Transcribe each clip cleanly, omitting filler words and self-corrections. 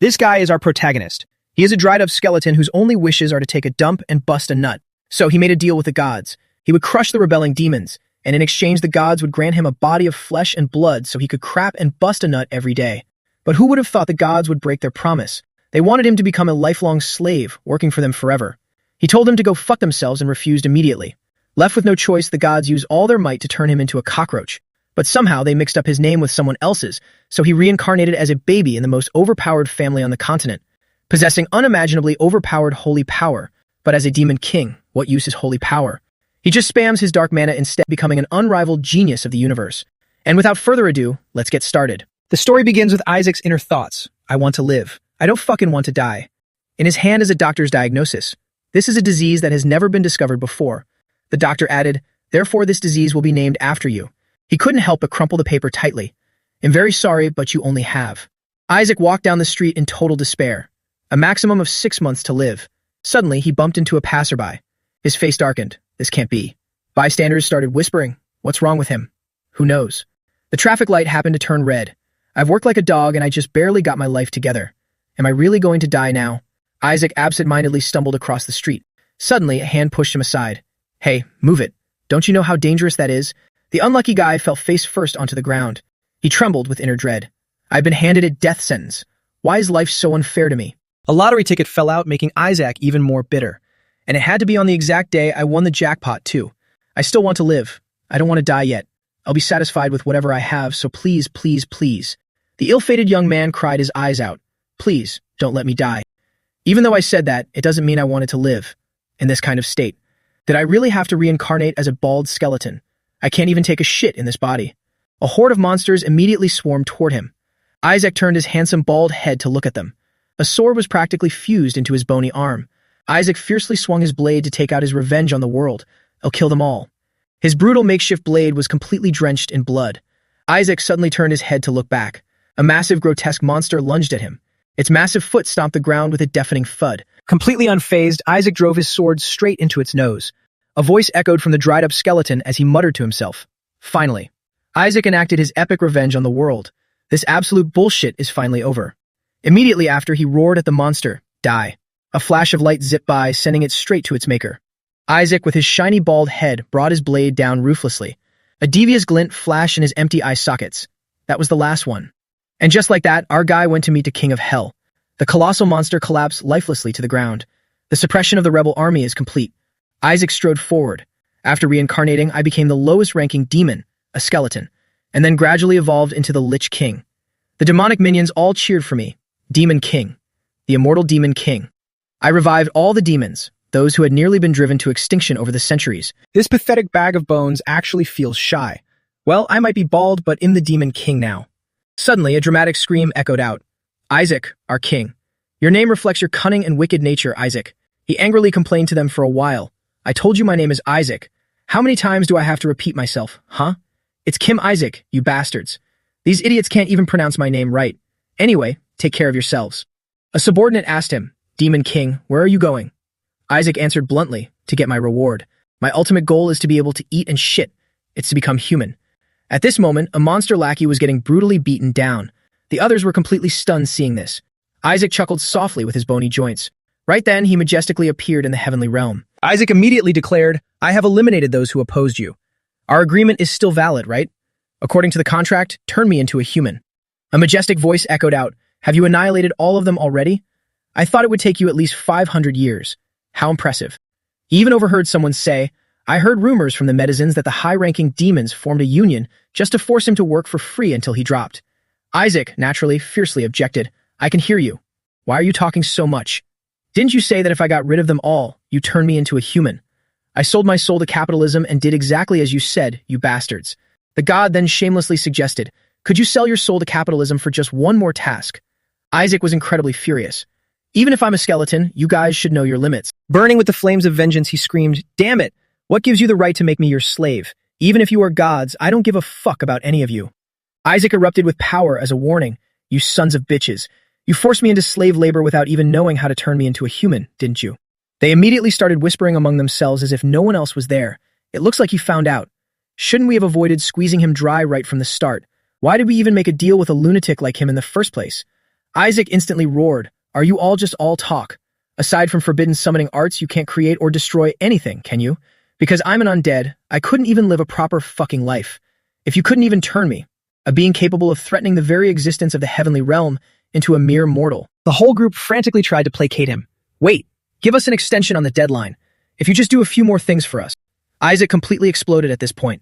This guy is our protagonist. He is a dried-up skeleton whose only wishes are to take a dump and bust a nut. So he made a deal with the gods. He would crush the rebelling demons, and in exchange the gods would grant him a body of flesh and blood so he could crap and bust a nut every day. But who would have thought the gods would break their promise? They wanted him to become a lifelong slave, working for them forever. He told them to go fuck themselves and refused immediately. Left with no choice, the gods used all their might to turn him into a cockroach. But somehow they mixed up his name with someone else's, so he reincarnated as a baby in the most overpowered family on the continent, possessing unimaginably overpowered holy power. But as a demon king, what use is holy power? He just spams his dark mana instead, becoming an unrivaled genius of the universe. And without further ado, let's get started. The story begins with Isaac's inner thoughts. I want to live. I don't fucking want to die. In his hand is a doctor's diagnosis. This is a disease that has never been discovered before. The doctor added, therefore this disease will be named after you. He couldn't help but crumple the paper tightly. I'm very sorry, but you only have. Isaac walked down the street in total despair. A maximum of 6 months to live. Suddenly, he bumped into a passerby. His face darkened. This can't be. Bystanders started whispering. What's wrong with him? Who knows? The traffic light happened to turn red. I've worked like a dog and I just barely got my life together. Am I really going to die now? Isaac absent-mindedly stumbled across the street. Suddenly, a hand pushed him aside. Hey, move it. Don't you know how dangerous that is? The unlucky guy fell face first onto the ground. He trembled with inner dread. I've been handed a death sentence. Why is life so unfair to me? A lottery ticket fell out, making Isaac even more bitter. And it had to be on the exact day I won the jackpot, too. I still want to live. I don't want to die yet. I'll be satisfied with whatever I have, so please, please, please. The ill-fated young man cried his eyes out. Please, don't let me die. Even though I said that, it doesn't mean I wanted to live. In this kind of state. Did I really have to reincarnate as a bald skeleton? I can't even take a shit in this body. A horde of monsters immediately swarmed toward him. Isaac turned his handsome bald head to look at them. A sword was practically fused into his bony arm. Isaac fiercely swung his blade to take out his revenge on the world. I'll kill them all. His brutal makeshift blade was completely drenched in blood. Isaac suddenly turned his head to look back. A massive, grotesque monster lunged at him. Its massive foot stomped the ground with a deafening thud. Completely unfazed, Isaac drove his sword straight into its nose. A voice echoed from the dried-up skeleton as he muttered to himself. Finally. Isaac enacted his epic revenge on the world. This absolute bullshit is finally over. Immediately after, he roared at the monster, Die. A flash of light zipped by, sending it straight to its maker. Isaac, with his shiny bald head, brought his blade down ruthlessly. A devious glint flashed in his empty eye sockets. That was the last one. And just like that, our guy went to meet the king of hell. The colossal monster collapsed lifelessly to the ground. The suppression of the rebel army is complete. Isaac strode forward. After reincarnating, I became the lowest-ranking demon, a skeleton, and then gradually evolved into the Lich King. The demonic minions all cheered for me. Demon King. The immortal Demon King. I revived all the demons, those who had nearly been driven to extinction over the centuries. This pathetic bag of bones actually feels shy. Well, I might be bald, but I'm the Demon King now. Suddenly, a dramatic scream echoed out. Isaac, our king. Your name reflects your cunning and wicked nature, Isaac. He angrily complained to them for a while. I told you my name is Isaac. How many times do I have to repeat myself, huh? It's Kim Isaac, you bastards. These idiots can't even pronounce my name right. Anyway, take care of yourselves. A subordinate asked him, Demon King, where are you going? Isaac answered bluntly, to get my reward. My ultimate goal is to be able to eat and shit. It's to become human. At this moment, a monster lackey was getting brutally beaten down. The others were completely stunned seeing this. Isaac chuckled softly with his bony joints. Right then, he majestically appeared in the heavenly realm. Isaac immediately declared, I have eliminated those who opposed you. Our agreement is still valid, right? According to the contract, turn me into a human. A majestic voice echoed out, Have you annihilated all of them already? I thought it would take you at least 500 years. How impressive. He even overheard someone say, I heard rumors from the medicines that the high-ranking demons formed a union just to force him to work for free until he dropped. Isaac, naturally, fiercely objected, I can hear you. Why are you talking so much? Didn't you say that if I got rid of them all, you turn me into a human? I sold my soul to capitalism and did exactly as you said, you bastards. The god then shamelessly suggested, could you sell your soul to capitalism for just one more task? Isaac was incredibly furious. Even if I'm a skeleton, you guys should know your limits. Burning with the flames of vengeance, he screamed, Damn it! What gives you the right to make me your slave? Even if you are gods, I don't give a fuck about any of you. Isaac erupted with power as a warning. You sons of bitches. You forced me into slave labor without even knowing how to turn me into a human, didn't you? They immediately started whispering among themselves as if no one else was there. It looks like he found out. Shouldn't we have avoided squeezing him dry right from the start? Why did we even make a deal with a lunatic like him in the first place? Isaac instantly roared, "Are you all just all talk? Aside from forbidden summoning arts, you can't create or destroy anything, can you? Because I'm an undead, I couldn't even live a proper fucking life. If you couldn't even turn me, a being capable of threatening the very existence of the heavenly realm, into a mere mortal." The whole group frantically tried to placate him. "Wait, give us an extension on the deadline. If you just do a few more things for us." Isaac completely exploded at this point.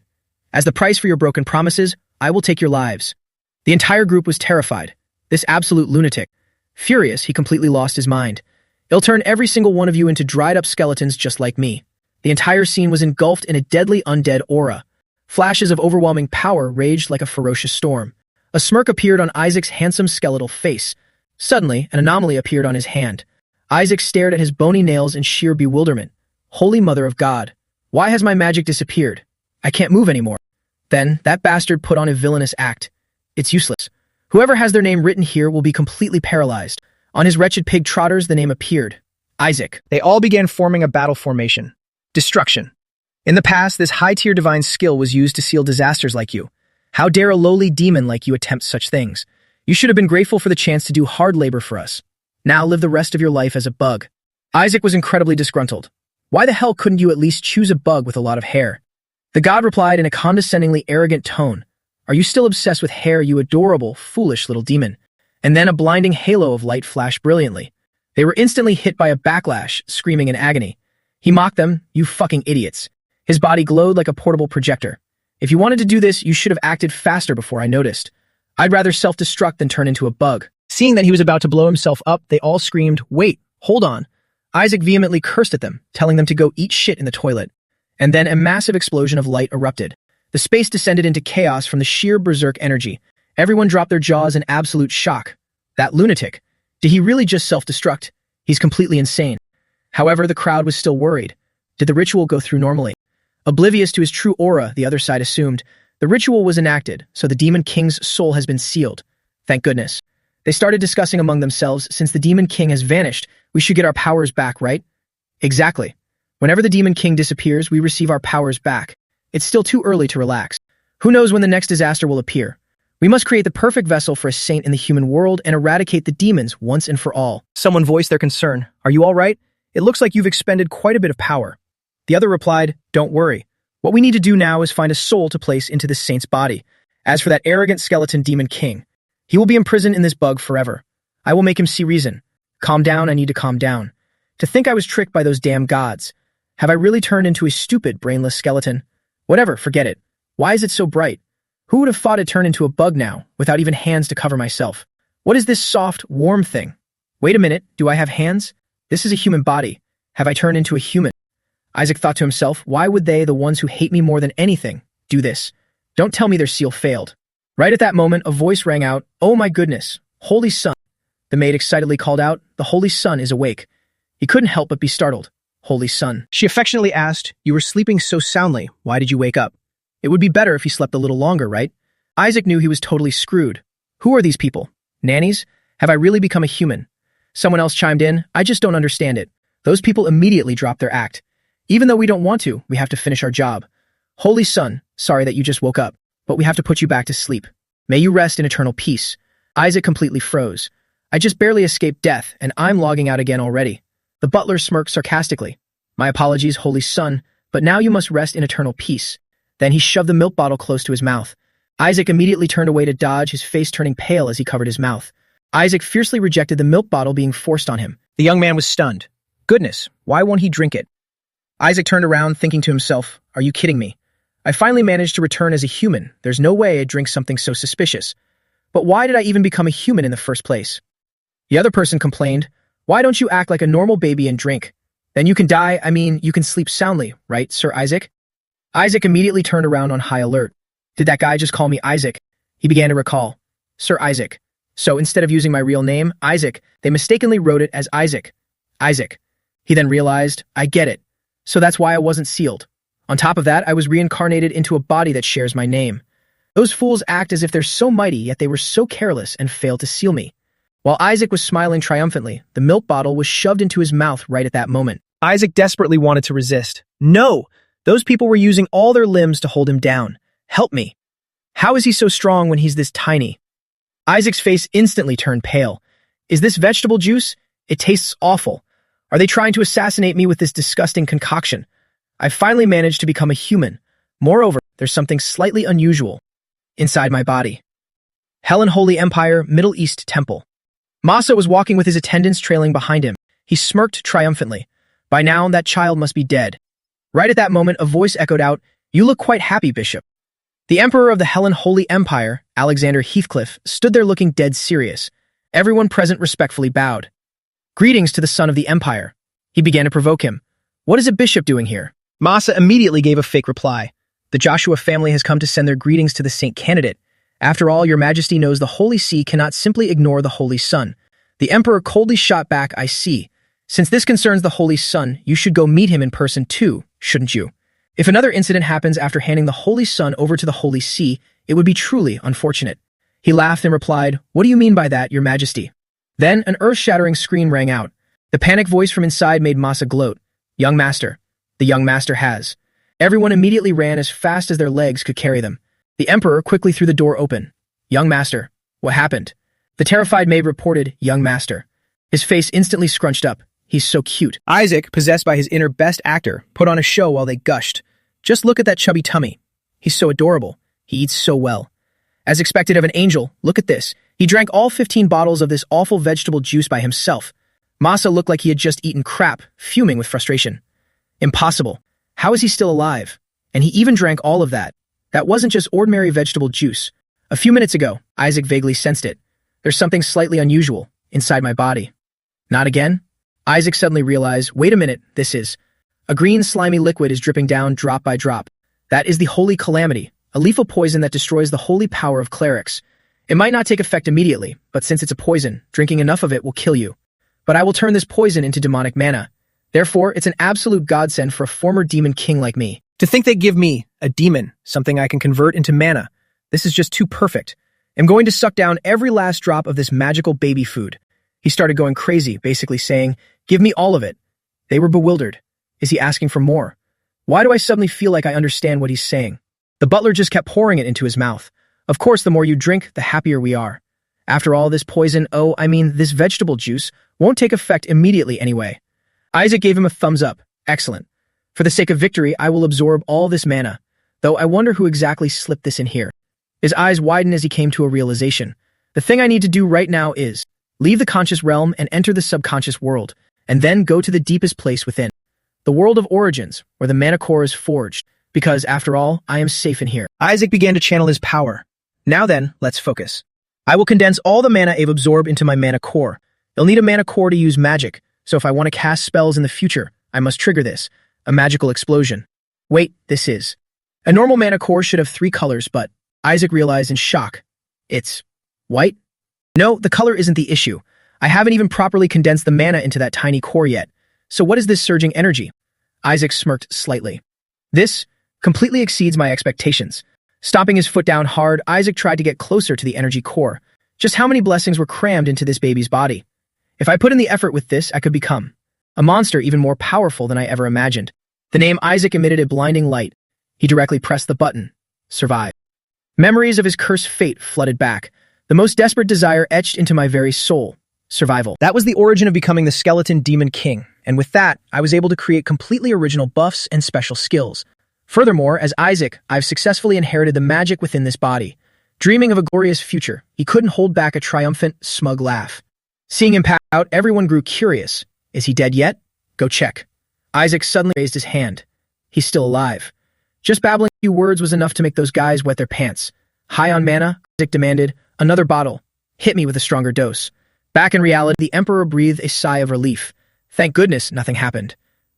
"As the price for your broken promises, I will take your lives." The entire group was terrified. This absolute lunatic. Furious, he completely lost his mind. "It'll turn every single one of you into dried-up skeletons just like me." The entire scene was engulfed in a deadly undead aura. Flashes of overwhelming power raged like a ferocious storm. A smirk appeared on Isaac's handsome skeletal face. Suddenly, an anomaly appeared on his hand. Isaac stared at his bony nails in sheer bewilderment. "Holy Mother of God, why has my magic disappeared? I can't move anymore." Then, that bastard put on a villainous act. "It's useless. Whoever has their name written here will be completely paralyzed." On his wretched pig trotters, the name appeared. Isaac. They all began forming a battle formation. Destruction. In the past, this high-tier divine skill was used to seal disasters like you. How dare a lowly demon like you attempt such things? You should have been grateful for the chance to do hard labor for us. Now live the rest of your life as a bug. Isaac was incredibly disgruntled. Why the hell couldn't you at least choose a bug with a lot of hair? The god replied in a condescendingly arrogant tone. "Are you still obsessed with hair, you adorable, foolish little demon?" And then a blinding halo of light flashed brilliantly. They were instantly hit by a backlash, screaming in agony. He mocked them, "You fucking idiots." His body glowed like a portable projector. "If you wanted to do this, you should have acted faster before I noticed. I'd rather self-destruct than turn into a bug." Seeing that he was about to blow himself up, they all screamed, "Wait, hold on." Isaac vehemently cursed at them, telling them to go eat shit in the toilet. And then a massive explosion of light erupted. The space descended into chaos from the sheer berserk energy. Everyone dropped their jaws in absolute shock. That lunatic. Did he really just self-destruct? He's completely insane. However, the crowd was still worried. Did the ritual go through normally? Oblivious to his true aura, the other side assumed. The ritual was enacted, so the Demon King's soul has been sealed. Thank goodness. They started discussing among themselves, since the Demon King has vanished, we should get our powers back, right? Exactly. Whenever the Demon King disappears, we receive our powers back. It's still too early to relax. Who knows when the next disaster will appear? We must create the perfect vessel for a saint in the human world and eradicate the demons once and for all. Someone voiced their concern. "Are you all right? It looks like you've expended quite a bit of power." The other replied, "Don't worry. What we need to do now is find a soul to place into this saint's body. As for that arrogant skeleton Demon King, he will be imprisoned in this bug forever. I will make him see reason. Calm down, I need to calm down. To think I was tricked by those damn gods. Have I really turned into a stupid, brainless skeleton? Whatever, forget it. Why is it so bright? Who would have thought it'd turn into a bug now, without even hands to cover myself? What is this soft, warm thing? Wait a minute, do I have hands? This is a human body. Have I turned into a human?" Isaac thought to himself, why would they, the ones who hate me more than anything, do this? Don't tell me their seal failed. Right at that moment, a voice rang out, "Oh my goodness, Holy Sun." The maid excitedly called out, "The Holy Sun is awake." He couldn't help but be startled. "Holy Sun." She affectionately asked, "You were sleeping so soundly. Why did you wake up?" It would be better if he slept a little longer, right? Isaac knew he was totally screwed. Who are these people? Nannies? Have I really become a human? Someone else chimed in, "I just don't understand it." Those people immediately dropped their act. "Even though we don't want to, we have to finish our job. Holy Sun, sorry that you just woke up, but we have to put you back to sleep. May you rest in eternal peace." Isaac completely froze. "I just barely escaped death, and I'm logging out again already." The butler smirked sarcastically. "My apologies, Holy Sun, but now you must rest in eternal peace." Then he shoved the milk bottle close to his mouth. Isaac immediately turned away to dodge, his face turning pale as he covered his mouth. Isaac fiercely rejected the milk bottle being forced on him. The young man was stunned. Goodness, why won't he drink it? Isaac turned around, thinking to himself, "Are you kidding me? I finally managed to return as a human. There's no way I'd drink something so suspicious. But why did I even become a human in the first place?" The other person complained, "Why don't you act like a normal baby and drink? Then you can die, you can sleep soundly, right, Sir Isaac?" Isaac immediately turned around on high alert. Did that guy just call me Isaac? He began to recall. Sir Isaac. So instead of using my real name, Isaac, they mistakenly wrote it as Isaac. Isaac. He then realized, I get it. So that's why I wasn't sealed. On top of that, I was reincarnated into a body that shares my name. Those fools act as if they're so mighty, yet they were so careless and failed to seal me. While Isaac was smiling triumphantly, the milk bottle was shoved into his mouth right at that moment. Isaac desperately wanted to resist. No! Those people were using all their limbs to hold him down. Help me. How is he so strong when he's this tiny? Isaac's face instantly turned pale. Is this vegetable juice? It tastes awful. Are they trying to assassinate me with this disgusting concoction? I finally managed to become a human. Moreover, there's something slightly unusual inside my body. Hell and Holy Empire, Middle East Temple. Masa was walking with his attendants trailing behind him. He smirked triumphantly. By now, that child must be dead. Right at that moment, a voice echoed out, "You look quite happy, Bishop." The Emperor of the Hell and Holy Empire, Alexander Heathcliff, stood there looking dead serious. Everyone present respectfully bowed. "Greetings to the son of the Empire." He began to provoke him. "What is a bishop doing here?" Masa immediately gave a fake reply. "The Joshua family has come to send their greetings to the saint candidate. After all, your majesty knows the Holy See cannot simply ignore the Holy Son." The Emperor coldly shot back, "I see. Since this concerns the Holy Son, you should go meet him in person too, shouldn't you? If another incident happens after handing the Holy Son over to the Holy See, it would be truly unfortunate." He laughed and replied, "What do you mean by that, your majesty?" Then an earth-shattering scream rang out. The panic voice from inside made Masa gloat. "Young master. The young master has." Everyone immediately ran as fast as their legs could carry them. The Emperor quickly threw the door open. "Young master, what happened?" The terrified maid reported, "Young master." His face instantly scrunched up. "He's so cute." Isaac, possessed by his inner best actor, put on a show while they gushed. "Just look at that chubby tummy. He's so adorable. He eats so well. As expected of an angel, look at this. He drank all 15 bottles of this awful vegetable juice by himself." Masa looked like he had just eaten crap, fuming with frustration. Impossible. How is he still alive? And he even drank all of that. That wasn't just ordinary vegetable juice. A few minutes ago, Isaac vaguely sensed it. There's something slightly unusual inside my body. Not again? Isaac suddenly realized, wait a minute, this is... A green slimy liquid is dripping down drop by drop. That is the Holy Calamity, a lethal poison that destroys the holy power of clerics. It might not take effect immediately, but since it's a poison, drinking enough of it will kill you. But I will turn this poison into demonic mana. Therefore, it's an absolute godsend for a former demon king like me. To think they give me, a demon, something I can convert into mana. This is just too perfect. I'm going to suck down every last drop of this magical baby food. He started going crazy, basically saying, give me all of it. They were bewildered. Is he asking for more? Why do I suddenly feel like I understand what he's saying? The butler just kept pouring it into his mouth. Of course, the more you drink, the happier we are. After all, this poison, this vegetable juice, won't take effect immediately anyway. Isaac gave him a thumbs up. Excellent. For the sake of victory, I will absorb all this mana. Though I wonder who exactly slipped this in here. His eyes widened as he came to a realization. The thing I need to do right now is leave the conscious realm and enter the subconscious world, and then go to the deepest place within. The world of origins, where the mana core is forged, because, after all, I am safe in here. Isaac began to channel his power. Now then, let's focus. I will condense all the mana I've absorbed into my mana core. You'll need a mana core to use magic, so if I want to cast spells in the future, I must trigger this, a magical explosion. Wait, this is. A normal mana core should have 3 colors, but Isaac realized in shock. It's white? No, the color isn't the issue. I haven't even properly condensed the mana into that tiny core yet. So what is this surging energy? Isaac smirked slightly. This completely exceeds my expectations. Stomping his foot down hard, Isaac tried to get closer to the energy core. Just how many blessings were crammed into this baby's body? If I put in the effort with this, I could become a monster even more powerful than I ever imagined. The name Isaac emitted a blinding light. He directly pressed the button. Survive. Memories of his cursed fate flooded back. The most desperate desire etched into my very soul. Survival. That was the origin of becoming the Skeleton Demon King, and with that, I was able to create completely original buffs and special skills. Furthermore, as Isaac, I've successfully inherited the magic within this body. Dreaming of a glorious future, he couldn't hold back a triumphant, smug laugh. Seeing him pass out, everyone grew curious. Is he dead yet? Go check. Isaac suddenly raised his hand. He's still alive. Just babbling a few words was enough to make those guys wet their pants. High on mana, Isaac demanded, another bottle. Hit me with a stronger dose. Back in reality, the Emperor breathed a sigh of relief. Thank goodness nothing happened.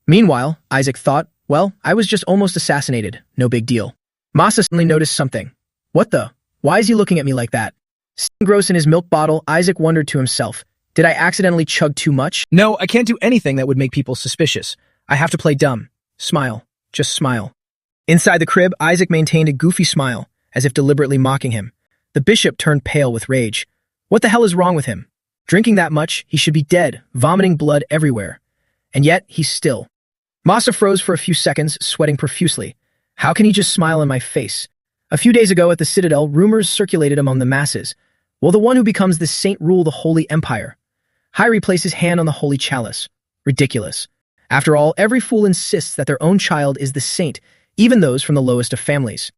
Meanwhile, Isaac thought, well, I was just almost assassinated. No big deal. Masa suddenly noticed something. What the? Why is he looking at me like that? Still engrossed in his milk bottle, Isaac wondered to himself. Did I accidentally chug too much? No, I can't do anything that would make people suspicious. I have to play dumb. Smile. Just smile. Inside the crib, Isaac maintained a goofy smile, as if deliberately mocking him. The bishop turned pale with rage. What the hell is wrong with him? Drinking that much, he should be dead, vomiting blood everywhere. And yet, he's still. Masa froze for a few seconds, sweating profusely. How can he just smile in my face? A few days ago at the Citadel, rumors circulated among the masses. Will the one who becomes the saint rule the Holy Empire? Hyrie placed his hand on the holy chalice. Ridiculous. After all, every fool insists that their own child is the saint, even those from the lowest of families.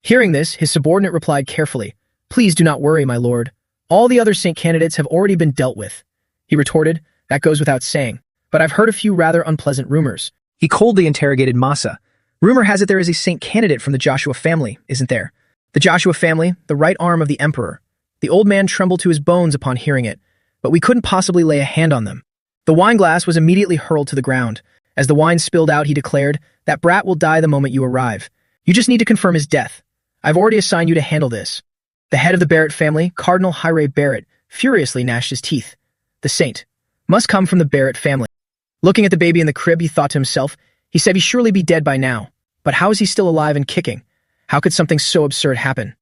Hearing this, his subordinate replied carefully, "Please do not worry, my lord. All the other saint candidates have already been dealt with." He retorted, "That goes without saying, but I've heard a few rather unpleasant rumors." He coldly interrogated Masa. "Rumor has it there is a saint candidate from the Joshua family, isn't there?" The Joshua family, the right arm of the emperor. The old man trembled to his bones upon hearing it, but we couldn't possibly lay a hand on them. The wine glass was immediately hurled to the ground. As the wine spilled out, he declared, "That brat will die the moment you arrive. You just need to confirm his death. I've already assigned you to handle this." The head of the Barrett family, Cardinal Hyrie Barrett, furiously gnashed his teeth. The saint must come from the Barrett family. Looking at the baby in the crib, he thought to himself, he said he'd surely be dead by now. But how is he still alive and kicking? How could something so absurd happen?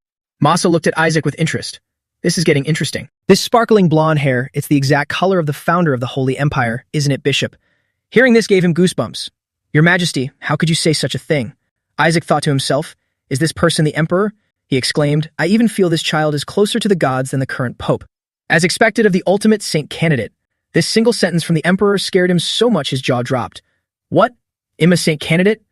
Masa looked at Isaac with interest. This is getting interesting. This sparkling blonde hair, it's the exact color of the founder of the Holy Empire, isn't it, Bishop? Hearing this gave him goosebumps. "Your Majesty, how could you say such a thing?" Isaac thought to himself, "Is this person the emperor?" He exclaimed, "I even feel this child is closer to the gods than the current pope." As expected of the ultimate saint candidate, this single sentence from the emperor scared him so much his jaw dropped. "What? I'm a saint candidate?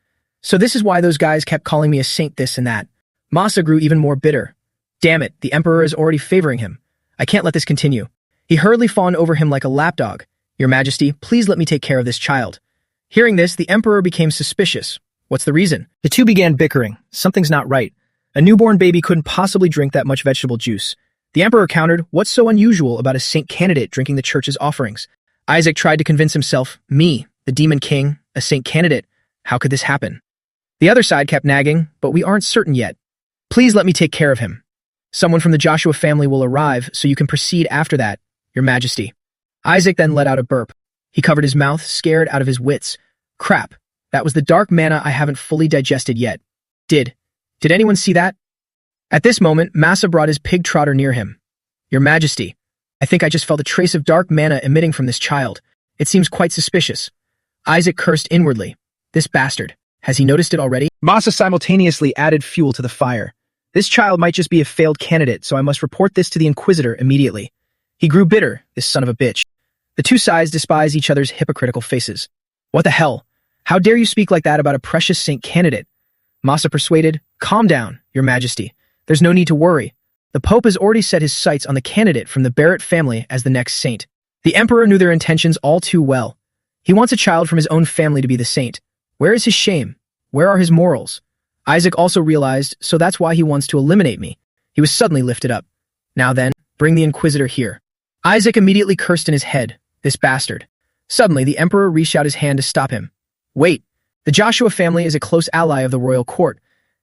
So this is why those guys kept calling me a saint this and that." Masa grew even more bitter. Damn it, the emperor is already favoring him. I can't let this continue. He hurriedly fawned over him like a lapdog. "Your Majesty, please let me take care of this child." Hearing this, the emperor became suspicious. What's the reason? The two began bickering. Something's not right. A newborn baby couldn't possibly drink that much vegetable juice. The emperor countered, "What's so unusual about a saint candidate drinking the church's offerings?" Isaac tried to convince himself, "Me, the demon king, a saint candidate. How could this happen?" The other side kept nagging, "But we aren't certain yet. Please let me take care of him. Someone from the Joshua family will arrive, so you can proceed after that, Your Majesty." Isaac then let out a burp. He covered his mouth, scared out of his wits. Crap, that was the dark manna I haven't fully digested yet. Did anyone see that? At this moment, Masa brought his pig trotter near him. "Your Majesty, I think I just felt a trace of dark manna emitting from this child. It seems quite suspicious." Isaac cursed inwardly. This bastard. Has he noticed it already? Masa simultaneously added fuel to the fire. This child might just be a failed candidate, so I must report this to the Inquisitor immediately. He grew bitter, this son of a bitch. The two sides despised each other's hypocritical faces. "What the hell? How dare you speak like that about a precious saint candidate?" Masa persuaded, "Calm down, Your Majesty. There's no need to worry. The Pope has already set his sights on the candidate from the Barrett family as the next saint. The Emperor knew their intentions all too well. He wants a child from his own family to be the saint. Where is his shame? Where are his morals?" Isaac also realized, so that's why he wants to eliminate me. He was suddenly lifted up. "Now then, bring the Inquisitor here." Isaac immediately cursed in his head, "This bastard." Suddenly, the Emperor reached out his hand to stop him. "Wait, the Joshua family is a close ally of the royal court.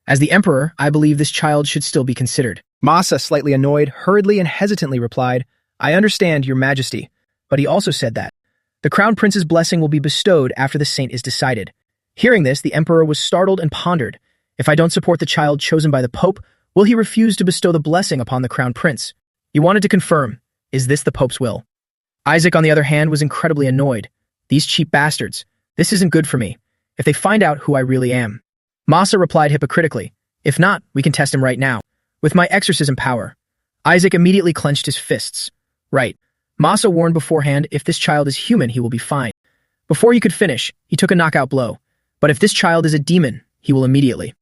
As the Emperor, I believe this child should still be considered." Masa, slightly annoyed, hurriedly and hesitantly replied, "I understand, Your Majesty." But he also said that the Crown Prince's blessing will be bestowed after the saint is decided. Hearing this, the Emperor was startled and pondered. If I don't support the child chosen by the Pope, will he refuse to bestow the blessing upon the Crown Prince? He wanted to confirm, is this the Pope's will? Isaac, on the other hand, was incredibly annoyed. These cheap bastards. This isn't good for me. If they find out who I really am. Masa replied hypocritically, "If not, we can test him right now. With my exorcism power." Isaac immediately clenched his fists. Right. Masa warned beforehand, if this child is human, he will be fine. Before he could finish, he took a knockout blow. But if this child is a demon, he will immediately.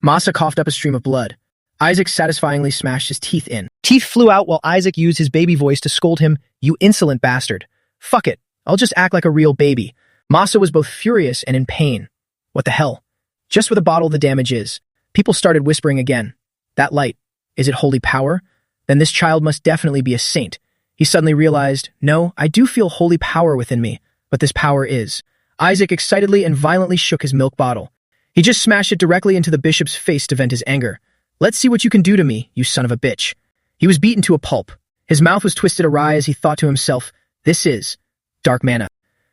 Masa coughed up a stream of blood. Isaac satisfyingly smashed his teeth in. Teeth flew out while Isaac used his baby voice to scold him, "You insolent bastard. Fuck it. I'll just act like a real baby." Masa was both furious and in pain. What the hell? Just with a bottle the damage is. People started whispering again. That light. Is it holy power? Then this child must definitely be a saint. He suddenly realized, no, I do feel holy power within me, but this power is. Isaac excitedly and violently shook his milk bottle. He just smashed it directly into the bishop's face to vent his anger. "Let's see what you can do to me, you son of a bitch." He was beaten to a pulp. His mouth was twisted awry as he thought to himself, this is dark manna.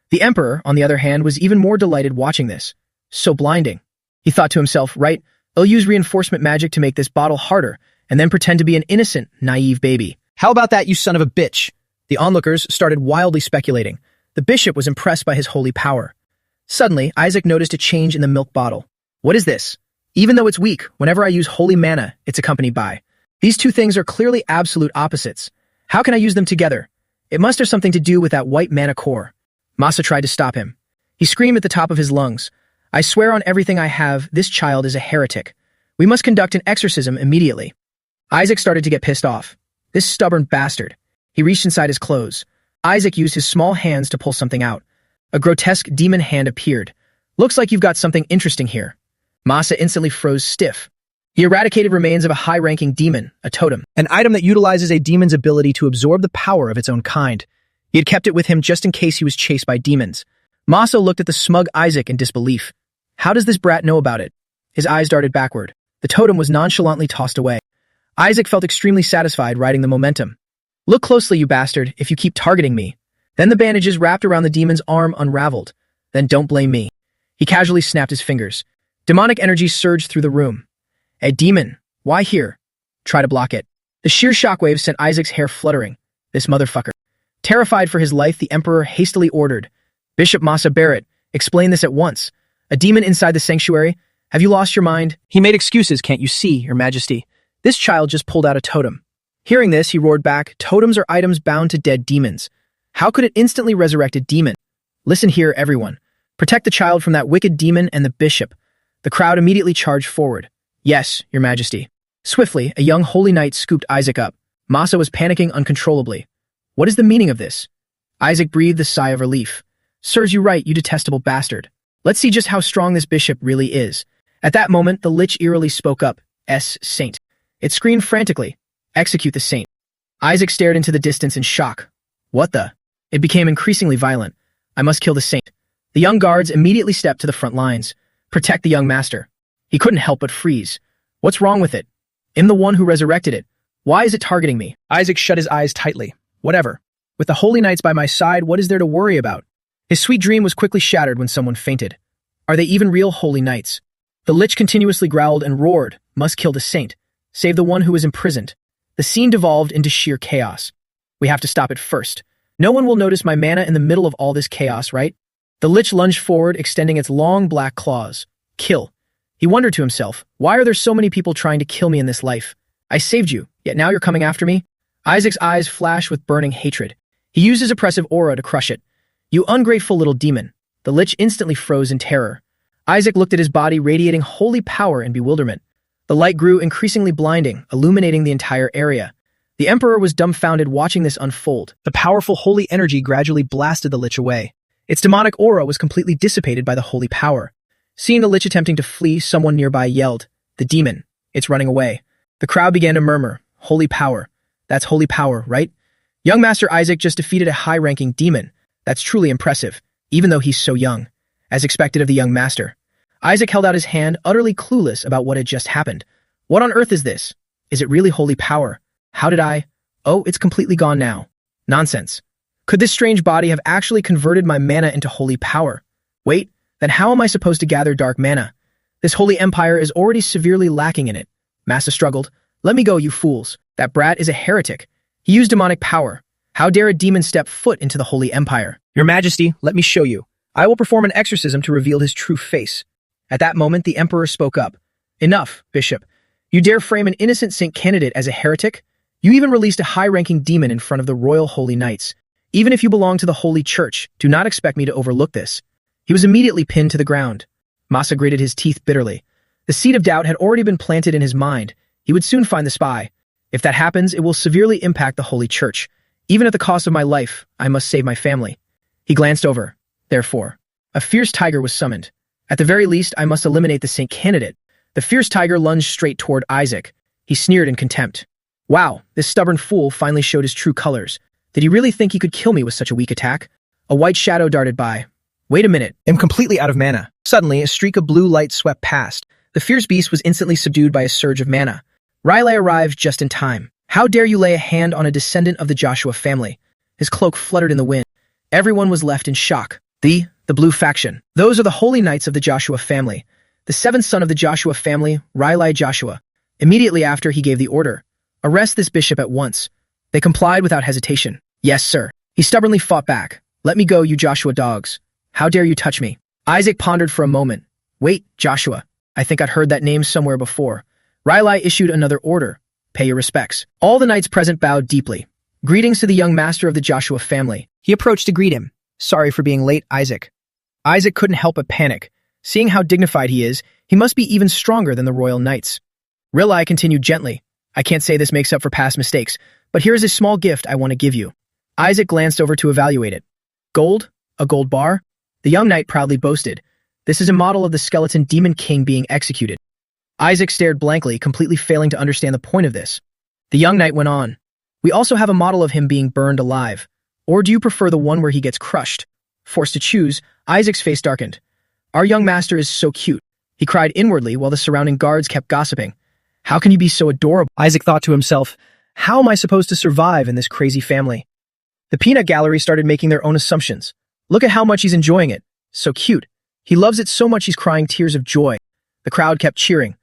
The Emperor, on the other hand, was even more delighted watching this. So blinding. He thought to himself, right, I'll use reinforcement magic to make this bottle harder, and then pretend to be an innocent, naive baby. How about that, you son of a bitch? The onlookers started wildly speculating. The bishop was impressed by his holy power. Suddenly, Isaac noticed a change in the milk bottle. What is this? Even though it's weak, whenever I use holy manna, it's accompanied by. These two things are clearly absolute opposites. How can I use them together? It must have something to do with that white mana core. Masa tried to stop him. He screamed at the top of his lungs. I swear on everything I have, this child is a heretic. We must conduct an exorcism immediately. Isaac started to get pissed off. This stubborn bastard. He reached inside his clothes. Isaac used his small hands to pull something out. A grotesque demon hand appeared. Looks like you've got something interesting here. Masa instantly froze stiff. He eradicated remains of a high-ranking demon, a totem, an item that utilizes a demon's ability to absorb the power of its own kind. He had kept it with him just in case he was chased by demons. Masa looked at the smug Isaac in disbelief. How does this brat know about it? His eyes darted backward. The totem was nonchalantly tossed away. Isaac felt extremely satisfied riding the momentum. Look closely, you bastard, if you keep targeting me. Then the bandages wrapped around the demon's arm unraveled. Then don't blame me. He casually snapped his fingers. Demonic energy surged through the room. A demon. Why here? Try to block it. The sheer shockwave sent Isaac's hair fluttering. This motherfucker. Terrified for his life, the Emperor hastily ordered, Bishop Masa Barrett, explain this at once. A demon inside the sanctuary? Have you lost your mind? He made excuses, can't you see, Your Majesty? This child just pulled out a totem. Hearing this, he roared back, totems are items bound to dead demons. How could it instantly resurrect a demon? Listen here, everyone. Protect the child from that wicked demon and the bishop. The crowd immediately charged forward. Yes, Your Majesty. Swiftly, a young holy knight scooped Isaac up. Masa was panicking uncontrollably. What is the meaning of this? Isaac breathed a sigh of relief. Serves you right, you detestable bastard. Let's see just how strong this bishop really is. At that moment, the lich eerily spoke up. Saint. It screamed frantically. Execute the saint. Isaac stared into the distance in shock. What the? It became increasingly violent. I must kill the saint. The young guards immediately stepped to the front lines. Protect the young master. He couldn't help but freeze. What's wrong with it? I'm the one who resurrected it. Why is it targeting me? Isaac shut his eyes tightly. Whatever. With the holy knights by my side, what is there to worry about? His sweet dream was quickly shattered when someone fainted. Are they even real holy knights? The lich continuously growled and roared, must kill the saint. Save the one who is imprisoned. The scene devolved into sheer chaos. We have to stop it first. No one will notice my mana in the middle of all this chaos, right? The lich lunged forward, extending its long black claws. Kill. He wondered to himself, why are there so many people trying to kill me in this life? I saved you, yet now you're coming after me? Isaac's eyes flashed with burning hatred. He used his oppressive aura to crush it. You ungrateful little demon. The lich instantly froze in terror. Isaac looked at his body radiating holy power and bewilderment. The light grew increasingly blinding, illuminating the entire area. The Emperor was dumbfounded watching this unfold. The powerful holy energy gradually blasted the lich away. Its demonic aura was completely dissipated by the holy power. Seeing the lich attempting to flee, someone nearby yelled, "The demon! It's running away." The crowd began to murmur, "Holy power. That's holy power, right? Young Master Isaac just defeated a high-ranking demon. That's truly impressive, even though he's so young." As expected of the young master, Isaac held out his hand, utterly clueless about what had just happened. What on earth is this? Is it really holy power? How did I? Oh, it's completely gone now. Nonsense. Could this strange body have actually converted my mana into holy power? Wait, then how am I supposed to gather dark mana? This holy empire is already severely lacking in it. Masa struggled. Let me go, you fools. That brat is a heretic. He used demonic power. How dare a demon step foot into the holy empire? Your Majesty, let me show you. I will perform an exorcism to reveal his true face. At that moment, the Emperor spoke up. Enough, Bishop. You dare frame an innocent saint candidate as a heretic? You even released a high-ranking demon in front of the royal holy knights. Even if you belong to the holy church, do not expect me to overlook this. He was immediately pinned to the ground. Masa gritted his teeth bitterly. The seed of doubt had already been planted in his mind. He would soon find the spy. If that happens, it will severely impact the holy church. Even at the cost of my life, I must save my family. He glanced over. Therefore, a fierce tiger was summoned. At the very least, I must eliminate the saint candidate. The fierce tiger lunged straight toward Isaac. He sneered in contempt. Wow, this stubborn fool finally showed his true colors. Did he really think he could kill me with such a weak attack? A white shadow darted by. Wait a minute, I'm completely out of mana. Suddenly, a streak of blue light swept past. The fierce beast was instantly subdued by a surge of mana. Riley arrived just in time. How dare you lay a hand on a descendant of the Joshua family? His cloak fluttered in the wind. Everyone was left in shock. The blue faction. Those are the holy knights of the Joshua family. The seventh son of the Joshua family, Riley Joshua. Immediately after, he gave the order. Arrest this bishop at once. They complied without hesitation. Yes, sir. He stubbornly fought back. Let me go, you Joshua dogs. How dare you touch me? Isaac pondered for a moment. Wait, Joshua. I think I'd heard that name somewhere before. Riley issued another order. Pay your respects. All the knights present bowed deeply. Greetings to the young master of the Joshua family. He approached to greet him. Sorry for being late, Isaac. Isaac couldn't help but panic. Seeing how dignified he is, he must be even stronger than the royal knights. Rilai continued gently. I can't say this makes up for past mistakes, but here is a small gift I want to give you. Isaac glanced over to evaluate it. Gold? A gold bar? The young knight proudly boasted. This is a model of the skeleton demon king being executed. Isaac stared blankly, completely failing to understand the point of this. The young knight went on. We also have a model of him being burned alive. Or do you prefer the one where he gets crushed? Forced to choose, Isaac's face darkened. Our young master is so cute, he cried inwardly while the surrounding guards kept gossiping. How can you be so adorable? Isaac thought to himself, how am I supposed to survive in this crazy family? The peanut gallery started making their own assumptions. Look at how much he's enjoying it. So cute. He loves it so much he's crying tears of joy. The crowd kept cheering.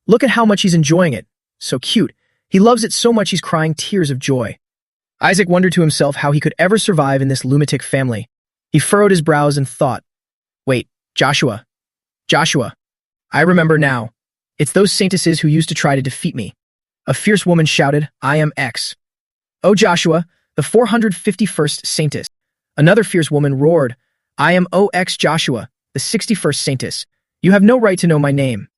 Look at how much he's enjoying it. So cute. He loves it so much he's crying tears of joy. Isaac wondered to himself how he could ever survive in this lunatic family. He furrowed his brows and thought, wait, Joshua. I remember now. It's those saintesses who used to try to defeat me. A fierce woman shouted, I am X. Oh Joshua, the 451st saintess. Another fierce woman roared, I am OX Joshua, the 61st saintess. You have no right to know my name.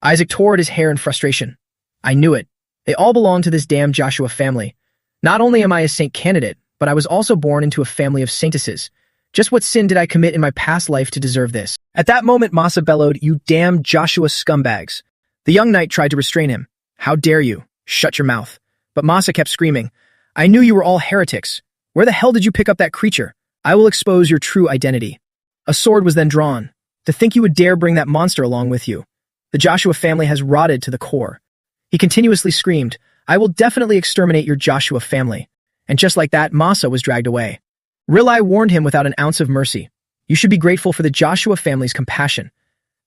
Isaac tore at his hair in frustration. I knew it. They all belong to this damn Joshua family. Not only am I a saint candidate, but I was also born into a family of saintesses. Just what sin did I commit in my past life to deserve this? At that moment, Masa bellowed, you damn Joshua scumbags. The young knight tried to restrain him. How dare you? Shut your mouth. But Masa kept screaming, I knew you were all heretics. Where the hell did you pick up that creature? I will expose your true identity. A sword was then drawn. To think you would dare bring that monster along with you. The Joshua family has rotted to the core. He continuously screamed, I will definitely exterminate your Joshua family. And just like that, Masa was dragged away. Rilai warned him without an ounce of mercy. You should be grateful for the Joshua family's compassion.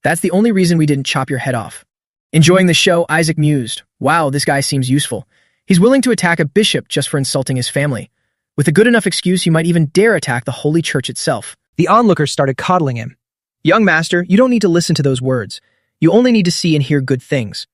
That's the only reason we didn't chop your head off. Enjoying the show, Isaac mused, wow, this guy seems useful. He's willing to attack a bishop just for insulting his family. With a good enough excuse, he might even dare attack the Holy Church itself. The onlookers started coddling him. Young master, you don't need to listen to those words. You only need to see and hear good things.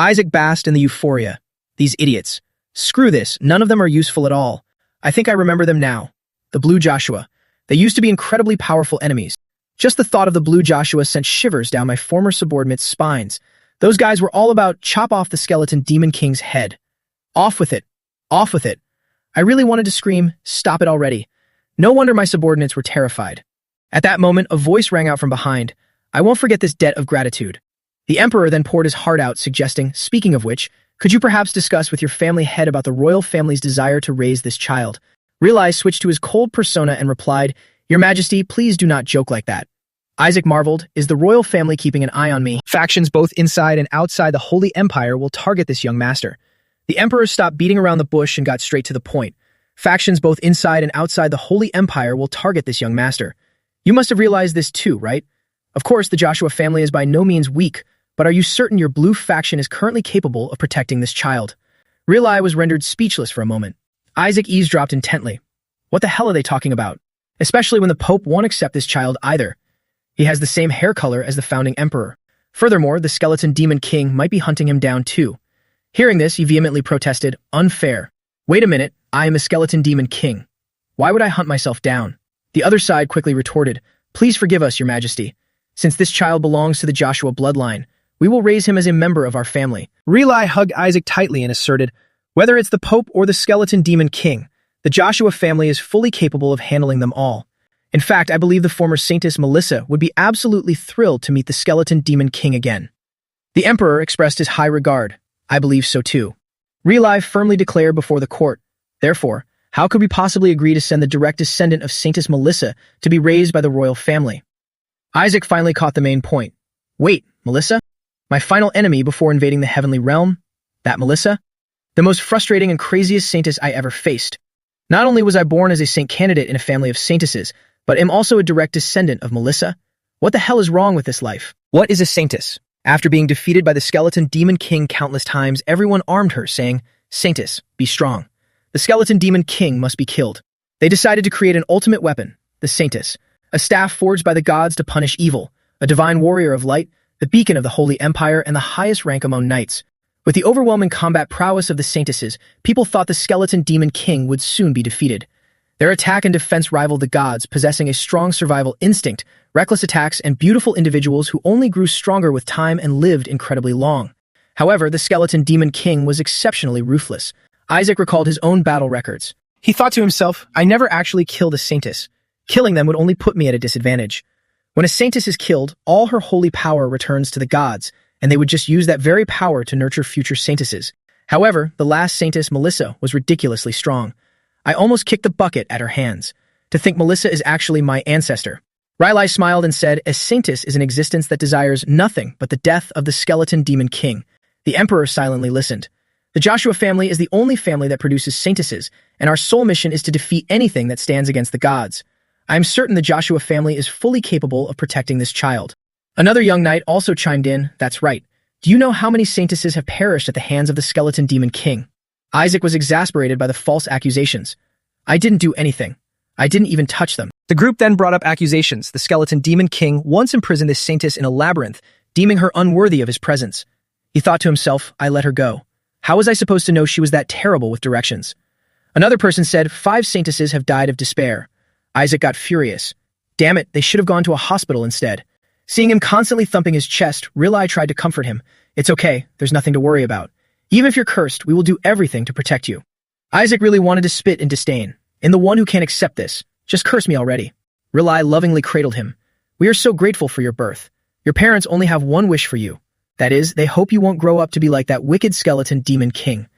Isaac basked in the euphoria. These idiots. Screw this, none of them are useful at all. I think I remember them now. The Blue Joshua. They used to be incredibly powerful enemies. Just the thought of the Blue Joshua sent shivers down my former subordinates' spines. Those guys were all about chop off the skeleton demon king's head. Off with it. Off with it. I really wanted to scream, stop it already. No wonder my subordinates were terrified. At that moment, a voice rang out from behind. I won't forget this debt of gratitude. The emperor then poured his heart out, suggesting, speaking of which, could you perhaps discuss with your family head about the royal family's desire to raise this child? Rilai switched to his cold persona and replied, Your Majesty, please do not joke like that. Isaac marveled, is the royal family keeping an eye on me? Factions both inside and outside the Holy Empire will target this young master. The emperor stopped beating around the bush and got straight to the point. Factions both inside and outside the Holy Empire will target this young master. You must have realized this too, right? Of course, the Joshua family is by no means weak, but are you certain your blue faction is currently capable of protecting this child? Rilai was rendered speechless for a moment. Isaac eavesdropped intently. What the hell are they talking about? Especially when the Pope won't accept this child either. He has the same hair color as the founding emperor. Furthermore, the skeleton demon king might be hunting him down too. Hearing this, he vehemently protested, unfair. Wait a minute, I am a skeleton demon king. Why would I hunt myself down? The other side quickly retorted, please forgive us, your majesty. Since this child belongs to the Joshua bloodline, we will raise him as a member of our family. Rilai hugged Isaac tightly and asserted, whether it's the Pope or the skeleton demon king, the Joshua family is fully capable of handling them all. In fact, I believe the former saintess Melissa would be absolutely thrilled to meet the skeleton demon king again. The emperor expressed his high regard. I believe so too. Rilai firmly declared before the court, therefore, how could we possibly agree to send the direct descendant of Saintess Melissa to be raised by the royal family? Isaac finally caught the main point. Wait, Melissa? My final enemy before invading the heavenly realm? That Melissa? The most frustrating and craziest saintess I ever faced. Not only was I born as a saint candidate in a family of saintesses, but am also a direct descendant of Melissa. What the hell is wrong with this life? What is a saintess? After being defeated by the skeleton demon king countless times, everyone armed her, saying, Saintess, be strong. The skeleton demon king must be killed. They decided to create an ultimate weapon, the saintess, a staff forged by the gods to punish evil, a divine warrior of light, the beacon of the Holy Empire, and the highest rank among knights. With the overwhelming combat prowess of the Saintesses, people thought the skeleton demon king would soon be defeated. Their attack and defense rivaled the gods, possessing a strong survival instinct, reckless attacks, and beautiful individuals who only grew stronger with time and lived incredibly long. However, the skeleton demon king was exceptionally ruthless. Isaac recalled his own battle records. He thought to himself, I never actually killed a Saintess. Killing them would only put me at a disadvantage. When a Saintess is killed, all her holy power returns to the gods, and they would just use that very power to nurture future Saintesses. However, the last Saintess, Melissa, was ridiculously strong. I almost kicked the bucket at her hands. To think Melissa is actually my ancestor. Riley smiled and said, a Saintess is an existence that desires nothing but the death of the skeleton demon king. The Emperor silently listened. The Joshua family is the only family that produces Saintesses, and our sole mission is to defeat anything that stands against the gods. I am certain the Joshua family is fully capable of protecting this child. Another young knight also chimed in, that's right. Do you know how many Saintesses have perished at the hands of the skeleton demon king? Isaac was exasperated by the false accusations. I didn't do anything. I didn't even touch them. The group then brought up accusations. The skeleton demon king once imprisoned this Saintess in a labyrinth, deeming her unworthy of his presence. He thought to himself, I let her go. How was I supposed to know she was that terrible with directions? Another person said, 5 Saintesses have died of despair. Isaac got furious. Damn it, they should have gone to a hospital instead. Seeing him constantly thumping his chest, Riley tried to comfort him. It's okay, there's nothing to worry about. Even if you're cursed, we will do everything to protect you. Isaac really wanted to spit in disdain. In the one who can't accept this, just curse me already. Riley lovingly cradled him. We are so grateful for your birth. Your parents only have one wish for you. That is, they hope you won't grow up to be like that wicked skeleton demon king.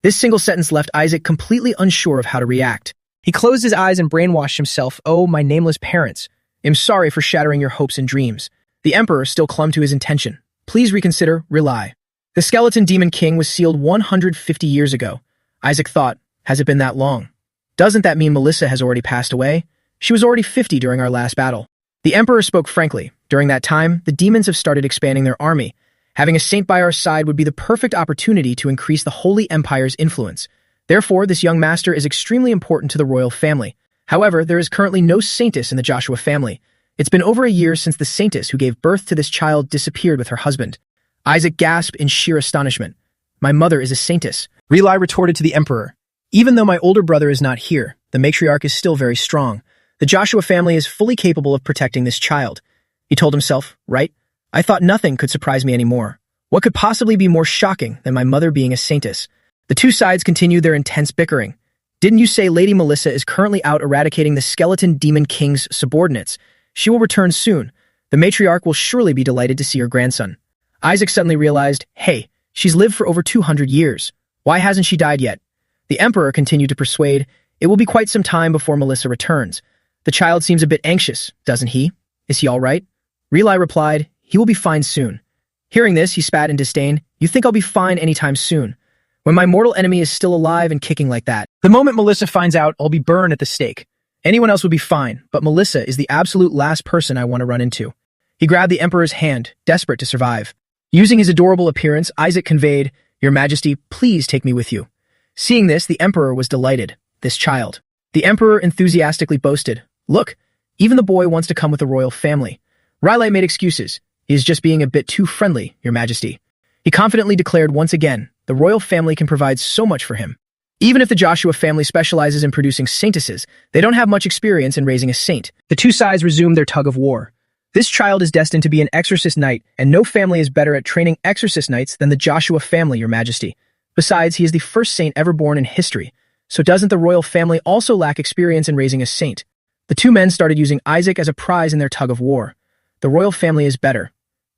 This single sentence left Isaac completely unsure of how to react. He closed his eyes and brainwashed himself. Oh, my nameless parents. I'm sorry for shattering your hopes and dreams. The Emperor still clung to his intention. Please reconsider, Riley. The skeleton demon king was sealed 150 years ago. Isaac thought, has it been that long? Doesn't that mean Melissa has already passed away? She was already 50 during our last battle. The Emperor spoke frankly. During that time, the demons have started expanding their army. Having a saint by our side would be the perfect opportunity to increase the Holy Empire's influence. Therefore, this young master is extremely important to the royal family. However, there is currently no Saintess in the Joshua family. It's been over a year since the Saintess who gave birth to this child disappeared with her husband. Isaac gasped in sheer astonishment. My mother is a Saintess. Riley retorted to the Emperor. Even though my older brother is not here, the matriarch is still very strong. The Joshua family is fully capable of protecting this child. He told himself, right? I thought nothing could surprise me anymore. What could possibly be more shocking than my mother being a Saintess? The two sides continued their intense bickering. Didn't you say Lady Melissa is currently out eradicating the skeleton demon king's subordinates? She will return soon. The matriarch will surely be delighted to see her grandson. Isaac suddenly realized, hey, she's lived for over 200 years. Why hasn't she died yet? The Emperor continued to persuade, it will be quite some time before Melissa returns. The child seems a bit anxious, doesn't he? Is he all right? Riley replied, he will be fine soon. Hearing this, he spat in disdain, you think I'll be fine anytime soon? When my mortal enemy is still alive and kicking like that. The moment Melissa finds out, I'll be burned at the stake. Anyone else would be fine, but Melissa is the absolute last person I want to run into. He grabbed the Emperor's hand, desperate to survive. Using his adorable appearance, Isaac conveyed, Your Majesty, please take me with you. Seeing this, the Emperor was delighted. This child. The Emperor enthusiastically boasted, Look, even the boy wants to come with the royal family. Riley made excuses. He is just being a bit too friendly, Your Majesty. He confidently declared once again, the royal family can provide so much for him. Even if the Joshua family specializes in producing saintesses, they don't have much experience in raising a saint. The two sides resumed their tug of war. This child is destined to be an exorcist knight, and no family is better at training exorcist knights than the Joshua family, Your Majesty. Besides, he is the first saint ever born in history, so doesn't the royal family also lack experience in raising a saint? The two men started using Isaac as a prize in their tug of war. The royal family is better.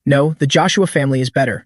No, the Joshua family is better.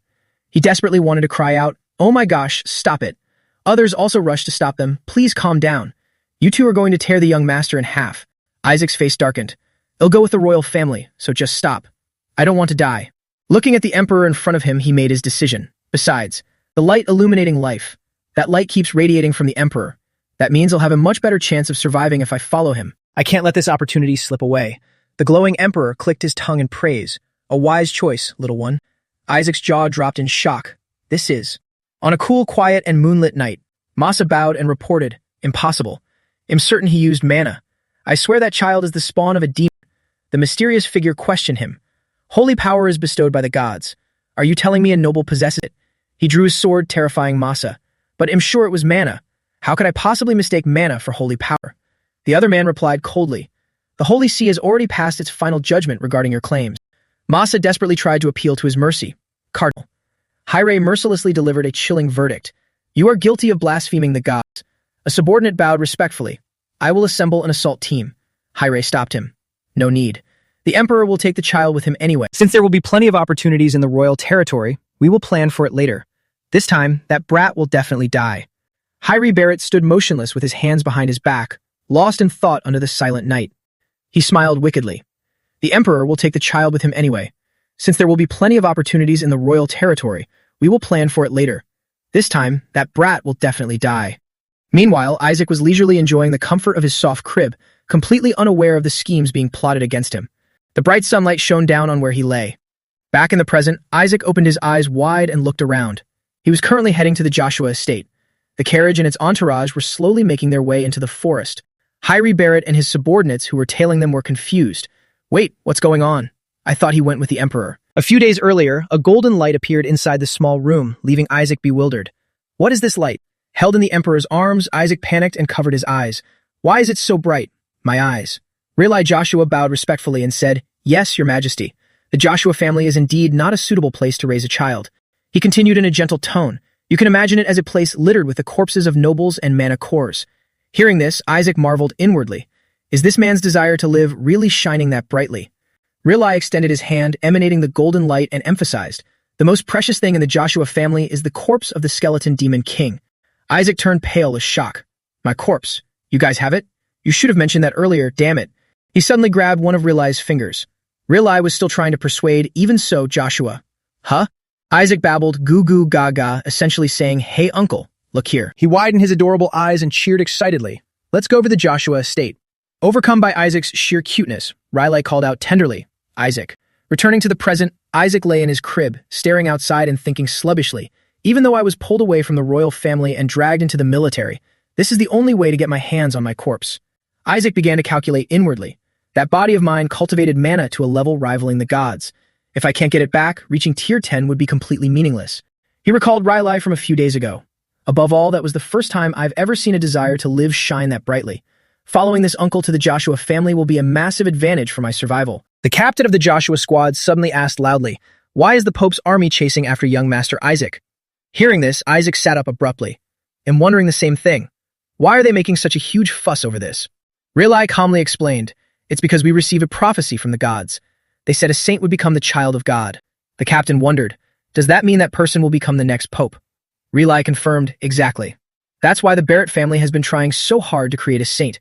He desperately wanted to cry out, Oh my gosh, stop it. Others also rushed to stop them. Please calm down. You two are going to tear the young master in half. Isaac's face darkened. It'll go with the royal family, so just stop. I don't want to die. Looking at the Emperor in front of him, he made his decision. Besides, the light illuminating life. That light keeps radiating from the Emperor. That means I'll have a much better chance of surviving if I follow him. I can't let this opportunity slip away. The glowing Emperor clicked his tongue in praise. A wise choice, little one. Isaac's jaw dropped in shock. This is. On a cool, quiet, and moonlit night, Masa bowed and reported, Impossible. I'm certain he used mana. I swear that child is the spawn of a demon. The mysterious figure questioned him. Holy power is bestowed by the gods. Are you telling me a noble possesses it? He drew his sword, terrifying Masa. But I'm sure it was mana. How could I possibly mistake mana for holy power? The other man replied coldly. The Holy See has already passed its final judgment regarding your claims. Masa desperately tried to appeal to his mercy. Cardinal. Hyray mercilessly delivered a chilling verdict. You are guilty of blaspheming the gods. A subordinate bowed respectfully. I will assemble an assault team. Hyray stopped him. No need. The Emperor will take the child with him anyway. Since there will be plenty of opportunities in the royal territory, we will plan for it later. This time, that brat will definitely die. Hyray Barrett stood motionless with his hands behind his back, lost in thought under the silent night. He smiled wickedly. The Emperor will take the child with him anyway. Since there will be plenty of opportunities in the royal territory, we will plan for it later. This time, that brat will definitely die. Meanwhile, Isaac was leisurely enjoying the comfort of his soft crib, completely unaware of the schemes being plotted against him. The bright sunlight shone down on where he lay. Back in the present, Isaac opened his eyes wide and looked around. He was currently heading to the Joshua estate. The carriage and its entourage were slowly making their way into the forest. Hyray Barrett and his subordinates who were tailing them were confused. Wait, what's going on? I thought he went with the Emperor. A few days earlier, a golden light appeared inside the small room, leaving Isaac bewildered. What is this light? Held in the Emperor's arms, Isaac panicked and covered his eyes. Why is it so bright? My eyes. Real Joshua bowed respectfully and said, Yes, Your Majesty. The Joshua family is indeed not a suitable place to raise a child. He continued in a gentle tone. You can imagine it as a place littered with the corpses of nobles and mana cores. Hearing this, Isaac marveled inwardly. Is this man's desire to live really shining that brightly? Real extended his hand, emanating the golden light, and emphasized, the most precious thing in the Joshua family is the corpse of the skeleton demon king. Isaac turned pale with shock. My corpse? You guys have it? You should have mentioned that earlier, damn it. He suddenly grabbed one of Real fingers. Real was still trying to persuade, even so, Joshua. Huh? Isaac babbled goo goo gaga, essentially saying, Hey uncle, look here. He widened his adorable eyes and cheered excitedly. Let's go over the Joshua estate. Overcome by Isaac's sheer cuteness, Riley called out tenderly, Isaac. Returning to the present, Isaac lay in his crib, staring outside and thinking sluggishly. Even though I was pulled away from the royal family and dragged into the military, this is the only way to get my hands on my corpse. Isaac began to calculate inwardly. That body of mine cultivated mana to a level rivaling the gods. If I can't get it back, reaching tier 10 would be completely meaningless. He recalled Riley from a few days ago. Above all, that was the first time I've ever seen a desire to live shine that brightly. Following this uncle to the Joshua family will be a massive advantage for my survival. The captain of the Joshua squad suddenly asked loudly, Why is the Pope's army chasing after young Master Isaac? Hearing this, Isaac sat up abruptly, and wondering the same thing. Why are they making such a huge fuss over this? Real calmly explained, It's because we receive a prophecy from the gods. They said a saint would become the child of God. The captain wondered, Does that mean that person will become the next pope? Real confirmed, Exactly. That's why the Barrett family has been trying so hard to create a saint.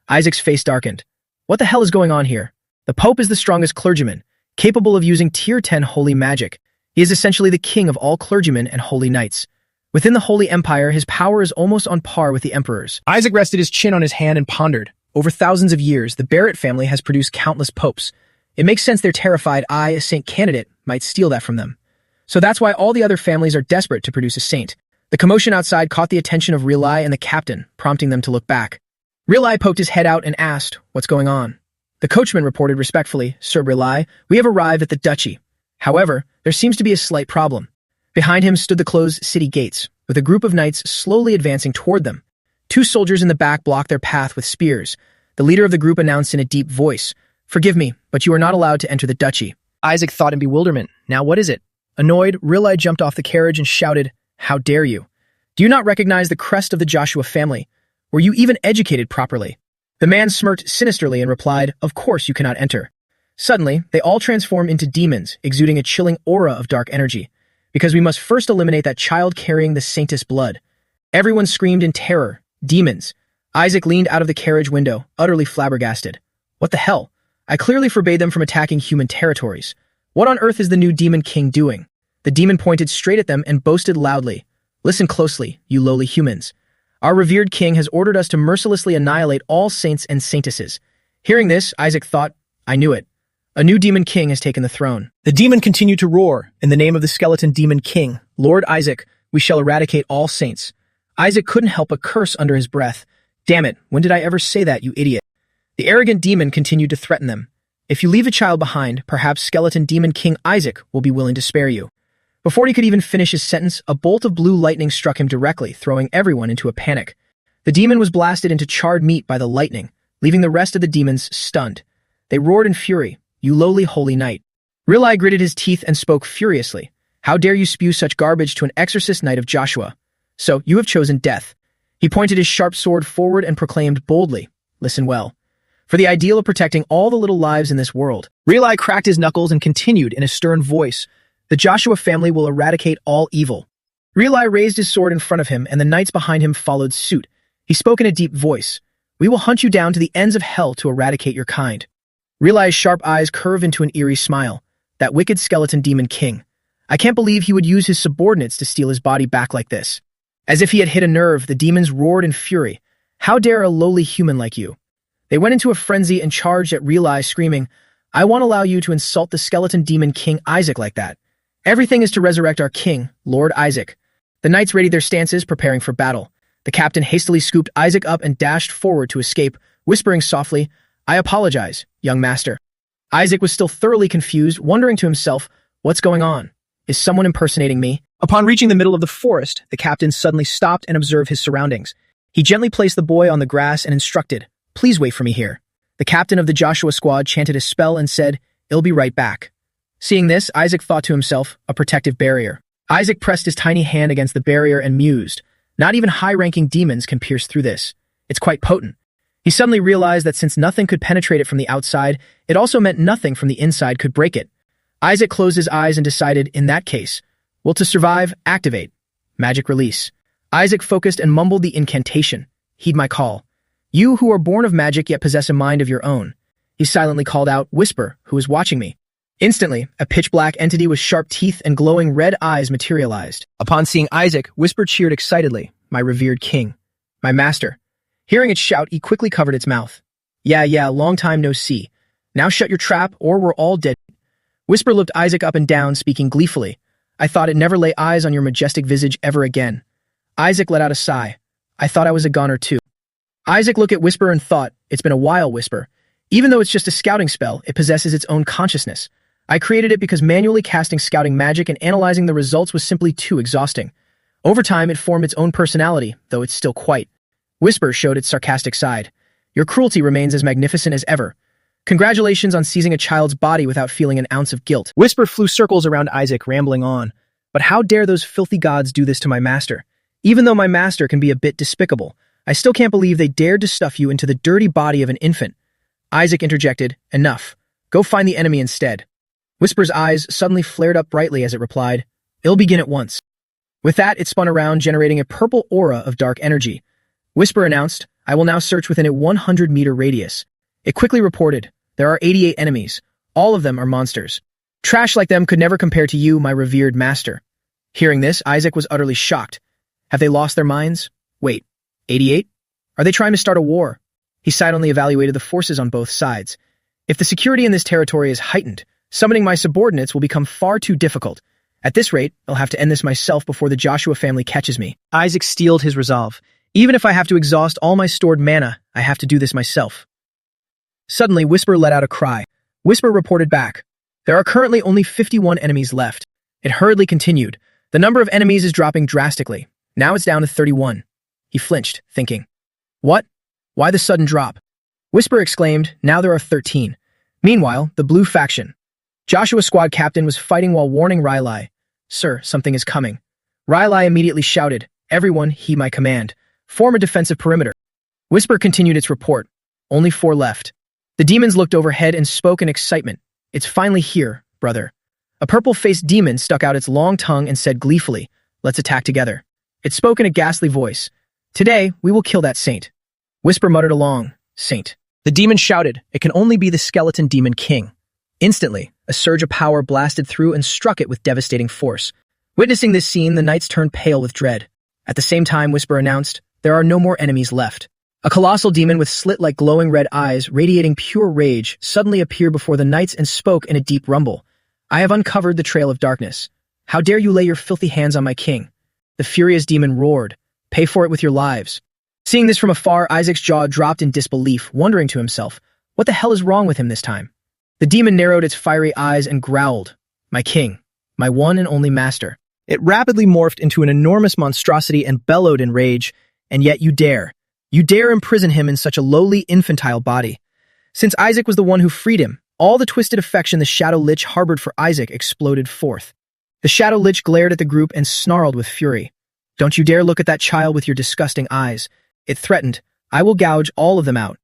Isaac's face darkened. What the hell is going on here? The Pope is the strongest clergyman, capable of using tier 10 holy magic. He is essentially the king of all clergymen and holy knights. Within the Holy Empire, his power is almost on par with the Emperor's. Isaac rested his chin on his hand and pondered. Over thousands of years, the Barrett family has produced countless popes. It makes sense they're terrified I, a saint candidate, might steal that from them. So that's why all the other families are desperate to produce a saint. The commotion outside caught the attention of Real and the captain, prompting them to look back. Real poked his head out and asked, What's going on? The coachman reported respectfully, Sir Real, we have arrived at the duchy. However, there seems to be a slight problem. Behind him stood the closed city gates, with a group of knights slowly advancing toward them. 2 soldiers in the back blocked their path with spears. The leader of the group announced in a deep voice, Forgive me, but you are not allowed to enter the duchy. Isaac thought in bewilderment. Now what is it? Annoyed, Real jumped off the carriage and shouted, How dare you? Do you not recognize the crest of the Joshua family? Were you even educated properly? The man smirked sinisterly and replied, Of course you cannot enter. Suddenly, they all transformed into demons, exuding a chilling aura of dark energy. Because we must first eliminate that child carrying the saintess blood. Everyone screamed in terror. Demons. Isaac leaned out of the carriage window, utterly flabbergasted. What the hell? I clearly forbade them from attacking human territories. What on earth is the new demon king doing? The demon pointed straight at them and boasted loudly. Listen closely, you lowly humans. Our revered king has ordered us to mercilessly annihilate all saints and saintesses. Hearing this, Isaac thought, I knew it. A new demon king has taken the throne. The demon continued to roar. In the name of the skeleton demon king, Lord Isaac, we shall eradicate all saints. Isaac couldn't help but curse under his breath. Damn it, when did I ever say that, you idiot? The arrogant demon continued to threaten them. If you leave a child behind, perhaps skeleton demon king Isaac will be willing to spare you. Before he could even finish his sentence, a bolt of blue lightning struck him directly, throwing everyone into a panic. The demon was blasted into charred meat by the lightning, leaving the rest of the demons stunned. They roared in fury, "You lowly holy knight." Real-Eye gritted his teeth and spoke furiously. "How dare you spew such garbage to an exorcist knight of Joshua? So, you have chosen death." He pointed his sharp sword forward and proclaimed boldly, "Listen well. For the ideal of protecting all the little lives in this world." Real-Eye cracked his knuckles and continued in a stern voice, "The Joshua family will eradicate all evil." Real-Eye raised his sword in front of him, and the knights behind him followed suit. He spoke in a deep voice, "We will hunt you down to the ends of hell to eradicate your kind." Real-Eye's sharp eyes curved into an eerie smile. That wicked skeleton demon king. I can't believe he would use his subordinates to steal his body back like this. As if he had hit a nerve, the demons roared in fury. "How dare a lowly human like you?" They went into a frenzy and charged at Real-Eye, screaming, "I won't allow you to insult the skeleton demon king Isaac like that. Everything is to resurrect our king, Lord Isaac." The knights readied their stances, preparing for battle. The captain hastily scooped Isaac up and dashed forward to escape, whispering softly, "I apologize, young master." Isaac was still thoroughly confused, wondering to himself, "What's going on? Is someone impersonating me?" Upon reaching the middle of the forest, the captain suddenly stopped and observed his surroundings. He gently placed the boy on the grass and instructed, "Please wait for me here." The captain of the Joshua squad chanted a spell and said, "I'll be right back." Seeing this, Isaac thought to himself, a protective barrier. Isaac pressed his tiny hand against the barrier and mused, "Not even high-ranking demons can pierce through this. It's quite potent." He suddenly realized that since nothing could penetrate it from the outside, it also meant nothing from the inside could break it. Isaac closed his eyes and decided, in that case, well, to survive, activate. Magic release. Isaac focused and mumbled the incantation. "Heed my call. You who are born of magic yet possess a mind of your own." He silently called out, "Whisper, who is watching me?" Instantly, a pitch-black entity with sharp teeth and glowing red eyes materialized. Upon seeing Isaac, Whisper cheered excitedly, "My revered king. My master." Hearing its shout, he quickly covered its mouth. Yeah, long time no see. Now shut your trap, or we're all dead." Whisper looked Isaac up and down, speaking gleefully. "I thought I'd never lay eyes on your majestic visage ever again." Isaac let out a sigh. "I thought I was a goner too." Isaac looked at Whisper and thought, "It's been a while, Whisper. Even though it's just a scouting spell, it possesses its own consciousness. I created it because manually casting scouting magic and analyzing the results was simply too exhausting. Over time, it formed its own personality, though it's still quite." Whisper showed its sarcastic side. "Your cruelty remains as magnificent as ever. Congratulations on seizing a child's body without feeling an ounce of guilt." Whisper flew circles around Isaac, rambling on. "But how dare those filthy gods do this to my master? Even though my master can be a bit despicable, I still can't believe they dared to stuff you into the dirty body of an infant." Isaac interjected, "Enough. Go find the enemy instead." Whisper's eyes suddenly flared up brightly as it replied, "It'll begin at once." With that, it spun around, generating a purple aura of dark energy. Whisper announced, "I will now search within a 100-meter radius." It quickly reported, "There are 88 enemies. All of them are monsters. Trash like them could never compare to you, my revered master." Hearing this, Isaac was utterly shocked. Have they lost their minds? Wait, 88? Are they trying to start a war? He silently evaluated the forces on both sides. If the security in this territory is heightened, summoning my subordinates will become far too difficult. At this rate, I'll have to end this myself before the Joshua family catches me. Isaac steeled his resolve. Even if I have to exhaust all my stored mana, I have to do this myself. Suddenly, Whisper let out a cry. Whisper reported back. There are currently only 51 enemies left. It hurriedly continued. The number of enemies is dropping drastically. Now it's down to 31. He flinched, thinking, "What? Why the sudden drop?" Whisper exclaimed, "Now there are 13. Meanwhile, the blue faction. Joshua's squad captain was fighting while warning Rylai. "Sir, something is coming." Rylai immediately shouted, "Everyone, heed my command. Form a defensive perimeter." Whisper continued its report. Only 4 left. The demons looked overhead and spoke in excitement. "It's finally here, brother." A purple-faced demon stuck out its long tongue and said gleefully, "Let's attack together." It spoke in a ghastly voice. "Today, we will kill that saint." Whisper muttered along, "Saint." The demon shouted, "It can only be the skeleton demon king." Instantly, a surge of power blasted through and struck it with devastating force. Witnessing this scene, the knights turned pale with dread. At the same time, Whisper announced, "There are no more enemies left." A colossal demon with slit-like glowing red eyes, radiating pure rage, suddenly appeared before the knights and spoke in a deep rumble. "I have uncovered the trail of darkness. How dare you lay your filthy hands on my king?" The furious demon roared, "Pay for it with your lives." Seeing this from afar, Isaac's jaw dropped in disbelief, wondering to himself, what the hell is wrong with him this time? The demon narrowed its fiery eyes and growled, "My king, my one and only master." It rapidly morphed into an enormous monstrosity and bellowed in rage. "And yet you dare. You dare imprison him in such a lowly, infantile body." Since Isaac was the one who freed him, all the twisted affection the Shadow Lich harbored for Isaac exploded forth. The Shadow Lich glared at the group and snarled with fury. "Don't you dare look at that child with your disgusting eyes," it threatened. "I will gouge all of them out."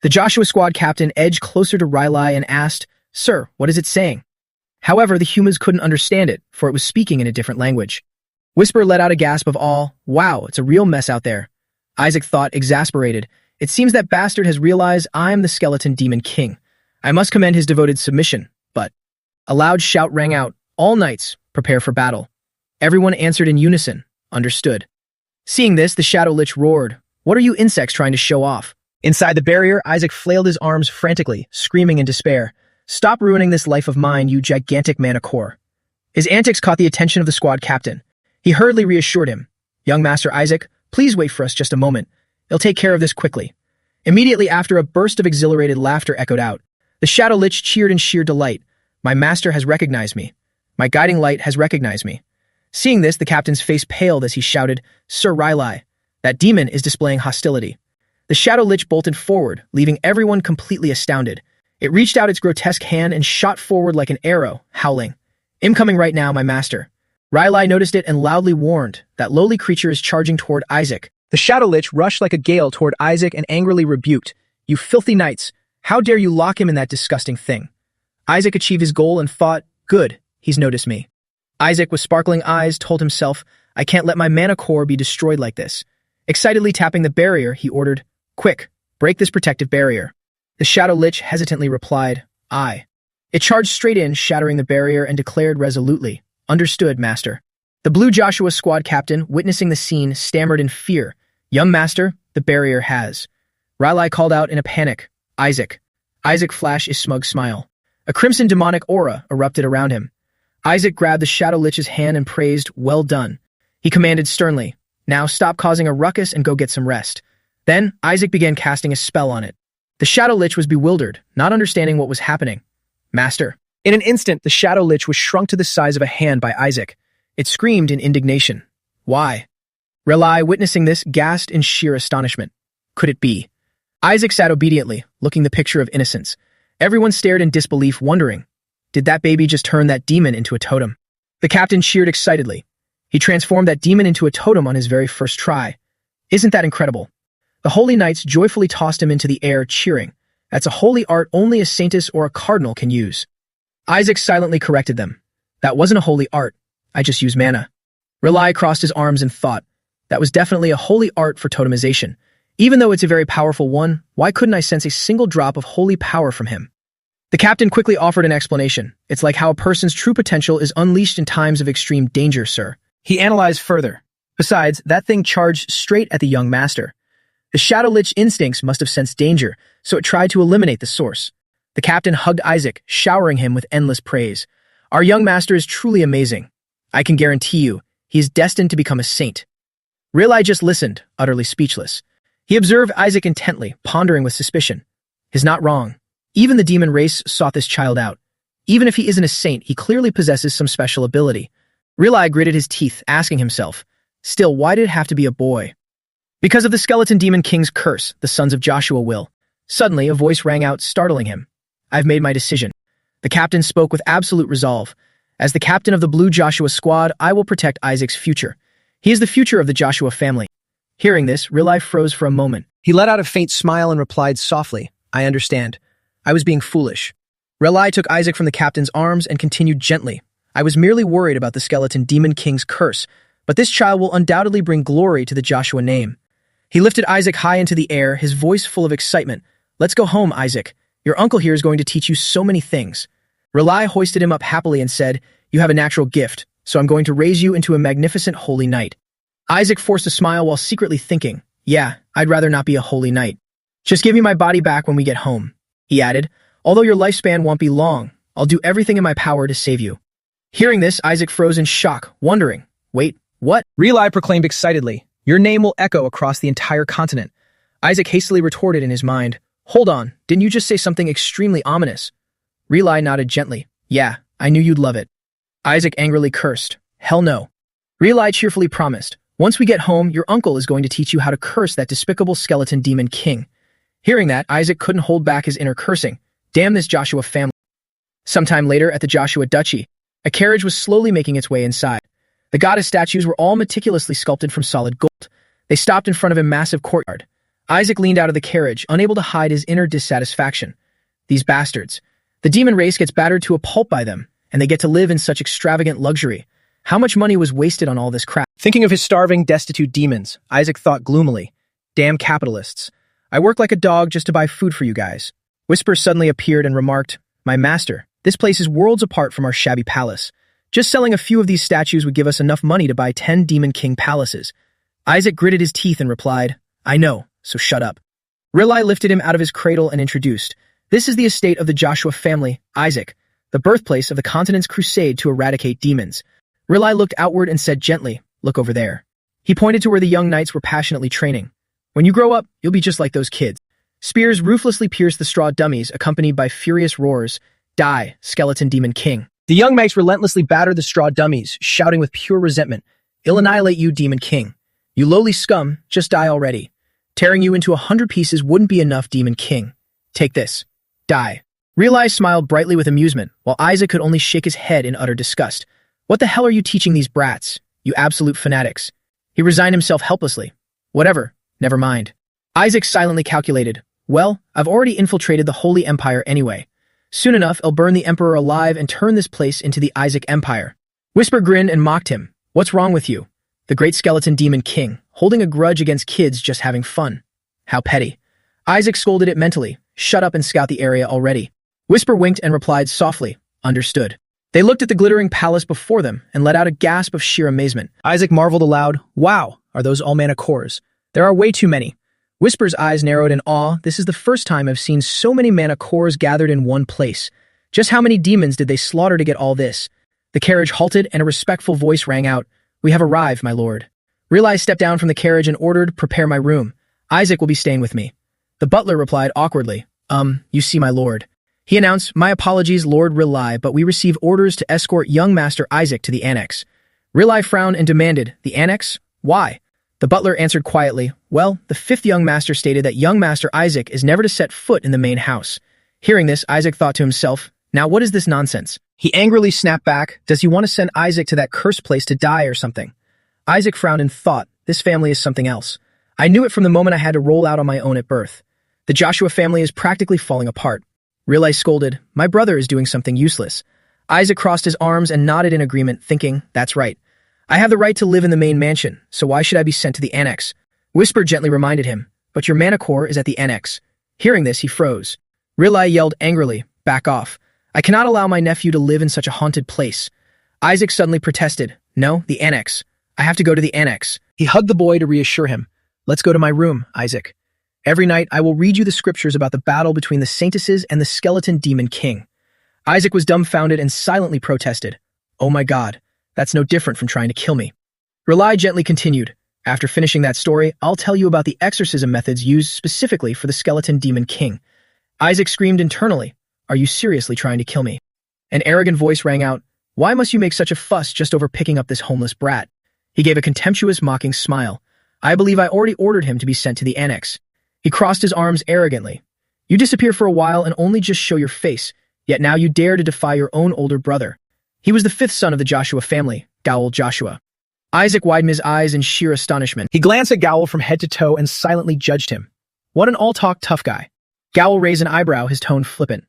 The Joshua Squad captain edged closer to Riley and asked, "Sir, what is it saying?" However, the humans couldn't understand it, for it was speaking in a different language. Whisper let out a gasp of awe. "Wow, it's a real mess out there." Isaac thought, exasperated. "It seems that bastard has realized I'm the skeleton demon king. I must commend his devoted submission." But a loud shout rang out, "All knights, prepare for battle." Everyone answered in unison, "Understood." Seeing this, the Shadow Lich roared, "What are you insects trying to show off?" Inside the barrier, Isaac flailed his arms frantically, screaming in despair, "Stop ruining this life of mine, you gigantic manicore." His antics caught the attention of the squad captain. He hurriedly reassured him, "Young Master Isaac, please wait for us just a moment. He'll take care of this quickly." Immediately after, a burst of exhilarated laughter echoed out. The Shadow Lich cheered in sheer delight. "My master has recognized me. My guiding light has recognized me." Seeing this, the captain's face paled as he shouted, "Sir Riley, that demon is displaying hostility." The Shadow Lich bolted forward, leaving everyone completely astounded. It reached out its grotesque hand and shot forward like an arrow, howling, "Incoming right now, my master." Riley noticed it and loudly warned, "That lowly creature is charging toward Isaac." The Shadow Lich rushed like a gale toward Isaac and angrily rebuked, "You filthy knights, how dare you lock him in that disgusting thing?" Isaac achieved his goal and thought, "Good, he's noticed me." Isaac, with sparkling eyes, told himself, "I can't let my mana core be destroyed like this." Excitedly tapping the barrier, he ordered, "Quick, break this protective barrier." The Shadow Lich hesitantly replied, "Aye." It charged straight in, shattering the barrier, and declared resolutely, "Understood, master." The Blue Joshua Squad captain, witnessing the scene, stammered in fear, "Young master, the barrier has." Riley called out in a panic, "Isaac." Isaac flashed a smug smile. A crimson demonic aura erupted around him. Isaac grabbed the Shadow Lich's hand and praised, "Well done." He commanded sternly, "Now stop causing a ruckus and go get some rest." Then, Isaac began casting a spell on it. The Shadow Lich was bewildered, not understanding what was happening. "Master." In an instant, the Shadow Lich was shrunk to the size of a hand by Isaac. It screamed in indignation. "Why?" Riley, witnessing this, gasped in sheer astonishment. Could it be? Isaac sat obediently, looking the picture of innocence. Everyone stared in disbelief, wondering, did that baby just turn that demon into a totem? The captain cheered excitedly. He transformed that demon into a totem on his very first try. Isn't that incredible? The holy knights joyfully tossed him into the air, cheering. That's a holy art only a saintess or a cardinal can use. Isaac silently corrected them. That wasn't a holy art. I just used mana. Riley crossed his arms and thought, that was definitely a holy art for totemization. Even though it's a very powerful one, why couldn't I sense a single drop of holy power from him? The captain quickly offered an explanation. It's like how a person's true potential is unleashed in times of extreme danger, sir. He analyzed further. Besides, that thing charged straight at the young master. The Shadow Lich instincts must have sensed danger, so it tried to eliminate the source. The captain hugged Isaac, showering him with endless praise. Our young master is truly amazing. I can guarantee you, he is destined to become a saint. Riley just listened, utterly speechless. He observed Isaac intently, pondering with suspicion. He's not wrong. Even the demon race sought this child out. Even if he isn't a saint, he clearly possesses some special ability. Riley gritted his teeth, asking himself, still, why did it have to be a boy? Because of the skeleton demon king's curse, the sons of Joshua will. Suddenly, a voice rang out, startling him. I've made my decision. The captain spoke with absolute resolve. As the captain of the Blue Joshua Squad, I will protect Isaac's future. He is the future of the Joshua family. Hearing this, Riley froze for a moment. He let out a faint smile and replied softly, I understand. I was being foolish. Riley took Isaac from the captain's arms and continued gently. I was merely worried about the skeleton demon king's curse, but this child will undoubtedly bring glory to the Joshua name. He lifted Isaac high into the air, his voice full of excitement. Let's go home, Isaac. Your uncle here is going to teach you so many things. Riley hoisted him up happily and said, You have a natural gift, so I'm going to raise you into a magnificent holy knight. Isaac forced a smile while secretly thinking, Yeah, I'd rather not be a holy knight. Just give me my body back when we get home. He added, Although your lifespan won't be long, I'll do everything in my power to save you. Hearing this, Isaac froze in shock, wondering, Wait, what? Riley proclaimed excitedly, Your name will echo across the entire continent. Isaac hastily retorted in his mind, Hold on, didn't you just say something extremely ominous? Riley nodded gently. Yeah, I knew you'd love it. Isaac angrily cursed. Hell no. Reali cheerfully promised, once we get home, your uncle is going to teach you how to curse that despicable skeleton demon king. Hearing that, Isaac couldn't hold back his inner cursing. Damn this Joshua family. Sometime later, at the Joshua Duchy, a carriage was slowly making its way inside. The goddess statues were all meticulously sculpted from solid gold. They stopped in front of a massive courtyard. Isaac leaned out of the carriage, unable to hide his inner dissatisfaction. These bastards. The demon race gets battered to a pulp by them, and they get to live in such extravagant luxury. How much money was wasted on all this crap? Thinking of his starving, destitute demons, Isaac thought gloomily, damn capitalists. I work like a dog just to buy food for you guys. Whisper suddenly appeared and remarked, my master, this place is worlds apart from our shabby palace. Just selling a few of these statues would give us enough money to buy 10 Demon King palaces. Isaac gritted his teeth and replied, I know, so shut up. Reali lifted him out of his cradle and introduced, this is the estate of the Joshua family, Isaac, the birthplace of the continent's crusade to eradicate demons. Reali looked outward and said gently, look over there. He pointed to where the young knights were passionately training. When you grow up, you'll be just like those kids. Spears ruthlessly pierced the straw dummies, accompanied by furious roars, die, skeleton demon king. The young knights relentlessly battered the straw dummies, shouting with pure resentment, I'll annihilate you, demon king. You lowly scum, just die already. Tearing you into 100 pieces wouldn't be enough, demon king. Take this. Die. Reali smiled brightly with amusement, while Isaac could only shake his head in utter disgust. What the hell are you teaching these brats, you absolute fanatics? He resigned himself helplessly. Whatever, never mind. Isaac silently calculated, well, I've already infiltrated the Holy Empire anyway. Soon enough, I'll burn the Emperor alive and turn this place into the Isaac Empire. Whisper grinned and mocked him. What's wrong with you? The great skeleton demon king, holding a grudge against kids just having fun. How petty. Isaac scolded it mentally. Shut up and scout the area already. Whisper winked and replied softly, understood. They looked at the glittering palace before them and let out a gasp of sheer amazement. Isaac marveled aloud, wow, are those all mana cores? There are way too many. Whisper's eyes narrowed in awe. This is the first time I've seen so many mana cores gathered in one place. Just how many demons did they slaughter to get all this? The carriage halted and a respectful voice rang out, we have arrived, my lord. Reali stepped down from the carriage and ordered, prepare my room. Isaac will be staying with me. The butler replied awkwardly, you see, my lord. He announced, my apologies, Lord Reali, but we receive orders to escort young Master Isaac to the annex. Reali frowned and demanded, the annex? Why? The butler answered quietly, well, the fifth young master stated that young Master Isaac is never to set foot in the main house. Hearing this, Isaac thought to himself, now what is this nonsense? He angrily snapped back, does he want to send Isaac to that cursed place to die or something? Isaac frowned and thought, this family is something else. I knew it from the moment I had to roll out on my own at birth. The Joshua family is practically falling apart. Reali scolded, my brother is doing something useless. Isaac crossed his arms and nodded in agreement, thinking, that's right. I have the right to live in the main mansion, so why should I be sent to the annex? Whisper gently reminded him, but your mana core is at the annex. Hearing this, he froze. Reali yelled angrily, back off. I cannot allow my nephew to live in such a haunted place. Isaac suddenly protested, no, the annex. I have to go to the annex. He hugged the boy to reassure him. Let's go to my room, Isaac. Every night, I will read you the scriptures about the battle between the saintesses and the skeleton demon king. Isaac was dumbfounded and silently protested. Oh my God, that's no different from trying to kill me. Reali gently continued. After finishing that story, I'll tell you about the exorcism methods used specifically for the skeleton demon king. Isaac screamed internally, are you seriously trying to kill me? An arrogant voice rang out, why must you make such a fuss just over picking up this homeless brat? He gave a contemptuous, mocking smile. I believe I already ordered him to be sent to the annex. He crossed his arms arrogantly. You disappear for a while and only just show your face, yet now you dare to defy your own older brother. He was the fifth son of the Joshua family, Gowel Joshua. Isaac widened his eyes in sheer astonishment. He glanced at Gowel from head to toe and silently judged him. What an all-talk tough guy. Gowel raised an eyebrow, his tone flippant.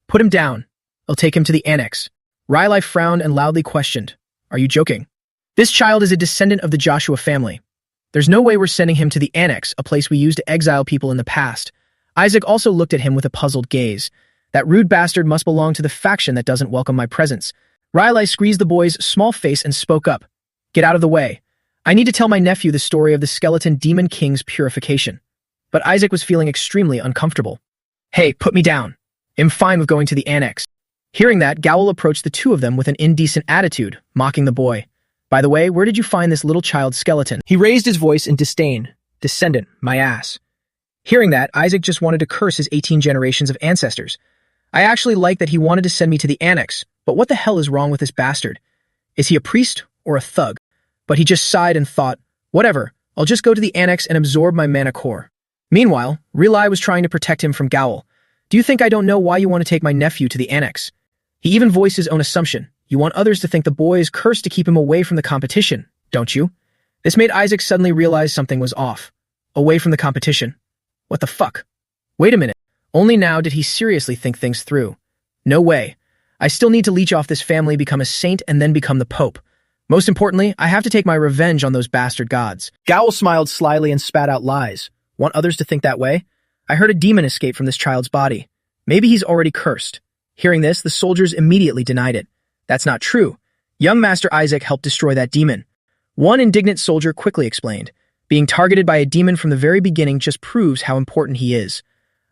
Put him down. I'll take him to the annex. Reili frowned and loudly questioned. Are you joking? This child is a descendant of the Joshua family. There's no way we're sending him to the annex, a place we used to exile people in the past. Isaac also looked at him with a puzzled gaze. That rude bastard must belong to the faction that doesn't welcome my presence. Reili squeezed the boy's small face and spoke up. Get out of the way. I need to tell my nephew the story of the skeleton demon king's purification. But Isaac was feeling extremely uncomfortable. Hey, put me down. I'm fine with going to the annex. Hearing that, Gowel approached the two of them with an indecent attitude, mocking the boy. By the way, where did you find this little child skeleton? He raised his voice in disdain. Descendant, my ass. Hearing that, Isaac just wanted to curse his 18 generations of ancestors. I actually like that he wanted to send me to the annex, but what the hell is wrong with this bastard? Is he a priest or a thug? But he just sighed and thought, whatever, I'll just go to the annex and absorb my mana core. Meanwhile, Relai was trying to protect him from Gowl. Do you think I don't know why you want to take my nephew to the annex? He even voiced his own assumption. You want others to think the boy is cursed to keep him away from the competition, don't you? This made Isaac suddenly realize something was off. Away from the competition? What the fuck? Wait a minute. Only now did he seriously think things through. No way. I still need to leech off this family, become a saint, and then become the Pope. Most importantly, I have to take my revenge on those bastard gods. Gowl smiled slyly and spat out lies. Want others to think that way? I heard a demon escape from this child's body. Maybe he's already cursed. Hearing this, the soldiers immediately denied it. That's not true. Young Master Isaac helped destroy that demon. One indignant soldier quickly explained. Being targeted by a demon from the very beginning just proves how important he is.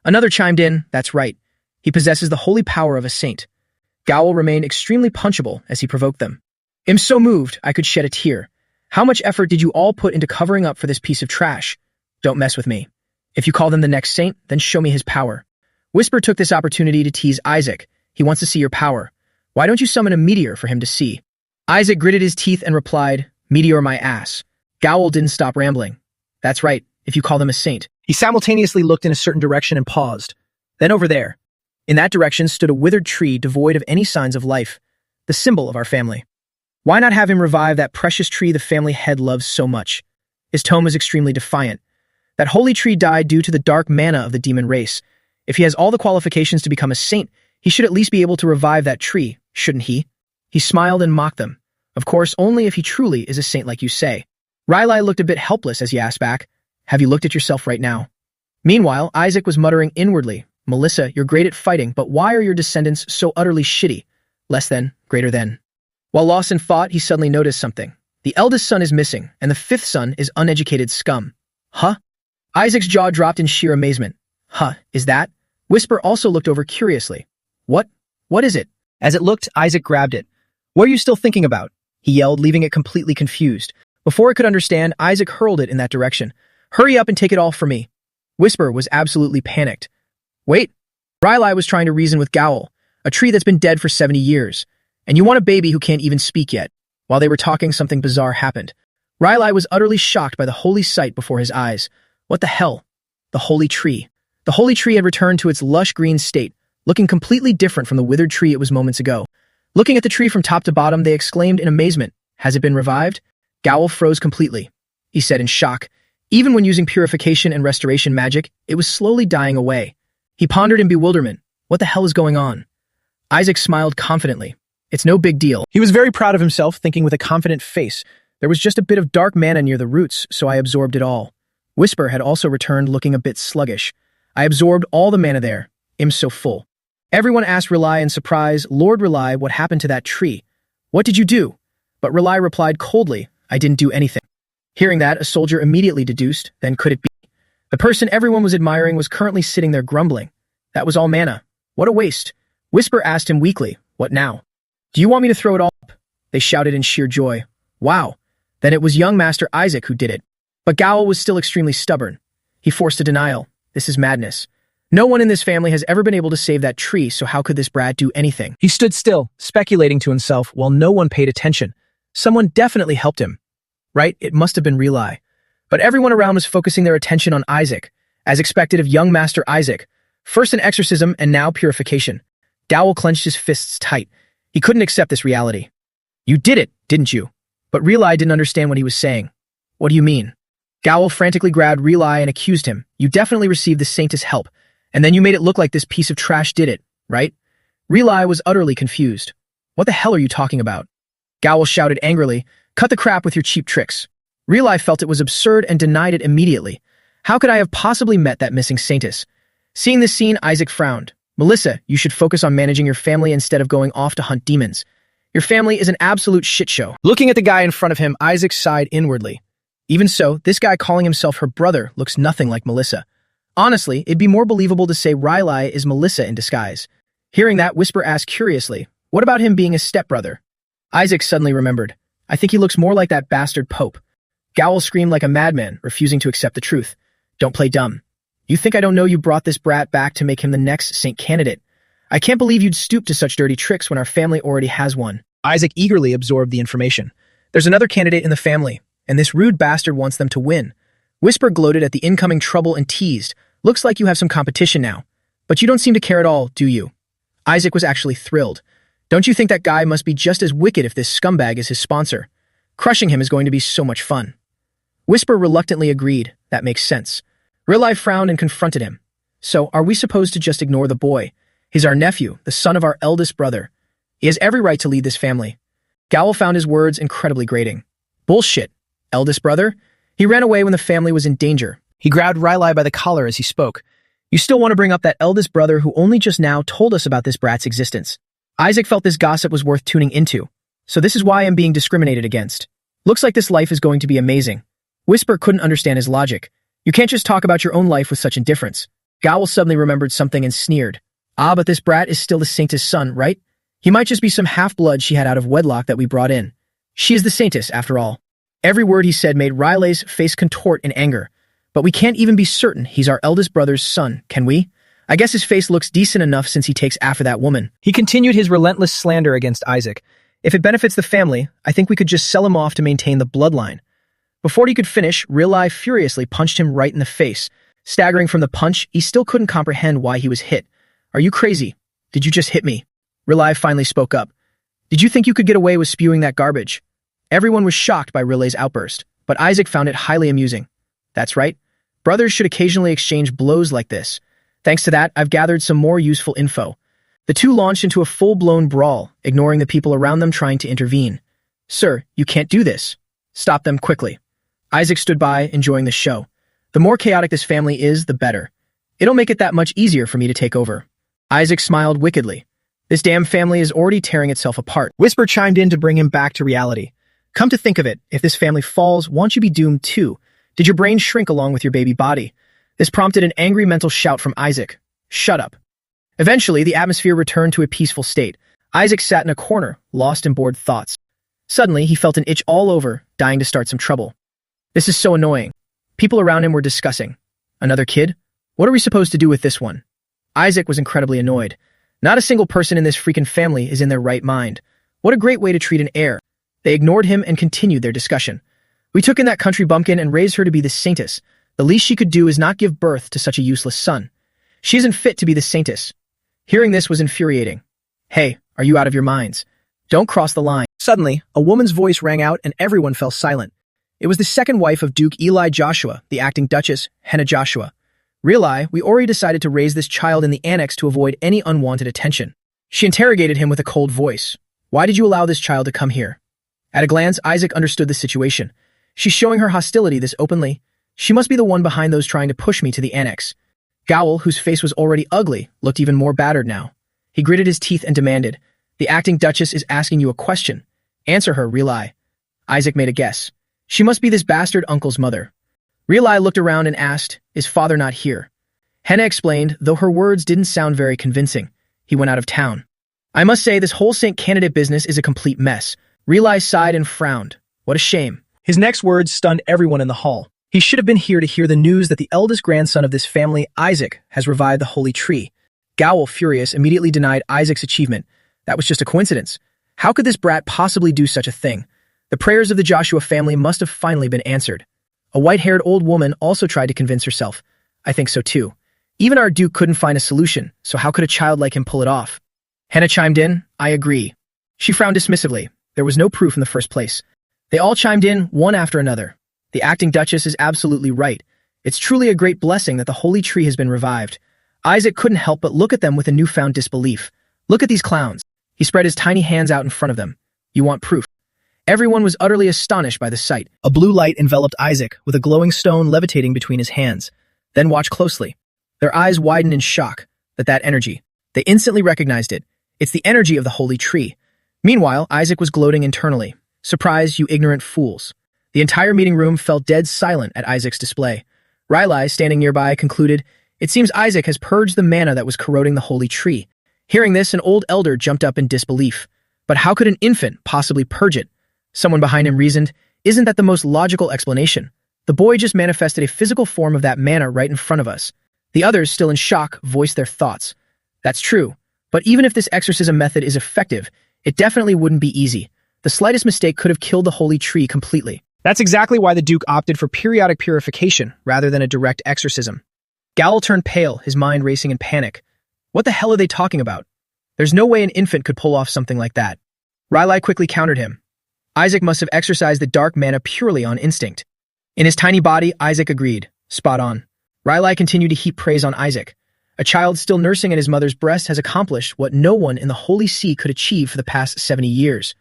Another chimed in, that's right. He possesses the holy power of a saint. Gowl remained extremely punchable as he provoked them. I'm so moved, I could shed a tear. How much effort did you all put into covering up for this piece of trash? Don't mess with me. If you call them the next saint, then show me his power. Whisper took this opportunity to tease Isaac. He wants to see your power. Why don't you summon a meteor for him to see? Isaac gritted his teeth and replied, meteor my ass. Gowl didn't stop rambling. That's right, if you call them a saint. He simultaneously looked in a certain direction and paused. Then over there. In that direction stood a withered tree devoid of any signs of life, the symbol of our family. Why not have him revive that precious tree the family head loves so much? His tone was extremely defiant. That holy tree died due to the dark mana of the demon race. If he has all the qualifications to become a saint, he should at least be able to revive that tree, shouldn't he? He smiled and mocked them. Of course, only if he truly is a saint like you say. Rylai looked a bit helpless as he asked back, have you looked at yourself right now? Meanwhile, Isaac was muttering inwardly, Melissa, you're great at fighting, but why are your descendants so utterly shitty? Less than, greater than. While lost in thought, he suddenly noticed something. The eldest son is missing, and the fifth son is uneducated scum. Huh? Isaac's jaw dropped in sheer amazement. Huh, is that? Whisper also looked over curiously. What? What is it? As it looked, Isaac grabbed it. What are you still thinking about? He yelled, leaving it completely confused. Before it could understand, Isaac hurled it in that direction. Hurry up and take it all from me. Whisper was absolutely panicked. Wait. Rylai was trying to reason with Gowl, a tree that's been dead for 70 years. And you want a baby who can't even speak yet. While they were talking, something bizarre happened. Rylai was utterly shocked by the holy sight before his eyes. What the hell? The holy tree. The holy tree had returned to its lush green state, looking completely different from the withered tree it was moments ago. Looking at the tree from top to bottom, they exclaimed in amazement, has it been revived? Gowl froze completely. He said in shock. Even when using purification and restoration magic, it was slowly dying away. He pondered in bewilderment. What the hell is going on? Isaac smiled confidently. It's no big deal. He was very proud of himself, thinking with a confident face. There was just a bit of dark mana near the roots, so I absorbed it all. Whisper had also returned looking a bit sluggish. I absorbed all the mana there. I'm so full. Everyone asked Relai in surprise, Lord Relai, what happened to that tree? What did you do? But Relai replied coldly, I didn't do anything. Hearing that, a soldier immediately deduced, then could it be? The person everyone was admiring was currently sitting there grumbling. That was all mana. What a waste. Whisper asked him weakly, what now? Do you want me to throw it all up? They shouted in sheer joy. Wow. Then it was young Master Isaac who did it. But Gowl was still extremely stubborn. He forced a denial. This is madness. No one in this family has ever been able to save that tree, so how could this brat do anything? He stood still, speculating to himself while no one paid attention. Someone definitely helped him. Right? It must have been Relai. But everyone around was focusing their attention on Isaac, as expected of young Master Isaac. First an exorcism and now purification. Gowl clenched his fists tight. He couldn't accept this reality. You did it, didn't you? But Relai didn't understand what he was saying. What do you mean? Gowl frantically grabbed Relai and accused him. You definitely received the Saintess' help, and then you made it look like this piece of trash did it, right? Relai was utterly confused. What the hell are you talking about? Gowl shouted angrily, cut the crap with your cheap tricks. Relai felt it was absurd and denied it immediately. How could I have possibly met that missing Saintess? Seeing this scene, Isaac frowned. Melissa, you should focus on managing your family instead of going off to hunt demons. Your family is an absolute shit show. Looking at the guy in front of him, Isaac sighed inwardly. Even so, this guy calling himself her brother looks nothing like Melissa. Honestly, it'd be more believable to say Rylai is Melissa in disguise. Hearing that, Whisper asked curiously, what about him being his stepbrother? Isaac suddenly remembered. I think he looks more like that bastard Pope. Gowl screamed like a madman, refusing to accept the truth. Don't play dumb. You think I don't know you brought this brat back to make him the next saint candidate? I can't believe you'd stoop to such dirty tricks when our family already has one. Isaac eagerly absorbed the information. There's another candidate in the family, and this rude bastard wants them to win. Whisper gloated at the incoming trouble and teased, "Looks like you have some competition now. But you don't seem to care at all, do you?" Isaac was actually thrilled. "Don't you think that guy must be just as wicked if this scumbag is his sponsor? Crushing him is going to be so much fun." Whisper reluctantly agreed. That makes sense. Real-Life frowned and confronted him. "So, are we supposed to just ignore the boy? He's our nephew, the son of our eldest brother. He has every right to lead this family." Gowl found his words incredibly grating. "Bullshit. Eldest brother? He ran away when the family was in danger." He grabbed Riley by the collar as he spoke. "You still want to bring up that eldest brother who only just now told us about this brat's existence." Isaac felt this gossip was worth tuning into. "So this is why I'm being discriminated against. Looks like this life is going to be amazing." Whisper couldn't understand his logic. "You can't just talk about your own life with such indifference." Gowl suddenly remembered something and sneered. "Ah, but this brat is still the Saintess' son, right? He might just be some half-blood she had out of wedlock that we brought in. She is the Saintess, after all." Every word he said made Riley's face contort in anger. "But we can't even be certain he's our eldest brother's son, can we? I guess his face looks decent enough since he takes after that woman." He continued his relentless slander against Isaac. "If it benefits the family, I think we could just sell him off to maintain the bloodline." Before he could finish, Real-Life furiously punched him right in the face. Staggering from the punch, he still couldn't comprehend why he was hit. "Are you crazy? Did you just hit me?" Real-Life finally spoke up. "Did you think you could get away with spewing that garbage?" Everyone was shocked by Relay's outburst, but Isaac found it highly amusing. "That's right. Brothers should occasionally exchange blows like this. Thanks to that, I've gathered some more useful info." The two launched into a full-blown brawl, ignoring the people around them trying to intervene. "Sir, you can't do this. Stop them quickly." Isaac stood by, enjoying the show. "The more chaotic this family is, the better. It'll make it that much easier for me to take over." Isaac smiled wickedly. "This damn family is already tearing itself apart." Whisper chimed in to bring him back to reality. "Come to think of it, if this family falls, won't you be doomed too? Did your brain shrink along with your baby body?" This prompted an angry mental shout from Isaac. "Shut up." Eventually, the atmosphere returned to a peaceful state. Isaac sat in a corner, lost in bored thoughts. Suddenly, he felt an itch all over, dying to start some trouble. "This is so annoying." People around him were discussing. "Another kid? What are we supposed to do with this one?" Isaac was incredibly annoyed. Not a single person in this freaking family is in their right mind. What a great way to treat an heir. They ignored him and continued their discussion. "We took in that country bumpkin and raised her to be the Saintess. The least she could do is not give birth to such a useless son. She isn't fit to be the Saintess." Hearing this was infuriating. "Hey, are you out of your minds? Don't cross the line." Suddenly, a woman's voice rang out and everyone fell silent. It was the second wife of Duke Eli Joshua, the acting Duchess, Henna Joshua. "Reali, we already decided to raise this child in the annex to avoid any unwanted attention." She interrogated him with a cold voice. "Why did you allow this child to come here?" At a glance, Isaac understood the situation. "She's showing her hostility this openly. She must be the one behind those trying to push me to the annex." Gowl, whose face was already ugly, looked even more battered now. He gritted his teeth and demanded, "The acting Duchess is asking you a question. Answer her, Reali." Isaac made a guess. "She must be this bastard uncle's mother." Reali looked around and asked, "Is father not here?" Henna explained, though her words didn't sound very convincing. "He went out of town." "I must say this whole Saint candidate business is a complete mess." Reali sighed and frowned. What a shame. His next words stunned everyone in the hall. He should have been here to hear the news that the eldest grandson of this family, Isaac, has revived the holy tree. Gowl, furious, immediately denied Isaac's achievement. That was just a coincidence. How could this brat possibly do such a thing? The prayers of the Joshua family must have finally been answered. A white-haired old woman also tried to convince herself. "I think so too. Even our Duke couldn't find a solution, so how could a child like him pull it off?" Henna chimed in. "I agree." She frowned dismissively. There was no proof in the first place. They all chimed in, one after another. "The acting Duchess is absolutely right. It's truly a great blessing that the holy tree has been revived." Isaac couldn't help but look at them with a newfound disbelief. "Look at these clowns." He spread his tiny hands out in front of them. "You want proof?" Everyone was utterly astonished by the sight. A blue light enveloped Isaac, with a glowing stone levitating between his hands. Then watch closely. Their eyes widened in shock. That energy. They instantly recognized it. It's the energy of the holy tree. Meanwhile, Isaac was gloating internally. "Surprise, you ignorant fools." The entire meeting room fell dead silent at Isaac's display. Riley, standing nearby, concluded, "It seems Isaac has purged the mana that was corroding the holy tree." Hearing this, an old elder jumped up in disbelief. "But how could an infant possibly purge it?" Someone behind him reasoned, "Isn't that the most logical explanation? The boy just manifested a physical form of that mana right in front of us." The others, still in shock, voiced their thoughts. "That's true, but even if this exorcism method is effective, It definitely wouldn't be easy. The slightest mistake could have killed the holy tree completely. That's exactly why the Duke opted for periodic purification rather than a direct exorcism. Gowl turned pale, his mind racing in panic. What the hell are they talking about? There's no way an infant could pull off something like that. Rylai quickly countered him. Isaac must have exercised the dark mana purely on instinct. In his tiny body, Isaac agreed. Spot on. Rylai continued to heap praise on Isaac. A child still nursing at his mother's breast has accomplished what no one in the Holy See could achieve for the past 70 years.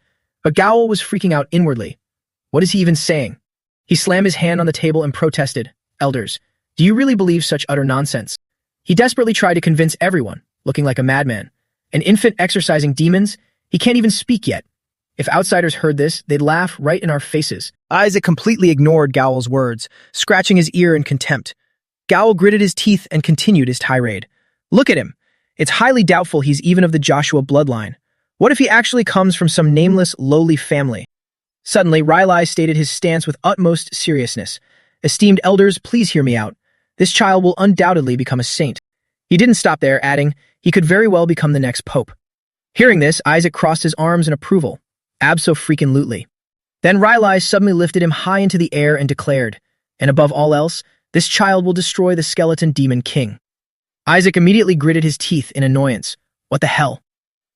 But Gowl was freaking out inwardly. What is he even saying? He slammed his hand on the table and protested. Elders, do you really believe such utter nonsense? He desperately tried to convince everyone, looking like a madman. An infant exorcising demons? He can't even speak yet. If outsiders heard this, they'd laugh right in our faces. Isaac completely ignored Gowl's words, scratching his ear in contempt. Gowl gritted his teeth and continued his tirade. Look at him. It's highly doubtful he's even of the Joshua bloodline. What if he actually comes from some nameless, lowly family? Suddenly, Rylai stated his stance with utmost seriousness. Esteemed elders, please hear me out. This child will undoubtedly become a saint. He didn't stop there, adding, he could very well become the next pope. Hearing this, Isaac crossed his arms in approval. Abso-freaking-lutely. Then Rylai suddenly lifted him high into the air and declared, and above all else, this child will destroy the skeleton demon king. Isaac immediately gritted his teeth in annoyance. What the hell?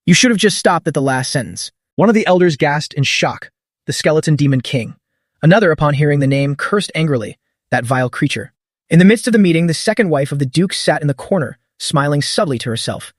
You should have just stopped at the last sentence. One of the elders gasped in shock. The skeleton demon king. Another, upon hearing the name, cursed angrily. That vile creature. In the midst of the meeting, the second wife of the Duke sat in the corner, smiling subtly to herself.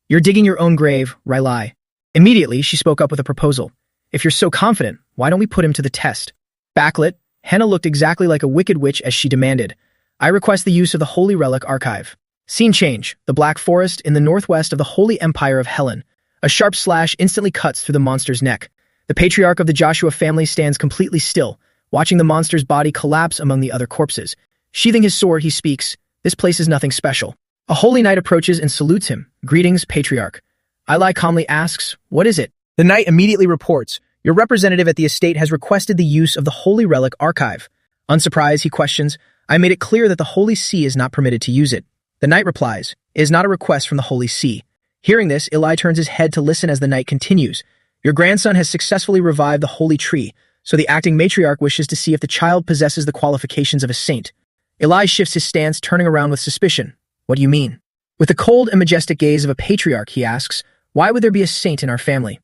You're digging your own grave, Rylai. Immediately, she spoke up with a proposal. If you're so confident, why don't we put him to the test? Backlit, Henna looked exactly like a wicked witch as she demanded. I request the use of the Holy Relic Archive. Scene change. The Black Forest in the northwest of the Holy Empire of Helen. A sharp slash instantly cuts through the monster's neck. The patriarch of the Joshua family stands completely still, watching the monster's body collapse among the other corpses. Sheathing his sword, he speaks, This place is nothing special. A holy knight approaches and salutes him. Greetings, patriarch. Ilai calmly asks, What is it? The knight immediately reports, Your representative at the estate has requested the use of the Holy Relic Archive. Unsurprised, he questions, I made it clear that the Holy See is not permitted to use it. The knight replies, It is not a request from the Holy See. Hearing this, Ilai turns his head to listen as the knight continues. Your grandson has successfully revived the holy tree, so the acting matriarch wishes to see if the child possesses the qualifications of a saint. Ilai shifts his stance, turning around with suspicion. What do you mean? With the cold and majestic gaze of a patriarch, he asks, Why would there be a saint in our family?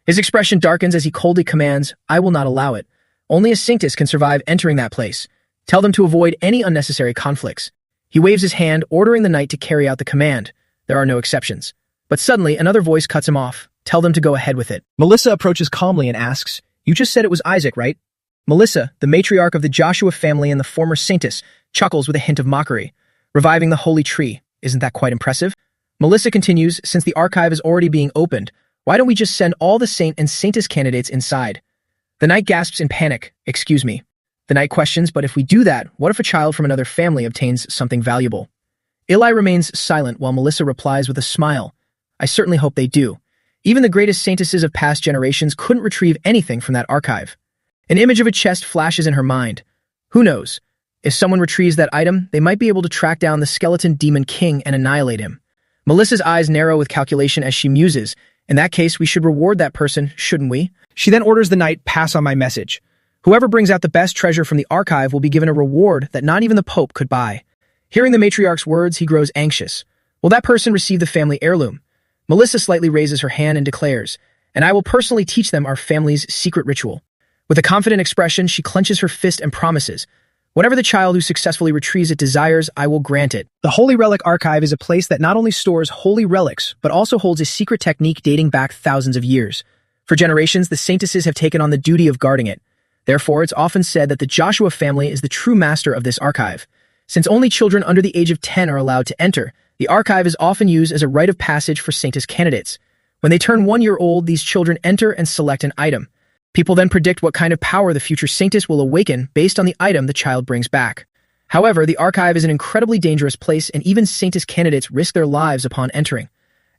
His expression darkens as he coldly commands, I will not allow it. Only a saintess can survive entering that place. Tell them to avoid any unnecessary conflicts. He waves his hand, ordering the knight to carry out the command. There are no exceptions. But suddenly, another voice cuts him off. Tell them to go ahead with it. Melissa approaches calmly and asks, You just said it was Isaac, right? Melissa, the matriarch of the Joshua family and the former saintess, chuckles with a hint of mockery. Reviving the holy tree. Isn't that quite impressive? Melissa continues, Since the archive is already being opened, why don't we just send all the saint and saintess candidates inside? The knight gasps in panic. Excuse me. The knight questions, but if we do that, what if a child from another family obtains something valuable? Ilai remains silent while Melissa replies with a smile. I certainly hope they do. Even the greatest saintesses of past generations couldn't retrieve anything from that archive. An image of a chest flashes in her mind. Who knows? If someone retrieves that item, they might be able to track down the skeleton demon king and annihilate him. Melissa's eyes narrow with calculation as she muses. In that case, we should reward that person, shouldn't we? She then orders the knight, pass on my message. Whoever brings out the best treasure from the archive will be given a reward that not even the Pope could buy. Hearing the matriarch's words, he grows anxious. Will that person receive the family heirloom? Melissa slightly raises her hand and declares, And I will personally teach them our family's secret ritual. With a confident expression, she clenches her fist and promises, Whatever the child who successfully retrieves it desires, I will grant it. The Holy Relic Archive is a place that not only stores holy relics, but also holds a secret technique dating back thousands of years. For generations, the saintesses have taken on the duty of guarding it. Therefore, it's often said that the Joshua family is the true master of this archive. Since only children under the age of 10 are allowed to enter, the archive is often used as a rite of passage for saintess candidates. When they turn 1 year old, these children enter and select an item. People then predict what kind of power the future saintess will awaken based on the item the child brings back. However, the archive is an incredibly dangerous place, and even saintess candidates risk their lives upon entering.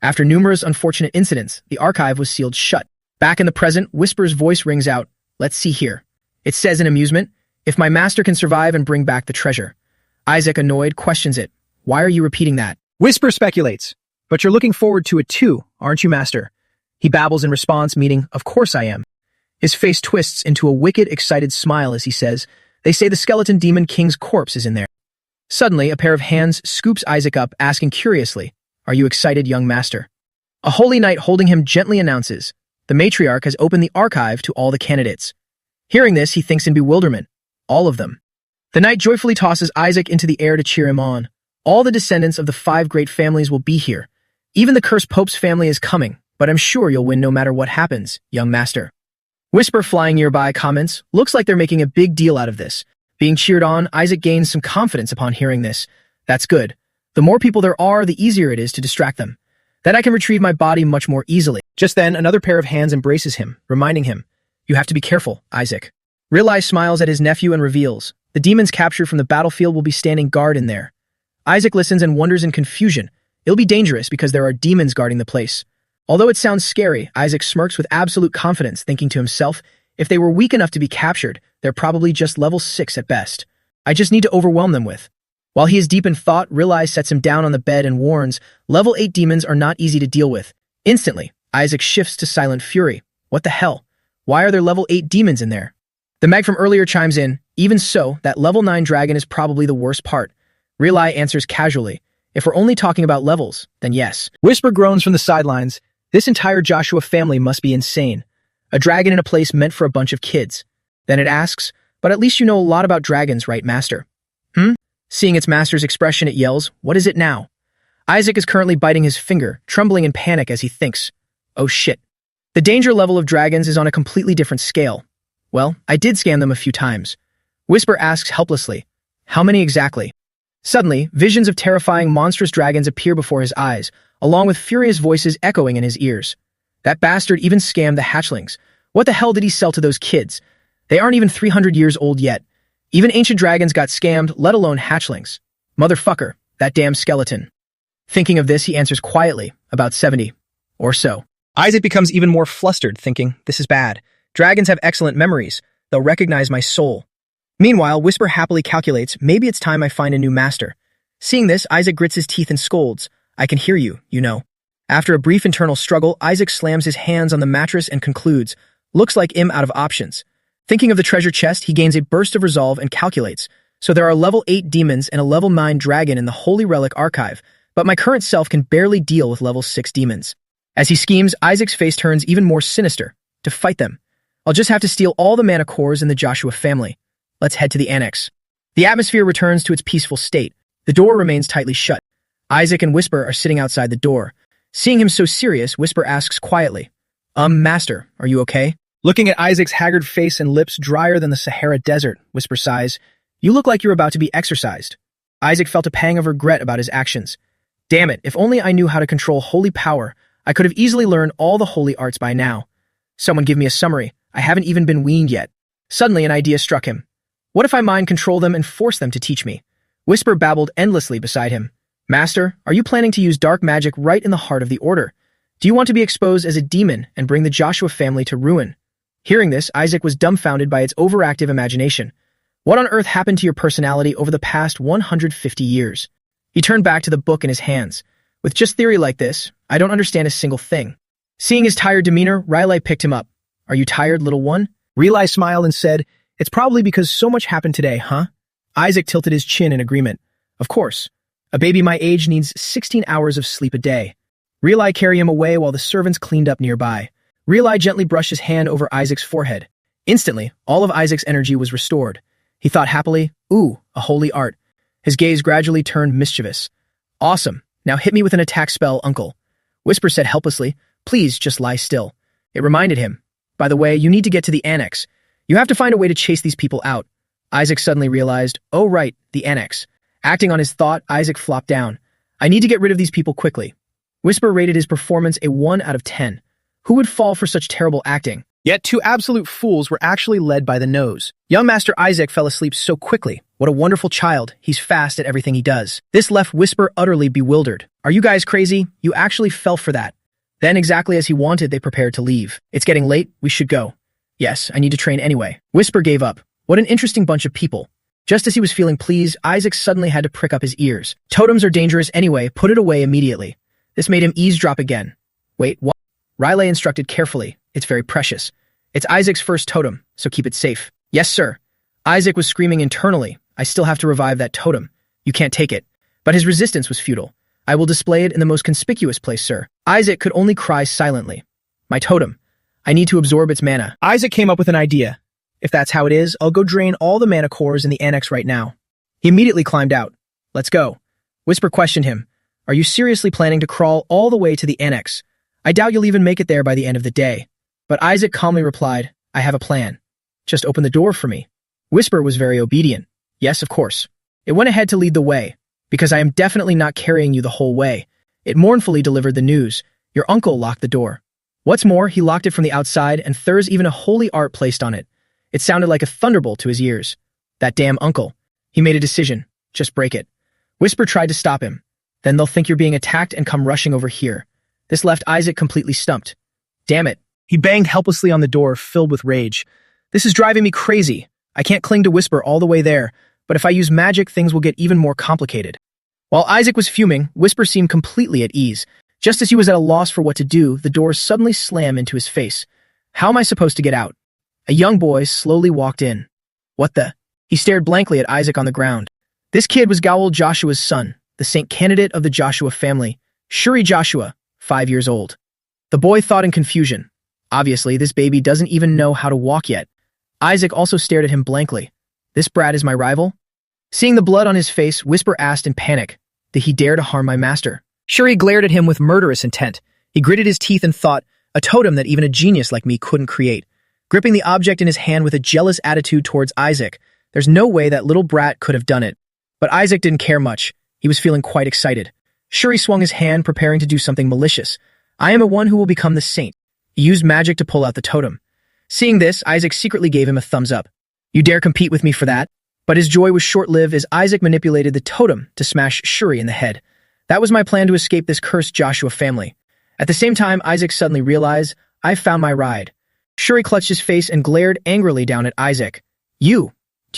After numerous unfortunate incidents, the archive was sealed shut. Back in the present, Whisper's voice rings out, Let's see here. It says in amusement, If my master can survive and bring back the treasure. Isaac, annoyed, questions it. Why are you repeating that? Whisper speculates. But you're looking forward to it too, aren't you, master? He babbles in response, meaning, of course I am. His face twists into a wicked, excited smile as he says, they say the skeleton demon king's corpse is in there. Suddenly, a pair of hands scoops Isaac up, asking curiously, are you excited, young master? A holy knight holding him gently announces, the matriarch has opened the archive to all the candidates. Hearing this, he thinks in bewilderment, all of them. The knight joyfully tosses Isaac into the air to cheer him on. All the descendants of the 5 great families will be here. Even the cursed Pope's family is coming, but I'm sure you'll win no matter what happens, young master. Whisper flying nearby comments, looks like they're making a big deal out of this. Being cheered on, Isaac gains some confidence upon hearing this. That's good. The more people there are, the easier it is to distract them. Then I can retrieve my body much more easily. Just then, another pair of hands embraces him, reminding him, you have to be careful, Isaac. Realize smiles at his nephew and reveals, the demons captured from the battlefield will be standing guard in there. Isaac listens and wonders in confusion. It'll be dangerous because there are demons guarding the place. Although it sounds scary, Isaac smirks with absolute confidence, thinking to himself, if they were weak enough to be captured, they're probably just level 6 at best. I just need to overwhelm them with. While he is deep in thought, Realize sets him down on the bed and warns, level 8 demons are not easy to deal with. Instantly, Isaac shifts to silent fury. What the hell? Why are there level 8 demons in there? The Meg from earlier chimes in, even so, that level 9 dragon is probably the worst part. Realize answers casually, if we're only talking about levels, then yes. Whisper groans from the sidelines, this entire Joshua family must be insane. A dragon in a place meant for a bunch of kids. Then it asks, but at least you know a lot about dragons, right, master? Seeing its master's expression, it yells, what is it now? Isaac is currently biting his finger, trembling in panic as he thinks, oh shit. The danger level of dragons is on a completely different scale. Well, I did scan them a few times. Whisper asks helplessly, how many exactly? Suddenly, visions of terrifying monstrous dragons appear before his eyes, along with furious voices echoing in his ears. That bastard even scammed the hatchlings. What the hell did he sell to those kids? They aren't even 300 years old yet. Even ancient dragons got scammed, let alone hatchlings. Motherfucker, that damn skeleton. Thinking of this, he answers quietly, about 70 or so. Isaac becomes even more flustered, thinking, this is bad. Dragons have excellent memories. They'll recognize my soul. Meanwhile, Whisper happily calculates, maybe it's time I find a new master. Seeing this, Isaac grits his teeth and scolds, I can hear you, you know. After a brief internal struggle, Isaac slams his hands on the mattress and concludes, looks like I'm out of options. Thinking of the treasure chest, he gains a burst of resolve and calculates, so there are level 8 demons and a level 9 dragon in the Holy Relic Archive, but my current self can barely deal with level 6 demons. As he schemes, Isaac's face turns even more sinister. To fight them, I'll just have to steal all the mana cores in the Joshua family. Let's head to the annex. The atmosphere returns to its peaceful state. The door remains tightly shut. Isaac and Whisper are sitting outside the door. Seeing him so serious, Whisper asks quietly, master, are you okay? Looking at Isaac's haggard face and lips drier than the Sahara Desert, Whisper sighs, you look like you're about to be exorcised. Isaac felt a pang of regret about his actions. Damn it, if only I knew how to control holy power, I could have easily learned all the holy arts by now. Someone give me a summary. I haven't even been weaned yet. Suddenly an idea struck him. What if I mind control them and force them to teach me? Whisper babbled endlessly beside him. Master, are you planning to use dark magic right in the heart of the order? Do you want to be exposed as a demon and bring the Joshua family to ruin? Hearing this, Isaac was dumbfounded by its overactive imagination. What on earth happened to your personality over the past 150 years? He turned back to the book in his hands. With just theory like this, I don't understand a single thing. Seeing his tired demeanor, Riley picked him up. Are you tired, little one? Riley smiled and said, it's probably because so much happened today, huh? Isaac tilted his chin in agreement. Of course. A baby my age needs 16 hours of sleep a day. Riley carried him away while the servants cleaned up nearby. Riley gently brushed his hand over Isaac's forehead. Instantly, all of Isaac's energy was restored. He thought happily, ooh, a holy art. His gaze gradually turned mischievous. Awesome. Now hit me with an attack spell, uncle. Whisper said helplessly, please just lie still. It reminded him. By the way, you need to get to the annex. You have to find a way to chase these people out. Isaac suddenly realized, oh right, the annex. Acting on his thought, Isaac flopped down. I need to get rid of these people quickly. Whisper rated his performance a 1 out of 10. Who would fall for such terrible acting? Yet 2 absolute fools were actually led by the nose. Young Master Isaac fell asleep so quickly. What a wonderful child. He's fast at everything he does. This left Whisper utterly bewildered. Are you guys crazy? You actually fell for that. Then, exactly as he wanted, they prepared to leave. It's getting late. We should go. Yes, I need to train anyway. Whisper gave up. What an interesting bunch of people. Just as he was feeling pleased, Isaac suddenly had to prick up his ears. Totems are dangerous anyway. Put it away immediately. This made him eavesdrop again. Wait, what? Riley instructed carefully. It's very precious. It's Isaac's first totem, so keep it safe. Yes, sir. Isaac was screaming internally. I still have to revive that totem. You can't take it. But his resistance was futile. I will display it in the most conspicuous place, sir. Isaac could only cry silently. My totem. I need to absorb its mana. Isaac came up with an idea. If that's how it is, I'll go drain all the mana cores in the annex right now. He immediately climbed out. Let's go. Whisper questioned him. Are you seriously planning to crawl all the way to the annex? I doubt you'll even make it there by the end of the day. But Isaac calmly replied, I have a plan. Just open the door for me. Whisper was very obedient. Yes, of course. It went ahead to lead the way, because I am definitely not carrying you the whole way. It mournfully delivered the news. Your uncle locked the door. What's more, he locked it from the outside, and there's even a holy art placed on it. It sounded like a thunderbolt to his ears. That damn uncle. He made a decision. Just break it. Whisper tried to stop him. Then they'll think you're being attacked and come rushing over here. This left Isaac completely stumped. Damn it. He banged helplessly on the door, filled with rage. This is driving me crazy. I can't cling to Whisper all the way there, but if I use magic, things will get even more complicated. While Isaac was fuming, Whisper seemed completely at ease. Just as he was at a loss for what to do, the door suddenly slammed into his face. How am I supposed to get out? A young boy slowly walked in. What the? He stared blankly at Isaac on the ground. This kid was Gowel Joshua's son, the saint candidate of the Joshua family, Shuri Joshua, 5 years old. The boy thought in confusion. Obviously, this baby doesn't even know how to walk yet. Isaac also stared at him blankly. This brat is my rival? Seeing the blood on his face, Whisper asked in panic, did he dare to harm my master? Shuri glared at him with murderous intent. He gritted his teeth and thought, a totem that even a genius like me couldn't create. Gripping the object in his hand with a jealous attitude towards Isaac, there's no way that little brat could have done it. But Isaac didn't care much. He was feeling quite excited. Shuri swung his hand, preparing to do something malicious. I am the one who will become the saint. He used magic to pull out the totem. Seeing this, Isaac secretly gave him a thumbs up. You dare compete with me for that? But his joy was short-lived as Isaac manipulated the totem to smash Shuri in the head. That was my plan to escape this cursed Joshua family. At the same time, Isaac suddenly realized, I found my ride. Shuri clutched his face and glared angrily down at Isaac. Do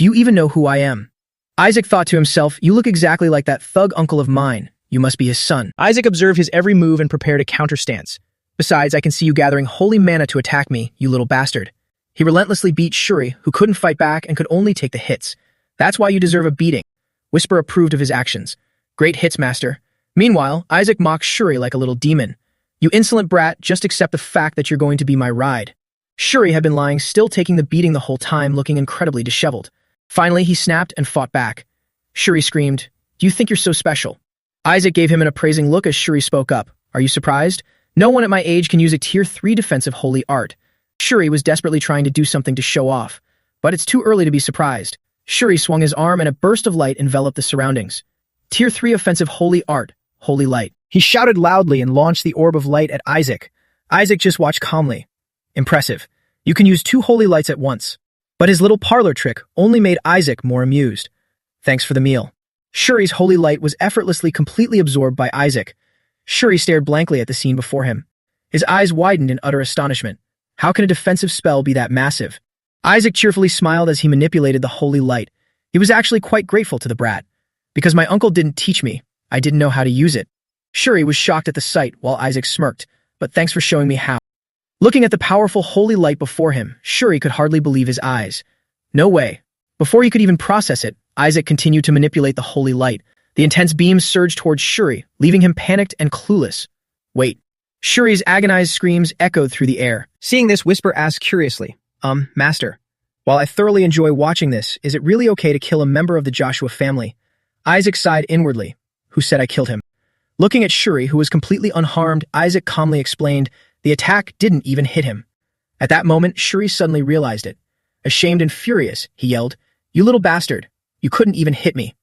you even know who I am? Isaac thought to himself, you look exactly like that thug uncle of mine. You must be his son. Isaac observed his every move and prepared a counterstance. Besides, I can see you gathering holy mana to attack me, you little bastard. He relentlessly beat Shuri, who couldn't fight back and could only take the hits. That's why you deserve a beating. Whisper approved of his actions. Great hits, master. Meanwhile, Isaac mocked Shuri like a little demon. You insolent brat, just accept the fact that you're going to be my ride. Shuri had been lying still, taking the beating the whole time, looking incredibly disheveled. Finally, he snapped and fought back. Shuri screamed, do you think you're so special? Isaac gave him an appraising look as Shuri spoke up. Are you surprised? No one at my age can use a tier 3 defensive holy art. Shuri was desperately trying to do something to show off, but it's too early to be surprised. Shuri swung his arm and a burst of light enveloped the surroundings. Tier 3 offensive holy art, holy light. He shouted loudly and launched the orb of light at Isaac. Isaac just watched calmly. Impressive. You can use 2 holy lights at once. But his little parlor trick only made Isaac more amused. Thanks for the meal. Shuri's holy light was effortlessly completely absorbed by Isaac. Shuri stared blankly at the scene before him. His eyes widened in utter astonishment. How can a defensive spell be that massive? Isaac cheerfully smiled as he manipulated the holy light. He was actually quite grateful to the brat. Because my uncle didn't teach me, I didn't know how to use it. Shuri was shocked at the sight while Isaac smirked, but thanks for showing me how. Looking at the powerful holy light before him, Shuri could hardly believe his eyes. No way. Before he could even process it, Isaac continued to manipulate the holy light. The intense beams surged towards Shuri, leaving him panicked and clueless. Wait. Shuri's agonized screams echoed through the air. Seeing this, Whisper asked curiously, Master, while I thoroughly enjoy watching this, is it really okay to kill a member of the Joshua family? Isaac sighed inwardly. Who said I killed him? Looking at Shuri, who was completely unharmed, Isaac calmly explained, the attack didn't even hit him. At that moment, Shuri suddenly realized it. Ashamed and furious, he yelled, You little bastard, you couldn't even hit me.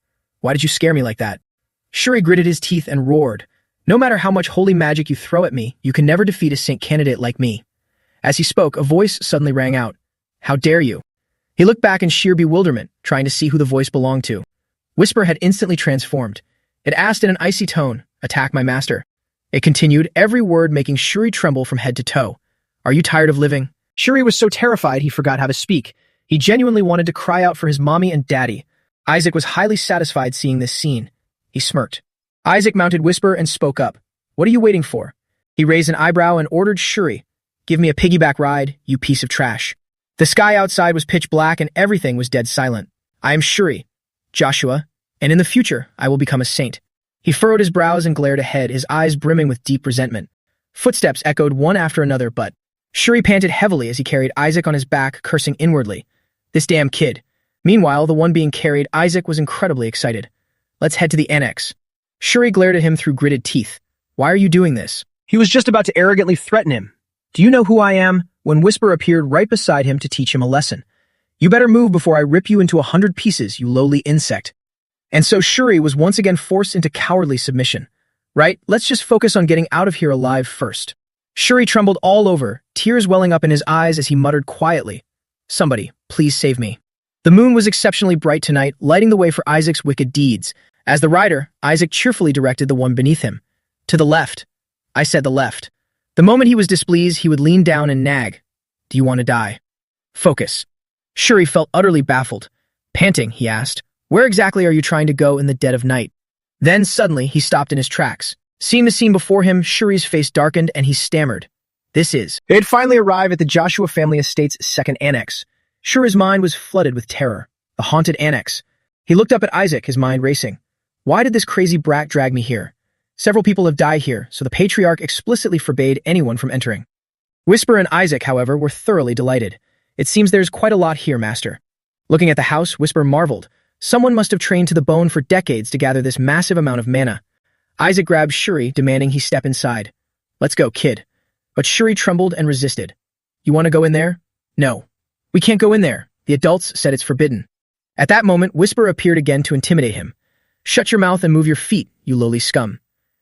Why did you scare me like that? Shuri gritted his teeth and roared, No matter how much holy magic you throw at me, you can never defeat a saint candidate like me. As he spoke, a voice suddenly rang out. How dare you? He looked back in sheer bewilderment, trying to see who the voice belonged to. Whisper had instantly transformed. It asked in an icy tone, Attack my master. It continued, every word making Shuri tremble from head to toe. Are you tired of living? Shuri was so terrified he forgot how to speak. He genuinely wanted to cry out for his mommy and daddy. Isaac was highly satisfied seeing this scene. He smirked. Isaac mounted Whisper and spoke up. What are you waiting for? He raised an eyebrow and ordered Shuri, "Give me a piggyback ride, you piece of trash." The sky outside was pitch black and everything was dead silent. "I am Shuri, Joshua, and in the future I will become a saint." He furrowed his brows and glared ahead, his eyes brimming with deep resentment. Footsteps echoed one after another, but Shuri panted heavily as he carried Isaac on his back, cursing inwardly. This damn kid. Meanwhile, the one being carried, Isaac, was incredibly excited. "Let's head to the annex." Shuri glared at him through gritted teeth. "Why are you doing this?" He was just about to arrogantly threaten him. "Do you know who I am?" when Whisper appeared right beside him to teach him a lesson. "You better move before I rip you into 100 pieces, you lowly insect." And so Shuri was once again forced into cowardly submission. "Right, let's just focus on getting out of here alive first." Shuri trembled all over, tears welling up in his eyes as he muttered quietly, "Somebody, please save me." The moon was exceptionally bright tonight, lighting the way for Isaac's wicked deeds. As the rider, Isaac cheerfully directed the one beneath him. "To the left." I said the left. The moment he was displeased, he would lean down and nag. "Do you want to die?" "Focus." Shuri felt utterly baffled. Panting, he asked, "Where exactly are you trying to go in the dead of night?" Then, suddenly, he stopped in his tracks. Seeing the scene before him, Shuri's face darkened and he stammered. "This is..." They had finally arrived at the Joshua family estate's second annex. Shuri's mind was flooded with terror. The haunted annex. He looked up at Isaac, his mind racing. Why did this crazy brat drag me here? Several people have died here, so the patriarch explicitly forbade anyone from entering. Whisper and Isaac, however, were thoroughly delighted. "It seems there's quite a lot here, master." Looking at the house, Whisper marveled. Someone must have trained to the bone for decades to gather this massive amount of mana. Isaac grabbed Shuri, demanding he step inside. "Let's go, kid." But Shuri trembled and resisted. "You want to go in there?" "No. We can't go in there. The adults said it's forbidden." At that moment, Whisper appeared again to intimidate him. "Shut your mouth and move your feet, you lowly scum."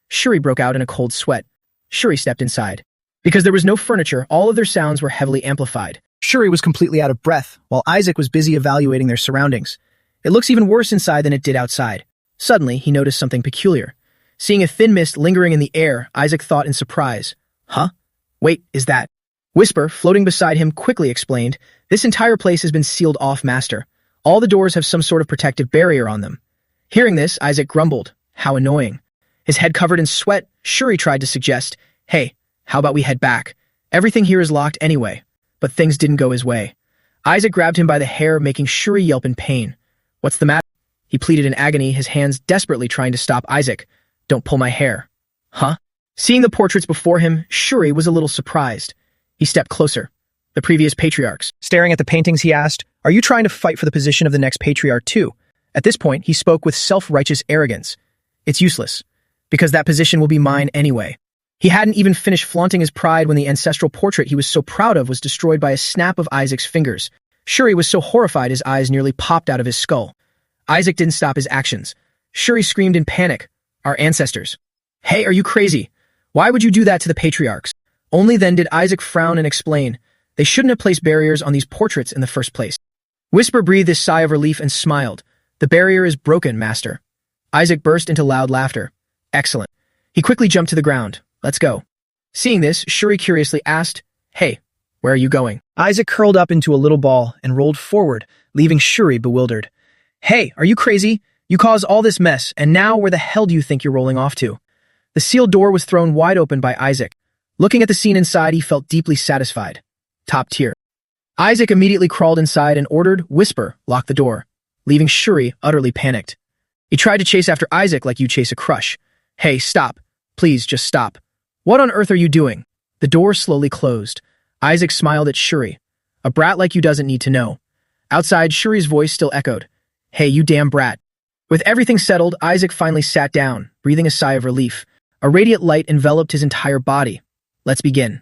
Shuri broke out in a cold sweat. Shuri stepped inside. Because there was no furniture, all of their sounds were heavily amplified. Shuri was completely out of breath, while Isaac was busy evaluating their surroundings. It looks even worse inside than it did outside. Suddenly, he noticed something peculiar. Seeing a thin mist lingering in the air, Isaac thought in surprise. "Huh? Wait, is that..." Whisper, floating beside him, quickly explained, "This entire place has been sealed off, master. All the doors have some sort of protective barrier on them." Hearing this, Isaac grumbled. How annoying. His head covered in sweat, Shuri tried to suggest, "Hey, how about we head back? Everything here is locked anyway." But things didn't go his way. Isaac grabbed him by the hair, making Shuri yelp in pain. "What's the matter?" He pleaded in agony, his hands desperately trying to stop Isaac. "Don't pull my hair." "Huh?" Seeing the portraits before him, Shuri was a little surprised. He stepped closer. The previous patriarchs. Staring at the paintings, he asked, "Are you trying to fight for the position of the next patriarch too?" At this point, he spoke with self-righteous arrogance. "It's useless, because that position will be mine anyway." He hadn't even finished flaunting his pride when the ancestral portrait he was so proud of was destroyed by a snap of Isaac's fingers. Shuri was so horrified his eyes nearly popped out of his skull. Isaac didn't stop his actions. Shuri screamed in panic. "Our ancestors." "Hey, are you crazy? Why would you do that to the patriarchs?" Only then did Isaac frown and explain. They shouldn't have placed barriers on these portraits in the first place. Whisper breathed a sigh of relief and smiled. "The barrier is broken, master." Isaac burst into loud laughter. "Excellent." He quickly jumped to the ground. "Let's go." Seeing this, Shuri curiously asked, "Hey, where are you going?" Isaac curled up into a little ball and rolled forward, leaving Shuri bewildered. "Hey, are you crazy? You caused all this mess, and now where the hell do you think you're rolling off to?" The sealed door was thrown wide open by Isaac. Looking at the scene inside, he felt deeply satisfied. Top tier. Isaac immediately crawled inside and ordered, "Whisper, lock the door," leaving Shuri utterly panicked. He tried to chase after Isaac like you chase a crush. "Hey, stop. Please, just stop." "What on earth are you doing?" The door slowly closed. Isaac smiled at Shuri. "A brat like you doesn't need to know." Outside, Shuri's voice still echoed. "Hey, you damn brat." With everything settled, Isaac finally sat down, breathing a sigh of relief. A radiant light enveloped his entire body. "Let's begin."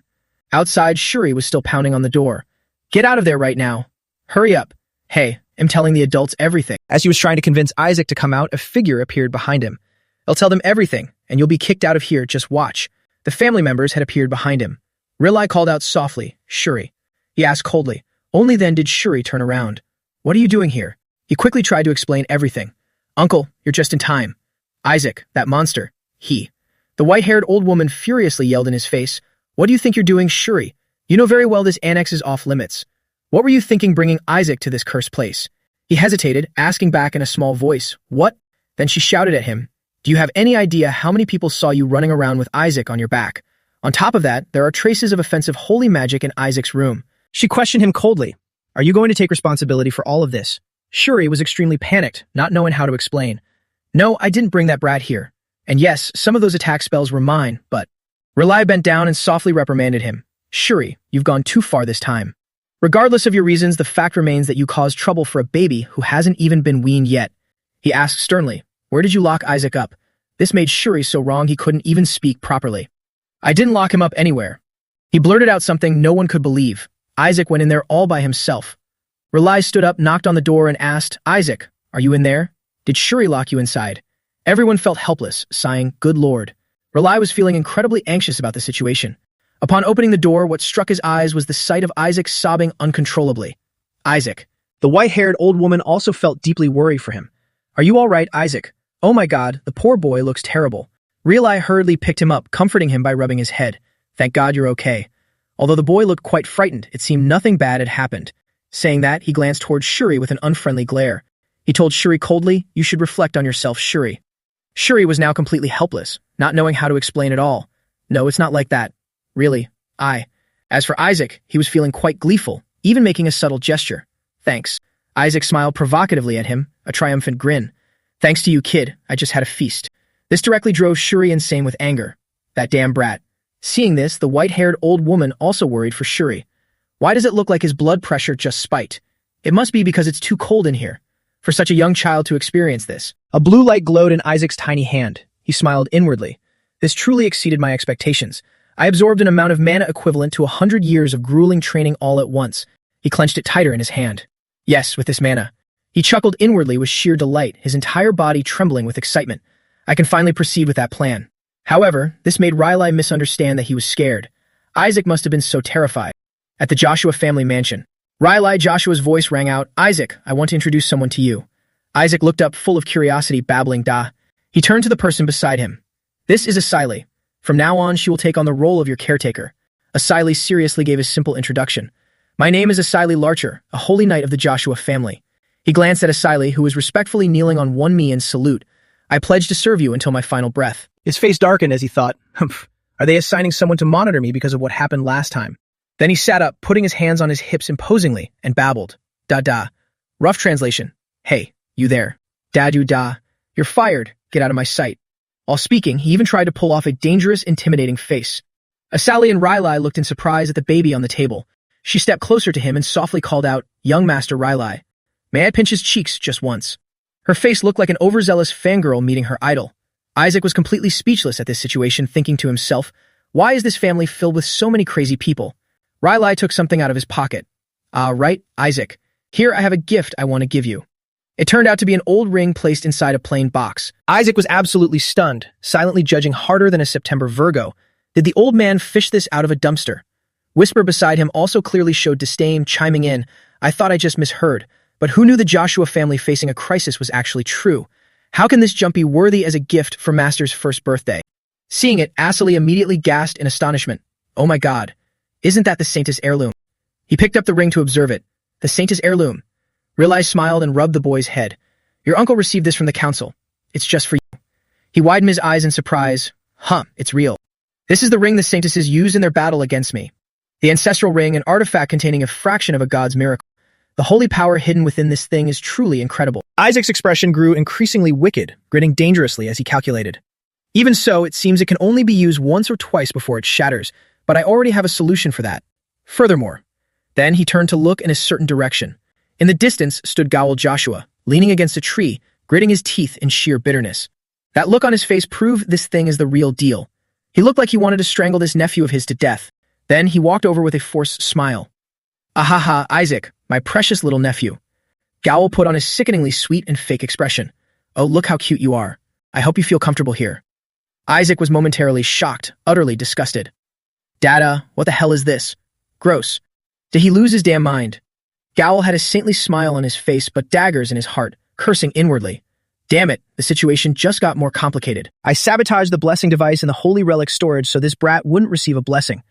Outside, Shuri was still pounding on the door. "Get out of there right now. Hurry up. Hey, I'm telling the adults everything." As he was trying to convince Isaac to come out, a figure appeared behind him. "I'll tell them everything, and you'll be kicked out of here, just watch." The family members had appeared behind him. Rilai called out softly, "Shuri." He asked coldly. Only then did Shuri turn around. "What are you doing here?" He quickly tried to explain everything. "Uncle, you're just in time." "Isaac, that monster. He." The white-haired old woman furiously yelled in his face, "What do you think you're doing, Shuri? You know very well this annex is off limits. What were you thinking bringing Isaac to this cursed place?" He hesitated, asking back in a small voice, "What?" Then she shouted at him, "Do you have any idea how many people saw you running around with Isaac on your back? On top of that, there are traces of offensive holy magic in Isaac's room. She questioned him coldly. Are you going to take responsibility for all of this? Shuri was extremely panicked, not knowing how to explain. No, I didn't bring that brat here. And yes, some of those attack spells were mine, but... Rely bent down and softly reprimanded him. Shuri, you've gone too far this time. Regardless of your reasons, the fact remains that you caused trouble for a baby who hasn't even been weaned yet. He asked sternly, where did you lock Isaac up? This made Shuri so wrong he couldn't even speak properly. I didn't lock him up anywhere. He blurted out something no one could believe. Isaac went in there all by himself. Rely stood up, knocked on the door, and asked, Isaac, are you in there? Did Shuri lock you inside? Everyone felt helpless, sighing, good lord. Rely was feeling incredibly anxious about the situation. Upon opening the door, what struck his eyes was the sight of Isaac sobbing uncontrollably. Isaac. The white-haired old woman also felt deeply worried for him. Are you all right, Isaac? Oh my god, the poor boy looks terrible. Rely hurriedly picked him up, comforting him by rubbing his head. Thank God you're okay. Although the boy looked quite frightened, it seemed nothing bad had happened. Saying that, he glanced towards Shuri with an unfriendly glare. He told Shuri coldly, you should reflect on yourself, Shuri. Shuri was now completely helpless, not knowing how to explain it all. No, it's not like that. Really, As for Isaac, he was feeling quite gleeful, even making a subtle gesture. Thanks. Isaac smiled provocatively at him, a triumphant grin. Thanks to you, kid, I just had a feast. This directly drove Shuri insane with anger. That damn brat. Seeing this, the white-haired old woman also worried for Shuri. Why does it look like his blood pressure just spiked? It must be because it's too cold in here. For such a young child to experience this. A blue light glowed in Isaac's tiny hand. He smiled inwardly. This truly exceeded my expectations. I absorbed an amount of mana equivalent to 100 years of grueling training all at once. He clenched it tighter in his hand. Yes, with this mana. He chuckled inwardly with sheer delight, his entire body trembling with excitement. I can finally proceed with that plan. However, this made Rylai misunderstand that he was scared. Isaac must have been so terrified. At the Joshua family mansion, Rylai Joshua's voice rang out, Isaac, I want to introduce someone to you. Isaac looked up full of curiosity, babbling da. He turned to the person beside him. This is Asili. From now on, she will take on the role of your caretaker. Asili seriously gave his simple introduction. My name is Asili Larcher, a holy knight of the Joshua family. He glanced at Asili, who was respectfully kneeling on one knee in salute. I pledge to serve you until my final breath. His face darkened as he thought, humph, are they assigning someone to monitor me because of what happened last time? Then he sat up, putting his hands on his hips imposingly, and babbled. Da. Rough translation. Hey, you there. Da. You're fired. Get out of my sight. While speaking, he even tried to pull off a dangerous, intimidating face. Asali and Rylai looked in surprise at the baby on the table. She stepped closer to him and softly called out, Young Master Rylai. May I pinch his cheeks just once? Her face looked like an overzealous fangirl meeting her idol. Isaac was completely speechless at this situation, thinking to himself, why is this family filled with so many crazy people? Rylai took something out of his pocket. Right, Isaac. Here I have a gift I want to give you. It turned out to be an old ring placed inside a plain box. Isaac was absolutely stunned, silently judging harder than a September Virgo. Did the old man fish this out of a dumpster? Whisper beside him also clearly showed disdain, chiming in, I thought I just misheard, but who knew the Joshua family facing a crisis was actually true? How can this jump be worthy as a gift for Master's first birthday? Seeing it, Asili immediately gasped in astonishment. Oh my god. Isn't that the Saintess heirloom? He picked up the ring to observe it. The Saintess heirloom. Rylai smiled and rubbed the boy's head. Your uncle received this from the council. It's just for you. He widened his eyes in surprise. It's real. This is the ring the Saintesses used in their battle against me. The ancestral ring, an artifact containing a fraction of a god's miracle. The holy power hidden within this thing is truly incredible. Isaac's expression grew increasingly wicked, grinning dangerously as he calculated. Even so, it seems it can only be used once or twice before it shatters, but I already have a solution for that. Furthermore, then he turned to look in a certain direction. In the distance stood Gowel Joshua, leaning against a tree, gritting his teeth in sheer bitterness. That look on his face proved this thing is the real deal. He looked like he wanted to strangle this nephew of his to death. Then he walked over with a forced smile. Ahaha, Isaac, my precious little nephew. Gowel put on a sickeningly sweet and fake expression. Oh, look how cute you are. I hope you feel comfortable here. Isaac was momentarily shocked, utterly disgusted. Dada, what the hell is this? Gross. Did he lose his damn mind? Gowel had a saintly smile on his face but daggers in his heart, cursing inwardly. Damn it, the situation just got more complicated. I sabotaged the blessing device in the holy relic storage so this brat wouldn't receive a blessing.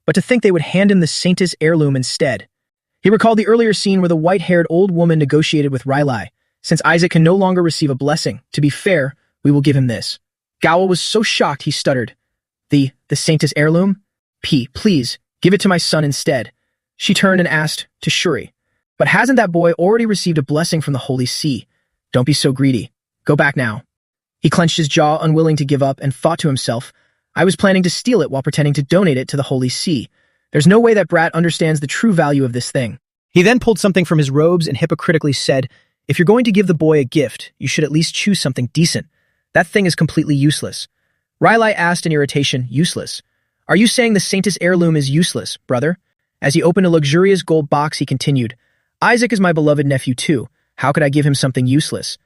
But to think they would hand him the Saintess heirloom instead. He recalled the earlier scene where the white-haired old woman negotiated with Rylai. Since Isaac can no longer receive a blessing, to be fair, we will give him this. Gowel was so shocked he stuttered. The Saintess heirloom? Please, give it to my son instead. She turned and asked to Shuri. But hasn't that boy already received a blessing from the Holy See? Don't be so greedy. Go back now. He clenched his jaw, unwilling to give up, and thought to himself, I was planning to steal it while pretending to donate it to the Holy See. There's no way that brat understands the true value of this thing. He then pulled something from his robes and hypocritically said, if you're going to give the boy a gift, you should at least choose something decent. That thing is completely useless. Riley asked in irritation, useless? Are you saying the Saintess heirloom is useless, brother? As he opened a luxurious gold box, he continued, Isaac is my beloved nephew too. How could I give him something useless?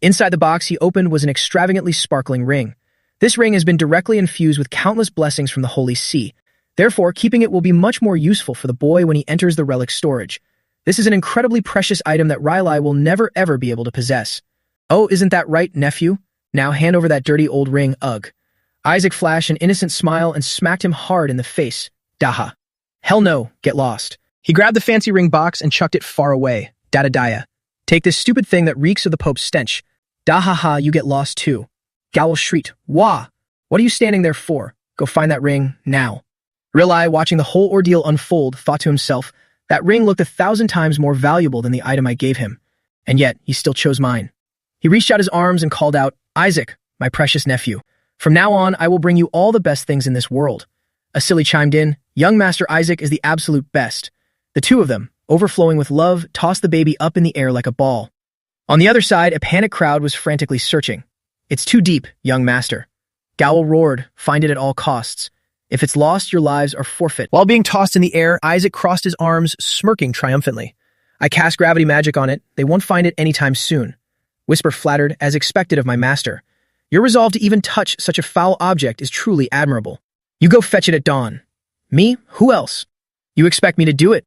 Inside the box he opened was an extravagantly sparkling ring. This ring has been directly infused with countless blessings from the Holy See. Therefore, keeping it will be much more useful for the boy when he enters the relic storage. This is an incredibly precious item that Riley will never ever be able to possess. Oh, isn't that right, nephew? Now hand over that dirty old ring, ugh. Isaac flashed an innocent smile and smacked him hard in the face. Daha. Hell no, get lost. He grabbed the fancy ring box and chucked it far away. Dadadaya. Take this stupid thing that reeks of the Pope's stench. Dahaha, you get lost too. Gowl shrieked. Wah! What are you standing there for? Go find that ring, now. Riley, watching the whole ordeal unfold, thought to himself, that ring looked 1,000 times more valuable than the item I gave him. And yet, he still chose mine. He reached out his arms and called out, Isaac, my precious nephew. From now on, I will bring you all the best things in this world. Asili chimed in, young Master Isaac is the absolute best. The two of them, overflowing with love, tossed the baby up in the air like a ball. On the other side, a panicked crowd was frantically searching. It's too deep, young master. Gowl roared, find it at all costs. If it's lost, your lives are forfeit. While being tossed in the air, Isaac crossed his arms, smirking triumphantly. I cast gravity magic on it. They won't find it anytime soon. Whisper flattered, as expected of my master. Your resolve to even touch such a foul object is truly admirable. You go fetch it at dawn. Me? Who else? You expect me to do it?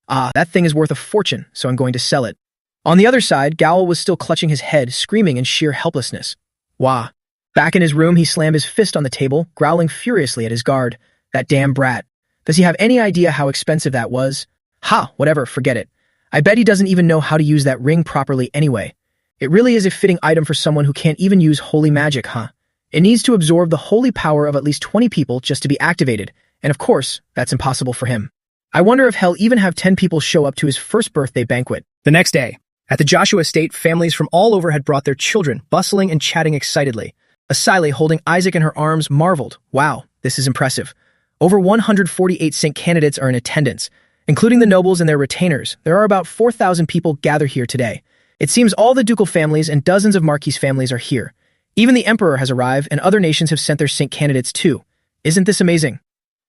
Ah, that thing is worth a fortune, so I'm going to sell it. On the other side, Gowl was still clutching his head, screaming in sheer helplessness. Wah. Back in his room, he slammed his fist on the table, growling furiously at his guard. That damn brat. Does he have any idea how expensive that was? Ha, whatever, forget it. I bet he doesn't even know how to use that ring properly anyway. It really is a fitting item for someone who can't even use holy magic, huh? It needs to absorb the holy power of at least 20 people just to be activated, and of course, that's impossible for him. I wonder if he'll even have 10 people show up to his first birthday banquet. The next day, at the Joshua estate, families from all over had brought their children, bustling and chatting excitedly. Asili, holding Isaac in her arms, marveled. Wow, this is impressive. Over 148 Saint candidates are in attendance, including the nobles and their retainers. There are about 4,000 people gathered here today. It seems all the ducal families and dozens of marquis families are here. Even the emperor has arrived, and other nations have sent their Saint candidates too. Isn't this amazing?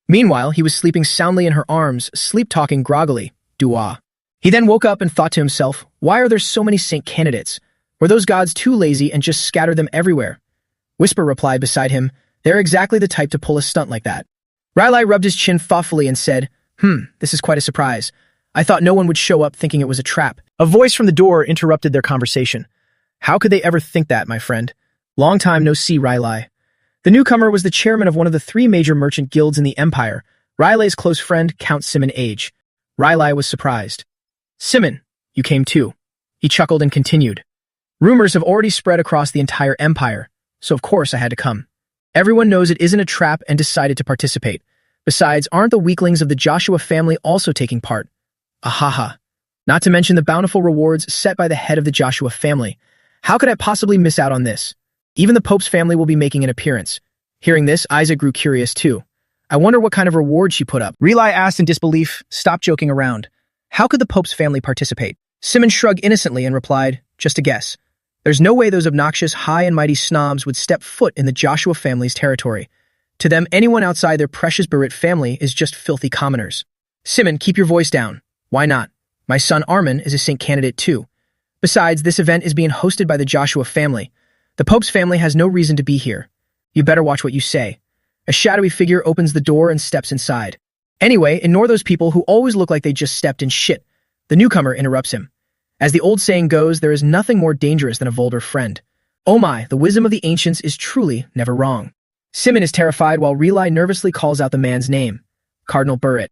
Meanwhile, he was sleeping soundly in her arms, sleep-talking groggily. Dua. He then woke up and thought to himself, why are there so many Saint candidates? Were those gods too lazy and just scattered them everywhere? Whisper replied beside him, they're exactly the type to pull a stunt like that. Riley rubbed his chin thoughtfully and said, this is quite a surprise. I thought no one would show up thinking it was a trap. A voice from the door interrupted their conversation. How could they ever think that, my friend? Long time no see, Riley. The newcomer was the chairman of one of the 3 major merchant guilds in the empire, Riley's close friend, Count Simon Age. Riley was surprised. Simon, you came too. He chuckled and continued. Rumors have already spread across the entire empire, so of course I had to come. Everyone knows it isn't a trap and decided to participate. Besides, aren't the weaklings of the Joshua family also taking part? Ahaha. Not to mention the bountiful rewards set by the head of the Joshua family. How could I possibly miss out on this? Even the Pope's family will be making an appearance. Hearing this, Isaac grew curious too. I wonder what kind of reward she put up. Riley asked in disbelief, stop joking around. How could the Pope's family participate? Simon shrugged innocently and replied, just a guess. There's no way those obnoxious, high and mighty snobs would step foot in the Joshua family's territory. To them, anyone outside their precious Barit family is just filthy commoners. Simon, keep your voice down. Why not? My son Armin is a Saint candidate too. Besides, this event is being hosted by the Joshua family. The Pope's family has no reason to be here. You better watch what you say. A shadowy figure opens the door and steps inside. Anyway, ignore those people who always look like they just stepped in shit. The newcomer interrupts him. As the old saying goes, there is nothing more dangerous than a vulgar friend. Oh my, the wisdom of the ancients is truly never wrong. Simon is terrified while Riley nervously calls out the man's name. Cardinal Burritt.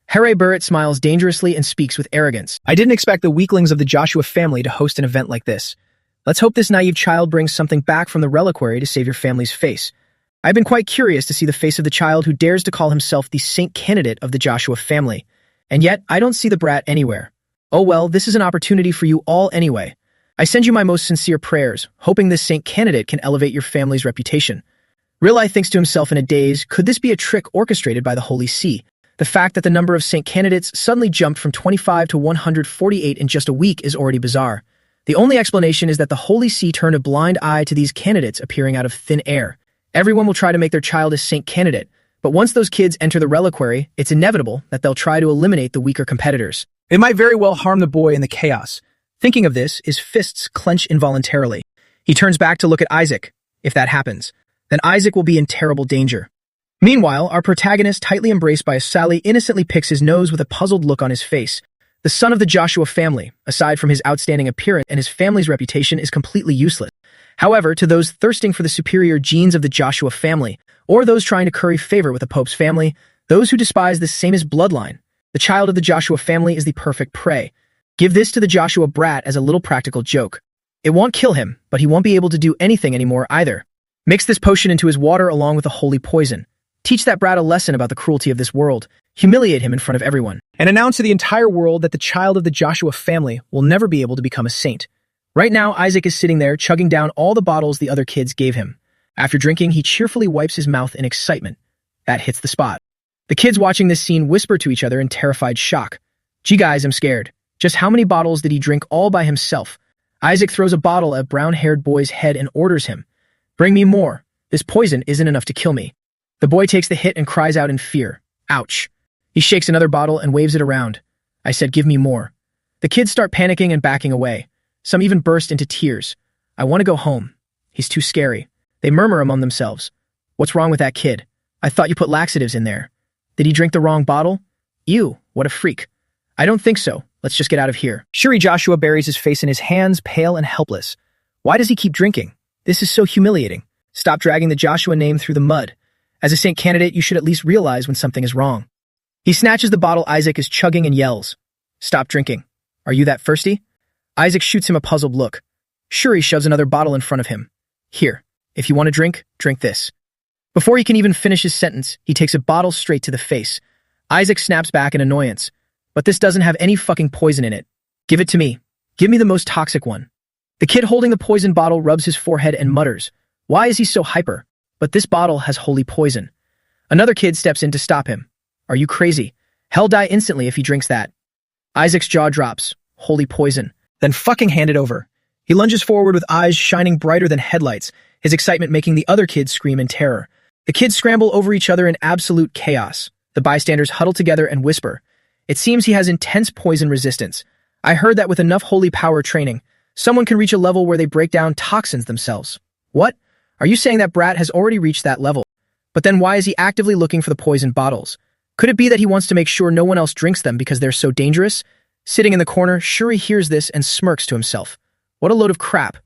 Harry Burritt smiles dangerously and speaks with arrogance. I didn't expect the weaklings of the Joshua family to host an event like this. Let's hope this naive child brings something back from the reliquary to save your family's face. I've been quite curious to see the face of the child who dares to call himself the saint candidate of the Joshua family. And yet, I don't see the brat anywhere. Oh well, this is an opportunity for you all anyway. I send you my most sincere prayers, hoping this saint candidate can elevate your family's reputation. Real-Eye thinks to himself in a daze, could this be a trick orchestrated by the Holy See? The fact that the number of saint candidates suddenly jumped from 25 to 148 in just a week is already bizarre. The only explanation is that the Holy See turned a blind eye to these candidates appearing out of thin air. Everyone will try to make their child a saint candidate, but once those kids enter the reliquary, it's inevitable that they'll try to eliminate the weaker competitors. It might very well harm the boy in the chaos. Thinking of this, his fists clench involuntarily. He turns back to look at Isaac. If that happens, then Isaac will be in terrible danger. Meanwhile, our protagonist, tightly embraced by Sally, innocently picks his nose with a puzzled look on his face. The son of the Joshua family, aside from his outstanding appearance and his family's reputation, is completely useless. However, to those thirsting for the superior genes of the Joshua family, or those trying to curry favor with the Pope's family, those who despise this same as bloodline, the child of the Joshua family is the perfect prey. Give this to the Joshua brat as a little practical joke. It won't kill him, but he won't be able to do anything anymore either. Mix this potion into his water along with the holy poison. Teach that brat a lesson about the cruelty of this world. Humiliate him in front of everyone. And announce to the entire world that the child of the Joshua family will never be able to become a saint. Right now, Isaac is sitting there chugging down all the bottles the other kids gave him. After drinking, he cheerfully wipes his mouth in excitement. That hits the spot. The kids watching this scene whisper to each other in terrified shock. Gee guys, I'm scared. Just how many bottles did he drink all by himself? Isaac throws a bottle at a brown-haired boy's head and orders him. Bring me more. This poison isn't enough to kill me. The boy takes the hit and cries out in fear. Ouch. He shakes another bottle and waves it around. I said, give me more. The kids start panicking and backing away. Some even burst into tears. I want to go home. He's too scary. They murmur among themselves. What's wrong with that kid? I thought you put laxatives in there. Did he drink the wrong bottle? Ew, what a freak. I don't think so. Let's just get out of here. Shuri Joshua buries his face in his hands, pale and helpless. Why does he keep drinking? This is so humiliating. Stop dragging the Joshua name through the mud. As a saint candidate, you should at least realize when something is wrong. He snatches the bottle Isaac is chugging and yells. Stop drinking. Are you that thirsty? Isaac shoots him a puzzled look. Shuri shoves another bottle in front of him. Here, if you want to drink, drink this. Before he can even finish his sentence, he takes a bottle straight to the face. Isaac snaps back in annoyance. But this doesn't have any fucking poison in it. Give it to me. Give me the most toxic one. The kid holding the poison bottle rubs his forehead and mutters. Why is he so hyper? But this bottle has holy poison. Another kid steps in to stop him. Are you crazy? He'll die instantly if he drinks that. Isaac's jaw drops. Holy poison. Then fucking hand it over. He lunges forward with eyes shining brighter than headlights, his excitement making the other kids scream in terror. The kids scramble over each other in absolute chaos. The bystanders huddle together and whisper. It seems he has intense poison resistance. I heard that with enough holy power training, someone can reach a level where they break down toxins themselves. What? Are you saying that brat has already reached that level? But then why is he actively looking for the poison bottles? Could it be that he wants to make sure no one else drinks them because they're so dangerous? Sitting in the corner, Shuri hears this and smirks to himself. What a load of crap.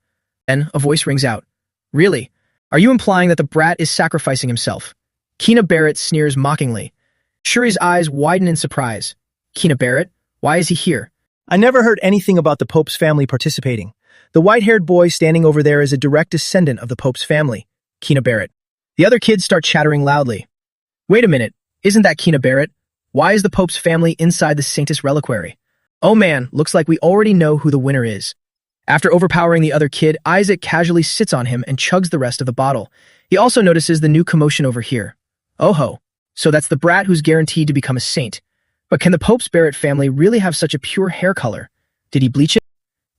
Then a voice rings out. Really? Are you implying that the brat is sacrificing himself? Kina Barrett sneers mockingly. Shuri's eyes widen in surprise. Kina Barrett? Why is he here? I never heard anything about the Pope's family participating. The white-haired boy standing over there is a direct descendant of the Pope's family, Kina Barrett. The other kids start chattering loudly. Wait a minute, isn't that Kina Barrett? Why is the Pope's family inside the Sanctus Reliquary? Oh man, looks like we already know who the winner is. After overpowering the other kid, Isaac casually sits on him and chugs the rest of the bottle. He also notices the new commotion over here. Oh ho, so that's the brat who's guaranteed to become a saint. But can the Pope's Barrett family really have such a pure hair color? Did he bleach it?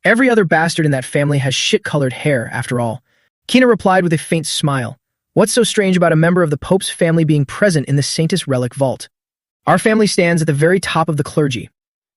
Every other bastard in that family has shit-colored hair, after all. Kina replied with a faint smile. What's so strange about a member of the Pope's family being present in the Sanctus Relic Vault? Our family stands at the very top of the clergy.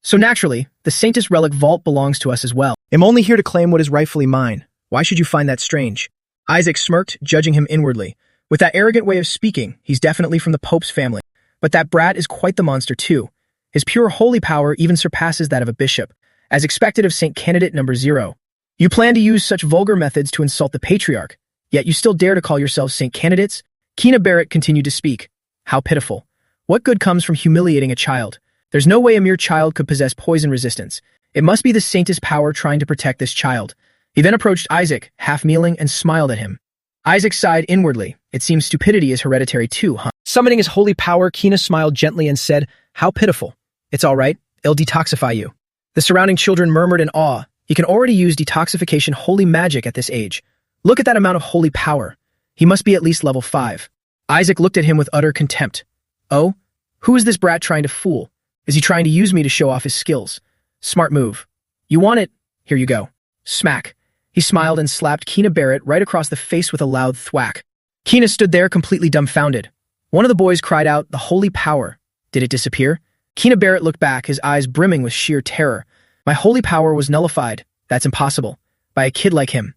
So naturally, the Sanctus Relic Vault belongs to us as well. I'm only here to claim what is rightfully mine. Why should you find that strange? Isaac smirked, judging him inwardly. With that arrogant way of speaking, he's definitely from the Pope's family. But that brat is quite the monster too. His pure holy power even surpasses that of a bishop, as expected of Saint Candidate number 0. You plan to use such vulgar methods to insult the patriarch, yet you still dare to call yourselves Saint Candidates? Kina Barrett continued to speak. How pitiful. What good comes from humiliating a child? There's no way a mere child could possess poison resistance. It must be the Saint's power trying to protect this child. He then approached Isaac, half kneeling, and smiled at him. Isaac sighed inwardly. It seems stupidity is hereditary too, huh? Summoning his holy power, Kina smiled gently and said, "How pitiful. It's all right. It'll detoxify you." The surrounding children murmured in awe. He can already use detoxification holy magic at this age. Look at that amount of holy power. He must be at least level 5. Isaac looked at him with utter contempt. Oh? Who is this brat trying to fool? Is he trying to use me to show off his skills? Smart move. You want it? Here you go. Smack. He smiled and slapped Kina Barrett right across the face with a loud thwack. Kina stood there completely dumbfounded. One of the boys cried out, "The holy power." Did it disappear? Kina Barrett looked back, his eyes brimming with sheer terror. My holy power was nullified. That's impossible. By a kid like him.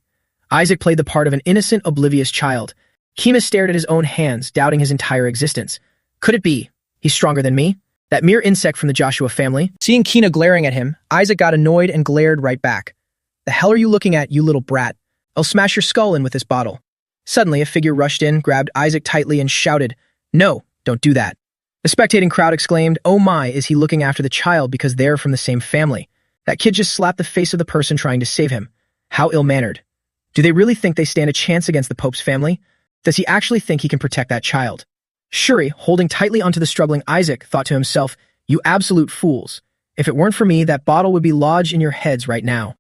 Isaac played the part of an innocent, oblivious child. Kina stared at his own hands, doubting his entire existence. Could it be? He's stronger than me? That mere insect from the Joshua family? Seeing Kina glaring at him, Isaac got annoyed and glared right back. The hell are you looking at, you little brat? I'll smash your skull in with this bottle. Suddenly, a figure rushed in, grabbed Isaac tightly, and shouted, "No, don't do that." The spectating crowd exclaimed, "Oh my, is he looking after the child because they're from the same family? That kid just slapped the face of the person trying to save him. How ill-mannered. Do they really think they stand a chance against the Pope's family? Does he actually think he can protect that child?" Shuri, holding tightly onto the struggling Isaac, thought to himself, "You absolute fools. If it weren't for me, that bottle would be lodged in your heads right now."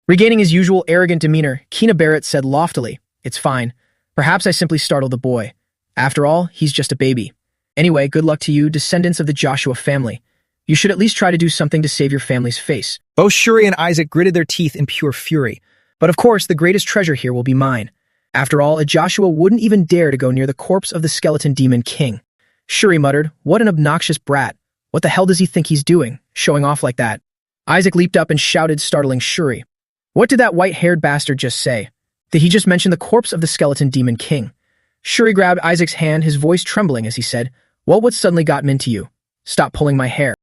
Regaining his usual arrogant demeanor, Kina Barrett said loftily, "It's fine. Perhaps I simply startled the boy. After all, he's just a baby. Anyway, good luck to you, descendants of the Joshua family. You should at least try to do something to save your family's face." Both Shuri and Isaac gritted their teeth in pure fury. But of course, the greatest treasure here will be mine. After all, a Joshua wouldn't even dare to go near the corpse of the skeleton demon king. Shuri muttered, "What an obnoxious brat. What the hell does he think he's doing, showing off like that?" Isaac leaped up and shouted, startling Shuri. "What did that white-haired bastard just say? Did he just mention the corpse of the skeleton demon king?" Shuri grabbed Isaac's hand, his voice trembling as he said, "Well, what suddenly got him into you? Stop pulling my hair."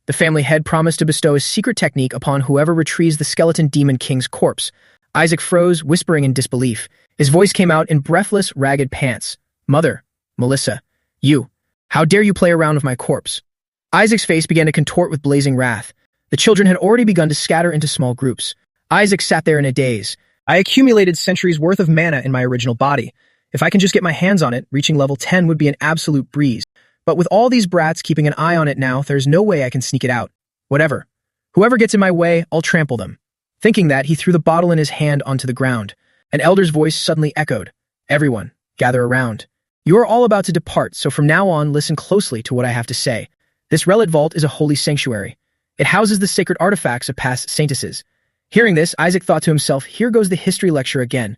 The family head promised to bestow a secret technique upon whoever retrieves the skeleton demon king's corpse. Isaac froze, whispering in disbelief. His voice came out in breathless, ragged pants. "Mother, Melissa, you, how dare you play around with my corpse?" Isaac's face began to contort with blazing wrath. The children had already begun to scatter into small groups. Isaac sat there in a daze. "I accumulated centuries worth of mana in my original body. If I can just get my hands on it, reaching level 10 would be an absolute breeze. But with all these brats keeping an eye on it now, there's no way I can sneak it out. Whatever. Whoever gets in my way, I'll trample them." Thinking that, he threw the bottle in his hand onto the ground. An elder's voice suddenly echoed. "Everyone, gather around. You are all about to depart, so from now on, listen closely to what I have to say. This relic vault is a holy sanctuary. It houses the sacred artifacts of past saintesses." Hearing this, Isaac thought to himself, here goes the history lecture again.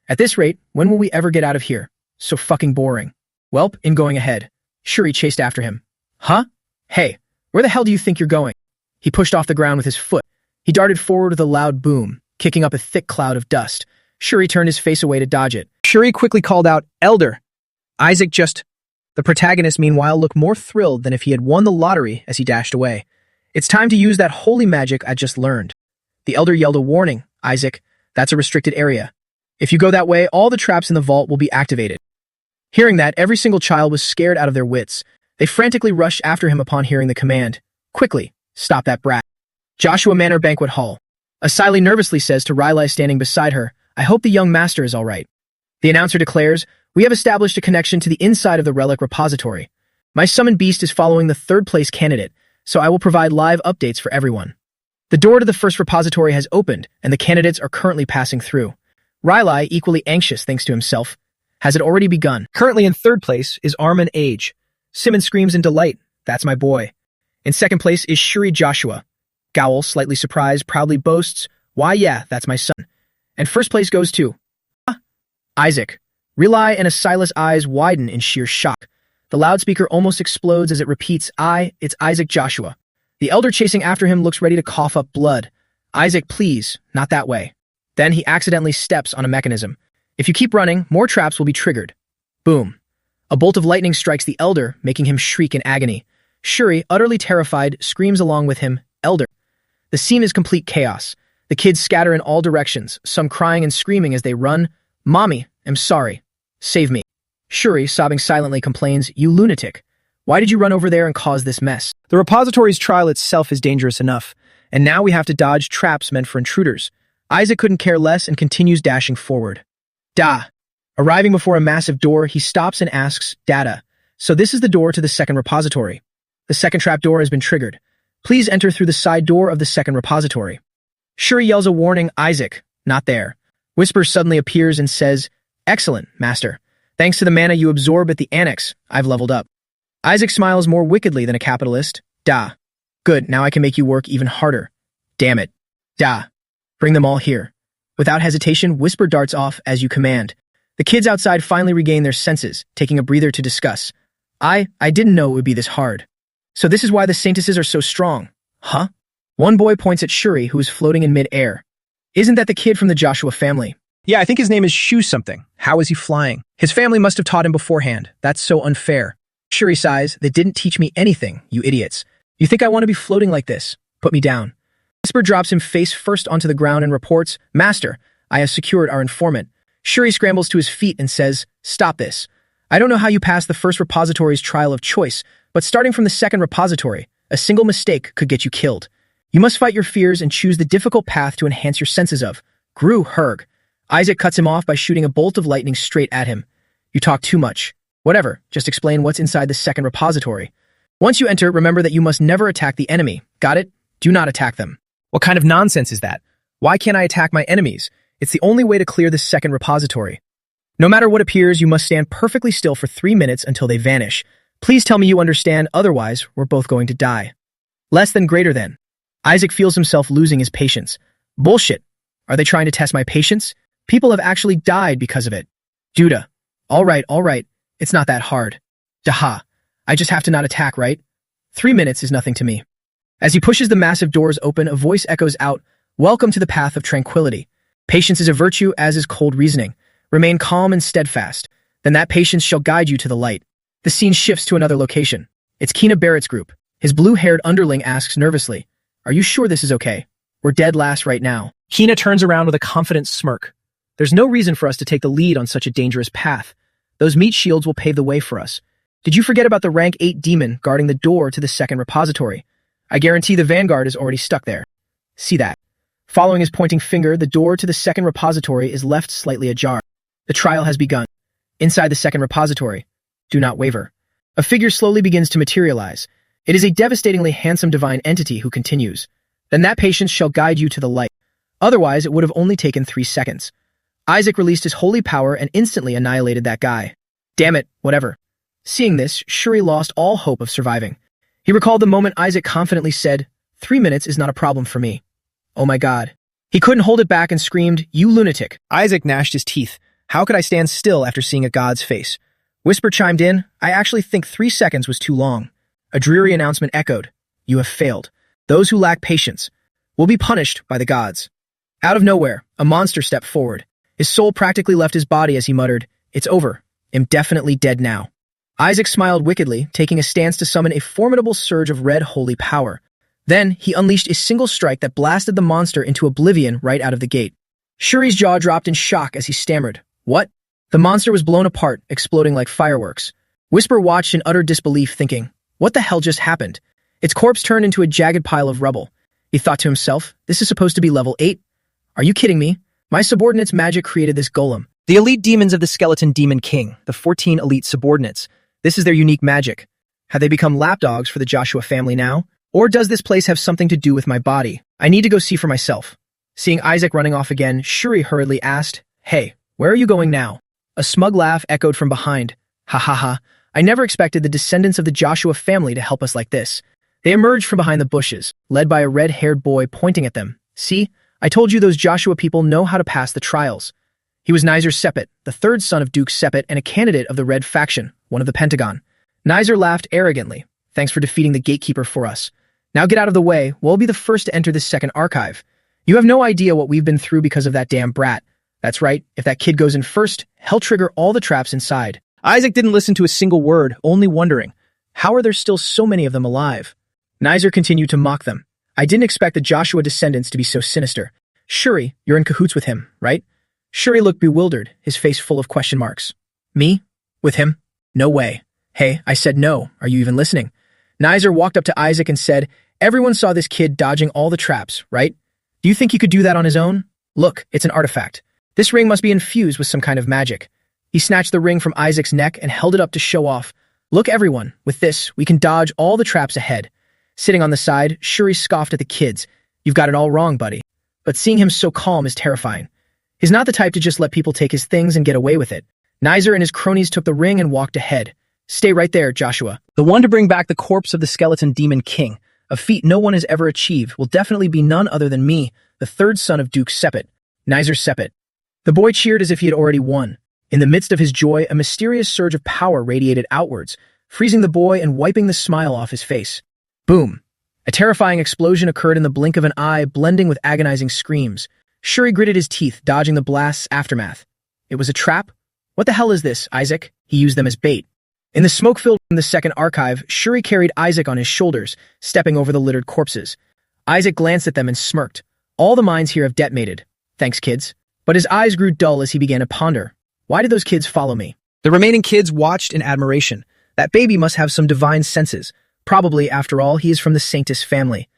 At this rate, when will we ever get out of here? So fucking boring. Welp, in going ahead. Shuri chased after him. "Huh? Hey, where the hell do you think you're going?" He pushed off the ground with his foot. He darted forward with a loud boom, kicking up a thick cloud of dust. Shuri turned his face away to dodge it. Shuri quickly called out, "Elder!" Isaac just... The protagonist, meanwhile, looked more thrilled than if he had won the lottery as he dashed away. "It's time to use that holy magic I just learned." The elder yelled a warning. "Isaac, that's a restricted area. If you go that way, all the traps in the vault will be activated." Hearing that, every single child was scared out of their wits. They frantically rushed after him upon hearing the command. "Quickly, stop that brat." Joshua Manor Banquet Hall. Asili nervously says to Riley standing beside her, "I hope the young master is all right." The announcer declares, "We have established a connection to the inside of the relic repository. My summoned beast is following the third-place candidate, so I will provide live updates for everyone." The door to the first repository has opened, and the candidates are currently passing through. Riley, equally anxious, thinks to himself, has it already begun? Currently in third place is Armin Age. Simon screams in delight, "That's my boy." In second place is Shuri Joshua. Gowl, slightly surprised, proudly boasts, "Why yeah, that's my son." And first place goes to Isaac. Riley and Asila's eyes widen in sheer shock. The loudspeaker almost explodes as it repeats, it's Isaac Joshua." The elder chasing after him looks ready to cough up blood. "Isaac, please, not that way." Then he accidentally steps on a mechanism. If you keep running, more traps will be triggered. Boom. A bolt of lightning strikes the elder, making him shriek in agony. Shuri, utterly terrified, screams along with him, "Elder." The scene is complete chaos. The kids scatter in all directions, some crying and screaming as they run. "Mommy, I'm sorry. Save me." Shuri, sobbing silently, complains, "You lunatic. Why did you run over there and cause this mess? The repository's trial itself is dangerous enough, and now we have to dodge traps meant for intruders." Isaac couldn't care less and continues dashing forward. Da! Arriving before a massive door, he stops and asks, Data. So this is the door to the second repository. The second trapdoor has been triggered. Please enter through the side door of the second repository. Shuri yells a warning, Isaac, not there. Whisper suddenly appears and says, Excellent, Master. Thanks to the mana you absorb at the annex, I've leveled up. Isaac smiles more wickedly than a capitalist. Da. Good, now I can make you work even harder. Damn it. Da. Bring them all here. Without hesitation, Whisper darts off as you command. The kids outside finally regain their senses, taking a breather to discuss. I didn't know it would be this hard. So this is why the Saintesses are so strong. Huh? One boy points at Shuri, who is floating in mid-air. Isn't that the kid from the Joshua family? Yeah, I think his name is Shoe something. How is he flying? His family must have taught him beforehand. That's so unfair. Shuri sighs, they didn't teach me anything, you idiots. You think I want to be floating like this? Put me down. Whisper drops him face first onto the ground and reports, Master, I have secured our informant. Shuri scrambles to his feet and says, Stop this. I don't know how you passed the first repository's trial of choice, but starting from the second repository, a single mistake could get you killed. You must fight your fears and choose the difficult path to enhance your senses of. Gru Herg. Isaac cuts him off by shooting a bolt of lightning straight at him. You talk too much. Whatever, just explain what's inside the second repository. Once you enter, remember that you must never attack the enemy. Got it? Do not attack them. What kind of nonsense is that? Why can't I attack my enemies? It's the only way to clear the second repository. No matter what appears, you must stand perfectly still for 3 minutes until they vanish. Please tell me you understand, otherwise we're both going to die. Less than greater than. Isaac feels himself losing his patience. Bullshit. Are they trying to test my patience? People have actually died because of it. Judah. All right. It's not that hard. Daha. I just have to not attack, right? 3 minutes is nothing to me. As he pushes the massive doors open, a voice echoes out, Welcome to the path of tranquility. Patience is a virtue, as is cold reasoning. Remain calm and steadfast. Then that patience shall guide you to the light. The scene shifts to another location. It's Keena Barrett's group. His blue-haired underling asks nervously, Are you sure this is okay? We're dead last right now. Keena turns around with a confident smirk. There's no reason for us to take the lead on such a dangerous path. Those meat shields will pave the way for us. Did you forget about the rank 8 demon guarding the door to the second repository? I guarantee the vanguard is already stuck there. See that? Following his pointing finger, the door to the second repository is left slightly ajar. The trial has begun. Inside the second repository, do not waver. A figure slowly begins to materialize. It is a devastatingly handsome divine entity who continues. Then that patience shall guide you to the light. Otherwise, it would have only taken 3 seconds. Isaac released his holy power and instantly annihilated that guy. Damn it, whatever. Seeing this, Shuri lost all hope of surviving. He recalled the moment Isaac confidently said, 3 minutes is not a problem for me. Oh my god. He couldn't hold it back and screamed, You lunatic. Isaac gnashed his teeth. How could I stand still after seeing a god's face? Whisper chimed in, I actually think 3 seconds was too long. A dreary announcement echoed, You have failed. Those who lack patience will be punished by the gods. Out of nowhere, a monster stepped forward. His soul practically left his body as he muttered, It's over. I'm definitely dead now. Isaac smiled wickedly, taking a stance to summon a formidable surge of red holy power. Then, he unleashed a single strike that blasted the monster into oblivion right out of the gate. Shuri's jaw dropped in shock as he stammered, What? The monster was blown apart, exploding like fireworks. Whisper watched in utter disbelief, thinking, What the hell just happened? Its corpse turned into a jagged pile of rubble. He thought to himself, This is supposed to be level 8? Are you kidding me? My subordinates' magic created this golem. The elite demons of the Skeleton Demon King, the 14 elite subordinates. This is their unique magic. Have they become lapdogs for the Joshua family now? Or does this place have something to do with my body? I need to go see for myself. Seeing Isaac running off again, Shuri hurriedly asked, Hey, where are you going now? A smug laugh echoed from behind. Ha ha ha. I never expected the descendants of the Joshua family to help us like this. They emerged from behind the bushes, led by a red-haired boy pointing at them. See? I told you those Joshua people know how to pass the trials. He was Nizer Sepet, the third son of Duke Sepet and a candidate of the Red Faction, one of the Pentagon. Nizer laughed arrogantly. Thanks for defeating the gatekeeper for us. Now get out of the way, we'll be the first to enter this second archive. You have no idea what we've been through because of that damn brat. That's right, if that kid goes in first, he'll trigger all the traps inside. Isaac didn't listen to a single word, only wondering, how are there still so many of them alive? Nizer continued to mock them. I didn't expect the Joshua descendants to be so sinister. Shuri, you're in cahoots with him, right? Shuri looked bewildered, his face full of question marks. Me? With him? No way. Hey, I said no. Are you even listening? Nizer walked up to Isaac and said, Everyone saw this kid dodging all the traps, right? Do you think he could do that on his own? Look, it's an artifact. This ring must be infused with some kind of magic. He snatched the ring from Isaac's neck and held it up to show off. Look, everyone, with this, we can dodge all the traps ahead. Sitting on the side, Shuri scoffed at the kids. You've got it all wrong, buddy. But seeing him so calm is terrifying. He's not the type to just let people take his things and get away with it. Nizer and his cronies took the ring and walked ahead. Stay right there, Joshua. The one to bring back the corpse of the skeleton demon king, a feat no one has ever achieved, will definitely be none other than me, the third son of Duke Sepet, Nizer Sepet. The boy cheered as if he had already won. In the midst of his joy, a mysterious surge of power radiated outwards, freezing the boy and wiping the smile off his face. Boom! A terrifying explosion occurred in the blink of an eye, blending with agonizing screams. Shuri gritted his teeth, dodging the blast's aftermath. It was a trap? What the hell is this, Isaac? He used them as bait. In the smoke-filled room, the second archive, Shuri carried Isaac on his shoulders, stepping over the littered corpses. Isaac glanced at them and smirked. All the mines here have detonated. Thanks, kids. But his eyes grew dull as he began to ponder. Why did those kids follow me? The remaining kids watched in admiration. That baby must have some divine senses. Probably, after all, he is from the Sanctus family.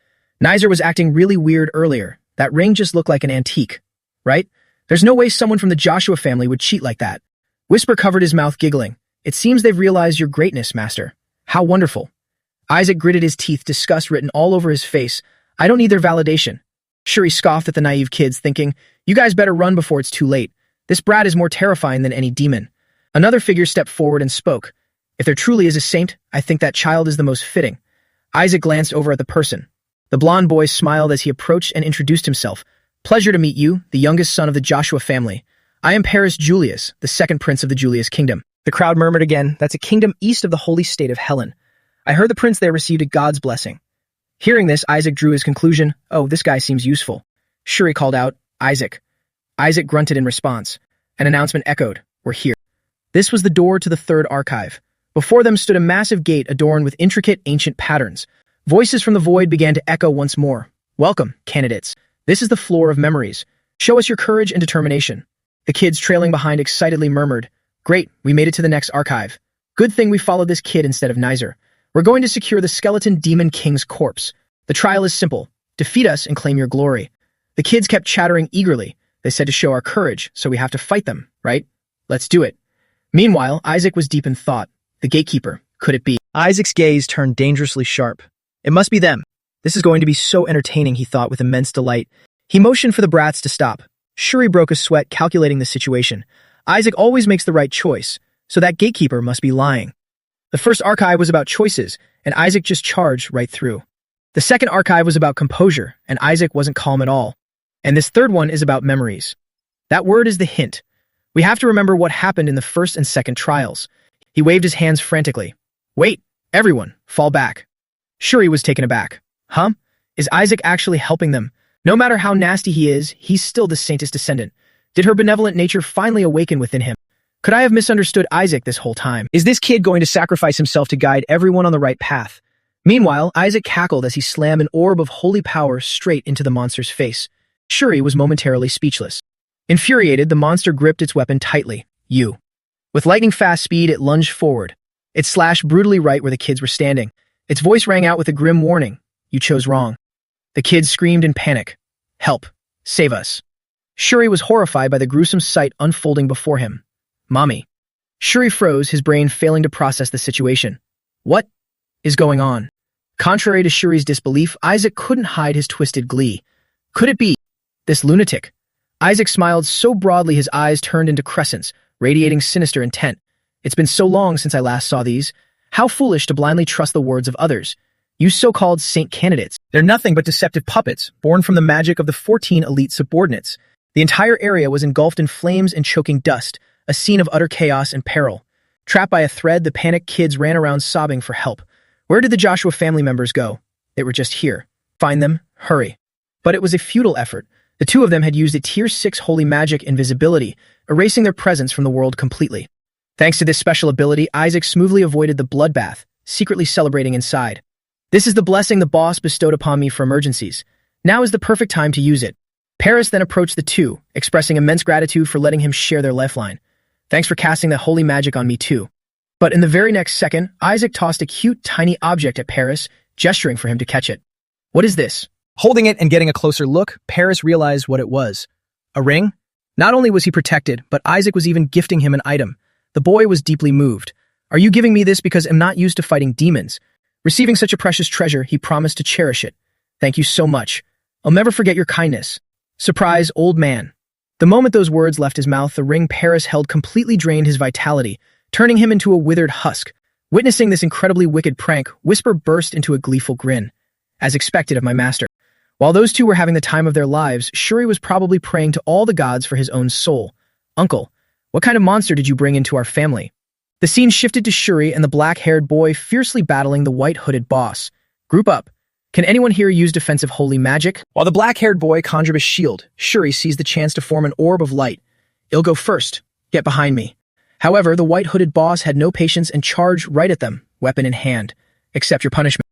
Nizer was acting really weird earlier. That ring just looked like an antique. Right? There's no way someone from the Joshua family would cheat like that. Whisper covered his mouth, giggling. It seems they've realized your greatness, master. How wonderful. Isaac gritted his teeth, disgust written all over his face. I don't need their validation. Shuri scoffed at the naive kids, thinking, you guys better run before it's too late. This brat is more terrifying than any demon. Another figure stepped forward and spoke. If there truly is a saint, I think that child is the most fitting. Isaac glanced over at the person. The blond boy smiled as he approached and introduced himself. Pleasure to meet you, the youngest son of the Joshua family. I am Paris Julius, the second prince of the Julius kingdom. The crowd murmured again. That's a kingdom east of the holy state of Helen. I heard the prince there received a god's blessing. Hearing this, Isaac drew his conclusion. Oh, this guy seems useful. Shuri called out, Isaac. Isaac grunted in response. An announcement echoed. We're here. This was the door to the third archive. Before them stood a massive gate adorned with intricate ancient patterns. Voices from the void began to echo once more. Welcome, candidates. This is the floor of memories. Show us your courage and determination. The kids trailing behind excitedly murmured, Great, we made it to the next archive. Good thing we followed this kid instead of Nizer. We're going to secure the skeleton demon king's corpse. The trial is simple. Defeat us and claim your glory. The kids kept chattering eagerly. They said to show our courage, so we have to fight them, right? Let's do it. Meanwhile, Isaac was deep in thought. The gatekeeper. Could it be? Isaac's gaze turned dangerously sharp. It must be them. This is going to be so entertaining, he thought with immense delight. He motioned for the brats to stop. Shuri broke a sweat, calculating the situation. Isaac always makes the right choice, so that gatekeeper must be lying. The first archive was about choices, and Isaac just charged right through. The second archive was about composure, and Isaac wasn't calm at all. And this third one is about memories. That word is the hint. We have to remember what happened in the first and second trials. He waved his hands frantically. Wait, everyone, fall back. Shuri was taken aback. Huh? Is Isaac actually helping them? No matter how nasty he is, he's still the Saintess descendant. Did her benevolent nature finally awaken within him? Could I have misunderstood Isaac this whole time? Is this kid going to sacrifice himself to guide everyone on the right path? Meanwhile, Isaac cackled as he slammed an orb of holy power straight into the monster's face. Shuri was momentarily speechless. Infuriated, the monster gripped its weapon tightly. You. With lightning-fast speed, it lunged forward. It slashed brutally right where the kids were standing. Its voice rang out with a grim warning. You chose wrong. The kids screamed in panic. Help. Save us. Shuri was horrified by the gruesome sight unfolding before him. Mommy. Shuri froze, his brain failing to process the situation. What is going on? Contrary to Shuri's disbelief, Isaac couldn't hide his twisted glee. Could it be this lunatic? Isaac smiled so broadly his eyes turned into crescents, radiating sinister intent. It's been so long since I last saw these. How foolish to blindly trust the words of others. You so-called saint candidates. They're nothing but deceptive puppets, born from the magic of the 14 elite subordinates. The entire area was engulfed in flames and choking dust, a scene of utter chaos and peril. Trapped by a thread, the panicked kids ran around sobbing for help. Where did the Joshua family members go? They were just here. Find them, hurry. But it was a futile effort. The two of them had used a Tier 6 holy magic invisibility, erasing their presence from the world completely. Thanks to this special ability, Isaac smoothly avoided the bloodbath, secretly celebrating inside. This is the blessing the boss bestowed upon me for emergencies. Now is the perfect time to use it. Paris then approached the two, expressing immense gratitude for letting him share their lifeline. Thanks for casting that holy magic on me too. But in the very next second, Isaac tossed a cute, tiny object at Paris, gesturing for him to catch it. What is this? Holding it and getting a closer look, Paris realized what it was. A ring? Not only was he protected, but Isaac was even gifting him an item. The boy was deeply moved. Are you giving me this because I'm not used to fighting demons? Receiving such a precious treasure, he promised to cherish it. Thank you so much. I'll never forget your kindness. Surprise, old man. The moment those words left his mouth, the ring Paris held completely drained his vitality, turning him into a withered husk. Witnessing this incredibly wicked prank, Whisper burst into a gleeful grin. As expected of my master. While those two were having the time of their lives, Shuri was probably praying to all the gods for his own soul. Uncle, what kind of monster did you bring into our family? The scene shifted to Shuri and the black-haired boy fiercely battling the white-hooded boss. Group up. Can anyone here use defensive holy magic? While the black-haired boy conjured a shield, Shuri seized the chance to form an orb of light. I'll go first. Get behind me. However, the white-hooded boss had no patience and charged right at them, weapon in hand. Accept your punishment.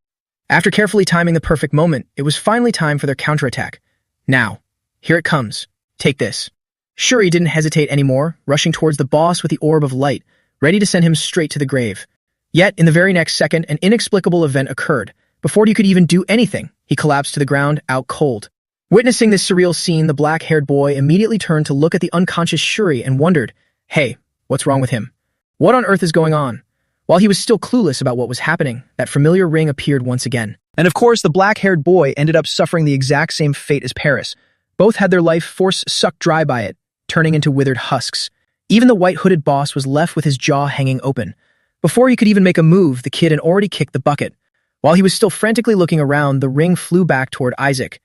After carefully timing the perfect moment, it was finally time for their counterattack. Now, here it comes. Take this. Shuri didn't hesitate anymore, rushing towards the boss with the orb of light, ready to send him straight to the grave. Yet, in the very next second, an inexplicable event occurred. Before he could even do anything, he collapsed to the ground, out cold. Witnessing this surreal scene, the black-haired boy immediately turned to look at the unconscious Shuri and wondered, hey, what's wrong with him? What on earth is going on? While he was still clueless about what was happening, that familiar ring appeared once again. And of course, the black-haired boy ended up suffering the exact same fate as Paris. Both had their life force sucked dry by it, turning into withered husks. Even the white-hooded boss was left with his jaw hanging open. Before he could even make a move, the kid had already kicked the bucket. While he was still frantically looking around, the ring flew back toward Isaac.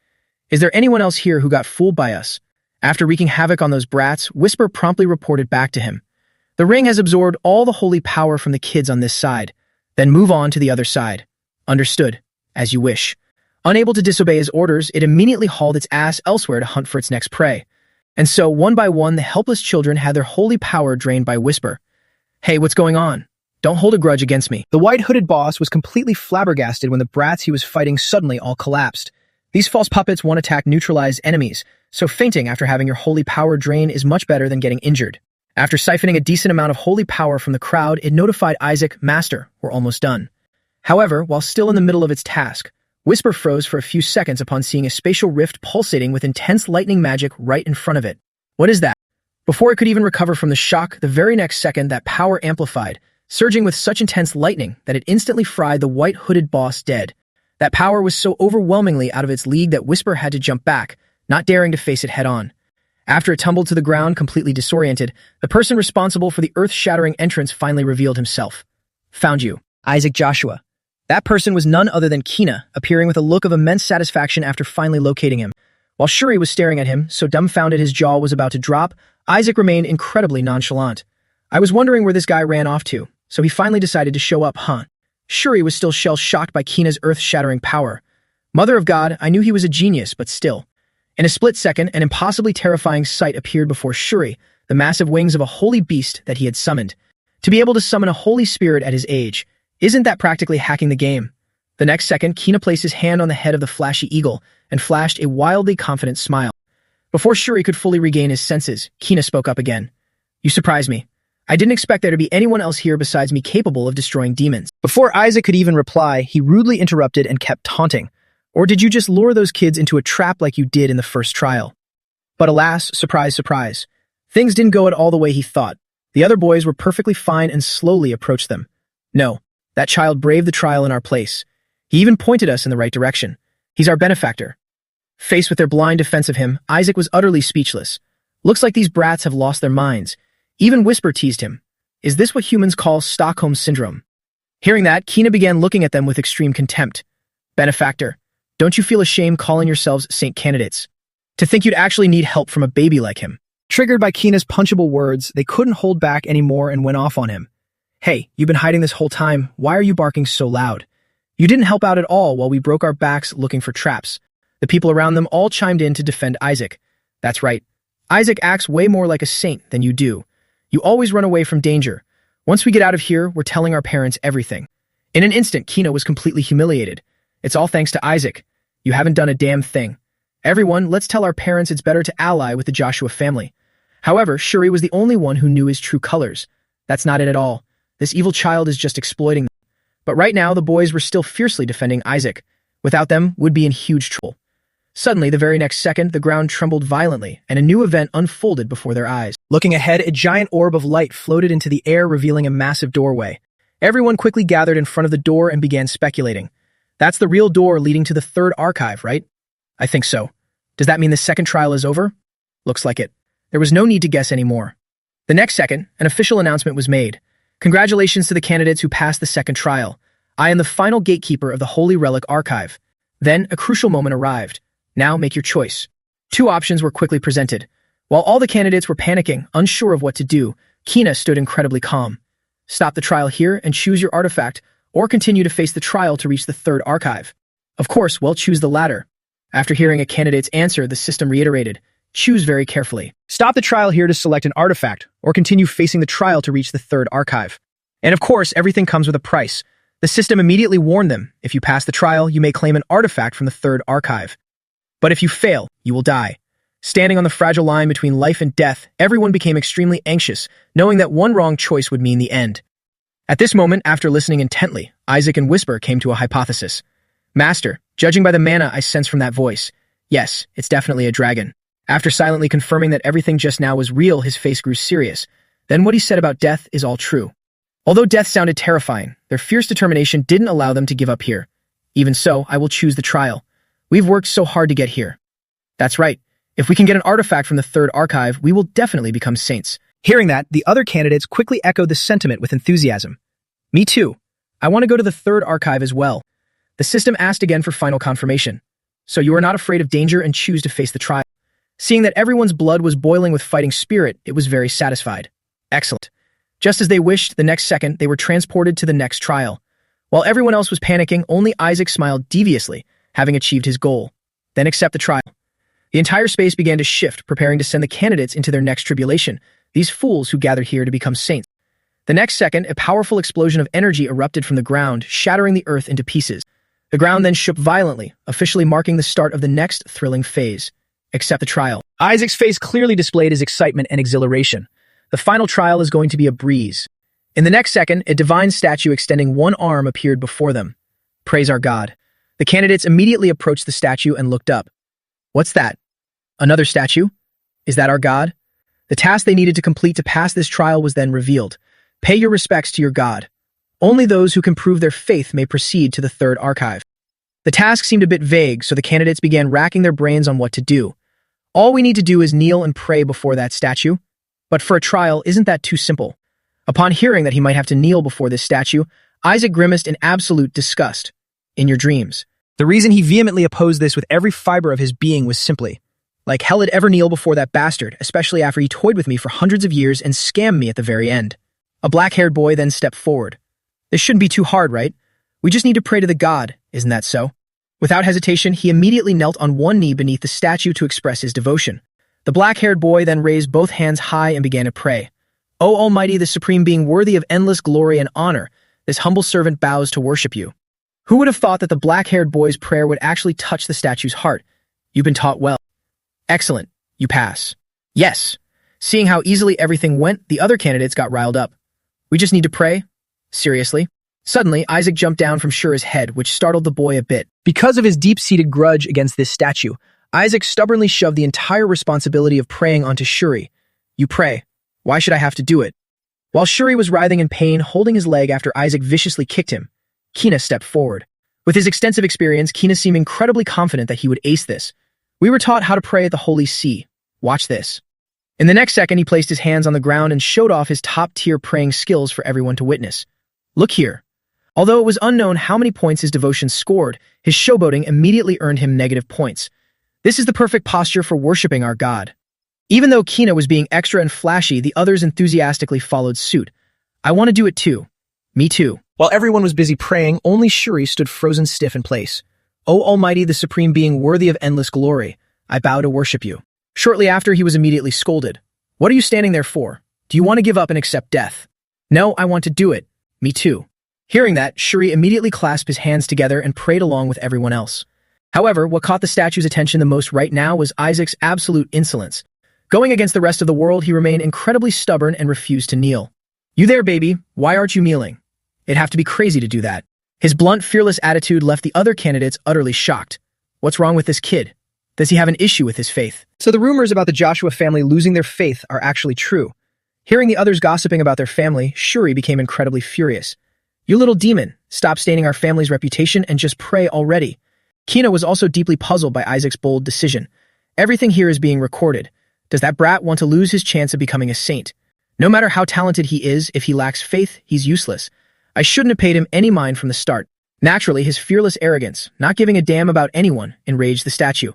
Is there anyone else here who got fooled by us? After wreaking havoc on those brats, Whisper promptly reported back to him. The ring has absorbed all the holy power from the kids on this side. Then move on to the other side. Understood. As you wish. Unable to disobey his orders, it immediately hauled its ass elsewhere to hunt for its next prey. And so, one by one, the helpless children had their holy power drained by Whisper. Hey, what's going on? Don't hold a grudge against me. The white-hooded boss was completely flabbergasted when the brats he was fighting suddenly all collapsed. These false puppets won't attack neutralized enemies, so fainting after having your holy power drained is much better than getting injured. After siphoning a decent amount of holy power from the crowd, it notified Isaac, Master, we're almost done. However, while still in the middle of its task, Whisper froze for a few seconds upon seeing a spatial rift pulsating with intense lightning magic right in front of it. What is that? Before it could even recover from the shock, the very next second that power amplified, surging with such intense lightning that it instantly fried the white-hooded boss dead. That power was so overwhelmingly out of its league that Whisper had to jump back, not daring to face it head-on. After it tumbled to the ground completely disoriented, the person responsible for the earth-shattering entrance finally revealed himself. Found you, Isaac Joshua. That person was none other than Kina, appearing with a look of immense satisfaction after finally locating him. While Shuri was staring at him, so dumbfounded his jaw was about to drop, Isaac remained incredibly nonchalant. I was wondering where this guy ran off to, so he finally decided to show up, huh? Shuri was still shell-shocked by Kina's earth-shattering power. Mother of God, I knew he was a genius, but still. In a split second, an impossibly terrifying sight appeared before Shuri, the massive wings of a holy beast that he had summoned. To be able to summon a holy spirit at his age, isn't that practically hacking the game? The next second, Kina placed his hand on the head of the flashy eagle and flashed a wildly confident smile. Before Shuri could fully regain his senses, Kina spoke up again. You surprised me. I didn't expect there to be anyone else here besides me capable of destroying demons. Before Isaac could even reply, he rudely interrupted and kept taunting. Or did you just lure those kids into a trap like you did in the first trial? But alas, surprise, surprise. Things didn't go at all the way he thought. The other boys were perfectly fine and slowly approached them. No, that child braved the trial in our place. He even pointed us in the right direction. He's our benefactor. Faced with their blind defense of him, Isaac was utterly speechless. Looks like these brats have lost their minds. Even Whisper teased him. Is this what humans call Stockholm Syndrome? Hearing that, Kina began looking at them with extreme contempt. Benefactor, don't you feel ashamed calling yourselves saint candidates? To think you'd actually need help from a baby like him. Triggered by Kina's punchable words, they couldn't hold back anymore and went off on him. Hey, you've been hiding this whole time. Why are you barking so loud? You didn't help out at all while we broke our backs looking for traps. The people around them all chimed in to defend Isaac. That's right. Isaac acts way more like a saint than you do. You always run away from danger. Once we get out of here, we're telling our parents everything. In an instant, Kina was completely humiliated. It's all thanks to Isaac. You haven't done a damn thing. Everyone, let's tell our parents it's better to ally with the Joshua family. However, Shuri was the only one who knew his true colors. That's not it at all. This evil child is just exploiting them. But right now, the boys were still fiercely defending Isaac. Without them, would be in huge trouble. Suddenly, the very next second, the ground trembled violently, and a new event unfolded before their eyes. Looking ahead, a giant orb of light floated into the air, revealing a massive doorway. Everyone quickly gathered in front of the door and began speculating. That's the real door leading to the third archive, right? I think so. Does that mean the second trial is over? Looks like it. There was no need to guess anymore. The next second, an official announcement was made. Congratulations to the candidates who passed the second trial. I am the final gatekeeper of the Holy Relic Archive. Then, a crucial moment arrived. Now, make your choice. Two options were quickly presented. While all the candidates were panicking, unsure of what to do, Kina stood incredibly calm. Stop the trial here and choose your artifact, or continue to face the trial to reach the third archive. Of course, we'll choose the latter. After hearing a candidate's answer, the system reiterated, choose very carefully. Stop the trial here to select an artifact, or continue facing the trial to reach the third archive. And of course, everything comes with a price. The system immediately warned them, if you pass the trial, you may claim an artifact from the third archive. But if you fail, you will die. Standing on the fragile line between life and death, everyone became extremely anxious, knowing that one wrong choice would mean the end. At this moment, after listening intently, Isaac and Whisper came to a hypothesis. Master, judging by the mana I sense from that voice, yes, it's definitely a dragon. After silently confirming that everything just now was real, his face grew serious. Then what he said about death is all true. Although death sounded terrifying, their fierce determination didn't allow them to give up here. Even so, I will choose the trial. We've worked so hard to get here. That's right. If we can get an artifact from the third archive, we will definitely become saints. Hearing that, the other candidates quickly echoed the sentiment with enthusiasm. Me too. I want to go to the third archive as well. The system asked again for final confirmation. So you are not afraid of danger and choose to face the trial. Seeing that everyone's blood was boiling with fighting spirit, it was very satisfied. Excellent. Just as they wished, the next second, they were transported to the next trial. While everyone else was panicking, only Isaac smiled deviously, having achieved his goal. Then accept the trial. The entire space began to shift, preparing to send the candidates into their next tribulation, these fools who gathered here to become saints. The next second, a powerful explosion of energy erupted from the ground, shattering the earth into pieces. The ground then shook violently, officially marking the start of the next thrilling phase. Accept the trial. Isaac's face clearly displayed his excitement and exhilaration. The final trial is going to be a breeze. In the next second, a divine statue extending one arm appeared before them. Praise our God. The candidates immediately approached the statue and looked up. What's that? Another statue? Is that our God? The task they needed to complete to pass this trial was then revealed. Pay your respects to your God. Only those who can prove their faith may proceed to the third archive. The task seemed a bit vague, so the candidates began racking their brains on what to do. All we need to do is kneel and pray before that statue. But for a trial, isn't that too simple? Upon hearing that he might have to kneel before this statue, Isaac grimaced in absolute disgust. In your dreams. The reason he vehemently opposed this with every fiber of his being was simply, like hell I'd ever kneel before that bastard, especially after he toyed with me for hundreds of years and scammed me at the very end. A black-haired boy then stepped forward. This shouldn't be too hard, right? We just need to pray to the God, isn't that so? Without hesitation, he immediately knelt on one knee beneath the statue to express his devotion. The black-haired boy then raised both hands high and began to pray. O Almighty, the Supreme Being worthy of endless glory and honor, this humble servant bows to worship you. Who would have thought that the black-haired boy's prayer would actually touch the statue's heart? You've been taught well. Excellent. You pass. Yes. Seeing how easily everything went, the other candidates got riled up. We just need to pray? Seriously? Suddenly, Isaac jumped down from Shura's head, which startled the boy a bit. Because of his deep-seated grudge against this statue, Isaac stubbornly shoved the entire responsibility of praying onto Shuri. You pray. Why should I have to do it? While Shuri was writhing in pain, holding his leg after Isaac viciously kicked him, Kina stepped forward. With his extensive experience, Kina seemed incredibly confident that he would ace this. We were taught how to pray at the Holy See. Watch this. In the next second, he placed his hands on the ground and showed off his top-tier praying skills for everyone to witness. Look here. Although it was unknown how many points his devotion scored, his showboating immediately earned him negative points. This is the perfect posture for worshipping our God. Even though Kina was being extra and flashy, the others enthusiastically followed suit. I want to do it too. Me too. While everyone was busy praying, only Shuri stood frozen stiff in place. O Almighty, the Supreme Being worthy of endless glory, I bow to worship you. Shortly after, he was immediately scolded. What are you standing there for? Do you want to give up and accept death? No, I want to do it. Me too. Hearing that, Shuri immediately clasped his hands together and prayed along with everyone else. However, what caught the statue's attention the most right now was Isaac's absolute insolence. Going against the rest of the world, he remained incredibly stubborn and refused to kneel. You there, baby? Why aren't you kneeling? It'd have to be crazy to do that. His blunt, fearless attitude left the other candidates utterly shocked. What's wrong with this kid? Does he have an issue with his faith? So the rumors about the Joshua family losing their faith are actually true. Hearing the others gossiping about their family, Shuri became incredibly furious. You little demon, stop staining our family's reputation and just pray already. Kina was also deeply puzzled by Isaac's bold decision. Everything here is being recorded. Does that brat want to lose his chance of becoming a saint? No matter how talented he is, if he lacks faith, he's useless. I shouldn't have paid him any mind from the start. Naturally, his fearless arrogance, not giving a damn about anyone, enraged the statue.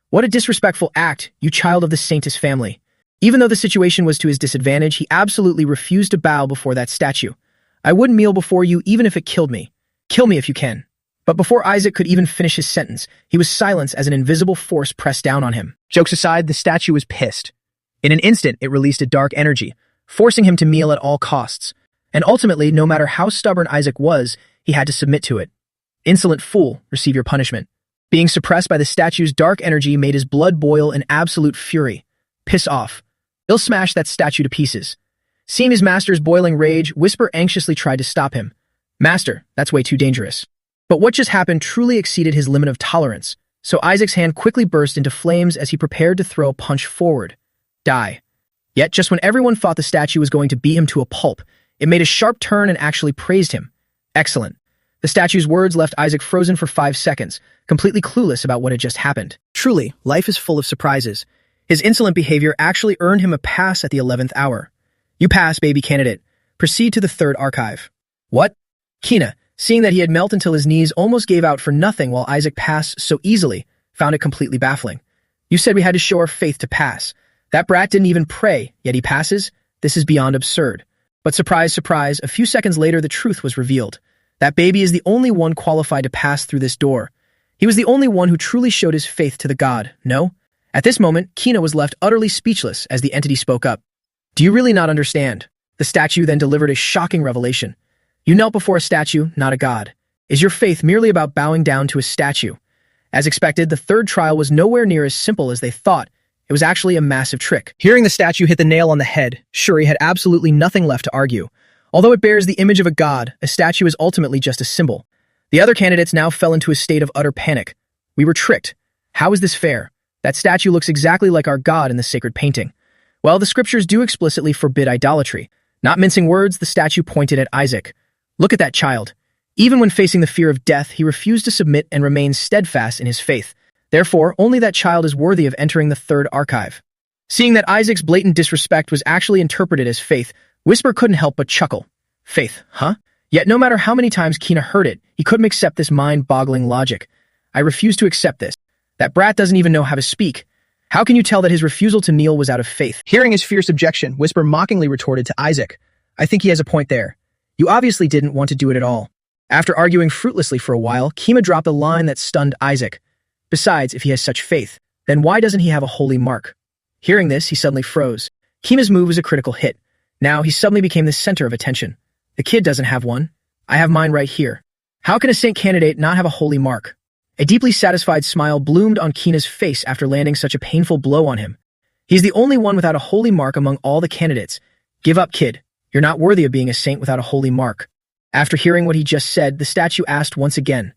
What a disrespectful act, you child of the saintess family. Even though the situation was to his disadvantage, he absolutely refused to bow before that statue. I wouldn't kneel before you even if it killed me. Kill me if you can. But before Isaac could even finish his sentence, he was silenced as an invisible force pressed down on him. Jokes aside, the statue was pissed. In an instant, it released a dark energy, forcing him to kneel at all costs. And ultimately, no matter how stubborn Isaac was, he had to submit to it. Insolent fool, receive your punishment. Being suppressed by the statue's dark energy made his blood boil in absolute fury. Piss off. He'll smash that statue to pieces. Seeing his master's boiling rage, Whisper anxiously tried to stop him. Master, that's way too dangerous. But what just happened truly exceeded his limit of tolerance, so Isaac's hand quickly burst into flames as he prepared to throw a punch forward. Die. Yet, just when everyone thought the statue was going to beat him to a pulp, it made a sharp turn and actually praised him. Excellent. The statue's words left Isaac frozen for 5 seconds, completely clueless about what had just happened. Truly, life is full of surprises. His insolent behavior actually earned him a pass at the 11th hour. You pass, baby candidate. Proceed to the 3rd archive. What? Kina, seeing that he had melted until his knees almost gave out for nothing while Isaac passed so easily, found it completely baffling. You said we had to show our faith to pass. That brat didn't even pray, yet he passes? This is beyond absurd. But surprise, surprise, a few seconds later the truth was revealed. That baby is the only one qualified to pass through this door. He was the only one who truly showed his faith to the god, no? At this moment, Kina was left utterly speechless as the entity spoke up. Do you really not understand? The statue then delivered a shocking revelation. You knelt before a statue, not a god. Is your faith merely about bowing down to a statue? As expected, the 3rd trial was nowhere near as simple as they thought. It was actually a massive trick. Hearing the statue hit the nail on the head, Shuri had absolutely nothing left to argue. Although it bears the image of a god, a statue is ultimately just a symbol. The other candidates now fell into a state of utter panic. We were tricked. How is this fair? That statue looks exactly like our god in the sacred painting. Well, the scriptures do explicitly forbid idolatry. Not mincing words, the statue pointed at Isaac. Look at that child. Even when facing the fear of death, he refused to submit and remained steadfast in his faith. Therefore, only that child is worthy of entering the 3rd archive. Seeing that Isaac's blatant disrespect was actually interpreted as faith, Whisper couldn't help but chuckle. Faith, huh? Yet no matter how many times Kina heard it, he couldn't accept this mind-boggling logic. I refuse to accept this. That brat doesn't even know how to speak. How can you tell that his refusal to kneel was out of faith? Hearing his fierce objection, Whisper mockingly retorted to Isaac. I think he has a point there. You obviously didn't want to do it at all. After arguing fruitlessly for a while, Kima dropped a line that stunned Isaac. Besides, if he has such faith, then why doesn't he have a holy mark? Hearing this, he suddenly froze. Kima's move was a critical hit. Now he suddenly became the center of attention. The kid doesn't have one. I have mine right here. How can a saint candidate not have a holy mark? A deeply satisfied smile bloomed on Kina's face after landing such a painful blow on him. He's the only one without a holy mark among all the candidates. Give up, kid. You're not worthy of being a saint without a holy mark. After hearing what he just said, the statue asked once again,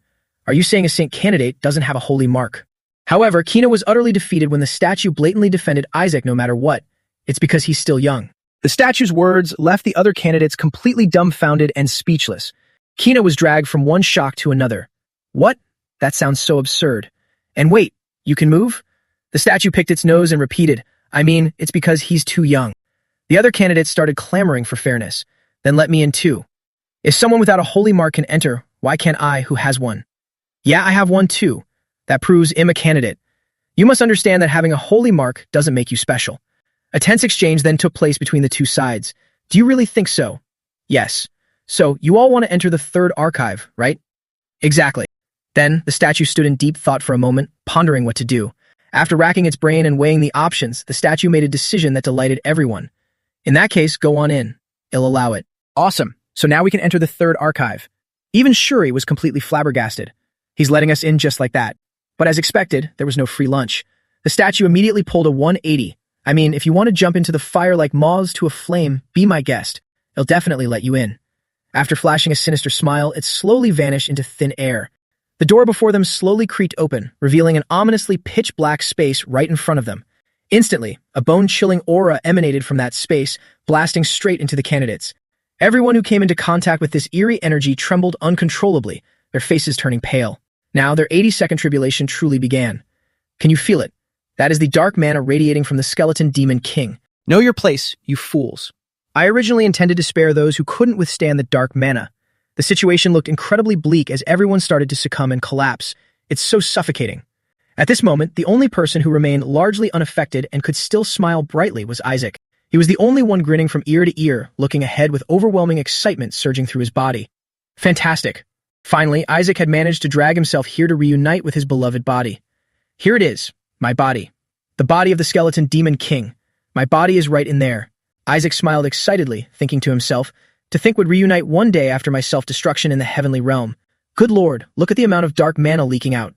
Are you saying a saint candidate doesn't have a holy mark? However, Kina was utterly defeated when the statue blatantly defended Isaac no matter what. It's because he's still young. The statue's words left the other candidates completely dumbfounded and speechless. Kina was dragged from one shock to another. What? That sounds so absurd. And wait, you can move? The statue picked its nose and repeated, I mean, it's because he's too young. The other candidates started clamoring for fairness. Then let me in too. If someone without a holy mark can enter, why can't I, who has one? Yeah, I have one too. That proves I'm a candidate. You must understand that having a holy mark doesn't make you special. A tense exchange then took place between the two sides. Do you really think so? Yes. So, you all want to enter the 3rd archive, right? Exactly. Then, the statue stood in deep thought for a moment, pondering what to do. After racking its brain and weighing the options, the statue made a decision that delighted everyone. In that case, go on in. I'll allow it. Awesome. So now we can enter the 3rd archive. Even Shuri was completely flabbergasted. He's letting us in just like that. But as expected, there was no free lunch. The statue immediately pulled a 180. I mean, if you want to jump into the fire like moths to a flame, be my guest. It'll definitely let you in. After flashing a sinister smile, it slowly vanished into thin air. The The door before them slowly creaked open, revealing an ominously pitch-black space right in front of them. Instantly, a bone-chilling aura emanated from that space, blasting straight into the candidates. Everyone who came into contact with this eerie energy trembled uncontrollably, their faces turning pale. Now, their 80-second tribulation truly began. Can you feel it? That is the dark mana radiating from the skeleton demon king. Know your place, you fools. I originally intended to spare those who couldn't withstand the dark mana. The situation looked incredibly bleak as everyone started to succumb and collapse. It's so suffocating. At this moment, the only person who remained largely unaffected and could still smile brightly was Isaac. He was the only one grinning from ear to ear, looking ahead with overwhelming excitement surging through his body. Fantastic. Finally, Isaac had managed to drag himself here to reunite with his beloved body. Here it is, my body. The body of the skeleton demon king. My body is right in there. Isaac smiled excitedly, thinking to himself, to think would reunite one day after my self-destruction in the heavenly realm. Good lord, look at the amount of dark mana leaking out.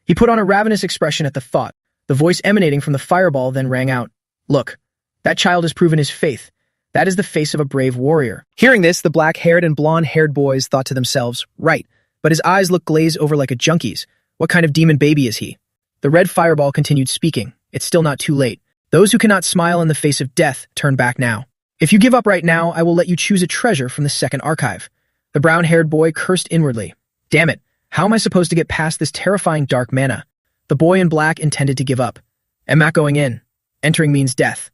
He put on a ravenous expression at the thought. The voice emanating from the fireball then rang out. Look, that child has proven his faith. That is the face of a brave warrior. Hearing this, the black-haired and blonde-haired boys thought to themselves, right, but his eyes looked glazed over like a junkie's. What kind of demon baby is he? The red fireball continued speaking. It's still not too late. Those who cannot smile in the face of death, turn back now. If you give up right now, I will let you choose a treasure from the second archive. The brown-haired boy cursed inwardly. Damn it, how am I supposed to get past this terrifying dark mana? The boy in black intended to give up. I'm not going in. Entering means death.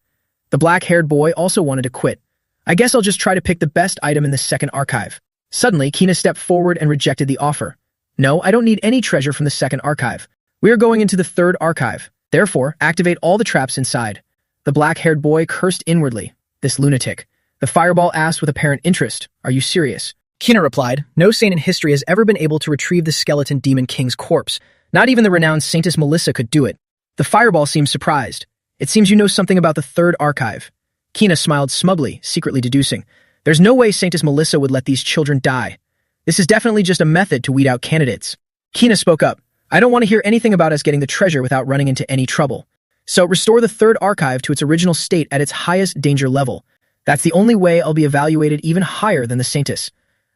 The black-haired boy also wanted to quit. I guess I'll just try to pick the best item in the second archive. Suddenly, Kina stepped forward and rejected the offer. No, I don't need any treasure from the second archive. We are going into the third archive. Therefore, activate all the traps inside. The black-haired boy cursed inwardly. This lunatic. The fireball asked with apparent interest, Are you serious? Kina replied, No saint in history has ever been able to retrieve the skeleton demon king's corpse. Not even the renowned Saintess Melissa could do it. The fireball seemed surprised. It seems you know something about the third archive. Kina smiled smugly, secretly deducing. There's no way Saintess Melissa would let these children die. This is definitely just a method to weed out candidates. Kina spoke up. I don't want to hear anything about us getting the treasure without running into any trouble. So restore the third archive to its original state at its highest danger level. That's the only way I'll be evaluated even higher than the Saintess.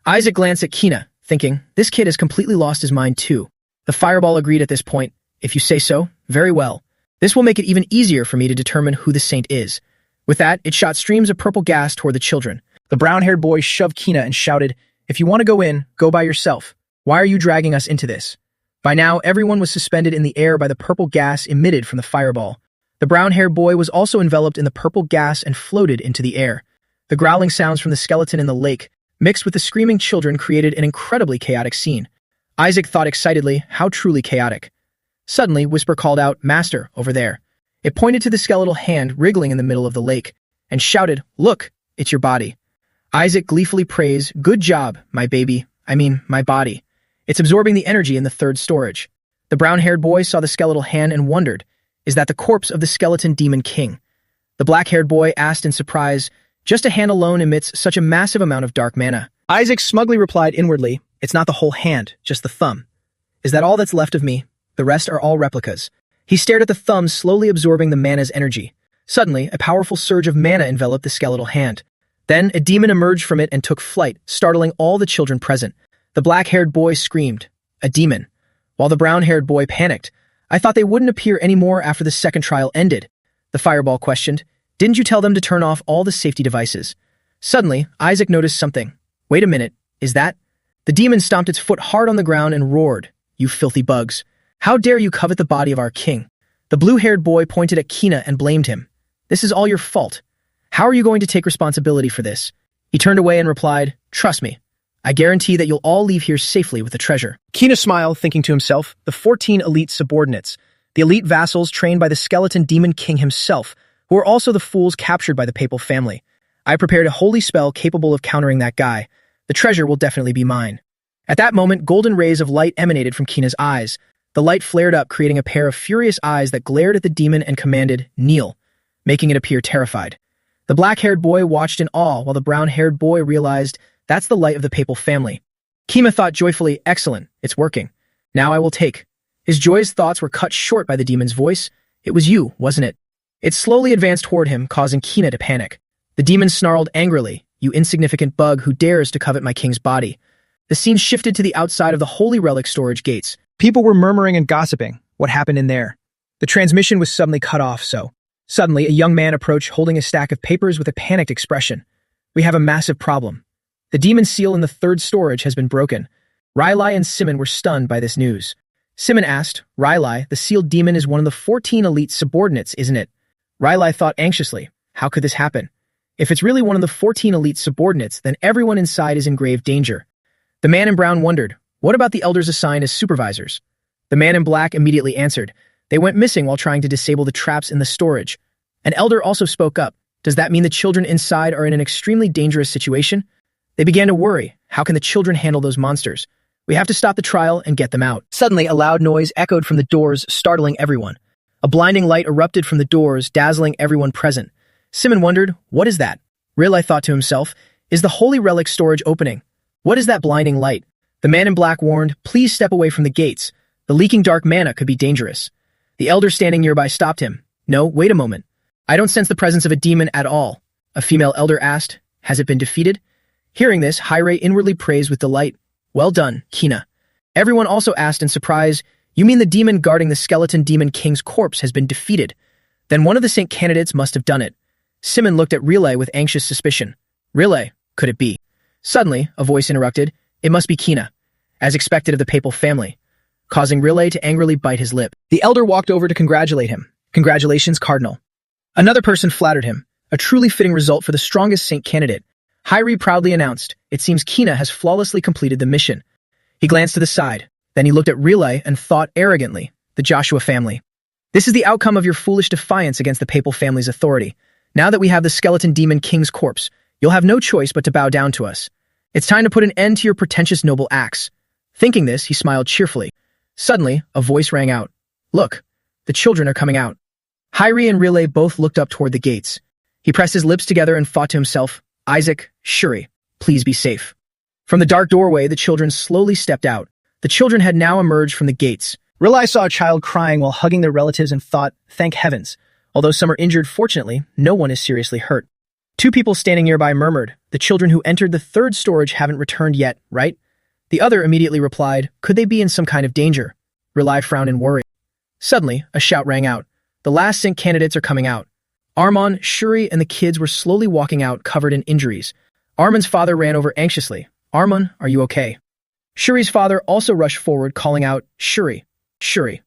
Isaac glanced at Kina, thinking, this kid has completely lost his mind too. The fireball agreed at this point. If you say so, very well. This will make it even easier for me to determine who the saint is. With that, it shot streams of purple gas toward the children. The brown-haired boy shoved Kina and shouted, If you want to go in, go by yourself. Why are you dragging us into this? By now, everyone was suspended in the air by the purple gas emitted from the fireball. The brown-haired boy was also enveloped in the purple gas and floated into the air. The growling sounds from the skeleton in the lake, mixed with the screaming children, created an incredibly chaotic scene. Isaac thought excitedly, how truly chaotic. Suddenly, Whisper called out, Master, over there. It pointed to the skeletal hand wriggling in the middle of the lake, and shouted, Look, it's your body. Isaac gleefully praised, Good job, my baby. My body. It's absorbing the energy in the third storage. The brown-haired boy saw the skeletal hand and wondered, Is that the corpse of the skeleton demon king? The black-haired boy asked in surprise, Just a hand alone emits such a massive amount of dark mana. Isaac smugly replied inwardly, It's not the whole hand, just the thumb. Is that all that's left of me? The rest are all replicas. He stared at the thumb, slowly absorbing the mana's energy. Suddenly, a powerful surge of mana enveloped the skeletal hand. Then, a demon emerged from it and took flight, startling all the children present. The black-haired boy screamed, A demon. While the brown-haired boy panicked. I thought they wouldn't appear anymore after the second trial ended. The fireball questioned, Didn't you tell them to turn off all the safety devices? Suddenly, Isaac noticed something. Wait a minute, is that? The demon stomped its foot hard on the ground and roared, You filthy bugs. How dare you covet the body of our king? The blue-haired boy pointed at Kina and blamed him. This is all your fault. How are you going to take responsibility for this? He turned away and replied, Trust me. I guarantee that you'll all leave here safely with the treasure. Kina smiled, thinking to himself, the 14 elite subordinates, the elite vassals trained by the skeleton demon king himself, who are also the fools captured by the papal family. I prepared a holy spell capable of countering that guy. The treasure will definitely be mine. At that moment, golden rays of light emanated from Kina's eyes. The light flared up, creating a pair of furious eyes that glared at the demon and commanded, Kneel, making it appear terrified. The black-haired boy watched in awe, while the brown-haired boy realized, That's the light of the papal family. Kima thought joyfully, Excellent, it's working. Now I will take. His joyous thoughts were cut short by the demon's voice. It was you, wasn't it? It slowly advanced toward him, causing Kina to panic. The demon snarled angrily, You insignificant bug who dares to covet my king's body. The scene shifted to the outside of the holy relic storage gates. People were murmuring and gossiping. What happened in there? The transmission was suddenly cut off, so. Suddenly, a young man approached holding a stack of papers with a panicked expression. We have a massive problem. The demon seal in the third storage has been broken. Riley and Simon were stunned by this news. Simon asked, Riley, the sealed demon is one of the 14 elite subordinates, isn't it? Riley thought anxiously, how could this happen? If it's really one of the 14 elite subordinates, then everyone inside is in grave danger. The man in brown wondered, what about the elders assigned as supervisors? The man in black immediately answered, they went missing while trying to disable the traps in the storage. An elder also spoke up, does that mean the children inside are in an extremely dangerous situation? They began to worry, how can the children handle those monsters? We have to stop the trial and get them out. Suddenly, a loud noise echoed from the doors, startling everyone. A blinding light erupted from the doors, dazzling everyone present. Simon wondered, what is that? Riley thought to himself, is the holy relic storage opening? What is that blinding light? The man in black warned, please step away from the gates. The leaking dark mana could be dangerous. The elder standing nearby stopped him. No, wait a moment. I don't sense the presence of a demon at all. A female elder asked, has it been defeated? Hearing this, Hyrule inwardly praised with delight. Well done, Kina. Everyone also asked in surprise, you mean the demon guarding the skeleton demon king's corpse has been defeated? Then one of the Saint candidates must have done it. Simon looked at Riley with anxious suspicion. Riley, could it be? Suddenly, a voice interrupted, it must be Kina, as expected of the papal family, causing Riley to angrily bite his lip. The elder walked over to congratulate him. Congratulations, Cardinal. Another person flattered him, a truly fitting result for the strongest Saint candidate. Hyrule proudly announced, it seems Kina has flawlessly completed the mission. He glanced to the side. Then he looked at Riley and thought arrogantly, the Joshua family. This is the outcome of your foolish defiance against the papal family's authority. Now that we have the skeleton demon king's corpse, you'll have no choice but to bow down to us. It's time to put an end to your pretentious noble acts. Thinking this, he smiled cheerfully. Suddenly, a voice rang out. Look, the children are coming out. Hyrule and Riley both looked up toward the gates. He pressed his lips together and thought to himself, Isaac, Shuri, please be safe. From the dark doorway, the children slowly stepped out. The children had now emerged from the gates. Riley saw a child crying while hugging their relatives and thought, thank heavens. Although some are injured, fortunately, no one is seriously hurt. Two people standing nearby murmured, the children who entered the third storage haven't returned yet, right? The other immediately replied, could they be in some kind of danger? Riley frowned in worry. Suddenly, a shout rang out. The last Sync candidates are coming out. Armand, Shuri, and the kids were slowly walking out covered in injuries. Armand's father ran over anxiously. Armand, are you okay? Shuri's father also rushed forward, calling out, Shuri, Shuri.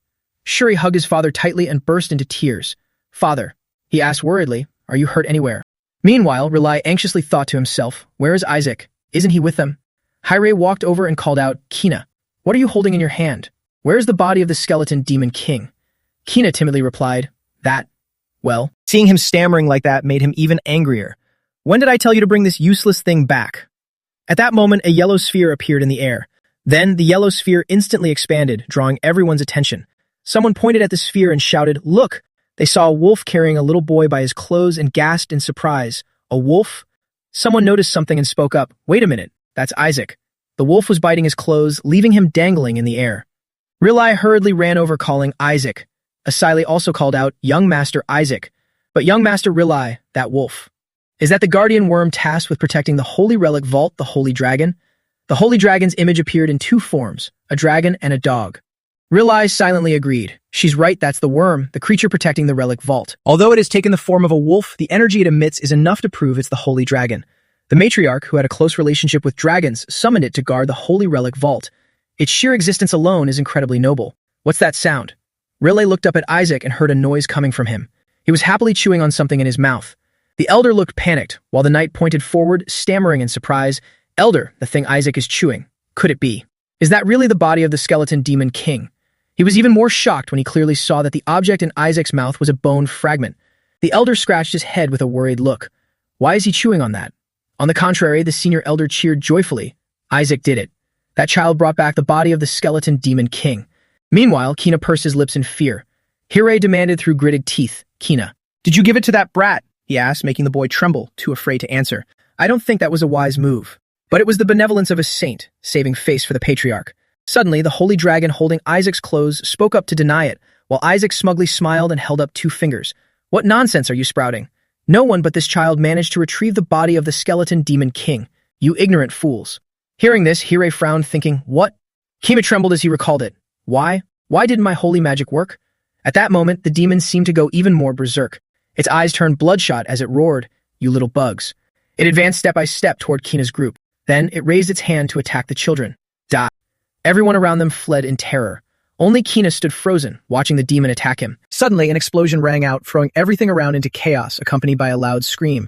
Shuri hugged his father tightly and burst into tears. Father, he asked worriedly, are you hurt anywhere? Meanwhile, Riley anxiously thought to himself, where is Isaac? Isn't he with them? Hyrule walked over and called out, Kina, what are you holding in your hand? Where is the body of the skeleton demon king? Kina timidly replied, that. Well, seeing him stammering like that made him even angrier. When did I tell you to bring this useless thing back? At that moment, a yellow sphere appeared in the air. Then, the yellow sphere instantly expanded, drawing everyone's attention. Someone pointed at the sphere and shouted, look! They saw a wolf carrying a little boy by his clothes and gasped in surprise. A wolf? Someone noticed something and spoke up. Wait a minute, that's Isaac. The wolf was biting his clothes, leaving him dangling in the air. Riley hurriedly ran over calling Isaac. Asile also called out, young Master Isaac. But young Master Riley, that wolf. Is that the guardian worm tasked with protecting the holy relic vault, the holy dragon? The holy dragon's image appeared in two forms, a dragon and a dog. Riley silently agreed. She's right, that's the worm, the creature protecting the relic vault. Although it has taken the form of a wolf, the energy it emits is enough to prove it's the holy dragon. The matriarch, who had a close relationship with dragons, summoned it to guard the holy relic vault. Its sheer existence alone is incredibly noble. What's that sound? Riley looked up at Isaac and heard a noise coming from him. He was happily chewing on something in his mouth. The elder looked panicked, while the knight pointed forward, stammering in surprise. Elder, the thing Isaac is chewing. Could it be? Is that really the body of the skeleton demon king? He was even more shocked when he clearly saw that the object in Isaac's mouth was a bone fragment. The elder scratched his head with a worried look. Why is he chewing on that? On the contrary, the senior elder cheered joyfully. Isaac did it. That child brought back the body of the skeleton demon king. Meanwhile, Kina pursed his lips in fear. Hire demanded through gritted teeth, Kina, did you give it to that brat? He asked, making the boy tremble, too afraid to answer. I don't think that was a wise move. But it was the benevolence of a saint, saving face for the patriarch. Suddenly, the holy dragon holding Isaac's clothes spoke up to deny it, while Isaac smugly smiled and held up 2 fingers. What nonsense are you sprouting? No one but this child managed to retrieve the body of the skeleton demon king. You ignorant fools. Hearing this, Hire frowned, thinking, what? Kima trembled as he recalled it. Why? Why didn't my holy magic work? At that moment, the demon seemed to go even more berserk. Its eyes turned bloodshot as it roared, "You little bugs." It advanced step by step toward Kina's group. Then it raised its hand to attack the children. Die. Everyone around them fled in terror. Only Kina stood frozen, watching the demon attack him. Suddenly, an explosion rang out, throwing everything around into chaos, accompanied by a loud scream.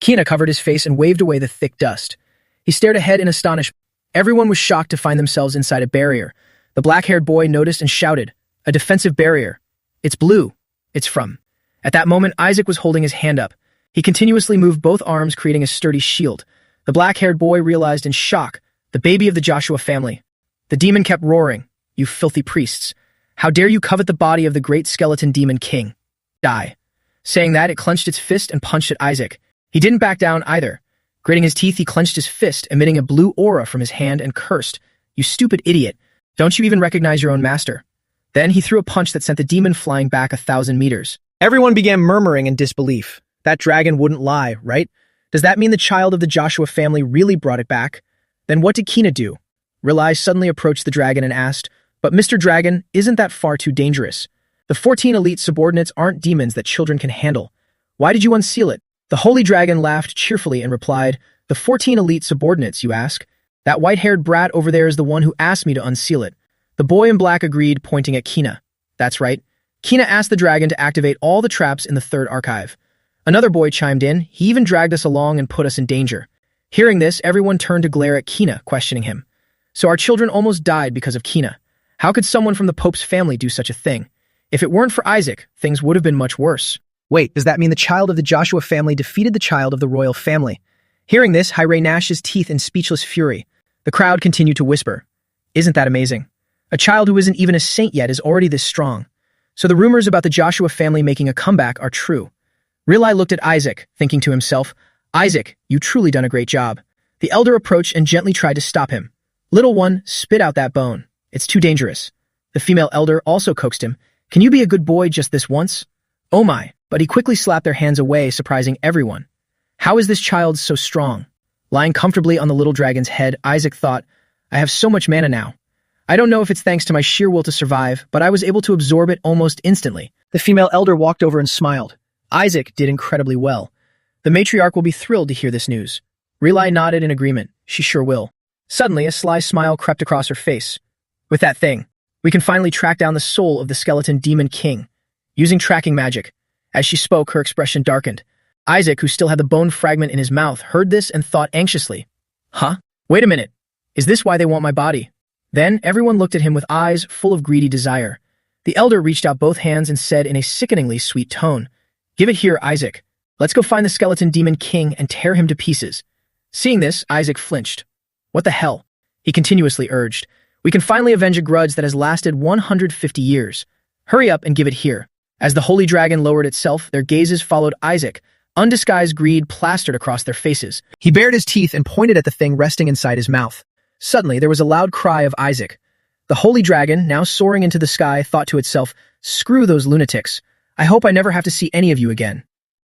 Kina covered his face and waved away the thick dust. He stared ahead in astonishment. Everyone was shocked to find themselves inside a barrier. The black-haired boy noticed and shouted, "A defensive barrier. It's blue. It's from." At that moment, Isaac was holding his hand up. He continuously moved both arms, creating a sturdy shield. The black-haired boy realized in shock, the baby of the Joshua family. The demon kept roaring, "You filthy priests. How dare you covet the body of the great skeleton demon king? Die." Saying that, it clenched its fist and punched at Isaac. He didn't back down either. Gritting his teeth, he clenched his fist, emitting a blue aura from his hand, and cursed, "You stupid idiot. Don't you even recognize your own master?" Then he threw a punch that sent the demon flying back 1,000 meters. Everyone began murmuring in disbelief. That dragon wouldn't lie, right? Does that mean the child of the Joshua family really brought it back? Then what did Kina do? Rilai suddenly approached the dragon and asked, "But Mr. Dragon, isn't that far too dangerous? The 14 elite subordinates aren't demons that children can handle. Why did you unseal it?" The holy dragon laughed cheerfully and replied, "The 14 elite subordinates, you ask? That white-haired brat over there is the one who asked me to unseal it." The boy in black agreed, pointing at Kina. "That's right. Kina asked the dragon to activate all the traps in the third archive." Another boy chimed in. "He even dragged us along and put us in danger." Hearing this, everyone turned to glare at Kina, questioning him. "So our children almost died because of Kina. How could someone from the Pope's family do such a thing? If it weren't for Isaac, things would have been much worse." Wait, does that mean the child of the Joshua family defeated the child of the royal family? Hearing this, Hyrule gnashed his teeth in speechless fury. The crowd continued to whisper, "Isn't that amazing? A child who isn't even a saint yet is already this strong." So the rumors about the Joshua family making a comeback are true. Rilai looked at Isaac, thinking to himself, "Isaac, you truly done a great job." The elder approached and gently tried to stop him. "Little one, spit out that bone. It's too dangerous." The female elder also coaxed him. "Can you be a good boy just this once?" "Oh my," but he quickly slapped their hands away, surprising everyone. How is this child so strong? Lying comfortably on the little dragon's head, Isaac thought, "I have so much mana now. I don't know if it's thanks to my sheer will to survive, but I was able to absorb it almost instantly." The female elder walked over and smiled. Isaac did incredibly well. The matriarch will be thrilled to hear this news. Rilai nodded in agreement. She sure will. Suddenly, a sly smile crept across her face. "With that thing, we can finally track down the soul of the skeleton demon king, using tracking magic." As she spoke, her expression darkened. Isaac, who still had the bone fragment in his mouth, heard this and thought anxiously, "Huh? Wait a minute. Is this why they want my body?" Then everyone looked at him with eyes full of greedy desire. The elder reached out both hands and said in a sickeningly sweet tone, "Give it here, Isaac. Let's go find the skeleton demon king and tear him to pieces." Seeing this, Isaac flinched. "What the hell?" he continuously urged. "We can finally avenge a grudge that has lasted 150 years. Hurry up and give it here." As the holy dragon lowered itself, their gazes followed Isaac. Undisguised greed plastered across their faces. He bared his teeth and pointed at the thing resting inside his mouth. Suddenly, there was a loud cry of Isaac. The holy dragon, now soaring into the sky, thought to itself, "Screw those lunatics. I hope I never have to see any of you again."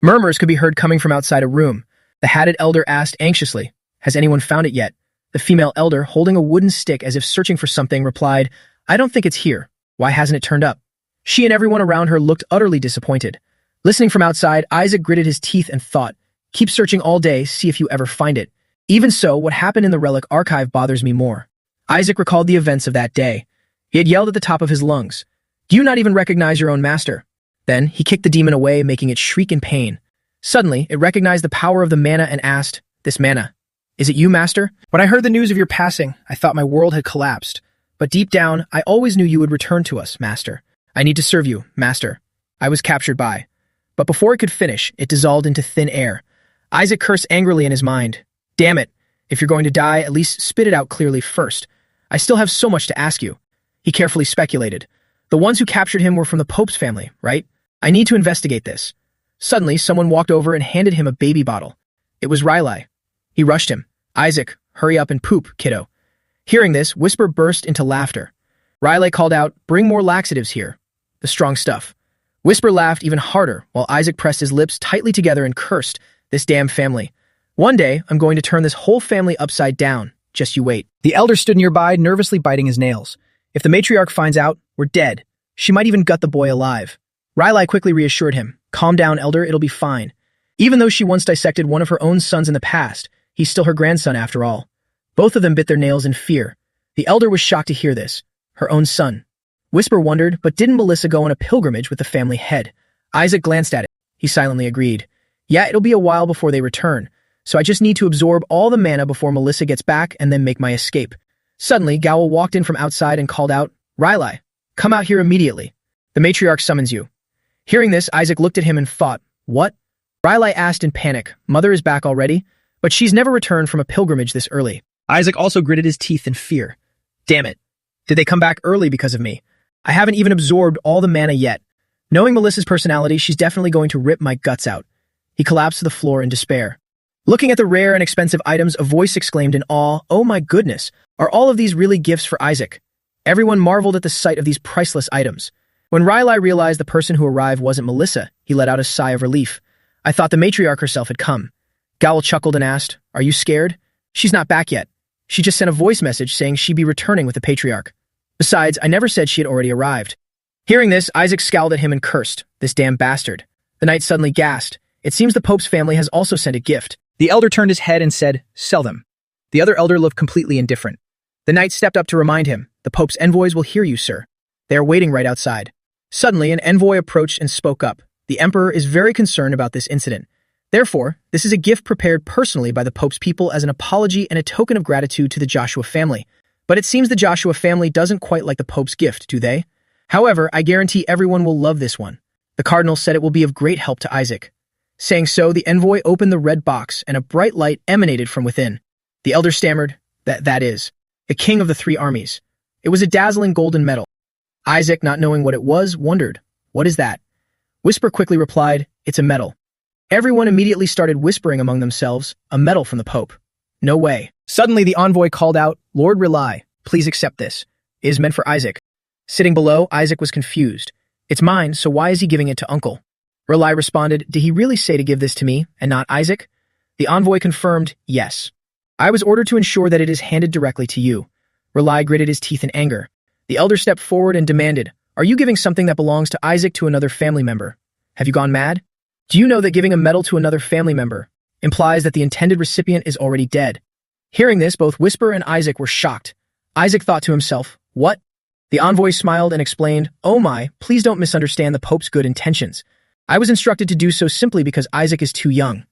Murmurs could be heard coming from outside a room. The hatted elder asked anxiously, "Has anyone found it yet?" The female elder, holding a wooden stick as if searching for something, replied, "I don't think it's here. Why hasn't it turned up?" She and everyone around her looked utterly disappointed. Listening from outside, Isaac gritted his teeth and thought, "Keep searching all day, see if you ever find it." Even so, what happened in the relic archive bothers me more. Isaac recalled the events of that day. He had yelled at the top of his lungs, "Do you not even recognize your own master?" Then he kicked the demon away, making it shriek in pain. Suddenly, it recognized the power of the mana and asked, "This mana, is it you, master? When I heard the news of your passing, I thought my world had collapsed. But deep down, I always knew you would return to us, master. I need to serve you, master. I was captured by." But before it could finish, it dissolved into thin air. Isaac cursed angrily in his mind. "Damn it. If you're going to die, at least spit it out clearly first. I still have so much to ask you." He carefully speculated. "The ones who captured him were from the Pope's family, right? I need to investigate this." Suddenly, someone walked over and handed him a baby bottle. It was Rilai. He rushed him. "Isaac, hurry up and poop, kiddo." Hearing this, Whisper burst into laughter. Riley called out, "Bring more laxatives here. The strong stuff." Whisper laughed even harder while Isaac pressed his lips tightly together and cursed, "This damn family. One day, I'm going to turn this whole family upside down. Just you wait." The elder stood nearby, nervously biting his nails. If the matriarch finds out, we're dead. She might even gut the boy alive. Riley quickly reassured him. Calm down, elder, it'll be fine. Even though she once dissected one of her own sons in the past, he's still her grandson after all. Both of them bit their nails in fear. The elder was shocked to hear this. Her own son. Whisper wondered, but didn't Melissa go on a pilgrimage with the family head? Isaac glanced at it. He silently agreed. Yeah, it'll be a while before they return, so I just need to absorb all the mana before Melissa gets back and then make my escape. Suddenly, Gowl walked in from outside and called out, Riley, come out here immediately. The matriarch summons you. Hearing this, Isaac looked at him and thought, what? Riley asked in panic, Mother is back already? But she's never returned from a pilgrimage this early. Isaac also gritted his teeth in fear. Damn it. Did they come back early because of me? I haven't even absorbed all the mana yet. Knowing Melissa's personality, she's definitely going to rip my guts out. He collapsed to the floor in despair. Looking at the rare and expensive items, a voice exclaimed in awe, oh my goodness, are all of these really gifts for Isaac? Everyone marveled at the sight of these priceless items. When Riley realized the person who arrived wasn't Melissa, he let out a sigh of relief. I thought the matriarch herself had come. Gowl chuckled and asked, are you scared? She's not back yet. She just sent a voice message saying she'd be returning with the patriarch. Besides, I never said she had already arrived. Hearing this, Isaac scowled at him and cursed, this damn bastard. The knight suddenly gasped. It seems the Pope's family has also sent a gift. The elder turned his head and said, sell them. The other elder looked completely indifferent. The knight stepped up to remind him, the Pope's envoys will hear you, sir. They are waiting right outside. Suddenly, an envoy approached and spoke up. The emperor is very concerned about this incident. Therefore, this is a gift prepared personally by the Pope's people as an apology and a token of gratitude to the Joshua family. But it seems the Joshua family doesn't quite like the Pope's gift, do they? However, I guarantee everyone will love this one. The cardinal said it will be of great help to Isaac. Saying so, the envoy opened the red box and a bright light emanated from within. The elder stammered, that is, the king of the three armies. It was a dazzling golden medal. Isaac, not knowing what it was, wondered, what is that? Whisper quickly replied, it's a medal. Everyone immediately started whispering among themselves, a medal from the Pope. No way. Suddenly the envoy called out, Lord Rely, please accept this. It is meant for Isaac. Sitting below, Isaac was confused. It's mine, so why is he giving it to Uncle? Rely responded, did he really say to give this to me, and not Isaac? The envoy confirmed, yes. I was ordered to ensure that it is handed directly to you. Rely gritted his teeth in anger. The elder stepped forward and demanded, are you giving something that belongs to Isaac to another family member? Have you gone mad? Do you know that giving a medal to another family member implies that the intended recipient is already dead? Hearing this, both Whisper and Isaac were shocked. Isaac thought to himself, what? The envoy smiled and explained, oh my, please don't misunderstand the Pope's good intentions. I was instructed to do so simply because Isaac is too young.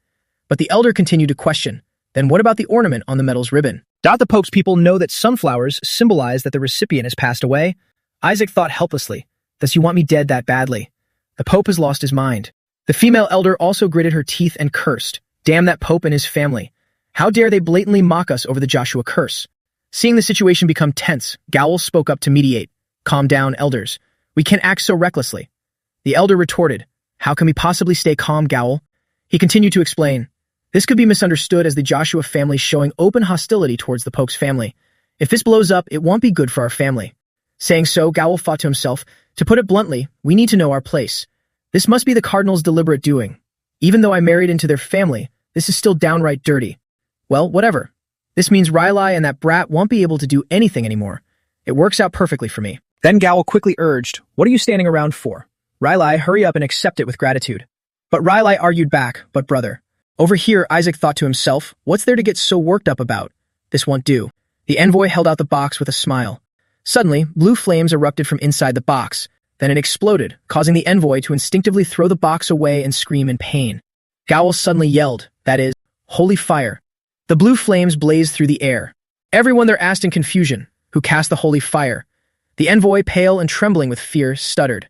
But the elder continued to question, then what about the ornament on the medal's ribbon? Don't the Pope's people know that sunflowers symbolize that the recipient has passed away? Isaac thought helplessly, does you want me dead that badly? The Pope has lost his mind. The female elder also gritted her teeth and cursed, damn that Pope and his family. How dare they blatantly mock us over the Joshua curse? Seeing the situation become tense, Gowl spoke up to mediate. Calm down, elders. We can't act so recklessly. The elder retorted, how can we possibly stay calm, Gowl? He continued to explain, this could be misunderstood as the Joshua family showing open hostility towards the Pope's family. If this blows up, it won't be good for our family. Saying so, Gowl thought to himself, to put it bluntly, we need to know our place. This must be the cardinal's deliberate doing. Even though I married into their family, this is still downright dirty. Well, whatever. This means Riley and that brat won't be able to do anything anymore. It works out perfectly for me. Then Gowl quickly urged, what are you standing around for? Riley, hurry up and accept it with gratitude. But Riley argued back, but brother. Over here, Isaac thought to himself, what's there to get so worked up about? This won't do. The envoy held out the box with a smile. Suddenly, blue flames erupted from inside the box. Then it exploded, causing the envoy to instinctively throw the box away and scream in pain. Gowl suddenly yelled, that is, holy fire. The blue flames blazed through the air. Everyone there asked in confusion, who cast the holy fire? The envoy, pale and trembling with fear, stuttered,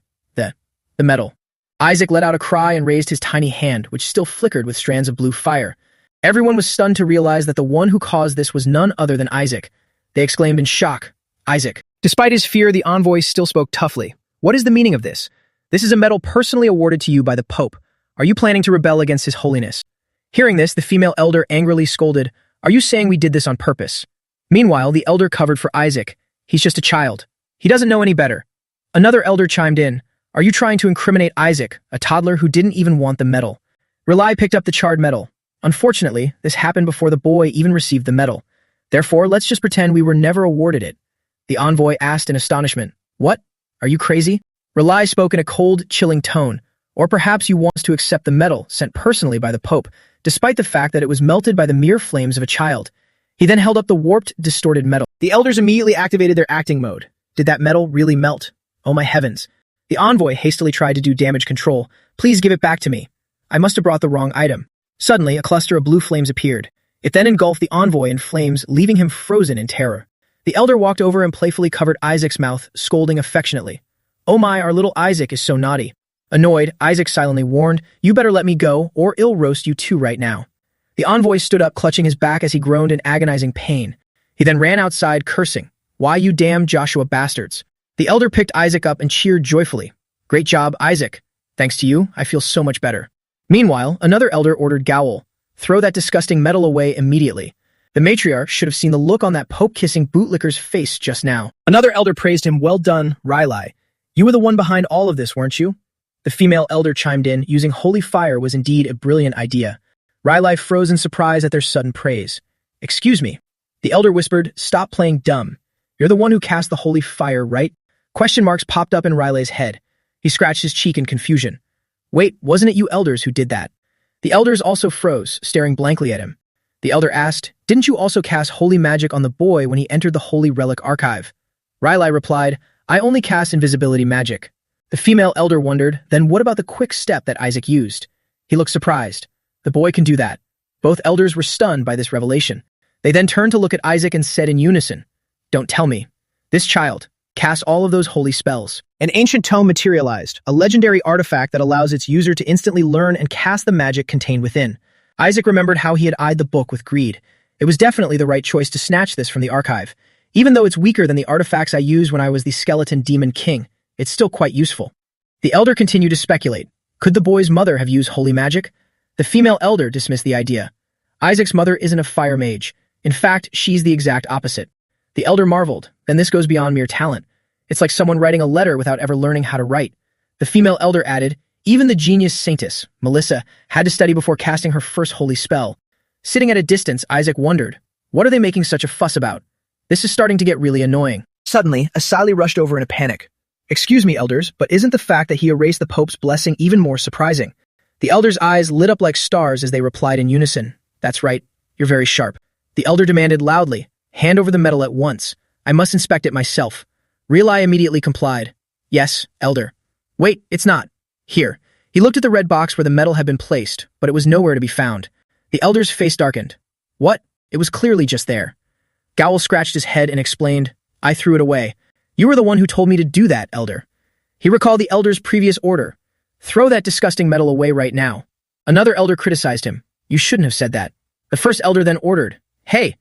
the medal. Isaac let out a cry and raised his tiny hand, which still flickered with strands of blue fire. Everyone was stunned to realize that the one who caused this was none other than Isaac. They exclaimed in shock, Isaac. Despite his fear, the envoy still spoke toughly. What is the meaning of this? This is a medal personally awarded to you by the Pope. Are you planning to rebel against his holiness? Hearing this, the female elder angrily scolded, are you saying we did this on purpose? Meanwhile, the elder covered for Isaac. He's just a child. He doesn't know any better. Another elder chimed in, are you trying to incriminate Isaac, a toddler who didn't even want the medal? Rely picked up the charred medal. Unfortunately, this happened before the boy even received the medal. Therefore, let's just pretend we were never awarded it. The envoy asked in astonishment. What? Are you crazy? Relai spoke in a cold, chilling tone. Or perhaps you want to accept the medal sent personally by the Pope, despite the fact that it was melted by the mere flames of a child. He then held up the warped, distorted medal. The elders immediately activated their acting mode. Did that medal really melt? Oh my heavens. The envoy hastily tried to do damage control. Please give it back to me. I must have brought the wrong item. Suddenly, a cluster of blue flames appeared. It then engulfed the envoy in flames, leaving him frozen in terror. The elder walked over and playfully covered Isaac's mouth, scolding affectionately. Oh my, our little Isaac is so naughty. Annoyed, Isaac silently warned, you better let me go, or I'll roast you too right now. The envoy stood up, clutching his back as he groaned in agonizing pain. He then ran outside, cursing, Why you damn Joshua bastards? The elder picked Isaac up and cheered joyfully. Great job, Isaac. Thanks to you, I feel so much better. Meanwhile, another elder ordered Gowl, throw that disgusting medal away immediately. The matriarch should have seen the look on that Pope-kissing bootlicker's face just now. Another elder praised him, well done, Rylai. You were the one behind all of this, weren't you? The female elder chimed in, using holy fire was indeed a brilliant idea. Rylai froze in surprise at their sudden praise. Excuse me. The elder whispered, stop playing dumb. You're the one who cast the holy fire, right? Question marks popped up in Rylai's head. He scratched his cheek in confusion. Wait, wasn't it you elders who did that? The elders also froze, staring blankly at him. The elder asked, didn't you also cast holy magic on the boy when he entered the holy relic archive? Rylai replied, I only cast invisibility magic. The female elder wondered, then what about the quick step that Isaac used? He looked surprised. The boy can do that. Both elders were stunned by this revelation. They then turned to look at Isaac and said in unison, don't tell me. This child casts all of those holy spells. An ancient tome materialized, a legendary artifact that allows its user to instantly learn and cast the magic contained within. Isaac remembered how he had eyed the book with greed. It was definitely the right choice to snatch this from the archive. Even though it's weaker than the artifacts I used when I was the skeleton demon king, it's still quite useful. The elder continued to speculate. Could the boy's mother have used holy magic? The female elder dismissed the idea. Isaac's mother isn't a fire mage. In fact, she's the exact opposite. The elder marveled, then this goes beyond mere talent. It's like someone writing a letter without ever learning how to write. The female elder added, even the genius saintess, Melissa, had to study before casting her first holy spell. Sitting at a distance, Isaac wondered, what are they making such a fuss about? This is starting to get really annoying. Suddenly, Asali rushed over in a panic. Excuse me, elders, but isn't the fact that he erased the Pope's blessing even more surprising? The elders' eyes lit up like stars as they replied in unison. That's right, you're very sharp. The elder demanded loudly, hand over the medal at once. I must inspect it myself. Relai immediately complied. Yes, elder. Wait, it's not. Here. He looked at the red box where the medal had been placed, but it was nowhere to be found. The elder's face darkened. What? It was clearly just there. Gowl scratched his head and explained, I threw it away. You were the one who told me to do that, elder. He recalled the elder's previous order. Throw that disgusting medal away right now. Another elder criticized him. You shouldn't have said that. The first elder then ordered, Hey,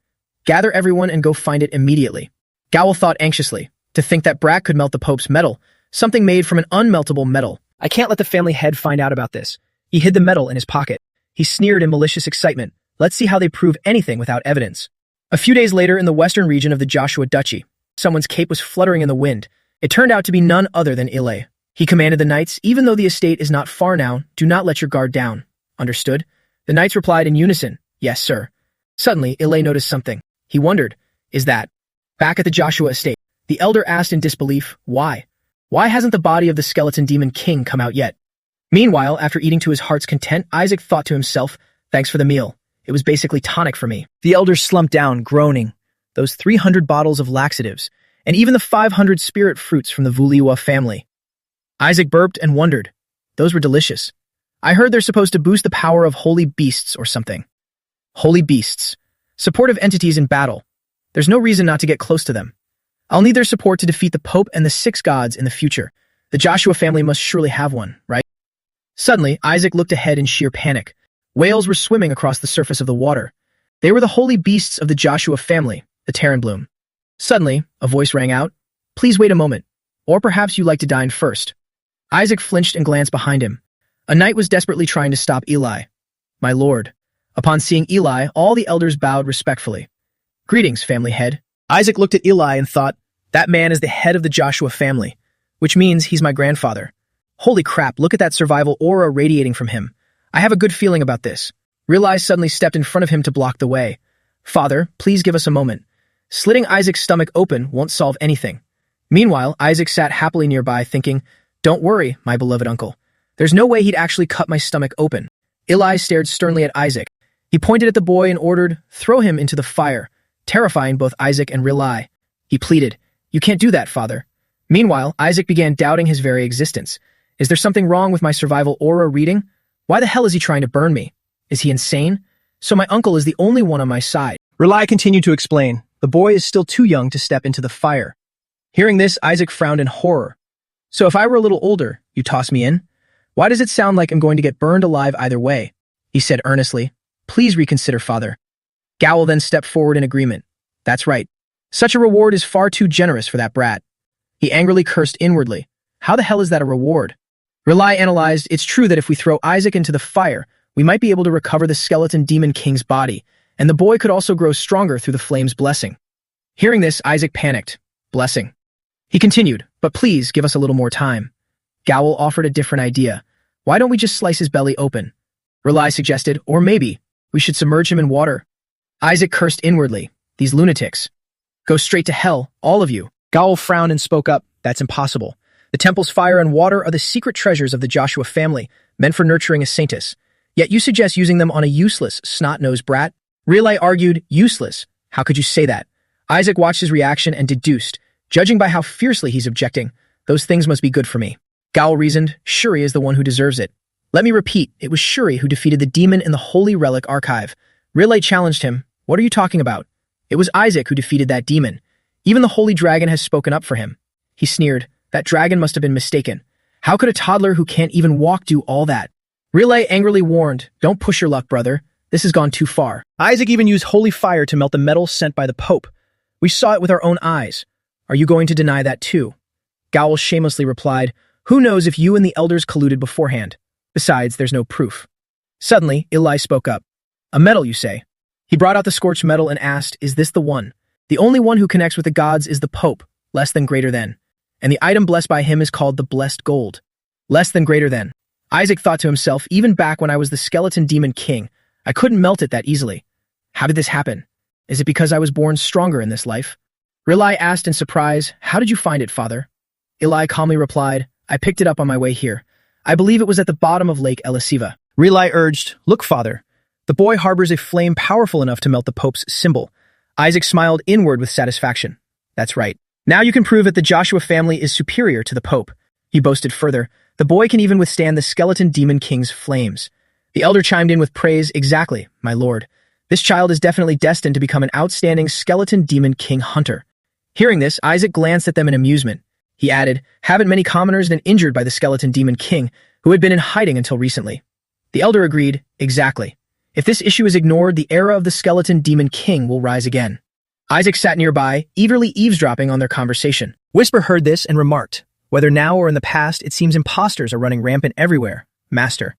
gather everyone and go find it immediately. Gowl thought anxiously. To think that Brack could melt the Pope's medal, something made from an unmeltable metal. I can't let the family head find out about this. He hid the medal in his pocket. He sneered in malicious excitement. Let's see how they prove anything without evidence. A few days later in the western region of the Joshua Duchy, someone's cape was fluttering in the wind. It turned out to be none other than Ile. He commanded the knights, even though the estate is not far now, do not let your guard down. Understood? The knights replied in unison, yes, sir. Suddenly, Ile noticed something. He wondered, is that? Back at the Joshua estate, the elder asked in disbelief, why? Why hasn't the body of the skeleton demon king come out yet? Meanwhile, after eating to his heart's content, Isaac thought to himself, thanks for the meal. It was basically tonic for me. The elder slumped down, groaning. Those 300 bottles of laxatives, and even the 500 spirit fruits from the Vuliwa family. Isaac burped and wondered. Those were delicious. I heard they're supposed to boost the power of holy beasts or something. Holy beasts. Supportive entities in battle. There's no reason not to get close to them. I'll need their support to defeat the Pope and the 6 gods in the future. The Joshua family must surely have one, right? Suddenly, Isaac looked ahead in sheer panic. Whales were swimming across the surface of the water. They were the holy beasts of the Joshua family, the Terranbloom. Suddenly, a voice rang out. Please wait a moment. Or perhaps you like to dine first. Isaac flinched and glanced behind him. A knight was desperately trying to stop Eli. My lord. Upon seeing Eli, all the elders bowed respectfully. Greetings, family head. Isaac looked at Eli and thought, that man is the head of the Joshua family, which means he's my grandfather. Holy crap, look at that survival aura radiating from him. I have a good feeling about this. Realize suddenly stepped in front of him to block the way. Father, please give us a moment. Slitting Isaac's stomach open won't solve anything. Meanwhile, Isaac sat happily nearby thinking, "Don't worry, my beloved uncle. There's no way he'd actually cut my stomach open." Eli stared sternly at Isaac. He pointed at the boy and ordered, "Throw him into the fire," terrifying both Isaac and Rilai. He pleaded, "You can't do that, father." Meanwhile, Isaac began doubting his very existence. Is there something wrong with my survival aura reading? Why the hell is he trying to burn me? Is he insane? So my uncle is the only one on my side. Rilai continued to explain, "The boy is still too young to step into the fire." Hearing this, Isaac frowned in horror. "So if I were a little older, you toss me in? Why does it sound like I'm going to get burned alive either way?" He said earnestly. "Please reconsider, father." Gowl then stepped forward in agreement. "That's right. Such a reward is far too generous for that brat." He angrily cursed inwardly. "How the hell is that a reward?" Rilai analyzed, "It's true that if we throw Isaac into the fire, we might be able to recover the skeleton demon king's body, and the boy could also grow stronger through the flame's blessing." Hearing this, Isaac panicked. Blessing. He continued, "But please give us a little more time." Gowl offered a different idea. "Why don't we just slice his belly open?" Rilai suggested, "Or maybe we should submerge him in water." Isaac cursed inwardly. "These lunatics. Go straight to hell, all of you." Gowl frowned and spoke up. "That's impossible. The temple's fire and water are the secret treasures of the Joshua family, meant for nurturing a saintess. Yet you suggest using them on a useless, snot-nosed brat?" Rilai argued, "Useless? How could you say that?" Isaac watched his reaction and deduced, "Judging by how fiercely he's objecting, those things must be good for me." Gowl reasoned, "Shuri is the one who deserves it. Let me repeat, it was Shuri who defeated the demon in the Holy Relic Archive." Rilai challenged him, "What are you talking about? It was Isaac who defeated that demon. Even the Holy Dragon has spoken up for him." He sneered, "That dragon must have been mistaken. How could a toddler who can't even walk do all that?" Rilai angrily warned, "Don't push your luck, brother. This has gone too far." Isaac even used holy fire to melt the metal sent by the Pope. "We saw it with our own eyes. Are you going to deny that too?" Gowl shamelessly replied, "Who knows if you and the elders colluded beforehand? Besides, there's no proof." Suddenly, Eli spoke up. "A medal, you say?" He brought out the scorched metal and asked, "Is this the one? The only one who connects with the gods is the Pope, less than greater than. And the item blessed by him is called the blessed gold. Less than greater than." Isaac thought to himself, "Even back when I was the skeleton demon king, I couldn't melt it that easily. How did this happen? Is it because I was born stronger in this life?" Rilai asked in surprise, "How did you find it, father?" Eli calmly replied, "I picked it up on my way here. I believe it was at the bottom of Lake Elisiva." Rilai urged, "Look, father. The boy harbors a flame powerful enough to melt the Pope's symbol." Isaac smiled inward with satisfaction. "That's right. Now you can prove that the Joshua family is superior to the Pope." He boasted further, "The boy can even withstand the skeleton demon king's flames." The elder chimed in with praise, "Exactly, my lord. This child is definitely destined to become an outstanding skeleton demon king hunter." Hearing this, Isaac glanced at them in amusement. He added, "Haven't many commoners been injured by the skeleton demon king, who had been in hiding until recently?" The elder agreed, "Exactly. If this issue is ignored, the era of the skeleton demon king will rise again." Isaac sat nearby, eagerly eavesdropping on their conversation. Whisper heard this and remarked, "Whether now or in the past, it seems imposters are running rampant everywhere, master."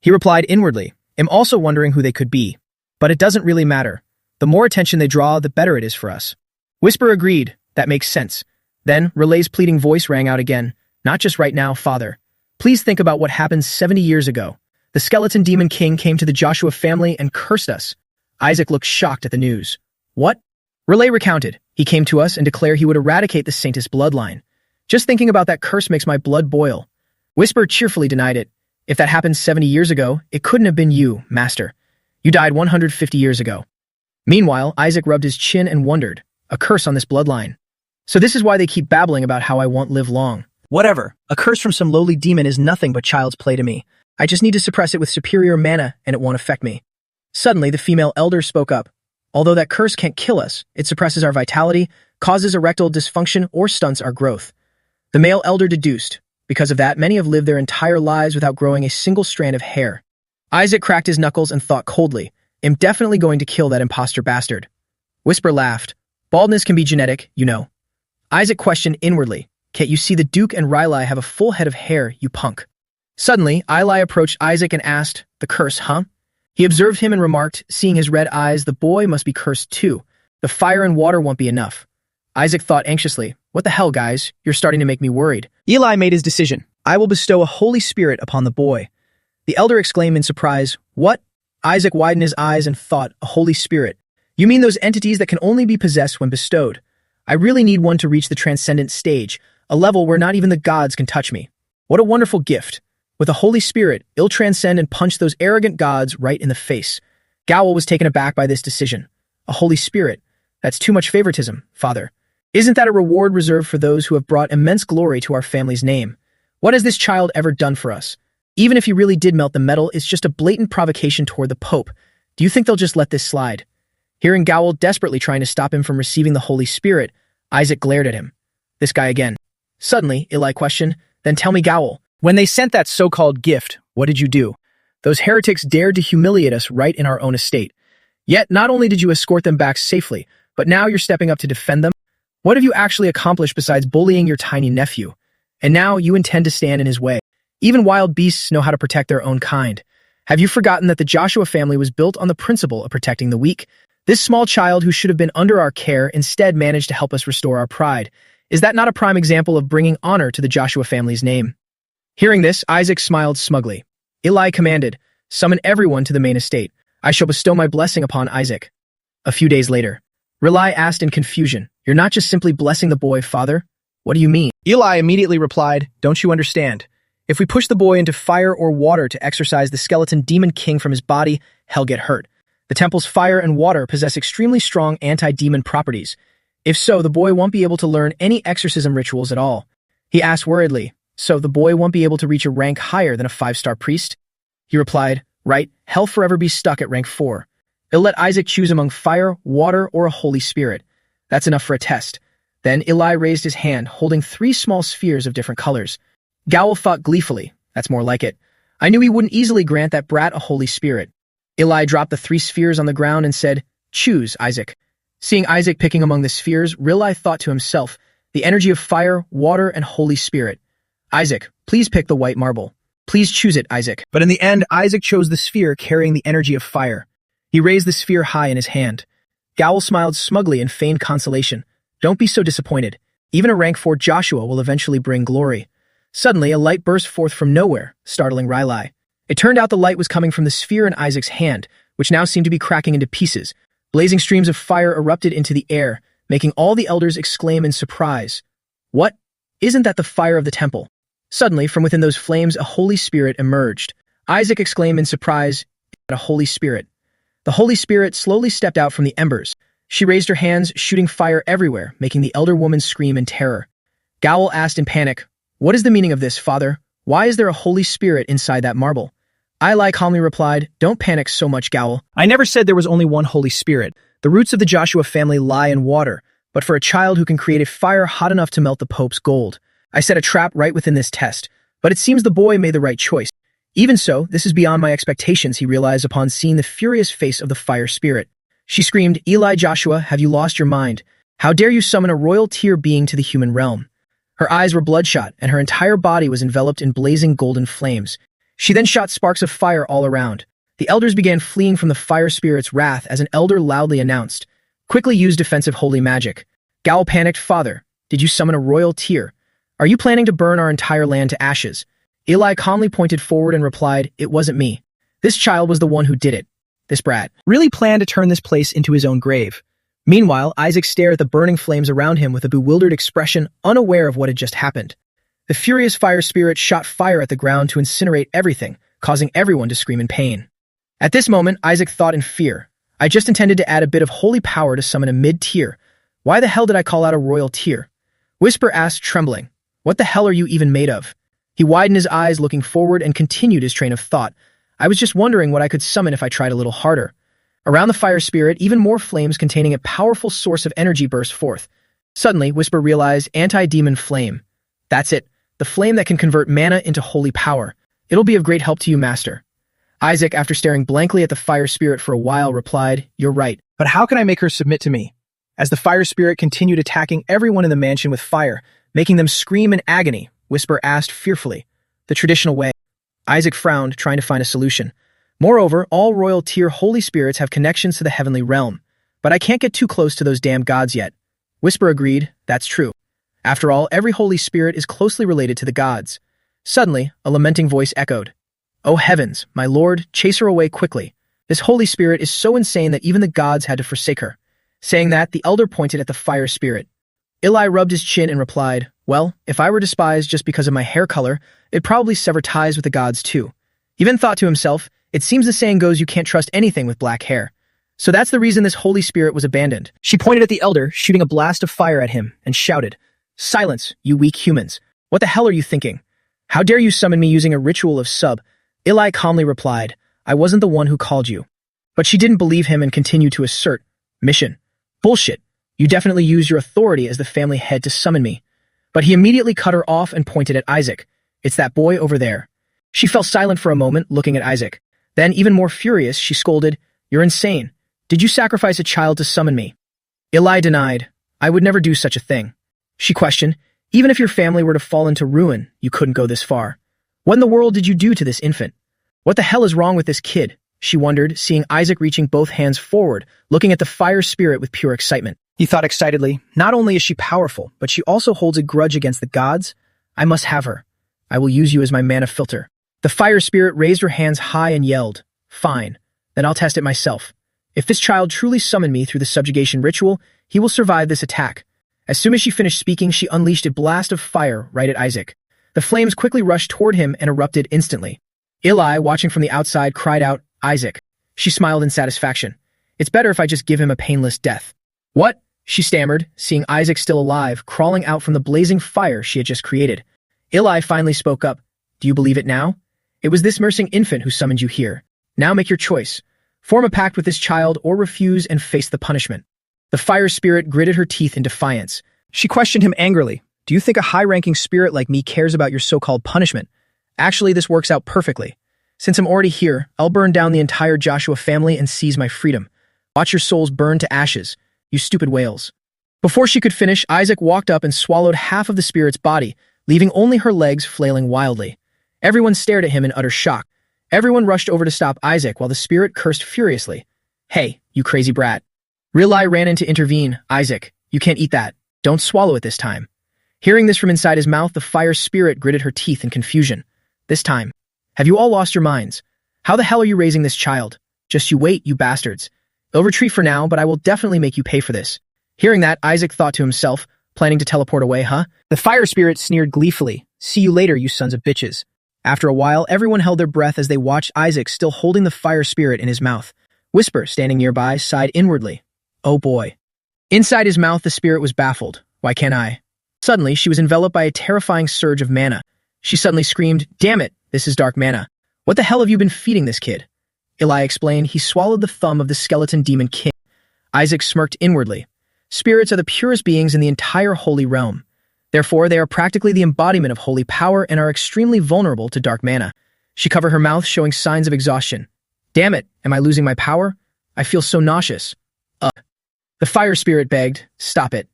He replied inwardly, "I'm also wondering who they could be. But it doesn't really matter. The more attention they draw, the better it is for us." Whisper agreed, "That makes sense." Then, Relay's pleading voice rang out again, "Not just right now, father. Please think about what happened 70 years ago. The skeleton demon king came to the Joshua family and cursed us." Isaac looked shocked at the news. "What?" Relay recounted, "He came to us and declared he would eradicate the Saintess bloodline. Just thinking about that curse makes my blood boil." Whisper cheerfully denied it. "If that happened 70 years ago, it couldn't have been you, master. You died 150 years ago." Meanwhile, Isaac rubbed his chin and wondered, "A curse on this bloodline. So this is why they keep babbling about how I won't live long. Whatever, a curse from some lowly demon is nothing but child's play to me. I just need to suppress it with superior mana and it won't affect me." Suddenly, the female elder spoke up. "Although that curse can't kill us, it suppresses our vitality, causes erectile dysfunction, or stunts our growth." The male elder deduced, "Because of that, many have lived their entire lives without growing a single strand of hair." Isaac cracked his knuckles and thought coldly, "I'm definitely going to kill that imposter bastard." Whisper laughed. "Baldness can be genetic, you know." Isaac questioned inwardly, "Can't you see the Duke and Rilai have a full head of hair, you punk?" Suddenly, Eli approached Isaac and asked, "The curse, huh?" He observed him and remarked, seeing his red eyes, "The boy must be cursed too. The fire and water won't be enough." Isaac thought anxiously, "What the hell, guys? You're starting to make me worried." Eli made his decision. "I will bestow a holy spirit upon the boy." The elder exclaimed in surprise, "What?" Isaac widened his eyes and thought, "A holy spirit? You mean those entities that can only be possessed when bestowed? I really need one to reach the transcendent stage, a level where not even the gods can touch me. What a wonderful gift. With the Holy Spirit, it'll transcend and punch those arrogant gods right in the face. Gowel was taken aback by this decision. A Holy Spirit? That's too much favoritism, Father. Isn't that a reward reserved for those who have brought immense glory to our family's name? What has this child ever done for us? Even if he really did melt the metal, it's just a blatant provocation toward the Pope. Do you think they'll just let this slide? Hearing Gowel desperately trying to stop him from receiving the Holy Spirit, Isaac glared at him. This guy again. Suddenly, Eli questioned, then tell me, Gowel, when they sent that so-called gift, what did you do? Those heretics dared to humiliate us right in our own estate. Yet, not only did you escort them back safely, but now you're stepping up to defend them? What have you actually accomplished besides bullying your tiny nephew? And now you intend to stand in his way. Even wild beasts know how to protect their own kind. Have you forgotten that the Joshua family was built on the principle of protecting the weak? This small child who should have been under our care instead managed to help us restore our pride. Is that not a prime example of bringing honor to the Joshua family's name? Hearing this, Isaac smiled smugly. Eli commanded, summon everyone to the main estate. I shall bestow my blessing upon Isaac. A few days later, Rilai asked in confusion, you're not just simply blessing the boy, Father? What do you mean? Eli immediately replied, don't you understand? If we push the boy into fire or water to exorcise the skeleton demon king from his body, he'll get hurt. The temple's fire and water possess extremely strong anti-demon properties. If so, the boy won't be able to learn any exorcism rituals at all. He asked worriedly, so the boy won't be able to reach a rank higher than a 5-star priest? He replied, right, he'll forever be stuck at rank 4. It'll let Isaac choose among fire, water, or a Holy Spirit. That's enough for a test. Then Eli raised his hand, holding 3 small spheres of different colors. Gowel thought gleefully, that's more like it. I knew he wouldn't easily grant that brat a Holy Spirit. Eli dropped the 3 spheres on the ground and said, choose, Isaac. Seeing Isaac picking among the spheres, Rilai thought to himself, the energy of fire, water, and Holy Spirit. Isaac, please pick the white marble. Please choose it, Isaac. But in the end, Isaac chose the sphere carrying the energy of fire. He raised the sphere high in his hand. Gowel smiled smugly and feigned consolation. Don't be so disappointed. Even a rank 4 Joshua will eventually bring glory. Suddenly, a light burst forth from nowhere, startling Rilai. It turned out the light was coming from the sphere in Isaac's hand, which now seemed to be cracking into pieces. Blazing streams of fire erupted into the air, making all the elders exclaim in surprise. What? Isn't that the fire of the temple? Suddenly, from within those flames, a Holy Spirit emerged. Isaac exclaimed in surprise, a Holy Spirit. The Holy Spirit slowly stepped out from the embers. She raised her hands, shooting fire everywhere, making the elder woman scream in terror. Gowel asked in panic, what is the meaning of this, Father? Why is there a Holy Spirit inside that marble? Eli calmly replied, don't panic so much, Gowel. I never said there was only one Holy Spirit. The roots of the Joshua family lie in water, but for a child who can create a fire hot enough to melt the Pope's gold. I set a trap right within this test, but it seems the boy made the right choice. Even so, this is beyond my expectations, he realized upon seeing the furious face of the fire spirit. She screamed, Eli Joshua, have you lost your mind? How dare you summon a royal tier being to the human realm? Her eyes were bloodshot, and her entire body was enveloped in blazing golden flames. She then shot sparks of fire all around. The elders began fleeing from the fire spirit's wrath as an elder loudly announced, quickly use defensive holy magic. Gowel panicked, Father, did you summon a royal tier? Are you planning to burn our entire land to ashes? Eli calmly pointed forward and replied, it wasn't me. This child was the one who did it. This brat really planned to turn this place into his own grave. Meanwhile, Isaac stared at the burning flames around him with a bewildered expression, unaware of what had just happened. The furious fire spirit shot fire at the ground to incinerate everything, causing everyone to scream in pain. At this moment, Isaac thought in fear. I just intended to add a bit of holy power to summon a mid-tier. Why the hell did I call out a royal tier? Whisper asked, trembling. What the hell are you even made of? He widened his eyes, looking forward, and continued his train of thought. I was just wondering what I could summon if I tried a little harder. Around the fire spirit, even more flames containing a powerful source of energy burst forth. Suddenly, Whisper realized anti-demon flame. That's it, the flame that can convert mana into holy power. It'll be of great help to you, Master. Isaac, after staring blankly at the fire spirit for a while, replied, you're right, but how can I make her submit to me? As the fire spirit continued attacking everyone in the mansion with fire, making them scream in agony, Whisper asked fearfully, the traditional way. Isaac frowned, trying to find a solution. Moreover, all royal tier holy spirits have connections to the heavenly realm, but I can't get too close to those damn gods yet. Whisper agreed, that's true. After all, every holy spirit is closely related to the gods. Suddenly, a lamenting voice echoed. Oh heavens, my lord, chase her away quickly. This Holy Spirit is so insane that even the gods had to forsake her. Saying that, the elder pointed at the fire spirit. Eli rubbed his chin and replied, well, if I were despised just because of my hair color, it'd probably sever ties with the gods too. He then thought to himself, it seems the saying goes you can't trust anything with black hair. So that's the reason this Holy Spirit was abandoned. She pointed at the elder, shooting a blast of fire at him, and shouted, silence, you weak humans. What the hell are you thinking? How dare you summon me using a ritual of sub? Eli calmly replied, I wasn't the one who called you. But she didn't believe him and continued to assert, mission. Bullshit. You definitely used your authority as the family head to summon me. But he immediately cut her off and pointed at Isaac. It's that boy over there. She fell silent for a moment, looking at Isaac. Then, even more furious, she scolded, you're insane. Did you sacrifice a child to summon me? Eli denied, I would never do such a thing. She questioned, even if your family were to fall into ruin, you couldn't go this far. What in the world did you do to this infant? What the hell is wrong with this kid? She wondered, seeing Isaac reaching both hands forward, looking at the fire spirit with pure excitement. He thought excitedly, not only is she powerful, but she also holds a grudge against the gods. I must have her. I will use you as my mana filter. The fire spirit raised her hands high and yelled, fine, then I'll test it myself. If this child truly summoned me through the subjugation ritual, he will survive this attack. As soon as she finished speaking, she unleashed a blast of fire right at Isaac. The flames quickly rushed toward him and erupted instantly. Eli, watching from the outside, cried out, Isaac. She smiled in satisfaction. It's better if I just give him a painless death. What? She stammered, seeing Isaac still alive, crawling out from the blazing fire she had just created. Eli finally spoke up. Do you believe it now? It was this nursing infant who summoned you here. Now make your choice. Form a pact with this child or refuse and face the punishment. The fire spirit gritted her teeth in defiance. She questioned him angrily. Do you think a high-ranking spirit like me cares about your so-called punishment? Actually, this works out perfectly. Since I'm already here, I'll burn down the entire Joshua family and seize my freedom. Watch your souls burn to ashes, you stupid whales. Before she could finish, Isaac walked up and swallowed half of the spirit's body, leaving only her legs flailing wildly. Everyone stared at him in utter shock. Everyone rushed over to stop Isaac while the spirit cursed furiously. Hey, you crazy brat. Real-Eye ran in to intervene. Isaac, you can't eat that. Don't swallow it this time. Hearing this from inside his mouth, the fire spirit gritted her teeth in confusion. This time. Have you all lost your minds? How the hell are you raising this child? Just you wait, you bastards. They'll retreat for now, but I will definitely make you pay for this. Hearing that, Isaac thought to himself, planning to teleport away, huh? The fire spirit sneered gleefully. See you later, you sons of bitches. After a while, everyone held their breath as they watched Isaac still holding the fire spirit in his mouth. Whisper, standing nearby, sighed inwardly. Oh boy. Inside his mouth, the spirit was baffled. Why can't I? Suddenly, she was enveloped by a terrifying surge of mana. She suddenly screamed, damn it, this is dark mana. What the hell have you been feeding this kid? Eli explained. He swallowed the thumb of the skeleton demon king. Isaac smirked inwardly. Spirits are the purest beings in the entire holy realm. Therefore, they are practically the embodiment of holy power and are extremely vulnerable to dark mana. She covered her mouth, showing signs of exhaustion. Damn it, am I losing my power? I feel so nauseous. The fire spirit begged, stop it.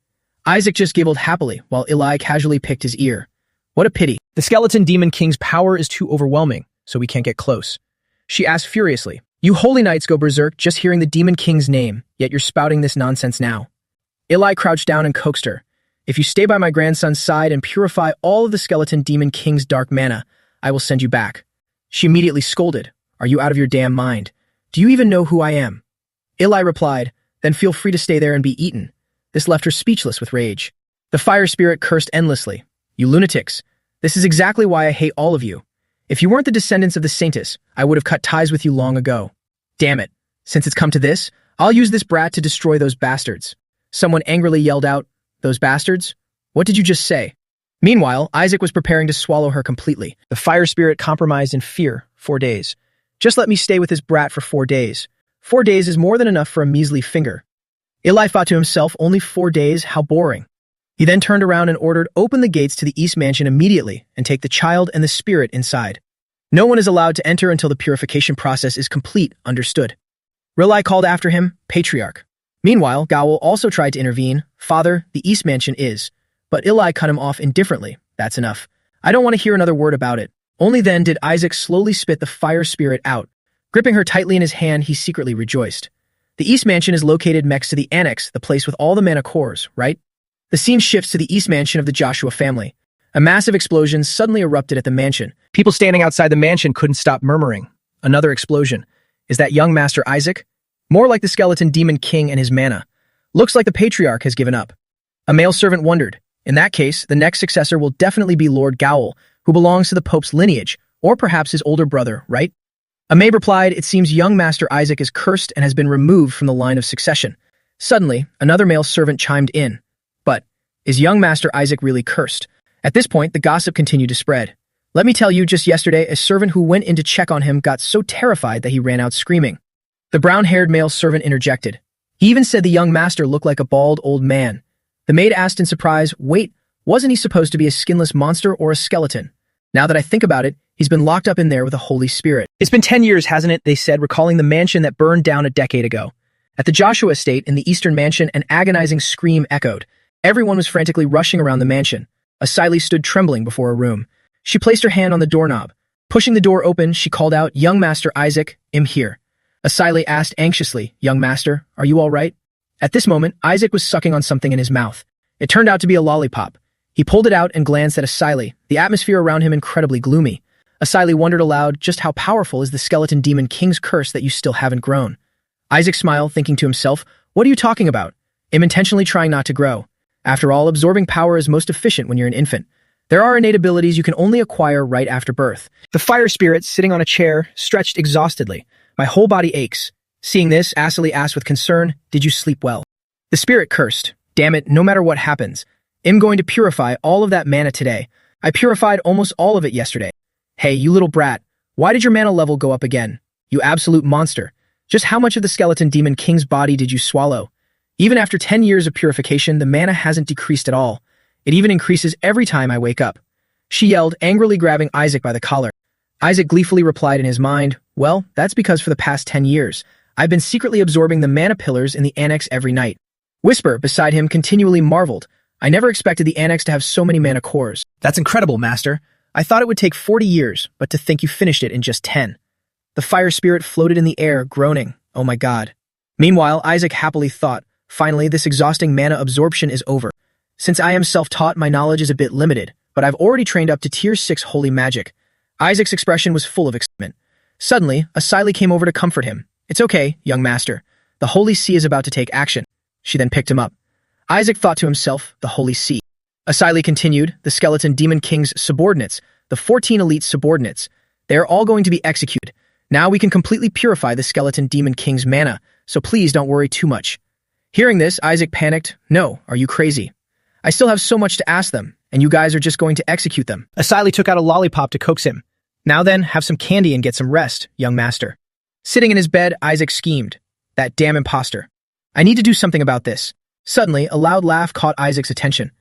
Isaac just giggled happily, while Eli casually picked his ear. What a pity. The skeleton demon king's power is too overwhelming, so we can't get close. She asked furiously, you holy knights go berserk just hearing the demon king's name, yet you're spouting this nonsense now. Eli crouched down and coaxed her. If you stay by my grandson's side and purify all of the skeleton demon king's dark mana, I will send you back. She immediately scolded. Are you out of your damn mind? Do you even know who I am? Eli replied, then feel free to stay there and be eaten. This left her speechless with rage. The fire spirit cursed endlessly. You lunatics. This is exactly why I hate all of you. If you weren't the descendants of the Saintus, I would have cut ties with you long ago. Damn it. Since it's come to this, I'll use this brat to destroy those bastards. Someone angrily yelled out, those bastards? What did you just say? Meanwhile, Isaac was preparing to swallow her completely. The fire spirit compromised in fear. 4 days. Just let me stay with this brat for 4 days. 4 days is more than enough for a measly finger. Eli thought to himself, only 4 days? How boring. He then turned around and ordered, open the gates to the East Mansion immediately and take the child and the spirit inside. No one is allowed to enter until the purification process is complete, understood. Real-Eye called after him, Patriarch. Meanwhile, Gowel also tried to intervene. Father, the East Mansion is. But Eli cut him off indifferently. That's enough. I don't want to hear another word about it. Only then did Isaac slowly spit the fire spirit out. Gripping her tightly in his hand, he secretly rejoiced. The East Mansion is located next to the Annex, the place with all the mana cores, right? The scene shifts to the East Mansion of the Joshua family. A massive explosion suddenly erupted at the mansion. People standing outside the mansion couldn't stop murmuring. Another explosion. Is that young Master Isaac? More like the skeleton demon king and his mana. Looks like the patriarch has given up. A male servant wondered. In that case, the next successor will definitely be Lord Gowl, who belongs to the Pope's lineage, or perhaps his older brother, right? A maid replied, it seems young Master Isaac is cursed and has been removed from the line of succession. Suddenly, another male servant chimed in. But, is young Master Isaac really cursed? At this point, the gossip continued to spread. Let me tell you, just yesterday, a servant who went in to check on him got so terrified that he ran out screaming. The brown-haired male servant interjected. He even said the young master looked like a bald old man. The maid asked in surprise, wait, wasn't he supposed to be a skinless monster or a skeleton? Now that I think about it, he's been locked up in there with a holy spirit. It's been 10 years, hasn't it? They said, recalling the mansion that burned down a decade ago. At the Joshua estate in the Eastern Mansion, an agonizing scream echoed. Everyone was frantically rushing around the mansion. Asili stood trembling before a room. She placed her hand on the doorknob. Pushing the door open, she called out, young Master Isaac, I'm here. Asili asked anxiously, young master, are you all right? At this moment, Isaac was sucking on something in his mouth. It turned out to be a lollipop. He pulled it out and glanced at Asili, the atmosphere around him incredibly gloomy. Asili wondered aloud, just how powerful is the skeleton demon king's curse that you still haven't grown? Isaac smiled, thinking to himself, what are you talking about? I'm intentionally trying not to grow. After all, absorbing power is most efficient when you're an infant. There are innate abilities you can only acquire right after birth. The fire spirit, sitting on a chair, stretched exhaustedly. My whole body aches. Seeing this, Asili asked with concern, did you sleep well? The spirit cursed. Damn it, no matter what happens, I'm going to purify all of that mana today. I purified almost all of it yesterday. Hey, you little brat, why did your mana level go up again? You absolute monster. Just how much of the skeleton demon king's body did you swallow? Even after 10 years of purification, the mana hasn't decreased at all. It even increases every time I wake up. She yelled, angrily grabbing Isaac by the collar. Isaac gleefully replied in his mind, well, that's because for the past 10 years, I've been secretly absorbing the mana pillars in the annex every night. Whisper, beside him, continually marveled. I never expected the annex to have so many mana cores. That's incredible, master. I thought it would take 40 years, but to think you finished it in just 10. The fire spirit floated in the air, groaning. Oh my god. Meanwhile, Isaac happily thought, finally, this exhausting mana absorption is over. Since I am self-taught, my knowledge is a bit limited, but I've already trained up to Tier 6 Holy Magic. Isaac's expression was full of excitement. Suddenly, Asili came over to comfort him. It's okay, young master. The Holy See is about to take action. She then picked him up. Isaac thought to himself, the Holy See. Asili continued, the skeleton demon king's subordinates, the 14 elite subordinates. They are all going to be executed. Now we can completely purify the skeleton demon king's mana, so please don't worry too much. Hearing this, Isaac panicked. No, are you crazy? I still have so much to ask them, and you guys are just going to execute them. Asili took out a lollipop to coax him. Now then, have some candy and get some rest, young master. Sitting in his bed, Isaac schemed. That damn imposter. I need to do something about this. Suddenly, a loud laugh caught Isaac's attention.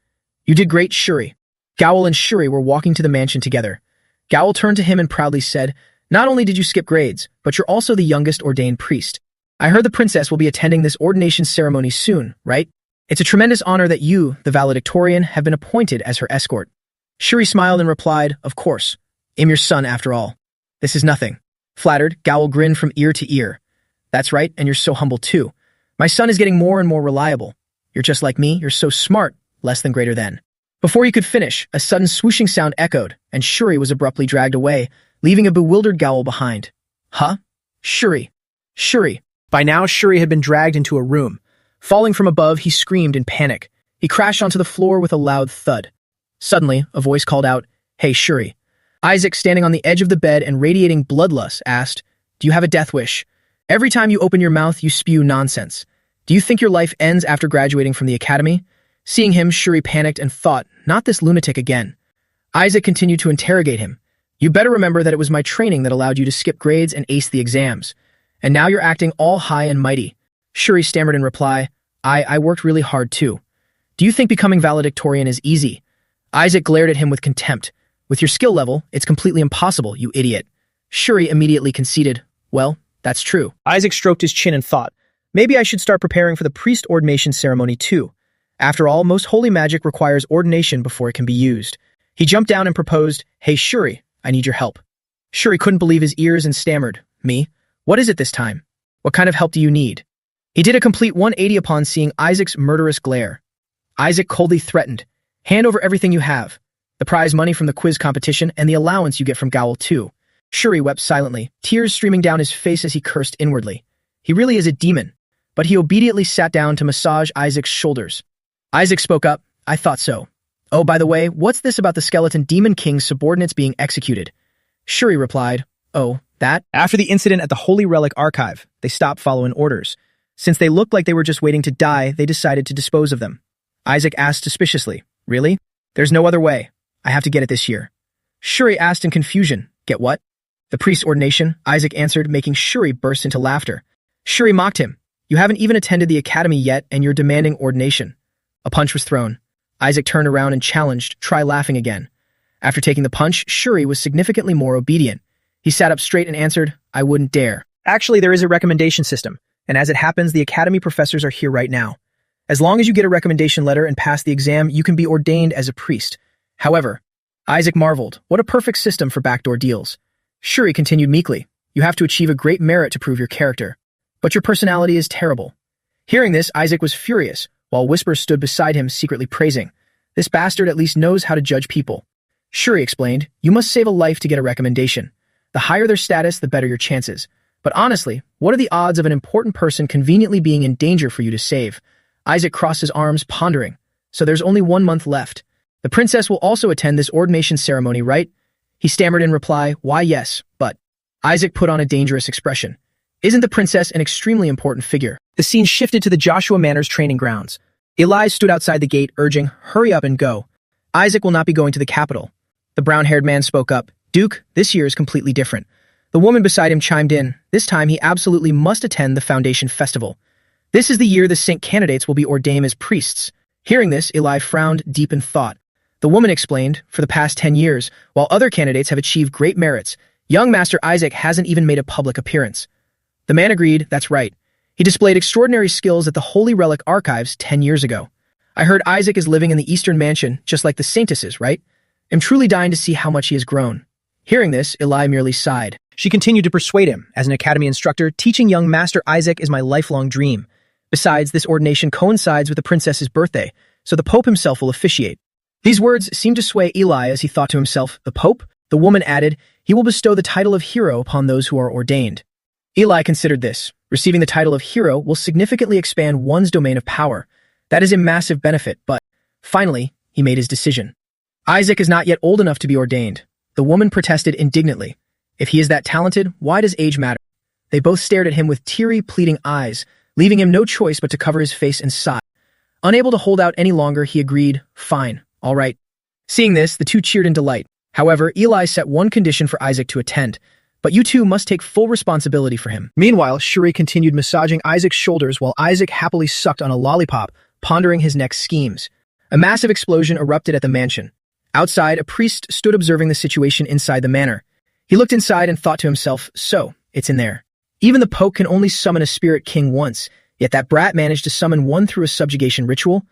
You did great, Shuri. Gowl and Shuri were walking to the mansion together. Gowl turned to him and proudly said, not only did you skip grades, but you're also the youngest ordained priest. I heard the princess will be attending this ordination ceremony soon, right? It's a tremendous honor that you, the valedictorian, have been appointed as her escort. Shuri smiled and replied, of course. I'm your son, after all. This is nothing. Flattered, Gowl grinned from ear to ear. That's right, and you're so humble too. My son is getting more and more reliable. You're just like me, you're so smart, less than greater than. Before he could finish, a sudden swooshing sound echoed, and Shuri was abruptly dragged away, leaving a bewildered Gowl behind. Huh? Shuri. Shuri. By now, Shuri had been dragged into a room. Falling from above, he screamed in panic. He crashed onto the floor with a loud thud. Suddenly, a voice called out, Hey, Shuri. Isaac, standing on the edge of the bed and radiating bloodlust, asked, Do you have a death wish? Every time you open your mouth, you spew nonsense. Do you think your life ends after graduating from the academy? Seeing him, Shuri panicked and thought, Not this lunatic again. Isaac continued to interrogate him. You better remember that it was my training that allowed you to skip grades and ace the exams. And now you're acting all high and mighty. Shuri stammered in reply, I worked really hard too. Do you think becoming valedictorian is easy? Isaac glared at him with contempt. With your skill level, it's completely impossible, you idiot. Shuri immediately conceded, Well, that's true. Isaac stroked his chin and thought, Maybe I should start preparing for the priest ordination ceremony too. After all, most holy magic requires ordination before it can be used. He jumped down and proposed, Hey Shuri, I need your help. Shuri couldn't believe his ears and stammered, Me? What is it this time? What kind of help do you need? He did a complete 180 upon seeing Isaac's murderous glare. Isaac coldly threatened, Hand over everything you have. The prize money from the quiz competition and the allowance you get from Gowl too. Shuri wept silently, tears streaming down his face as he cursed inwardly. He really is a demon. But he obediently sat down to massage Isaac's shoulders. Isaac spoke up, I thought so. Oh, by the way, what's this about the skeleton demon king's subordinates being executed? Shuri replied, oh, that? After the incident at the Holy Relic Archive, they stopped following orders. Since they looked like they were just waiting to die, they decided to dispose of them. Isaac asked suspiciously, really? There's no other way. I have to get it this year. Shuri asked in confusion, get what? The priest's ordination, Isaac answered, making Shuri burst into laughter. Shuri mocked him. You haven't even attended the academy yet, and you're demanding ordination. A punch was thrown. Isaac turned around and challenged, try laughing again. After taking the punch, Shuri was significantly more obedient. He sat up straight and answered, I wouldn't dare. Actually, there is a recommendation system, and as it happens, the academy professors are here right now. As long as you get a recommendation letter and pass the exam, you can be ordained as a priest. However, Isaac marveled, what a perfect system for backdoor deals. Shuri continued meekly, you have to achieve a great merit to prove your character. But your personality is terrible. Hearing this, Isaac was furious, while Whisper stood beside him secretly praising. This bastard at least knows how to judge people. Shuri explained, you must save a life to get a recommendation. The higher their status, the better your chances. But honestly, what are the odds of an important person conveniently being in danger for you to save? Isaac crossed his arms, pondering. So there's only 1 month left. The princess will also attend this ordination ceremony, right? He stammered in reply, why yes, but... Isaac put on a dangerous expression. Isn't the princess an extremely important figure? The scene shifted to the Joshua Manor's training grounds. Eli stood outside the gate, urging, hurry up and go. Isaac will not be going to the capital. The brown-haired man spoke up, Duke, this year is completely different. The woman beside him chimed in, this time he absolutely must attend the Foundation Festival. This is the year the Saint candidates will be ordained as priests. Hearing this, Eli frowned deep in thought. The woman explained, for the past 10 years, while other candidates have achieved great merits, young Master Isaac hasn't even made a public appearance. The man agreed, that's right. He displayed extraordinary skills at the Holy Relic Archives 10 years ago. I heard Isaac is living in the Eastern Mansion, just like the Saintesses, right? I'm truly dying to see how much he has grown. Hearing this, Eli merely sighed. She continued to persuade him, as an academy instructor, teaching young Master Isaac is my lifelong dream. Besides, this ordination coincides with the princess's birthday, so the Pope himself will officiate. These words seemed to sway Eli as he thought to himself, the Pope? The woman added, he will bestow the title of hero upon those who are ordained. Eli considered this. Receiving the title of hero will significantly expand one's domain of power. That is a massive benefit, but finally, he made his decision. Isaac is not yet old enough to be ordained. The woman protested indignantly. If he is that talented, why does age matter? They both stared at him with teary, pleading eyes, leaving him no choice but to cover his face and sigh. Unable to hold out any longer, he agreed, fine, all right. Seeing this, the two cheered in delight. However, Eli set one condition for Isaac to attend, but you two must take full responsibility for him. Meanwhile, Shuri continued massaging Isaac's shoulders while Isaac happily sucked on a lollipop, pondering his next schemes. A massive explosion erupted at the mansion. Outside, a priest stood observing the situation inside the manor. He looked inside and thought to himself, so, it's in there. Even the Pope can only summon a spirit king once, yet that brat managed to summon one through a subjugation ritual,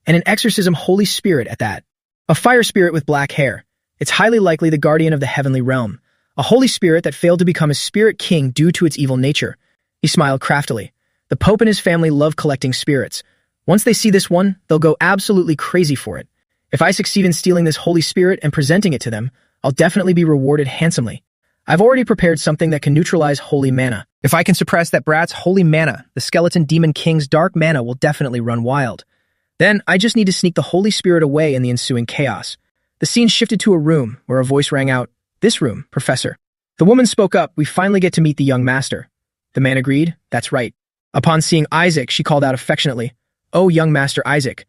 and an exorcism holy spirit at that. A fire spirit with black hair. It's highly likely the guardian of the heavenly realm. A holy spirit that failed to become a spirit king due to its evil nature. He smiled craftily. The Pope and his family love collecting spirits. Once they see this one, they'll go absolutely crazy for it. If I succeed in stealing this holy spirit and presenting it to them, I'll definitely be rewarded handsomely. I've already prepared something that can neutralize holy mana. If I can suppress that brat's holy mana, the skeleton demon king's dark mana will definitely run wild. Then, I just need to sneak the holy spirit away in the ensuing chaos. The scene shifted to a room where a voice rang out, this room, Professor. The woman spoke up, we finally get to meet the young master. The man agreed, that's right. Upon seeing Isaac, she called out affectionately, oh, young Master Isaac.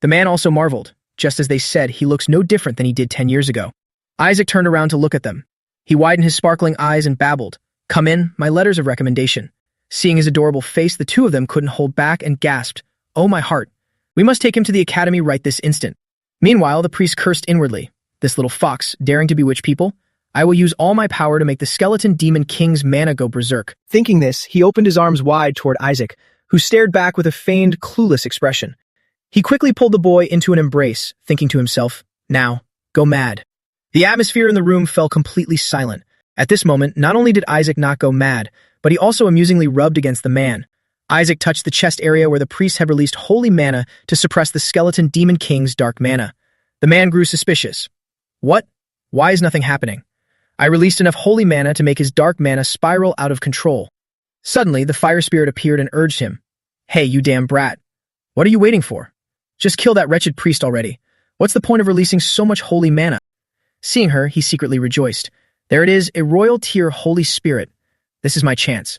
The man also marveled. Just as they said, he looks no different than he did 10 years ago. Isaac turned around to look at them. He widened his sparkling eyes and babbled, come in, my letters of recommendation. Seeing his adorable face, the two of them couldn't hold back and gasped, oh my heart. We must take him to the academy right this instant. Meanwhile, the priest cursed inwardly. This little fox, daring to bewitch people? I will use all my power to make the skeleton demon king's mana go berserk. Thinking this, he opened his arms wide toward Isaac, who stared back with a feigned, clueless expression. He quickly pulled the boy into an embrace, thinking to himself, now, go mad. The atmosphere in the room fell completely silent. At this moment, not only did Isaac not go mad, but he also amusingly rubbed against the man. Isaac touched the chest area where the priest had released holy mana to suppress the skeleton demon king's dark mana. The man grew suspicious. What? Why is nothing happening? I released enough holy mana to make his dark mana spiral out of control. Suddenly, the fire spirit appeared and urged him. Hey, you damn brat. What are you waiting for? Just kill that wretched priest already. What's the point of releasing so much holy mana? Seeing her, he secretly rejoiced. There it is, a royal tier holy spirit. This is my chance.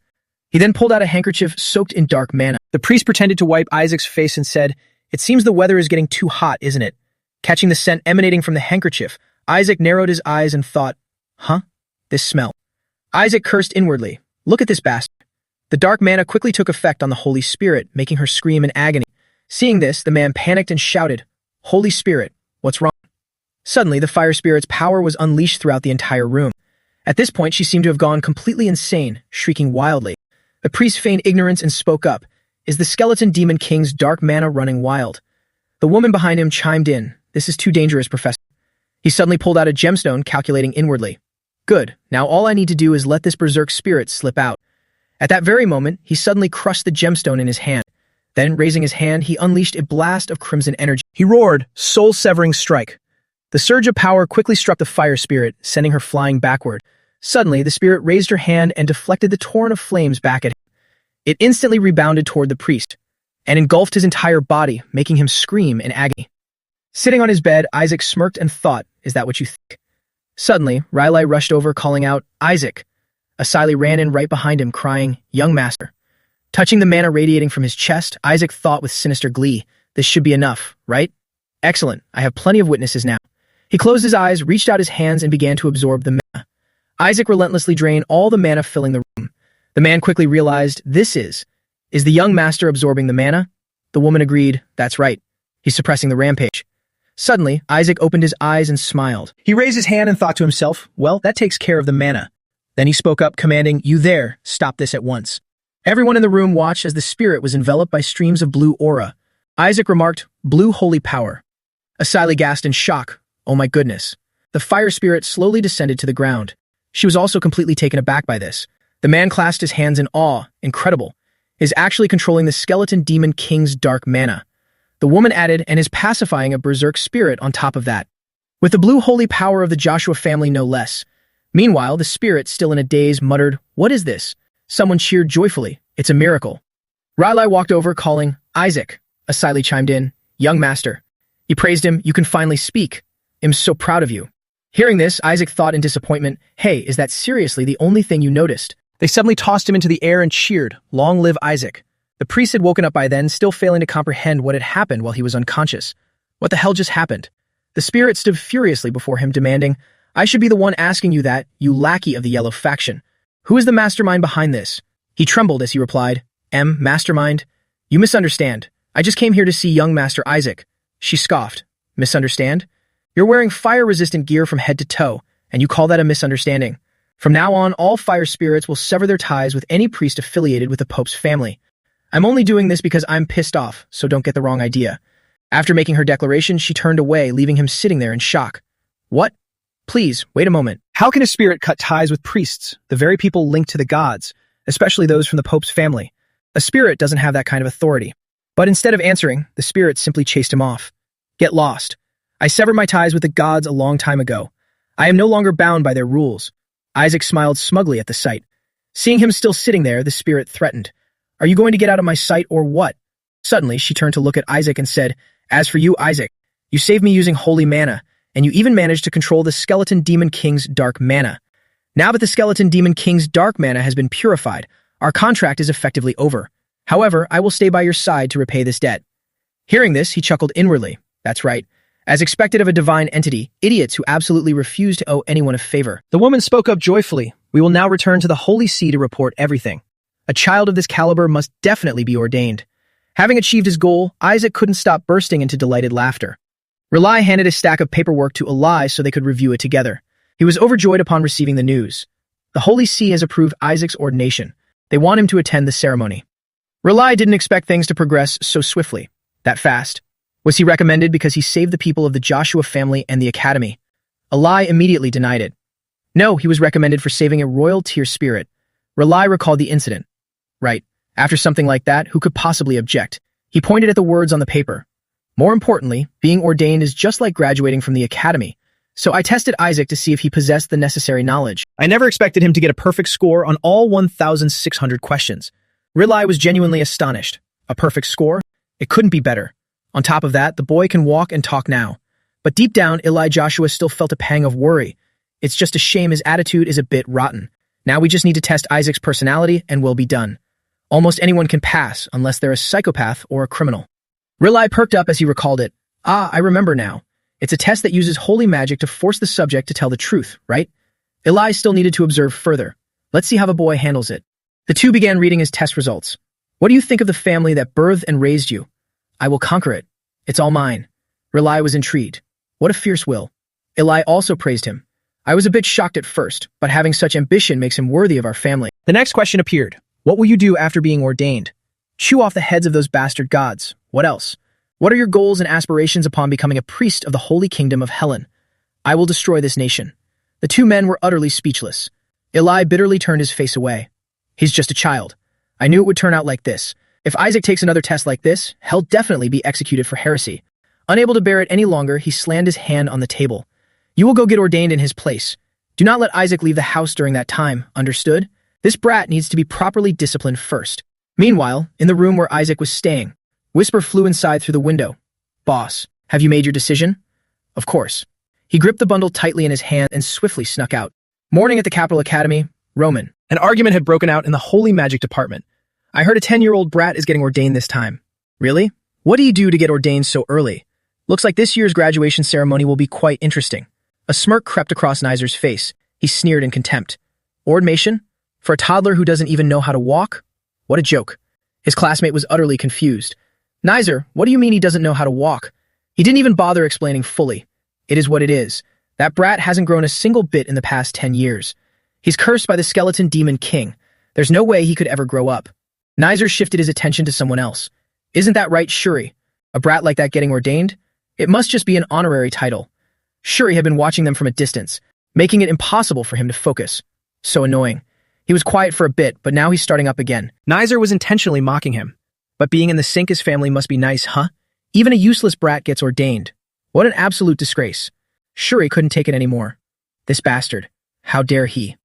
He then pulled out a handkerchief soaked in dark mana. The priest pretended to wipe Isaac's face and said, It seems the weather is getting too hot, isn't it? Catching the scent emanating from the handkerchief, Isaac narrowed his eyes and thought, Huh? This smell. Isaac cursed inwardly. Look at this bastard. The dark mana quickly took effect on the Holy Spirit, making her scream in agony. Seeing this, the man panicked and shouted, Holy Spirit, what's wrong? Suddenly, the fire spirit's power was unleashed throughout the entire room. At this point, she seemed to have gone completely insane, shrieking wildly. The priest feigned ignorance and spoke up. Is the skeleton demon king's dark mana running wild? The woman behind him chimed in. This is too dangerous, Professor. He suddenly pulled out a gemstone, calculating inwardly. Good, now all I need to do is let this berserk spirit slip out. At that very moment, he suddenly crushed the gemstone in his hand. Then, raising his hand, he unleashed a blast of crimson energy. He roared, soul-severing strike. The surge of power quickly struck the fire spirit, sending her flying backward. Suddenly, the spirit raised her hand and deflected the torrent of flames back at him. It instantly rebounded toward the priest, and engulfed his entire body, making him scream in agony. Sitting on his bed, Isaac smirked and thought, Is that what you think? Suddenly, Riley rushed over, calling out, Isaac! Asili ran in right behind him, crying, Young master. Touching the mana radiating from his chest, Isaac thought with sinister glee, This should be enough, right? Excellent, I have plenty of witnesses now. He closed his eyes, reached out his hands, and began to absorb the mana. Isaac relentlessly drained all the mana filling the room. The man quickly realized, Is the young master absorbing the mana? The woman agreed, That's right. He's suppressing the rampage. Suddenly, Isaac opened his eyes and smiled. He raised his hand and thought to himself, Well, that takes care of the mana. Then he spoke up, commanding, You there, stop this at once. Everyone in the room watched as the spirit was enveloped by streams of blue aura. Isaac remarked, Blue holy power. Asili gasped in shock. Oh my goodness. The fire spirit slowly descended to the ground. She was also completely taken aback by this. The man clasped his hands in awe. Incredible. Is actually controlling the skeleton demon king's dark mana. The woman added, and is pacifying a berserk spirit on top of that. With the blue holy power of the Joshua family no less. Meanwhile, the spirit, still in a daze, muttered, What is this? Someone cheered joyfully. It's a miracle. Riley walked over, calling, Isaac. Asili chimed in, Young master. He praised him, You can finally speak. I'm so proud of you. Hearing this, Isaac thought in disappointment, Hey, is that seriously the only thing you noticed? They suddenly tossed him into the air and cheered, Long live Isaac. The priest had woken up by then, still failing to comprehend what had happened while he was unconscious. What the hell just happened? The spirit stood furiously before him, demanding, I should be the one asking you that, you lackey of the yellow faction. Who is the mastermind behind this? He trembled as he replied, Mastermind? You misunderstand. I just came here to see young Master Isaac. She scoffed. Misunderstand? You're wearing fire-resistant gear from head to toe, and you call that a misunderstanding. From now on, all fire spirits will sever their ties with any priest affiliated with the Pope's family. I'm only doing this because I'm pissed off, so don't get the wrong idea. After making her declaration, she turned away, leaving him sitting there in shock. What? Please, wait a moment. How can a spirit cut ties with priests, the very people linked to the gods, especially those from the Pope's family? A spirit doesn't have that kind of authority. But instead of answering, the spirit simply chased him off. Get lost. I severed my ties with the gods a long time ago. I am no longer bound by their rules. Isaac smiled smugly at the sight. Seeing him still sitting there, the spirit threatened. Are you going to get out of my sight or what? Suddenly, she turned to look at Isaac and said, As for you, Isaac, you saved me using holy mana, and you even managed to control the skeleton demon king's dark mana. Now that the skeleton demon king's dark mana has been purified, our contract is effectively over. However, I will stay by your side to repay this debt. Hearing this, he chuckled inwardly. That's right. As expected of a divine entity, idiots who absolutely refuse to owe anyone a favor. The woman spoke up joyfully. We will now return to the Holy See to report everything. A child of this caliber must definitely be ordained. Having achieved his goal, Isaac couldn't stop bursting into delighted laughter. Riley handed a stack of paperwork to Eli so they could review it together. He was overjoyed upon receiving the news. The Holy See has approved Isaac's ordination. They want him to attend the ceremony. Riley didn't expect things to progress so swiftly, that fast. Was he recommended because he saved the people of the Joshua family and the academy? Eli immediately denied it. No, he was recommended for saving a royal tier spirit. Riley recalled the incident. Right. After something like that, who could possibly object? He pointed at the words on the paper. More importantly, being ordained is just like graduating from the academy, So I tested Isaac to see if he possessed the necessary knowledge. I never expected him to get a perfect score on all 1,600 questions. Rilai was genuinely astonished. A perfect score? It couldn't be better. On top of that, the boy can walk and talk now. But deep down, Eli Joshua still felt a pang of worry. It's just a shame his attitude is a bit rotten. Now we just need to test Isaac's personality and we'll be done. Almost anyone can pass, unless they're a psychopath or a criminal. Rilai perked up as he recalled it. Ah, I remember now. It's a test that uses holy magic to force the subject to tell the truth, right? Eli still needed to observe further. Let's see how the boy handles it. The two began reading his test results. What do you think of the family that birthed and raised you? I will conquer it. It's all mine. Rilai was intrigued. What a fierce will. Eli also praised him. I was a bit shocked at first, but having such ambition makes him worthy of our family. The next question appeared. What will you do after being ordained? Chew off the heads of those bastard gods. What else? What are your goals and aspirations upon becoming a priest of the holy kingdom of Helen? I will destroy this nation. The two men were utterly speechless. Eli bitterly turned his face away. He's just a child. I knew it would turn out like this. If Isaac takes another test like this, he'll definitely be executed for heresy. Unable to bear it any longer, he slammed his hand on the table. You will go get ordained in his place. Do not let Isaac leave the house during that time, understood? This brat needs to be properly disciplined first. Meanwhile, in the room where Isaac was staying, Whisper flew inside through the window. Boss, have you made your decision? Of course. He gripped the bundle tightly in his hand and swiftly snuck out. Morning at the Capital Academy, Roman. An argument had broken out in the Holy Magic Department. I heard a 10-year-old brat is getting ordained this time. Really? What do you do to get ordained so early? Looks like this year's graduation ceremony will be quite interesting. A smirk crept across Nizer's face. He sneered in contempt. Ordination? For a toddler who doesn't even know how to walk? What a joke. His classmate was utterly confused. Nizer, what do you mean he doesn't know how to walk? He didn't even bother explaining fully. It is what it is. That brat hasn't grown a single bit in the past 10 years. He's cursed by the skeleton demon king. There's no way he could ever grow up. Nizer shifted his attention to someone else. Isn't that right, Shuri? A brat like that getting ordained? It must just be an honorary title. Shuri had been watching them from a distance, making it impossible for him to focus. So annoying. He was quiet for a bit, but now he's starting up again. Nizer was intentionally mocking him. But being in the Sinkus family must be nice, huh? Even a useless brat gets ordained. What an absolute disgrace. Shuri couldn't take it anymore. This bastard. How dare he?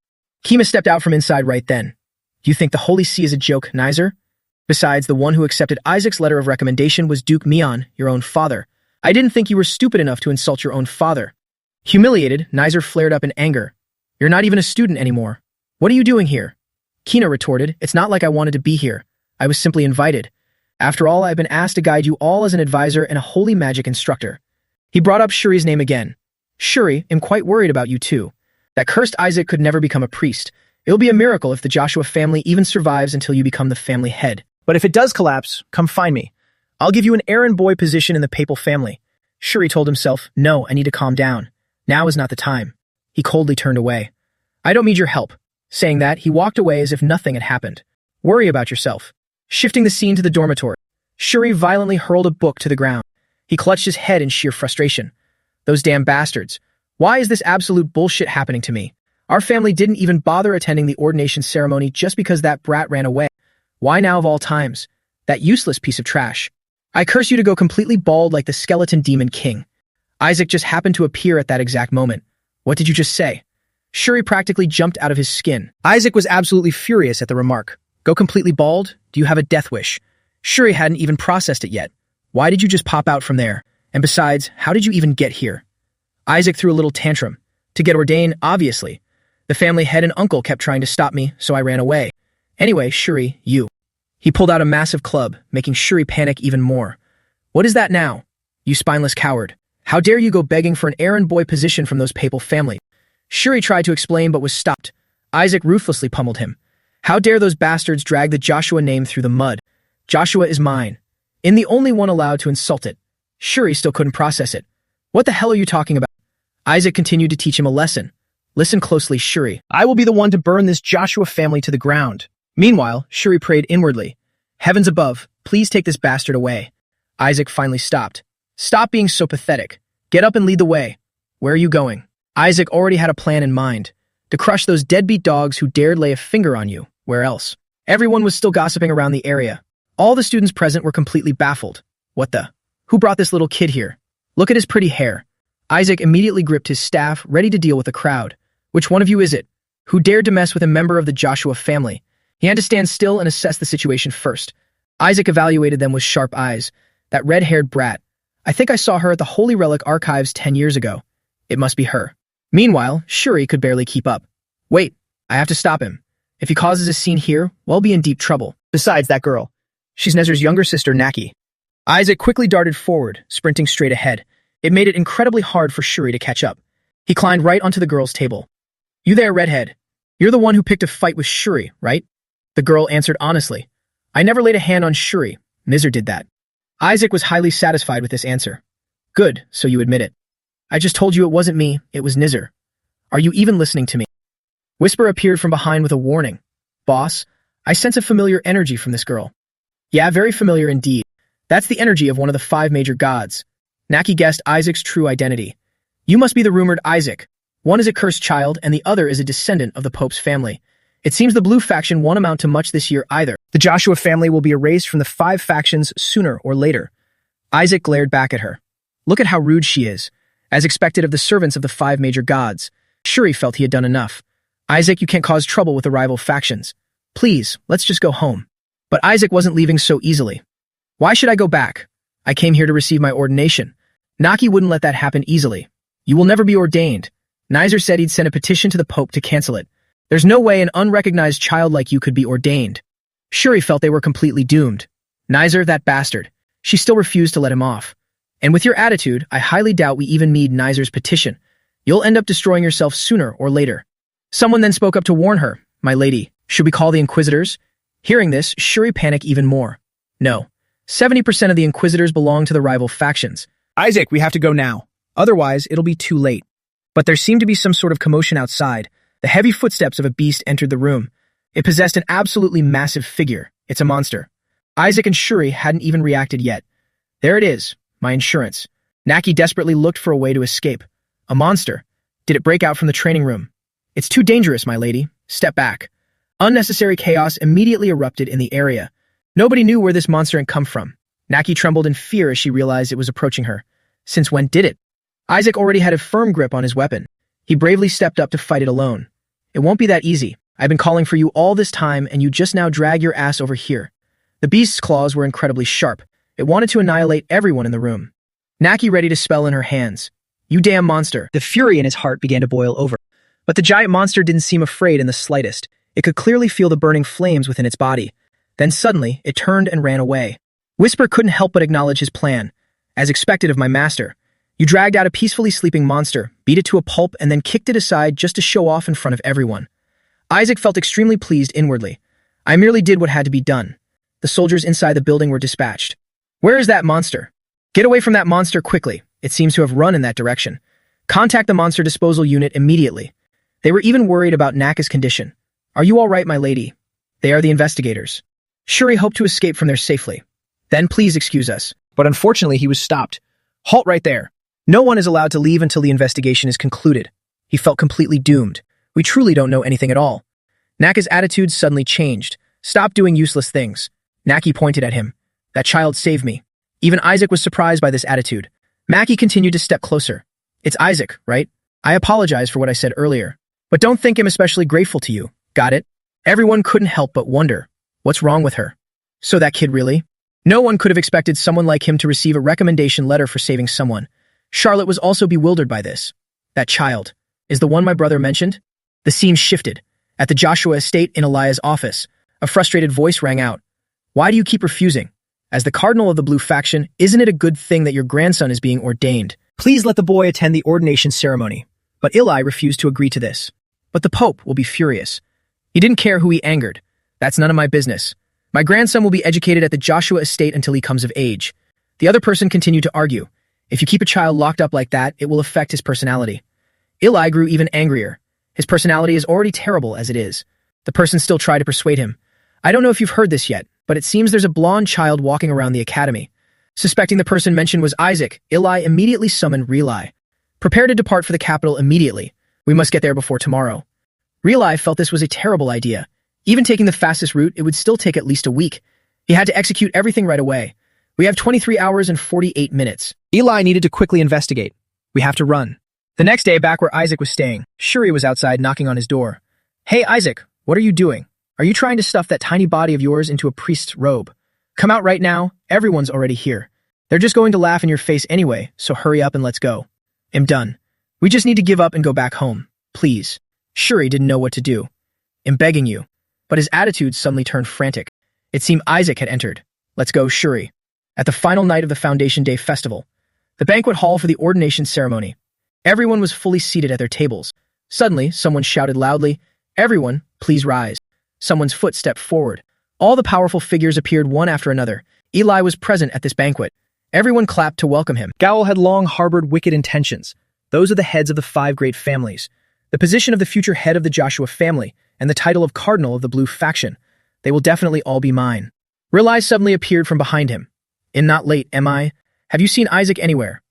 Kima stepped out from inside right then. Do you think the Holy See is a joke, Nizer? Besides, the one who accepted Isaac's letter of recommendation was Duke Mion, your own father. I didn't think you were stupid enough to insult your own father. Humiliated, Nizer flared up in anger. You're not even a student anymore. What are you doing here? Kina retorted, it's not like I wanted to be here. I was simply invited. After all, I've been asked to guide you all as an advisor and a holy magic instructor. He brought up Shuri's name again. Shuri, I'm quite worried about you too. That cursed Isaac could never become a priest. It'll be a miracle if the Joshua family even survives until you become the family head. But if it does collapse, come find me. I'll give you an errand boy position in the papal family. Shuri told himself, no, I need to calm down. Now is not the time. He coldly turned away. I don't need your help. Saying that, he walked away as if nothing had happened. Worry about yourself. Shifting the scene to the dormitory, Shuri violently hurled a book to the ground. He clutched his head in sheer frustration. Those damn bastards. Why is this absolute bullshit happening to me? Our family didn't even bother attending the ordination ceremony just because that brat ran away. Why now of all times? That useless piece of trash. I curse you to go completely bald like the skeleton demon king. Isaac just happened to appear at that exact moment. What did you just say? Shuri practically jumped out of his skin. Isaac was absolutely furious at the remark. Go completely bald? Do you have a death wish? Shuri hadn't even processed it yet. Why did you just pop out from there? And besides, how did you even get here? Isaac threw a little tantrum. To get ordained, obviously. The family head and uncle kept trying to stop me, so I ran away. Anyway, Shuri, you. He pulled out a massive club, making Shuri panic even more. What is that now? You spineless coward. How dare you go begging for an errand boy position from those papal family? Shuri tried to explain but was stopped. Isaac ruthlessly pummeled him. How dare those bastards drag the Joshua name through the mud? Joshua is mine. I'm the only one allowed to insult it. Shuri still couldn't process it. What the hell are you talking about? Isaac continued to teach him a lesson. Listen closely, Shuri. I will be the one to burn this Joshua family to the ground. Meanwhile, Shuri prayed inwardly. Heavens above, please take this bastard away. Isaac finally stopped. Stop being so pathetic. Get up and lead the way. Where are you going? Isaac already had a plan in mind. To crush those deadbeat dogs who dared lay a finger on you. Where else? Everyone was still gossiping around the area. All the students present were completely baffled. What the? Who brought this little kid here? Look at his pretty hair. Isaac immediately gripped his staff, ready to deal with the crowd. Which one of you is it? Who dared to mess with a member of the Joshua family? He had to stand still and assess the situation first. Isaac evaluated them with sharp eyes. That red-haired brat. I think I saw her at the Holy Relic Archives 10 years ago. It must be her. Meanwhile, Shuri could barely keep up. Wait, I have to stop him. If he causes a scene here, we'll be in deep trouble. Besides, that girl. She's Nezer's younger sister, Naki. Isaac quickly darted forward, sprinting straight ahead. It made it incredibly hard for Shuri to catch up. He climbed right onto the girl's table. You there, redhead. You're the one who picked a fight with Shuri, right? The girl answered honestly. I never laid a hand on Shuri. Nezer did that. Isaac was highly satisfied with this answer. Good, so you admit it. I just told you it wasn't me, it was Nezer. Are you even listening to me? Whisper appeared from behind with a warning. Boss, I sense a familiar energy from this girl. Yeah, very familiar indeed. That's the energy of one of the 5 major gods. Naki guessed Isaac's true identity. You must be the rumored Isaac. One is a cursed child, and the other is a descendant of the Pope's family. It seems the blue faction won't amount to much this year either. The Joshua family will be erased from the 5 factions sooner or later. Isaac glared back at her. Look at how rude she is. As expected of the servants of the 5 major gods. Shuri felt he had done enough. Isaac, you can't cause trouble with the rival factions. Please, let's just go home. But Isaac wasn't leaving so easily. Why should I go back? I came here to receive my ordination. Naki wouldn't let that happen easily. You will never be ordained. Nezer said he'd send a petition to the Pope to cancel it. There's no way an unrecognized child like you could be ordained. Shuri felt they were completely doomed. Nezer, that bastard. She still refused to let him off. And with your attitude, I highly doubt we even need Nezer's petition. You'll end up destroying yourself sooner or later. Someone then spoke up to warn her. My lady, should we call the Inquisitors? Hearing this, Shuri panicked even more. No. 70% of the Inquisitors belong to the rival factions. Isaac, we have to go now. Otherwise, it'll be too late. But there seemed to be some sort of commotion outside. The heavy footsteps of a beast entered the room. It possessed an absolutely massive figure. It's a monster. Isaac and Shuri hadn't even reacted yet. There it is, my insurance. Naki desperately looked for a way to escape. A monster. Did it break out from the training room? It's too dangerous, my lady. Step back. Unnecessary chaos immediately erupted in the area. Nobody knew where this monster had come from. Naki trembled in fear as she realized it was approaching her. Since when did it? Isaac already had a firm grip on his weapon. He bravely stepped up to fight it alone. It won't be that easy. I've been calling for you all this time, and you just now drag your ass over here. The beast's claws were incredibly sharp. It wanted to annihilate everyone in the room. Naki ready to spell in her hands. You damn monster. The fury in his heart began to boil over. But the giant monster didn't seem afraid in the slightest. It could clearly feel the burning flames within its body. Then suddenly, it turned and ran away. Whisper couldn't help but acknowledge his plan. As expected of my master, you dragged out a peacefully sleeping monster, beat it to a pulp, and then kicked it aside just to show off in front of everyone. Isaac felt extremely pleased inwardly. I merely did what had to be done. The soldiers inside the building were dispatched. Where is that monster? Get away from that monster quickly. It seems to have run in that direction. Contact the monster disposal unit immediately. They were even worried about Naka's condition. Are you all right, my lady? They are the investigators. Shuri hoped to escape from there safely. Then please excuse us. But unfortunately, he was stopped. Halt right there. No one is allowed to leave until the investigation is concluded. He felt completely doomed. We truly don't know anything at all. Naka's attitude suddenly changed. Stop doing useless things. Naki pointed at him. That child saved me. Even Isaac was surprised by this attitude. Naki continued to step closer. It's Isaac, right? I apologize for what I said earlier. But don't think I'm especially grateful to you. Got it? Everyone couldn't help but wonder. What's wrong with her? So that kid really? No one could have expected someone like him to receive a recommendation letter for saving someone. Charlotte was also bewildered by this. That child. Is the one my brother mentioned? The scene shifted. At the Joshua estate in Eliah's office, a frustrated voice rang out. Why do you keep refusing? As the cardinal of the blue faction, isn't it a good thing that your grandson is being ordained? Please let the boy attend the ordination ceremony. But Eli refused to agree to this. But the Pope will be furious. He didn't care who he angered. That's none of my business. My grandson will be educated at the Joshua estate until he comes of age. The other person continued to argue. If you keep a child locked up like that, it will affect his personality. Eli grew even angrier. His personality is already terrible as it is. The person still tried to persuade him. I don't know if you've heard this yet, but it seems there's a blonde child walking around the academy. Suspecting the person mentioned was Isaac, Eli immediately summoned Reli. Prepare to depart for the capital immediately. We must get there before tomorrow. Reli felt this was a terrible idea. Even taking the fastest route, it would still take at least a week. He had to execute everything right away. We have 23 hours and 48 minutes. Eli needed to quickly investigate. We have to run. The next day, back where Isaac was staying, Shuri was outside knocking on his door. Hey, Isaac, what are you doing? Are you trying to stuff that tiny body of yours into a priest's robe? Come out right now. Everyone's already here. They're just going to laugh in your face anyway, so hurry up and let's go. I'm done. We just need to give up and go back home. Please. Shuri didn't know what to do. I'm begging you. But his attitude suddenly turned frantic. It seemed Isaac had entered. Let's go, Shuri. At the final night of the Foundation Day festival, the banquet hall for the ordination ceremony, everyone was fully seated at their tables. Suddenly, someone shouted loudly, "Everyone, please rise." Someone's foot stepped forward. All the powerful figures appeared one after another. Eli was present at this banquet. Everyone clapped to welcome him. Gowl had long harbored wicked intentions. Those are the heads of the 5 great families. The position of the future head of the Joshua family, and the title of Cardinal of the Blue faction. They will definitely all be mine. Realize suddenly appeared from behind him. "In not late, am I? Have you seen Isaac anywhere?"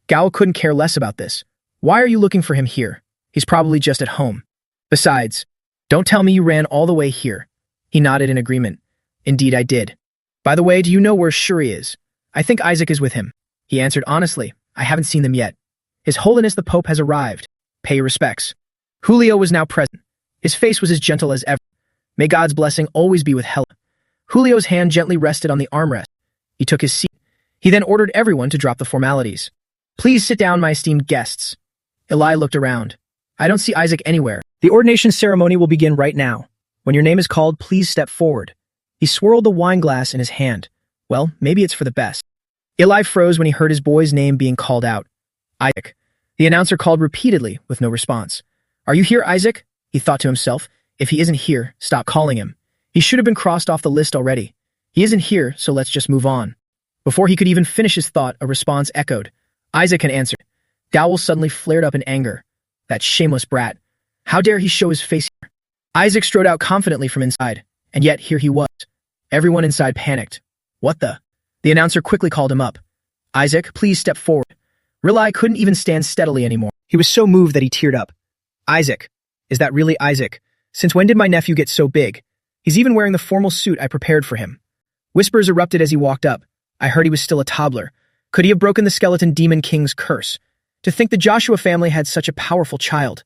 Gowl couldn't care less about this. "Why are you looking for him here? He's probably just at home. Besides, don't tell me you ran all the way here." He nodded in agreement. "Indeed I did. By the way, do you know where Shuri is?" "I think Isaac is with him." He answered honestly. "I haven't seen them yet." "His Holiness the Pope has arrived. Pay your respects." Julio was now present. His face was as gentle as ever. May God's blessing always be with Hela. Julio's hand gently rested on the armrest. He took his seat. He then ordered everyone to drop the formalities. "Please sit down, my esteemed guests." Eli looked around. "I don't see Isaac anywhere." "The ordination ceremony will begin right now. When your name is called, please step forward." He swirled the wine glass in his hand. Well, maybe it's for the best. Eli froze when he heard his boy's name being called out. "Isaac." The announcer called repeatedly with no response. "Are you here, Isaac?" He thought to himself. If he isn't here, stop calling him. He should have been crossed off the list already. He isn't here, so let's just move on. Before he could even finish his thought, a response echoed. Isaac had answered. Gowl suddenly flared up in anger. That shameless brat. How dare he show his face here? Isaac strode out confidently from inside, and yet here he was. Everyone inside panicked. What the? The announcer quickly called him up. Isaac, please step forward. Rilai couldn't even stand steadily anymore. He was so moved that he teared up. Isaac. Is that really Isaac? Since when did my nephew get so big? He's even wearing the formal suit I prepared for him. Whispers erupted as he walked up. I heard he was still a toddler. Could he have broken the skeleton demon king's curse? To think the Joshua family had such a powerful child.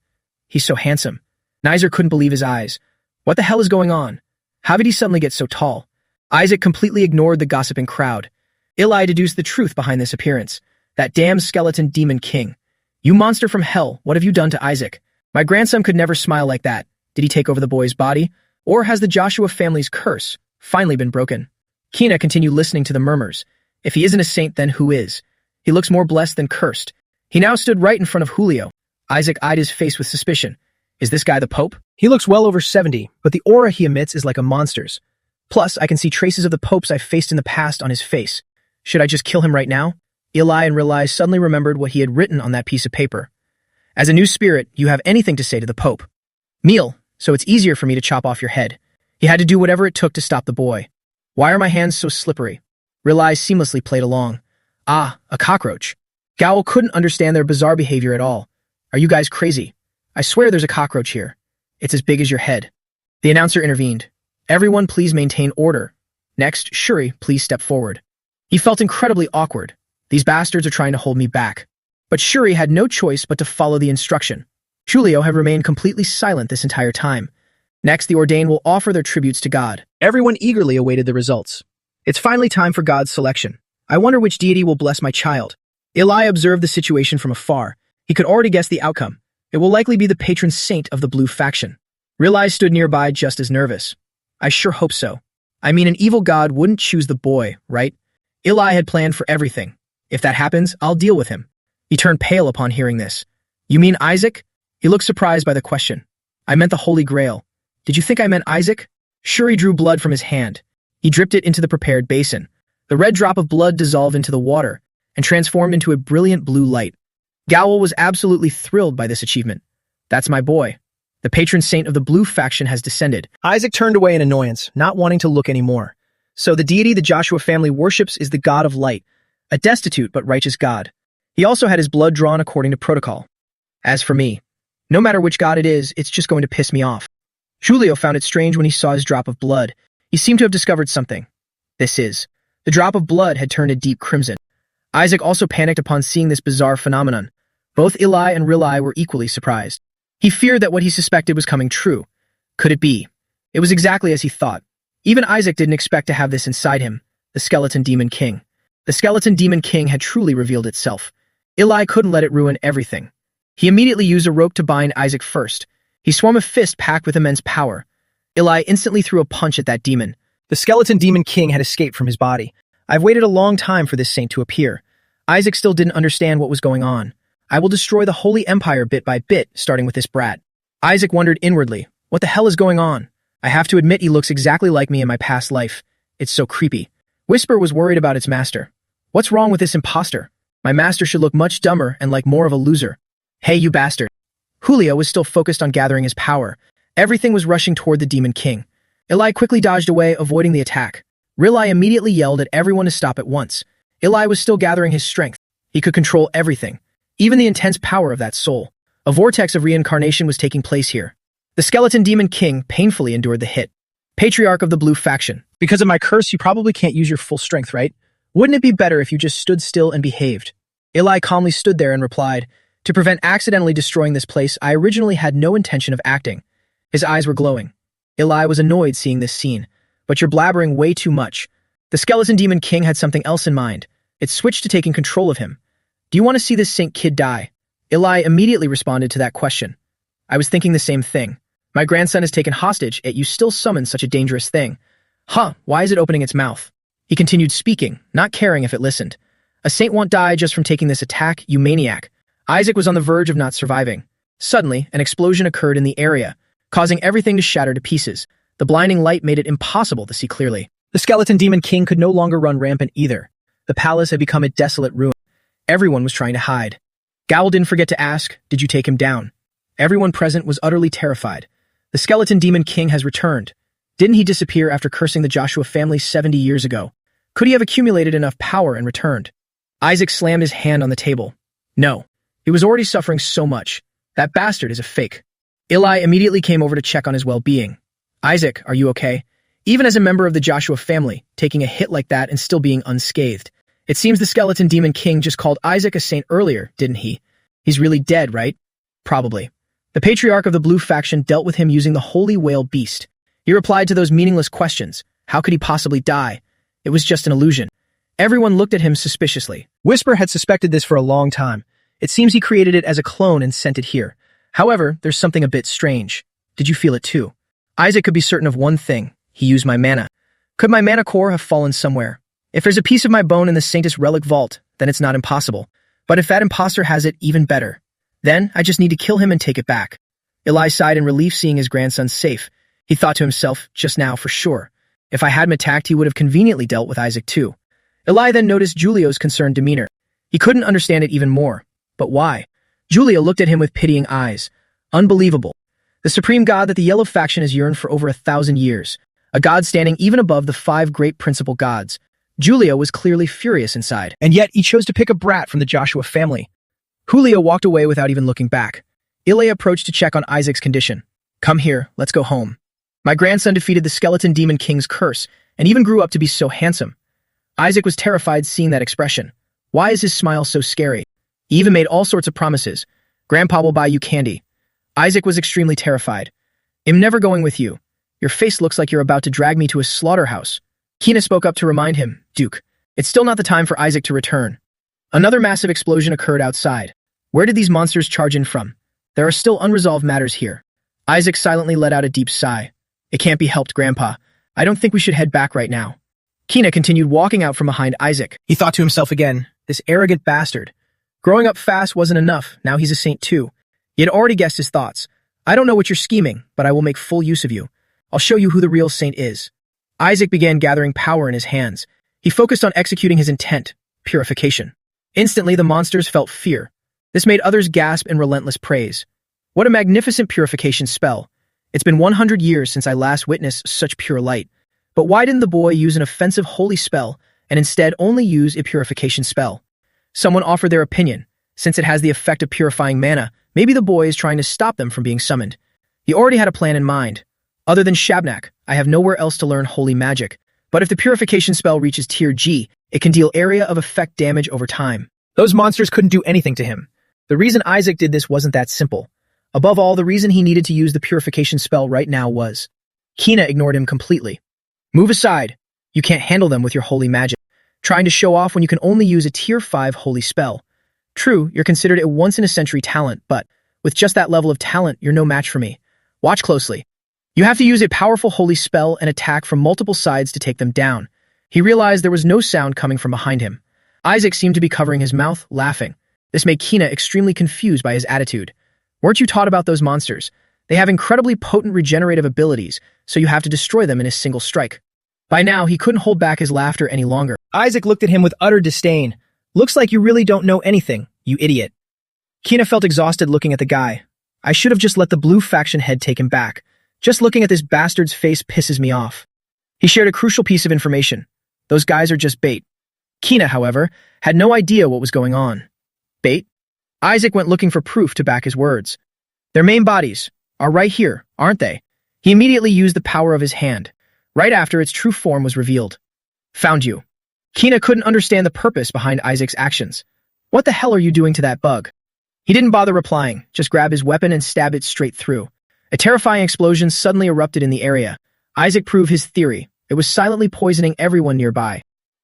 He's so handsome. Nizer couldn't believe his eyes. What the hell is going on? How did he suddenly get so tall? Isaac completely ignored the gossiping crowd. Eli deduced the truth behind this appearance. That damn skeleton demon king. You monster from hell, what have you done to Isaac? My grandson could never smile like that. Did he take over the boy's body? Or has the Joshua family's curse finally been broken? Kina continued listening to the murmurs. If he isn't a saint, then who is? He looks more blessed than cursed. He now stood right in front of Julio. Isaac eyed his face with suspicion. Is this guy the Pope? He looks well over 70, but the aura he emits is like a monster's. Plus, I can see traces of the popes I've faced in the past on his face. Should I just kill him right now? Eli and Rilai suddenly remembered what he had written on that piece of paper. As a new spirit, you have anything to say to the Pope. Meal, so it's easier for me to chop off your head. He had to do whatever it took to stop the boy. Why are my hands so slippery? Rilai seamlessly played along. Ah, a cockroach. Gowl couldn't understand their bizarre behavior at all. Are you guys crazy? I swear there's a cockroach here. It's as big as your head. The announcer intervened. Everyone please maintain order. Next, Shuri, please step forward. He felt incredibly awkward. These bastards are trying to hold me back. But Shuri had no choice but to follow the instruction. Julio had remained completely silent this entire time. Next, the ordained will offer their tributes to God. Everyone eagerly awaited the results. It's finally time for God's selection. I wonder which deity will bless my child. Eli observed the situation from afar. He could already guess the outcome. It will likely be the patron saint of the blue faction. Rilai stood nearby just as nervous. I sure hope so. I mean, an evil god wouldn't choose the boy, right? Eli had planned for everything. If that happens, I'll deal with him. He turned pale upon hearing this. You mean Isaac? He looked surprised by the question. I meant the Holy Grail. Did you think I meant Isaac? Shuri drew blood from his hand. He dripped it into the prepared basin. The red drop of blood dissolved into the water and transformed into a brilliant blue light. Gowl was absolutely thrilled by this achievement. That's my boy. The patron saint of the blue faction has descended. Isaac turned away in annoyance, not wanting to look anymore. So the deity the Joshua family worships is the god of light, a destitute but righteous god. He also had his blood drawn according to protocol. As for me, no matter which god it is, it's just going to piss me off. Julio found it strange when he saw his drop of blood. He seemed to have discovered something. The drop of blood had turned a deep crimson. Isaac also panicked upon seeing this bizarre phenomenon. Both Eli and Rilai were equally surprised. He feared that what he suspected was coming true. Could it be? It was exactly as he thought. Even Isaac didn't expect to have this inside him, the Skeleton Demon King. The Skeleton Demon King had truly revealed itself. Eli couldn't let it ruin everything. He immediately used a rope to bind Isaac first. He swung a fist packed with immense power. Eli instantly threw a punch at that demon. The Skeleton Demon King had escaped from his body. I've waited a long time for this saint to appear. Isaac still didn't understand what was going on. I will destroy the Holy Empire bit by bit, starting with this brat. Isaac wondered inwardly, what the hell is going on? I have to admit he looks exactly like me in my past life. It's so creepy. Whisper was worried about its master. What's wrong with this imposter? My master should look much dumber and like more of a loser. Hey, you bastard. Julio was still focused on gathering his power. Everything was rushing toward the Demon King. Eli quickly dodged away, avoiding the attack. Rilai immediately yelled at everyone to stop at once. Eli was still gathering his strength. He could control everything, even the intense power of that soul. A vortex of reincarnation was taking place here. The Skeleton Demon King painfully endured the hit. Patriarch of the Blue Faction. Because of my curse, you probably can't use your full strength, right? Wouldn't it be better if you just stood still and behaved? Eli calmly stood there and replied, to prevent accidentally destroying this place, I originally had no intention of acting. His eyes were glowing. Eli was annoyed seeing this scene. But you're blabbering way too much. The Skeleton Demon King had something else in mind. It switched to taking control of him. Do you want to see this saint kid die? Eli immediately responded to that question. I was thinking the same thing. My grandson is taken hostage, yet you still summon such a dangerous thing. Huh, why is it opening its mouth? He continued speaking, not caring if it listened. A saint won't die just from taking this attack, you maniac. Isaac was on the verge of not surviving. Suddenly, an explosion occurred in the area, causing everything to shatter to pieces. The blinding light made it impossible to see clearly. The Skeleton Demon King could no longer run rampant either. The palace had become a desolate ruin. Everyone was trying to hide. Gowl didn't forget to ask, did you take him down? Everyone present was utterly terrified. The Skeleton Demon King has returned. Didn't he disappear after cursing the Joshua family 70 years ago? Could he have accumulated enough power and returned? Isaac slammed his hand on the table. No. He was already suffering so much. That bastard is a fake. Eli immediately came over to check on his well-being. Isaac, are you okay? Even as a member of the Joshua family, taking a hit like that and still being unscathed. It seems the Skeleton Demon King just called Isaac a saint earlier, didn't he? He's really dead, right? Probably. The Patriarch of the Blue Faction dealt with him using the Holy Whale Beast. He replied to those meaningless questions. How could he possibly die? It was just an illusion. Everyone looked at him suspiciously. Whisper had suspected this for a long time. It seems he created it as a clone and sent it here. However, there's something a bit strange. Did you feel it too? Isaac could be certain of one thing. He used my mana. Could my mana core have fallen somewhere? If there's a piece of my bone in the Saintess Relic Vault, then it's not impossible. But if that imposter has it, even better. Then, I just need to kill him and take it back. Eli sighed in relief seeing his grandson safe. He thought to himself, just now, for sure. If I had him attacked, he would have conveniently dealt with Isaac too. Eli then noticed Julio's concerned demeanor. He couldn't understand it even more. But why? Julio looked at him with pitying eyes. Unbelievable. The supreme god that the Yellow Faction has yearned for over 1,000 years. A god standing even above the 5 great principal gods. Julio was clearly furious inside. And yet, he chose to pick a brat from the Joshua family. Julio walked away without even looking back. Eli approached to check on Isaac's condition. Come here, let's go home. My grandson defeated the Skeleton Demon King's curse, and even grew up to be so handsome. Isaac was terrified seeing that expression. Why is his smile so scary? He even made all sorts of promises. Grandpa will buy you candy. Isaac was extremely terrified. I'm never going with you. Your face looks like you're about to drag me to a slaughterhouse. Kina spoke up to remind him, Duke, it's still not the time for Isaac to return. Another massive explosion occurred outside. Where did these monsters charge in from? There are still unresolved matters here. Isaac silently let out a deep sigh. It can't be helped, Grandpa. I don't think we should head back right now. Kina continued walking out from behind Isaac. He thought to himself again, this arrogant bastard. Growing up fast wasn't enough, now he's a saint too. He had already guessed his thoughts. I don't know what you're scheming, but I will make full use of you. I'll show you who the real saint is. Isaac began gathering power in his hands. He focused on executing his intent, purification. Instantly, the monsters felt fear. This made others gasp in relentless praise. What a magnificent purification spell. It's been 100 years since I last witnessed such pure light. But why didn't the boy use an offensive holy spell and instead only use a purification spell? Someone offered their opinion. Since it has the effect of purifying mana, maybe the boy is trying to stop them from being summoned. He already had a plan in mind. Other than Shabnak, I have nowhere else to learn holy magic. But if the purification spell reaches tier G, it can deal area of effect damage over time. Those monsters couldn't do anything to him. The reason Isaac did this wasn't that simple. Above all, the reason he needed to use the purification spell right now was... Kina ignored him completely. Move aside. You can't handle them with your holy magic. Trying to show off when you can only use a tier 5 holy spell. True, you're considered a once-in-a-century talent, but with just that level of talent, you're no match for me. Watch closely. You have to use a powerful holy spell and attack from multiple sides to take them down. He realized there was no sound coming from behind him. Isaac seemed to be covering his mouth, laughing. This made Kina extremely confused by his attitude. Weren't you taught about those monsters? They have incredibly potent regenerative abilities, so you have to destroy them in a single strike. By now, he couldn't hold back his laughter any longer. Isaac looked at him with utter disdain. Looks like you really don't know anything, you idiot. Kina felt exhausted looking at the guy. I should have just let the blue faction head take him back. Just looking at this bastard's face pisses me off. He shared a crucial piece of information. Those guys are just bait. Kina, however, had no idea what was going on. Bait? Isaac went looking for proof to back his words. Their main bodies are right here, aren't they? He immediately used the power of his hand. Right after its true form was revealed. Found you. Kina couldn't understand the purpose behind Isaac's actions. What the hell are you doing to that bug? He didn't bother replying, just grabbed his weapon and stabbed it straight through. A terrifying explosion suddenly erupted in the area. Isaac proved his theory. It was silently poisoning everyone nearby.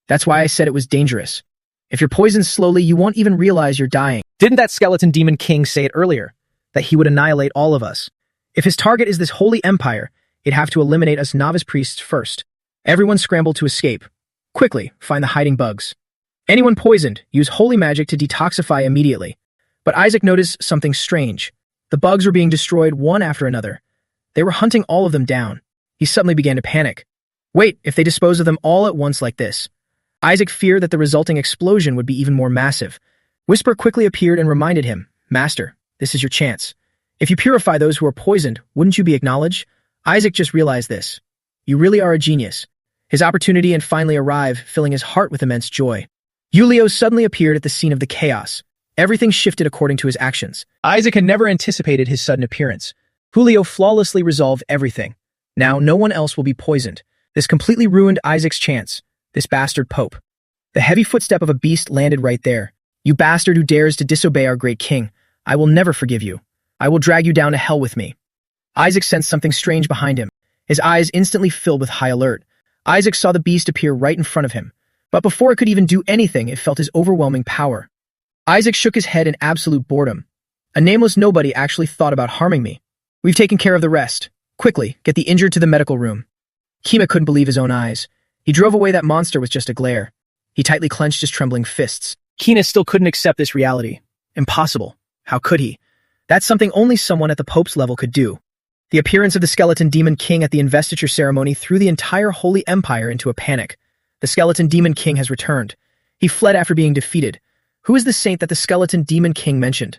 That's why I said it was dangerous. If you're poisoned slowly, you won't even realize you're dying. Didn't that skeleton demon king say it earlier? That he would annihilate all of us. If his target is this holy empire, he'd have to eliminate us novice priests first. Everyone scrambled to escape. Quickly, find the hiding bugs. Anyone poisoned, use holy magic to detoxify immediately. But Isaac noticed something strange. The bugs were being destroyed one after another. They were hunting all of them down. He suddenly began to panic. Wait, if they dispose of them all at once like this? Isaac feared that the resulting explosion would be even more massive. Whisper quickly appeared and reminded him, Master, this is your chance. If you purify those who are poisoned, wouldn't you be acknowledged? Isaac just realized this. You really are a genius. His opportunity had finally arrived, filling his heart with immense joy. Julio suddenly appeared at the scene of the chaos. Everything shifted according to his actions. Isaac had never anticipated his sudden appearance. Julio flawlessly resolved everything. Now no one else will be poisoned. This completely ruined Isaac's chance. This bastard Pope. The heavy footstep of a beast landed right there. You bastard who dares to disobey our great king. I will never forgive you. I will drag you down to hell with me. Isaac sensed something strange behind him. His eyes instantly filled with high alert. Isaac saw the beast appear right in front of him. But before it could even do anything, it felt his overwhelming power. Isaac shook his head in absolute boredom. A nameless nobody actually thought about harming me. We've taken care of the rest. Quickly, get the injured to the medical room. Kima couldn't believe his own eyes. He drove away that monster with just a glare. He tightly clenched his trembling fists. Kina still couldn't accept this reality. Impossible. How could he? That's something only someone at the Pope's level could do. The appearance of the skeleton demon king at the investiture ceremony threw the entire Holy Empire into a panic. The skeleton demon king has returned. He fled after being defeated. Who is the saint that the skeleton demon king mentioned?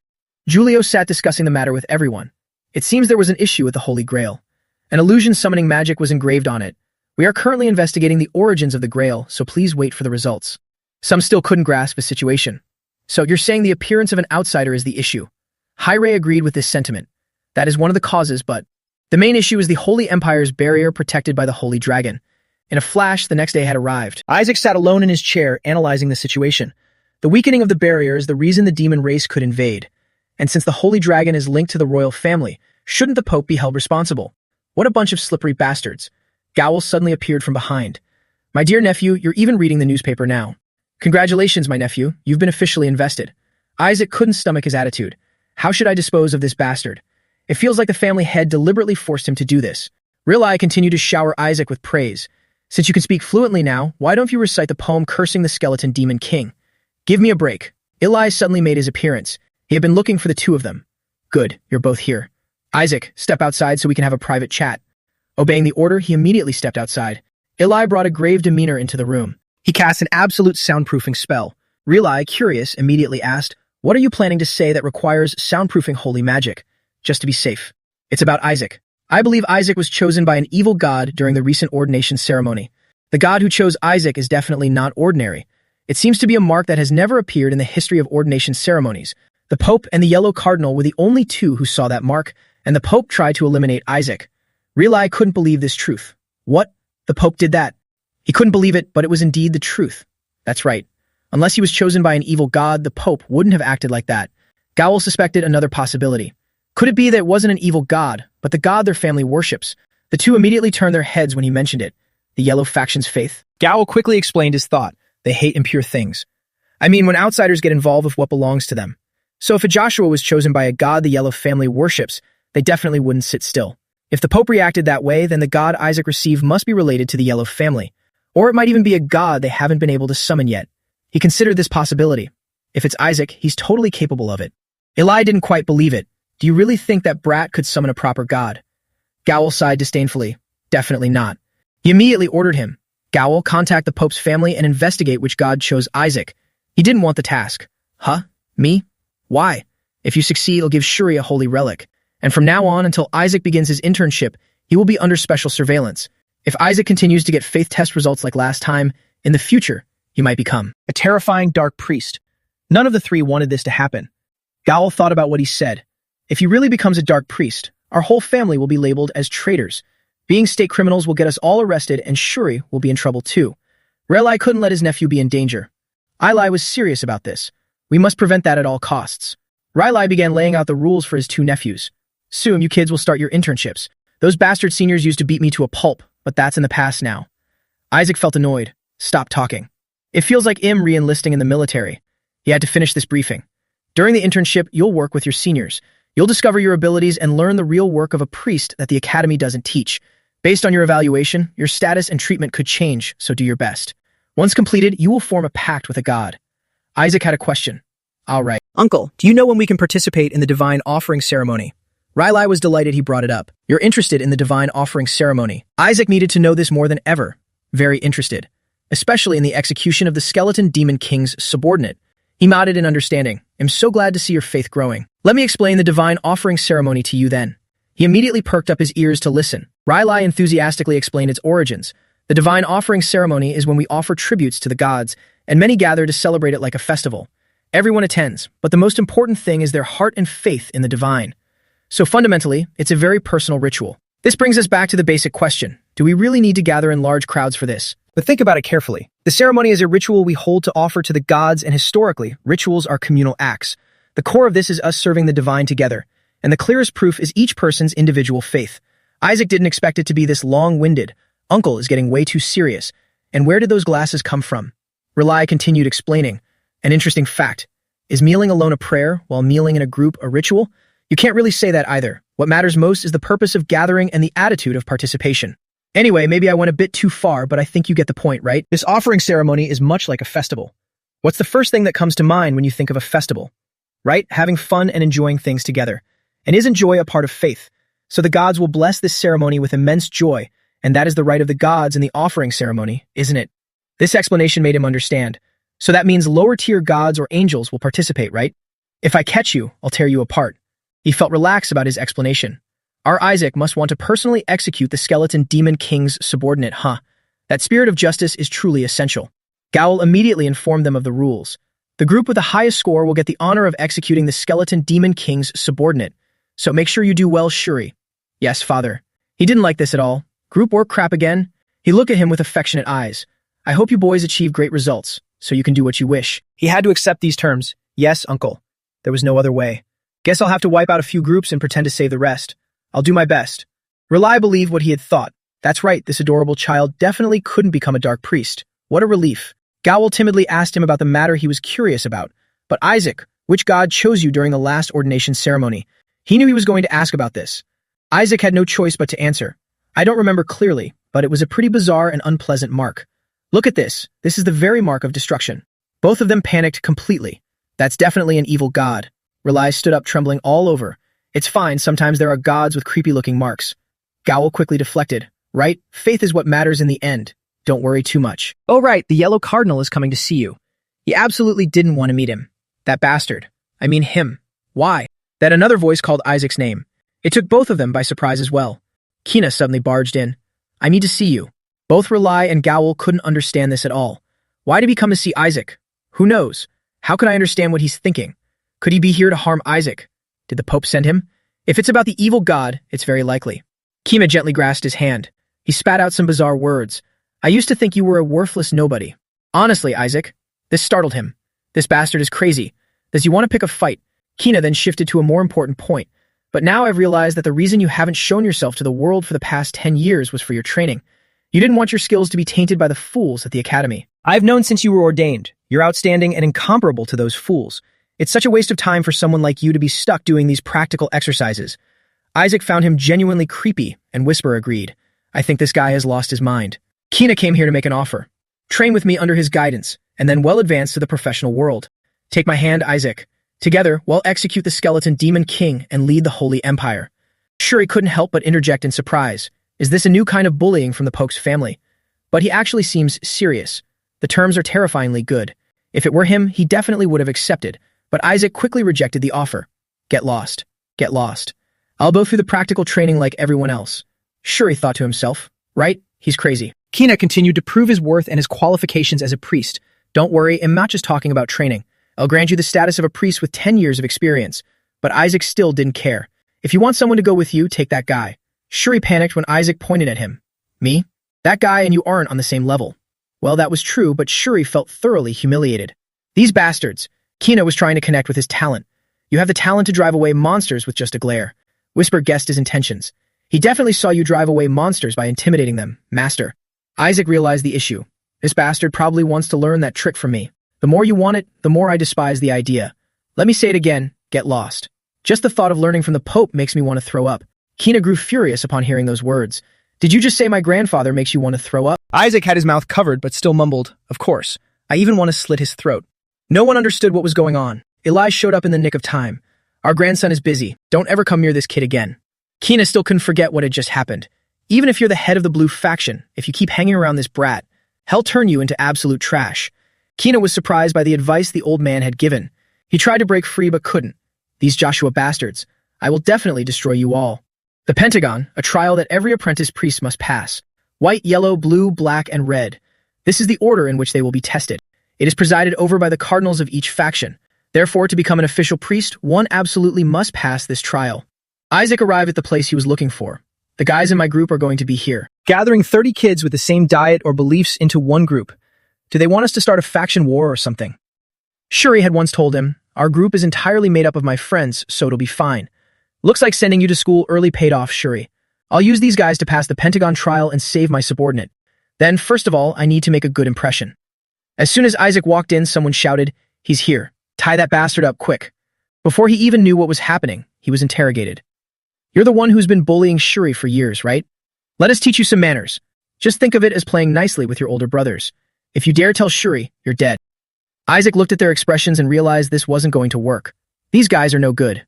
Julio sat discussing the matter with everyone. It seems there was an issue with the Holy Grail. An illusion summoning magic was engraved on it. We are currently investigating the origins of the Grail, so please wait for the results. Some still couldn't grasp the situation. So you're saying the appearance of an outsider is the issue? Hyray agreed with this sentiment. That is one of the causes, but the main issue is the Holy Empire's barrier protected by the Holy Dragon. In a flash, the next day had arrived. Isaac sat alone in his chair, analyzing the situation. The weakening of the barrier is the reason the demon race could invade. And since the Holy Dragon is linked to the royal family, shouldn't the Pope be held responsible? What a bunch of slippery bastards. Gowl suddenly appeared from behind. My dear nephew, you're even reading the newspaper now. Congratulations, my nephew. You've been officially invested. Isaac couldn't stomach his attitude. How should I dispose of this bastard? It feels like the family head deliberately forced him to do this. Real Eye continued to shower Isaac with praise. Since you can speak fluently now, why don't you recite the poem cursing the skeleton demon king? Give me a break. Eli suddenly made his appearance. He had been looking for the two of them. Good, you're both here. Isaac, step outside so we can have a private chat. Obeying the order, he immediately stepped outside. Eli brought a grave demeanor into the room. He cast an absolute soundproofing spell. Real Eye, curious, immediately asked, what are you planning to say that requires soundproofing holy magic? Just to be safe. It's about Isaac. I believe Isaac was chosen by an evil god during the recent ordination ceremony. The god who chose Isaac is definitely not ordinary. It seems to be a mark that has never appeared in the history of ordination ceremonies. The Pope and the Yellow Cardinal were the only two who saw that mark, and the Pope tried to eliminate Isaac. Real Eye couldn't believe this truth. What? The Pope did that? He couldn't believe it, but it was indeed the truth. That's right. Unless he was chosen by an evil god, the Pope wouldn't have acted like that. Gowell suspected another possibility. Could it be that it wasn't an evil god, but the god their family worships? The two immediately turned their heads when he mentioned it. The Yellow Faction's faith. Gowell quickly explained his thought. They hate impure things. I mean, when outsiders get involved with what belongs to them. So if a Joshua was chosen by a god the Yellow family worships, they definitely wouldn't sit still. If the Pope reacted that way, then the god Isaac received must be related to the Yellow family. Or it might even be a god they haven't been able to summon yet. He considered this possibility. If it's Isaac, he's totally capable of it. Eli didn't quite believe it. Do you really think that brat could summon a proper god? Gowell sighed disdainfully. Definitely not. He immediately ordered him. Gowell, contact the Pope's family and investigate which god chose Isaac. He didn't want the task. Huh? Me? Why? If you succeed, I'll give Shuri a holy relic. And from now on until Isaac begins his internship, he will be under special surveillance. If Isaac continues to get faith test results like last time, in the future, he might become a terrifying dark priest. None of the three wanted this to happen. Gowell thought about what he said. If he really becomes a dark priest, our whole family will be labeled as traitors. Being state criminals will get us all arrested, and Shuri will be in trouble too. Rely couldn't let his nephew be in danger. Eli was serious about this. We must prevent that at all costs. Riley began laying out the rules for his two nephews. Soon you kids will start your internships. Those bastard seniors used to beat me to a pulp, but that's in the past now. Isaac felt annoyed. Stop talking. It feels like him re-enlisting in the military. He had to finish this briefing. During the internship, you'll work with your seniors. You'll discover your abilities and learn the real work of a priest that the academy doesn't teach. Based on your evaluation, your status and treatment could change, so do your best. Once completed, you will form a pact with a god. Isaac had a question. All right. Uncle, do you know when we can participate in the divine offering ceremony? Riley was delighted he brought it up. You're interested in the divine offering ceremony. Isaac needed to know this more than ever. Very interested. Especially in the execution of the skeleton demon king's subordinate. He nodded in understanding. I'm so glad to see your faith growing. Let me explain the divine offering ceremony to you then. He immediately perked up his ears to listen. Riley enthusiastically explained its origins. The divine offering ceremony is when we offer tributes to the gods, and many gather to celebrate it like a festival. Everyone attends, but the most important thing is their heart and faith in the divine. So fundamentally, it's a very personal ritual. This brings us back to the basic question. Do we really need to gather in large crowds for this? But think about it carefully. The ceremony is a ritual we hold to offer to the gods, and historically, rituals are communal acts. The core of this is us serving the divine together, and the clearest proof is each person's individual faith. Isaac didn't expect it to be this long-winded. Uncle is getting way too serious. And where did those glasses come from? Rely continued explaining. An interesting fact. Is kneeling alone a prayer, while kneeling in a group a ritual? You can't really say that either. What matters most is the purpose of gathering and the attitude of participation. Anyway, maybe I went a bit too far, but I think you get the point, right? This offering ceremony is much like a festival. What's the first thing that comes to mind when you think of a festival? Right? Having fun and enjoying things together. And isn't joy a part of faith? So the gods will bless this ceremony with immense joy, and that is the right of the gods in the offering ceremony, isn't it? This explanation made him understand. So that means lower-tier gods or angels will participate, right? If I catch you, I'll tear you apart. He felt relaxed about his explanation. Our Isaac must want to personally execute the skeleton demon king's subordinate, huh? That spirit of justice is truly essential. Gowell immediately informed them of the rules. The group with the highest score will get the honor of executing the skeleton demon king's subordinate. So make sure you do well, Shuri. Yes, father. He didn't like this at all. Group work crap again? He looked at him with affectionate eyes. I hope you boys achieve great results, so you can do what you wish. He had to accept these terms. Yes, uncle. There was no other way. Guess I'll have to wipe out a few groups and pretend to save the rest. I'll do my best. Rely believed what he had thought. That's right, this adorable child definitely couldn't become a dark priest. What a relief. Gowell timidly asked him about the matter he was curious about. But Isaac, which god chose you during the last ordination ceremony? He knew he was going to ask about this. Isaac had no choice but to answer. I don't remember clearly, but it was a pretty bizarre and unpleasant mark. Look at this. This is the very mark of destruction. Both of them panicked completely. That's definitely an evil god. Rely stood up trembling all over. It's fine, sometimes there are gods with creepy-looking marks. Gowell quickly deflected. Right? Faith is what matters in the end. Don't worry too much. Oh right, the Yellow Cardinal is coming to see you. He absolutely didn't want to meet him. That bastard. I mean him. Why? That another voice called Isaac's name. It took both of them by surprise as well. Kina suddenly barged in. I need to see you. Both Rely and Gowell couldn't understand this at all. Why did he come to see Isaac? Who knows? How could I understand what he's thinking? Could he be here to harm Isaac? Did the Pope send him? If it's about the evil god, it's very likely. Kima gently grasped his hand. He spat out some bizarre words. I used to think you were a worthless nobody. Honestly, Isaac. This startled him. This bastard is crazy. Does he want to pick a fight? Kina then shifted to a more important point. But now I've realized that the reason you haven't shown yourself to the world for the past 10 years was for your training. You didn't want your skills to be tainted by the fools at the academy. I've known since you were ordained. You're outstanding and incomparable to those fools. It's such a waste of time for someone like you to be stuck doing these practical exercises. Isaac found him genuinely creepy, and Whisper agreed. I think this guy has lost his mind. Kina came here to make an offer. Train with me under his guidance, and then well advance to the professional world. Take my hand, Isaac. Together, we'll execute the skeleton demon king and lead the Holy Empire. Shuri couldn't help but interject in surprise. Is this a new kind of bullying from the Pokes family? But he actually seems serious. The terms are terrifyingly good. If it were him, he definitely would have accepted, but Isaac quickly rejected the offer. Get lost. Get lost. I'll go through the practical training like everyone else. Shuri thought to himself. Right? He's crazy. Kina continued to prove his worth and his qualifications as a priest. Don't worry, I'm not just talking about training. I'll grant you the status of a priest with 10 years of experience. But Isaac still didn't care. If you want someone to go with you, take that guy. Shuri panicked when Isaac pointed at him. Me? That guy and you aren't on the same level. Well, that was true, but Shuri felt thoroughly humiliated. These bastards. Kina was trying to connect with his talent. You have the talent to drive away monsters with just a glare. Whisper guessed his intentions. He definitely saw you drive away monsters by intimidating them, master. Isaac realized the issue. This bastard probably wants to learn that trick from me. The more you want it, the more I despise the idea. Let me say it again, get lost. Just the thought of learning from the Pope makes me want to throw up. Kina grew furious upon hearing those words. Did you just say my grandfather makes you want to throw up? Isaac had his mouth covered but still mumbled, of course. I even want to slit his throat. No one understood what was going on. Eli showed up in the nick of time. Our grandson is busy. Don't ever come near this kid again. Kina still couldn't forget what had just happened. Even if you're the head of the blue faction, if you keep hanging around this brat, he'll turn you into absolute trash. Kina was surprised by the advice the old man had given. He tried to break free but couldn't. These Joshua bastards. I will definitely destroy you all. The Pentagon, a trial that every apprentice priest must pass. White, yellow, blue, black, and red. This is the order in which they will be tested. It is presided over by the cardinals of each faction. Therefore, to become an official priest, one absolutely must pass this trial. Isaac arrived at the place he was looking for. The guys in my group are going to be here. Gathering 30 kids with the same diet or beliefs into one group. Do they want us to start a faction war or something? Shuri had once told him, our group is entirely made up of my friends, so it'll be fine. Looks like sending you to school early paid off, Shuri. I'll use these guys to pass the Pentagon trial and save my subordinate. Then, first of all, I need to make a good impression. As soon as Isaac walked in, someone shouted, he's here. Tie that bastard up quick. Before he even knew what was happening, he was interrogated. You're the one who's been bullying Shuri for years, right? Let us teach you some manners. Just think of it as playing nicely with your older brothers. If you dare tell Shuri, you're dead. Isaac looked at their expressions and realized this wasn't going to work. These guys are no good.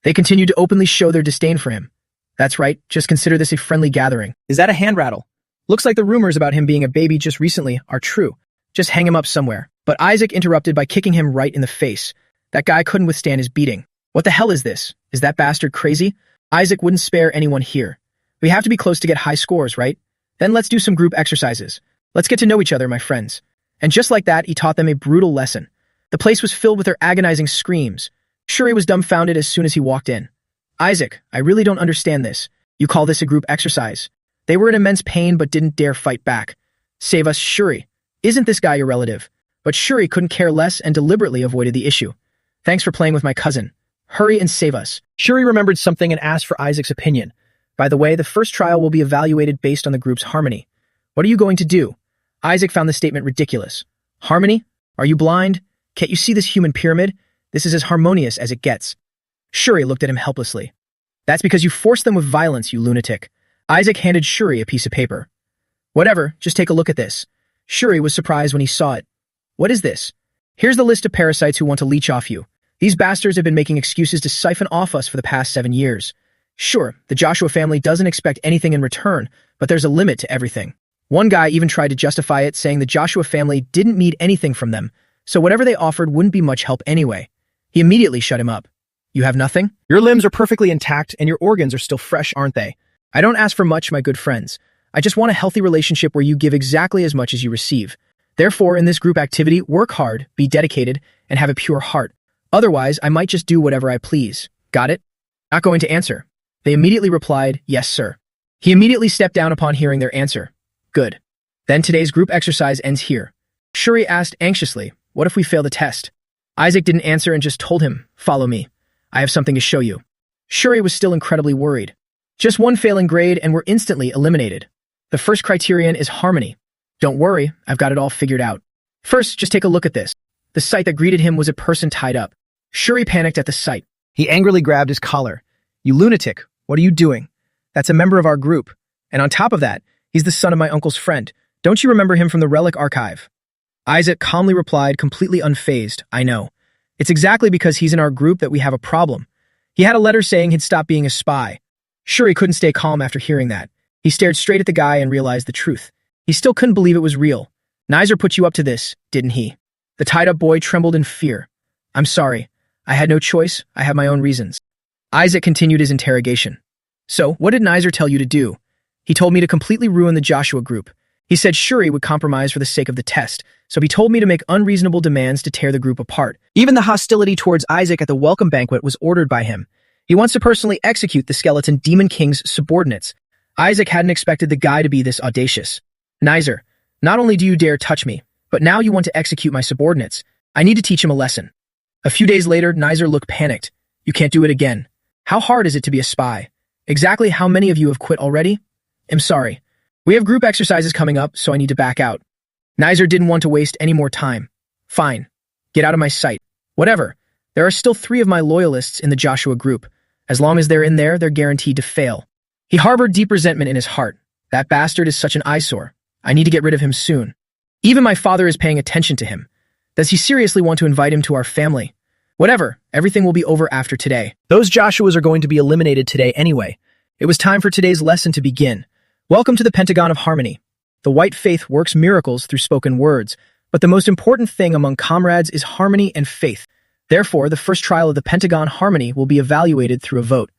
They continued to openly show their disdain for him. That's right, just consider this a friendly gathering. Is that a hand rattle? Looks like the rumors about him being a baby just recently are true. Just hang him up somewhere. But Isaac interrupted by kicking him right in the face. That guy couldn't withstand his beating. What the hell is this? Is that bastard crazy? Isaac wouldn't spare anyone here. We have to be close to get high scores, right? Then let's do some group exercises. Let's get to know each other, my friends. And just like that, he taught them a brutal lesson. The place was filled with their agonizing screams. Shuri was dumbfounded as soon as he walked in. Isaac, I really don't understand this. You call this a group exercise? They were in immense pain but didn't dare fight back. Save us, Shuri. Isn't this guy your relative? But Shuri couldn't care less and deliberately avoided the issue. Thanks for playing with my cousin. Hurry and save us. Shuri remembered something and asked for Isaac's opinion. By the way, the first trial will be evaluated based on the group's harmony. What are you going to do? Isaac found the statement ridiculous. Harmony? Are you blind? Can't you see this human pyramid? This is as harmonious as it gets. Shuri looked at him helplessly. That's because you forced them with violence, you lunatic. Isaac handed Shuri a piece of paper. Whatever, just take a look at this. Shuri was surprised when he saw it. What is this? Here's the list of parasites who want to leech off you. These bastards have been making excuses to siphon off us for the past 7 years. Sure, the Joshua family doesn't expect anything in return, but there's a limit to everything. One guy even tried to justify it, saying the Joshua family didn't need anything from them, so whatever they offered wouldn't be much help anyway. He immediately shut him up. You have nothing? Your limbs are perfectly intact and your organs are still fresh, aren't they? I don't ask for much, my good friends. I just want a healthy relationship where you give exactly as much as you receive. Therefore, in this group activity, work hard, be dedicated, and have a pure heart. Otherwise, I might just do whatever I please. Got it? Not going to answer. They immediately replied, yes, sir. He immediately stepped down upon hearing their answer. Good. Then today's group exercise ends here. Shuri asked anxiously, what if we fail the test? Isaac didn't answer and just told him, follow me. I have something to show you. Shuri was still incredibly worried. Just one failing grade and we're instantly eliminated. The first criterion is harmony. Don't worry, I've got it all figured out. First, just take a look at this. The sight that greeted him was a person tied up. Shuri panicked at the sight. He angrily grabbed his collar. You lunatic, what are you doing? That's a member of our group. And on top of that, he's the son of my uncle's friend. Don't you remember him from the relic archive? Isaac calmly replied, completely unfazed, I know. It's exactly because he's in our group that we have a problem. He had a letter saying he'd stop being a spy. Shuri couldn't stay calm after hearing that. He stared straight at the guy and realized the truth. He still couldn't believe it was real. Nizer put you up to this, didn't he? The tied-up boy trembled in fear. I'm sorry. I had no choice. I have my own reasons. Isaac continued his interrogation. So, what did Nizer tell you to do? He told me to completely ruin the Joshua group. He said Shuri would compromise for the sake of the test, so he told me to make unreasonable demands to tear the group apart. Even the hostility towards Isaac at the welcome banquet was ordered by him. He wants to personally execute the skeleton Demon King's subordinates. Isaac hadn't expected the guy to be this audacious. Nizer, not only do you dare touch me, but now you want to execute my subordinates. I need to teach him a lesson. A few days later, Nizer looked panicked. You can't do it again. How hard is it to be a spy? Exactly how many of you have quit already? I'm sorry. We have group exercises coming up, so I need to back out. Nizer didn't want to waste any more time. Fine. Get out of my sight. Whatever. There are still 3 of my loyalists in the Joshua group. As long as they're in there, they're guaranteed to fail. He harbored deep resentment in his heart. That bastard is such an eyesore. I need to get rid of him soon. Even my father is paying attention to him. Does he seriously want to invite him to our family? Whatever. Everything will be over after today. Those Joshuas are going to be eliminated today anyway. It was time for today's lesson to begin. Welcome to the Pentagon of Harmony. The white faith works miracles through spoken words, but the most important thing among comrades is harmony and faith. Therefore, the first trial of the Pentagon Harmony will be evaluated through a vote.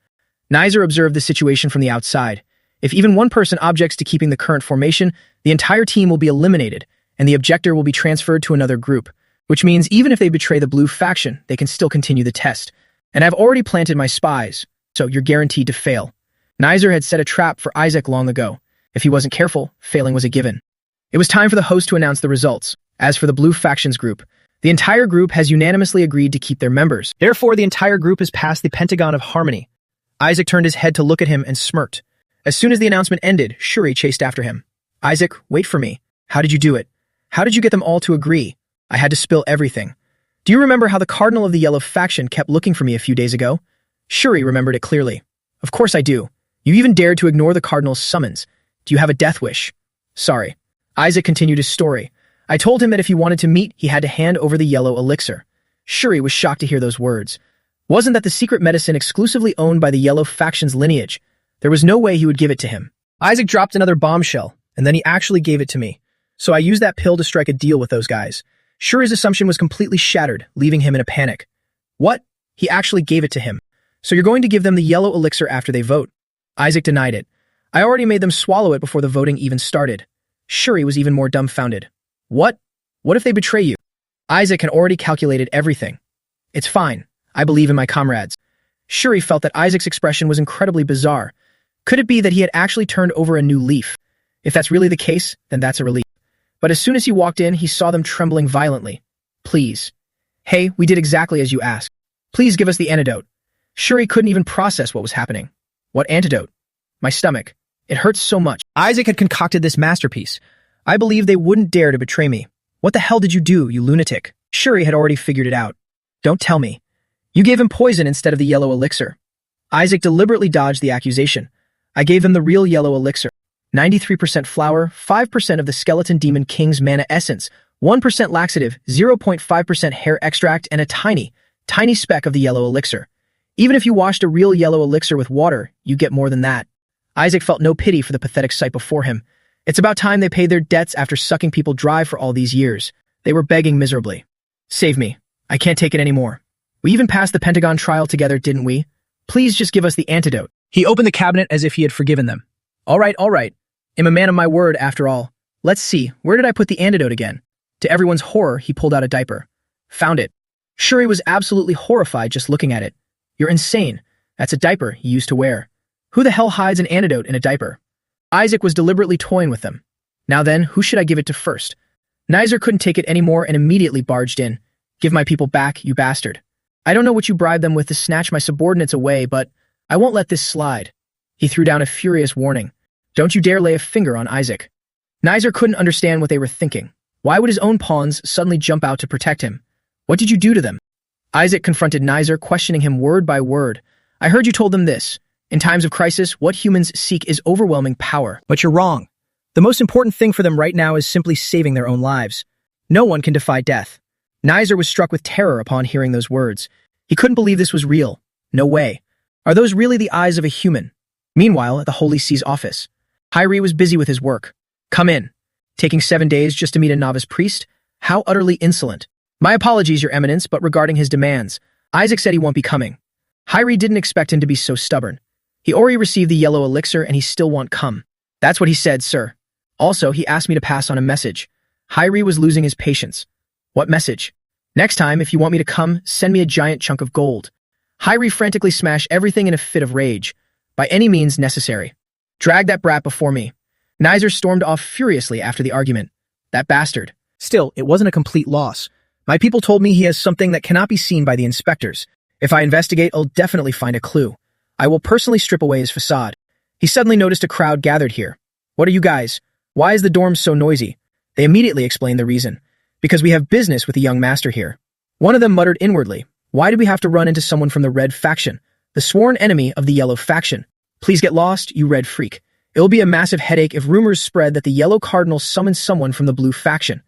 Nizer observed the situation from the outside. If even one person objects to keeping the current formation, the entire team will be eliminated, and the objector will be transferred to another group, which means even if they betray the blue faction, they can still continue the test. And I've already planted my spies, so you're guaranteed to fail. Nizer had set a trap for Isaac long ago. If he wasn't careful, failing was a given. It was time for the host to announce the results. As for the blue faction's group, the entire group has unanimously agreed to keep their members. Therefore, the entire group has passed the Pentagon of Harmony. Isaac turned his head to look at him and smirked. As soon as the announcement ended, Shuri chased after him. Isaac, wait for me. How did you do it? How did you get them all to agree? I had to spill everything. Do you remember how the Cardinal of the Yellow faction kept looking for me a few days ago? Shuri remembered it clearly. Of course I do. You even dared to ignore the Cardinal's summons. Do you have a death wish? Sorry. Isaac continued his story. I told him that if he wanted to meet, he had to hand over the yellow elixir. Shuri was shocked to hear those words. Wasn't that the secret medicine exclusively owned by the Yellow faction's lineage? There was no way he would give it to him. Isaac dropped another bombshell, and then he actually gave it to me. So I used that pill to strike a deal with those guys. Shuri's assumption was completely shattered, leaving him in a panic. What? He actually gave it to him. So you're going to give them the yellow elixir after they vote? Isaac denied it. I already made them swallow it before the voting even started. Shuri was even more dumbfounded. What? What if they betray you? Isaac had already calculated everything. It's fine. I believe in my comrades. Shuri felt that Isaac's expression was incredibly bizarre. Could it be that he had actually turned over a new leaf? If that's really the case, then that's a relief. But as soon as he walked in, he saw them trembling violently. Please. Hey, we did exactly as you asked. Please give us the antidote. Shuri couldn't even process what was happening. What antidote? My stomach. It hurts so much. Isaac had concocted this masterpiece. I believe they wouldn't dare to betray me. What the hell did you do, you lunatic? Shuri had already figured it out. Don't tell me. You gave him poison instead of the yellow elixir. Isaac deliberately dodged the accusation. I gave him the real yellow elixir. 93% flour, 5% of the skeleton demon king's mana essence, 1% laxative, 0.5% hair extract, and a tiny speck of the yellow elixir. Even if you washed a real yellow elixir with water, you get more than that. Isaac felt no pity for the pathetic sight before him. It's about time they paid their debts after sucking people dry for all these years. They were begging miserably. Save me. I can't take it anymore. We even passed the Pentagon trial together, didn't we? Please just give us the antidote. He opened the cabinet as if he had forgiven them. All right. I'm a man of my word, after all. Let's see, where did I put the antidote again? To everyone's horror, he pulled out a diaper. Found it. Shuri was absolutely horrified just looking at it. You're insane. That's a diaper he used to wear. Who the hell hides an antidote in a diaper? Isaac was deliberately toying with them. Now then, who should I give it to first? Nizer couldn't take it anymore and immediately barged in. Give my people back, you bastard. I don't know what you bribed them with to snatch my subordinates away, but I won't let this slide. He threw down a furious warning. Don't you dare lay a finger on Isaac. Nizer couldn't understand what they were thinking. Why would his own pawns suddenly jump out to protect him? What did you do to them? Isaac confronted Nizer, questioning him word by word. I heard you told them this. In times of crisis, what humans seek is overwhelming power. But you're wrong. The most important thing for them right now is simply saving their own lives. No one can defy death. Nizer was struck with terror upon hearing those words. He couldn't believe this was real. No way. Are those really the eyes of a human? Meanwhile, at the Holy See's office, Hyrie was busy with his work. Come in. Taking 7 days just to meet a novice priest? How utterly insolent. My apologies, Your Eminence, but regarding his demands, Isaac said he won't be coming. Hyrie didn't expect him to be so stubborn. He already received the yellow elixir and he still won't come. That's what he said, sir. Also, he asked me to pass on a message. Hyrie was losing his patience. What message? Next time, if you want me to come, send me a giant chunk of gold. Hyrie frantically smashed everything in a fit of rage. By any means necessary. Drag that brat before me. Nizer stormed off furiously after the argument. That bastard. Still, it wasn't a complete loss. My people told me he has something that cannot be seen by the inspectors. If I investigate, I'll definitely find a clue. I will personally strip away his facade. He suddenly noticed a crowd gathered here. What are you guys? Why is the dorm so noisy? They immediately explained the reason. Because we have business with the young master here. One of them muttered inwardly. Why did we have to run into someone from the red faction? The sworn enemy of the yellow faction. Please get lost, you red freak. It will be a massive headache if rumors spread that the yellow cardinal summoned someone from the blue faction.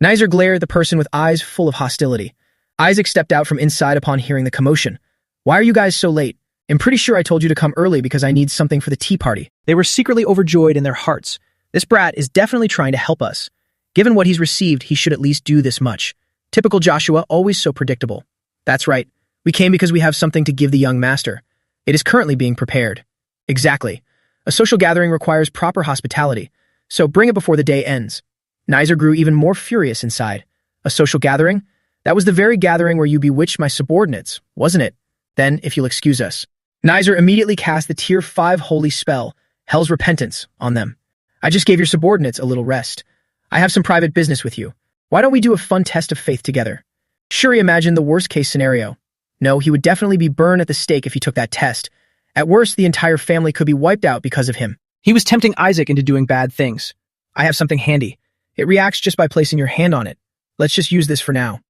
Nizer glared at the person with eyes full of hostility. Isaac stepped out from inside upon hearing the commotion. Why are you guys so late? I'm pretty sure I told you to come early because I need something for the tea party. They were secretly overjoyed in their hearts. This brat is definitely trying to help us. Given what he's received, he should at least do this much. Typical Joshua, always so predictable. That's right. We came because we have something to give the young master. It is currently being prepared. Exactly. A social gathering requires proper hospitality, so bring it before the day ends. Nizer grew even more furious inside. A social gathering? That was the very gathering where you bewitched my subordinates, wasn't it? Then, if you'll excuse us. Nizer immediately cast the Tier 5 holy spell, Hell's Repentance, on them. I just gave your subordinates a little rest. I have some private business with you. Why don't we do a fun test of faith together? Shuri imagined the worst-case scenario. No, he would definitely be burned at the stake if he took that test. At worst, the entire family could be wiped out because of him. He was tempting Isaac into doing bad things. I have something handy. It reacts just by placing your hand on it. Let's just use this for now.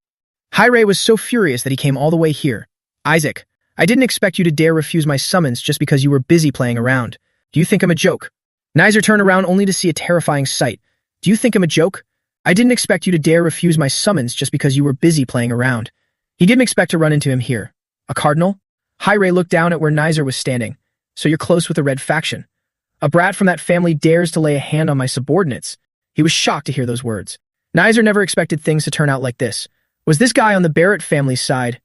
Hyrie was so furious that he came all the way here. Isaac, I didn't expect you to dare refuse my summons just because you were busy playing around. Do you think I'm a joke? Nizer turned around only to see a terrifying sight. Do you think I'm a joke? I didn't expect you to dare refuse my summons just because you were busy playing around. He didn't expect to run into him here. A cardinal? Hyrie looked down at where Nizer was standing. So you're close with the red faction. A brat from that family dares to lay a hand on my subordinates. He was shocked to hear those words. Nizer never expected things to turn out like this. Was this guy on the Barrett family's side?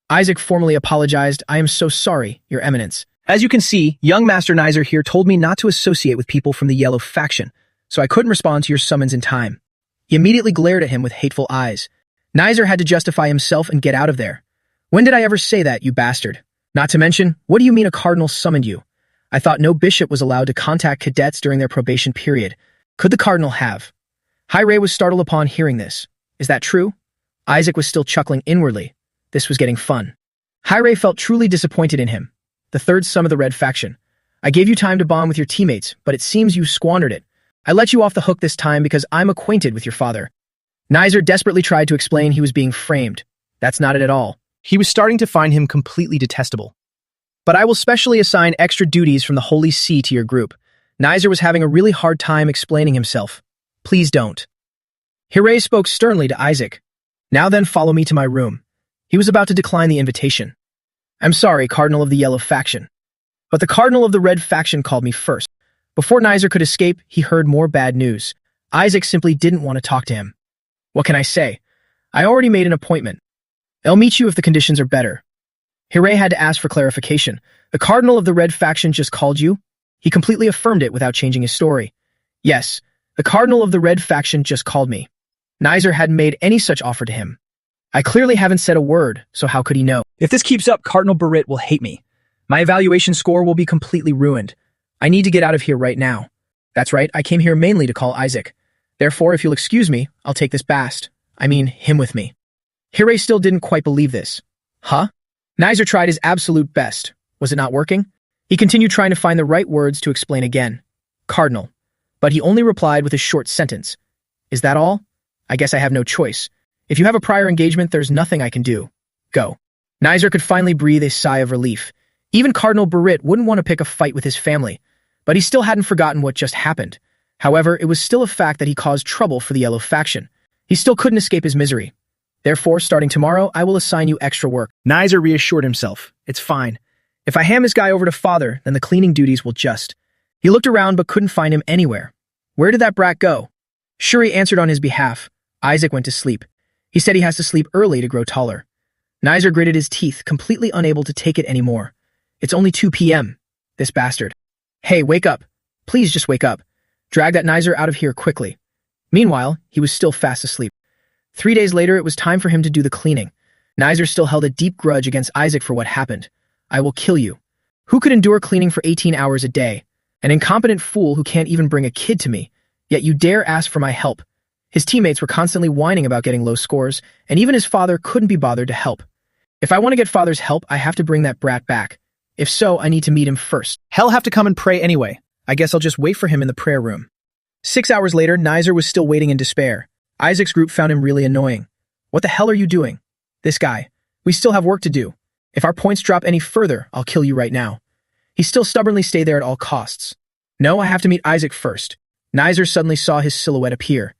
Isaac formally apologized. I am so sorry, Your Eminence. As you can see, young Master Nizer here told me not to associate with people from the yellow faction, so I couldn't respond to your summons in time. He immediately glared at him with hateful eyes. Nizer had to justify himself and get out of there. When did I ever say that, you bastard? Not to mention, what do you mean a cardinal summoned you? I thought no bishop was allowed to contact cadets during their probation period. Could the cardinal have? Hyrie was startled upon hearing this. Is that true? Isaac was still chuckling inwardly. This was getting fun. Hyrie felt truly disappointed in him. The third son of the red faction. I gave you time to bond with your teammates, but it seems you squandered it. I let you off the hook this time because I'm acquainted with your father. Nizer desperately tried to explain he was being framed. That's not it at all. He was starting to find him completely detestable. But I will specially assign extra duties from the Holy See to your group. Nizer was having a really hard time explaining himself. Please don't. Hyrie spoke sternly to Isaac. Now then, follow me to my room. He was about to decline the invitation. I'm sorry, Cardinal of the Yellow Faction. But the Cardinal of the Red Faction called me first. Before Nizer could escape, he heard more bad news. Isaac simply didn't want to talk to him. What can I say? I already made an appointment. I'll meet you if the conditions are better. Hyrie had to ask for clarification. The Cardinal of the Red Faction just called you? He completely affirmed it without changing his story. Yes, the Cardinal of the Red Faction just called me. Nizer hadn't made any such offer to him. I clearly haven't said a word, so how could he know? If this keeps up, Cardinal Barrett will hate me. My evaluation score will be completely ruined. I need to get out of here right now. That's right, I came here mainly to call Isaac. Therefore, if you'll excuse me, I'll take this him with me. Hyrie still didn't quite believe this. Huh? Nizer tried his absolute best. Was it not working? He continued trying to find the right words to explain again. Cardinal. But he only replied with a short sentence. Is that all? I guess I have no choice. If you have a prior engagement, there's nothing I can do. Go. Nizer could finally breathe a sigh of relief. Even Cardinal Barit wouldn't want to pick a fight with his family, but he still hadn't forgotten what just happened. However, it was still a fact that he caused trouble for the Yellow faction. He still couldn't escape his misery. Therefore, starting tomorrow, I will assign you extra work. Nizer reassured himself. It's fine. If I hand this guy over to father, then the cleaning duties will just. He looked around but couldn't find him anywhere. Where did that brat go? Shuri answered on his behalf. Isaac went to sleep. He said he has to sleep early to grow taller. Nizer gritted his teeth, completely unable to take it anymore. It's only 2 p.m. This bastard. Hey, wake up. Please just wake up. Drag that Nizer out of here quickly. Meanwhile, he was still fast asleep. 3 days later, it was time for him to do the cleaning. Nizer still held a deep grudge against Isaac for what happened. I will kill you. Who could endure cleaning for 18 hours a day? An incompetent fool who can't even bring a kid to me. Yet you dare ask for my help. His teammates were constantly whining about getting low scores, and even his father couldn't be bothered to help. If I want to get father's help, I have to bring that brat back. If so, I need to meet him first. He'll have to come and pray anyway. I guess I'll just wait for him in the prayer room. 6 hours later, Nizer was still waiting in despair. Isaac's group found him really annoying. What the hell are you doing? This guy. We still have work to do. If our points drop any further, I'll kill you right now. He still stubbornly stayed there at all costs. No, I have to meet Isaac first. Nizer suddenly saw his silhouette appear.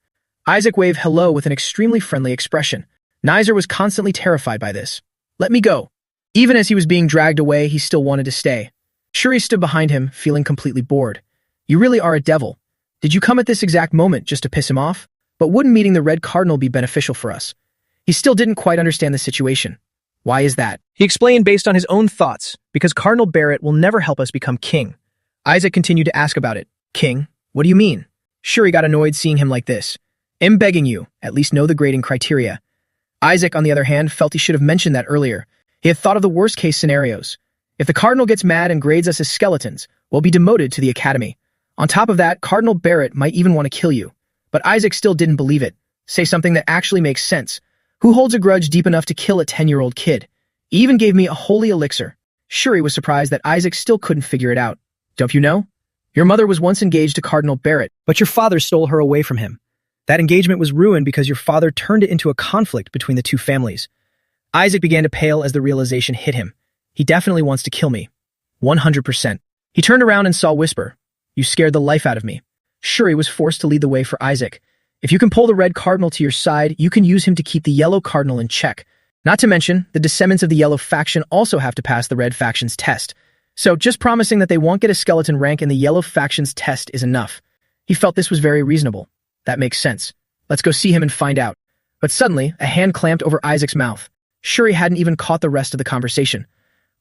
Isaac waved hello with an extremely friendly expression. Nizer was constantly terrified by this. Let me go. Even as he was being dragged away, he still wanted to stay. Shuri stood behind him, feeling completely bored. You really are a devil. Did you come at this exact moment just to piss him off? But wouldn't meeting the Red Cardinal be beneficial for us? He still didn't quite understand the situation. Why is that? He explained based on his own thoughts, because Cardinal Barrett will never help us become king. Isaac continued to ask about it. King? What do you mean? Shuri got annoyed seeing him like this. I'm begging you, at least know the grading criteria. Isaac, on the other hand, felt he should have mentioned that earlier. He had thought of the worst-case scenarios. If the Cardinal gets mad and grades us as skeletons, we'll be demoted to the Academy. On top of that, Cardinal Barrett might even want to kill you. But Isaac still didn't believe it. Say something that actually makes sense. Who holds a grudge deep enough to kill a 10-year-old kid? He even gave me a holy elixir. Shuri was surprised that Isaac still couldn't figure it out. Don't you know? Your mother was once engaged to Cardinal Barrett, but your father stole her away from him. That engagement was ruined because your father turned it into a conflict between the two families. Isaac began to pale as the realization hit him. He definitely wants to kill me. 100%. He turned around and saw Whisper. You scared the life out of me. Shuri was forced to lead the way for Isaac. If you can pull the Red Cardinal to your side, you can use him to keep the Yellow Cardinal in check. Not to mention, the descendants of the Yellow faction also have to pass the Red faction's test. So just promising that they won't get a skeleton rank in the Yellow faction's test is enough. He felt this was very reasonable. That makes sense. Let's go see him and find out. But suddenly, a hand clamped over Isaac's mouth. Shuri hadn't even caught the rest of the conversation.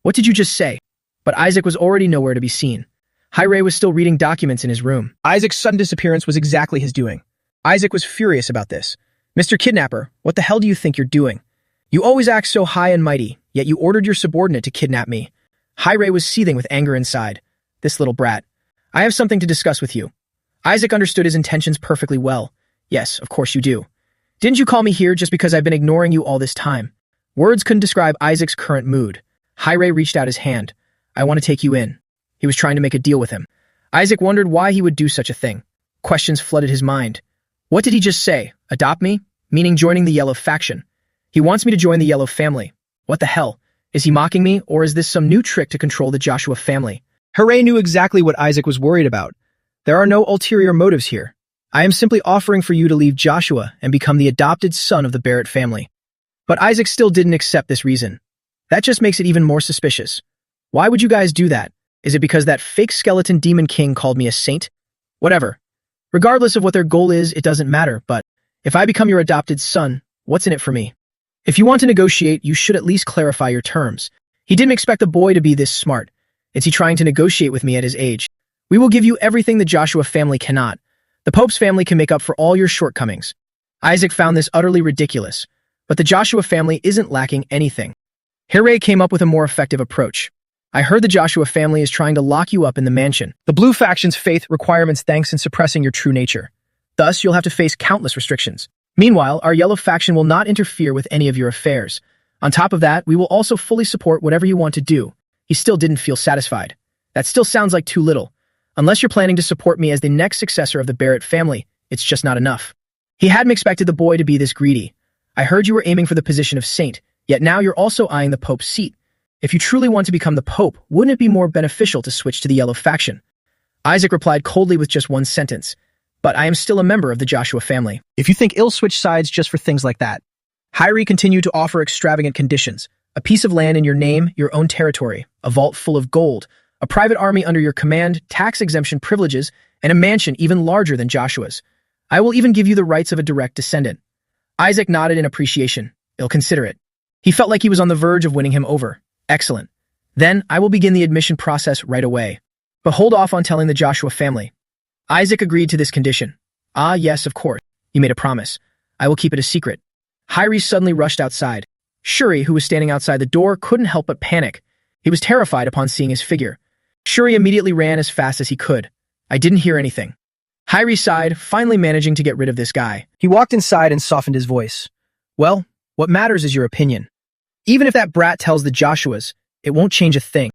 What did you just say? But Isaac was already nowhere to be seen. Hi-Ray was still reading documents in his room. Isaac's sudden disappearance was exactly his doing. Isaac was furious about this. Mr. Kidnapper, what the hell do you think you're doing? You always act so high and mighty, yet you ordered your subordinate to kidnap me. Hi-Ray was seething with anger inside. This little brat. I have something to discuss with you. Isaac understood his intentions perfectly well. Yes, of course you do. Didn't you call me here just because I've been ignoring you all this time? Words couldn't describe Isaac's current mood. Hi-Ray reached out his hand. I want to take you in. He was trying to make a deal with him. Isaac wondered why he would do such a thing. Questions flooded his mind. What did he just say? Adopt me? Meaning joining the Yellow faction. He wants me to join the Yellow family. What the hell? Is he mocking me, or is this some new trick to control the Joshua family? Hooray knew exactly what Isaac was worried about. There are no ulterior motives here. I am simply offering for you to leave Joshua and become the adopted son of the Barrett family. But Isaac still didn't accept this reason. That just makes it even more suspicious. Why would you guys do that? Is it because that fake skeleton demon king called me a saint? Whatever. Regardless of what their goal is, it doesn't matter, but if I become your adopted son, what's in it for me? If you want to negotiate, you should at least clarify your terms. He didn't expect the boy to be this smart. Is he trying to negotiate with me at his age? We will give you everything the Joshua family cannot. The Pope's family can make up for all your shortcomings. Isaac found this utterly ridiculous, but the Joshua family isn't lacking anything. Hooray came up with a more effective approach. I heard the Joshua family is trying to lock you up in the mansion. The Blue faction's faith requirements thanks in suppressing your true nature. Thus, you'll have to face countless restrictions. Meanwhile, our Yellow faction will not interfere with any of your affairs. On top of that, we will also fully support whatever you want to do. He still didn't feel satisfied. That still sounds like too little. Unless you're planning to support me as the next successor of the Barrett family, it's just not enough. He hadn't expected the boy to be this greedy. I heard you were aiming for the position of saint, yet now you're also eyeing the Pope's seat. If you truly want to become the Pope, wouldn't it be more beneficial to switch to the yellow faction? Isaac replied coldly with just one sentence. But I am still a member of the Joshua family. If you think ill switch sides just for things like that. Hyrie continued to offer extravagant conditions. A piece of land in your name, your own territory, a vault full of gold, a private army under your command, tax exemption privileges, and a mansion even larger than Joshua's. I will even give you the rights of a direct descendant. Isaac nodded in appreciation. He'll consider it. He felt like he was on the verge of winning him over. Excellent. Then I will begin the admission process right away. But hold off on telling the Joshua family. Isaac agreed to this condition. Ah, yes, of course. You made a promise. I will keep it a secret. Hyrie suddenly rushed outside. Shuri, who was standing outside the door, couldn't help but panic. He was terrified upon seeing his figure. Shuri immediately ran as fast as he could. I didn't hear anything. Hyrie sighed, finally managing to get rid of this guy. He walked inside and softened his voice. Well, what matters is your opinion. Even if that brat tells the Joshuas, it won't change a thing.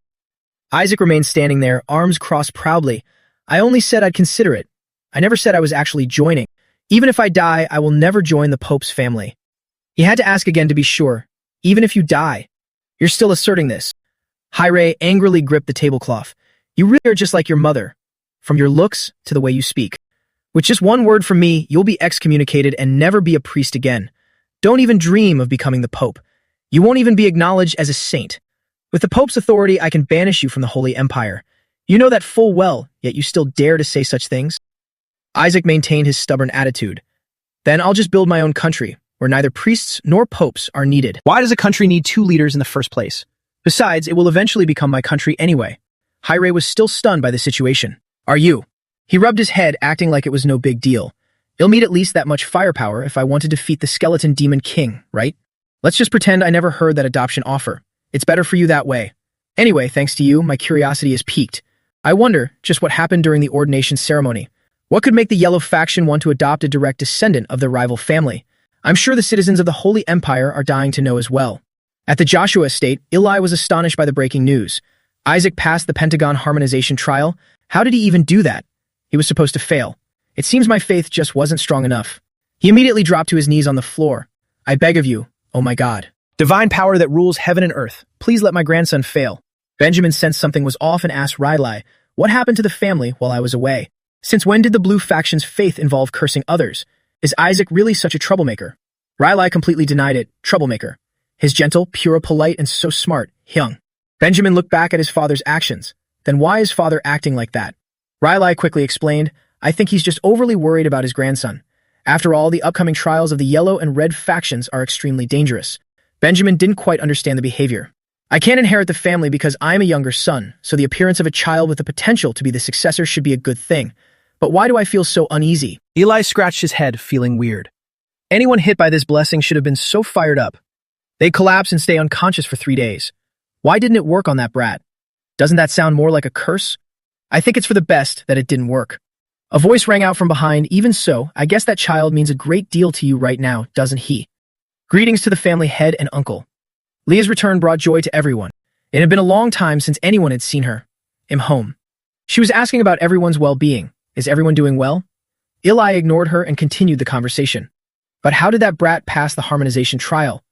Isaac remained standing there, arms crossed proudly. I only said I'd consider it. I never said I was actually joining. Even if I die, I will never join the Pope's family. He had to ask again to be sure. Even if you die, you're still asserting this. Hyrie angrily gripped the tablecloth. You really are just like your mother, from your looks to the way you speak. With just one word from me, you'll be excommunicated and never be a priest again. Don't even dream of becoming the Pope. You won't even be acknowledged as a saint. With the Pope's authority, I can banish you from the Holy Empire. You know that full well, yet you still dare to say such things? Isaac maintained his stubborn attitude. Then I'll just build my own country, where neither priests nor popes are needed. Why does a country need two leaders in the first place? Besides, it will eventually become my country anyway. Hyrie was still stunned by the situation. Are you? He rubbed his head, acting like it was no big deal. You'll need at least that much firepower if I want to defeat the skeleton demon king, right? Let's just pretend I never heard that adoption offer. It's better for you that way. Anyway, thanks to you, my curiosity is piqued. I wonder just what happened during the ordination ceremony. What could make the Yellow faction want to adopt a direct descendant of their rival family? I'm sure the citizens of the Holy Empire are dying to know as well. At the Joshua estate, Eli was astonished by the breaking news. Isaac passed the Pentagon harmonization trial. How did he even do that? He was supposed to fail. It seems my faith just wasn't strong enough. He immediately dropped to his knees on the floor. I beg of you, oh my God. Divine power that rules heaven and earth, please let my grandson fail. Benjamin sensed something was off and asked Riley, what happened to the family while I was away? Since when did the Blue faction's faith involve cursing others? Is Isaac really such a troublemaker? Riley completely denied it. Troublemaker. His gentle, pure, polite, and so smart, Hyung. Benjamin looked back at his father's actions. Then why is father acting like that? Riley quickly explained, I think he's just overly worried about his grandson. After all, the upcoming trials of the Yellow and Red factions are extremely dangerous. Benjamin didn't quite understand the behavior. I can't inherit the family because I'm a younger son, so the appearance of a child with the potential to be the successor should be a good thing. But why do I feel so uneasy? Eli scratched his head, feeling weird. Anyone hit by this blessing should have been so fired up. They'd collapse and stay unconscious for 3 days. Why didn't it work on that brat? Doesn't that sound more like a curse? I think it's for the best that it didn't work. A voice rang out from behind. Even so, I guess that child means a great deal to you right now, doesn't he? Greetings to the family head and uncle. Leah's return brought joy to everyone. It had been a long time since anyone had seen her. I'm home. She was asking about everyone's well-being. Is everyone doing well? Eli ignored her and continued the conversation. But how did that brat pass the harmonization trial?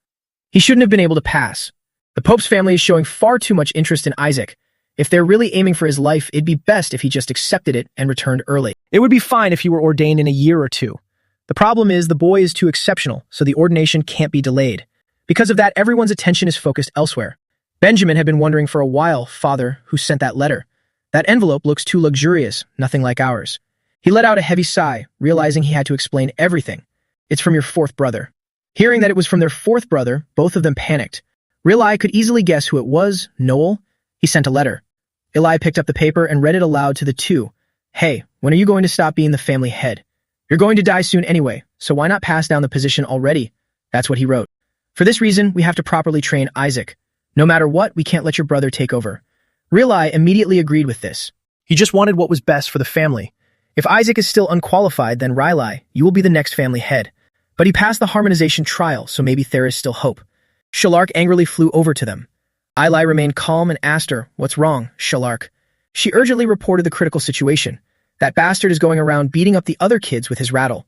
He shouldn't have been able to pass. The Pope's family is showing far too much interest in Isaac. If they're really aiming for his life, it'd be best if he just accepted it and returned early. It would be fine if he were ordained in a year or two. The problem is the boy is too exceptional, so the ordination can't be delayed. Because of that, everyone's attention is focused elsewhere. Benjamin had been wondering for a while, Father, who sent that letter. That envelope looks too luxurious, nothing like ours. He let out a heavy sigh, realizing he had to explain everything. It's from your fourth brother. Hearing that it was from their fourth brother, both of them panicked. Eli could easily guess who it was, Noel. He sent a letter. Eli picked up the paper and read it aloud to the two. Hey, when are you going to stop being the family head? You're going to die soon anyway, so why not pass down the position already? That's what he wrote. For this reason, we have to properly train Isaac. No matter what, we can't let your brother take over. Riley immediately agreed with this. He just wanted what was best for the family. If Isaac is still unqualified, then Riley, you will be the next family head. But he passed the harmonization trial, so maybe there is still hope. Shalark angrily flew over to them. Eli remained calm and asked her, "What's wrong, Shalark?" She urgently reported the critical situation. "That bastard is going around beating up the other kids with his rattle.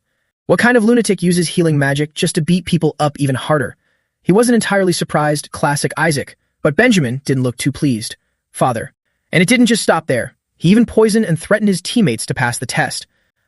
What kind of lunatic uses healing magic just to beat people up even harder?" He wasn't entirely surprised, classic Isaac, but Benjamin didn't look too pleased. "Father." And it didn't just stop there. He even poisoned and threatened his teammates to pass the test.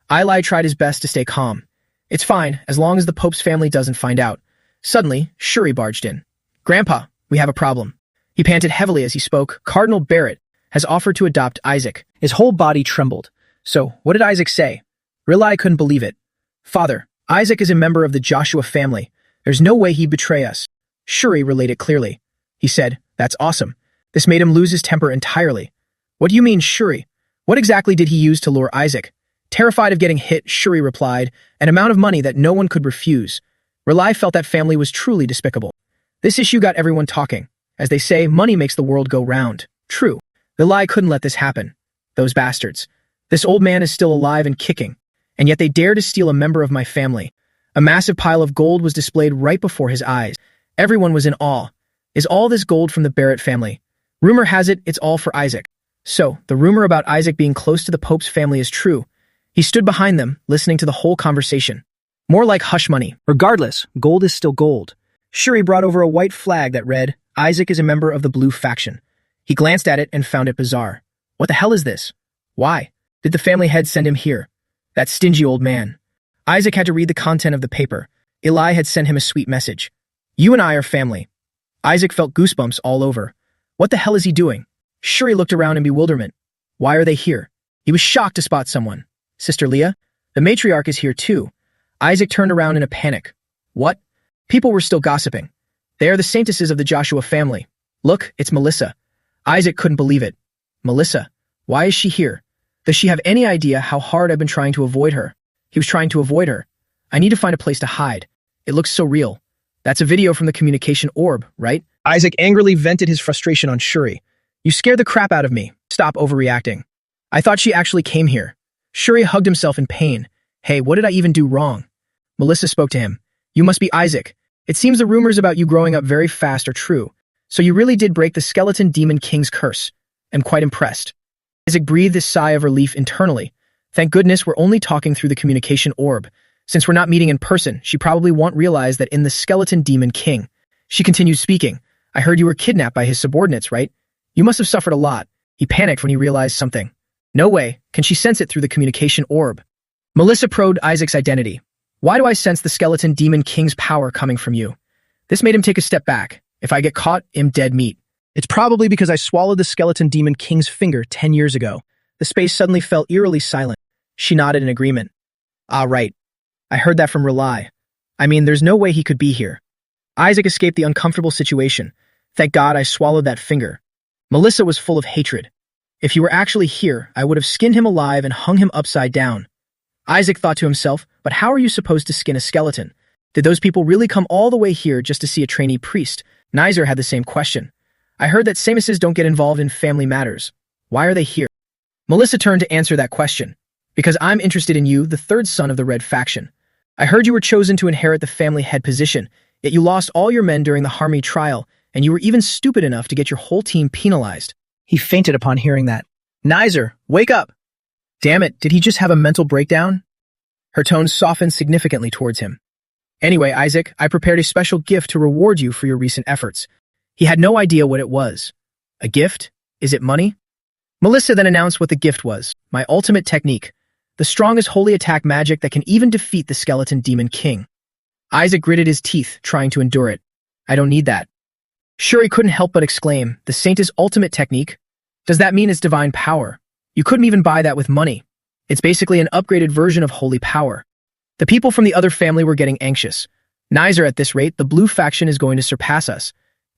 Eli tried his best to stay calm. "It's fine, as long as the Pope's family doesn't find out." Suddenly, Shuri barged in. "Grandpa, we have a problem." He panted heavily as he spoke. "Cardinal Barrett has offered to adopt Isaac." His whole body trembled. "So, what did Isaac say?" Rilai couldn't believe it. "Father, Isaac is a member of the Joshua family. There's no way he'd betray us." Shuri relayed it clearly. He said, "That's awesome." This made him lose his temper entirely. "What do you mean, Shuri? What exactly did he use to lure Isaac?" Terrified of getting hit, Shuri replied, "An amount of money that no one could refuse." Rilai felt that family was truly despicable. This issue got everyone talking. As they say, money makes the world go round. True. Rilai couldn't let this happen. Those bastards. This old man is still alive and kicking, and yet they dare to steal a member of my family. A massive pile of gold was displayed right before his eyes. Everyone was in awe. Is all this gold from the Barrett family? Rumor has it it's all for Isaac. So, the rumor about Isaac being close to the Pope's family is true. He stood behind them, listening to the whole conversation. More like hush money. Regardless, gold is still gold. Shuri brought over a white flag that read, "Isaac is a member of the Blue faction." He glanced at it and found it bizarre. What the hell is this? Why did the family head send him here? That stingy old man. Isaac had to read the content of the paper. Eli had sent him a sweet message. "You and I are family." Isaac felt goosebumps all over. What the hell is he doing? Shuri looked around in bewilderment. Why are they here? He was shocked to spot someone. Sister Leah? The matriarch is here too. Isaac turned around in a panic. What? People were still gossiping. They are the saintesses of the Joshua family. Look, it's Melissa. Isaac couldn't believe it. Melissa? Why is she here? Does she have any idea how hard I've been trying to avoid her? He was trying to avoid her. I need to find a place to hide. It looks so real. That's a video from the communication orb, right? Isaac angrily vented his frustration on Shuri. You scared the crap out of me. Stop overreacting. I thought she actually came here. Shuri hugged himself in pain. Hey, what did I even do wrong? Melissa spoke to him. You must be Isaac. It seems the rumors about you growing up very fast are true. So you really did break the skeleton demon king's curse. I'm quite impressed. Isaac breathed a sigh of relief internally. Thank goodness we're only talking through the communication orb. Since we're not meeting in person, she probably won't realize that in the skeleton demon king. She continued speaking. I heard you were kidnapped by his subordinates, right? You must have suffered a lot. He panicked when he realized something. No way. Can she sense it through the communication orb? Melissa probed Isaac's identity. Why do I sense the skeleton demon king's power coming from you? This made him take a step back. If I get caught, I'm dead meat. It's probably because I swallowed the skeleton demon king's finger 10 years ago. The space suddenly felt eerily silent. She nodded in agreement. Ah, right. I heard that from Rilai. I mean, there's no way he could be here. Isaac escaped the uncomfortable situation. Thank God I swallowed that finger. Melissa was full of hatred. If he were actually here, I would have skinned him alive and hung him upside down. Isaac thought to himself, but how are you supposed to skin a skeleton? Did those people really come all the way here just to see a trainee priest? Nizer had the same question. I heard that Samuses don't get involved in family matters. Why are they here? Melissa turned to answer that question. Because I'm interested in you, the third son of the Red faction. I heard you were chosen to inherit the family head position, yet you lost all your men during the Harmony trial, and you were even stupid enough to get your whole team penalized. He fainted upon hearing that. Nizer, wake up! Damn it, did he just have a mental breakdown? Her tone softened significantly towards him. Anyway, Isaac, I prepared a special gift to reward you for your recent efforts. He had no idea what it was. A gift? Is it money? Melissa then announced what the gift was. My ultimate technique. The strongest holy attack magic that can even defeat the skeleton demon king. Isaac gritted his teeth, trying to endure it. I don't need that. Shuri couldn't help but exclaim, the Saint's ultimate technique? Does that mean it's divine power? You couldn't even buy that with money. It's basically an upgraded version of holy power. The people from the other family were getting anxious. Nizer, at this rate, the blue faction is going to surpass us.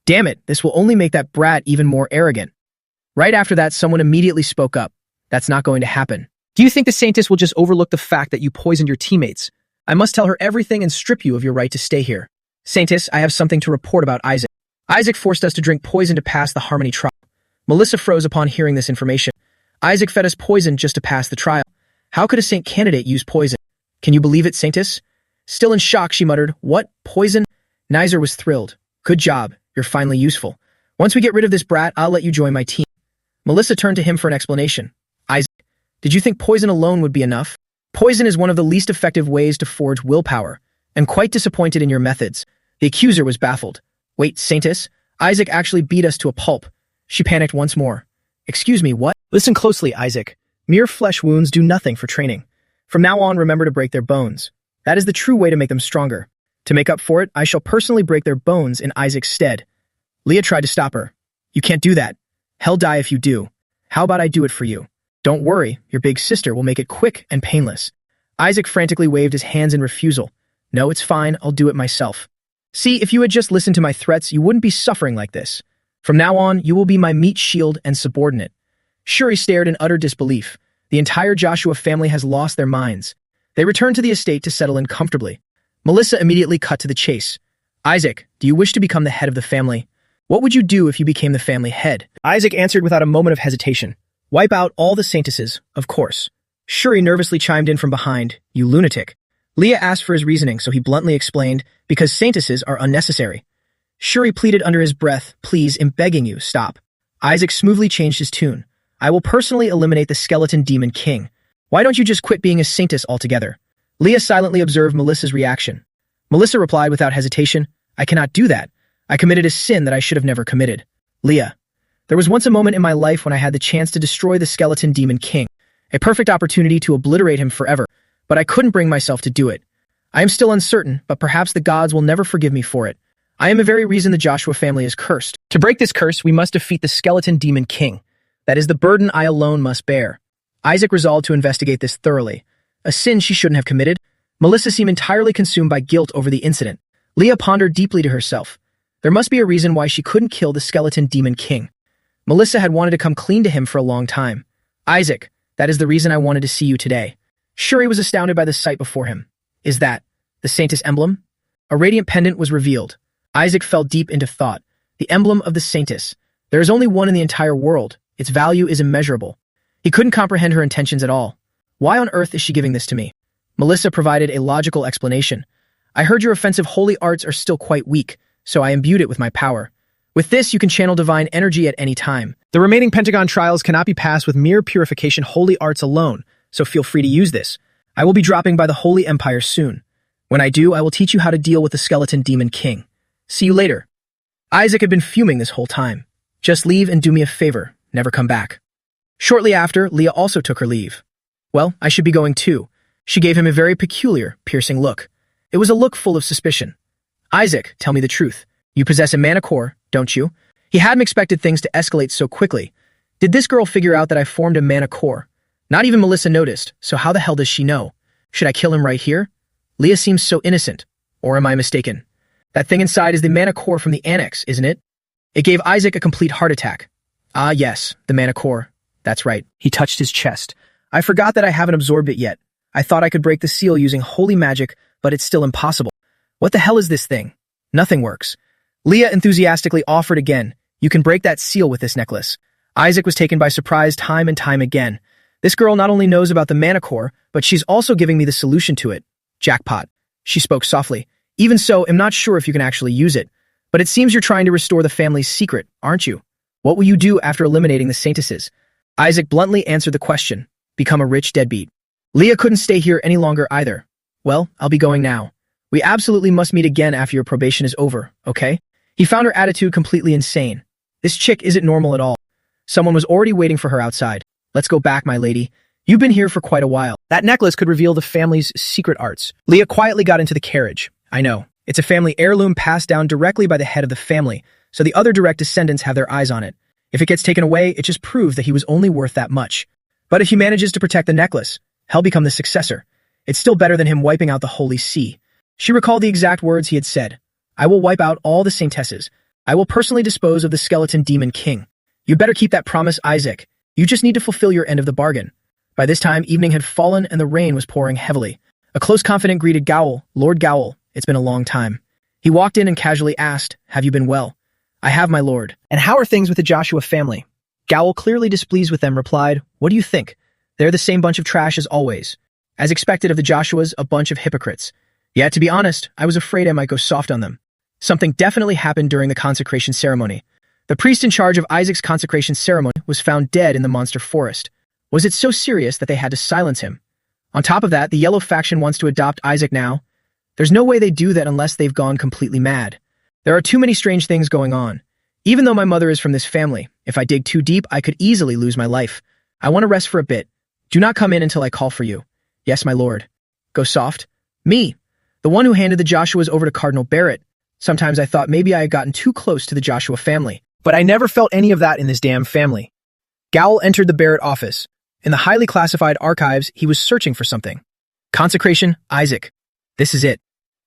Damn it, this will only make that brat even more arrogant. Right after that, someone immediately spoke up. That's not going to happen. Do you think the Saintess will just overlook the fact that you poisoned your teammates? I must tell her everything and strip you of your right to stay here. Saintess, I have something to report about Isaac. Isaac forced us to drink poison to pass the Harmony trial. Melissa froze upon hearing this information. Isaac fed us poison just to pass the trial. How could a saint candidate use poison? Can you believe it, Saintess? Still in shock, she muttered, What? Poison? Nizer was thrilled. Good job. You're finally useful. Once we get rid of this brat, I'll let you join my team. Melissa turned to him for an explanation. Isaac, did you think poison alone would be enough? Poison is one of the least effective ways to forge willpower. And quite disappointed in your methods. The accuser was baffled. Wait, Saintess? Isaac actually beat us to a pulp. She panicked once more. Excuse me, what? Listen closely, Isaac. Mere flesh wounds do nothing for training. From now on, remember to break their bones. That is the true way to make them stronger. To make up for it, I shall personally break their bones in Isaac's stead. Leah tried to stop her. You can't do that. Hell die if you do. How about I do it for you? Don't worry, your big sister will make it quick and painless. Isaac frantically waved his hands in refusal. No, it's fine, I'll do it myself. See, if you had just listened to my threats, you wouldn't be suffering like this. From now on, you will be my meat shield and subordinate. Shuri stared in utter disbelief. The entire Joshua family has lost their minds. They returned to the estate to settle in comfortably. Melissa immediately cut to the chase. Isaac, do you wish to become the head of the family? What would you do if you became the family head? Isaac answered without a moment of hesitation. Wipe out all the Saintesses, of course. Shuri nervously chimed in from behind. You lunatic. Leah asked for his reasoning, so he bluntly explained, because Saintesses are unnecessary. Shuri pleaded under his breath, please, I'm begging you, stop. Isaac smoothly changed his tune. I will personally eliminate the skeleton demon king. Why don't you just quit being a Saintess altogether? Leah silently observed Melissa's reaction. Melissa replied without hesitation, I cannot do that. I committed a sin that I should have never committed. Leah, there was once a moment in my life when I had the chance to destroy the skeleton demon king, a perfect opportunity to obliterate him forever, but I couldn't bring myself to do it. I am still uncertain, but perhaps the gods will never forgive me for it. I am the very reason the Joshua family is cursed. To break this curse, we must defeat the skeleton demon king. That is the burden I alone must bear. Isaac resolved to investigate this thoroughly. A sin she shouldn't have committed? Melissa seemed entirely consumed by guilt over the incident. Leah pondered deeply to herself. There must be a reason why she couldn't kill the skeleton demon king. Melissa had wanted to come clean to him for a long time. Isaac, that is the reason I wanted to see you today. Shuri was astounded by the sight before him. Is that the Saintess emblem? A radiant pendant was revealed. Isaac fell deep into thought. The emblem of the Saintess. There is only one in the entire world. Its value is immeasurable. He couldn't comprehend her intentions at all. Why on earth is she giving this to me? Melissa provided a logical explanation. I heard your offensive holy arts are still quite weak, so I imbued it with my power. With this, you can channel divine energy at any time. The remaining Pentagon trials cannot be passed with mere purification holy arts alone, so feel free to use this. I will be dropping by the Holy Empire soon. When I do, I will teach you how to deal with the skeleton demon king. See you later. Isaac had been fuming this whole time. Just leave and do me a favor. Never come back. Shortly after, Leah also took her leave. Well, I should be going too. She gave him a very peculiar, piercing look. It was a look full of suspicion. Isaac, tell me the truth. You possess a mana core, don't you? He hadn't expected things to escalate so quickly. Did this girl figure out that I formed a mana core? Not even Melissa noticed, so how the hell does she know? Should I kill him right here? Leah seems so innocent. Or am I mistaken? That thing inside is the mana core from the annex, isn't it? It gave Isaac a complete heart attack. Ah, yes, the mana core. That's right. He touched his chest. I forgot that I haven't absorbed it yet. I thought I could break the seal using holy magic, but it's still impossible. What the hell is this thing? Nothing works. Leah enthusiastically offered again. You can break that seal with this necklace. Isaac was taken by surprise time and time again. This girl not only knows about the mana core, but she's also giving me the solution to it. Jackpot. She spoke softly. Even so, I'm not sure if you can actually use it. But it seems you're trying to restore the family's secret, aren't you? What will you do after eliminating the Saintesses? Isaac bluntly answered the question. Become a rich deadbeat. Leah couldn't stay here any longer either. Well, I'll be going now. We absolutely must meet again after your probation is over, okay? He found her attitude completely insane. This chick isn't normal at all. Someone was already waiting for her outside. Let's go back, my lady. You've been here for quite a while. That necklace could reveal the family's secret arts. Leah quietly got into the carriage. I know. It's a family heirloom passed down directly by the head of the family, so the other direct descendants have their eyes on it. If it gets taken away, it just proves that he was only worth that much. But if he manages to protect the necklace, he'll become the successor. It's still better than him wiping out the Holy See. She recalled the exact words he had said. I will wipe out all the Saintesses. I will personally dispose of the skeleton demon king. You better keep that promise, Isaac. You just need to fulfill your end of the bargain. By this time, evening had fallen and the rain was pouring heavily. A close confidant greeted Gowl. Lord Gowl, it's been a long time. He walked in and casually asked, have you been well? I have, my lord. And how are things with the Joshua family? Gowl, clearly displeased with them, replied, what do you think? They're the same bunch of trash as always. As expected of the Joshuas, a bunch of hypocrites. Yet, to be honest, I was afraid I might go soft on them. Something definitely happened during the consecration ceremony. The priest in charge of Isaac's consecration ceremony was found dead in the monster forest. Was it so serious that they had to silence him? On top of that, the Yellow faction wants to adopt Isaac now. There's no way they do that unless they've gone completely mad. There are too many strange things going on. Even though my mother is from this family, if I dig too deep, I could easily lose my life. I want to rest for a bit. Do not come in until I call for you. Yes, my lord. Go soft. Me, the one who handed the Joshuas over to Cardinal Barrett. Sometimes I thought maybe I had gotten too close to the Joshua family. But I never felt any of that in this damn family. Gowl entered the Barrett office. In the highly classified archives, he was searching for something. Consecration, Isaac. This is it.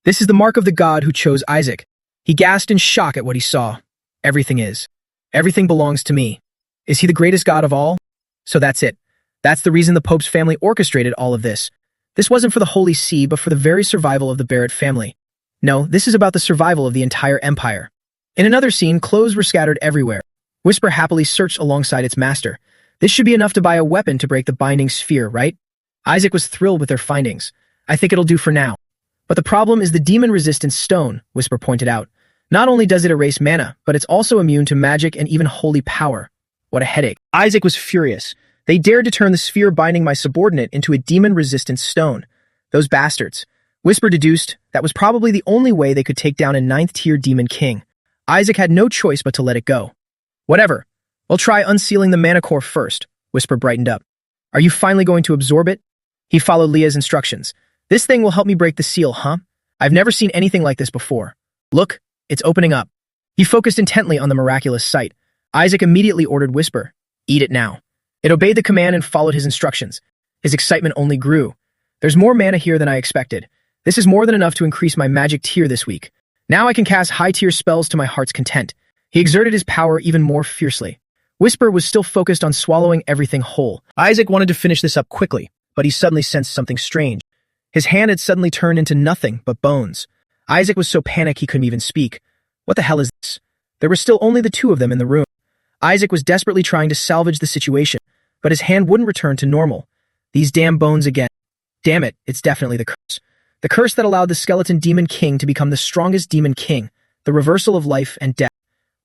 This is the mark of the God who chose Isaac. He gasped in shock at what he saw. Everything is. Everything belongs to me. Is he the greatest God of all? So that's it. That's the reason the Pope's family orchestrated all of this. This wasn't for the Holy See, but for the very survival of the Barrett family. No, this is about the survival of the entire empire. In another scene, clothes were scattered everywhere. Whisper happily searched alongside its master. This should be enough to buy a weapon to break the binding sphere, right? Isaac was thrilled with their findings. I think it'll do for now. But the problem is the demon-resistant stone, Whisper pointed out. Not only does it erase mana, but it's also immune to magic and even holy power. What a headache. Isaac was furious. They dared to turn the sphere binding my subordinate into a demon-resistant stone. Those bastards. Whisper deduced that was probably the only way they could take down a 9th-tier demon king. Isaac had no choice but to let it go. Whatever. We'll try unsealing the mana core first, Whisper brightened up. Are you finally going to absorb it? He followed Leah's instructions. This thing will help me break the seal, huh? I've never seen anything like this before. Look, it's opening up. He focused intently on the miraculous sight. Isaac immediately ordered Whisper, eat it now. It obeyed the command and followed his instructions. His excitement only grew. There's more mana here than I expected. This is more than enough to increase my magic tier this week. Now I can cast high-tier spells to my heart's content. He exerted his power even more fiercely. Whisper was still focused on swallowing everything whole. Isaac wanted to finish this up quickly, but he suddenly sensed something strange. His hand had suddenly turned into nothing but bones. Isaac was so panicked he couldn't even speak. What the hell is this? There were still only the two of them in the room. Isaac was desperately trying to salvage the situation, but his hand wouldn't return to normal. These damn bones again. Damn it, it's definitely the curse. The curse that allowed the skeleton demon king to become the strongest demon king, the reversal of life and death.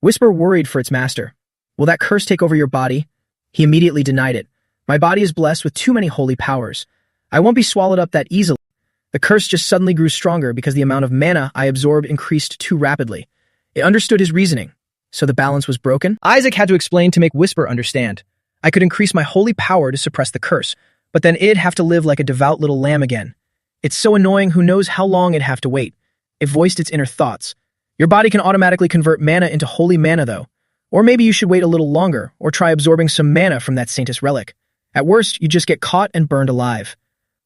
Whisper worried for its master. Will that curse take over your body? He immediately denied it. My body is blessed with too many holy powers. I won't be swallowed up that easily. The curse just suddenly grew stronger because the amount of mana I absorbed increased too rapidly. It understood his reasoning. So the balance was broken? Isaac had to explain to make Whisper understand. I could increase my holy power to suppress the curse, but then it'd have to live like a devout little lamb again. It's so annoying, who knows how long it'd have to wait. It voiced its inner thoughts. Your body can automatically convert mana into holy mana, though. Or maybe you should wait a little longer, or try absorbing some mana from that Saintess relic. At worst, you just get caught and burned alive.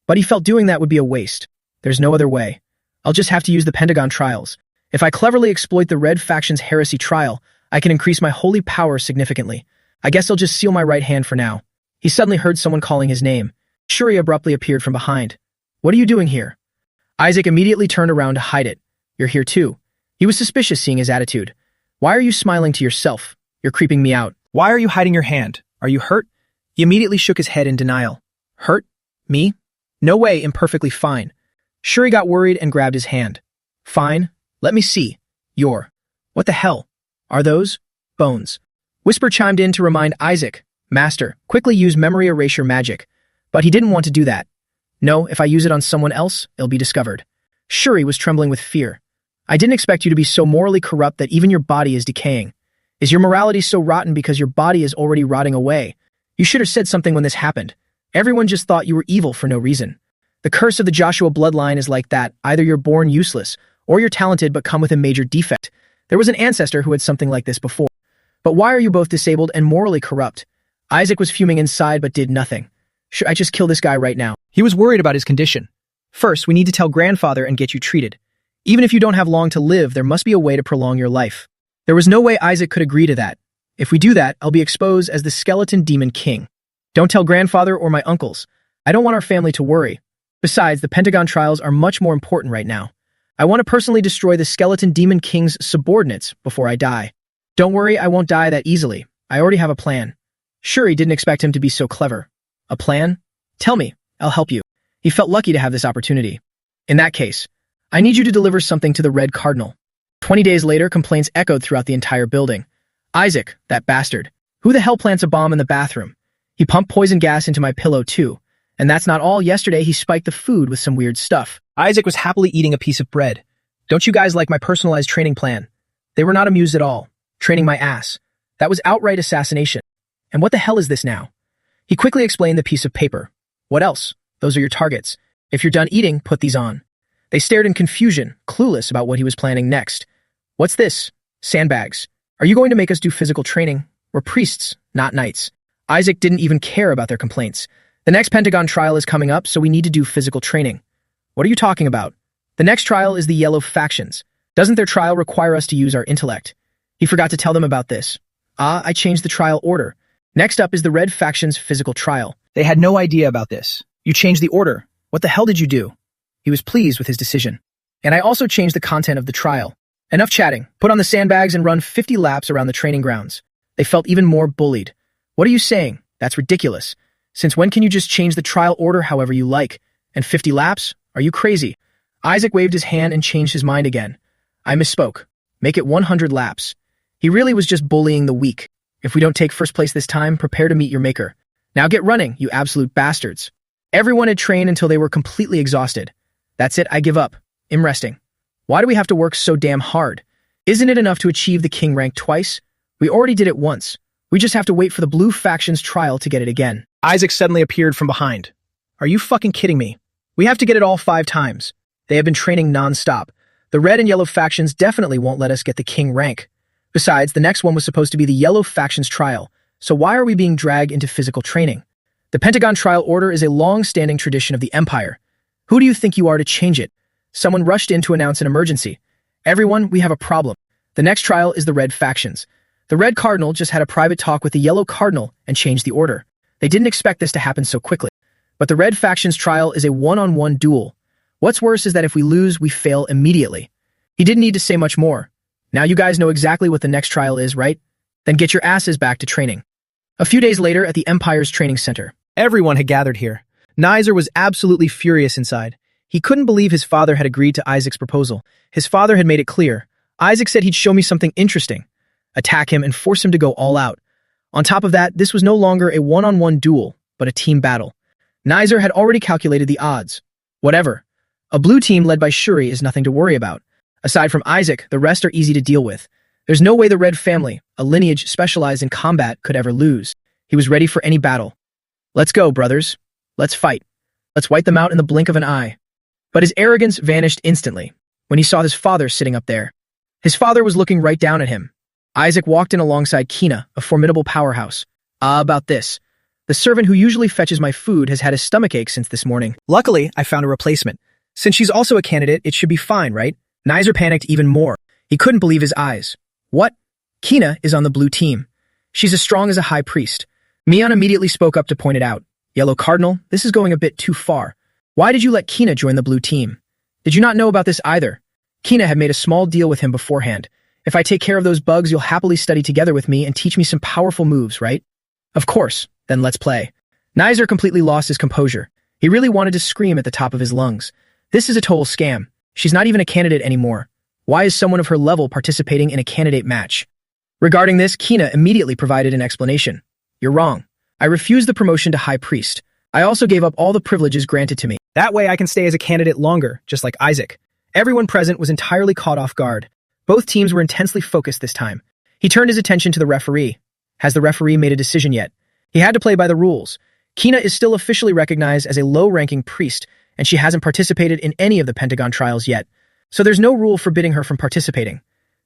But he felt doing that would be a waste. There's no other way. I'll just have to use the Pentagon trials. If I cleverly exploit the Red Faction's heresy trial, I can increase my holy power significantly. I guess I'll just seal my right hand for now. He suddenly heard someone calling his name. Shuri abruptly appeared from behind. What are you doing here? Isaac immediately turned around to hide it. You're here too. He was suspicious seeing his attitude. Why are you smiling to yourself? You're creeping me out. Why are you hiding your hand? Are you hurt? He immediately shook his head in denial. Hurt? Me? No way, imperfectly fine. Shuri got worried and grabbed his hand. Fine. Let me see. What the hell? Are those? Bones. Whisper chimed in to remind Isaac. Master, quickly use memory erasure magic. But he didn't want to do that. No, if I use it on someone else, it'll be discovered. Shuri was trembling with fear. I didn't expect you to be so morally corrupt that even your body is decaying. Is your morality so rotten because your body is already rotting away? You should have said something when this happened. Everyone just thought you were evil for no reason. The curse of the Joshua bloodline is like that. Either you're born useless, or you're talented but come with a major defect. There was an ancestor who had something like this before. But why are you both disabled and morally corrupt? Isaac was fuming inside but did nothing. Should I just kill this guy right now? He was worried about his condition. First, we need to tell grandfather and get you treated. Even if you don't have long to live, there must be a way to prolong your life. There was no way Isaac could agree to that. If we do that, I'll be exposed as the skeleton demon king. Don't tell grandfather or my uncles. I don't want our family to worry. Besides, the Pentagon trials are much more important right now. I want to personally destroy the skeleton demon king's subordinates before I die. Don't worry, I won't die that easily. I already have a plan. Shuri didn't expect him to be so clever. A plan? Tell me. I'll help you. He felt lucky to have this opportunity. In that case, I need you to deliver something to the Red Cardinal. 20 days later, complaints echoed throughout the entire building. Isaac, that bastard. Who the hell plants a bomb in the bathroom? He pumped poison gas into my pillow too. And that's not all. Yesterday, he spiked the food with some weird stuff. Isaac was happily eating a piece of bread. Don't you guys like my personalized training plan? They were not amused at all. Training my ass. That was outright assassination. And what the hell is this now? He quickly explained the piece of paper. What else? Those are your targets. If you're done eating, put these on. They stared in confusion, clueless about what he was planning next. What's this? Sandbags. Are you going to make us do physical training? We're priests, not knights. Isaac didn't even care about their complaints. The next Pentagon trial is coming up, so we need to do physical training. What are you talking about? The next trial is the Yellow Factions. Doesn't their trial require us to use our intellect? He forgot to tell them about this. I changed the trial order. Next up is the Red Faction's physical trial. They had no idea about this. You changed the order. What the hell did you do? He was pleased with his decision. And I also changed the content of the trial. Enough chatting. Put on the sandbags and run 50 laps around the training grounds. They felt even more bullied. What are you saying? That's ridiculous. Since when can you just change the trial order however you like? And 50 laps? Are you crazy? Isaac waved his hand and changed his mind again. I misspoke. Make it 100 laps. He really was just bullying the weak. If we don't take first place this time, prepare to meet your maker. Now get running, you absolute bastards. Everyone had trained until they were completely exhausted. That's it, I give up. I'm resting. Why do we have to work so damn hard? Isn't it enough to achieve the king rank twice? We already did it once. We just have to wait for the Blue Faction's trial to get it again. Isaac suddenly appeared from behind. Are you fucking kidding me? We have to get it all 5 times. They have been training non-stop. The Red and Yellow Factions definitely won't let us get the king rank. Besides, the next one was supposed to be the Yellow Faction's trial, so why are we being dragged into physical training? The Pentagon trial order is a long-standing tradition of the Empire. Who do you think you are to change it? Someone rushed in to announce an emergency. Everyone, we have a problem. The next trial is the Red Factions. The Red Cardinal just had a private talk with the Yellow Cardinal and changed the order. They didn't expect this to happen so quickly. But the Red Faction's trial is a one-on-one duel. What's worse is that if we lose, we fail immediately. He didn't need to say much more. Now you guys know exactly what the next trial is, right? Then get your asses back to training. A few days later at the Empire's training center. Everyone had gathered here. Nizer was absolutely furious inside. He couldn't believe his father had agreed to Isaac's proposal. His father had made it clear. Isaac said he'd show me something interesting, attack him, and force him to go all out. On top of that, this was no longer a one-on-one duel, but a team battle. Nizer had already calculated the odds. Whatever. A blue team led by Shuri is nothing to worry about. Aside from Isaac, the rest are easy to deal with. There's no way the Red family, a lineage specialized in combat, could ever lose. He was ready for any battle. Let's go, brothers. Let's fight. Let's wipe them out in the blink of an eye. But his arrogance vanished instantly when he saw his father sitting up there. His father was looking right down at him. Isaac walked in alongside Kina, a formidable powerhouse. About this. The servant who usually fetches my food has had a stomachache since this morning. Luckily, I found a replacement. Since she's also a candidate, it should be fine, right? Nizer panicked even more. He couldn't believe his eyes. What? Kina is on the blue team. She's as strong as a high priest. Mion immediately spoke up to point it out. Yellow Cardinal, this is going a bit too far. Why did you let Kina join the blue team? Did you not know about this either? Kina had made a small deal with him beforehand. If I take care of those bugs, you'll happily study together with me and teach me some powerful moves, right? Of course. Then let's play. Nizer completely lost his composure. He really wanted to scream at the top of his lungs. This is a total scam. She's not even a candidate anymore. Why is someone of her level participating in a candidate match? Regarding this, Kina immediately provided an explanation. You're wrong. I refused the promotion to High Priest. I also gave up all the privileges granted to me. That way I can stay as a candidate longer, just like Isaac. Everyone present was entirely caught off guard. Both teams were intensely focused this time. He turned his attention to the referee. Has the referee made a decision yet? He had to play by the rules. Kina is still officially recognized as a low-ranking priest, and she hasn't participated in any of the Pentagon trials yet. So there's no rule forbidding her from participating.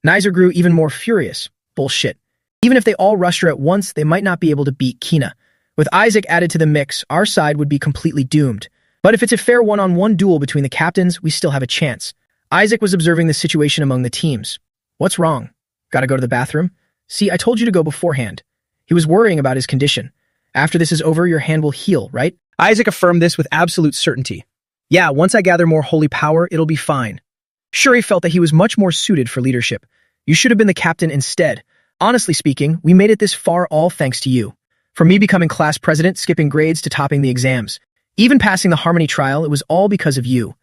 Nizer grew even more furious. Bullshit. Even if they all rushed her at once, they might not be able to beat Kina. With Isaac added to the mix, our side would be completely doomed. But if it's a fair one-on-one duel between the captains, we still have a chance. Isaac was observing the situation among the teams. What's wrong? Gotta go to the bathroom? See, I told you to go beforehand. He was worrying about his condition. After this is over, your hand will heal, right? Isaac affirmed this with absolute certainty. Yeah, once I gather more holy power, it'll be fine. Shuri felt that he was much more suited for leadership. You should have been the captain instead. Honestly speaking, we made it this far all thanks to you. From me becoming class president, skipping grades to topping the exams. Even passing the harmony trial, it was all because of you.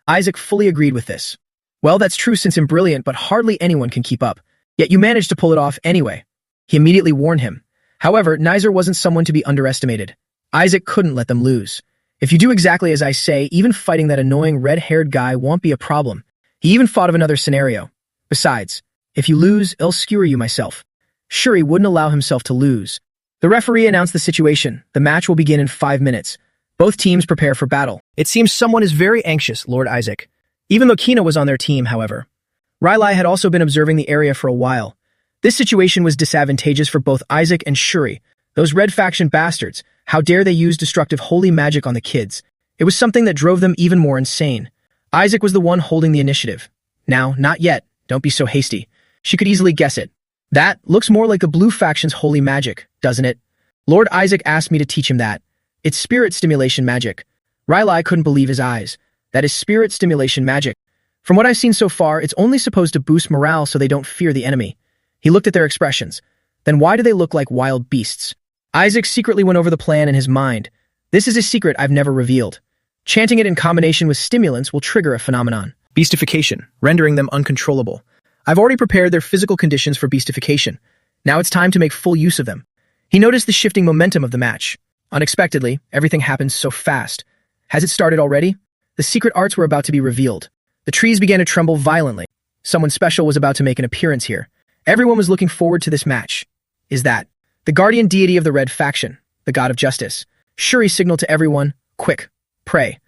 Isaac fully agreed with this. Well, that's true since I'm brilliant, but hardly anyone can keep up. Yet you managed to pull it off anyway. He immediately warned him. However, Nizer wasn't someone to be underestimated. Isaac couldn't let them lose. If you do exactly as I say, even fighting that annoying red-haired guy won't be a problem. He even thought of another scenario. Besides, if you lose, I'll skewer you myself. Shuri wouldn't allow himself to lose. The referee announced the situation. The match will begin in 5 minutes. Both teams prepare for battle. It seems someone is very anxious, Lord Isaac. Even though Kina was on their team, however. Riley had also been observing the area for a while. This situation was disadvantageous for both Isaac and Shuri. Those red faction bastards, how dare they use destructive holy magic on the kids? It was something that drove them even more insane. Isaac was the one holding the initiative. Now, not yet. Don't be so hasty. She could easily guess it. That looks more like the blue faction's holy magic, doesn't it? Lord Isaac asked me to teach him that. It's spirit stimulation magic. Riley couldn't believe his eyes. That is spirit stimulation magic. From what I've seen so far, it's only supposed to boost morale so they don't fear the enemy. He looked at their expressions. Then why do they look like wild beasts? Isaac secretly went over the plan in his mind. This is a secret I've never revealed. Chanting it in combination with stimulants will trigger a phenomenon. Beastification, rendering them uncontrollable. I've already prepared their physical conditions for beastification. Now it's time to make full use of them. He noticed the shifting momentum of the match. Unexpectedly, everything happens so fast. Has it started already? The secret arts were about to be revealed. The trees began to tremble violently. Someone special was about to make an appearance here. Everyone was looking forward to this match. Is that the guardian deity of the red faction, the god of justice? Shuri signaled to everyone, quick, pray.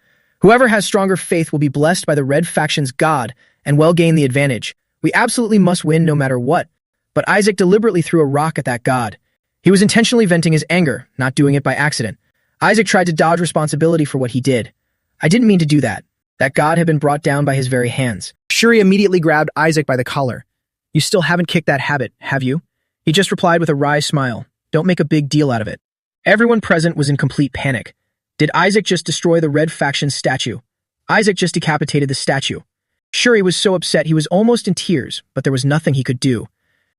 Whoever has stronger faith will be blessed by the red faction's god and will gain the advantage. We absolutely must win no matter what. But Isaac deliberately threw a rock at that god. He was intentionally venting his anger, not doing it by accident. Isaac tried to dodge responsibility for what he did. I didn't mean to do that. That god had been brought down by his very hands. Shuri immediately grabbed Isaac by the collar. You still haven't kicked that habit, have you? He just replied with a wry smile. Don't make a big deal out of it. Everyone present was in complete panic. Did Isaac just destroy the red faction's statue? Isaac just decapitated the statue. Shuri was so upset he was almost in tears, but there was nothing he could do.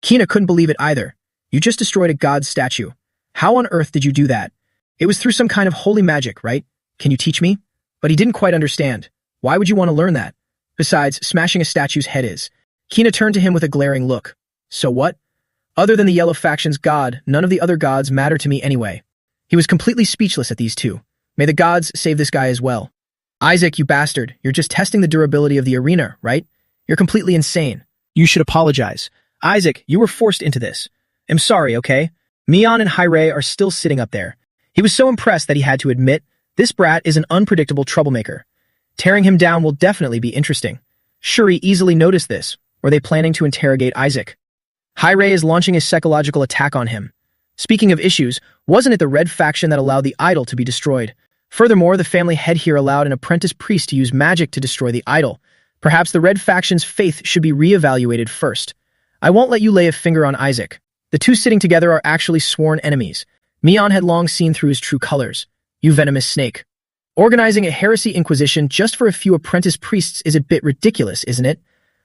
Kina couldn't believe it either. You just destroyed a god's statue. How on earth did you do that? It was through some kind of holy magic, right? Can you teach me? But he didn't quite understand. Why would you want to learn that? Besides, smashing a statue's head is. Kina turned to him with a glaring look. So what? Other than the yellow faction's god, none of the other gods matter to me anyway. He was completely speechless at these two. May the gods save this guy as well. Isaac, you bastard, you're just testing the durability of the arena, right? You're completely insane. You should apologize. Isaac, you were forced into this. I'm sorry, okay? Mion and Hyray are still sitting up there. He was so impressed that he had to admit, this brat is an unpredictable troublemaker. Tearing him down will definitely be interesting. Shuri easily noticed this. Were they planning to interrogate Isaac? Hyray is launching a psychological attack on him. Speaking of issues, wasn't it the red faction that allowed the idol to be destroyed? Furthermore, the family head here allowed an apprentice priest to use magic to destroy the idol. Perhaps the red faction's faith should be re-evaluated first. I won't let you lay a finger on Isaac. The two sitting together are actually sworn enemies. Mion had long seen through his true colors. You venomous snake. Organizing a heresy inquisition just for a few apprentice priests is a bit ridiculous, isn't it?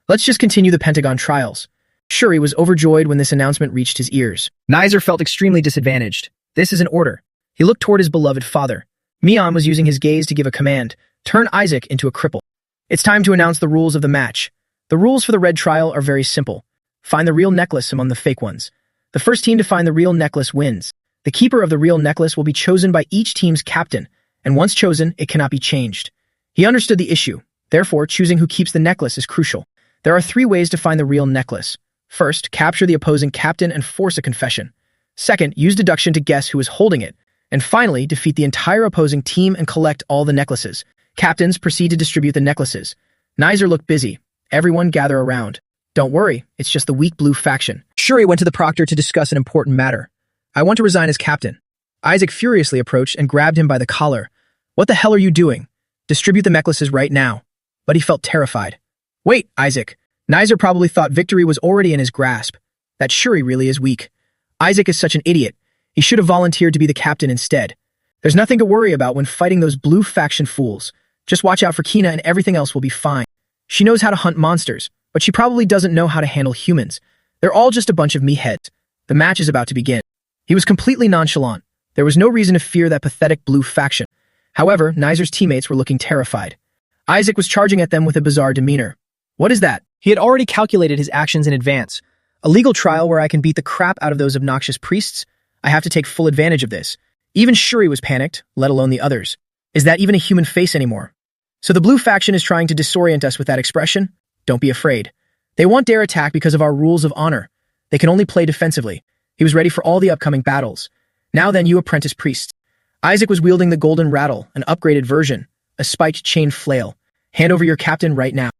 Let's just continue the Pentagon trials. Shuri was overjoyed when this announcement reached his ears. Nizer felt extremely disadvantaged. This is an order. He looked toward his beloved father. Mion was using his gaze to give a command. Turn Isaac into a cripple. It's time to announce the rules of the match. The rules for the red trial are very simple. Find the real necklace among the fake ones. The first team to find the real necklace wins. The keeper of the real necklace will be chosen by each team's captain, and once chosen, it cannot be changed. He understood the issue. Therefore, choosing who keeps the necklace is crucial. There are 3 ways to find the real necklace. First, capture the opposing captain and force a confession. Second, use deduction to guess who is holding it. And finally, defeat the entire opposing team and collect all the necklaces. Captains proceed to distribute the necklaces. Nizer looked busy. Everyone gather around. Don't worry, it's just the weak blue faction. Shuri went to the proctor to discuss an important matter. I want to resign as captain. Isaac furiously approached and grabbed him by the collar. What the hell are you doing? Distribute the necklaces right now. But he felt terrified. Wait, Isaac. Nizer probably thought victory was already in his grasp. That Shuri really is weak. Isaac is such an idiot. He should have volunteered to be the captain instead. There's nothing to worry about when fighting those blue faction fools. Just watch out for Kina and everything else will be fine. She knows how to hunt monsters, but she probably doesn't know how to handle humans. They're all just a bunch of meatheads. The match is about to begin. He was completely nonchalant. There was no reason to fear that pathetic blue faction. However, Nizer's teammates were looking terrified. Isaac was charging at them with a bizarre demeanor. What is that? He had already calculated his actions in advance. A legal trial where I can beat the crap out of those obnoxious priests? I have to take full advantage of this. Even Shuri was panicked, let alone the others. Is that even a human face anymore? So the blue faction is trying to disorient us with that expression? Don't be afraid. They won't dare attack because of our rules of honor. They can only play defensively. He was ready for all the upcoming battles. Now then, you apprentice priests. Isaac was wielding the golden rattle, an upgraded version, a spiked chain flail. Hand over your captain right now.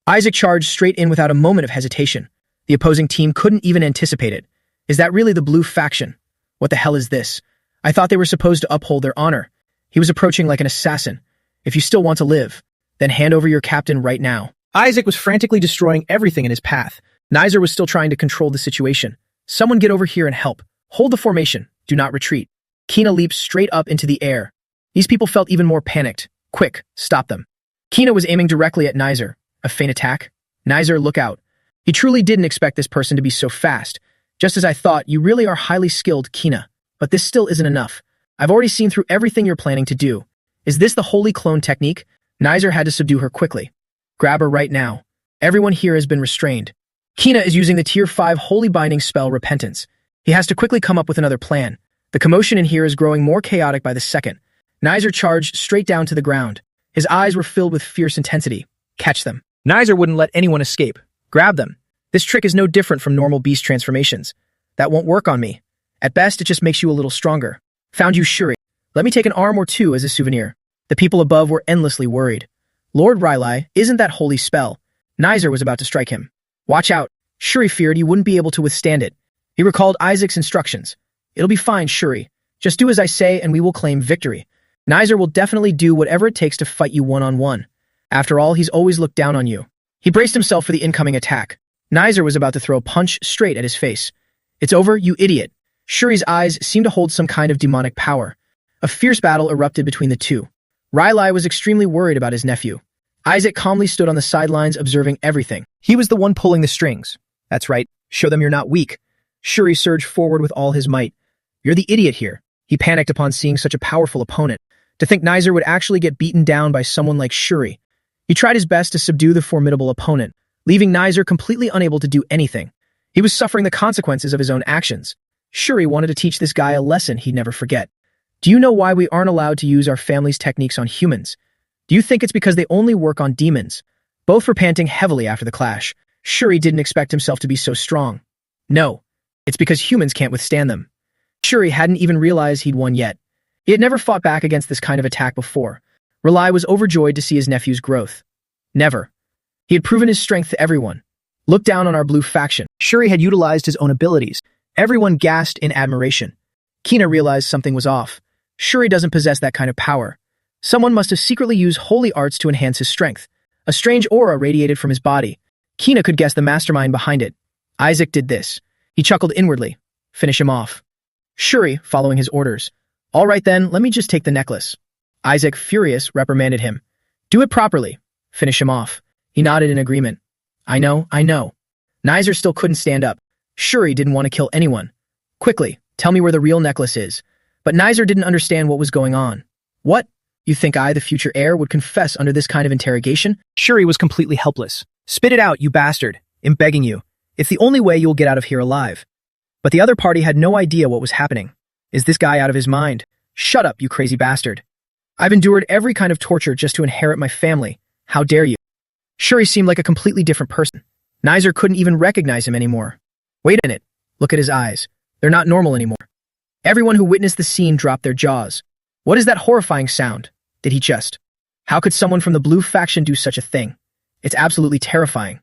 Isaac charged straight in without a moment of hesitation. The opposing team couldn't even anticipate it. Is that really the blue faction? What the hell is this? I thought they were supposed to uphold their honor. He was approaching like an assassin. If you still want to live, then hand over your captain right now. Isaac was frantically destroying everything in his path. Nizer was still trying to control the situation. Someone get over here and help. Hold the formation. Do not retreat. Kina leaped straight up into the air. These people felt even more panicked. Quick, stop them. Kina was aiming directly at Nizer. A feint attack? Nizer, look out. He truly didn't expect this person to be so fast. Just as I thought, you really are highly skilled, Kina. But this still isn't enough. I've already seen through everything you're planning to do. Is this the holy clone technique? Nizer had to subdue her quickly. Grab her right now. Everyone here has been restrained. Kina is using the Tier 5 holy binding spell Repentance. He has to quickly come up with another plan. The commotion in here is growing more chaotic by the second. Nizer charged straight down to the ground. His eyes were filled with fierce intensity. Catch them. Nizer wouldn't let anyone escape. Grab them. This trick is no different from normal beast transformations. That won't work on me. At best, it just makes you a little stronger. Found you, Shuri. Let me take an arm or two as a souvenir. The people above were endlessly worried. Lord Rylai, isn't that holy spell? Nizer was about to strike him. Watch out. Shuri feared he wouldn't be able to withstand it. He recalled Isaac's instructions. It'll be fine, Shuri. Just do as I say and we will claim victory. Nizer will definitely do whatever it takes to fight you one-on-one. After all, he's always looked down on you. He braced himself for the incoming attack. Nizer was about to throw a punch straight at his face. It's over, you idiot. Shuri's eyes seemed to hold some kind of demonic power. A fierce battle erupted between the two. Rylai was extremely worried about his nephew. Isaac calmly stood on the sidelines observing everything. He was the one pulling the strings. That's right. Show them you're not weak. Shuri surged forward with all his might. You're the idiot here. He panicked upon seeing such a powerful opponent. To think Nizer would actually get beaten down by someone like Shuri. He tried his best to subdue the formidable opponent, leaving Nizer completely unable to do anything. He was suffering the consequences of his own actions. Shuri wanted to teach this guy a lesson he'd never forget. Do you know why we aren't allowed to use our family's techniques on humans? Do you think it's because they only work on demons? Both were panting heavily after the clash. Shuri didn't expect himself to be so strong. No, it's because humans can't withstand them. Shuri hadn't even realized he'd won yet. He had never fought back against this kind of attack before. Rylai was overjoyed to see his nephew's growth. Never. He had proven his strength to everyone. Look down on our blue faction. Shuri had utilized his own abilities. Everyone gasped in admiration. Kina realized something was off. Shuri doesn't possess that kind of power. Someone must have secretly used holy arts to enhance his strength. A strange aura radiated from his body. Kina could guess the mastermind behind it. Isaac did this. He chuckled inwardly. Finish him off. Shuri, following his orders. All right then, let me just take the necklace. Isaac, furious, reprimanded him. Do it properly. Finish him off. He nodded in agreement. I know. Nizer still couldn't stand up. Shuri didn't want to kill anyone. Quickly, tell me where the real necklace is. But Nizer didn't understand what was going on. What? You think I, the future heir, would confess under this kind of interrogation? Shuri was completely helpless. Spit it out, you bastard. I'm begging you. It's the only way you'll get out of here alive. But the other party had no idea what was happening. Is this guy out of his mind? Shut up, you crazy bastard. I've endured every kind of torture just to inherit my family. How dare you? Shuri seemed like a completely different person. Nizer couldn't even recognize him anymore. Wait a minute. Look at his eyes. They're not normal anymore. Everyone who witnessed the scene dropped their jaws. What is that horrifying sound? Did he just? How could someone from the blue faction do such a thing? It's absolutely terrifying.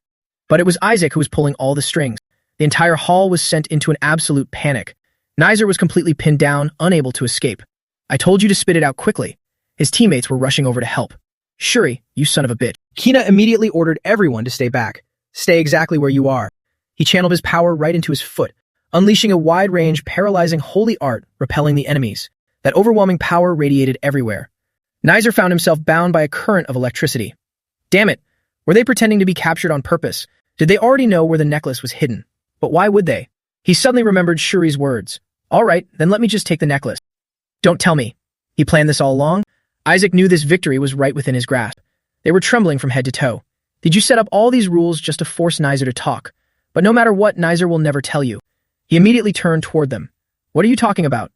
But it was Isaac who was pulling all the strings. The entire hall was sent into an absolute panic. Nizer was completely pinned down, unable to escape. I told you to spit it out quickly. His teammates were rushing over to help. Shuri, you son of a bitch. Kina immediately ordered everyone to stay back. Stay exactly where you are. He channeled his power right into his foot, unleashing a wide-range, paralyzing holy art, repelling the enemies. That overwhelming power radiated everywhere. Nizer found himself bound by a current of electricity. Damn it! Were they pretending to be captured on purpose? Did they already know where the necklace was hidden? But why would they? He suddenly remembered Shuri's words. All right, then let me just take the necklace. Don't tell me. He planned this all along? Isaac knew this victory was right within his grasp. They were trembling from head to toe. Did you set up all these rules just to force Nizer to talk? But no matter what, Nizer will never tell you. He immediately turned toward them. What are you talking about?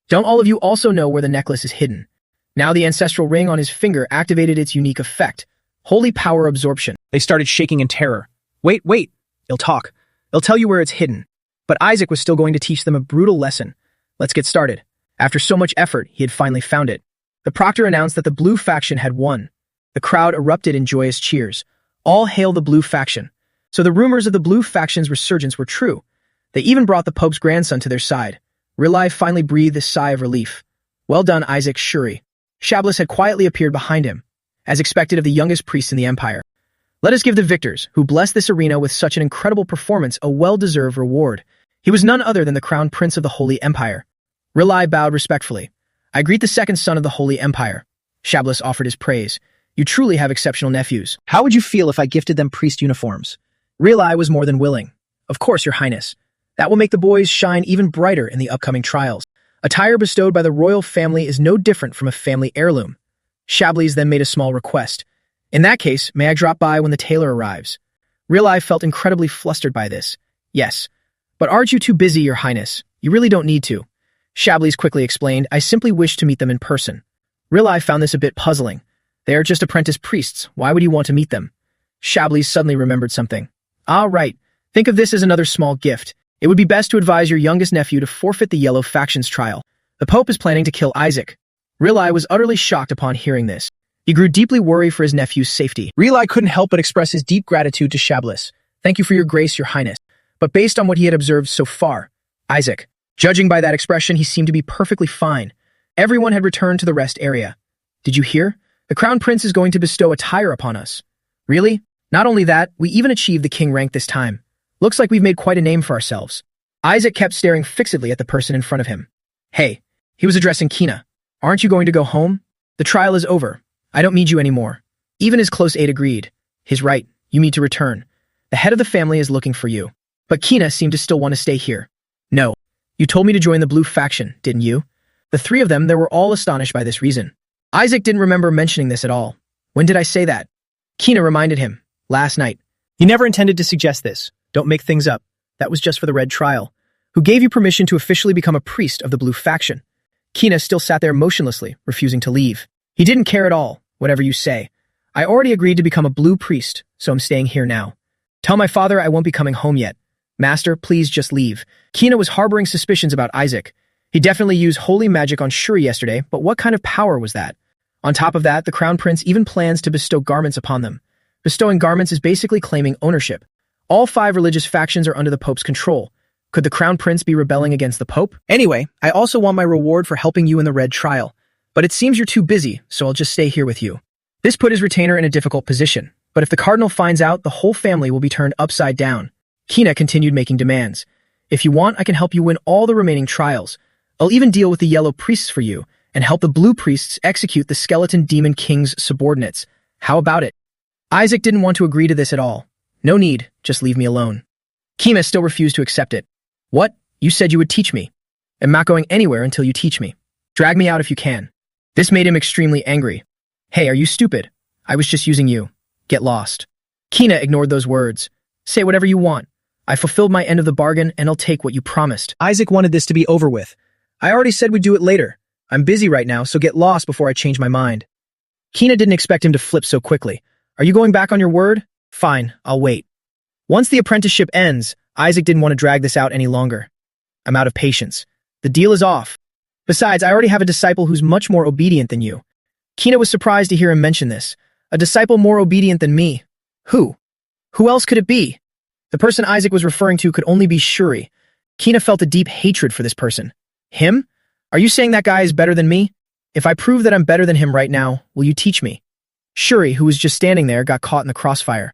Don't all of you also know where the necklace is hidden? Now the ancestral ring on his finger activated its unique effect, holy power absorption. They started shaking in terror. Wait, He'll talk. He'll tell you where it's hidden. But Isaac was still going to teach them a brutal lesson. Let's get started. After so much effort, he had finally found it. The proctor announced that the blue faction had won. The crowd erupted in joyous cheers. All hail the blue faction. So the rumors of the blue faction's resurgence were true. They even brought the Pope's grandson to their side. Rilai finally breathed a sigh of relief. Well done, Isaac Shuri. Shablis had quietly appeared behind him, as expected of the youngest priest in the Empire. Let us give the victors, who blessed this arena with such an incredible performance, a well-deserved reward. He was none other than the crown prince of the Holy Empire. Rilai bowed respectfully. I greet the second son of the Holy Empire. Shablis offered his praise. You truly have exceptional nephews. How would you feel if I gifted them priest uniforms? Rilai was more than willing. Of course, Your Highness. That will make the boys shine even brighter in the upcoming trials. Attire bestowed by the royal family is no different from a family heirloom. Shablis then made a small request. In that case, may I drop by when the tailor arrives? Rilai felt incredibly flustered by this. Yes. But aren't you too busy, Your Highness? You really don't need to. Shablis quickly explained, I simply wish to meet them in person. Rilai found this a bit puzzling. They are just apprentice priests. Why would he want to meet them? Shablis suddenly remembered something. Ah, right. Think of this as another small gift. It would be best to advise your youngest nephew to forfeit the Yellow Faction's trial. The Pope is planning to kill Isaac. Rilai was utterly shocked upon hearing this. He grew deeply worried for his nephew's safety. Rilai couldn't help but express his deep gratitude to Shablis. Thank you for your grace, Your Highness. But based on what he had observed so far, Isaac, judging by that expression, he seemed to be perfectly fine. Everyone had returned to the rest area. Did you hear? The Crown Prince is going to bestow a tire upon us. Really? Not only that, we even achieved the king rank this time. Looks like we've made quite a name for ourselves. Isaac kept staring fixedly at the person in front of him. Hey, he was addressing Kina. Aren't you going to go home? The trial is over. I don't need you anymore. Even his close aide agreed. He's right. You need to return. The head of the family is looking for you. But Kina seemed to still want to stay here. No. You told me to join the blue faction, didn't you? The three of them, they were all astonished by this reason. Isaac didn't remember mentioning this at all. When did I say that? Kina reminded him. Last night. He never intended to suggest this. Don't make things up. That was just for the red trial. Who gave you permission to officially become a priest of the blue faction? Kina still sat there motionlessly, refusing to leave. He didn't care at all, whatever you say. I already agreed to become a blue priest, so I'm staying here now. Tell my father I won't be coming home yet. Master, please just leave. Kina was harboring suspicions about Isaac. He definitely used holy magic on Shuri yesterday, but what kind of power was that? On top of that, the Crown Prince even plans to bestow garments upon them. Bestowing garments is basically claiming ownership. All 5 religious factions are under the Pope's control. Could the Crown Prince be rebelling against the Pope? Anyway, I also want my reward for helping you in the red trial. But it seems you're too busy, so I'll just stay here with you. This put his retainer in a difficult position. But if the Cardinal finds out, the whole family will be turned upside down. Kina continued making demands. If you want, I can help you win all the remaining trials. I'll even deal with the yellow priests for you, and help the blue priests execute the skeleton demon king's subordinates. How about it? Isaac didn't want to agree to this at all. No need, just leave me alone. Kina still refused to accept it. What? You said you would teach me. I'm not going anywhere until you teach me. Drag me out if you can. This made him extremely angry. Hey, are you stupid? I was just using you. Get lost. Kina ignored those words. Say whatever you want. I fulfilled my end of the bargain and I'll take what you promised. Isaac wanted this to be over with. I already said we'd do it later. I'm busy right now, so get lost before I change my mind. Kina didn't expect him to flip so quickly. Are you going back on your word? Fine, I'll wait. Once the apprenticeship ends, Isaac didn't want to drag this out any longer. I'm out of patience. The deal is off. Besides, I already have a disciple who's much more obedient than you. Kina was surprised to hear him mention this. A disciple more obedient than me. Who? Who else could it be? The person Isaac was referring to could only be Shuri. Kina felt a deep hatred for this person. Him? Are you saying that guy is better than me? If I prove that I'm better than him right now, will you teach me? Shuri, who was just standing there, got caught in the crossfire.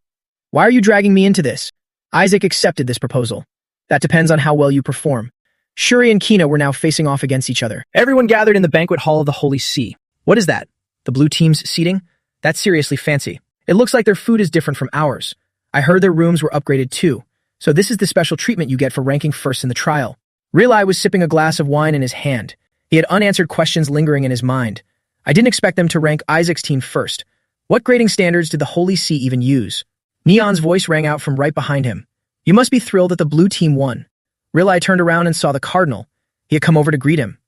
Why are you dragging me into this? Isaac accepted this proposal. That depends on how well you perform. Shuri and Kina were now facing off against each other. Everyone gathered in the banquet hall of the Holy See. What is that? The blue team's seating? That's seriously fancy. It looks like their food is different from ours. I heard their rooms were upgraded too. So this is the special treatment you get for ranking first in the trial. Rilai was sipping a glass of wine in his hand. He had unanswered questions lingering in his mind. I didn't expect them to rank Isaac's team first. What grading standards did the Holy See even use? Neon's voice rang out from right behind him. You must be thrilled that the blue team won. Rilai turned around and saw the cardinal. He had come over to greet him.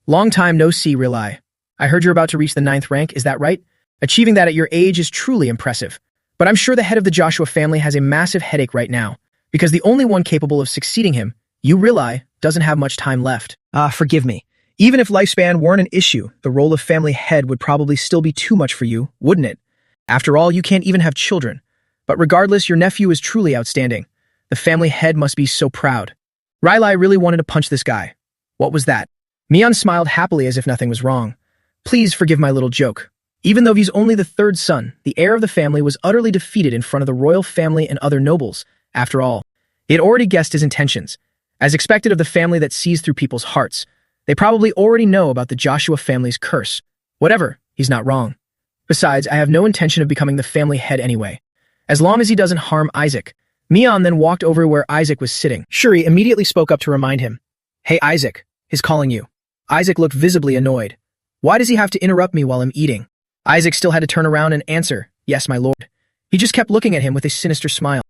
Long time no see, Rilai. I heard you're about to reach the 9th rank, is that right? Achieving that at your age is truly impressive. But I'm sure the head of the Joshua family has a massive headache right now, because the only one capable of succeeding him, you Rilai, doesn't have much time left. Forgive me. Even if lifespan weren't an issue, the role of family head would probably still be too much for you, wouldn't it? After all, you can't even have children. But regardless, your nephew is truly outstanding. The family head must be so proud. Rilai really wanted to punch this guy. What was that? Mian smiled happily as if nothing was wrong. Please forgive my little joke. Even though he's only the 3rd son, the heir of the family was utterly defeated in front of the royal family and other nobles. After all, he had already guessed his intentions. As expected of the family that sees through people's hearts, they probably already know about the Joshua family's curse. Whatever, he's not wrong. Besides, I have no intention of becoming the family head anyway. As long as he doesn't harm Isaac. Mian then walked over where Isaac was sitting. Shuri immediately spoke up to remind him. Hey Isaac, he's calling you. Isaac looked visibly annoyed. Why does he have to interrupt me while I'm eating? Isaac still had to turn around and answer, yes, my lord. He just kept looking at him with a sinister smile.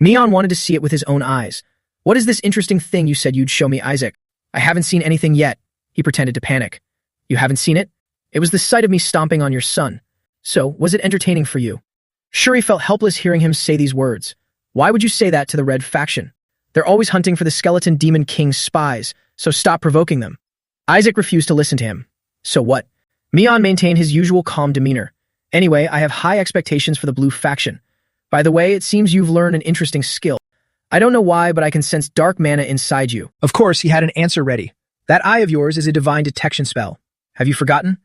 Mian wanted to see it with his own eyes. What is this interesting thing you said you'd show me, Isaac? I haven't seen anything yet. He pretended to panic. You haven't seen it? It was the sight of me stomping on your son. So, was it entertaining for you? Shuri felt helpless hearing him say these words. Why would you say that to the Red faction? They're always hunting for the Skeleton Demon King's spies, so stop provoking them. Isaac refused to listen to him. So what? Mian maintained his usual calm demeanor. Anyway, I have high expectations for the Blue faction. By the way, it seems you've learned an interesting skill. I don't know why, but I can sense dark mana inside you. Of course, he had an answer ready. That eye of yours is a divine detection spell. Have you forgotten?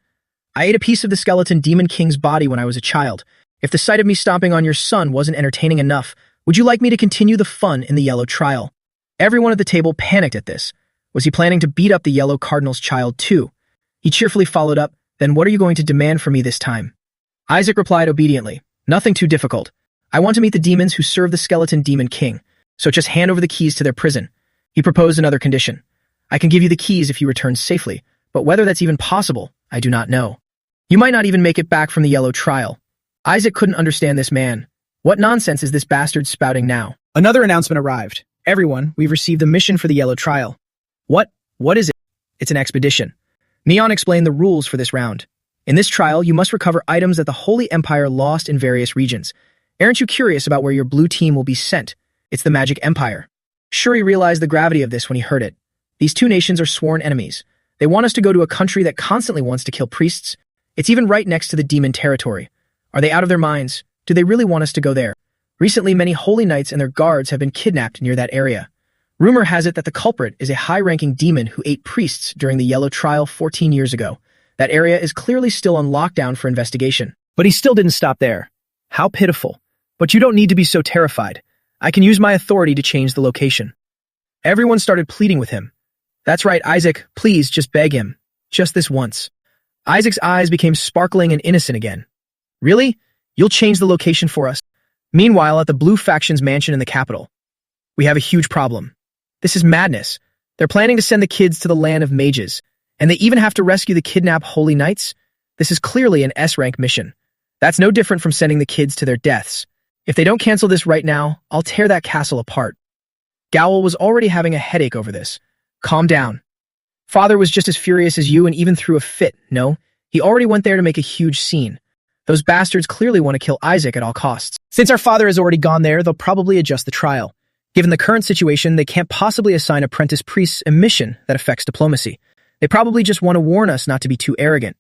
I ate a piece of the Skeleton Demon King's body when I was a child. If the sight of me stomping on your son wasn't entertaining enough, would you like me to continue the fun in the Yellow trial? Everyone at the table panicked at this. Was he planning to beat up the Yellow Cardinal's child too? He cheerfully followed up, then what are you going to demand from me this time? Isaac replied obediently, nothing too difficult. I want to meet the demons who serve the Skeleton Demon King, so just hand over the keys to their prison. He proposed another condition. I can give you the keys if you return safely, but whether that's even possible, I do not know. You might not even make it back from the Yellow trial. Isaac couldn't understand this man. What nonsense is this bastard spouting now? Another announcement arrived. Everyone, we've received the mission for the Yellow trial. What? What is it? It's an expedition. Neon explained the rules for this round. In this trial, you must recover items that the Holy Empire lost in various regions. Aren't you curious about where your blue team will be sent? It's the Magic Empire. Shuri realized the gravity of this when he heard it. These two nations are sworn enemies. They want us to go to a country that constantly wants to kill priests. It's even right next to the demon territory. Are they out of their minds? Do they really want us to go there? Recently, many holy knights and their guards have been kidnapped near that area. Rumor has it that the culprit is a high-ranking demon who ate priests during the Yellow trial 14 years ago. That area is clearly still on lockdown for investigation. But he still didn't stop there. How pitiful. But you don't need to be so terrified. I can use my authority to change the location. Everyone started pleading with him. That's right, Isaac, please just beg him. Just this once. Isaac's eyes became sparkling and innocent again. Really? You'll change the location for us? Meanwhile, at the Blue faction's mansion in the capital, we have a huge problem. This is madness. They're planning to send the kids to the land of mages, and they even have to rescue the kidnapped holy knights? This is clearly an S-rank mission. That's no different from sending the kids to their deaths. If they don't cancel this right now, I'll tear that castle apart. Gowl was already having a headache over this. Calm down. Father was just as furious as you and even threw a fit, no? He already went there to make a huge scene. Those bastards clearly want to kill Isaac at all costs. Since our father has already gone there, they'll probably adjust the trial. Given the current situation, they can't possibly assign apprentice priests a mission that affects diplomacy. They probably just want to warn us not to be too arrogant.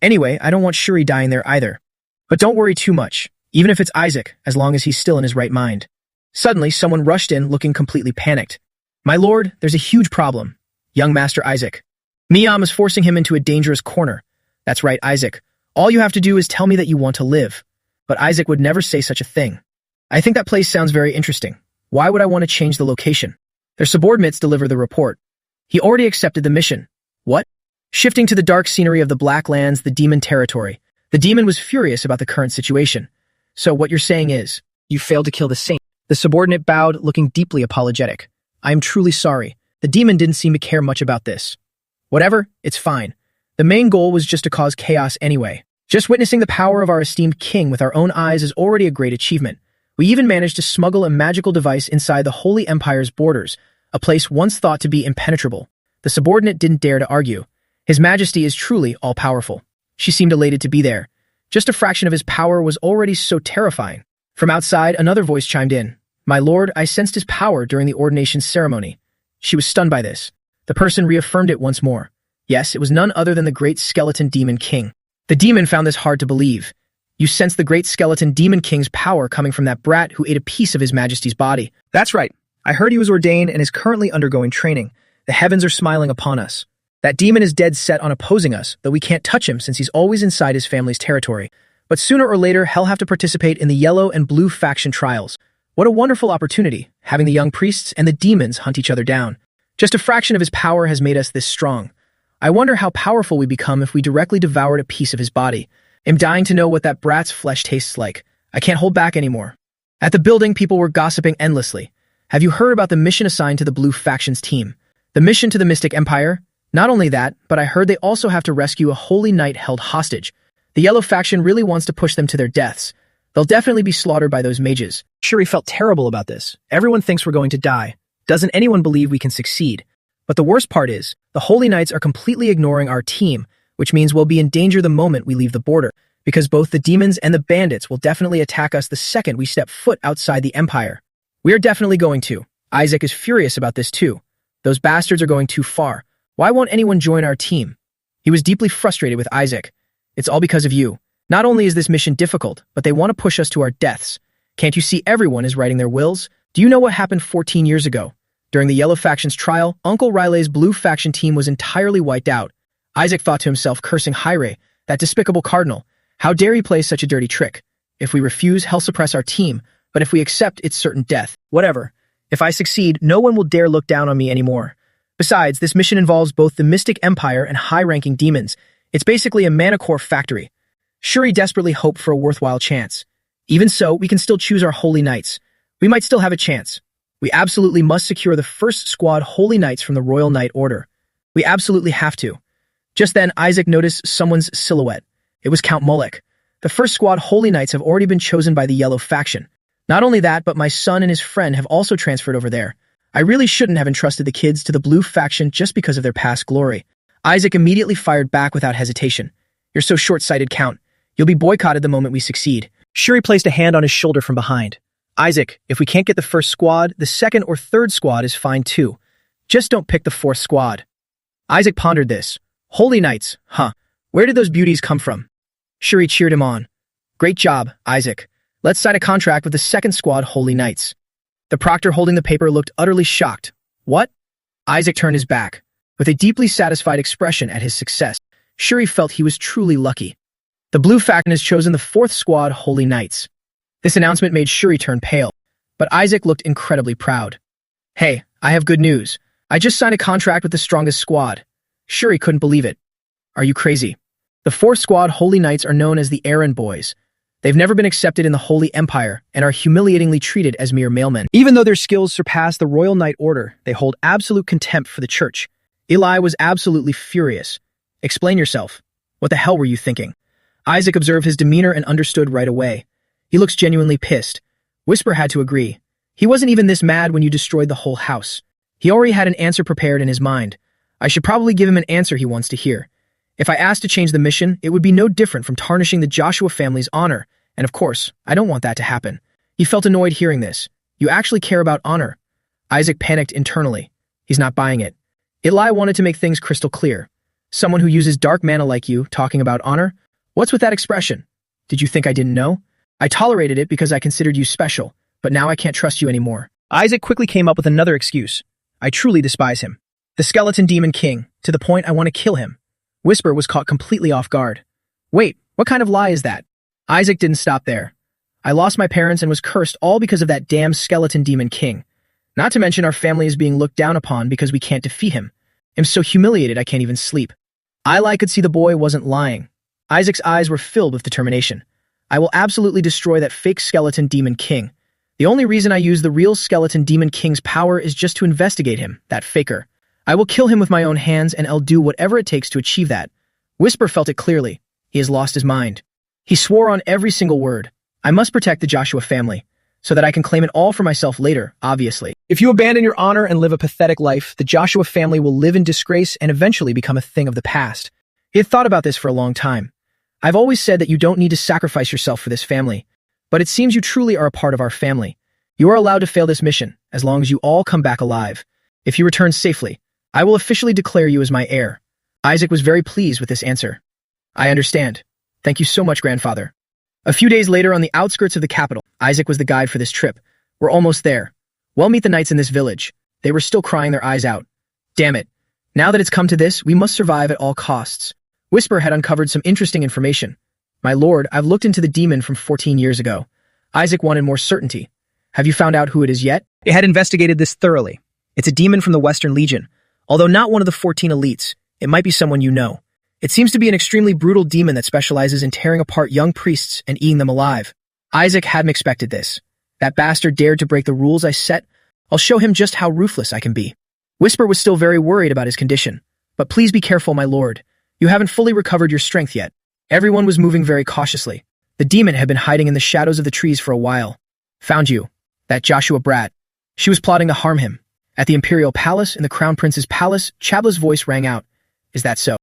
Anyway, I don't want Shuri dying there either. But don't worry too much, even if it's Isaac, as long as he's still in his right mind. Suddenly, someone rushed in looking completely panicked. My lord, there's a huge problem. Young Master Isaac. Miyam is forcing him into a dangerous corner. That's right, Isaac. All you have to do is tell me that you want to live. But Isaac would never say such a thing. I think that place sounds very interesting. Why would I want to change the location? Their subordinates deliver the report. He already accepted the mission. What? Shifting to the dark scenery of the Black Lands, the demon territory. The demon was furious about the current situation. So what you're saying is, you failed to kill the saint. The subordinate bowed, looking deeply apologetic. I am truly sorry. The demon didn't seem to care much about this. Whatever, it's fine. The main goal was just to cause chaos anyway. Just witnessing the power of our esteemed king with our own eyes is already a great achievement. We even managed to smuggle a magical device inside the Holy Empire's borders, a place once thought to be impenetrable. The subordinate didn't dare to argue. His Majesty is truly all-powerful. She seemed elated to be there. Just a fraction of his power was already so terrifying. From outside, another voice chimed in. My lord, I sensed his power during the ordination ceremony. She was stunned by this. The person reaffirmed it once more. Yes, it was none other than the great skeleton demon king. The demon found this hard to believe. You sense the great skeleton demon king's power coming from that brat who ate a piece of his majesty's body. That's right. I heard he was ordained and is currently undergoing training. The heavens are smiling upon us. That demon is dead set on opposing us, though we can't touch him since he's always inside his family's territory. But sooner or later, he'll have to participate in the yellow and blue faction trials. What a wonderful opportunity, having the young priests and the demons hunt each other down. Just a fraction of his power has made us this strong. I wonder how powerful we become if we directly devoured a piece of his body. I'm dying to know what that brat's flesh tastes like. I can't hold back anymore. At the building, people were gossiping endlessly. Have you heard about the mission assigned to the blue faction's team? The mission to the Mystic Empire? Not only that, but I heard they also have to rescue a holy knight held hostage. The yellow faction really wants to push them to their deaths. They'll definitely be slaughtered by those mages. Shuri felt terrible about this. Everyone thinks we're going to die. Doesn't anyone believe we can succeed? But the worst part is, the Holy Knights are completely ignoring our team, which means we'll be in danger the moment we leave the border, because both the demons and the bandits will definitely attack us the second we step foot outside the Empire. We are definitely going to. Isaac is furious about this too. Those bastards are going too far. Why won't anyone join our team? He was deeply frustrated with Isaac. It's all because of you. Not only is this mission difficult, but they want to push us to our deaths. Can't you see everyone is writing their wills? Do you know what happened 14 years ago? During the Yellow Faction's trial, Uncle Riley's Blue Faction team was entirely wiped out. Isaac thought to himself, cursing Hyre, that despicable cardinal. How dare he play such a dirty trick? If we refuse, he'll suppress our team, but if we accept, it's certain death. Whatever. If I succeed, no one will dare look down on me anymore. Besides, this mission involves both the Mystic Empire and high-ranking demons. It's basically a Manicore factory. Shuri desperately hoped for a worthwhile chance. Even so, we can still choose our Holy Knights. We might still have a chance. We absolutely must secure the first squad Holy Knights from the Royal Knight Order. We absolutely have to. Just then, Isaac noticed someone's silhouette. It was Count Molek. The first squad Holy Knights have already been chosen by the Yellow Faction. Not only that, but my son and his friend have also transferred over there. I really shouldn't have entrusted the kids to the Blue Faction just because of their past glory. Isaac immediately fired back without hesitation. You're so short-sighted, Count. You'll be boycotted the moment we succeed. Shuri placed a hand on his shoulder from behind. Isaac, if we can't get the first squad, the second or third squad is fine too. Just don't pick the fourth squad. Isaac pondered this. Holy Knights, huh? Where did those beauties come from? Shuri cheered him on. Great job, Isaac. Let's sign a contract with the second squad Holy Knights. The proctor holding the paper looked utterly shocked. What? Isaac turned his back. With a deeply satisfied expression at his success, Shuri felt he was truly lucky. The Blue Faction has chosen the fourth squad Holy Knights. This announcement made Shuri turn pale, but Isaac looked incredibly proud. Hey, I have good news. I just signed a contract with the strongest squad. Shuri couldn't believe it. Are you crazy? The fourth squad Holy Knights are known as the Errand Boys. They've never been accepted in the Holy Empire and are humiliatingly treated as mere mailmen. Even though their skills surpass the Royal Knight Order, they hold absolute contempt for the Church. Eli was absolutely furious. Explain yourself. What the hell were you thinking? Isaac observed his demeanor and understood right away. He looks genuinely pissed. Whisper had to agree. He wasn't even this mad when you destroyed the whole house. He already had an answer prepared in his mind. I should probably give him an answer he wants to hear. If I asked to change the mission, it would be no different from tarnishing the Joshua family's honor, and of course, I don't want that to happen. He felt annoyed hearing this. You actually care about honor. Isaac panicked internally. He's not buying it. Eli wanted to make things crystal clear. Someone who uses dark mana like you talking about honor? What's with that expression? Did you think I didn't know? I tolerated it because I considered you special, but now I can't trust you anymore. Isaac quickly came up with another excuse. I truly despise him. The skeleton demon king, to the point I want to kill him. Whisper was caught completely off guard. Wait, what kind of lie is that? Isaac didn't stop there. I lost my parents and was cursed all because of that damn skeleton demon king. Not to mention our family is being looked down upon because we can't defeat him. I'm so humiliated I can't even sleep. Eli could see the boy wasn't lying. Isaac's eyes were filled with determination. I will absolutely destroy that fake skeleton demon king. The only reason I use the real skeleton demon king's power is just to investigate him, that faker. I will kill him with my own hands and I'll do whatever it takes to achieve that. Whisper felt it clearly. He has lost his mind. He swore on every single word. I must protect the Joshua family. so that I can claim it all for myself later, obviously. If you abandon your honor and live a pathetic life, the Joshua family will live in disgrace and eventually become a thing of the past. He had thought about this for a long time. I've always said that you don't need to sacrifice yourself for this family, but it seems you truly are a part of our family. You are allowed to fail this mission, as long as you all come back alive. If you return safely, I will officially declare you as my heir. Isaac was very pleased with this answer. I understand. Thank you so much, grandfather. A few days later, on the outskirts of the capital, Isaac was the guide for this trip. We're almost there. Well, meet the knights in this village. They were still crying their eyes out. Damn it. Now that it's come to this, we must survive at all costs. Whisper had uncovered some interesting information. My lord, I've looked into the demon from 14 years ago. Isaac wanted more certainty. Have you found out who it is yet? It had investigated this thoroughly. It's a demon from the Western Legion. Although not one of the 14 elites, it might be someone you know. It seems to be an extremely brutal demon that specializes in tearing apart young priests and eating them alive. Isaac hadn't expected this. That bastard dared to break the rules I set. I'll show him just how ruthless I can be. Whisper was still very worried about his condition. But please be careful, my lord. You haven't fully recovered your strength yet. Everyone was moving very cautiously. The demon had been hiding in the shadows of the trees for a while. Found you. That Joshua brat. She was plotting to harm him. At the Imperial Palace, in the Crown Prince's palace, Chabla's voice rang out. Is that so?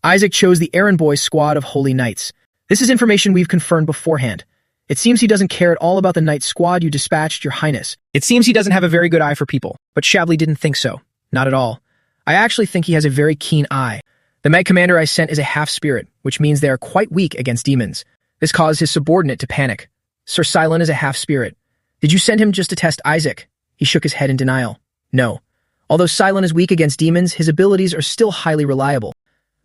Isaac chose the errand boy squad of Holy Knights. This is information we've confirmed beforehand. It seems he doesn't care at all about the knight squad you dispatched, your highness. It seems he doesn't have a very good eye for people, but Chablis didn't think so. Not at all. I actually think he has a very keen eye. The knight commander I sent is a half-spirit, which means they are quite weak against demons. This caused his subordinate to panic. Sir Silent is a half-spirit. Did you send him just to test Isaac? He shook his head in denial. No. Although Silent is weak against demons, his abilities are still highly reliable.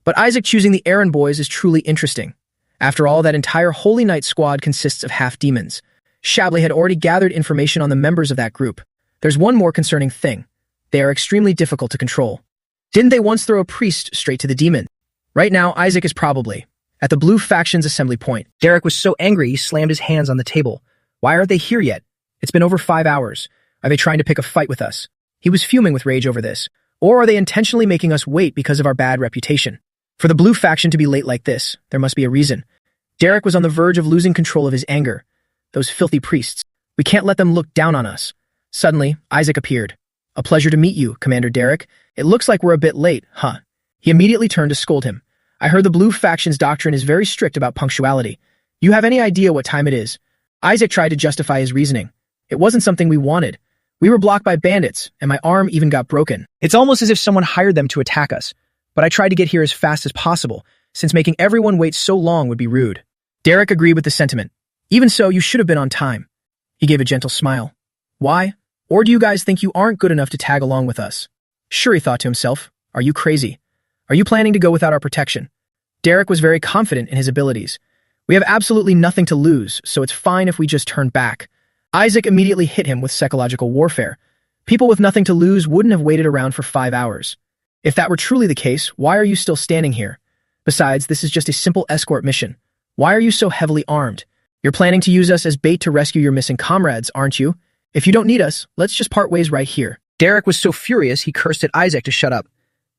But Isaac choosing the errand boys is truly interesting. After all, that entire Holy Knight squad consists of half-demons. Chablis had already gathered information on the members of that group. There's one more concerning thing. They are extremely difficult to control. Didn't they once throw a priest straight to the demon? Right now, Isaac is probably at the Blue Faction's assembly point. Derek was so angry he slammed his hands on the table. Why aren't they here yet? It's been over 5 hours. Are they trying to pick a fight with us? He was fuming with rage over this. Or are they intentionally making us wait because of our bad reputation? For the Blue Faction to be late like this, there must be a reason. Derek was on the verge of losing control of his anger. Those filthy priests. We can't let them look down on us. Suddenly, Isaac appeared. A pleasure to meet you, Commander Derek. It looks like we're a bit late, huh? He immediately turned to scold him. I heard the Blue Faction's doctrine is very strict about punctuality. You have any idea what time it is? Isaac tried to justify his reasoning. It wasn't something we wanted. We were blocked by bandits, and my arm even got broken. It's almost as if someone hired them to attack us. But I tried to get here as fast as possible, since making everyone wait so long would be rude. Derek agreed with the sentiment. Even so, you should have been on time. He gave a gentle smile. Why? Or do you guys think you aren't good enough to tag along with us? Sure, he thought to himself. Are you crazy? Are you planning to go without our protection? Derek was very confident in his abilities. We have absolutely nothing to lose, so it's fine if we just turn back. Isaac immediately hit him with psychological warfare. People with nothing to lose wouldn't have waited around for 5 hours. If that were truly the case, why are you still standing here? Besides, this is just a simple escort mission. Why are you so heavily armed? You're planning to use us as bait to rescue your missing comrades, aren't you? If you don't need us, let's just part ways right here. Derek was so furious he cursed at Isaac to shut up.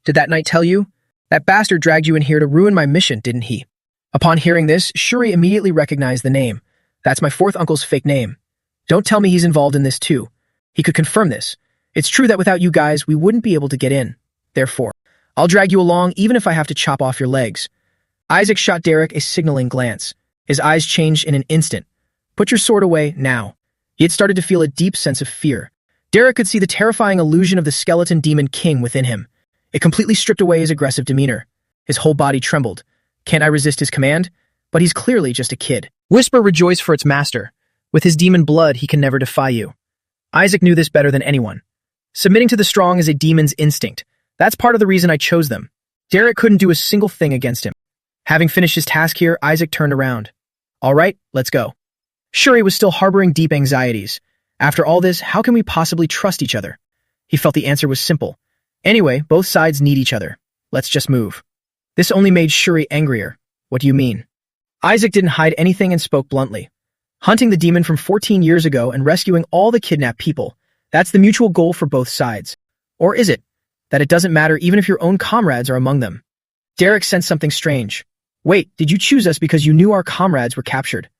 Did that knight tell you? That bastard dragged you in here to ruin my mission, didn't he? Upon hearing this, Shuri immediately recognized the name. That's my fourth uncle's fake name. Don't tell me he's involved in this too. He could confirm this. It's true that without you guys, we wouldn't be able to get in. Therefore, I'll drag you along even if I have to chop off your legs. Isaac shot Derek a signaling glance. His eyes changed in an instant. Put your sword away now. He had started to feel a deep sense of fear. Derek could see the terrifying illusion of the skeleton demon king within him. It completely stripped away his aggressive demeanor. His whole body trembled. Can't I resist his command? But he's clearly just a kid. Whisper rejoiced for its master. With his demon blood, he can never defy you. Isaac knew this better than anyone. Submitting to the strong is a demon's instinct. That's part of the reason I chose them. Derek couldn't do a single thing against him. Having finished his task here, Isaac turned around. All right, let's go. Shuri was still harboring deep anxieties. After all this, how can we possibly trust each other? He felt the answer was simple. Anyway, both sides need each other. Let's just move. This only made Shuri angrier. What do you mean? Isaac didn't hide anything and spoke bluntly. Hunting the demon from 14 years ago and rescuing all the kidnapped people. That's the mutual goal for both sides. Or is it? That it doesn't matter even if your own comrades are among them. Derek sensed something strange. Wait, did you choose us because you knew our comrades were captured?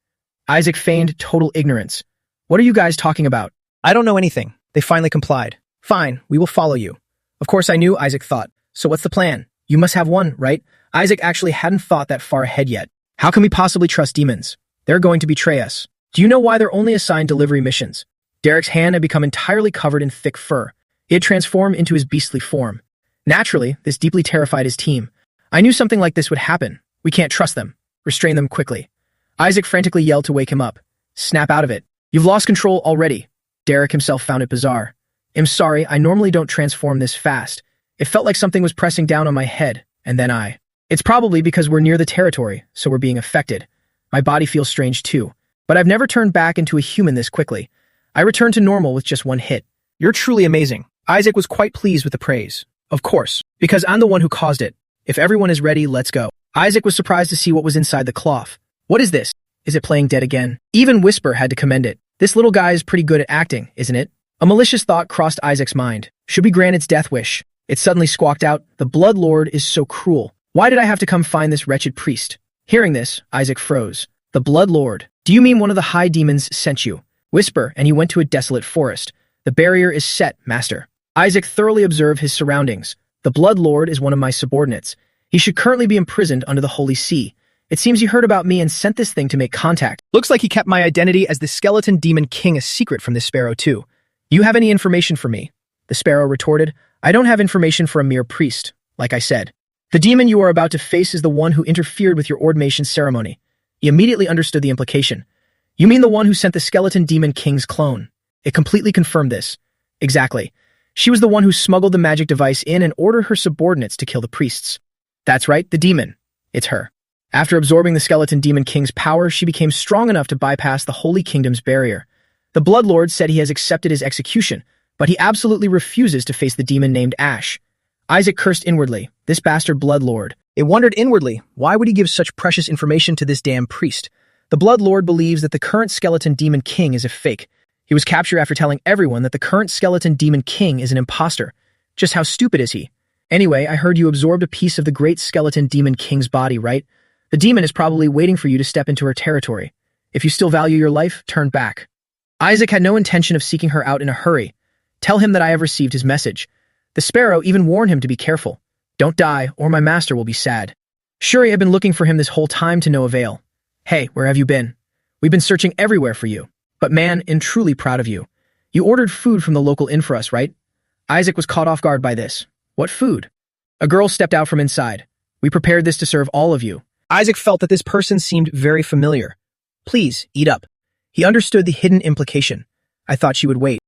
Isaac feigned total ignorance. What are you guys talking about? I don't know anything. They finally complied. Fine, we will follow you. Of course I knew, Isaac thought. So what's the plan? You must have one, right? Isaac actually hadn't thought that far ahead yet. How can we possibly trust demons? They're going to betray us. Do you know why they're only assigned delivery missions? Derek's hand had become entirely covered in thick fur. It had transformed into his beastly form. Naturally, this deeply terrified his team. I knew something like this would happen. We can't trust them. Restrain them quickly. Isaac frantically yelled to wake him up. Snap out of it. You've lost control already. Derek himself found it bizarre. I'm sorry, I normally don't transform this fast. It felt like something was pressing down on my head, and then It's probably because we're near the territory, so we're being affected. My body feels strange too, but I've never turned back into a human this quickly. I returned to normal with just one hit. You're truly amazing. Isaac was quite pleased with the praise. Of course, because I'm the one who caused it. If everyone is ready, let's go. Isaac was surprised to see what was inside the cloth. What is this? Is it playing dead again? Even Whisper had to commend it. This little guy is pretty good at acting, isn't it? A malicious thought crossed Isaac's mind. Should we grant its death wish? It suddenly squawked out, the Blood Lord is so cruel. Why did I have to come find this wretched priest? Hearing this, Isaac froze. The Blood Lord. Do you mean one of the high demons sent you? Whisper, and he went to a desolate forest. The barrier is set, master. Isaac thoroughly observed his surroundings. The Blood Lord is one of my subordinates. He should currently be imprisoned under the Holy See. It seems he heard about me and sent this thing to make contact. Looks like he kept my identity as the Skeleton Demon King a secret from this sparrow too. You have any information for me? The sparrow retorted. I don't have information for a mere priest, like I said. The demon you are about to face is the one who interfered with your ordination ceremony. He immediately understood the implication. You mean the one who sent the Skeleton Demon King's clone? It completely confirmed this. Exactly. She was the one who smuggled the magic device in and ordered her subordinates to kill the priests. That's right, the demon. It's her. After absorbing the Skeleton Demon King's power, she became strong enough to bypass the Holy Kingdom's barrier. The Blood Lord said he has accepted his execution, but he absolutely refuses to face the demon named Ash. Isaac cursed inwardly. This bastard Blood Lord. It wondered inwardly, why would he give such precious information to this damn priest? The Blood Lord believes that the current Skeleton Demon King is a fake. He was captured after telling everyone that the current Skeleton Demon King is an imposter. Just how stupid is he? Anyway, I heard you absorbed a piece of the great Skeleton Demon King's body, right? The demon is probably waiting for you to step into her territory. If you still value your life, turn back. Isaac had no intention of seeking her out in a hurry. Tell him that I have received his message. The sparrow even warned him to be careful. Don't die, or my master will be sad. Shuri had been looking for him this whole time to no avail. Hey, where have you been? We've been searching everywhere for you. But man, I'm truly proud of you. You ordered food from the local inn for us, right? Isaac was caught off guard by this. What food? A girl stepped out from inside. We prepared this to serve all of you. Isaac felt that this person seemed very familiar. Please, eat up. He understood the hidden implication. I thought she would wait.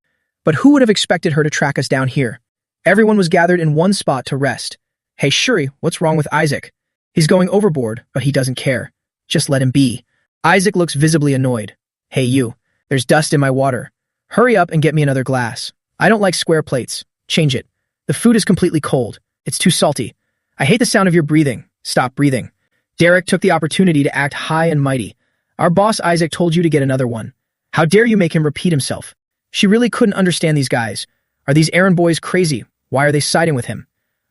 But who would have expected her to track us down here? Everyone was gathered in one spot to rest. Hey Shuri, what's wrong with Isaac? He's going overboard, but he doesn't care. Just let him be. Isaac looks visibly annoyed. Hey you, there's dust in my water. Hurry up and get me another glass. I don't like square plates. Change it. The food is completely cold. It's too salty. I hate the sound of your breathing. Stop breathing. Derek took the opportunity to act high and mighty. Our boss Isaac told you to get another one. How dare you make him repeat himself? She really couldn't understand these guys. Are these errand boys crazy? Why are they siding with him?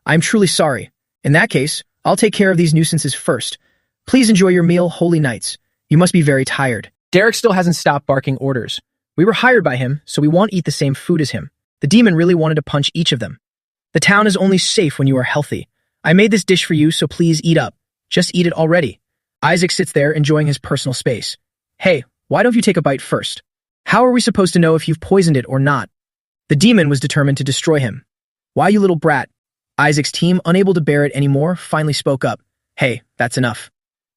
I'm truly sorry. In that case, I'll take care of these nuisances first. Please enjoy your meal, holy knights. You must be very tired. Derek still hasn't stopped barking orders. We were hired by him, so we won't eat the same food as him. The demon really wanted to punch each of them. The town is only safe when you are healthy. I made this dish for you, so please eat up. Just eat it already. Isaac sits there enjoying his personal space. Hey, why don't you take a bite first? How are we supposed to know if you've poisoned it or not? The demon was determined to destroy him. Why, you little brat? Isaac's team, unable to bear it anymore, finally spoke up. Hey, that's enough.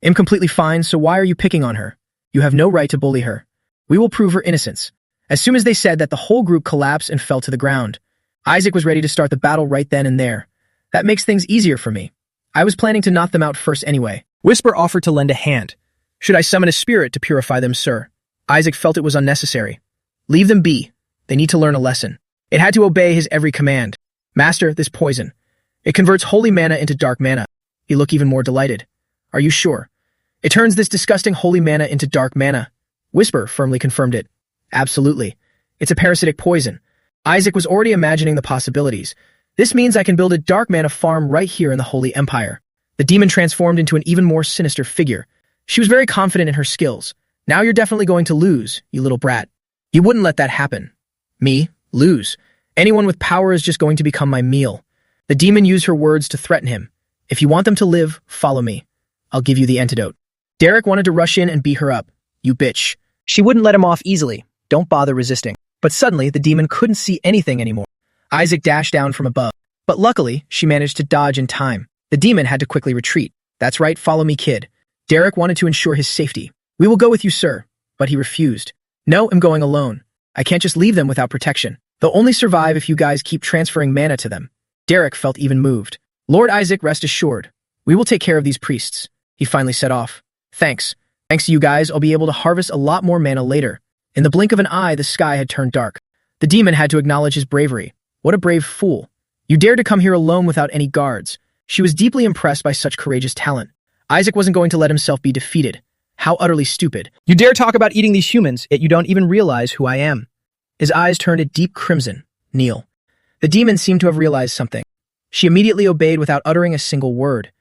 I'm completely fine, so why are you picking on her? You have no right to bully her. We will prove her innocence. As soon as they said that, the whole group collapsed and fell to the ground. Isaac was ready to start the battle right then and there. That makes things easier for me. I was planning to knock them out first anyway. Whisper offered to lend a hand. Should I summon a spirit to purify them, sir? Isaac felt it was unnecessary. Leave them be. They need to learn a lesson. It had to obey his every command. Master, this poison. It converts holy mana into dark mana. He looked even more delighted. Are you sure? It turns this disgusting holy mana into dark mana. Whisper firmly confirmed it. Absolutely. It's a parasitic poison. Isaac was already imagining the possibilities. This means I can build a dark mana farm right here in the Holy Empire. The demon transformed into an even more sinister figure. She was very confident in her skills. Now you're definitely going to lose, you little brat. You wouldn't let that happen. Me? Lose. Anyone with power is just going to become my meal. The demon used her words to threaten him. If you want them to live, follow me. I'll give you the antidote. Derek wanted to rush in and beat her up. You bitch. She wouldn't let him off easily. Don't bother resisting. But suddenly, the demon couldn't see anything anymore. Isaac dashed down from above. But luckily, she managed to dodge in time. The demon had to quickly retreat. That's right, follow me, kid. Derek wanted to ensure his safety. We will go with you, sir. But he refused. No, I'm going alone. I can't just leave them without protection. They'll only survive if you guys keep transferring mana to them. Derek felt even moved. Lord Isaac, rest assured. We will take care of these priests. He finally set off. Thanks. Thanks to you guys, I'll be able to harvest a lot more mana later. In the blink of an eye, the sky had turned dark. The demon had to acknowledge his bravery. What a brave fool. You dared to come here alone without any guards. She was deeply impressed by such courageous talent. Isaac wasn't going to let himself be defeated. How utterly stupid. You dare talk about eating these humans, yet you don't even realize who I am. His eyes turned a deep crimson. Kneel. The demon seemed to have realized something. She immediately obeyed without uttering a single word.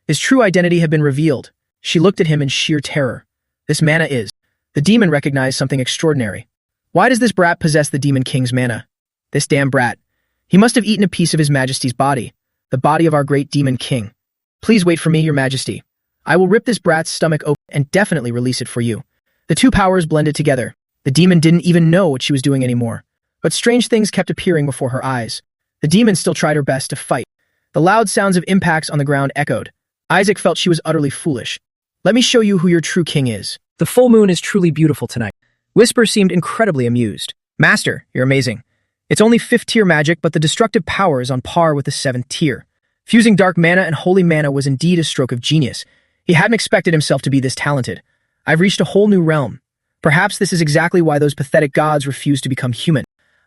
His true identity had been revealed. She looked at him in sheer terror. This mana is. The demon recognized something extraordinary. Why does this brat possess the Demon King's mana? This damn brat. He must have eaten a piece of His Majesty's body, the body of our great Demon King. Please wait for me, Your Majesty. I will rip this brat's stomach open and definitely release it for you. The two powers blended together. The demon didn't even know what she was doing anymore. But strange things kept appearing before her eyes. The demon still tried her best to fight. The loud sounds of impacts on the ground echoed. Isaac felt she was utterly foolish. Let me show you who your true king is. The full moon is truly beautiful tonight. Whisper seemed incredibly amused. Master, you're amazing. It's only 5th tier magic, but the destructive power is on par with the 7th tier. Fusing dark mana and holy mana was indeed a stroke of genius. He hadn't expected himself to be this talented. I've reached a whole new realm. Perhaps this is exactly why those pathetic gods refused to become human.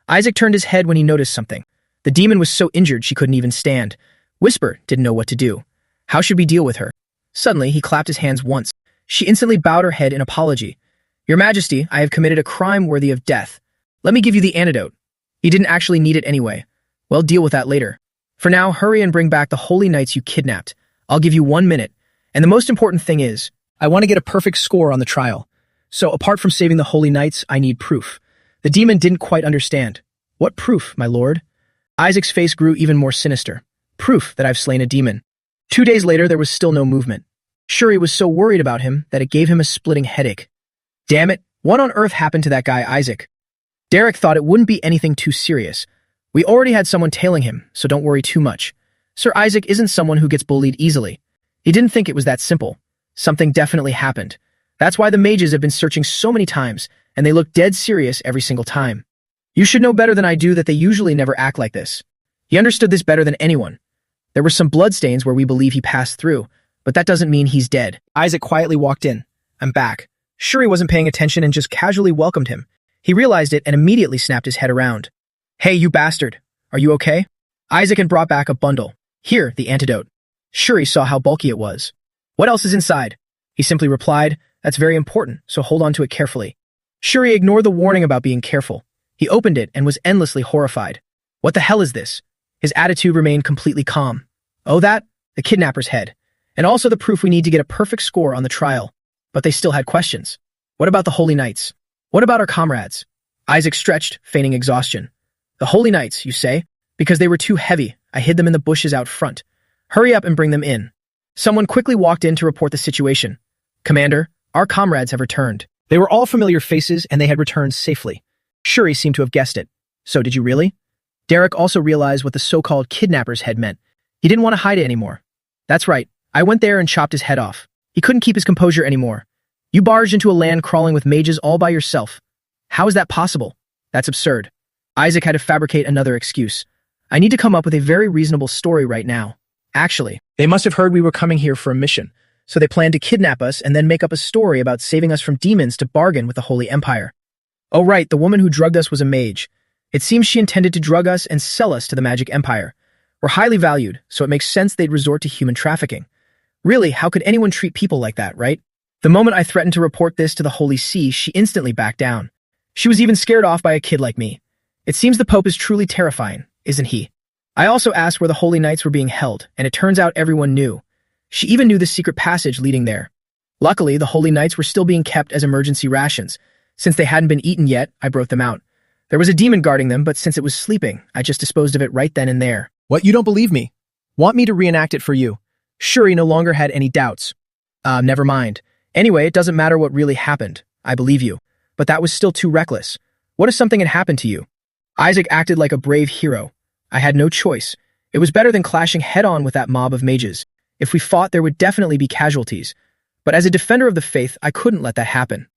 Isaac turned his head when he noticed something. The demon was so injured she couldn't even stand. Whisper didn't know what to do. How should we deal with her? Suddenly, he clapped his hands once. She instantly bowed her head in apology. Your Majesty, I have committed a crime worthy of death. Let me give you the antidote. He didn't actually need it anyway. We'll deal with that later. For now, hurry and bring back the holy knights you kidnapped. I'll give you 1 minute. And the most important thing is, I want to get a perfect score on the trial. So apart from saving the holy knights, I need proof. The demon didn't quite understand. What proof, my lord? Isaac's face grew even more sinister. Proof that I've slain a demon. 2 days later, there was still no movement. Shuri was so worried about him that it gave him a splitting headache. Damn it, what on earth happened to that guy Isaac? Derek thought it wouldn't be anything too serious. We already had someone tailing him, so don't worry too much. Sir Isaac isn't someone who gets bullied easily. He didn't think it was that simple. Something definitely happened. That's why the mages have been searching so many times, and they look dead serious every single time. You should know better than I do that they usually never act like this. He understood this better than anyone. There were some bloodstains where we believe he passed through, but that doesn't mean he's dead. Isaac quietly walked in. I'm back. Shuri wasn't paying attention and just casually welcomed him. He realized it and immediately snapped his head around. Hey, you bastard. Are you okay? Isaac had brought back a bundle. Here, the antidote. Shuri saw how bulky it was. What else is inside? He simply replied, that's very important, so hold on to it carefully. Shuri ignored the warning about being careful. He opened it and was endlessly horrified. What the hell is this? His attitude remained completely calm. Oh, that? The kidnapper's head. And also the proof we need to get a perfect score on the trial. But they still had questions. What about the Holy Knights? What about our comrades? Isaac stretched, feigning exhaustion. The Holy Knights, you say? Because they were too heavy, I hid them in the bushes out front. Hurry up and bring them in. Someone quickly walked in to report the situation. Commander, our comrades have returned. They were all familiar faces and they had returned safely. Shuri seemed to have guessed it. So did you really? Derek also realized what the so-called kidnapper's head meant. He didn't want to hide it anymore. That's right. I went there and chopped his head off. He couldn't keep his composure anymore. You barged into a land crawling with mages all by yourself. How is that possible? That's absurd. Isaac had to fabricate another excuse. I need to come up with a very reasonable story right now. Actually, they must have heard we were coming here for a mission, so they planned to kidnap us and then make up a story about saving us from demons to bargain with the Holy Empire. Oh right, the woman who drugged us was a mage. It seems she intended to drug us and sell us to the Magic Empire. We're highly valued, so it makes sense they'd resort to human trafficking. Really, how could anyone treat people like that, right? The moment I threatened to report this to the Holy See, she instantly backed down. She was even scared off by a kid like me. It seems the Pope is truly terrifying, isn't he? I also asked where the Holy Knights were being held, and it turns out everyone knew. She even knew the secret passage leading there. Luckily, the Holy Knights were still being kept as emergency rations. Since they hadn't been eaten yet, I brought them out. There was a demon guarding them, but since it was sleeping, I just disposed of it right then and there. What, you don't believe me? Want me to reenact it for you? Shuri no longer had any doubts. Never mind. Anyway, it doesn't matter what really happened. I believe you. But that was still too reckless. What if something had happened to you? Isaac acted like a brave hero. I had no choice. It was better than clashing head-on with that mob of mages. If we fought, there would definitely be casualties. But as a defender of the faith, I couldn't let that happen.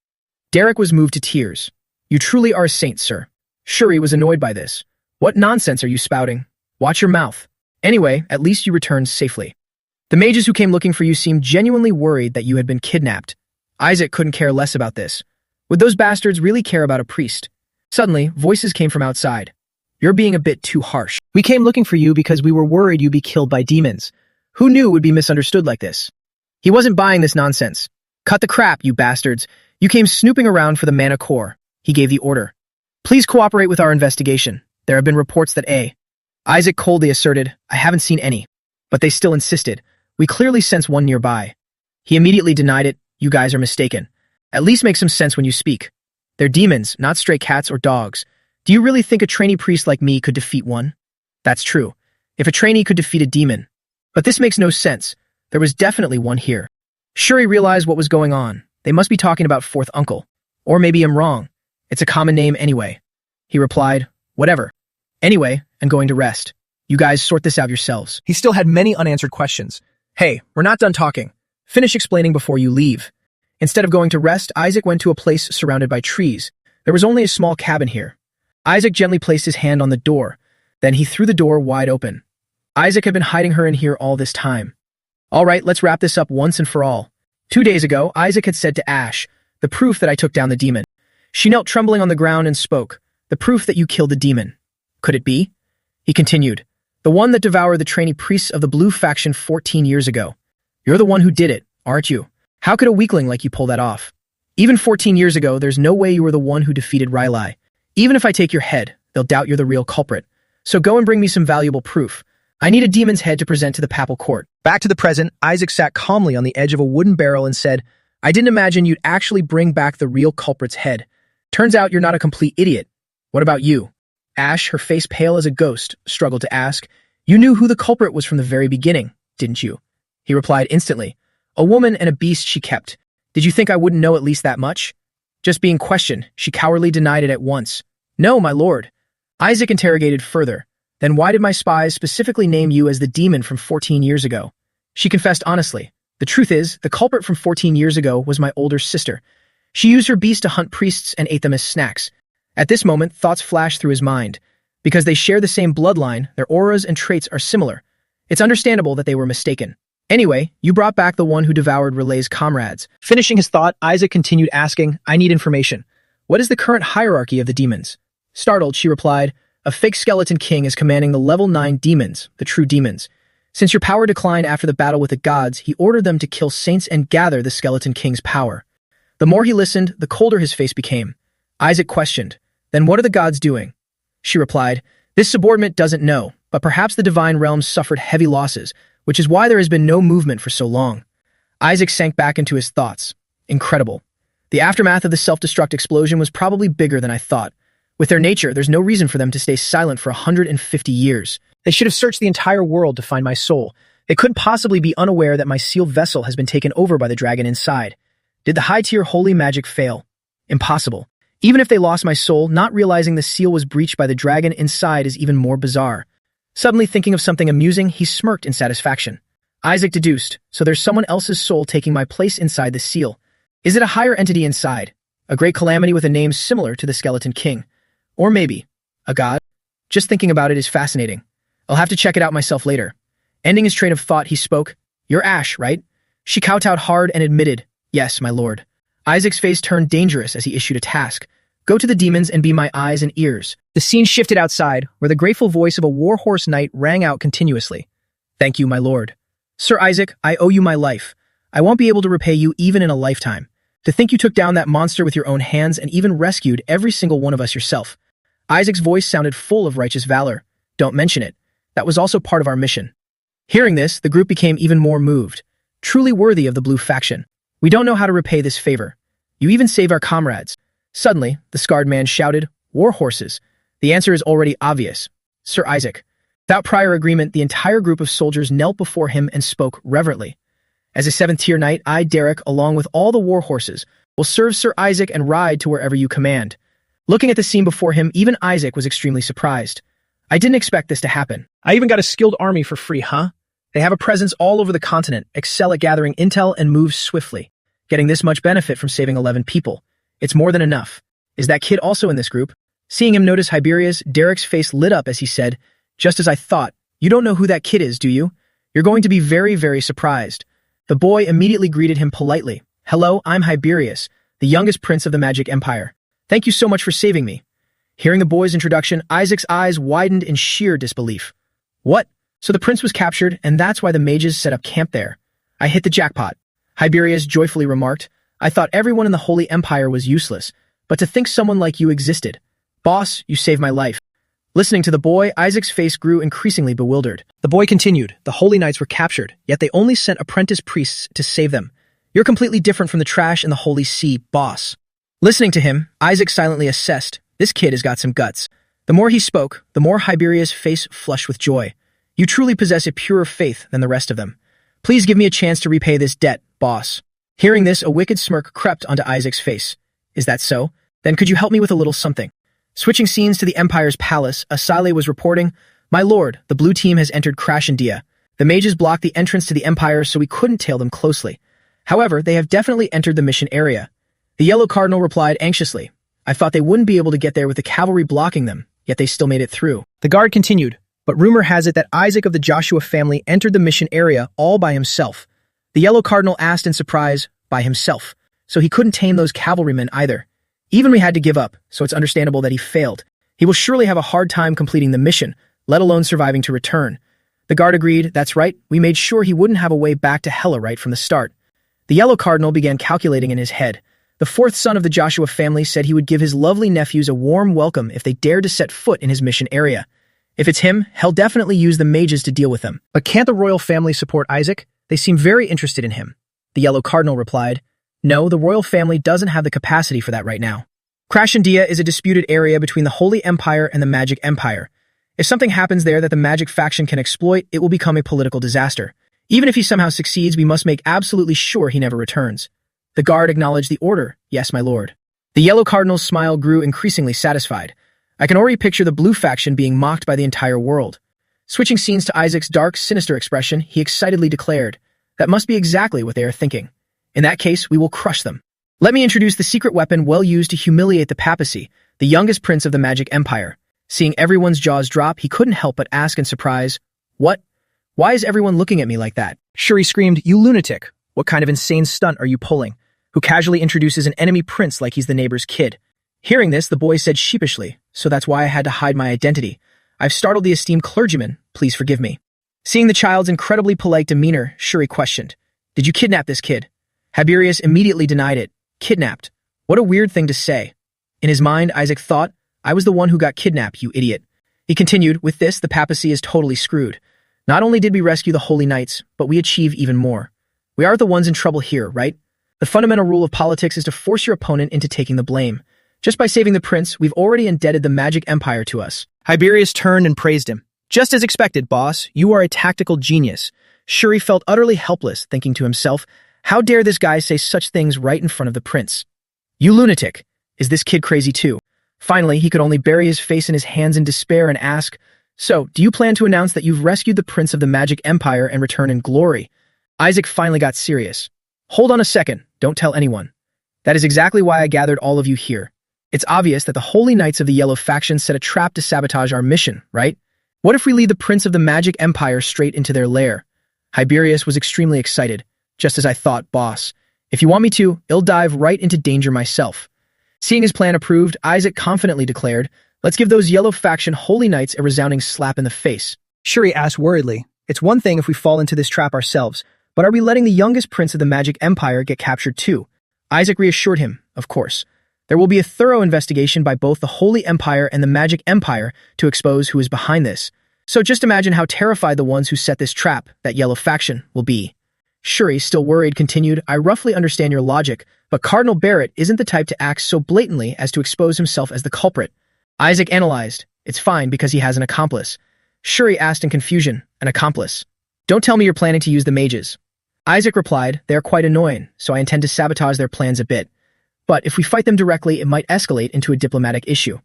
Derek was moved to tears. You truly are a saint, sir. Shuri was annoyed by this. What nonsense are you spouting? Watch your mouth. Anyway, at least you returned safely. The mages who came looking for you seemed genuinely worried that you had been kidnapped. Isaac couldn't care less about this. Would those bastards really care about a priest? Suddenly, voices came from outside. You're being a bit too harsh. We came looking for you because we were worried you'd be killed by demons. Who knew it would be misunderstood like this? He wasn't buying this nonsense. Cut the crap, you bastards. You came snooping around for the mana core. He gave the order. Please cooperate with our investigation. There have been reports that Isaac coldly asserted, I haven't seen any. But they still insisted. We clearly sense one nearby. He immediately denied it. You guys are mistaken. At least make some sense when you speak. They're demons, not stray cats or dogs. Do you really think a trainee priest like me could defeat one? That's true. If a trainee could defeat a demon. But this makes no sense. There was definitely one here. Shuri realized what was going on. They must be talking about fourth uncle. Or maybe I'm wrong. It's a common name anyway. He replied, whatever. Anyway, I'm going to rest. You guys sort this out yourselves. He still had many unanswered questions. Hey, we're not done talking. Finish explaining before you leave. Instead of going to rest, Isaac went to a place surrounded by trees. There was only a small cabin here. Isaac gently placed his hand on the door. Then he threw the door wide open. Isaac had been hiding her in here all this time. All right, let's wrap this up once and for all. 2 days ago, Isaac had said to Ash, the proof that I took down the demon. She knelt trembling on the ground and spoke, the proof that you killed the demon. Could it be? He continued, the one that devoured the trainee priests of the Blue faction 14 years ago. You're the one who did it, aren't you? How could a weakling like you pull that off? Even 14 years ago, there's no way you were the one who defeated Rylai. Even if I take your head, they'll doubt you're the real culprit. So go and bring me some valuable proof. I need a demon's head to present to the papal court. Back to the present, Isaac sat calmly on the edge of a wooden barrel and said, I didn't imagine you'd actually bring back the real culprit's head. Turns out you're not a complete idiot. What about you? Ash, her face pale as a ghost, struggled to ask, you knew who the culprit was from the very beginning, didn't you? He replied instantly, a woman and a beast she kept. Did you think I wouldn't know at least that much? Just being questioned, she cowardly denied it at once. No, my lord. Isaac interrogated further. Then why did my spies specifically name you as the demon from 14 years ago? She confessed honestly. The truth is, the culprit from 14 years ago was my older sister. She used her beast to hunt priests and ate them as snacks. At this moment, thoughts flashed through his mind. Because they share the same bloodline, their auras and traits are similar. It's understandable that they were mistaken. Anyway, you brought back the one who devoured Relay's comrades. Finishing his thought, Isaac continued asking, I need information. What is the current hierarchy of the demons? Startled, she replied, a fake skeleton king is commanding the level 9 demons, the true demons. Since your power declined after the battle with the gods, he ordered them to kill saints and gather the skeleton king's power. The more he listened, the colder his face became. Isaac questioned, then what are the gods doing? She replied, this subordinate doesn't know, but perhaps the divine realms suffered heavy losses, which is why there has been no movement for so long. Isaac sank back into his thoughts. Incredible. The aftermath of the self-destruct explosion was probably bigger than I thought. With their nature, there's no reason for them to stay silent for 150 years. They should have searched the entire world to find my soul. They couldn't possibly be unaware that my sealed vessel has been taken over by the dragon inside. Did the high-tier holy magic fail? Impossible. Even if they lost my soul, not realizing the seal was breached by the dragon inside is even more bizarre. Suddenly thinking of something amusing, he smirked in satisfaction. Isaac deduced, so there's someone else's soul taking my place inside the seal. Is it a higher entity inside? A great calamity with a name similar to the Skeleton King? Or maybe, a god? Just thinking about it is fascinating. I'll have to check it out myself later. Ending his train of thought, he spoke, You're Ash, right? She kowtowed hard and admitted, Yes, my lord. Isaac's face turned dangerous as he issued a task. Go to the demons and be my eyes and ears. The scene shifted outside, where the grateful voice of a warhorse knight rang out continuously. Thank you, my lord. Sir Isaac, I owe you my life. I won't be able to repay you even in a lifetime. To think you took down that monster with your own hands and even rescued every single one of us yourself. Isaac's voice sounded full of righteous valor. Don't mention it. That was also part of our mission. Hearing this, the group became even more moved. Truly worthy of the Blue faction. We don't know how to repay this favor. You even saved our comrades. Suddenly, the scarred man shouted, "War horses." The answer is already obvious. Sir Isaac. Without prior agreement, the entire group of soldiers knelt before him and spoke reverently. As a seventh-tier knight, I, Derek, along with all the war horses, will serve Sir Isaac and ride to wherever you command. Looking at the scene before him, even Isaac was extremely surprised. I didn't expect this to happen. I even got a skilled army for free, huh? They have a presence all over the continent, excel at gathering intel, and move swiftly. Getting this much benefit from saving 11 people. It's more than enough. Is that kid also in this group? Seeing him notice Hiberius, Derek's face lit up as he said, "Just as I thought. You don't know who that kid is, do you? You're going to be very, very surprised." The boy immediately greeted him politely. "Hello, I'm Hiberius, the youngest prince of the Magic Empire. Thank you so much for saving me." Hearing the boy's introduction, Isaac's eyes widened in sheer disbelief. What? So the prince was captured, and that's why the mages set up camp there. I hit the jackpot. Hiberius joyfully remarked. I thought everyone in the Holy Empire was useless, but to think someone like you existed. Boss, you saved my life. Listening to the boy, Isaac's face grew increasingly bewildered. The boy continued, the Holy Knights were captured, yet they only sent apprentice priests to save them. You're completely different from the trash in the Holy See, boss. Listening to him, Isaac silently assessed, this kid has got some guts. The more he spoke, the more Hiberius' face flushed with joy. You truly possess a purer faith than the rest of them. Please give me a chance to repay this debt, boss. Hearing this, a wicked smirk crept onto Isaac's face. Is that so? Then could you help me with a little something? Switching scenes to the Empire's palace, Asale was reporting, My lord, the blue team has entered Crashandia. The mages blocked the entrance to the Empire so we couldn't tail them closely. However, they have definitely entered the mission area. The Yellow Cardinal replied anxiously. I thought they wouldn't be able to get there with the cavalry blocking them, yet they still made it through. The guard continued, but rumor has it that Isaac of the Joshua family entered the mission area all by himself. The Yellow Cardinal asked in surprise, by himself, so he couldn't tame those cavalrymen either. Even we had to give up, so it's understandable that he failed. He will surely have a hard time completing the mission, let alone surviving to return. The guard agreed, that's right, we made sure he wouldn't have a way back to Hela right from the start. The Yellow Cardinal began calculating in his head. The fourth son of the Joshua family said he would give his lovely nephews a warm welcome if they dared to set foot in his mission area. If it's him, he'll definitely use the mages to deal with them. But can't the royal family support Isaac? They seem very interested in him. The Yellow Cardinal replied, No, the royal family doesn't have the capacity for that right now. Crashandia is a disputed area between the Holy Empire and the Magic Empire. If something happens there that the magic faction can exploit, it will become a political disaster. Even if he somehow succeeds, we must make absolutely sure he never returns. The guard acknowledged the order. Yes, my lord. The Yellow Cardinal's smile grew increasingly satisfied. I can already picture the blue faction being mocked by the entire world. Switching scenes to Isaac's dark, sinister expression, he excitedly declared, That must be exactly what they are thinking. In that case, we will crush them. Let me introduce the secret weapon well used to humiliate the papacy, the youngest prince of the Magic Empire. Seeing everyone's jaws drop, he couldn't help but ask in surprise, What? Why is everyone looking at me like that? Shuri screamed, You lunatic! What kind of insane stunt are you pulling? Who casually introduces an enemy prince like he's the neighbor's kid? Hearing this, the boy said sheepishly, So that's why I had to hide my identity. I've startled the esteemed clergyman. Please forgive me. Seeing the child's incredibly polite demeanor, Shuri questioned, Did you kidnap this kid? Hiberius immediately denied it. Kidnapped? What a weird thing to say. In his mind, Isaac thought, I was the one who got kidnapped, you idiot. He continued, With this, the papacy is totally screwed. Not only did we rescue the Holy Knights, but we achieve even more. We aren't the ones in trouble here, right? The fundamental rule of politics is to force your opponent into taking the blame. Just by saving the prince, we've already indebted the Magic Empire to us. Hiberius turned and praised him. Just as expected, boss, you are a tactical genius. Shuri felt utterly helpless, thinking to himself, How dare this guy say such things right in front of the prince? You lunatic! Is this kid crazy too? Finally, he could only bury his face in his hands in despair and ask, So, do you plan to announce that you've rescued the prince of the Magic Empire and return in glory? Isaac finally got serious. Hold on a second, don't tell anyone. That is exactly why I gathered all of you here. It's obvious that the Holy Knights of the Yellow faction set a trap to sabotage our mission, right? What if we lead the Prince of the Magic Empire straight into their lair? Hiberius was extremely excited. Just as I thought, boss. If you want me to, I'll dive right into danger myself. Seeing his plan approved, Isaac confidently declared, Let's give those Yellow faction Holy Knights a resounding slap in the face. Shuri asked worriedly, It's one thing if we fall into this trap ourselves, but are we letting the youngest prince of the Magic Empire get captured too? Isaac reassured him, of course. There will be a thorough investigation by both the Holy Empire and the Magic Empire to expose who is behind this. So just imagine how terrified the ones who set this trap, that Yellow faction, will be. Shuri, still worried, continued, I roughly understand your logic, but Cardinal Barrett isn't the type to act so blatantly as to expose himself as the culprit. Isaac analyzed. It's fine because he has an accomplice. Shuri asked in confusion, an accomplice? Don't tell me you're planning to use the mages. Isaac replied, they are quite annoying, so I intend to sabotage their plans a bit. But if we fight them directly, it might escalate into a diplomatic issue.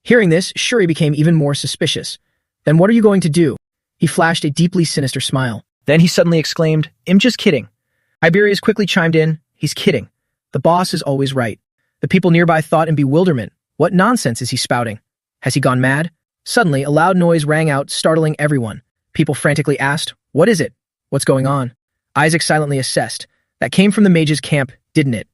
Hearing this, Shuri became even more suspicious. Then what are you going to do? He flashed a deeply sinister smile. Then he suddenly exclaimed, I'm just kidding. Tiberius quickly chimed in, he's kidding. The boss is always right. The people nearby thought in bewilderment, what nonsense is he spouting? Has he gone mad? Suddenly, a loud noise rang out, startling everyone. People frantically asked, what is it? What's going on? Isaac silently assessed. That came from the mage's camp, didn't it?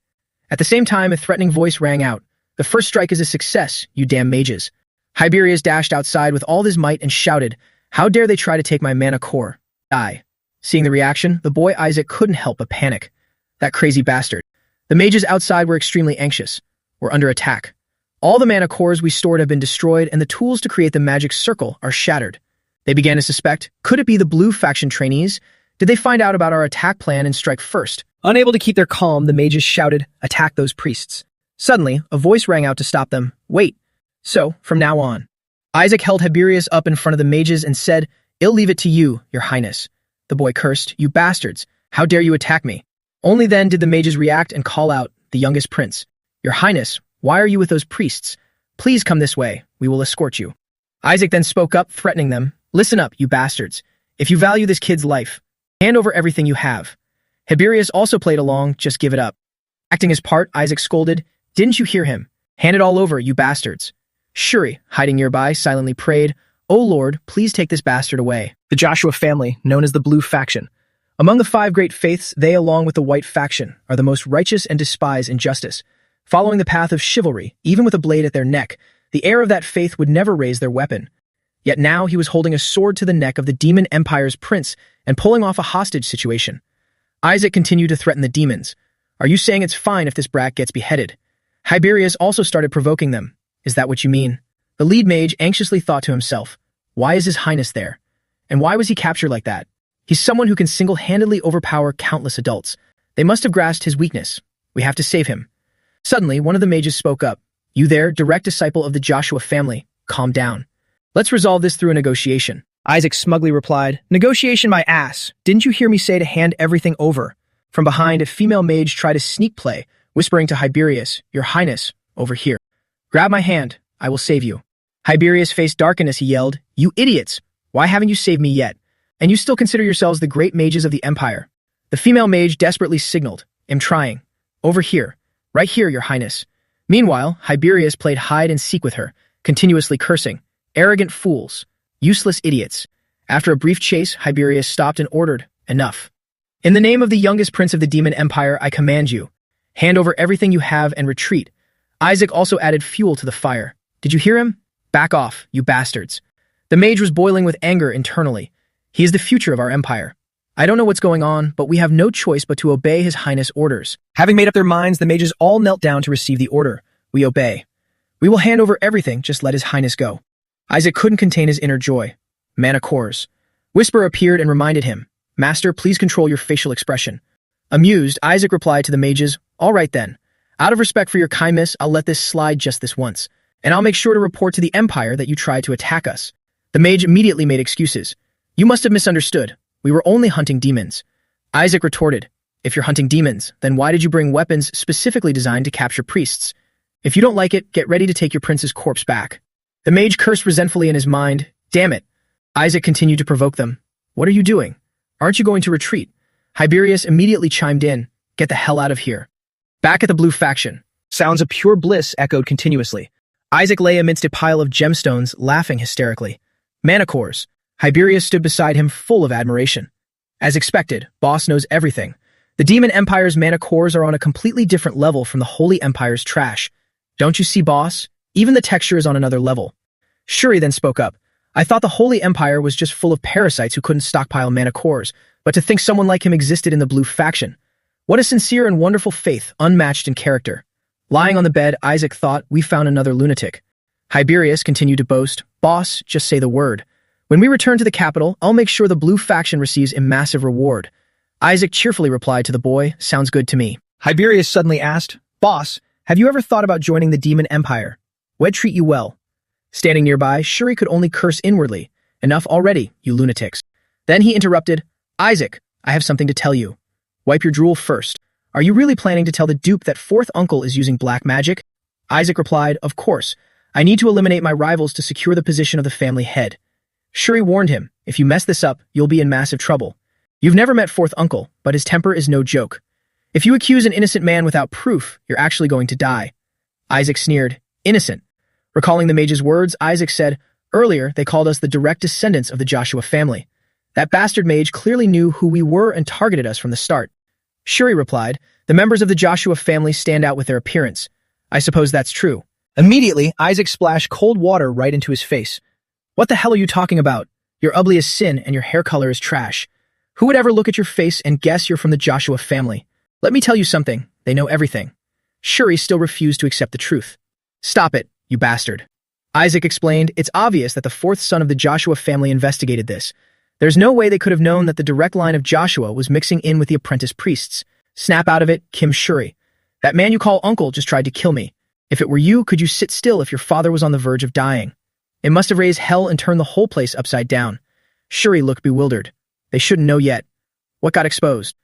At the same time, a threatening voice rang out. The first strike is a success, you damn mages. Tiberius dashed outside with all his might and shouted, how dare they try to take my mana core? Die. Seeing the reaction, the boy Isaac couldn't help but panic. That crazy bastard. The mages outside were extremely anxious. We're under attack. All the mana cores we stored have been destroyed and the tools to create the magic circle are shattered. They began to suspect, could it be the blue faction trainees? Did they find out about our attack plan and strike first? Unable to keep their calm, the mages shouted, attack those priests. Suddenly, a voice rang out to stop them. Wait. So, from now on. Isaac held Tiberius up in front of the mages and said, I'll leave it to you, your highness. The boy cursed, you bastards. How dare you attack me? Only then did the mages react and call out, the youngest prince. Your highness, why are you with those priests? Please come this way. We will escort you. Isaac then spoke up, threatening them. Listen up, you bastards. If you value this kid's life, hand over everything you have. Tiberius also played along, just give it up. Acting his part, Isaac scolded, didn't you hear him? Hand it all over, you bastards. Shuri, hiding nearby, silently prayed, O Lord, please take this bastard away. The Joshua family, known as the Blue Faction. Among the 5 great faiths, they, along with the White Faction, are the most righteous and despise injustice. Following the path of chivalry, even with a blade at their neck, the heir of that faith would never raise their weapon. Yet now he was holding a sword to the neck of the Demon Empire's prince and pulling off a hostage situation. Isaac continued to threaten the demons. Are you saying it's fine if this brat gets beheaded? Tiberius also started provoking them. Is that what you mean? The lead mage anxiously thought to himself, why is his highness there? And why was he captured like that? He's someone who can single-handedly overpower countless adults. They must have grasped his weakness. We have to save him. Suddenly, one of the mages spoke up. You there, direct disciple of the Joshua family, calm down. Let's resolve this through a negotiation. Isaac smugly replied, negotiation my ass. Didn't you hear me say to hand everything over? From behind, a female mage tried to sneak play, whispering to Tiberius, your highness, over here. Grab my hand. I will save you. Tiberius' face darkened as he yelled, you idiots! Why haven't you saved me yet? And you still consider yourselves the great mages of the Empire. The female mage desperately signaled, I'm trying. Over here. Right here, your highness. Meanwhile, Tiberius played hide and seek with her, continuously cursing, arrogant fools, useless idiots. After a brief chase, Tiberius stopped and ordered, enough. In the name of the youngest prince of the Demon Empire, I command you, hand over everything you have and retreat. Isaac also added fuel to the fire. Did you hear him? Back off, you bastards. The mage was boiling with anger internally. He is the future of our empire. I don't know what's going on, but we have no choice but to obey his highness' orders. Having made up their minds, the mages all knelt down to receive the order. We obey. We will hand over everything, just let his highness go. Isaac couldn't contain his inner joy. Mana cores. Whisper appeared and reminded him, Master, please control your facial expression. Amused, Isaac replied to the mages, all right then. Out of respect for your kindness, I'll let this slide just this once, and I'll make sure to report to the Empire that you tried to attack us. The mage immediately made excuses. You must have misunderstood. We were only hunting demons. Isaac retorted, if you're hunting demons, then why did you bring weapons specifically designed to capture priests? If you don't like it, get ready to take your prince's corpse back. The mage cursed resentfully in his mind, damn it. Isaac continued to provoke them. What are you doing? Aren't you going to retreat? Tiberius immediately chimed in, get the hell out of here. Back at the Blue Faction, sounds of pure bliss echoed continuously. Isaac lay amidst a pile of gemstones, laughing hysterically. Mana cores. Tiberius stood beside him full of admiration. As expected, Boss knows everything. The Demon Empire's mana cores are on a completely different level from the Holy Empire's trash. Don't you see, Boss? Even the texture is on another level. Shuri then spoke up. I thought the Holy Empire was just full of parasites who couldn't stockpile mana cores, but to think someone like him existed in the Blue Faction. What a sincere and wonderful faith, unmatched in character. Lying on the bed, Isaac thought, we found another lunatic. Tiberius continued to boast, Boss, just say the word. When we return to the capital, I'll make sure the Blue Faction receives a massive reward. Isaac cheerfully replied to the boy, "Sounds good to me." Tiberius suddenly asked, "Boss, have you ever thought about joining the Demon Empire? We'd treat you well." Standing nearby, Shuri could only curse inwardly. "Enough already, you lunatics." Then he interrupted, "Isaac, I have something to tell you. Wipe your drool first. Are you really planning to tell the dupe that fourth uncle is using black magic?" Isaac replied, "Of course. I need to eliminate my rivals to secure the position of the family head." Shuri warned him, "If you mess this up, you'll be in massive trouble. You've never met fourth uncle, but his temper is no joke. If you accuse an innocent man without proof, you're actually going to die." Isaac sneered, "Innocent?" Recalling the mage's words, Isaac said, "Earlier, they called us the direct descendants of the Joshua family. That bastard mage clearly knew who we were and targeted us from the start." Shuri replied, "The members of the Joshua family stand out with their appearance. I suppose that's true." Immediately, Isaac splashed cold water right into his face. "What the hell are you talking about? You're ugly as sin and your hair color is trash. Who would ever look at your face and guess you're from the Joshua family? Let me tell you something, they know everything." Shuri still refused to accept the truth. "Stop it, you bastard." Isaac explained, "It's obvious that the fourth son of the Joshua family investigated this. There's no way they could have known that the direct line of Joshua was mixing in with the apprentice priests. Snap out of it, Kim Shuri. That man you call uncle just tried to kill me. If it were you, could you sit still if your father was on the verge of dying? It must have raised hell and turned the whole place upside down." Shuri looked bewildered. They shouldn't know yet. What got exposed?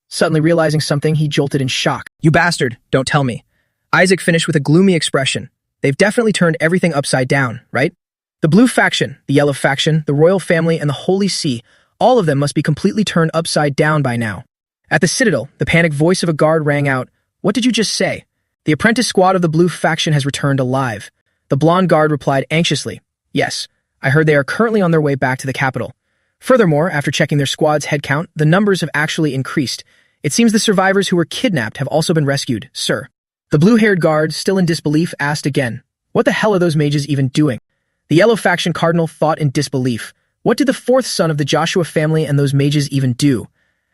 Suddenly realizing something, he jolted in shock. "You bastard, don't tell me." Isaac finished with a gloomy expression. "They've definitely turned everything upside down, right? The blue faction, the yellow faction, the royal family, and the Holy See, all of them must be completely turned upside down by now." At the Citadel, the panicked voice of a guard rang out, "What did you just say?" "The apprentice squad of the blue faction has returned alive." The blonde guard replied anxiously, "Yes, I heard they are currently on their way back to the capital. Furthermore, after checking their squad's head count, the numbers have actually increased. It seems the survivors who were kidnapped have also been rescued, sir." The blue-haired guard, still in disbelief, asked again, "What the hell are those mages even doing?" The yellow faction cardinal thought in disbelief. What did the fourth son of the Joshua family and those mages even do?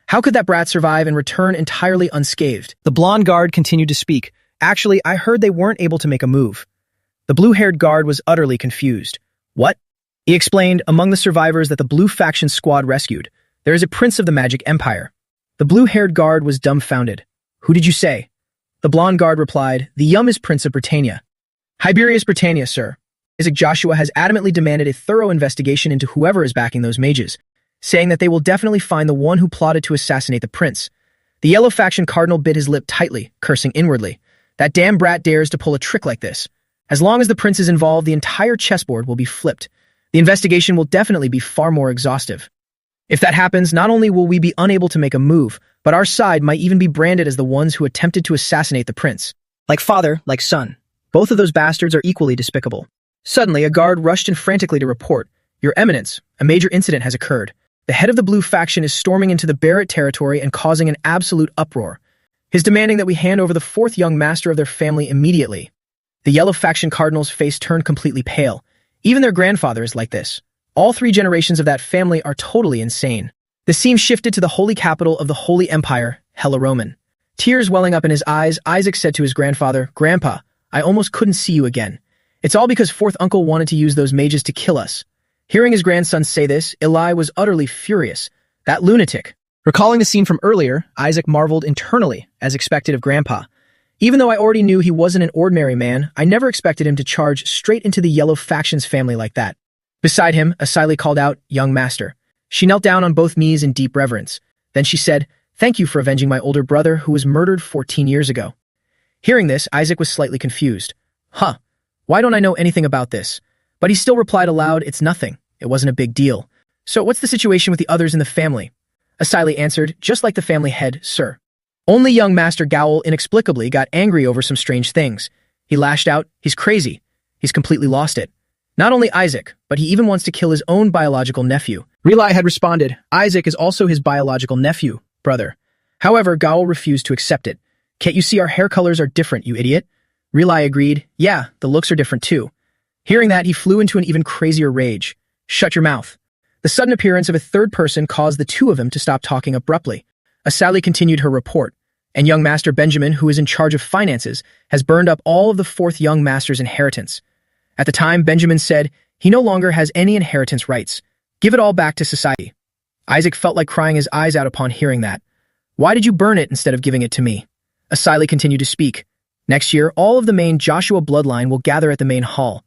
How could that brat survive and return entirely unscathed? The blonde guard continued to speak. "Actually, I heard they weren't able to make a move." The blue-haired guard was utterly confused. "What?" He explained, "Among the survivors that the blue faction squad rescued, there is a prince of the magic empire." The blue-haired guard was dumbfounded. "Who did you say?" The blonde guard replied, "The youngest prince of Britannia." "Tiberius Britannia, sir." Isaac Joshua has adamantly demanded a thorough investigation into whoever is backing those mages, saying that they will definitely find the one who plotted to assassinate the prince. The yellow faction cardinal bit his lip tightly, cursing inwardly. That damn brat dares to pull a trick like this. As long as the prince is involved, the entire chessboard will be flipped. The investigation will definitely be far more exhaustive. If that happens, not only will we be unable to make a move, but our side might even be branded as the ones who attempted to assassinate the prince. Like father, like son. Both of those bastards are equally despicable. Suddenly, a guard rushed in frantically to report, "Your Eminence, a major incident has occurred. The head of the blue faction is storming into the Barrett territory and causing an absolute uproar. He's demanding that we hand over the fourth young master of their family immediately." The yellow faction cardinal's face turned completely pale. Even their grandfather is like this. All three generations of that family are totally insane. The scene shifted to the holy capital of the Holy Empire, Hella Roman. Tears welling up in his eyes, Isaac said to his grandfather, "Grandpa, I almost couldn't see you again. It's all because fourth uncle wanted to use those mages to kill us." Hearing his grandson say this, Eli was utterly furious. That lunatic. Recalling the scene from earlier, Isaac marveled internally, as expected of Grandpa. Even though I already knew he wasn't an ordinary man, I never expected him to charge straight into the yellow faction's family like that. Beside him, Asili called out, "Young master." She knelt down on both knees in deep reverence. Then she said, "Thank you for avenging my older brother who was murdered 14 years ago." Hearing this, Isaac was slightly confused. "Huh, why don't I know anything about this?" But he still replied aloud, "It's nothing. It wasn't a big deal. So what's the situation with the others in the family?" Asili answered, "Just like the family head, sir. Only young Master Gowl inexplicably got angry over some strange things. He lashed out, 'He's crazy. He's completely lost it.' Not only Isaac, but he even wants to kill his own biological nephew." Relai had responded, "Isaac is also his biological nephew, brother." However, Gowl refused to accept it. "Can't you see our hair colors are different, you idiot?" Relai agreed, "Yeah, the looks are different too." Hearing that, he flew into an even crazier rage. "Shut your mouth." The sudden appearance of a third person caused the two of them to stop talking abruptly. Asali continued her report, "And young Master Benjamin, who is in charge of finances, has burned up all of the fourth young master's inheritance. At the time, Benjamin said he no longer has any inheritance rights. Give it all back to society." Isaac felt like crying his eyes out upon hearing that. Why did you burn it instead of giving it to me? Asili continued to speak. Next year, all of the main Joshua bloodline will gather at the main hall.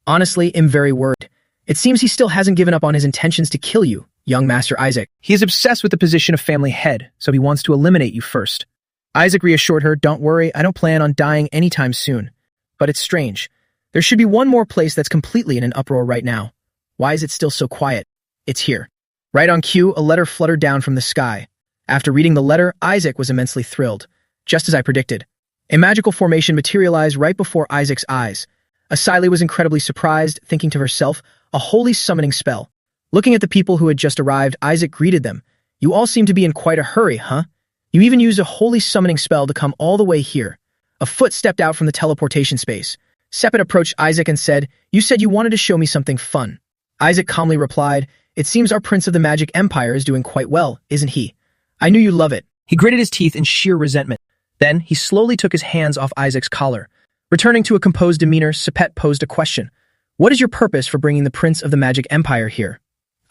Honestly, I'm very worried. It seems he still hasn't given up on his intentions to kill you, young Master Isaac. He is obsessed with the position of family head, so he wants to eliminate you first. Isaac reassured her, don't worry, I don't plan on dying anytime soon. But it's strange. There should be one more place that's completely in an uproar right now. Why is it still so quiet? It's here. Right on cue, a letter fluttered down from the sky. After reading the letter, Isaac was immensely thrilled. Just as I predicted. A magical formation materialized right before Isaac's eyes. Asili was incredibly surprised, thinking to herself, a holy summoning spell. Looking at the people who had just arrived, Isaac greeted them. You all seem to be in quite a hurry, huh? You even used a holy summoning spell to come all the way here. A foot stepped out from the teleportation space. Sepet approached Isaac and said, you said you wanted to show me something fun. Isaac calmly replied, it seems our Prince of the Magic Empire is doing quite well, isn't he? I knew you'd love it. He gritted his teeth in sheer resentment. Then, he slowly took his hands off Isaac's collar. Returning to a composed demeanor, Sepet posed a question. What is your purpose for bringing the Prince of the Magic Empire here?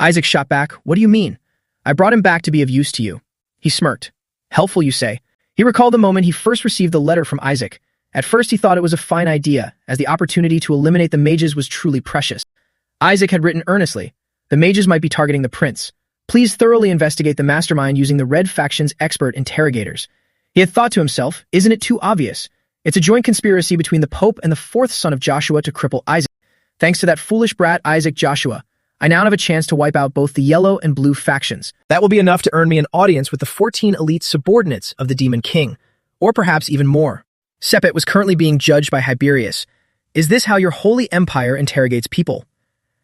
Isaac shot back, what do you mean? I brought him back to be of use to you. He smirked. Helpful, you say? He recalled the moment he first received the letter from Isaac. At first he thought it was a fine idea, as the opportunity to eliminate the mages was truly precious. Isaac had written earnestly, the mages might be targeting the prince. Please thoroughly investigate the mastermind using the Red Faction's expert interrogators. He had thought to himself, isn't it too obvious? It's a joint conspiracy between the Pope and the fourth son of Joshua to cripple Isaac. Thanks to that foolish brat Isaac Joshua, I now have a chance to wipe out both the yellow and blue factions. That will be enough to earn me an audience with the 14 elite subordinates of the Demon King, or perhaps even more. Sepet was currently being judged by Hiberius. Is this how your holy empire interrogates people?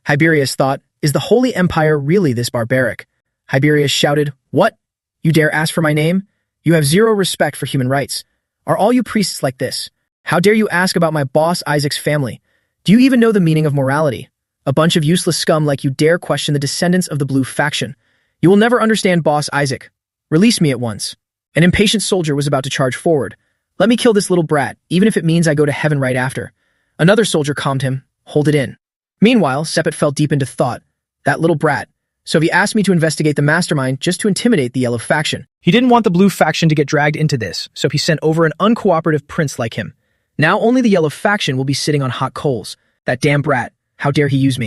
Hiberius thought, is the holy empire really this barbaric? Hiberius shouted, what? You dare ask for my name? You have zero respect for human rights. Are all you priests like this? How dare you ask about my boss Isaac's family? Do you even know the meaning of morality? A bunch of useless scum like you dare question the descendants of the blue faction. You will never understand boss Isaac. Release me at once. An impatient soldier was about to charge forward. Let me kill this little brat, even if it means I go to heaven right after. Another soldier calmed him. Hold it in. Meanwhile, Sepet fell deep into thought. That little brat. So he asked me to investigate the mastermind just to intimidate the yellow faction. He didn't want the blue faction to get dragged into this, so he sent over an uncooperative prince like him. Now only the yellow faction will be sitting on hot coals. That damn brat. How dare he use me?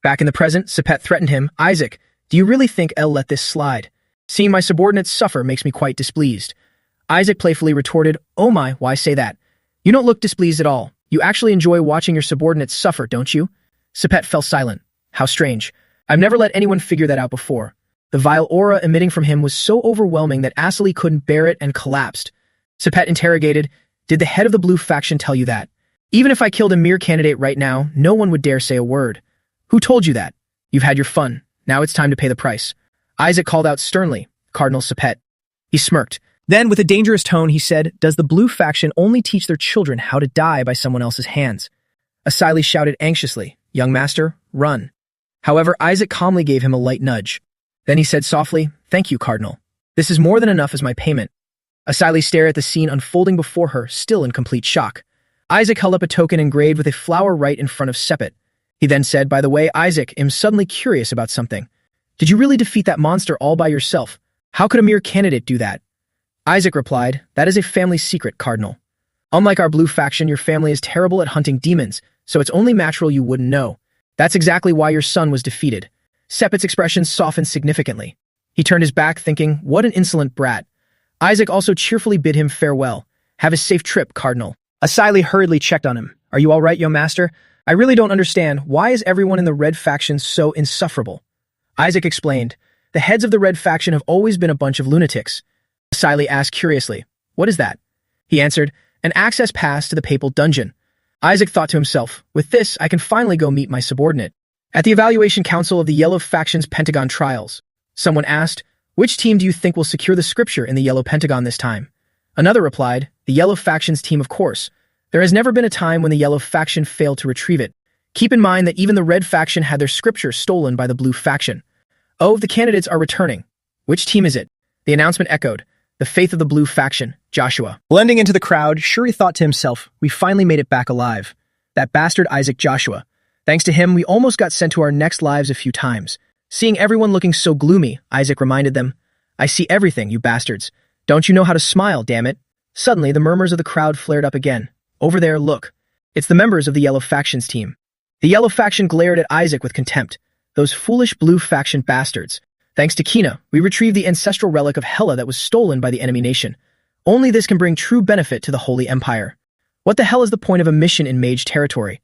Back in the present, Sepet threatened him. Isaac, do you really think I'll let this slide? Seeing my subordinates suffer makes me quite displeased. Isaac playfully retorted, oh my, why say that? You don't look displeased at all. You actually enjoy watching your subordinates suffer, don't you? Sepet fell silent. How strange. I've never let anyone figure that out before. The vile aura emitting from him was so overwhelming that Asili couldn't bear it and collapsed. Sepet interrogated, did the head of the blue faction tell you that? Even if I killed a mere candidate right now, no one would dare say a word. Who told you that? You've had your fun. Now it's time to pay the price. Isaac called out sternly, Cardinal Sepet. He smirked. Then, with a dangerous tone, he said, does the blue faction only teach their children how to die by someone else's hands? Asili shouted anxiously, young master, run. However, Isaac calmly gave him a light nudge. Then he said softly, thank you, Cardinal. This is more than enough as my payment. Asili stared at the scene unfolding before her, still in complete shock. Isaac held up a token engraved with a flower right in front of Sepet. He then said, by the way, Isaac, I'm suddenly curious about something. Did you really defeat that monster all by yourself? How could a mere candidate do that? Isaac replied, that is a family secret, Cardinal. Unlike our blue faction, your family is terrible at hunting demons, so it's only natural you wouldn't know. That's exactly why your son was defeated. Sepet's expression softened significantly. He turned his back, thinking, what an insolent brat. Isaac also cheerfully bid him farewell. Have a safe trip, Cardinal. Asili hurriedly checked on him. Are you all right, young master? I really don't understand. Why is everyone in the Red Faction so insufferable? Isaac explained, the heads of the Red Faction have always been a bunch of lunatics. Asili asked curiously, what is that? He answered, an access pass to the papal dungeon. Isaac thought to himself, with this, I can finally go meet my subordinate. At the evaluation council of the Yellow Faction's Pentagon trials, someone asked, which team do you think will secure the scripture in the Yellow Pentagon this time? Another replied, the Yellow Faction's team, of course. There has never been a time when the Yellow Faction failed to retrieve it. Keep in mind that even the Red Faction had their scripture stolen by the Blue Faction. Oh, the candidates are returning. Which team is it? The announcement echoed. The faith of the Blue Faction, Joshua. Blending into the crowd, Shuri thought to himself, we finally made it back alive. That bastard Isaac Joshua. Thanks to him, we almost got sent to our next lives a few times. Seeing everyone looking so gloomy, Isaac reminded them, I see everything, you bastards. Don't you know how to smile, damn it? Suddenly, the murmurs of the crowd flared up again. Over there, look. It's the members of the Yellow Faction's team. The Yellow Faction glared at Isaac with contempt. Those foolish Blue Faction bastards. Thanks to Kina, we retrieved the ancestral relic of Hela that was stolen by the enemy nation. Only this can bring true benefit to the Holy Empire. What the hell is the point of a mission in Mage territory?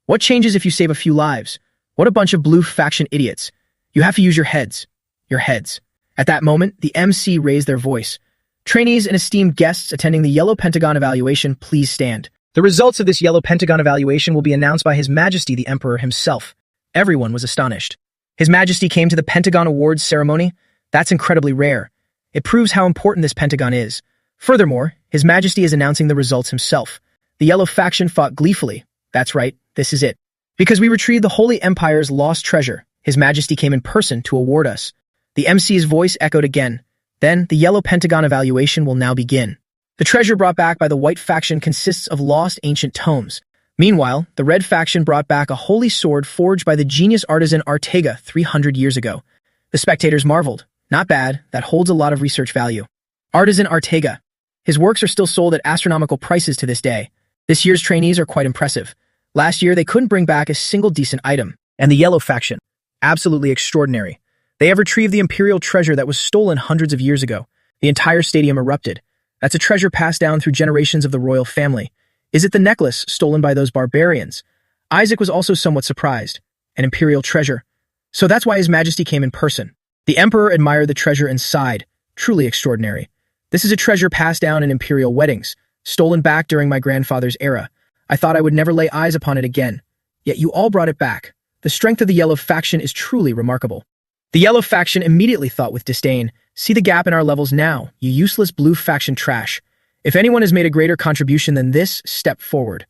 What changes if you save a few lives? What a bunch of Blue Faction idiots. You have to use your heads. Your heads. At that moment, the MC raised their voice. Trainees and esteemed guests attending the Yellow Pentagon evaluation, please stand. The results of this Yellow Pentagon evaluation will be announced by His Majesty the Emperor himself. Everyone was astonished. His Majesty came to the Pentagon Awards ceremony? That's incredibly rare. It proves how important this Pentagon is. Furthermore, His Majesty is announcing the results himself. The Yellow Faction fought gleefully. That's right, this is it. Because we retrieved the Holy Empire's lost treasure, His Majesty came in person to award us. The MC's voice echoed again. Then, the Yellow Pentagon evaluation will now begin. The treasure brought back by the White Faction consists of lost ancient tomes. Meanwhile, the Red Faction brought back a holy sword forged by the genius artisan Artega 300 years ago. The spectators marveled. Not bad, that holds a lot of research value. Artisan Artega. His works are still sold at astronomical prices to this day. This year's trainees are quite impressive. Last year, they couldn't bring back a single decent item. And the Yellow Faction. Absolutely extraordinary. They have retrieved the Imperial treasure that was stolen hundreds of years ago. The entire stadium erupted. That's a treasure passed down through generations of the royal family. Is it the necklace stolen by those barbarians? Isaac was also somewhat surprised. An Imperial treasure. So that's why His Majesty came in person. The Emperor admired the treasure and sighed. Truly extraordinary. This is a treasure passed down in Imperial weddings, stolen back during my grandfather's era. I thought I would never lay eyes upon it again. Yet you all brought it back. The strength of the Yellow Faction is truly remarkable. The Yellow Faction immediately thought with disdain, see the gap in our levels now, you useless Blue Faction trash. If anyone has made a greater contribution than this, step forward.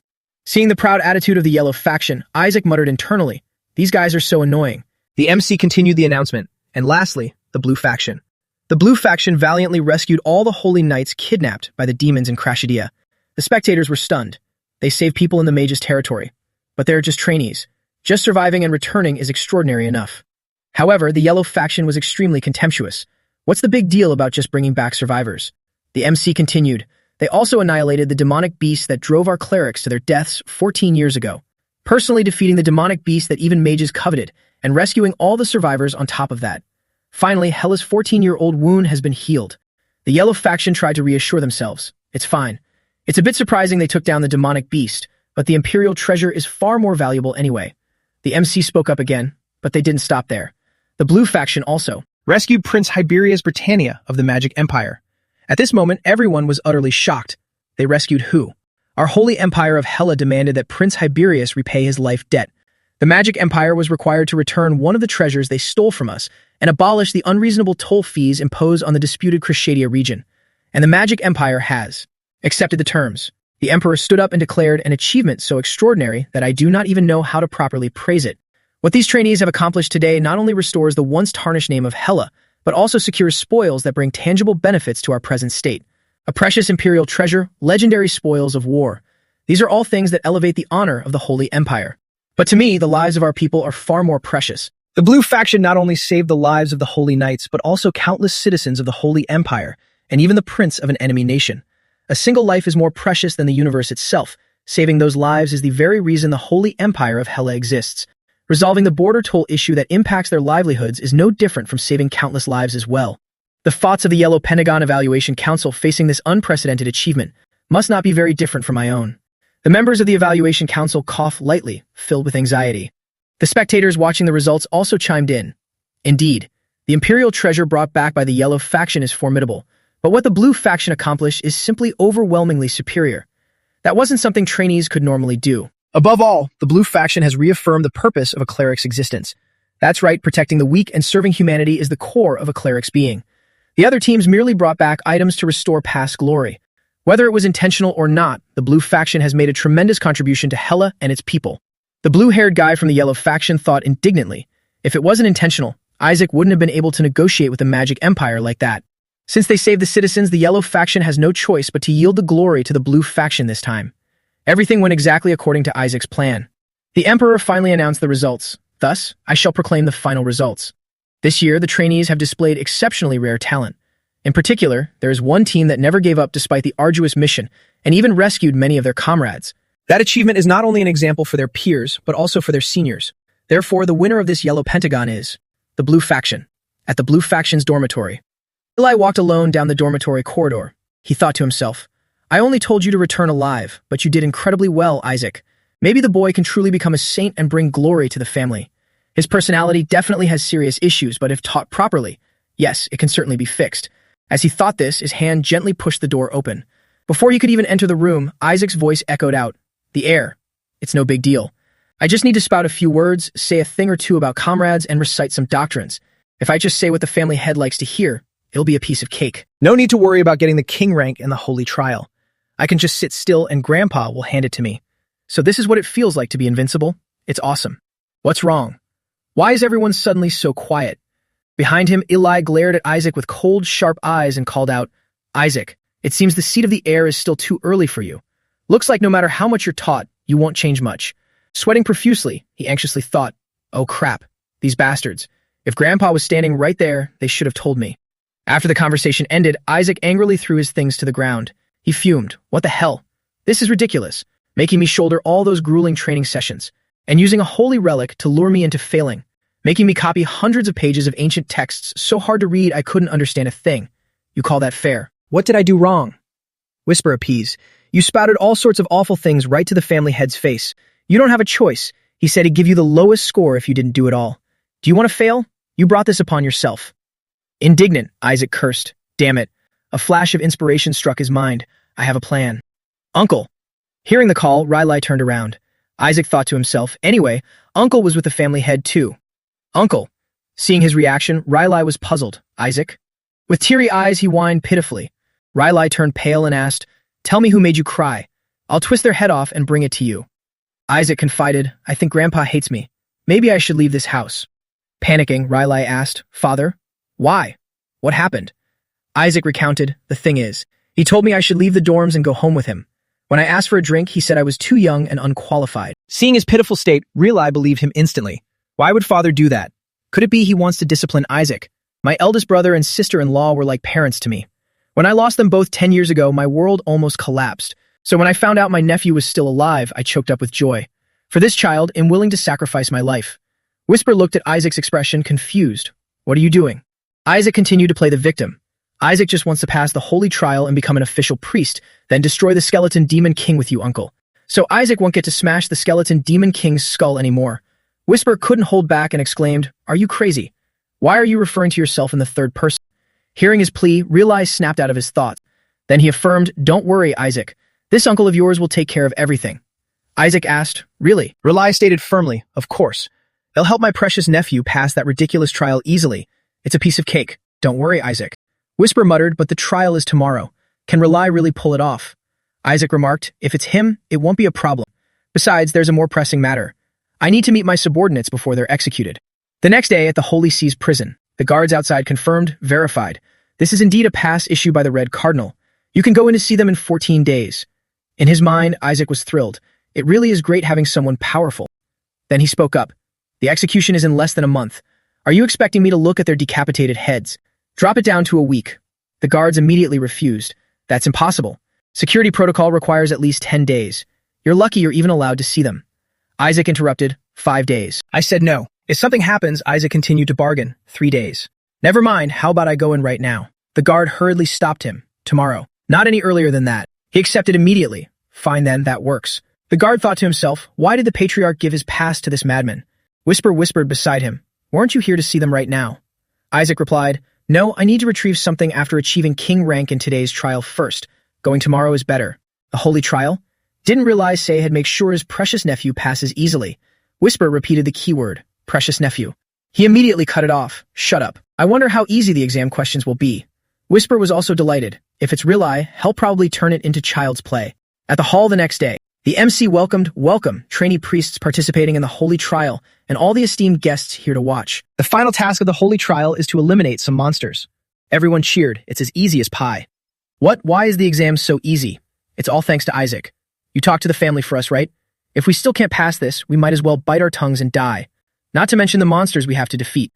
Seeing the proud attitude of the Yellow Faction, Isaac muttered internally, these guys are so annoying. The MC continued the announcement, and lastly, the Blue Faction. The Blue Faction valiantly rescued all the Holy Knights kidnapped by the demons in Crashadia. The spectators were stunned. They saved people in the Mage's territory. But they're just trainees. Just surviving and returning is extraordinary enough. However, the Yellow Faction was extremely contemptuous. What's the big deal about just bringing back survivors? The MC continued. They also annihilated the demonic beast that drove our clerics to their deaths 14 years ago, personally defeating the demonic beast that even mages coveted, and rescuing all the survivors on top of that. Finally, Hela's 14-year-old wound has been healed. The Yellow Faction tried to reassure themselves. It's fine. It's a bit surprising they took down the demonic beast, but the Imperial treasure is far more valuable anyway. The MC spoke up again, but they didn't stop there. The Blue Faction also rescued Prince Hyberius Britannia of the Magic Empire. At this moment, everyone was utterly shocked. They rescued who? Our Holy Empire of Hela demanded that Prince Hyberius repay his life debt. The Magic Empire was required to return one of the treasures they stole from us and abolish the unreasonable toll fees imposed on the disputed Crashadia region. And the Magic Empire has accepted the terms. The Emperor stood up and declared an achievement so extraordinary that I do not even know how to properly praise it. What these trainees have accomplished today not only restores the once tarnished name of Hela, but also secures spoils that bring tangible benefits to our present state. A precious imperial treasure, legendary spoils of war. These are all things that elevate the honor of the Holy Empire. But to me, the lives of our people are far more precious. The Blue Faction not only saved the lives of the Holy Knights, but also countless citizens of the Holy Empire, and even the prince of an enemy nation. A single life is more precious than the universe itself. Saving those lives is the very reason the Holy Empire of Hela exists. Resolving the border toll issue that impacts their livelihoods is no different from saving countless lives as well. The thoughts of the Yellow Pentagon Evaluation Council facing this unprecedented achievement must not be very different from my own. The members of the Evaluation Council coughed lightly, filled with anxiety. The spectators watching the results also chimed in. Indeed, the Imperial treasure brought back by the Yellow Faction is formidable, but what the Blue Faction accomplished is simply overwhelmingly superior. That wasn't something trainees could normally do. Above all, the Blue Faction has reaffirmed the purpose of a cleric's existence. That's right, protecting the weak and serving humanity is the core of a cleric's being. The other teams merely brought back items to restore past glory. Whether it was intentional or not, the Blue Faction has made a tremendous contribution to Hela and its people. The blue-haired guy from the Yellow Faction thought indignantly, if it wasn't intentional, Isaac wouldn't have been able to negotiate with the Magic Empire like that. Since they saved the citizens, the Yellow Faction has no choice but to yield the glory to the Blue Faction this time. Everything went exactly according to Isaac's plan. The Emperor finally announced the results. Thus, I shall proclaim the final results. This year, the trainees have displayed exceptionally rare talent. In particular, there is one team that never gave up despite the arduous mission and even rescued many of their comrades. That achievement is not only an example for their peers, but also for their seniors. Therefore, the winner of this yellow pentagon is the Blue Faction. At the Blue Faction's dormitory, Eli walked alone down the dormitory corridor. He thought to himself, I only told you to return alive, but you did incredibly well, Isaac. Maybe the boy can truly become a saint and bring glory to the family. His personality definitely has serious issues, but if taught properly, yes, it can certainly be fixed. As he thought this, his hand gently pushed the door open. Before he could even enter the room, Isaac's voice echoed out, The heir. It's no big deal. I just need to spout a few words, say a thing or two about comrades, and recite some doctrines. If I just say what the family head likes to hear, it'll be a piece of cake. No need to worry about getting the king rank in the holy trial. I can just sit still and Grandpa will hand it to me. So this is what it feels like to be invincible? It's awesome. What's wrong? Why is everyone suddenly so quiet? Behind him, Eli glared at Isaac with cold, sharp eyes and called out, Isaac, it seems the seat of the heir is still too early for you. Looks like no matter how much you're taught, you won't change much. Sweating profusely, he anxiously thought, oh crap, these bastards. If Grandpa was standing right there, they should have told me. After the conversation ended, Isaac angrily threw his things to the ground. He fumed. What the hell? This is ridiculous. Making me shoulder all those grueling training sessions, and using a holy relic to lure me into failing. Making me copy hundreds of pages of ancient texts so hard to read I couldn't understand a thing. You call that fair? What did I do wrong? Whisper appease. You spouted all sorts of awful things right to the family head's face. You don't have a choice. He said he'd give you the lowest score if you didn't do it all. Do you want to fail? You brought this upon yourself. Indignant, Isaac cursed. Damn it. A flash of inspiration struck his mind. I have a plan. Uncle. Hearing the call, Riley turned around. Isaac thought to himself, anyway, Uncle was with the family head too. Uncle. Seeing his reaction, Riley was puzzled. Isaac? With teary eyes, he whined pitifully. Riley turned pale and asked, Tell me who made you cry. I'll twist their head off and bring it to you. Isaac confided, I think Grandpa hates me. Maybe I should leave this house. Panicking, Riley asked, Father? Why? What happened? Isaac recounted, the thing is, he told me I should leave the dorms and go home with him. When I asked for a drink, he said I was too young and unqualified. Seeing his pitiful state, Riley believed him instantly. Why would Father do that? Could it be he wants to discipline Isaac? My eldest brother and sister-in-law were like parents to me. When I lost them both 10 years ago, my world almost collapsed. So when I found out my nephew was still alive, I choked up with joy. For this child, I'm willing to sacrifice my life. Whisper looked at Isaac's expression, confused. What are you doing? Isaac continued to play the victim. Isaac just wants to pass the holy trial and become an official priest, then destroy the skeleton demon king with you, uncle. So Isaac won't get to smash the skeleton demon king's skull anymore. Whisper couldn't hold back and exclaimed, Are you crazy? Why are you referring to yourself in the third person? Hearing his plea, Riley snapped out of his thoughts. Then he affirmed, Don't worry, Isaac. This uncle of yours will take care of everything. Isaac asked, Really? Riley stated firmly, Of course. They'll help my precious nephew pass that ridiculous trial easily. It's a piece of cake. Don't worry, Isaac. Whisper muttered, But the trial is tomorrow. Can Riley really pull it off? Isaac remarked, If it's him, it won't be a problem. Besides, there's a more pressing matter. I need to meet my subordinates before they're executed. The next day at the Holy See's prison, the guards outside confirmed, verified. This is indeed a pass issued by the Red Cardinal. You can go in to see them in 14 days. In his mind, Isaac was thrilled. It really is great having someone powerful. Then he spoke up. The execution is in less than a month. Are you expecting me to look at their decapitated heads? Drop it down to a week. The guards immediately refused. That's impossible. Security protocol requires at least 10 days. You're lucky you're even allowed to see them. Isaac interrupted. 5 days. I said no. If something happens, Isaac continued to bargain. 3 days. Never mind, how about I go in right now? The guard hurriedly stopped him. Tomorrow. Not any earlier than that. He accepted immediately. Fine then, that works. The guard thought to himself, why did the patriarch give his pass to this madman? Whisper whispered beside him. Weren't you here to see them right now? Isaac replied, No, I need to retrieve something after achieving king rank in today's trial first. Going tomorrow is better. The holy trial? Didn't realize Say had make sure his precious nephew passes easily. Whisper repeated the keyword, precious nephew. He immediately cut it off. Shut up. I wonder how easy the exam questions will be. Whisper was also delighted. If it's Riley, he'll probably turn it into child's play. At the hall the next day, the MC welcomed, welcome, trainee priests participating in the holy trial, and all the esteemed guests here to watch. The final task of the holy trial is to eliminate some monsters. Everyone cheered. It's as easy as pie. What? Why is the exam so easy? It's all thanks to Isaac. You talked to the family for us, right? If we still can't pass this, we might as well bite our tongues and die. Not to mention the monsters we have to defeat.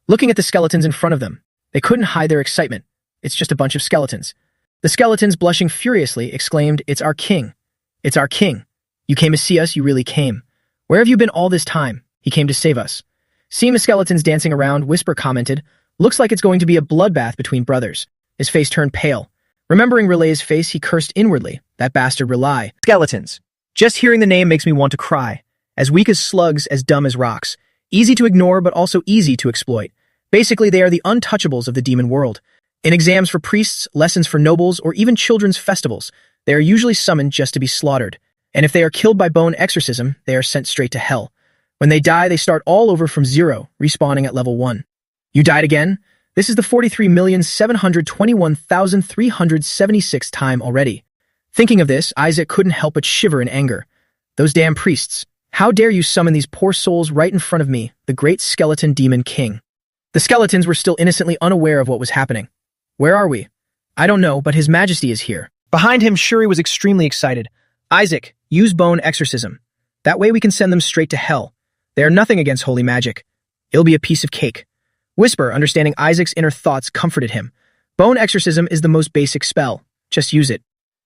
Looking at the skeletons in front of them, they couldn't hide their excitement. It's just a bunch of skeletons. The skeletons, blushing furiously, exclaimed, "It's our king. It's our king. You came to see us, you really came. Where have you been all this time? He came to save us." Seeing the skeletons dancing around, Whisper commented, "Looks like it's going to be a bloodbath between brothers." His face turned pale. Remembering Relay's face, he cursed inwardly. That bastard Relay. Skeletons. Just hearing the name makes me want to cry. As weak as slugs, as dumb as rocks. Easy to ignore, but also easy to exploit. Basically, they are the untouchables of the demon world. In exams for priests, lessons for nobles, or even children's festivals, they are usually summoned just to be slaughtered. And if they are killed by bone exorcism, they are sent straight to hell. When they die, they start all over from zero, respawning at level 1. You died again? This is the 43,721,376 time already. Thinking of this, Isaac couldn't help but shiver in anger. Those damn priests. How dare you summon these poor souls right in front of me, the great skeleton demon king? The skeletons were still innocently unaware of what was happening. Where are we? I don't know, but His Majesty is here. Behind him, Shuri was extremely excited. Isaac, use bone exorcism. That way we can send them straight to hell. They are nothing against holy magic. It'll be a piece of cake. Whisper, understanding Isaac's inner thoughts, comforted him. Bone exorcism is the most basic spell. Just use it.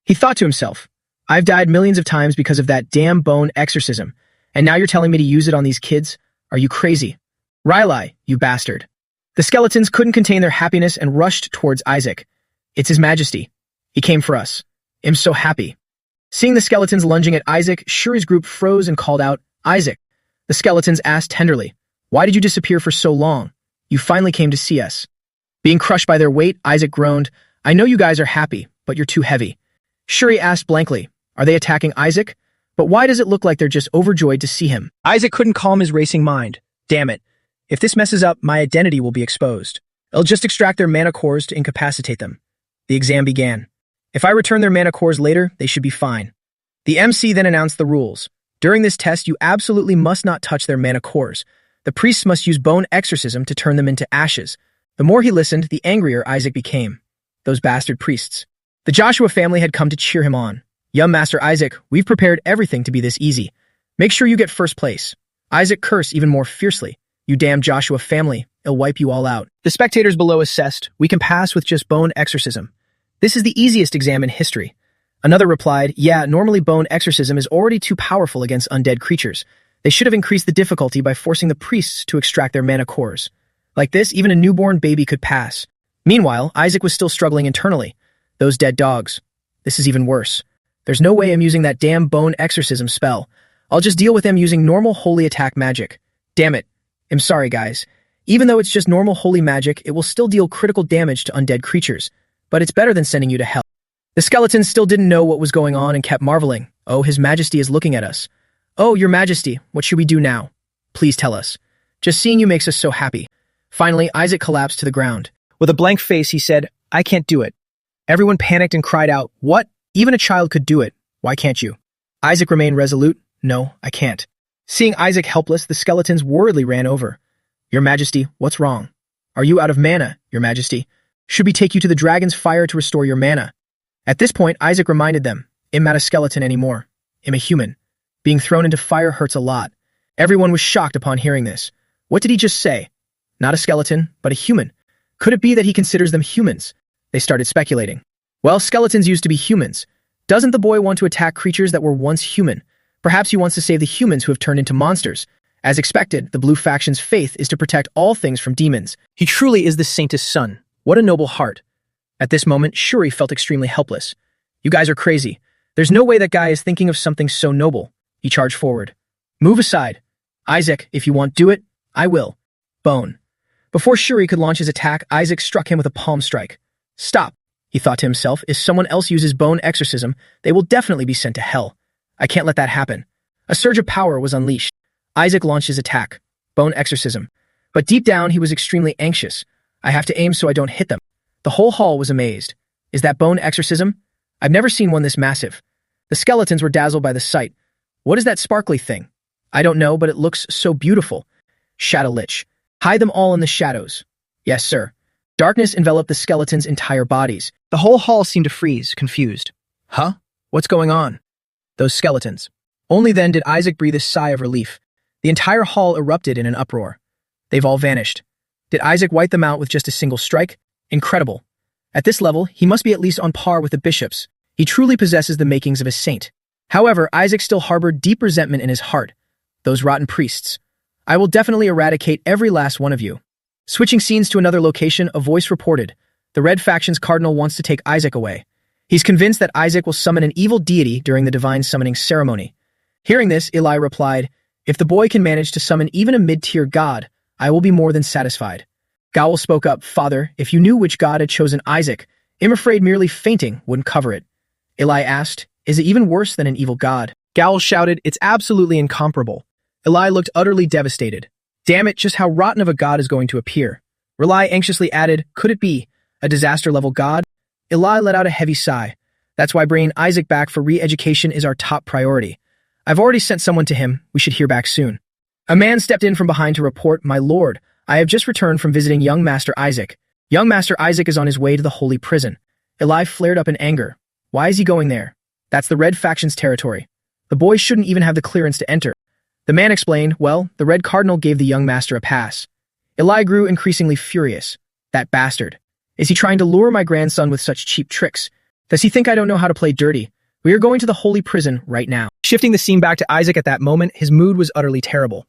He thought to himself, I've died millions of times because of that damn bone exorcism, and now you're telling me to use it on these kids? Are you crazy? Riley, you bastard. The skeletons couldn't contain their happiness and rushed towards Isaac. It's His Majesty. He came for us. I'm so happy. Seeing the skeletons lunging at Isaac, Shuri's group froze and called out, Isaac. The skeletons asked tenderly, why did you disappear for so long? You finally came to see us. Being crushed by their weight, Isaac groaned, I know you guys are happy, but you're too heavy. Shuri asked blankly, are they attacking Isaac? But why does it look like they're just overjoyed to see him? Isaac couldn't calm his racing mind. Damn it. If this messes up, my identity will be exposed. I'll just extract their mana cores to incapacitate them. The exam began. If I return their mana cores later, they should be fine. The MC then announced the rules. During this test, you absolutely must not touch their mana cores. The priests must use bone exorcism to turn them into ashes. The more he listened, the angrier Isaac became. Those bastard priests. The Joshua family had come to cheer him on. Young Master Isaac, we've prepared everything to be this easy. Make sure you get first place. Isaac cursed even more fiercely. You damn Joshua family, it'll wipe you all out. The spectators below assessed, we can pass with just bone exorcism. This is the easiest exam in history. Another replied, yeah, normally bone exorcism is already too powerful against undead creatures. They should have increased the difficulty by forcing the priests to extract their mana cores. Like this, even a newborn baby could pass. Meanwhile, Isaac was still struggling internally. Those dead dogs. This is even worse. There's no way I'm using that damn bone exorcism spell. I'll just deal with them using normal holy attack magic. Damn it. I'm sorry, guys. Even though it's just normal holy magic, it will still deal critical damage to undead creatures. But it's better than sending you to hell. The skeletons still didn't know what was going on and kept marveling. Oh, His Majesty is looking at us. Oh, Your Majesty, what should we do now? Please tell us. Just seeing you makes us so happy. Finally, Isaac collapsed to the ground. With a blank face, he said, I can't do it. Everyone panicked and cried out, what? Even a child could do it. Why can't you? Isaac remained resolute. No, I can't. Seeing Isaac helpless, the skeletons worriedly ran over. Your Majesty, what's wrong? Are you out of mana, Your Majesty? Should we take you to the dragon's fire to restore your mana? At this point, Isaac reminded them, I'm not a skeleton anymore. I'm a human. Being thrown into fire hurts a lot. Everyone was shocked upon hearing this. What did he just say? Not a skeleton, but a human. Could it be that he considers them humans? They started speculating. Well, skeletons used to be humans. Doesn't the boy want to attack creatures that were once human? Perhaps he wants to save the humans who have turned into monsters. As expected, the Blue Faction's faith is to protect all things from demons. He truly is the saint's son. What a noble heart. At this moment, Shuri felt extremely helpless. You guys are crazy. There's no way that guy is thinking of something so noble. He charged forward. Move aside. Isaac, if you want do it, I will. Bone. Before Shuri could launch his attack, Isaac struck him with a palm strike. Stop, he thought to himself. If someone else uses bone exorcism, they will definitely be sent to hell. I can't let that happen. A surge of power was unleashed. Isaac launched his attack. Bone exorcism. But deep down, he was extremely anxious. I have to aim so I don't hit them. The whole hall was amazed. Is that bone exorcism? I've never seen one this massive. The skeletons were dazzled by the sight. What is that sparkly thing? I don't know, but it looks so beautiful. Shadow Lich. Hide them all in the shadows. Yes, sir. Darkness enveloped the skeletons' entire bodies. The whole hall seemed to freeze, confused. Huh? What's going on? Those skeletons. Only then did Isaac breathe a sigh of relief. The entire hall erupted in an uproar. They've all vanished. Did Isaac wipe them out with just a single strike? Incredible. At this level, he must be at least on par with the bishops. He truly possesses the makings of a saint. However, Isaac still harbored deep resentment in his heart. Those rotten priests. I will definitely eradicate every last one of you. Switching scenes to another location, a voice reported. The Red Faction's cardinal wants to take Isaac away. He's convinced that Isaac will summon an evil deity during the divine summoning ceremony. Hearing this, Eli replied, if the boy can manage to summon even a mid-tier god, I will be more than satisfied. Gowel spoke up, Father, if you knew which god had chosen Isaac, I'm afraid merely fainting wouldn't cover it. Eli asked, is it even worse than an evil god? Gowel shouted, it's absolutely incomparable. Eli looked utterly devastated. Damn it, just how rotten of a god is going to appear. Rely anxiously added, could it be a disaster-level god? Eli let out a heavy sigh. That's why bringing Isaac back for re-education is our top priority. I've already sent someone to him. We should hear back soon. A man stepped in from behind to report, my lord, I have just returned from visiting young Master Isaac. Young Master Isaac is on his way to the holy prison. Eli flared up in anger. Why is he going there? That's the Red Faction's territory. The boy shouldn't even have the clearance to enter. The man explained, well, the Red Cardinal gave the young master a pass. Eli grew increasingly furious. That bastard. Is he trying to lure my grandson with such cheap tricks? Does he think I don't know how to play dirty? We are going to the holy prison right now. Shifting the scene back to Isaac at that moment, his mood was utterly terrible.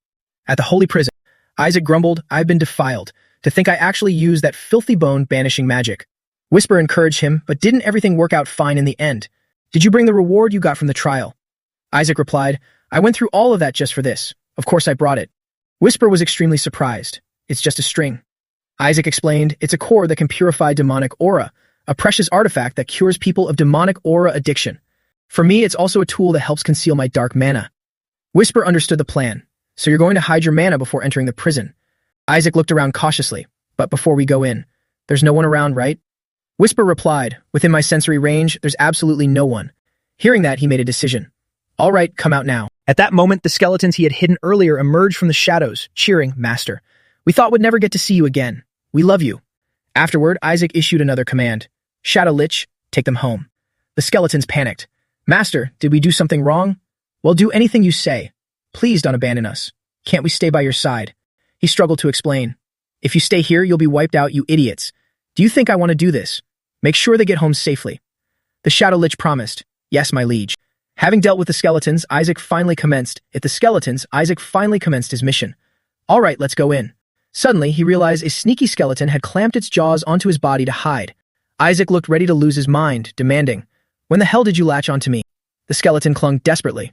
At the holy prison, Isaac grumbled, I've been defiled. To think I actually used that filthy bone banishing magic. Whisper encouraged him, but didn't everything work out fine in the end? Did you bring the reward you got from the trial? Isaac replied, I went through all of that just for this. Of course I brought it. Whisper was extremely surprised. It's just a string. Isaac explained, it's a core that can purify demonic aura, a precious artifact that cures people of demonic aura addiction. For me, it's also a tool that helps conceal my dark mana. Whisper understood the plan. So you're going to hide your mana before entering the prison. Isaac looked around cautiously. But before we go in, there's no one around, right? Whisper replied, within my sensory range, there's absolutely no one. Hearing that, he made a decision. All right, come out now. At that moment, the skeletons he had hidden earlier emerged from the shadows, cheering, Master. We thought we'd never get to see you again. We love you. Afterward, Isaac issued another command. Shadow Lich, take them home. The skeletons panicked. Master, did we do something wrong? Well, do anything you say. Please don't abandon us. Can't we stay by your side? He struggled to explain. If you stay here, you'll be wiped out, you idiots. Do you think I want to do this? Make sure they get home safely. The Shadow Lich promised. Yes, my liege. Having dealt with the skeletons, Isaac finally commenced his mission. All right, let's go in. Suddenly, he realized a sneaky skeleton had clamped its jaws onto his body to hide. Isaac looked ready to lose his mind, demanding, when the hell did you latch onto me? The skeleton clung desperately.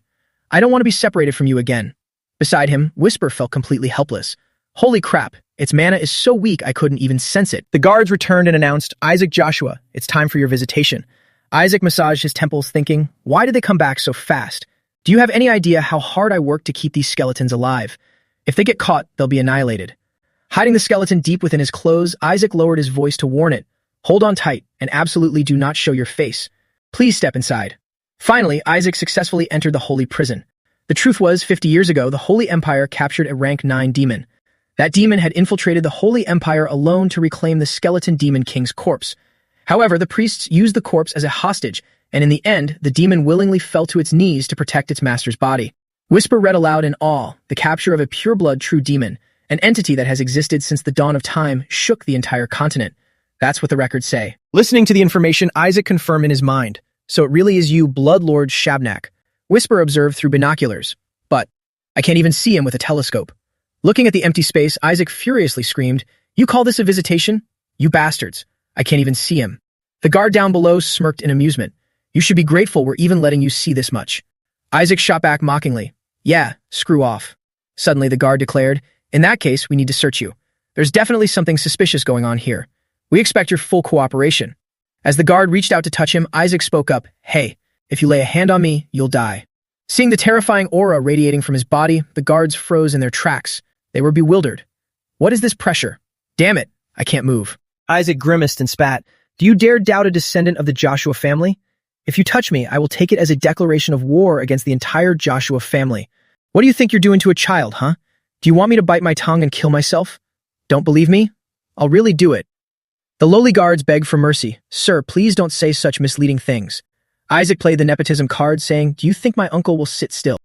I don't want to be separated from you again. Beside him, Whisper felt completely helpless. Holy crap, its mana is so weak I couldn't even sense it. The guards returned and announced, Isaac Joshua, it's time for your visitation. Isaac massaged his temples thinking, why did they come back so fast? Do you have any idea how hard I worked to keep these skeletons alive? If they get caught, they'll be annihilated. Hiding the skeleton deep within his clothes, Isaac lowered his voice to warn it. Hold on tight and absolutely do not show your face. Please step inside. Finally, Isaac successfully entered the holy prison. The truth was, 50 years ago, the Holy Empire captured a rank 9 demon. That demon had infiltrated the Holy Empire alone to reclaim the skeleton demon king's corpse. However, the priests used the corpse as a hostage, and in the end, the demon willingly fell to its knees to protect its master's body. Whisper read aloud in awe, the capture of a pure-blood true demon, an entity that has existed since the dawn of time, shook the entire continent. That's what the records say. Listening to the information, Isaac confirmed in his mind. So it really is you, Blood Lord Shabnak. Whisper observed through binoculars. But I can't even see him with a telescope. Looking at the empty space, Isaac furiously screamed, You call this a visitation? You bastards. I can't even see him. The guard down below smirked in amusement. You should be grateful we're even letting you see this much. Isaac shot back mockingly. Yeah, screw off. Suddenly the guard declared, In that case, we need to search you. There's definitely something suspicious going on here. We expect your full cooperation. As the guard reached out to touch him, Isaac spoke up, Hey, if you lay a hand on me, you'll die. Seeing the terrifying aura radiating from his body, the guards froze in their tracks. They were bewildered. What is this pressure? Damn it, I can't move. Isaac grimaced and spat. Do you dare doubt a descendant of the Joshua family? If you touch me, I will take it as a declaration of war against the entire Joshua family. What do you think you're doing to a child, huh? Do you want me to bite my tongue and kill myself? Don't believe me? I'll really do it. The lowly guards begged for mercy. Sir, please don't say such misleading things. Isaac played the nepotism card, saying, Do you think my uncle will sit still?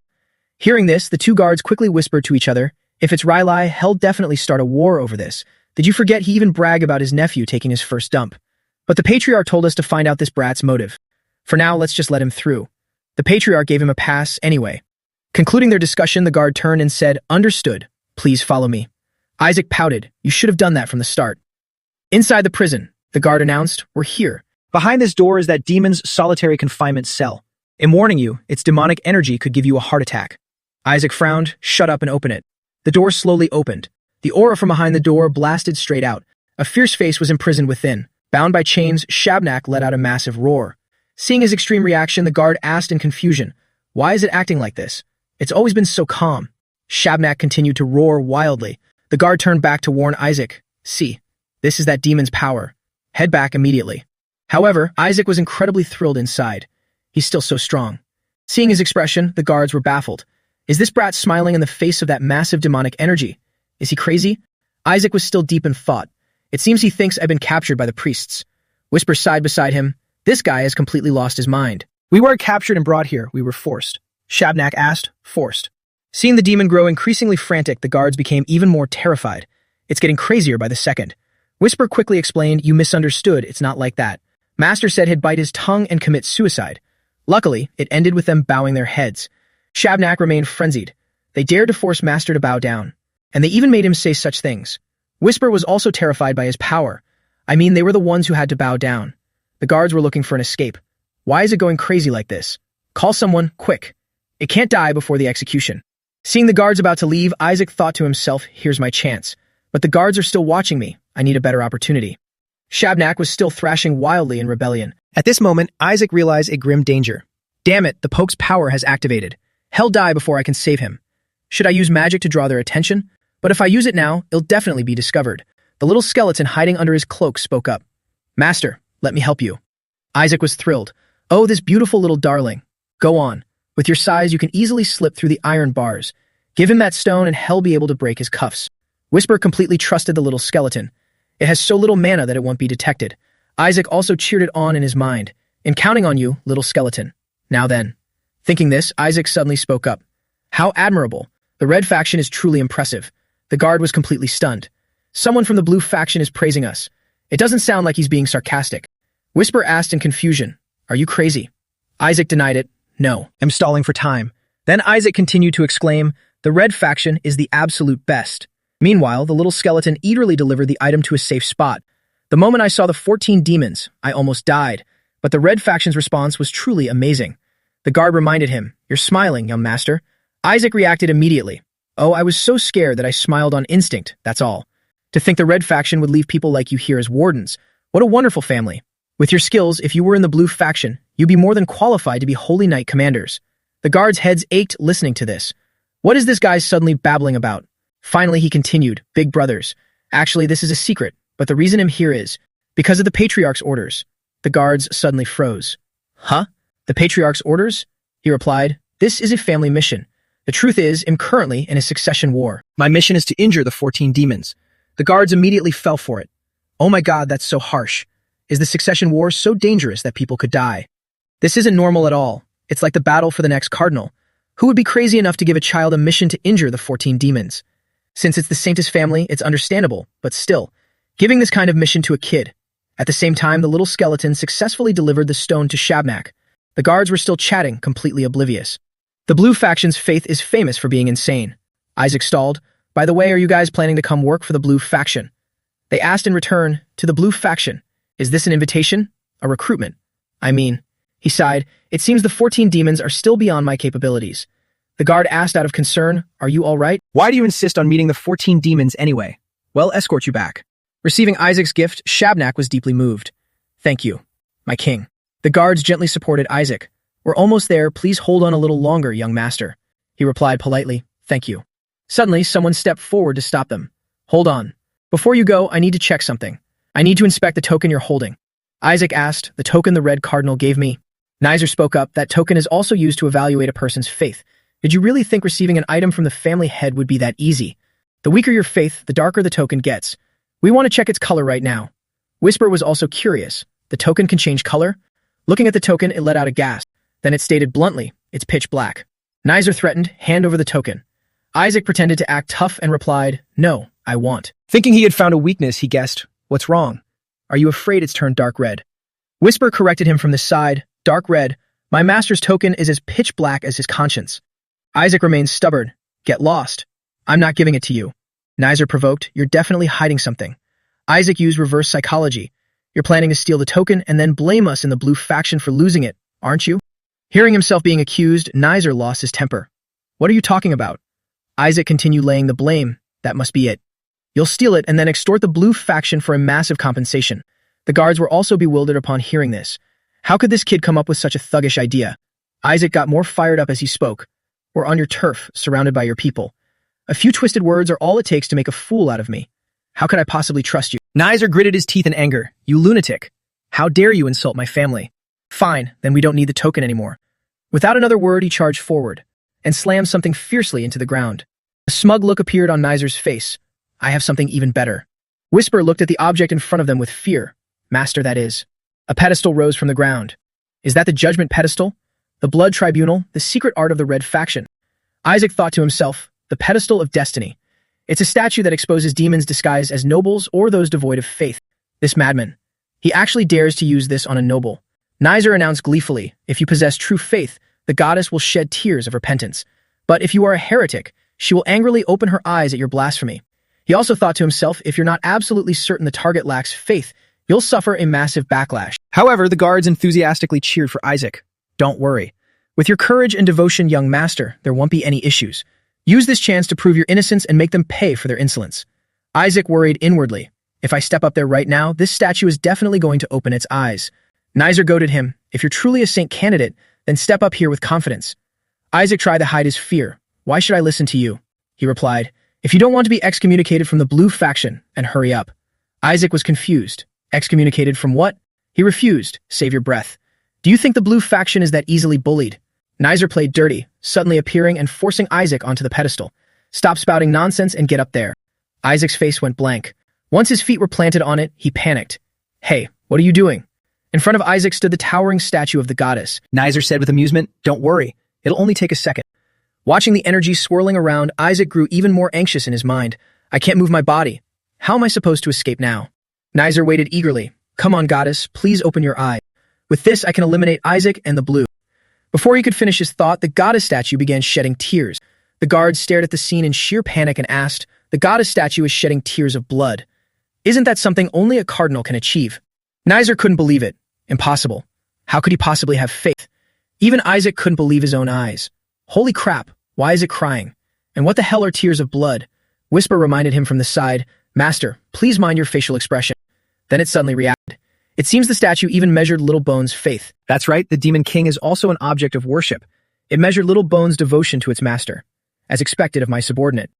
Hearing this, the two guards quickly whispered to each other, If it's Riley, he'll definitely start a war over this. Did you forget he even bragged about his nephew taking his first dump? But the patriarch told us to find out this brat's motive. For now, let's just let him through. The patriarch gave him a pass anyway. Concluding their discussion, the guard turned and said, "Understood. Please follow me." Isaac pouted. "You should have done that from the start." Inside the prison, the guard announced, "We're here. Behind this door is that demon's solitary confinement cell. I'm warning you, its demonic energy could give you a heart attack." Isaac frowned. "Shut up and open it." The door slowly opened. The aura from behind the door blasted straight out. A fierce face was imprisoned within. Bound by chains, Shabnak let out a massive roar. Seeing his extreme reaction, the guard asked in confusion, "Why is it acting like this? It's always been so calm." Shabnak continued to roar wildly. The guard turned back to warn Isaac, "See, this is that demon's power. Head back immediately." However, Isaac was incredibly thrilled inside. He's still so strong. Seeing his expression, the guards were baffled. Is this brat smiling in the face of that massive demonic energy? Is he crazy? Isaac was still deep in thought. It seems he thinks I've been captured by the priests. Whisper sighed beside him. This guy has completely lost his mind. We weren't captured and brought here, we were forced. Shabnak asked, "Forced?" Seeing the demon grow increasingly frantic, the guards became even more terrified. It's getting crazier by the second. Whisper quickly explained, "You misunderstood, it's not like that. Master said he'd bite his tongue and commit suicide." Luckily, it ended with them bowing their heads. Shabnak remained frenzied. They dared to force Master to bow down. And they even made him say such things. Whisper was also terrified by his power. I mean, they were the ones who had to bow down. The guards were looking for an escape. Why is it going crazy like this? Call someone, quick. It can't die before the execution. Seeing the guards about to leave, Isaac thought to himself, here's my chance. But the guards are still watching me. I need a better opportunity. Shabnak was still thrashing wildly in rebellion. At this moment, Isaac realized a grim danger. Damn it, the Poke's power has activated. He'll die before I can save him. Should I use magic to draw their attention? But if I use it now, it'll definitely be discovered. The little skeleton hiding under his cloak spoke up. Master, let me help you. Isaac was thrilled. Oh, this beautiful little darling. Go on. With your size, you can easily slip through the iron bars. Give him that stone and hell be able to break his cuffs. Whisper completely trusted the little skeleton. It has so little mana that it won't be detected. Isaac also cheered it on in his mind. In counting on you, little skeleton. Now then. Thinking this, Isaac suddenly spoke up. How admirable. The red faction is truly impressive. The guard was completely stunned. Someone from the blue faction is praising us. It doesn't sound like he's being sarcastic. Whisper asked in confusion, "Are you crazy?" Isaac denied it. "No, I'm stalling for time." Then Isaac continued to exclaim, "The red faction is the absolute best." Meanwhile, the little skeleton eagerly delivered the item to a safe spot. The moment I saw the 14 demons, I almost died, but the red faction's response was truly amazing. The guard reminded him, "You're smiling, young master." Isaac reacted immediately. "Oh, I was so scared that I smiled on instinct, that's all. To think the red faction would leave people like you here as wardens. What a wonderful family. With your skills, if you were in the blue faction, you'd be more than qualified to be Holy Knight commanders." The guards' heads ached listening to this. What is this guy suddenly babbling about? Finally, he continued, "Big brothers. Actually, this is a secret, but the reason I'm here is because of the Patriarch's orders." The guards suddenly froze. "Huh? The Patriarch's orders?" He replied, "This is a family mission. The truth is, I'm currently in a succession war. My mission is to injure the 14 demons." The guards immediately fell for it. Oh my god, that's so harsh. Is the succession war so dangerous that people could die? This isn't normal at all. It's like the battle for the next cardinal. Who would be crazy enough to give a child a mission to injure the 14 demons? Since it's the Saintus family, it's understandable, but still, giving this kind of mission to a kid. At the same time, the little skeleton successfully delivered the stone to Shabnak. The guards were still chatting, completely oblivious. The blue faction's faith is famous for being insane. Isaac stalled. By the way, are you guys planning to come work for the blue faction? They asked in return, to the blue faction. Is this an invitation? A recruitment? I mean, he sighed, it seems the 14 demons are still beyond my capabilities. The guard asked out of concern, are you all right? Why do you insist on meeting the 14 demons anyway? Well, escort you back. Receiving Isaac's gift, Shabnak was deeply moved. Thank you, my king. The guards gently supported Isaac. We're almost there, please hold on a little longer, young master. He replied politely, thank you. Suddenly, someone stepped forward to stop them. Hold on. Before you go, I need to check something. I need to inspect the token you're holding. Isaac asked, the token the Red Cardinal gave me. Nizer spoke up, that token is also used to evaluate a person's faith. Did you really think receiving an item from the family head would be that easy? The weaker your faith, the darker the token gets. We want to check its color right now. Whisper was also curious. The token can change color? Looking at the token, it let out a gasp. Then it stated bluntly, it's pitch black. Nizer threatened, hand over the token. Isaac pretended to act tough and replied, no, I want. Thinking he had found a weakness, he guessed, what's wrong? Are you afraid it's turned dark red? Whisper corrected him from the side. Dark red. My master's token is as pitch black as his conscience. Isaac remains stubborn. Get lost. I'm not giving it to you. Nizer provoked. You're definitely hiding something. Isaac used reverse psychology. You're planning to steal the token and then blame us in the blue faction for losing it, aren't you? Hearing himself being accused, Nizer lost his temper. What are you talking about? Isaac continued laying the blame. That must be it. You'll steal it and then extort the blue faction for a massive compensation. The guards were also bewildered upon hearing this. How could this kid come up with such a thuggish idea? Isaac got more fired up as he spoke. We're on your turf, surrounded by your people. A few twisted words are all it takes to make a fool out of me. How could I possibly trust you? Nizer gritted his teeth in anger. You lunatic. How dare you insult my family? Fine, then we don't need the token anymore. Without another word, he charged forward and slammed something fiercely into the ground. A smug look appeared on Nizer's face. I have something even better. Whisper looked at the object in front of them with fear. Master, that is. A pedestal rose from the ground. Is that the judgment pedestal? The blood tribunal, the secret art of the red faction. Isaac thought to himself, the pedestal of destiny. It's a statue that exposes demons disguised as nobles or those devoid of faith. This madman. He actually dares to use this on a noble. Nizer announced gleefully, if you possess true faith, the goddess will shed tears of repentance. But if you are a heretic, she will angrily open her eyes at your blasphemy. He also thought to himself, if you're not absolutely certain the target lacks faith, you'll suffer a massive backlash. However, the guards enthusiastically cheered for Isaac. Don't worry. With your courage and devotion, young master, there won't be any issues. Use this chance to prove your innocence and make them pay for their insolence. Isaac worried inwardly. If I step up there right now, this statue is definitely going to open its eyes. Nizer goaded him. If you're truly a saint candidate, then step up here with confidence. Isaac tried to hide his fear. Why should I listen to you? He replied. If you don't want to be excommunicated from the blue faction, and hurry up. Isaac was confused. Excommunicated from what? He refused. Save your breath. Do you think the blue faction is that easily bullied? Nizer played dirty, suddenly appearing and forcing Isaac onto the pedestal. Stop spouting nonsense and get up there. Isaac's face went blank. Once his feet were planted on it, he panicked. Hey, what are you doing? In front of Isaac stood the towering statue of the goddess. Nizer said with amusement, don't worry, it'll only take a second. Watching the energy swirling around, Isaac grew even more anxious in his mind. I can't move my body. How am I supposed to escape now? Nizer waited eagerly. Come on, goddess, please open your eye. With this, I can eliminate Isaac and the blue. Before he could finish his thought, the goddess statue began shedding tears. The guards stared at the scene in sheer panic and asked, the goddess statue is shedding tears of blood. Isn't that something only a cardinal can achieve? Nizer couldn't believe it. Impossible. How could he possibly have faith? Even Isaac couldn't believe his own eyes. Holy crap, why is it crying? And what the hell are tears of blood? Whisper reminded him from the side, Master, please mind your facial expression. Then it suddenly reacted. It seems the statue even measured Little Bone's faith. That's right, the Demon King is also an object of worship. It measured Little Bone's devotion to its master, as expected of my subordinate.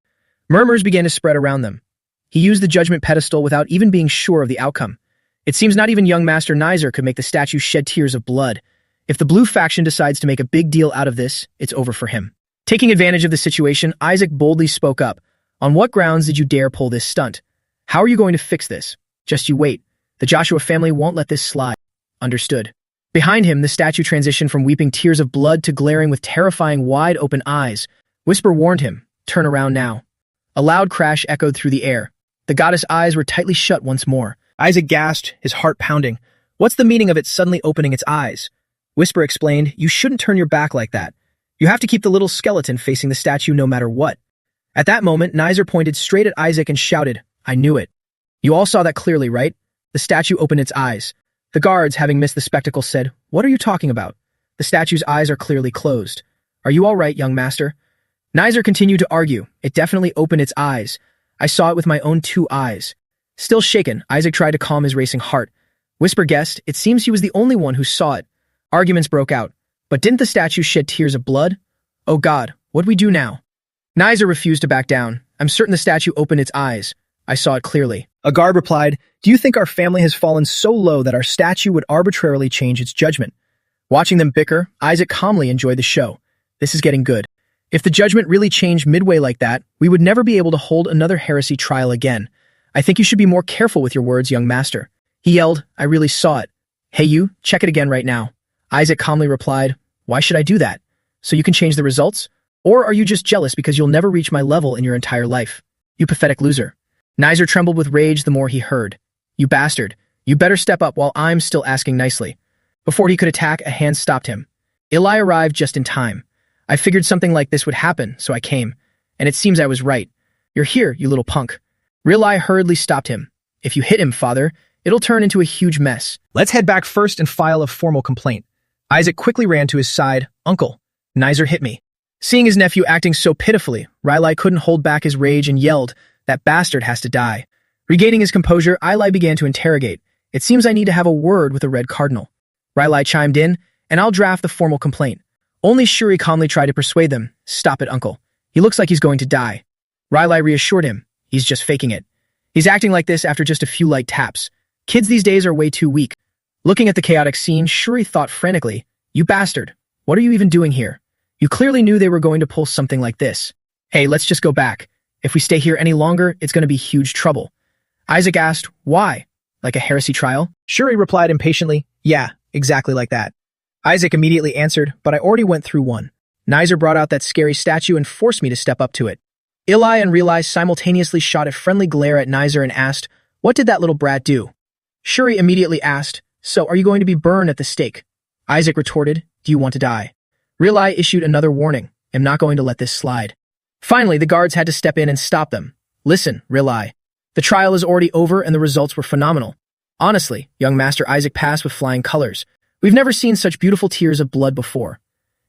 Murmurs began to spread around them. He used the judgment pedestal without even being sure of the outcome. It seems not even young Master Nizer could make the statue shed tears of blood. If the blue faction decides to make a big deal out of this, it's over for him. Taking advantage of the situation, Isaac boldly spoke up. On what grounds did you dare pull this stunt? How are you going to fix this? Just you wait. The Joshua family won't let this slide. Understood. Behind him, the statue transitioned from weeping tears of blood to glaring with terrifying wide-open eyes. Whisper warned him, turn around now. A loud crash echoed through the air. The goddess' eyes were tightly shut once more. Isaac gasped, his heart pounding. What's the meaning of it suddenly opening its eyes? Whisper explained, you shouldn't turn your back like that. You have to keep the little skeleton facing the statue no matter what. At that moment, Nizer pointed straight at Isaac and shouted, I knew it. You all saw that clearly, right? The statue opened its eyes. The guards, having missed the spectacle, said, What are you talking about? The statue's eyes are clearly closed. Are you all right, young master? Nizer continued to argue. It definitely opened its eyes. I saw it with my own 2 eyes. Still shaken, Isaac tried to calm his racing heart. Whisper guessed, it seems he was the only one who saw it. Arguments broke out. But didn't the statue shed tears of blood? Oh God, what'd we do now? Nizer refused to back down. I'm certain the statue opened its eyes. I saw it clearly. A guard replied, Do you think our family has fallen so low that our statue would arbitrarily change its judgment? Watching them bicker, Isaac calmly enjoyed the show. This is getting good. If the judgment really changed midway like that, we would never be able to hold another heresy trial again. I think you should be more careful with your words, young master. He yelled, I really saw it. Hey you, check it again right now. Isaac calmly replied, Why should I do that? So you can change the results? Or are you just jealous because you'll never reach my level in your entire life? You pathetic loser. Nizer trembled with rage the more he heard. You bastard. You better step up while I'm still asking nicely. Before he could attack, a hand stopped him. Eli arrived just in time. I figured something like this would happen, so I came. And it seems I was right. You're here, you little punk. Real-Eye hurriedly stopped him. If you hit him, father, it'll turn into a huge mess. Let's head back first and file a formal complaint. Isaac quickly ran to his side. Uncle, Nizer hit me. Seeing his nephew acting so pitifully, Real-Eye couldn't hold back his rage and yelled, that bastard has to die. Regaining his composure, Eli began to interrogate. It seems I need to have a word with the Red Cardinal. Real-Eye chimed in, and I'll draft the formal complaint. Only Shuri calmly tried to persuade them. Stop it, uncle. He looks like he's going to die. Real-Eye reassured him. He's just faking it. He's acting like this after just a few light taps. Kids these days are way too weak. Looking at the chaotic scene, Shuri thought frantically, you bastard. What are you even doing here? You clearly knew they were going to pull something like this. Hey, let's just go back. If we stay here any longer, it's going to be huge trouble. Isaac asked, why? Like a heresy trial? Shuri replied impatiently, yeah, exactly like that. Isaac immediately answered, but I already went through one. Nizer brought out that scary statue and forced me to step up to it. Eli and Real-Eye simultaneously shot a friendly glare at Nizer and asked, what did that little brat do? Shuri immediately asked, so are you going to be burned at the stake? Isaac retorted, do you want to die? Real-Eye issued another warning, I'm not going to let this slide. Finally, the guards had to step in and stop them. Listen, Real-Eye. The trial is already over and the results were phenomenal. Honestly, young Master Isaac passed with flying colors. We've never seen such beautiful tears of blood before.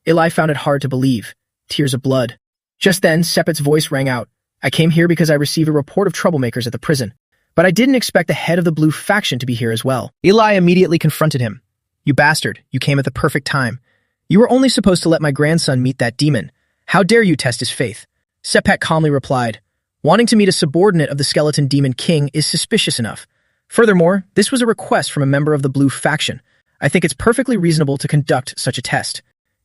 Eli found it hard to believe. Tears of blood. Just then, Sepet's voice rang out. I came here because I received a report of troublemakers at the prison. But I didn't expect the head of the blue faction to be here as well. Eli immediately confronted him. You bastard, you came at the perfect time. You were only supposed to let my grandson meet that demon. How dare you test his faith? Sepet calmly replied, wanting to meet a subordinate of the skeleton demon king is suspicious enough. Furthermore, this was a request from a member of the blue faction. I think it's perfectly reasonable to conduct such a test.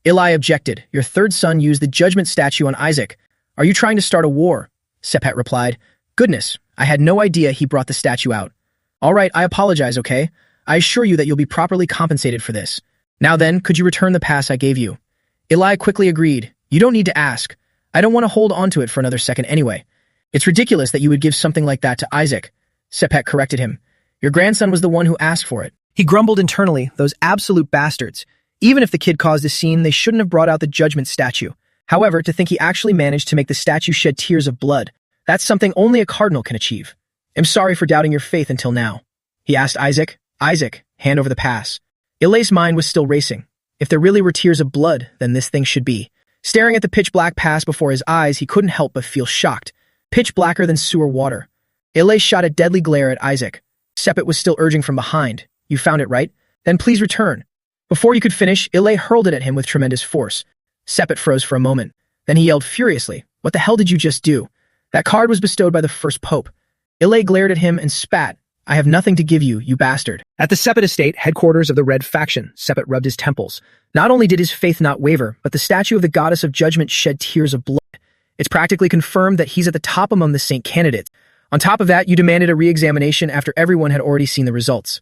Eli objected. Your third son used the judgment statue on Isaac. Are you trying to start a war? Sepet replied, goodness, I had no idea he brought the statue out. All right, I apologize, okay? I assure you that you'll be properly compensated for this. Now then, could you return the pass I gave you? Eli quickly agreed. You don't need to ask. I don't want to hold on to it for another second anyway. It's ridiculous that you would give something like that to Isaac. Sepet corrected him. Your grandson was the one who asked for it. He grumbled internally, those absolute bastards. Even if the kid caused a scene, they shouldn't have brought out the judgment statue. However, to think he actually managed to make the statue shed tears of blood, that's something only a cardinal can achieve. I'm sorry for doubting your faith until now. He asked Isaac. Isaac, hand over the pass. Eli's mind was still racing. If there really were tears of blood, then this thing should be. Staring at the pitch-black pass before his eyes, he couldn't help but feel shocked. Pitch blacker than sewer water. Eli shot a deadly glare at Isaac. Sepet was still urging from behind. You found it, right? Then please return. Before he could finish, Eli hurled it at him with tremendous force. Sepet froze for a moment. Then he yelled furiously, what the hell did you just do? That card was bestowed by the first pope. Eli glared at him and spat. I have nothing to give you, you bastard. At the Sepet estate, headquarters of the Red Faction, Sepet rubbed his temples. Not only did his faith not waver, but the statue of the goddess of judgment shed tears of blood. It's practically confirmed that he's at the top among the saint candidates. On top of that, you demanded a re-examination after everyone had already seen the results.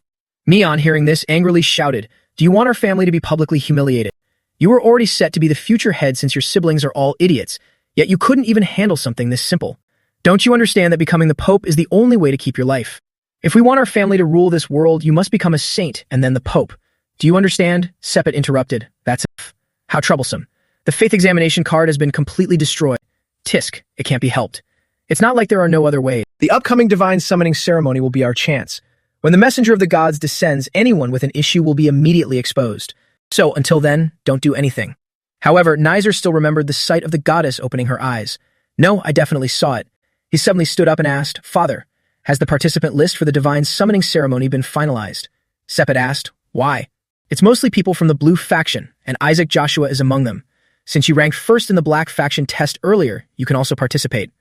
Mion, hearing this, angrily shouted, do you want our family to be publicly humiliated? You were already set to be the future head since your siblings are all idiots, yet you couldn't even handle something this simple. Don't you understand that becoming the Pope is the only way to keep your life? If we want our family to rule this world, you must become a saint and then the Pope. Do you understand? Sepet interrupted. That's enough. How troublesome. The faith examination card has been completely destroyed. Tisk, it can't be helped. It's not like there are no other ways. The upcoming divine summoning ceremony will be our chance. When the messenger of the gods descends, anyone with an issue will be immediately exposed. So, until then, don't do anything. However, Nizer still remembered the sight of the goddess opening her eyes. No, I definitely saw it. He suddenly stood up and asked, Father, has the participant list for the divine summoning ceremony been finalized? Sepet asked, why? It's mostly people from the blue faction, and Isaac Joshua is among them. Since you ranked first in the black faction test earlier, you can also participate.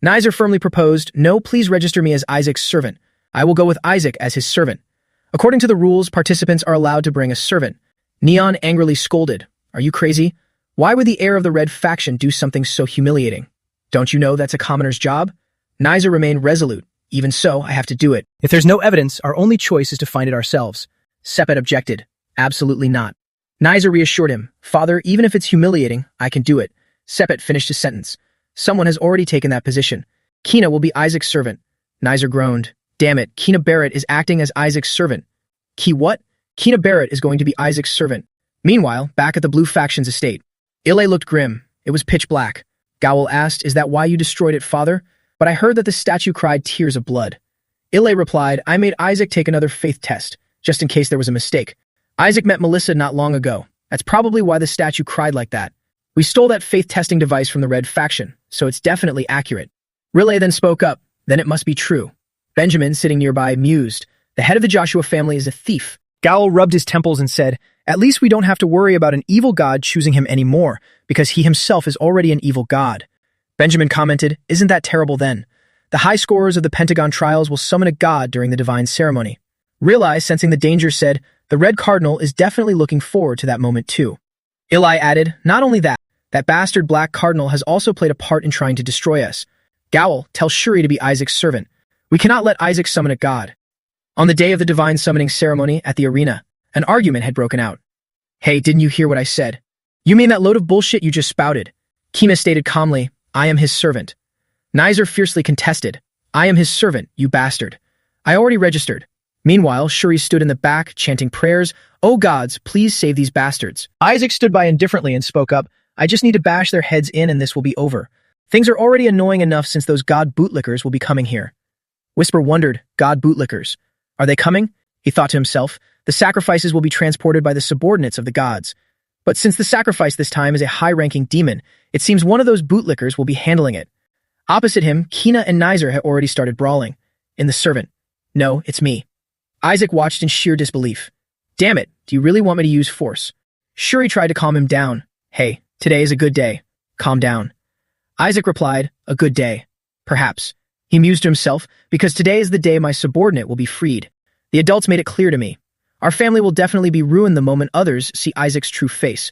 Nizer firmly proposed, no, please register me as Isaac's servant. I will go with Isaac as his servant. According to the rules, participants are allowed to bring a servant. Neon angrily scolded, are you crazy? Why would the heir of the red faction do something so humiliating? Don't you know that's a commoner's job? Nizer remained resolute. Even so, I have to do it. If there's no evidence, our only choice is to find it ourselves. Sepet objected. Absolutely not. Nizer reassured him. Father, even if it's humiliating, I can do it. Sepet finished his sentence. Someone has already taken that position. Kina will be Isaac's servant. Nizer groaned. Damn it, Kina Barrett is acting as Isaac's servant. What? Kina Barrett is going to be Isaac's servant. Meanwhile, back at the Blue Faction's estate, Ile looked grim. It was pitch black. Gowel asked, "Is that why you destroyed it, father?" But I heard that the statue cried tears of blood. Ile replied, "I made Isaac take another faith test, just in case there was a mistake. Isaac met Melissa not long ago. That's probably why the statue cried like that. We stole that faith testing device from the Red Faction, so it's definitely accurate." Rile then spoke up. Then it must be true. Benjamin, sitting nearby, mused. The head of the Joshua family is a thief. Gowel rubbed his temples and said, "At least we don't have to worry about an evil god choosing him anymore, because he himself is already an evil god." Benjamin commented, "Isn't that terrible then? The high scorers of the Pentagon trials will summon a god during the divine ceremony." Rile, sensing the danger, said, "The Red Cardinal is definitely looking forward to that moment too." Ili added, "Not only that, that bastard Black Cardinal has also played a part in trying to destroy us. Gowel, tell Shuri to be Isaac's servant. We cannot let Isaac summon a god." On the day of the divine summoning ceremony at the arena, an argument had broken out. "Hey, didn't you hear what I said? You mean that load of bullshit you just spouted?" Kina stated calmly, "I am his servant." Nizer fiercely contested, "I am his servant, you bastard. I already registered." Meanwhile, Shuri stood in the back, chanting prayers, "Oh gods, please save these bastards." Isaac stood by indifferently and spoke up, "I just need to bash their heads in and this will be over. Things are already annoying enough since those god bootlickers will be coming here." Whisper wondered, "God bootlickers. Are they coming?" He thought to himself. The sacrifices will be transported by the subordinates of the gods. But since the sacrifice this time is a high-ranking demon, it seems one of those bootlickers will be handling it. Opposite him, Kina and Nizer had already started brawling. In the servant. "No, it's me." Isaac watched in sheer disbelief. "Damn it, do you really want me to use force?" Shuri tried to calm him down. "Hey, today is a good day. Calm down." Isaac replied, "A good day. Perhaps." He mused to himself, "Because today is the day my subordinate will be freed. The adults made it clear to me. Our family will definitely be ruined the moment others see Isaac's true face.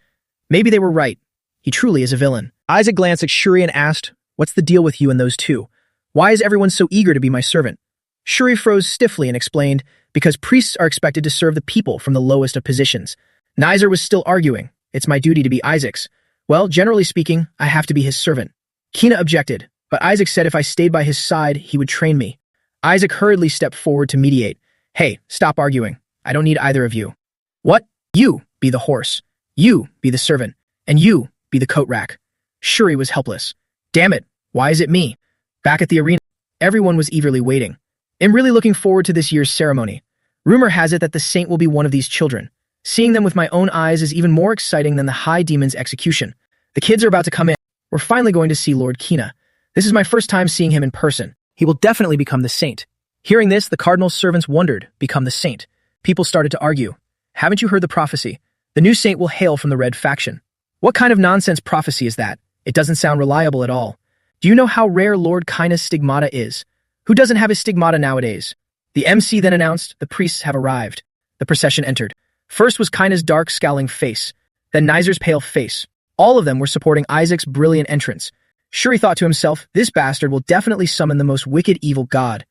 Maybe they were right. He truly is a villain." Isaac glanced at Shuri and asked, "What's the deal with you and those two? Why is everyone so eager to be my servant?" Shuri froze stiffly and explained, "Because priests are expected to serve the people from the lowest of positions." Nizer was still arguing, "It's my duty to be Isaac's." "Well, generally speaking, I have to be his servant." Kina objected, but Isaac said if I stayed by his side, he would train me. Isaac hurriedly stepped forward to mediate. "Hey, stop arguing. I don't need either of you." "What? You be the horse. You be the servant. And you be the coat rack." Shuri was helpless. "Damn it, why is it me?" Back at the arena, everyone was eagerly waiting. "I'm really looking forward to this year's ceremony. Rumor has it that the saint will be one of these children. Seeing them with my own eyes is even more exciting than the High Demon's execution. The kids are about to come in. We're finally going to see Lord Kina. This is my first time seeing him in person. He will definitely become the saint." Hearing this, the cardinal's servants wondered, become the saint. People started to argue. "Haven't you heard the prophecy? The new saint will hail from the Red Faction." "What kind of nonsense prophecy is that? It doesn't sound reliable at all. Do you know how rare Lord Kina's stigmata is? Who doesn't have his stigmata nowadays?" The MC then announced, "The priests have arrived." The procession entered. First was Kina's dark, scowling face, then Nizer's pale face. All of them were supporting Isaac's brilliant entrance. Shuri thought to himself, this bastard will definitely summon the most wicked evil god.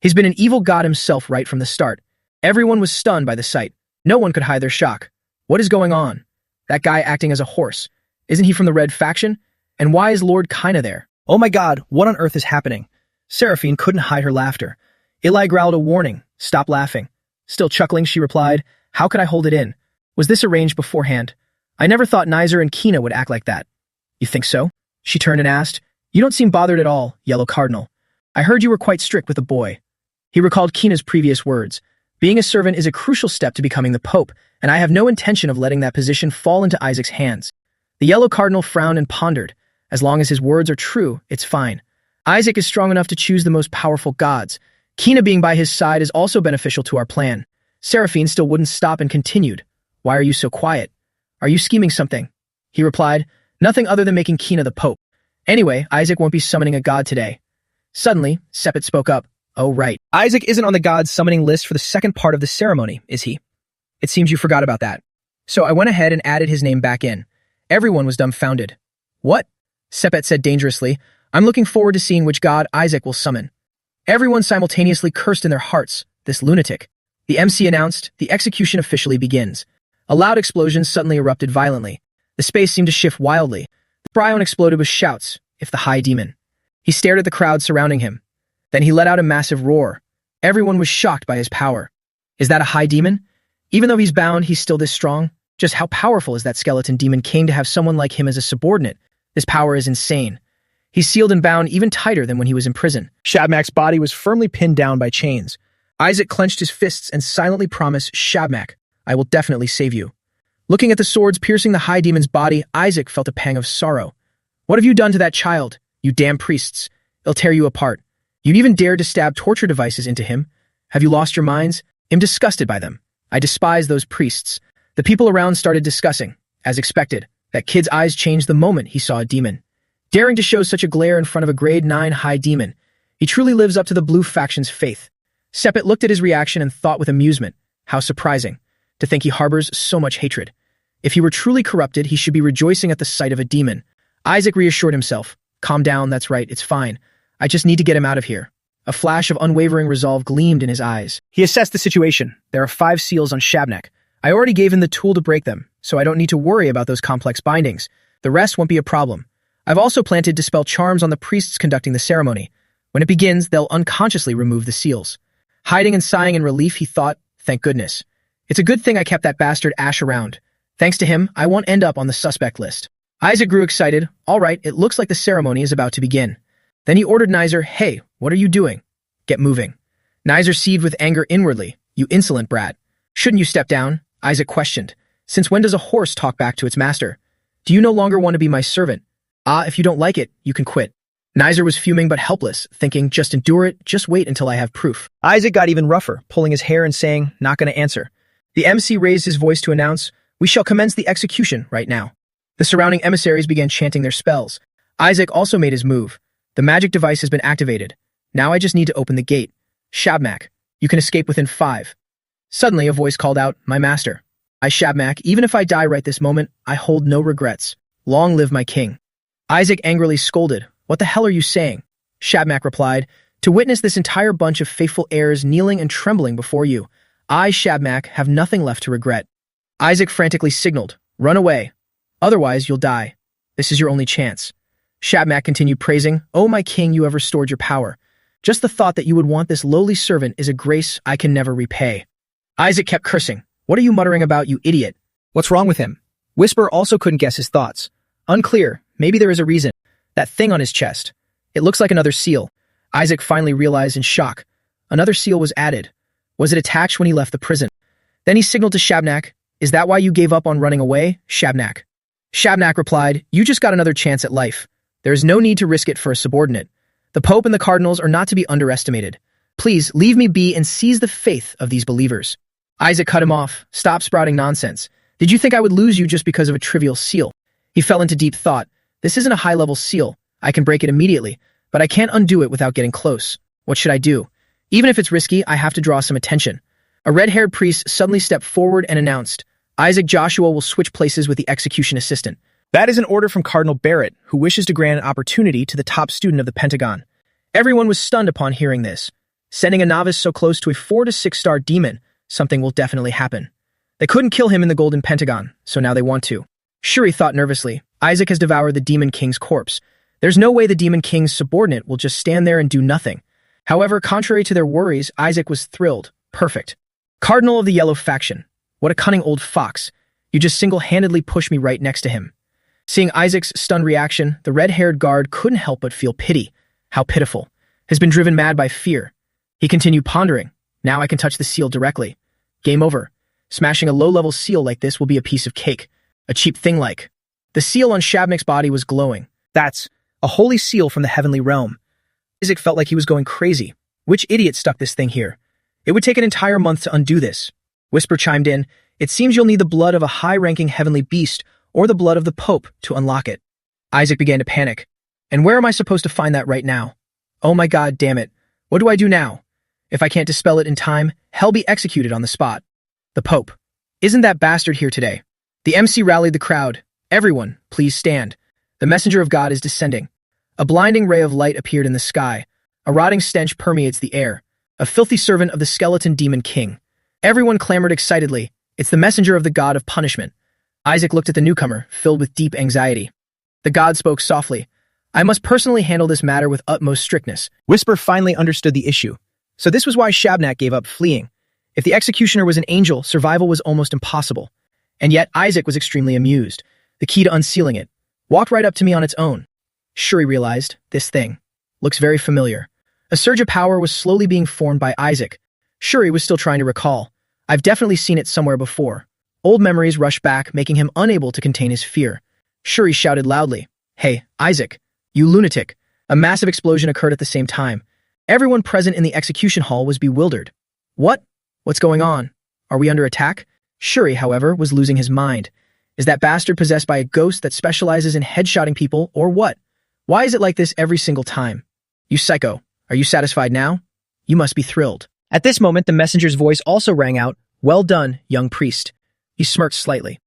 He's been an evil god himself right from the start. Everyone was stunned by the sight. No one could hide their shock. What is going on? That guy acting as a horse. Isn't he from the Red Faction? And why is Lord Kina there? Oh my god, what on earth is happening? Seraphine couldn't hide her laughter. Ili growled a warning. Stop laughing. Still chuckling, she replied, how could I hold it in? Was this arranged beforehand? I never thought Nizer and Kina would act like that. You think so? She turned and asked. You don't seem bothered at all, Yellow Cardinal. I heard you were quite strict with the boy. He recalled Kina's previous words. Being a servant is a crucial step to becoming the Pope, and I have no intention of letting that position fall into Isaac's hands. The Yellow Cardinal frowned and pondered. As long as his words are true, it's fine. Isaac is strong enough to choose the most powerful gods. Kina being by his side is also beneficial to our plan. Seraphine still wouldn't stop and continued. Why are you so quiet? Are you scheming something? He replied, nothing other than making Kina the Pope. Anyway, Isaac won't be summoning a god today. Suddenly, Sepet spoke up. Oh, right. Isaac isn't on the god's summoning list for the second part of the ceremony, is he? It seems you forgot about that. So I went ahead and added his name back in. Everyone was dumbfounded. What? Sepet said dangerously. I'm looking forward to seeing which god Isaac will summon. Everyone simultaneously cursed in their hearts, this lunatic. The MC announced, the execution officially begins. A loud explosion suddenly erupted violently. The space seemed to shift wildly. The Bryon exploded with shouts, if the High Demon. He stared at the crowd surrounding him. Then he let out a massive roar. Everyone was shocked by his power. Is that a high demon? Even though he's bound, he's still this strong? Just how powerful is that skeleton demon king to have someone like him as a subordinate? This power is insane. He's sealed and bound even tighter than when he was in prison. Shabmak's body was firmly pinned down by chains. Isaac clenched his fists and silently promised, Shabmak, I will definitely save you. Looking at the swords piercing the high demon's body, Isaac felt a pang of sorrow. What have you done to that child, you damn priests? They'll tear you apart. You'd even dared to stab torture devices into him. Have you lost your minds? I'm disgusted by them. I despise those priests. The people around started discussing. As expected, that kid's eyes changed the moment he saw a demon. Daring to show such a glare in front of a grade 9 high demon, he truly lives up to the blue faction's faith. Sepet looked at his reaction and thought with amusement, how surprising, to think he harbors so much hatred. If he were truly corrupted, he should be rejoicing at the sight of a demon. Isaac reassured himself, calm down, that's right, it's fine. I just need to get him out of here. A flash of unwavering resolve gleamed in his eyes. He assessed the situation. There are 5 seals on Shabnak. I already gave him the tool to break them, so I don't need to worry about those complex bindings. The rest won't be a problem. I've also planted dispel charms on the priests conducting the ceremony. When it begins, they'll unconsciously remove the seals. Hiding and sighing in relief, he thought, thank goodness. It's a good thing I kept that bastard Ash around. Thanks to him, I won't end up on the suspect list. Isaac grew excited. All right, it looks like the ceremony is about to begin. Then he ordered Nizer, hey, what are you doing? Get moving. Nizer seethed with anger inwardly. You insolent brat. Shouldn't you step down? Isaac questioned. Since when does a horse talk back to its master? Do you no longer want to be my servant? If you don't like it, you can quit. Nizer was fuming but helpless, thinking, just endure it, just wait until I have proof. Isaac got even rougher, pulling his hair and saying, not going to answer. The MC raised his voice to announce, we shall commence the execution right now. The surrounding emissaries began chanting their spells. Isaac also made his move. The magic device has been activated. Now I just need to open the gate. Shabmak, you can escape within 5. Suddenly, a voice called out, my master. I Shabmak, even if I die right this moment, I hold no regrets. Long live my king. Isaac angrily scolded, what the hell are you saying? Shabmak replied, to witness this entire bunch of faithful heirs kneeling and trembling before you, I, Shabmak, have nothing left to regret. Isaac frantically signaled, run away. Otherwise, you'll die. This is your only chance. Shabmak continued praising, oh my king, you have restored your power. Just the thought that you would want this lowly servant is a grace I can never repay. Isaac kept cursing. What are you muttering about, you idiot? What's wrong with him? Whisper also couldn't guess his thoughts. Unclear. Maybe there is a reason. That thing on his chest. It looks like another seal. Isaac finally realized in shock. Another seal was added. Was it attached when he left the prison? Then he signaled to Shabnak. Is that why you gave up on running away, Shabnak? Shabnak replied, you just got another chance at life. There is no need to risk it for a subordinate. The Pope and the Cardinals are not to be underestimated. Please, leave me be and seize the faith of these believers. Isaac cut him off. Stop sprouting nonsense. Did you think I would lose you just because of a trivial seal? He fell into deep thought. This isn't a high-level seal. I can break it immediately, but I can't undo it without getting close. What should I do? Even if it's risky, I have to draw some attention. A red-haired priest suddenly stepped forward and announced, Isaac Joshua will switch places with the execution assistant. That is an order from Cardinal Barrett, who wishes to grant an opportunity to the top student of the Pentagon. Everyone was stunned upon hearing this. Sending a novice so close to a 4 to 6-star demon, something will definitely happen. They couldn't kill him in the Golden Pentagon, so now they want to. Shuri thought nervously, Isaac has devoured the Demon King's corpse. There's no way the Demon King's subordinate will just stand there and do nothing. However, contrary to their worries, Isaac was thrilled. Perfect. Cardinal of the Yellow Faction. What a cunning old fox. You just single-handedly pushed me right next to him. Seeing Isaac's stunned reaction, the red-haired guard couldn't help but feel pity. How pitiful. Has been driven mad by fear. He continued pondering. Now I can touch the seal directly. Game over. Smashing a low-level seal like this will be a piece of cake. A cheap thing like. The seal on Shabmak's body was glowing. That's a holy seal from the heavenly realm. Isaac felt like he was going crazy. Which idiot stuck this thing here? It would take an entire month to undo this. Whisper chimed in, it seems you'll need the blood of a high-ranking heavenly beast or the blood of the Pope to unlock it. Isaac began to panic. And where am I supposed to find that right now? Oh my god, damn it. What do I do now? If I can't dispel it in time, hell be executed on the spot. The Pope. Isn't that bastard here today? The MC rallied the crowd. Everyone, please stand. The messenger of God is descending. A blinding ray of light appeared in the sky. A rotting stench permeates the air. A filthy servant of the skeleton demon king. Everyone clamored excitedly. It's the messenger of the god of punishment. Isaac looked at the newcomer, filled with deep anxiety. The god spoke softly. I must personally handle this matter with utmost strictness. Whisper finally understood the issue. So this was why Shabnak gave up fleeing. If the executioner was an angel, survival was almost impossible. And yet Isaac was extremely amused. The key to unsealing it walked right up to me on its own. Shuri realized, this thing looks very familiar. A surge of power was slowly being formed by Isaac. Shuri was still trying to recall. I've definitely seen it somewhere before. Old memories rushed back, making him unable to contain his fear. Shuri shouted loudly, "Hey, Isaac, you lunatic." A massive explosion occurred at the same time. Everyone present in the execution hall was bewildered. What? What's going on? Are we under attack? Shuri, however, was losing his mind. Is that bastard possessed by a ghost that specializes in headshotting people, or what? Why is it like this every single time? You psycho, are you satisfied now? You must be thrilled. At this moment, the messenger's voice also rang out, "Well done, young priest." He smirked slightly.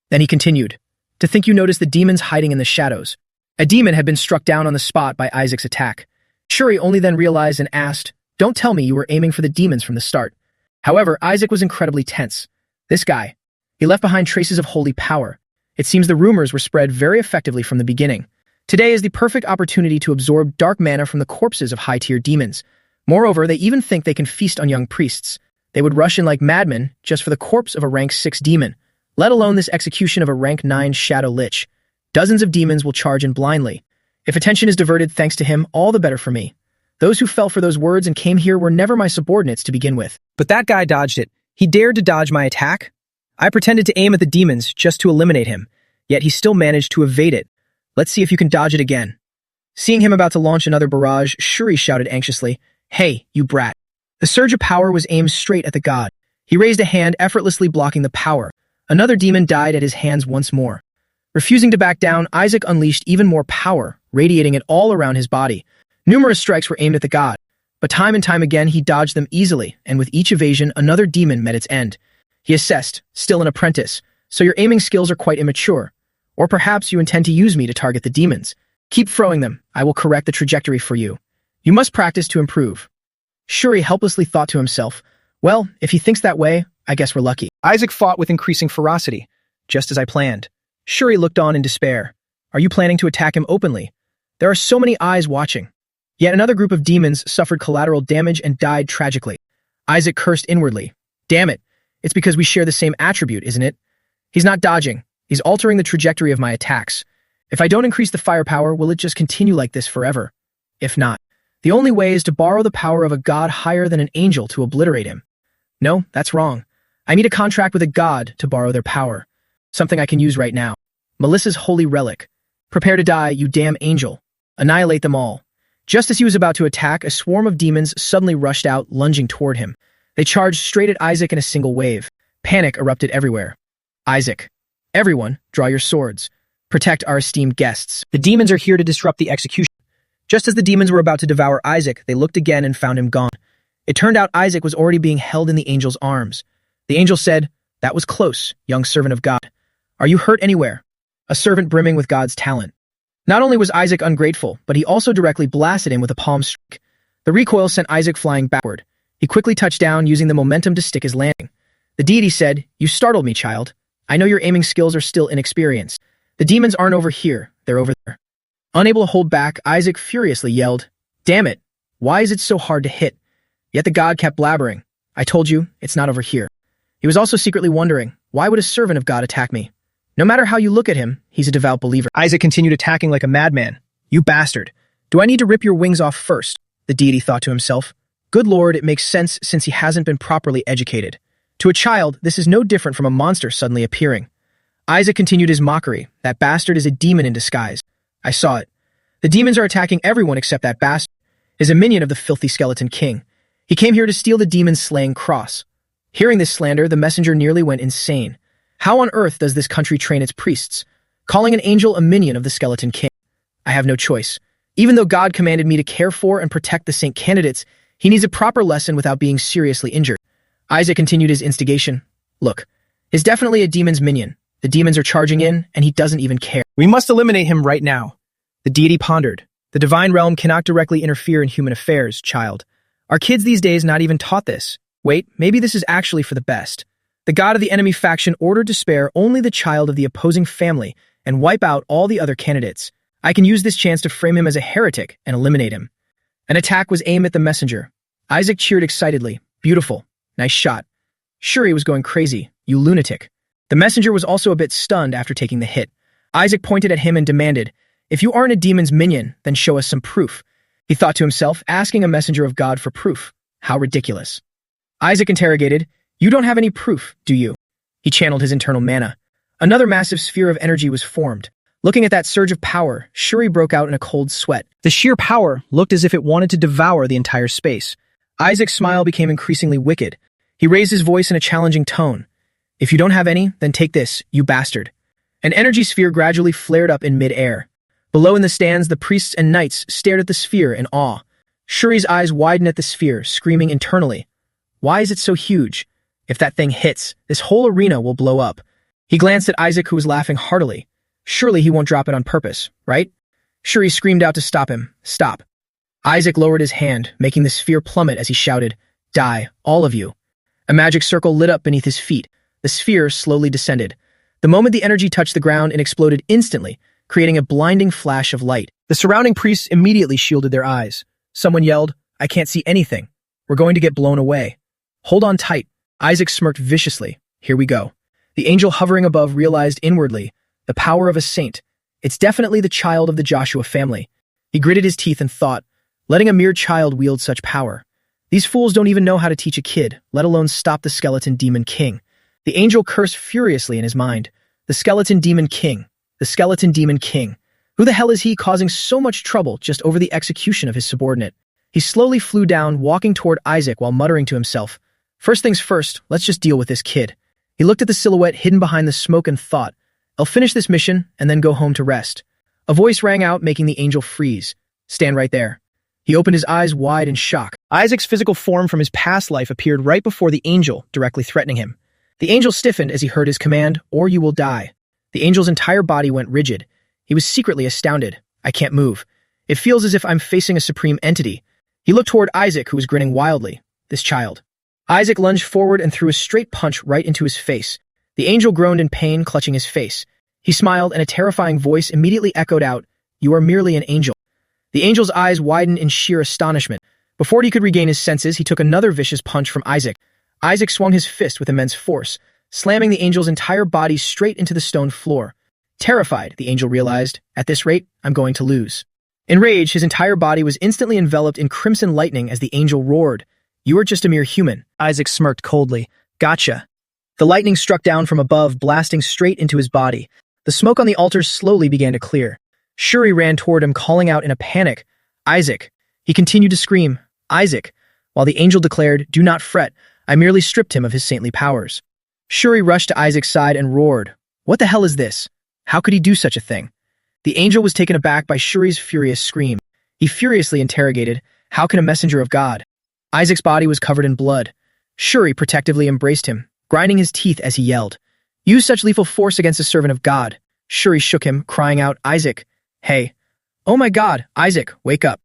Then he continued, "To think you noticed the demons hiding in the shadows." A demon had been struck down on the spot by Isaac's attack. Shuri only then realized and asked, "Don't tell me you were aiming for the demons from the start." However, Isaac was incredibly tense. This guy, he left behind traces of holy power. It seems the rumors were spread very effectively from the beginning. Today is the perfect opportunity to absorb dark mana from the corpses of high-tier demons. Moreover, they even think they can feast on young priests. They would rush in like madmen just for the corpse of a rank 6 demon, let alone this execution of a rank 9 shadow lich. Dozens of demons will charge in blindly. If attention is diverted thanks to him, all the better for me. Those who fell for those words and came here were never my subordinates to begin with. But that guy dodged it. He dared to dodge my attack? I pretended to aim at the demons just to eliminate him, yet he still managed to evade it. Let's see if you can dodge it again. Seeing him about to launch another barrage, Shuri shouted anxiously, "Hey, you brat." The surge of power was aimed straight at the god. He raised a hand, effortlessly blocking the power. Another demon died at his hands once more. Refusing to back down, Isaac unleashed even more power, radiating it all around his body. Numerous strikes were aimed at the god, but time and time again he dodged them easily, and with each evasion, another demon met its end. He assessed, still an apprentice, so your aiming skills are quite immature. Or perhaps you intend to use me to target the demons. Keep throwing them, I will correct the trajectory for you. You must practice to improve. Shuri helplessly thought to himself, well, if he thinks that way, I guess we're lucky. Isaac fought with increasing ferocity, just as I planned. Shuri looked on in despair. Are you planning to attack him openly? There are so many eyes watching. Yet another group of demons suffered collateral damage and died tragically. Isaac cursed inwardly. Damn it, it's because we share the same attribute, isn't it? He's not dodging. He's altering the trajectory of my attacks. If I don't increase the firepower, will it just continue like this forever? If not, the only way is to borrow the power of a god higher than an angel to obliterate him. No, that's wrong. I need a contract with a god to borrow their power. Something I can use right now. Melissa's holy relic. Prepare to die, you damn angel. Annihilate them all. Just as he was about to attack, a swarm of demons suddenly rushed out, lunging toward him. They charged straight at Isaac in a single wave. Panic erupted everywhere. Isaac. Everyone, draw your swords. Protect our esteemed guests. The demons are here to disrupt the execution. Just as the demons were about to devour Isaac, they looked again and found him gone. It turned out Isaac was already being held in the angel's arms. The angel said, "That was close, young servant of God. Are you hurt anywhere?" A servant brimming with God's talent. Not only was Isaac ungrateful, but he also directly blasted him with a palm strike. The recoil sent Isaac flying backward. He quickly touched down, using the momentum to stick his landing. The deity said, "You startled me, child. I know your aiming skills are still inexperienced. The demons aren't over here, they're over there." Unable to hold back, Isaac furiously yelled, "Damn it, why is it so hard to hit?" Yet the god kept blabbering, "I told you, it's not over here." He was also secretly wondering, why would a servant of God attack me? No matter how you look at him, he's a devout believer. Isaac continued attacking like a madman. "You bastard. Do I need to rip your wings off first?" The deity thought to himself. Good lord, it makes sense since he hasn't been properly educated. To a child, this is no different from a monster suddenly appearing. Isaac continued his mockery. That bastard is a demon in disguise. I saw it. The demons are attacking everyone except that bastard. Is a minion of the filthy skeleton king. He came here to steal the demon-slaying cross. Hearing this slander, the messenger nearly went insane. How on earth does this country train its priests? Calling an angel a minion of the skeleton king. I have no choice. Even though God commanded me to care for and protect the saint candidates, he needs a proper lesson without being seriously injured. Isaac continued his instigation. Look, he's definitely a demon's minion. The demons are charging in, and he doesn't even care. We must eliminate him right now. The deity pondered. The divine realm cannot directly interfere in human affairs, child. Our kids these days not even taught this. Wait, maybe this is actually for the best. The god of the enemy faction ordered to spare only the child of the opposing family and wipe out all the other candidates. I can use this chance to frame him as a heretic and eliminate him. An attack was aimed at the messenger. Isaac cheered excitedly. Beautiful. Nice shot. Shuri was going crazy. You lunatic. The messenger was also a bit stunned after taking the hit. Isaac pointed at him and demanded, if you aren't a demon's minion, then show us some proof. He thought to himself, asking a messenger of God for proof. How ridiculous. Isaac interrogated, you don't have any proof, do you? He channeled his internal mana. Another massive sphere of energy was formed. Looking at that surge of power, Shuri broke out in a cold sweat. The sheer power looked as if it wanted to devour the entire space. Isaac's smile became increasingly wicked. He raised his voice in a challenging tone. If you don't have any, then take this, you bastard. An energy sphere gradually flared up in mid-air. Below in the stands, the priests and knights stared at the sphere in awe. Shuri's eyes widened at the sphere, screaming internally, why is it so huge? If that thing hits, this whole arena will blow up. He glanced at Isaac, who was laughing heartily. Surely he won't drop it on purpose, right? Shuri screamed out to stop him. Stop. Isaac lowered his hand, making the sphere plummet as he shouted, die, all of you. A magic circle lit up beneath his feet. The sphere slowly descended. The moment the energy touched the ground, it exploded instantly, creating a blinding flash of light. The surrounding priests immediately shielded their eyes. Someone yelled, I can't see anything. We're going to get blown away. Hold on tight. Isaac smirked viciously. Here we go. The angel hovering above realized inwardly the power of a saint. It's definitely the child of the Joshua family. He gritted his teeth and thought, letting a mere child wield such power. These fools don't even know how to teach a kid, let alone stop the skeleton demon king. The angel cursed furiously in his mind. The skeleton demon king. The skeleton demon king. Who the hell is he causing so much trouble just over the execution of his subordinate? He slowly flew down, walking toward Isaac while muttering to himself, first things first, let's just deal with this kid. He looked at the silhouette hidden behind the smoke and thought, I'll finish this mission and then go home to rest. A voice rang out, making the angel freeze. Stand right there. He opened his eyes wide in shock. Isaac's physical form from his past life appeared right before the angel, directly threatening him. The angel stiffened as he heard his command, or you will die. The angel's entire body went rigid. He was secretly astounded. I can't move. It feels as if I'm facing a supreme entity. He looked toward Isaac, who was grinning wildly. This child. Isaac lunged forward and threw a straight punch right into his face. The angel groaned in pain, clutching his face. He smiled, and a terrifying voice immediately echoed out, you are merely an angel. The angel's eyes widened in sheer astonishment. Before he could regain his senses, he took another vicious punch from Isaac. Isaac swung his fist with immense force, slamming the angel's entire body straight into the stone floor. Terrified, the angel realized, at this rate, I'm going to lose. In rage, his entire body was instantly enveloped in crimson lightning as the angel roared, you are just a mere human. Isaac smirked coldly. Gotcha. The lightning struck down from above, blasting straight into his body. The smoke on the altar slowly began to clear. Shuri ran toward him, calling out in a panic, Isaac. He continued to scream, Isaac, while the angel declared, do not fret, I merely stripped him of his saintly powers. Shuri rushed to Isaac's side and roared, what the hell is this? How could he do such a thing? The angel was taken aback by Shuri's furious scream. He furiously interrogated, how can a messenger of God? Isaac's body was covered in blood. Shuri protectively embraced him, grinding his teeth as he yelled, use such lethal force against a servant of God. Shuri shook him, crying out, Isaac, hey. Oh my God, Isaac, wake up.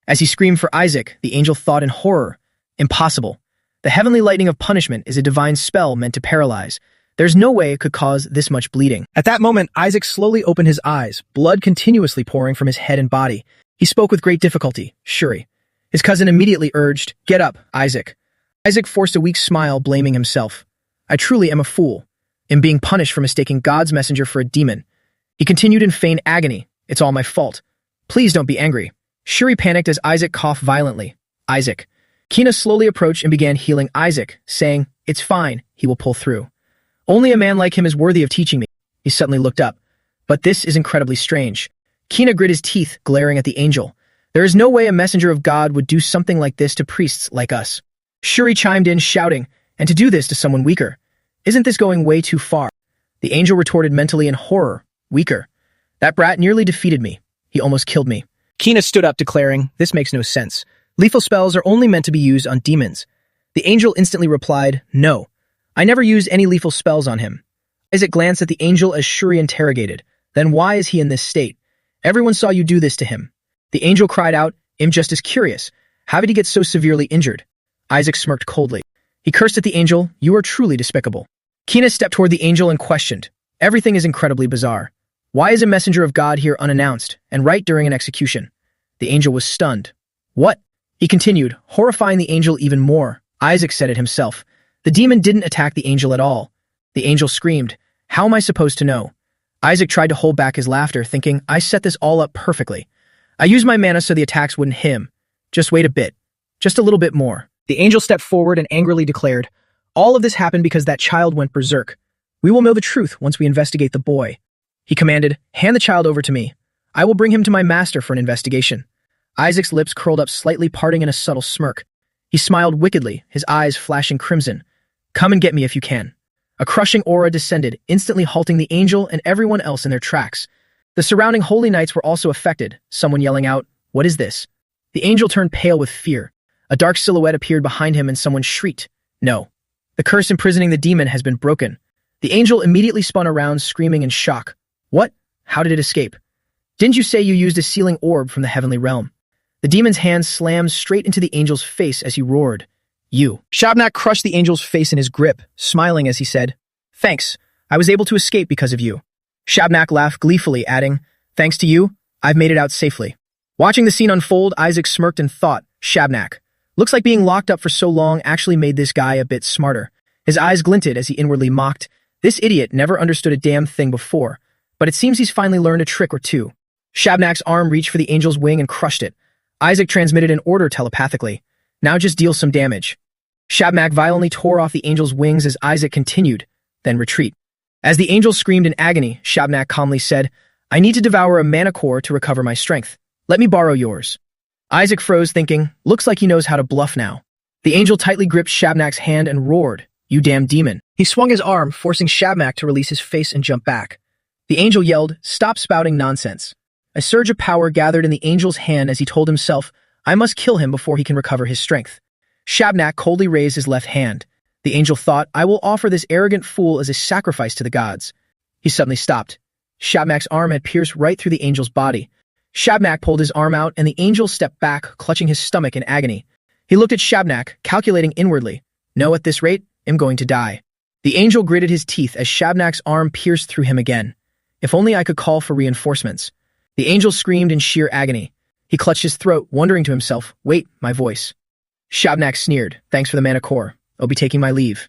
As he screamed for Isaac, the angel thought in horror, impossible. The heavenly lightning of punishment is a divine spell meant to paralyze. There's no way it could cause this much bleeding. At that moment, Isaac slowly opened his eyes, blood continuously pouring from his head and body. He spoke with great difficulty, Shuri. His cousin immediately urged, get up, Isaac. Isaac forced a weak smile, blaming himself. I truly am a fool, in being punished for mistaking God's messenger for a demon. He continued in feigned agony. It's all my fault. Please don't be angry. Shuri panicked as Isaac coughed violently. Isaac. Kina slowly approached and began healing Isaac, saying, it's fine, he will pull through. Only a man like him is worthy of teaching me. He suddenly looked up. But this is incredibly strange. Kina grit his teeth, glaring at the angel. There is no way a messenger of God would do something like this to priests like us. Shuri chimed in, shouting, and to do this to someone weaker. Isn't this going way too far? The angel retorted mentally in horror. Weaker. That brat nearly defeated me. He almost killed me. Kina stood up, declaring, this makes no sense. Lethal spells are only meant to be used on demons. The angel instantly replied, no. I never used any lethal spells on him. Isaac glanced at the angel as Shuri interrogated. Then why is he in this state? Everyone saw you do this to him. The angel cried out, I'm just as curious. How did he get so severely injured? Isaac smirked coldly. He cursed at the angel, you are truly despicable. Kina stepped toward the angel and questioned, everything is incredibly bizarre. Why is a messenger of God here unannounced, and right during an execution? The angel was stunned. What? He continued, horrifying the angel even more. Isaac said it himself. The demon didn't attack the angel at all. The angel screamed, "How am I supposed to know?" Isaac tried to hold back his laughter, thinking, I set this all up perfectly. I used my mana so the attacks wouldn't hit him. Just wait a bit. Just a little bit more. The angel stepped forward and angrily declared, all of this happened because that child went berserk. We will know the truth once we investigate the boy. He commanded, hand the child over to me. I will bring him to my master for an investigation. Isaac's lips curled up slightly, parting in a subtle smirk. He smiled wickedly, his eyes flashing crimson. Come and get me if you can. A crushing aura descended, instantly halting the angel and everyone else in their tracks. The surrounding holy knights were also affected, someone yelling out, what is this? The angel turned pale with fear. A dark silhouette appeared behind him and someone shrieked, no. The curse imprisoning the demon has been broken. The angel immediately spun around, screaming in shock. What? How did it escape? Didn't you say you used a sealing orb from the heavenly realm? The demon's hand slammed straight into the angel's face as he roared. You. Shabnak crushed the angel's face in his grip, smiling as he said, thanks, I was able to escape because of you. Shabnak laughed gleefully, adding, thanks to you, I've made it out safely. Watching the scene unfold, Isaac smirked and thought, Shabnak, looks like being locked up for so long actually made this guy a bit smarter. His eyes glinted as he inwardly mocked, this idiot never understood a damn thing before, but it seems he's finally learned a trick or two. Shabnak's arm reached for the angel's wing and crushed it. Isaac transmitted an order telepathically. Now just deal some damage. Shabnak violently tore off the angel's wings as Isaac continued, then retreat. As the angel screamed in agony, Shabnak calmly said, I need to devour a mana core to recover my strength. Let me borrow yours. Isaac froze, thinking, looks like he knows how to bluff now. The angel tightly gripped Shabnak's hand and roared, you damn demon. He swung his arm, forcing Shabnak to release his face and jump back. The angel yelled, stop spouting nonsense. A surge of power gathered in the angel's hand as he told himself, I must kill him before he can recover his strength. Shabnak coldly raised his left hand. The angel thought, I will offer this arrogant fool as a sacrifice to the gods. He suddenly stopped. Shabnak's arm had pierced right through the angel's body. Shabnak pulled his arm out and the angel stepped back, clutching his stomach in agony. He looked at Shabnak, calculating inwardly, no, at this rate, I'm going to die. The angel gritted his teeth as Shabnak's arm pierced through him again. If only I could call for reinforcements. The angel screamed in sheer agony. He clutched his throat, wondering to himself, wait, my voice. Shabnak sneered, thanks for the mana core. I'll be taking my leave.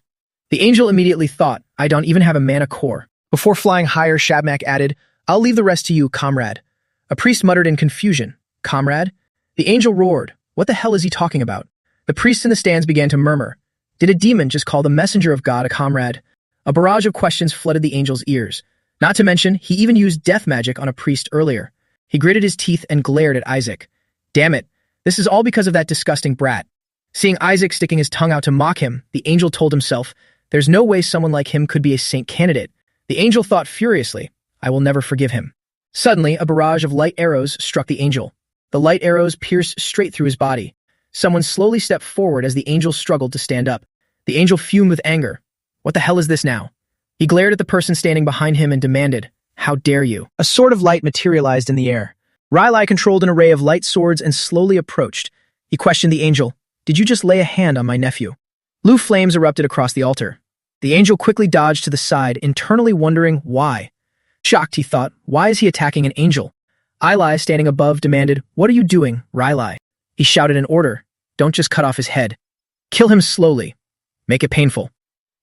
The angel immediately thought, I don't even have a mana core. Before flying higher, Shabnak added, I'll leave the rest to you, comrade. A priest muttered in confusion, comrade? The angel roared, what the hell is he talking about? The priests in the stands began to murmur. Did a demon just call the messenger of God a comrade? A barrage of questions flooded the angel's ears. Not to mention, he even used death magic on a priest earlier. He gritted his teeth and glared at Isaac. Damn it, this is all because of that disgusting brat. Seeing Isaac sticking his tongue out to mock him, the angel told himself, there's no way someone like him could be a saint candidate. The angel thought furiously, I will never forgive him. Suddenly, a barrage of light arrows struck the angel. The light arrows pierced straight through his body. Someone slowly stepped forward as the angel struggled to stand up. The angel fumed with anger. What the hell is this now? He glared at the person standing behind him and demanded, how dare you? A sword of light materialized in the air. Rylai controlled an array of light swords and slowly approached. He questioned the angel, did you just lay a hand on my nephew? Blue flames erupted across the altar. The angel quickly dodged to the side, internally wondering why. Shocked, he thought, why is he attacking an angel? Rylai, standing above, demanded, what are you doing, Rylai? He shouted an order, don't just cut off his head. Kill him slowly. Make it painful.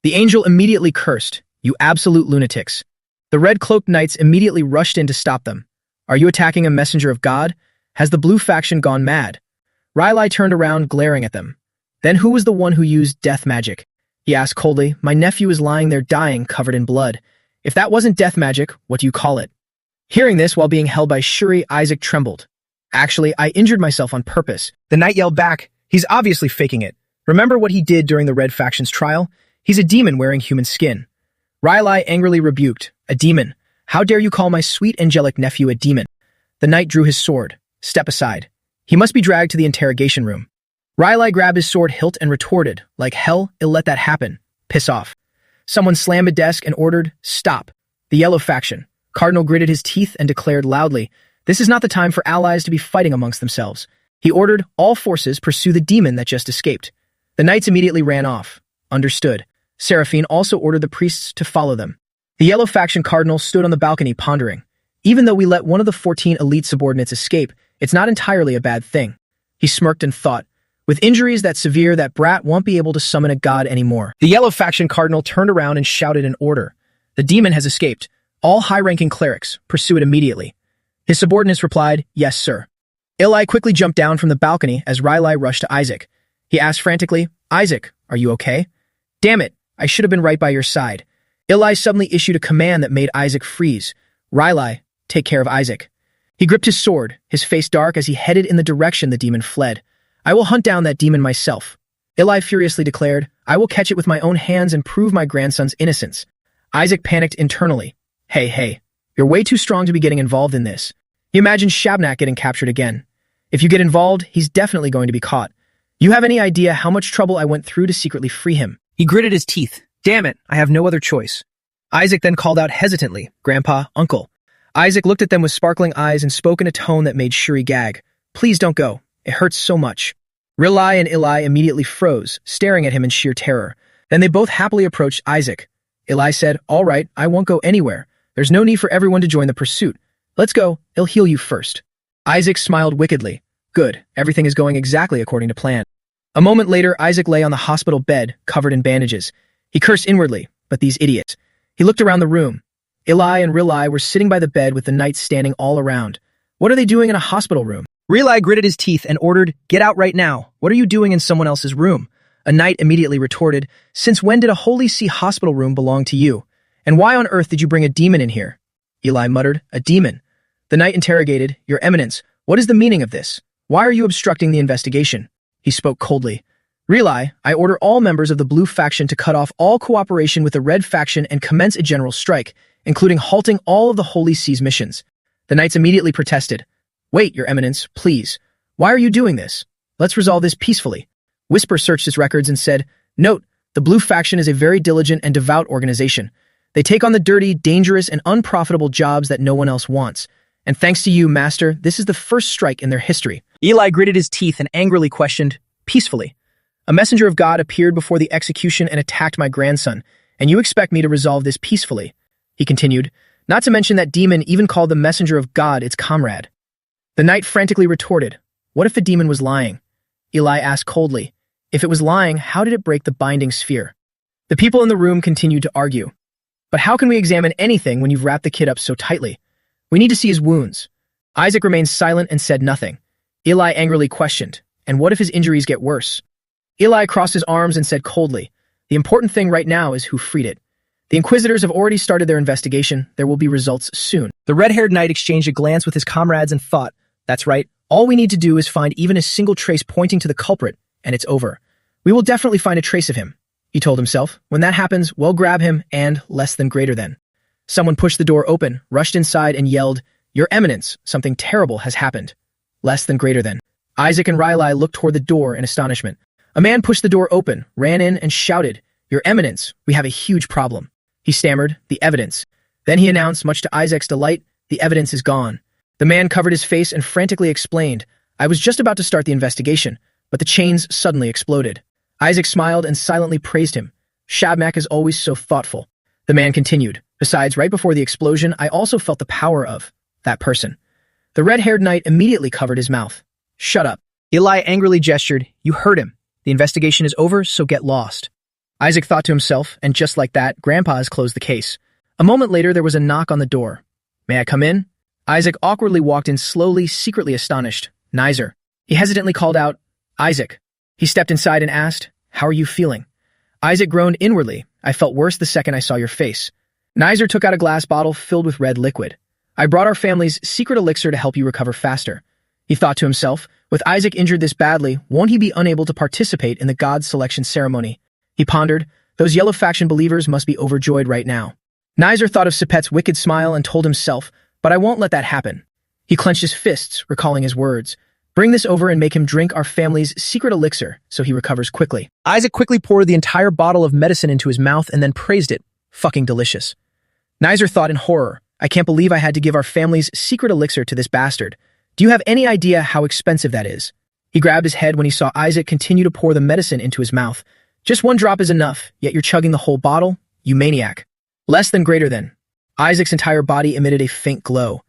The angel immediately cursed, you absolute lunatics. The red-cloaked knights immediately rushed in to stop them. Are you attacking a messenger of God? Has the blue faction gone mad? Rylai turned around, glaring at them. Then who was the one who used death magic? He asked coldly, my nephew is lying there dying, covered in blood. If that wasn't death magic, what do you call it? Hearing this while being held by Shuri, Isaac trembled. Actually, I injured myself on purpose. The knight yelled back, he's obviously faking it. Remember what he did during the Red Faction's trial? He's a demon wearing human skin. Rylai angrily rebuked, a demon. How dare you call my sweet angelic nephew a demon? The knight drew his sword. Step aside. He must be dragged to the interrogation room. Rylai grabbed his sword hilt and retorted, like hell, I'll let that happen. Piss off. Someone slammed a desk and ordered, stop. The Yellow Faction. Cardinal gritted his teeth and declared loudly, this is not the time for allies to be fighting amongst themselves. He ordered, all forces pursue the demon that just escaped. The knights immediately ran off. Understood. Seraphine also ordered the priests to follow them. The Yellow Faction Cardinal stood on the balcony pondering. Even though we let one of the 14 elite subordinates escape, it's not entirely a bad thing. He smirked and thought, With injuries that severe, that brat won't be able to summon a god anymore. The Yellow Faction Cardinal turned around and shouted an order. The demon has escaped. All high-ranking clerics, pursue it immediately. His subordinates replied, yes, sir. Eli quickly jumped down from the balcony as Riley rushed to Isaac. He asked frantically, Isaac, are you okay? Damn it, I should have been right by your side. Eli suddenly issued a command that made Isaac freeze. Riley, take care of Isaac. He gripped his sword, his face dark as he headed in the direction the demon fled. I will hunt down that demon myself. Eli furiously declared, I will catch it with my own hands and prove my grandson's innocence. Isaac panicked internally. Hey, you're way too strong to be getting involved in this. He imagined Shabnak getting captured again. If you get involved, he's definitely going to be caught. You have any idea how much trouble I went through to secretly free him? He gritted his teeth. Damn it, I have no other choice. Isaac then called out hesitantly, Grandpa, Uncle. Isaac looked at them with sparkling eyes and spoke in a tone that made Shuri gag. Please don't go. It hurts so much. Riley and Eli immediately froze, staring at him in sheer terror. Then they both happily approached Isaac. Eli said, all right, I won't go anywhere. There's no need for everyone to join the pursuit. Let's go, I'll heal you first. Isaac smiled wickedly. Good, everything is going exactly according to plan. A moment later, Isaac lay on the hospital bed, covered in bandages. He cursed inwardly, but these idiots. He looked around the room. Eli and Riley were sitting by the bed with the knights standing all around. What are they doing in a hospital room? Riley gritted his teeth and ordered, get out right now. What are you doing in someone else's room? A knight immediately retorted, since when did a Holy See hospital room belong to you? And why on earth did you bring a demon in here? Eli muttered, a demon. The knight interrogated, Your Eminence, what is the meaning of this? Why are you obstructing the investigation? He spoke coldly. Riley, I order all members of the Blue Faction to cut off all cooperation with the Red Faction and commence a general strike, including halting all of the Holy See's missions. The knights immediately protested. Wait, Your Eminence, please. Why are you doing this? Let's resolve this peacefully. Whisper searched his records and said, Note, the Blue Faction is a very diligent and devout organization. They take on the dirty, dangerous, and unprofitable jobs that no one else wants. And thanks to you, Master, this is the first strike in their history. Eli gritted his teeth and angrily questioned, peacefully. A messenger of God appeared before the execution and attacked my grandson, and you expect me to resolve this peacefully? He continued, not to mention that demon even called the messenger of God its comrade. The knight frantically retorted, what if the demon was lying? Eli asked coldly, if it was lying, how did it break the binding sphere? The people in the room continued to argue. But how can we examine anything when you've wrapped the kid up so tightly? We need to see his wounds. Isaac remained silent and said nothing. Eli angrily questioned, and what if his injuries get worse? Eli crossed his arms and said coldly, the important thing right now is who freed it. The Inquisitors have already started their investigation. There will be results soon. The red-haired knight exchanged a glance with his comrades and thought, that's right, all we need to do is find even a single trace pointing to the culprit, and it's over. We will definitely find a trace of him, he told himself. When that happens, we'll grab him and less than greater than. Someone pushed the door open, rushed inside, and yelled, Your Eminence, something terrible has happened. Less than greater than. Isaac and Riley looked toward the door in astonishment. A man pushed the door open, ran in, and shouted, Your Eminence, we have a huge problem. He stammered, the evidence. Then he announced, much to Isaac's delight, the evidence is gone. The man covered his face and frantically explained, I was just about to start the investigation, but the chains suddenly exploded. Isaac smiled and silently praised him. Shabnak is always so thoughtful. The man continued, besides, right before the explosion, I also felt the power of that person. The red-haired knight immediately covered his mouth. Shut up. Eli angrily gestured, You heard him. The investigation is over, so get lost. Isaac thought to himself, and just like that, Grandpa has closed the case. A moment later, there was a knock on the door. May I come in? Isaac awkwardly walked in slowly, secretly astonished. Nizer. He hesitantly called out, Isaac. He stepped inside and asked, How are you feeling? Isaac groaned inwardly. I felt worse the second I saw your face. Nizer took out a glass bottle filled with red liquid. I brought our family's secret elixir to help you recover faster. He thought to himself, with Isaac injured this badly, won't he be unable to participate in the god's selection ceremony? He pondered, those Yellow Faction believers must be overjoyed right now. Nizer thought of Sepet's wicked smile and told himself, but I won't let that happen. He clenched his fists, recalling his words. Bring this over and make him drink our family's secret elixir so he recovers quickly. Isaac quickly poured the entire bottle of medicine into his mouth and then praised it. Fucking delicious. Nizer thought in horror, I can't believe I had to give our family's secret elixir to this bastard. Do you have any idea how expensive that is? He grabbed his head when he saw Isaac continue to pour the medicine into his mouth. Just one drop is enough, yet you're chugging the whole bottle? You maniac. Less than greater than. Isaac's entire body emitted a faint glow.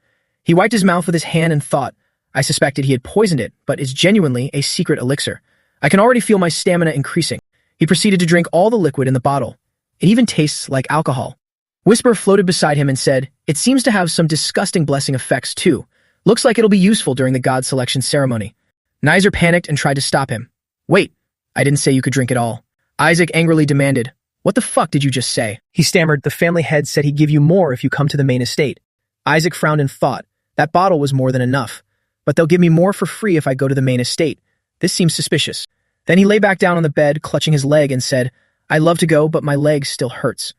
He wiped his mouth with his hand and thought, I suspected he had poisoned it, but it's genuinely a secret elixir. I can already feel my stamina increasing. He proceeded to drink all the liquid in the bottle. It even tastes like alcohol. Whisper floated beside him and said, "It seems to have some disgusting blessing effects too. Looks like it'll be useful during the god selection ceremony." Nizer panicked and tried to stop him. "Wait, I didn't say you could drink it all." Isaac angrily demanded, "What the fuck did you just say?" He stammered, "The family head said he'd give you more if you come to the main estate." Isaac frowned and thought, that bottle was more than enough. But they'll give me more for free if I go to the main estate. This seems suspicious. Then he lay back down on the bed, clutching his leg, and said, "I'd love to go, but my leg still hurts."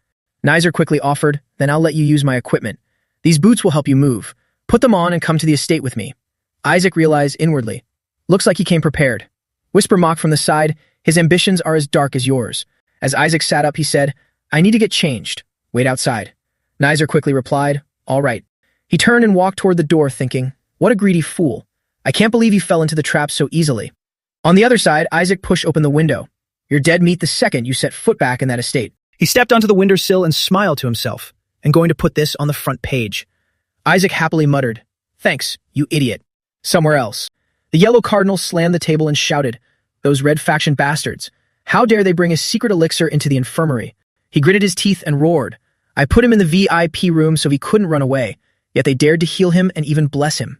Nizer quickly offered, "Then I'll let you use my equipment. These boots will help you move. Put them on and come to the estate with me." Isaac realized inwardly, looks like he came prepared. Whisper mocked from the side, "His ambitions are as dark as yours." As Isaac sat up, he said, "I need to get changed. Wait outside." Nizer quickly replied, "All right." He turned and walked toward the door thinking, what a greedy fool. I can't believe he fell into the trap so easily. On the other side, Isaac pushed open the window. "You're dead meat the second you set foot back in that estate." He stepped onto the windowsill and smiled to himself. "I'm going to put this on the front page." Isaac happily muttered, "Thanks, you idiot." Somewhere else. The yellow cardinal slammed the table and shouted, "Those red faction bastards. How dare they bring a secret elixir into the infirmary?" He gritted his teeth and roared. "I put him in the VIP room so he couldn't run away, yet they dared to heal him and even bless him."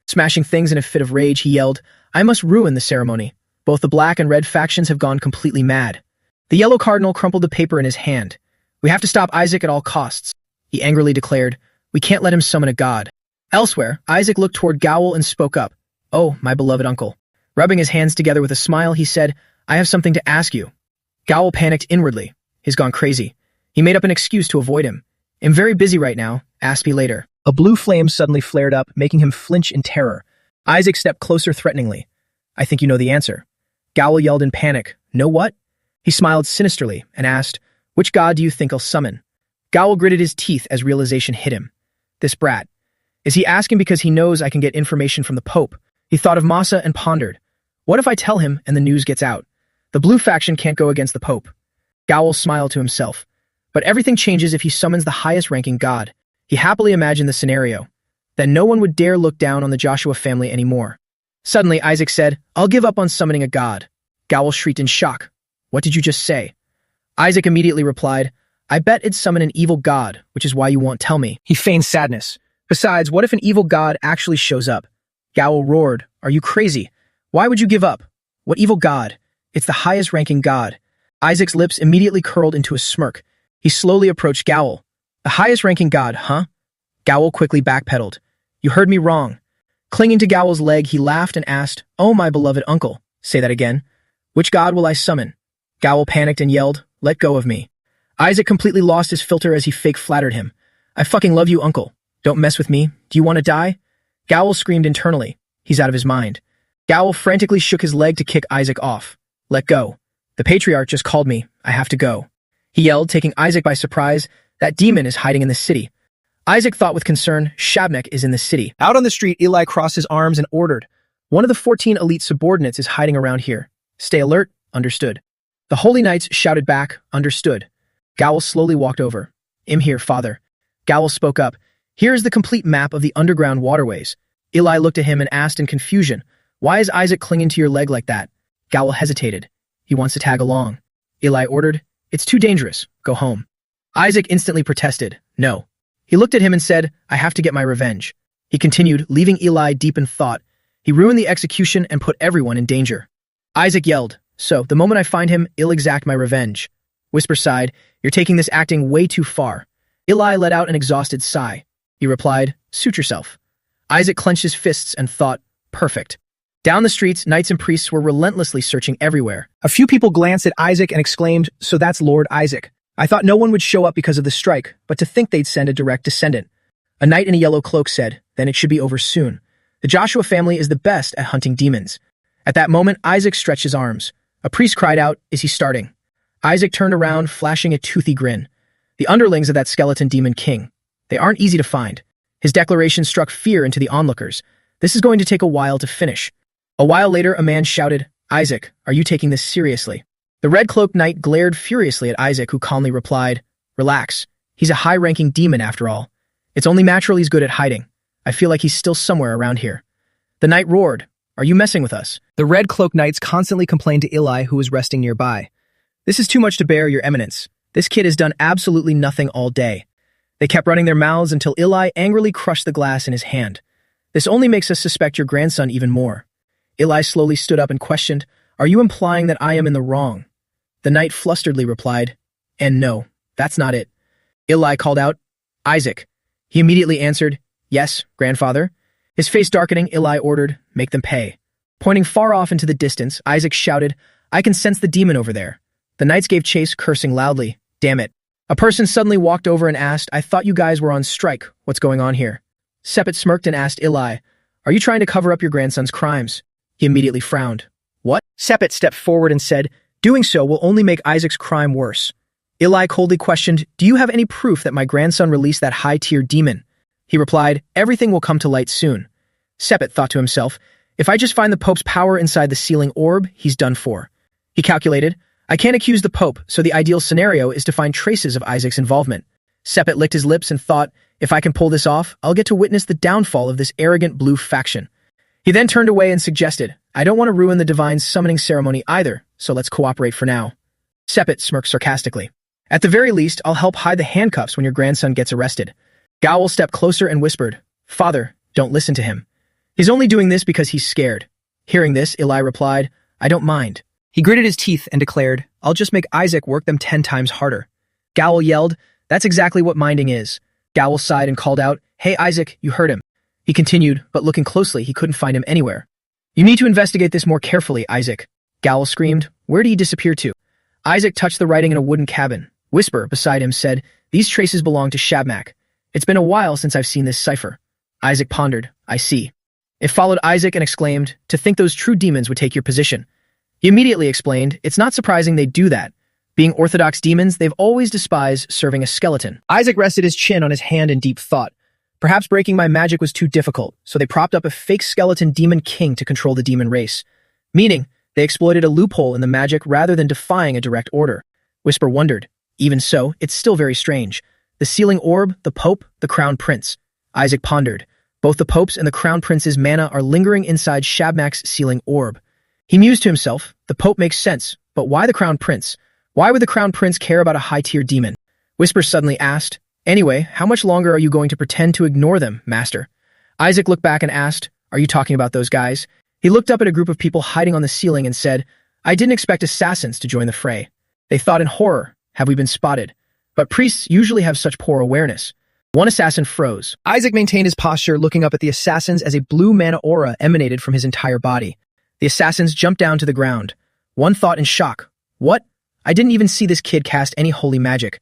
Smashing things in a fit of rage, he yelled, "I must ruin the ceremony. Both the black and red factions have gone completely mad." The yellow cardinal crumpled the paper in his hand. "We have to stop Isaac at all costs," he angrily declared. "We can't let him summon a god." Elsewhere, Isaac looked toward Gowl and spoke up. "Oh, my beloved uncle." Rubbing his hands together with a smile, he said, "I have something to ask you." Gowl panicked inwardly. He's gone crazy. He made up an excuse to avoid him. "I'm very busy right now. Ask me later." A blue flame suddenly flared up, making him flinch in terror. Isaac stepped closer threateningly. "I think you know the answer." Gowl yelled in panic. "Know what?" He smiled sinisterly and asked, "Which god do you think I'll summon?" Gowl gritted his teeth as realization hit him. This brat. Is he asking because he knows I can get information from the Pope? He thought of Masa and pondered. What if I tell him and the news gets out? The blue faction can't go against the Pope. Gowl smiled to himself. But everything changes if he summons the highest-ranking god. He happily imagined the scenario. Then no one would dare look down on the Joshua family anymore. Suddenly, Isaac said, "I'll give up on summoning a god." Gowl shrieked in shock. "What did you just say?" Isaac immediately replied, "I bet it'd summon an evil god, which is why you won't tell me." He feigned sadness. Besides, what if an evil god actually shows up? Gowl roared, "Are you crazy? Why would you give up? What evil god? It's the highest-ranking god." Isaac's lips immediately curled into a smirk. He slowly approached Gowl. "The highest-ranking god, huh?" Gowl quickly backpedaled. "You heard me wrong." Clinging to Gowl's leg, he laughed and asked, "Oh, my beloved uncle." "Say that again." "Which god will I summon?" Gowl panicked and yelled, "Let go of me." Isaac completely lost his filter as he fake flattered him. "I fucking love you, uncle. Don't mess with me. Do you want to die?" Gowl screamed internally. He's out of his mind. Gowl frantically shook his leg to kick Isaac off. "Let go. The patriarch just called me. I have to go." He yelled, taking Isaac by surprise. "That demon is hiding in the city." Isaac thought with concern, Shabnek is in the city. Out on the street, Eli crossed his arms and ordered, "One of the 14 elite subordinates is hiding around here. Stay alert." "Understood." The Holy Knights shouted back, "Understood." Gowl slowly walked over. "I'm here, father." Gowl spoke up. "Here is the complete map of the underground waterways." Eli looked at him and asked in confusion, "Why is Isaac clinging to your leg like that?" Gowl hesitated. "He wants to tag along." Eli ordered, "It's too dangerous. Go home." Isaac instantly protested, "No." He looked at him and said, "I have to get my revenge." He continued, leaving Eli deep in thought. He ruined the execution and put everyone in danger. Isaac yelled, "So, the moment I find him, I'll exact my revenge." Whisper sighed, "You're taking this acting way too far." Eli let out an exhausted sigh. He replied, "Suit yourself." Isaac clenched his fists and thought, "Perfect." Down the streets, knights and priests were relentlessly searching everywhere. A few people glanced at Isaac and exclaimed, "So that's Lord Isaac. I thought no one would show up because of the strike, but to think they'd send a direct descendant." A knight in a yellow cloak said, "Then it should be over soon. The Joshua family is the best at hunting demons." At that moment, Isaac stretched his arms. A priest cried out, "Is he starting?" Isaac turned around, flashing a toothy grin. The underlings of that skeleton demon king. They aren't easy to find. His declaration struck fear into the onlookers. This is going to take a while to finish. A while later, a man shouted, "Isaac, are you taking this seriously?" The red-cloaked knight glared furiously at Isaac, who calmly replied, "Relax. He's a high-ranking demon after all. It's only natural he's good at hiding. I feel like he's still somewhere around here." The knight roared, Are you messing with us? The Red Cloak Knights constantly complained to Eli, who was resting nearby. This is too much to bear, Your Eminence. This kid has done absolutely nothing all day. They kept running their mouths until Eli angrily crushed the glass in his hand. This only makes us suspect your grandson even more. Eli slowly stood up and questioned, Are you implying that I am in the wrong? The knight flusteredly replied, And no, that's not it. Eli called out, Isaac. He immediately answered, Yes, grandfather. His face darkening, Eli ordered, Make them pay. Pointing far off into the distance, Isaac shouted, I can sense the demon over there. The knights gave chase, cursing loudly. Damn it. A person suddenly walked over and asked, I thought you guys were on strike. What's going on here? Sepet smirked and asked Eli, Are you trying to cover up your grandson's crimes? He immediately frowned. What? Sepet stepped forward and said, Doing so will only make Isaac's crime worse. Eli coldly questioned, Do you have any proof that my grandson released that high-tier demon? He replied, Everything will come to light soon. Sepet thought to himself, If I just find the Pope's power inside the sealing orb, he's done for. He calculated, I can't accuse the Pope, so the ideal scenario is to find traces of Isaac's involvement. Sepet licked his lips and thought, If I can pull this off, I'll get to witness the downfall of this arrogant blue faction. He then turned away and suggested, I don't want to ruin the divine summoning ceremony either, so let's cooperate for now. Sepet smirked sarcastically. At the very least, I'll help hide the handcuffs when your grandson gets arrested. Gowl stepped closer and whispered, Father, don't listen to him. He's only doing this because he's scared. Hearing this, Eli replied, I don't mind. He gritted his teeth and declared, I'll just make Isaac work them 10 times harder. Gowl yelled, That's exactly what minding is. Gowl sighed and called out, Hey Isaac, you heard him. He continued, but looking closely, he couldn't find him anywhere. You need to investigate this more carefully, Isaac. Gowl screamed, Where did he disappear to? Isaac touched the writing in a wooden cabin. Whisper, beside him, said, These traces belong to Shabmak. It's been a while since I've seen this cipher. Isaac pondered, I see. It followed Isaac and exclaimed, To think those true demons would take your position. He immediately explained, It's not surprising they do that. Being orthodox demons, they've always despised serving a skeleton. Isaac rested his chin on his hand in deep thought. Perhaps breaking my magic was too difficult, so they propped up a fake skeleton demon king to control the demon race. Meaning, they exploited a loophole in the magic rather than defying a direct order. Whisper wondered. Even so, it's still very strange. The sealing orb, the Pope, the Crown Prince. Isaac pondered. Both the Pope's and the Crown Prince's mana are lingering inside Shabmak's sealing orb. He mused to himself, the Pope makes sense, but why the Crown Prince? Why would the Crown Prince care about a high-tier demon? Whisper suddenly asked, Anyway, how much longer are you going to pretend to ignore them, Master? Isaac looked back and asked, Are you talking about those guys? He looked up at a group of people hiding on the ceiling and said, I didn't expect assassins to join the fray. They thought in horror, Have we been spotted? But priests usually have such poor awareness. One assassin froze. Isaac maintained his posture, looking up at the assassins as a blue mana aura emanated from his entire body. The assassins jumped down to the ground. One thought in shock, What? I didn't even see this kid cast any holy magic.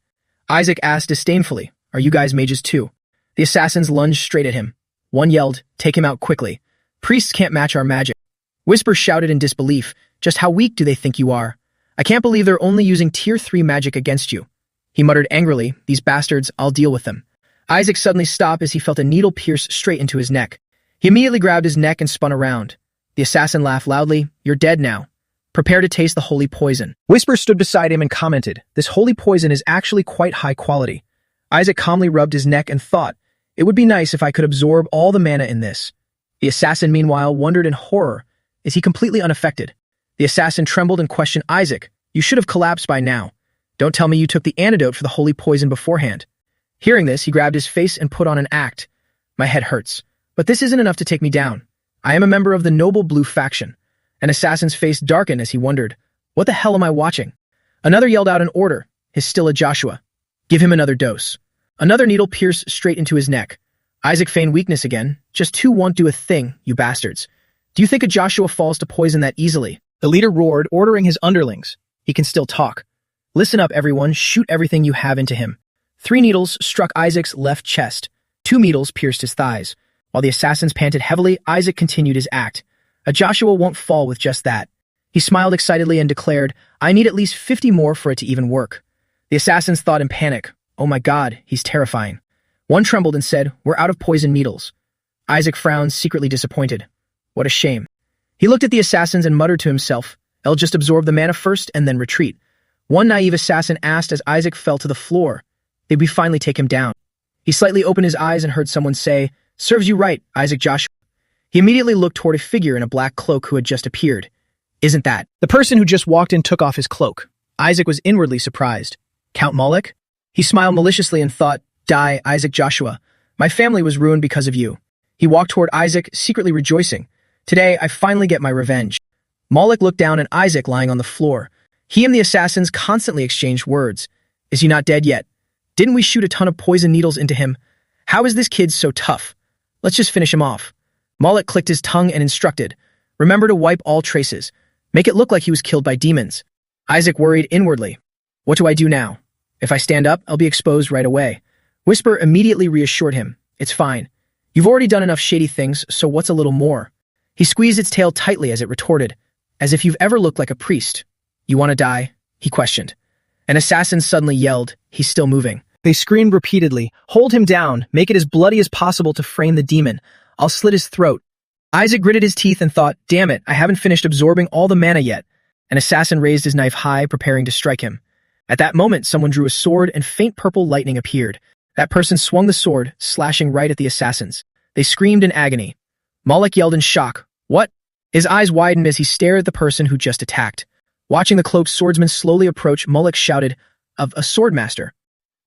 Isaac asked disdainfully, Are you guys mages too? The assassins lunged straight at him. One yelled, Take him out quickly. Priests can't match our magic. Whisper shouted in disbelief, Just how weak do they think you are? I can't believe they're only using tier 3 magic against you. He muttered angrily, These bastards, I'll deal with them. Isaac suddenly stopped as he felt a needle pierce straight into his neck. He immediately grabbed his neck and spun around. The assassin laughed loudly, You're dead now. Prepare to taste the holy poison. Whisper stood beside him and commented, This holy poison is actually quite high quality. Isaac calmly rubbed his neck and thought, It would be nice if I could absorb all the mana in this. The assassin, meanwhile, wondered in horror, Is he completely unaffected? The assassin trembled and questioned Isaac, You should have collapsed by now. Don't tell me you took the antidote for the holy poison beforehand. Hearing this, he grabbed his face and put on an act. My head hurts. But this isn't enough to take me down. I am a member of the noble blue faction. An assassin's face darkened as he wondered, What the hell am I watching? Another yelled out an order, his Stilla Joshua. Give him another dose. Another needle pierced straight into his neck. Isaac feigned weakness again. Just two won't do a thing, you bastards. Do you think a Joshua falls to poison that easily? The leader roared, ordering his underlings. He can still talk. Listen up, everyone. Shoot everything you have into him. 3 needles struck Isaac's left chest. 2 needles pierced his thighs. While the assassins panted heavily, Isaac continued his act. A Joshua won't fall with just that. He smiled excitedly and declared, I need at least 50 more for it to even work. The assassins thought in panic, Oh my God, he's terrifying. One trembled and said, We're out of poison needles. Isaac frowned, secretly disappointed. What a shame. He looked at the assassins and muttered to himself, I'll just absorb the mana first and then retreat. One naive assassin asked as Isaac fell to the floor, Did we finally take him down? He slightly opened his eyes and heard someone say, Serves you right, Isaac Joshua. He immediately looked toward a figure in a black cloak who had just appeared. Isn't that? The person who just walked in took off his cloak. Isaac was inwardly surprised. Count Moloch? He smiled maliciously and thought, Die, Isaac Joshua. My family was ruined because of you. He walked toward Isaac, secretly rejoicing. Today, I finally get my revenge. Moloch looked down at Isaac lying on the floor. He and the assassins constantly exchanged words. Is he not dead yet? Didn't we shoot a ton of poison needles into him? How is this kid so tough? Let's just finish him off. Moloch clicked his tongue and instructed, Remember to wipe all traces. Make it look like he was killed by demons. Isaac worried inwardly. What do I do now? If I stand up, I'll be exposed right away. Whisper immediately reassured him. It's fine. You've already done enough shady things, so what's a little more? He squeezed its tail tightly as it retorted, As if you've ever looked like a priest. You want to die? He questioned. An assassin suddenly yelled, He's still moving. They screamed repeatedly, Hold him down, make it as bloody as possible to frame the demon. I'll slit his throat. Isaac gritted his teeth and thought, Damn it, I haven't finished absorbing all the mana yet. An assassin raised his knife high, preparing to strike him. At that moment, someone drew a sword and faint purple lightning appeared. That person swung the sword, slashing right at the assassins. They screamed in agony. Moloch yelled in shock. What? His eyes widened as he stared at the person who just attacked. Watching the cloaked swordsman slowly approach, Moloch shouted, Of a swordmaster.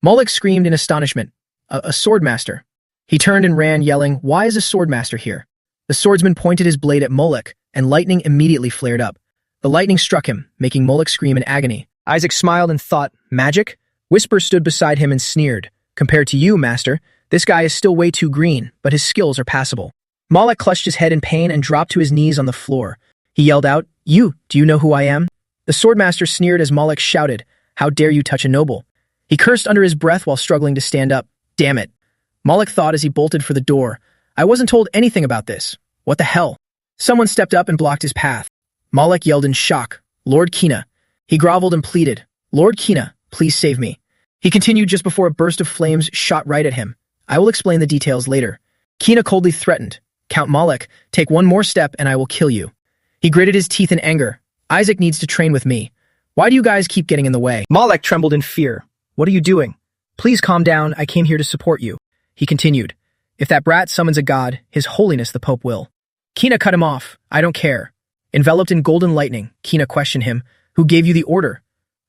Moloch screamed in astonishment. A swordmaster. He turned and ran, yelling, Why is a swordmaster here? The swordsman pointed his blade at Moloch, and lightning immediately flared up. The lightning struck him, making Moloch scream in agony. Isaac smiled and thought, Magic? Whisper stood beside him and sneered. Compared to you, master, this guy is still way too green, but his skills are passable. Moloch clutched his head in pain and dropped to his knees on the floor. He yelled out, do you know who I am? The swordmaster sneered as Moloch shouted, How dare you touch a noble? He cursed under his breath while struggling to stand up. Damn it. Moloch thought as he bolted for the door. I wasn't told anything about this. What the hell? Someone stepped up and blocked his path. Moloch yelled in shock, Lord Kina. He groveled and pleaded, Lord Kina, please save me. He continued just before a burst of flames shot right at him. I will explain the details later. Kina coldly threatened, Count Moloch, take one more step and I will kill you. He gritted his teeth in anger. Isaac needs to train with me. Why do you guys keep getting in the way? Moloch trembled in fear. What are you doing? Please calm down, I came here to support you. He continued, If that brat summons a god, His Holiness the Pope will. Kina cut him off. I don't care. Enveloped in golden lightning, Kina questioned him, Who gave you the order?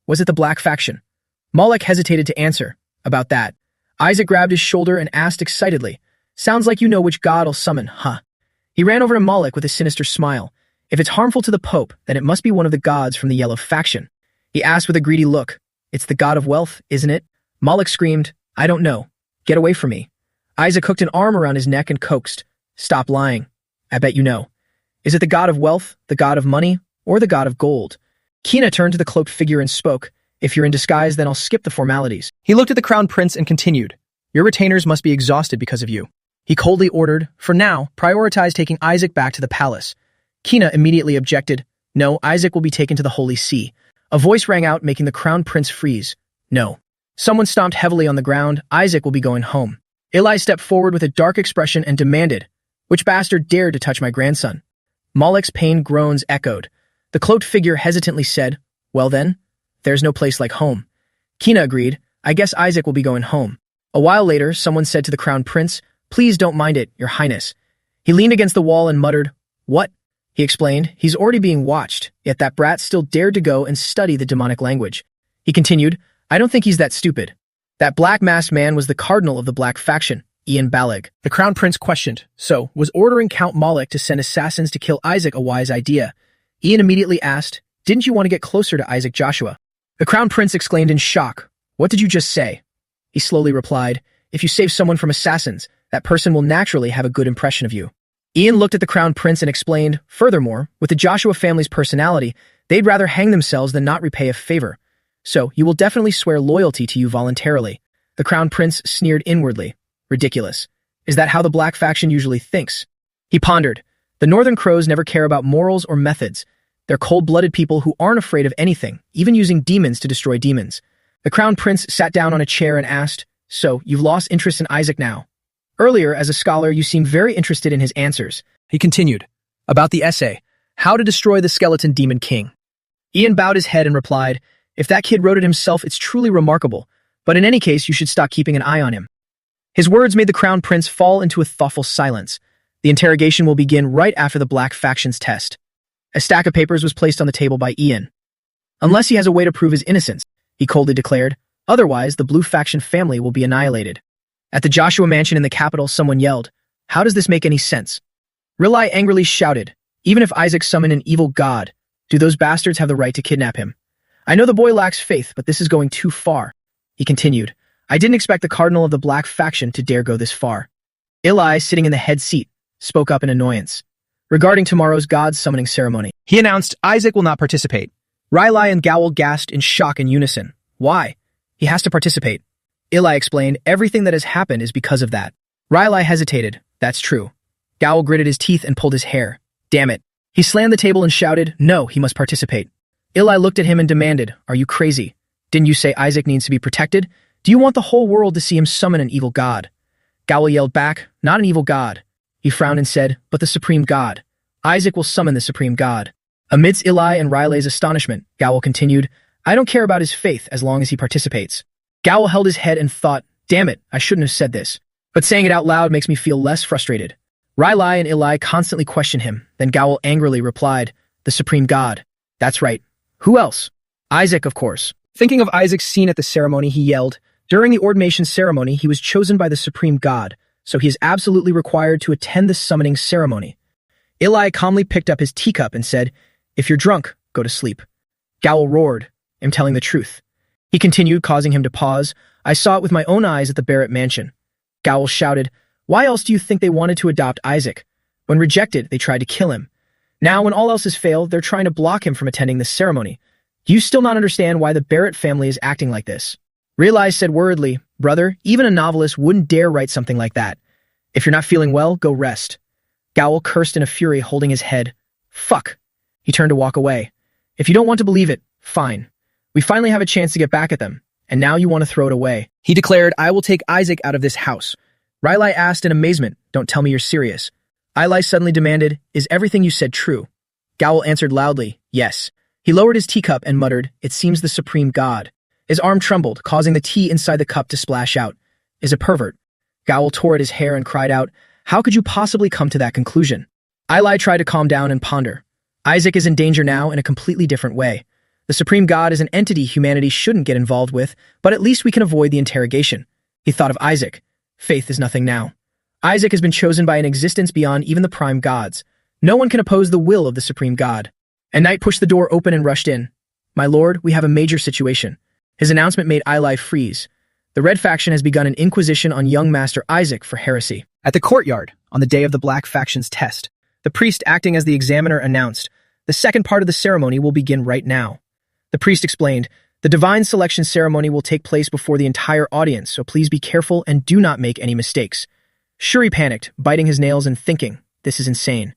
Was it the Black Faction? Moloch hesitated to answer. About that. Isaac grabbed his shoulder and asked excitedly, Sounds like you know which god I'll summon, huh? He ran over to Moloch with a sinister smile. If it's harmful to the Pope, then it must be one of the gods from the Yellow Faction. He asked with a greedy look, It's the god of wealth, isn't it? Moloch screamed, I don't know. Get away from me. Isaac hooked an arm around his neck and coaxed, Stop lying. I bet you know. Is it the god of wealth, the god of money, or the god of gold? Kina turned to the cloaked figure and spoke, If you're in disguise, then I'll skip the formalities. He looked at the crown prince and continued, Your retainers must be exhausted because of you. He coldly ordered, For now, prioritize taking Isaac back to the palace. Kina immediately objected, No, Isaac will be taken to the Holy See. A voice rang out, making the crown prince freeze. No. Someone stomped heavily on the ground. Isaac will be going home. Eli stepped forward with a dark expression and demanded, Which bastard dared to touch my grandson? Moloch's pained groans echoed. The cloaked figure hesitantly said, Well then, there's no place like home. Kina agreed, I guess Isaac will be going home. A while later, someone said to the crown prince, Please don't mind it, your highness. He leaned against the wall and muttered, What? He explained, He's already being watched, yet that brat still dared to go and study the demonic language. He continued, I don't think he's that stupid. That black-masked man was the cardinal of the Black Faction, Ian Balig. The crown prince questioned, So, was ordering Count Moloch to send assassins to kill Isaac a wise idea? Ian immediately asked, Didn't you want to get closer to Isaac Joshua? The crown prince exclaimed in shock, What did you just say? He slowly replied, If you save someone from assassins, that person will naturally have a good impression of you. Ian looked at the crown prince and explained, Furthermore, with the Joshua family's personality, they'd rather hang themselves than not repay a favor. So, you will definitely swear loyalty to you voluntarily. The crown prince sneered inwardly. Ridiculous. Is that how the Black Faction usually thinks? He pondered. The Northern Crows never care about morals or methods. They're cold-blooded people who aren't afraid of anything, even using demons to destroy demons. The crown prince sat down on a chair and asked, So, you've lost interest in Isaac now? Earlier, as a scholar, you seemed very interested in his answers. He continued, About the essay, How to Destroy the Skeleton Demon King. Ian bowed his head and replied, If that kid wrote it himself, it's truly remarkable, but in any case, you should stop keeping an eye on him. His words made the crown prince fall into a thoughtful silence. The interrogation will begin right after the Black Faction's test. A stack of papers was placed on the table by Ian. Unless he has a way to prove his innocence, he coldly declared, otherwise the Blue Faction family will be annihilated. At the Joshua Mansion in the capital, someone yelled, "How does this make any sense?" Rilai angrily shouted, "Even if Isaac summoned an evil god, do those bastards have the right to kidnap him? I know the boy lacks faith, but this is going too far." He continued, "I didn't expect the Cardinal of the Black Faction to dare go this far." Rilai, sitting in the head seat, spoke up in annoyance. Regarding tomorrow's god summoning ceremony, He announced Isaac will not participate. Rilai and Gowl gasped in shock in unison. Why? He has to participate. Rilai explained, everything that has happened is because of that. Rilai hesitated. That's true. Gowl gritted his teeth and pulled his hair. Damn it. He slammed the table and shouted, no, he must participate. Rilai looked at him and demanded, are you crazy? Didn't you say Isaac needs to be protected? Do you want the whole world to see him summon an evil god? Gowl yelled back, not an evil god. He frowned and said, but the supreme god. Isaac will summon the supreme god. Amidst Rilai and Riley's astonishment, Gowl continued, I don't care about his faith as long as he participates. Gowl held his head and thought, damn it, I shouldn't have said this. But saying it out loud makes me feel less frustrated. Riley and Rilai constantly questioned him, then Gowl angrily replied, the supreme god. That's right. Who else? Isaac, of course. Thinking of Isaac's scene at the ceremony, he yelled, during the ordination ceremony, he was chosen by the supreme god, so he is absolutely required to attend the summoning ceremony. Rilai calmly picked up his teacup and said, if you're drunk, go to sleep. Gowl roared, I'm telling the truth. He continued, causing him to pause. I saw it with my own eyes at the Barrett mansion. Gowl shouted, why else do you think they wanted to adopt Isaac? When rejected, they tried to kill him. Now, when all else has failed, they're trying to block him from attending this ceremony. Do you still not understand why the Barrett family is acting like this? Rilai said worriedly, brother, even a novelist wouldn't dare write something like that. If you're not feeling well, go rest. Gowl cursed in a fury, holding his head. Fuck. He turned to walk away. If you don't want to believe it, fine. We finally have a chance to get back at them, and now you want to throw it away. He declared, I will take Isaac out of this house. Rilai asked in amazement, don't tell me you're serious. Rilai suddenly demanded, is everything you said true? Gowl answered loudly, yes. He lowered his teacup and muttered, it seems the supreme god. His arm trembled, causing the tea inside the cup to splash out. Is a pervert. Gowl tore at his hair and cried out, how could you possibly come to that conclusion? Rilai tried to calm down and ponder. Isaac is in danger now in a completely different way. The supreme god is an entity humanity shouldn't get involved with, but at least we can avoid the interrogation. He thought of Isaac. Faith is nothing now. Isaac has been chosen by an existence beyond even the prime gods. No one can oppose the will of the supreme god. And Knight pushed the door open and rushed in. My lord, we have a major situation. His announcement made Rilai freeze. The Red Faction has begun an inquisition on young Master Isaac for heresy. At the courtyard, on the day of the Black Faction's test, the priest acting as the examiner announced, the second part of the ceremony will begin right now. The priest explained, the divine selection ceremony will take place before the entire audience, so please be careful and do not make any mistakes. Shuri panicked, biting his nails and thinking, this is insane.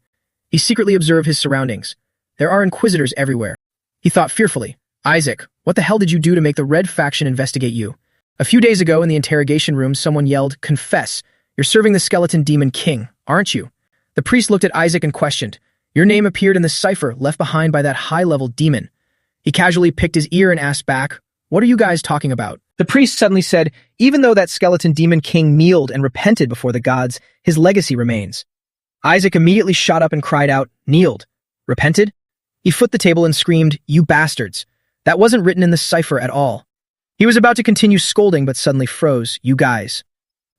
He secretly observed his surroundings. There are inquisitors everywhere. He thought fearfully, Isaac, what the hell did you do to make the Red Faction investigate you? A few days ago in the interrogation room, someone yelled, confess, you're serving the skeleton demon king, aren't you? The priest looked at Isaac and questioned, your name appeared in the cipher left behind by that high-level demon. He casually picked his ear and asked back, what are you guys talking about? The priest suddenly said, even though that skeleton demon king kneeled and repented before the gods, his legacy remains. Isaac immediately shot up and cried out, kneeled? Repented? He foot the table and screamed, you bastards. That wasn't written in the cipher at all. He was about to continue scolding but suddenly froze, you guys.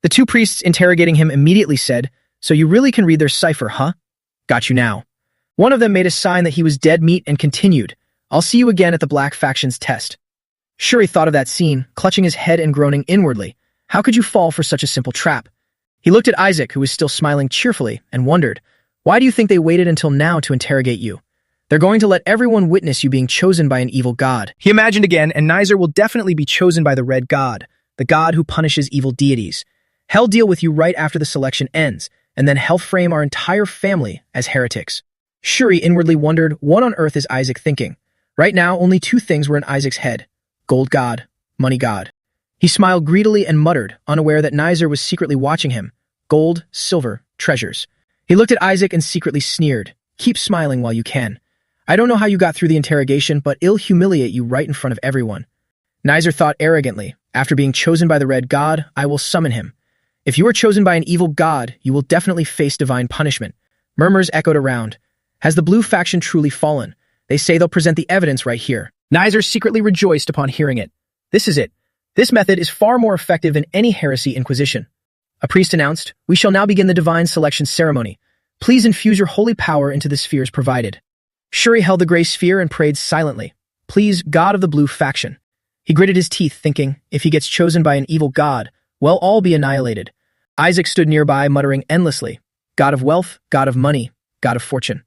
The two priests interrogating him immediately said, so you really can read their cipher, huh? Got you now. One of them made a sign that he was dead meat and continued, I'll see you again at the Black Faction's test. Shuri thought of that scene, clutching his head and groaning inwardly. How could you fall for such a simple trap? He looked at Isaac, who was still smiling cheerfully, and wondered, why do you think they waited until now to interrogate you? They're going to let everyone witness you being chosen by an evil god. He imagined again, and Nizer will definitely be chosen by the Red God, the god who punishes evil deities. Hell deal with you right after the selection ends, and then hell frame our entire family as heretics. Shuri inwardly wondered, what on earth is Isaac thinking? Right now, only two things were in Isaac's head. Gold god, money god. He smiled greedily and muttered, unaware that Nizer was secretly watching him. Gold, silver, treasures. He looked at Isaac and secretly sneered. Keep smiling while you can. I don't know how you got through the interrogation, but I'll humiliate you right in front of everyone. Nizer thought arrogantly, after being chosen by the Red God, I will summon him. If you are chosen by an evil god, you will definitely face divine punishment. Murmurs echoed around. Has the blue faction truly fallen? They say they'll present the evidence right here. Nizer secretly rejoiced upon hearing it. This is it. This method is far more effective than any heresy inquisition. A priest announced, "We shall now begin the divine selection ceremony. Please infuse your holy power into the spheres provided." Shuri held the gray sphere and prayed silently. "Please, God of the blue faction." He gritted his teeth, thinking, if he gets chosen by an evil god, we'll all be annihilated. Isaac stood nearby, muttering endlessly, "God of wealth, God of money, God of fortune."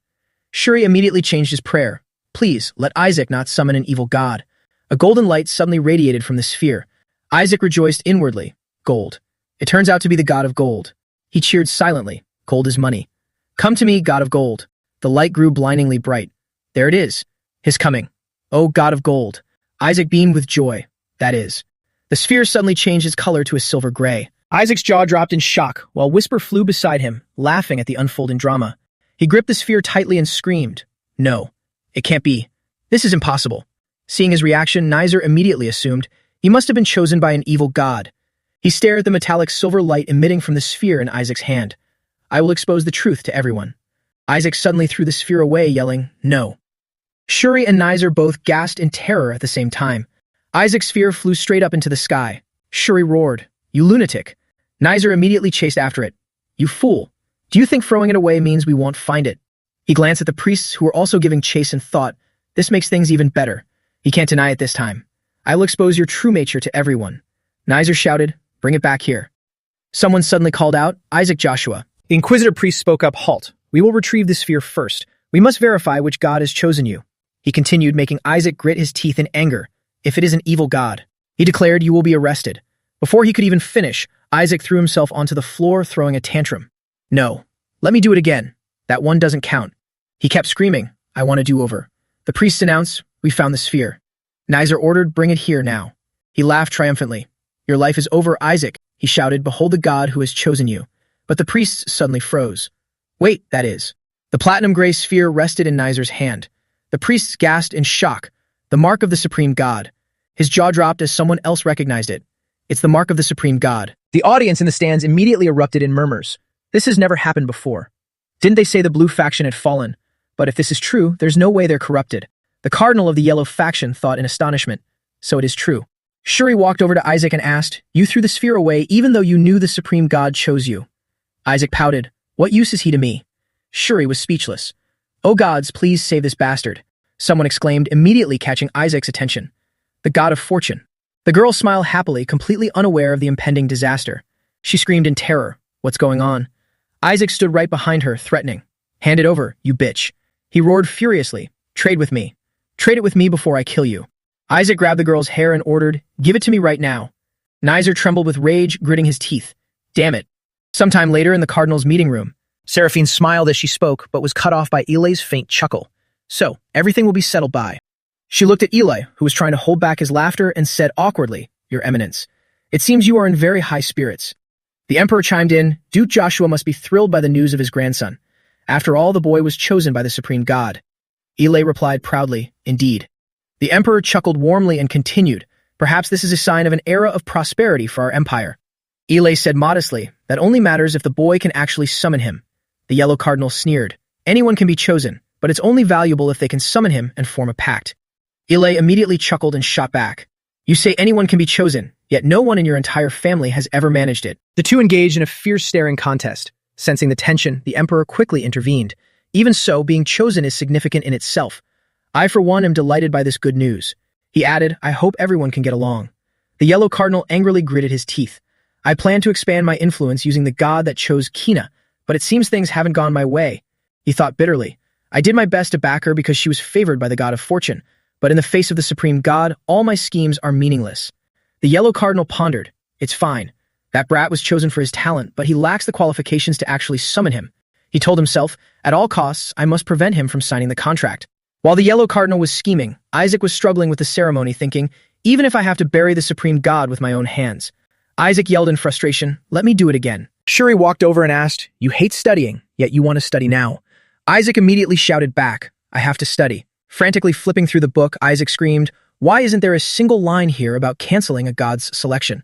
Shuri immediately changed his prayer. "Please, let Isaac not summon an evil god." A golden light suddenly radiated from the sphere. Isaac rejoiced inwardly. Gold. It turns out to be the god of gold. He cheered silently. Gold is money. "Come to me, god of gold." The light grew blindingly bright. There it is. His coming. "Oh, god of gold." Isaac beamed with joy. That is. The sphere suddenly changed its color to a silver gray. Isaac's jaw dropped in shock, while Whisper flew beside him, laughing at the unfolding drama. He gripped the sphere tightly and screamed, "No, it can't be. This is impossible." Seeing his reaction, Nizer immediately assumed he must have been chosen by an evil god. He stared at the metallic silver light emitting from the sphere in Isaac's hand. "I will expose the truth to everyone." Isaac suddenly threw the sphere away, yelling, "No." Shuri and Nizer both gasped in terror at the same time. Isaac's sphere flew straight up into the sky. Shuri roared, "You lunatic." Nizer immediately chased after it. "You fool. Do you think throwing it away means we won't find it?" He glanced at the priests who were also giving chase and thought, "This makes things even better. He can't deny it this time. I will expose your true nature to everyone." Nizer shouted, "Bring it back here." Someone suddenly called out, "Isaac Joshua." The Inquisitor priest spoke up, "Halt. We will retrieve the sphere first. We must verify which god has chosen you." He continued, making Isaac grit his teeth in anger. "If it is an evil god," he declared, "you will be arrested." Before he could even finish, Isaac threw himself onto the floor, throwing a tantrum. "No. Let me do it again. That one doesn't count." He kept screaming, "I want a do-over." The priest announced, "We found the sphere." Nizer ordered, "Bring it here now." He laughed triumphantly. "Your life is over, Isaac," he shouted, "Behold the god who has chosen you." But the priests suddenly froze. "Wait, that is." The platinum-gray sphere rested in Nizer's hand. The priests gasped in shock. The mark of the supreme god. His jaw dropped as someone else recognized it. "It's the mark of the supreme god." The audience in the stands immediately erupted in murmurs. This has never happened before. Didn't they say the blue faction had fallen? But if this is true, there's no way they're corrupted. The cardinal of the yellow faction thought in astonishment. So it is true. Shuri walked over to Isaac and asked, "You threw the sphere away even though you knew the supreme god chose you." Isaac pouted. "What use is he to me?" Shuri was speechless. "Oh gods, please save this bastard," someone exclaimed, immediately catching Isaac's attention. "The god of fortune." The girl smiled happily, completely unaware of the impending disaster. She screamed in terror. "What's going on?" Isaac stood right behind her, threatening. "Hand it over, you bitch." He roared furiously. "Trade with me. Trade it with me before I kill you." Isaac grabbed the girl's hair and ordered, "Give it to me right now." Nizer trembled with rage, gritting his teeth. "Damn it." Sometime later in the cardinal's meeting room, Seraphine smiled as she spoke, but was cut off by Eli's faint chuckle. "So, everything will be settled by." She looked at Eli, who was trying to hold back his laughter, and said awkwardly, "Your Eminence, it seems you are in very high spirits." The Emperor chimed in, "Duke Joshua must be thrilled by the news of his grandson. After all, the boy was chosen by the supreme god." Eli replied proudly, "Indeed." The Emperor chuckled warmly and continued, "Perhaps this is a sign of an era of prosperity for our empire." Eli said modestly, "That only matters if the boy can actually summon him." The Yellow Cardinal sneered, "Anyone can be chosen, but it's only valuable if they can summon him and form a pact." Eli immediately chuckled and shot back. "You say anyone can be chosen, yet no one in your entire family has ever managed it." The two engaged in a fierce staring contest. Sensing the tension, the Emperor quickly intervened. "Even so, being chosen is significant in itself. I, for one, am delighted by this good news." He added, "I hope everyone can get along." The Yellow Cardinal angrily gritted his teeth. "I plan to expand my influence using the god that chose Kina, but it seems things haven't gone my way." He thought bitterly. "I did my best to back her because she was favored by the god of fortune, but in the face of the supreme god, all my schemes are meaningless." The Yellow Cardinal pondered. "It's fine. That brat was chosen for his talent, but he lacks the qualifications to actually summon him." He told himself, "At all costs, I must prevent him from signing the contract." While the Yellow Cardinal was scheming, Isaac was struggling with the ceremony, thinking, "Even if I have to bury the supreme god with my own hands." Isaac yelled in frustration, "Let me do it again." Shuri walked over and asked, "You hate studying, yet you want to study now." Isaac immediately shouted back, "I have to study." Frantically flipping through the book, Isaac screamed, "Why isn't there a single line here about canceling a god's selection?"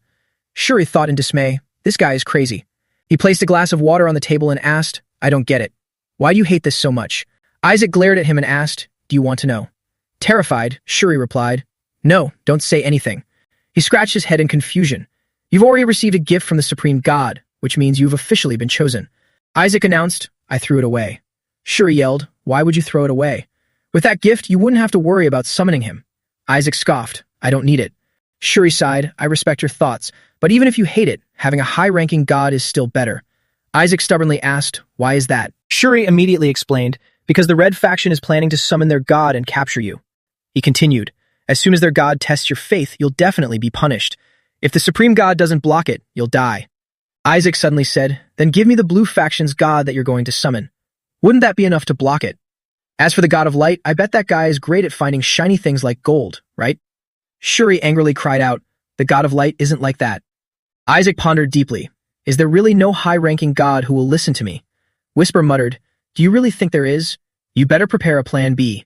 Shuri thought in dismay, This guy is crazy. He placed a glass of water on the table and asked, I don't get it. Why do you hate this so much? Isaac glared at him and asked, do you want to know? Terrified, Shuri replied, no, don't say anything. He scratched his head in confusion. You've already received a gift from the Supreme God, which means you've officially been chosen. Isaac announced, I threw it away. Shuri yelled, why would you throw it away? With that gift, you wouldn't have to worry about summoning him. Isaac scoffed, I don't need it. Shuri sighed, I respect your thoughts, but even if you hate it, having a high-ranking god is still better. Isaac stubbornly asked, why is that? Shuri immediately explained, because the Red faction is planning to summon their god and capture you. He continued, as soon as their god tests your faith, you'll definitely be punished. If the Supreme God doesn't block it, you'll die. Isaac suddenly said, then give me the Blue faction's god that you're going to summon. Wouldn't that be enough to block it? As for the God of Light, I bet that guy is great at finding shiny things like gold, right? Shuri angrily cried out, the God of Light isn't like that. Isaac pondered deeply. Is there really no high-ranking god who will listen to me? Whisper muttered, do you really think there is? You better prepare a plan B.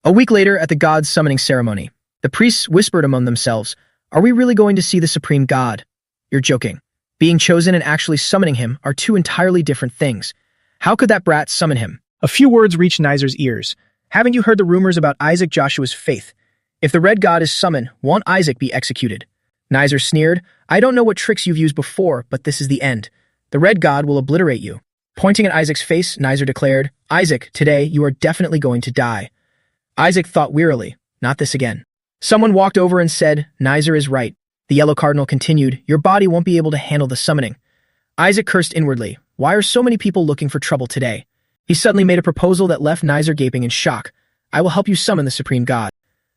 A week later, at the god's summoning ceremony, the priests whispered among themselves, are we really going to see the Supreme God? You're joking. Being chosen and actually summoning him are two entirely different things. How could that brat summon him? A few words reached Nizer's ears. Haven't you heard the rumors about Isaac Joshua's faith? If the Red God is summoned, won't Isaac be executed? Nizer sneered, I don't know what tricks you've used before, but this is the end. The Red God will obliterate you. Pointing at Isaac's face, Nizer declared, Isaac, today you are definitely going to die. Isaac thought wearily, not this again. Someone walked over and said, Nizer is right. The Yellow Cardinal continued, your body won't be able to handle the summoning. Isaac cursed inwardly, why are so many people looking for trouble today? He suddenly made a proposal that left Nizer gaping in shock. I will help you summon the Supreme God.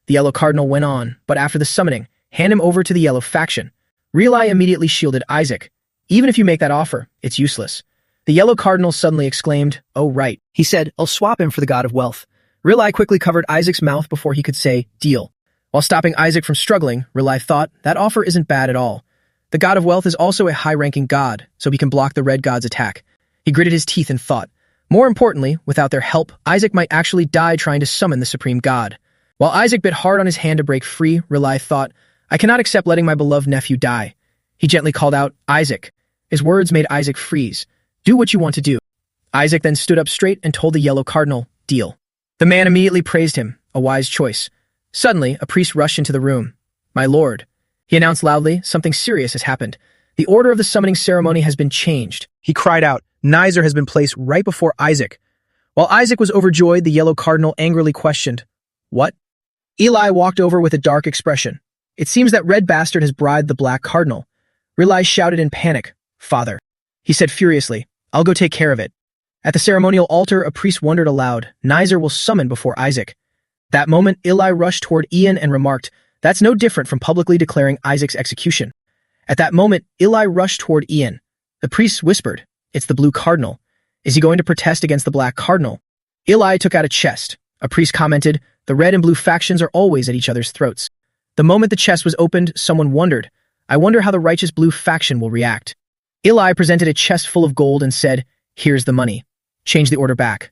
The Yellow Cardinal went on, but after the summoning, hand him over to the Yellow faction. Relai immediately shielded Isaac. Even if you make that offer, it's useless. The Yellow Cardinal suddenly exclaimed, oh right. He said, I'll swap him for the God of Wealth. Relai quickly covered Isaac's mouth before he could say, deal. While stopping Isaac from struggling, Relai thought, that offer isn't bad at all. The God of Wealth is also a high-ranking god, so he can block the Red God's attack. He gritted his teeth and thought. More importantly, without their help, Isaac might actually die trying to summon the Supreme God. While Isaac bit hard on his hand to break free, Relai thought, I cannot accept letting my beloved nephew die. He gently called out, Isaac. His words made Isaac freeze. Do what you want to do. Isaac then stood up straight and told the Yellow Cardinal, deal. The man immediately praised him, a wise choice. Suddenly, a priest rushed into the room. My lord. He announced loudly, something serious has happened. The order of the summoning ceremony has been changed. He cried out, Nizer has been placed right before Isaac. While Isaac was overjoyed, the Yellow Cardinal angrily questioned, what? Eli walked over with a dark expression. It seems that Red Bastard has bribed the Black Cardinal. Relai shouted in panic, Father. He said furiously, I'll go take care of it. At the ceremonial altar, a priest wondered aloud, Nizer will summon before Isaac. That moment, Eli rushed toward Ian and remarked, that's no different from publicly declaring Isaac's execution. At that moment, Eli rushed toward Ian. The priest whispered, it's the Blue Cardinal. Is he going to protest against the Black Cardinal? Eli took out a chest. A priest commented, the Red and Blue factions are always at each other's throats. The moment the chest was opened, someone wondered, I wonder how the righteous Blue faction will react. Eli presented a chest full of gold and said, here's the money. Change the order back.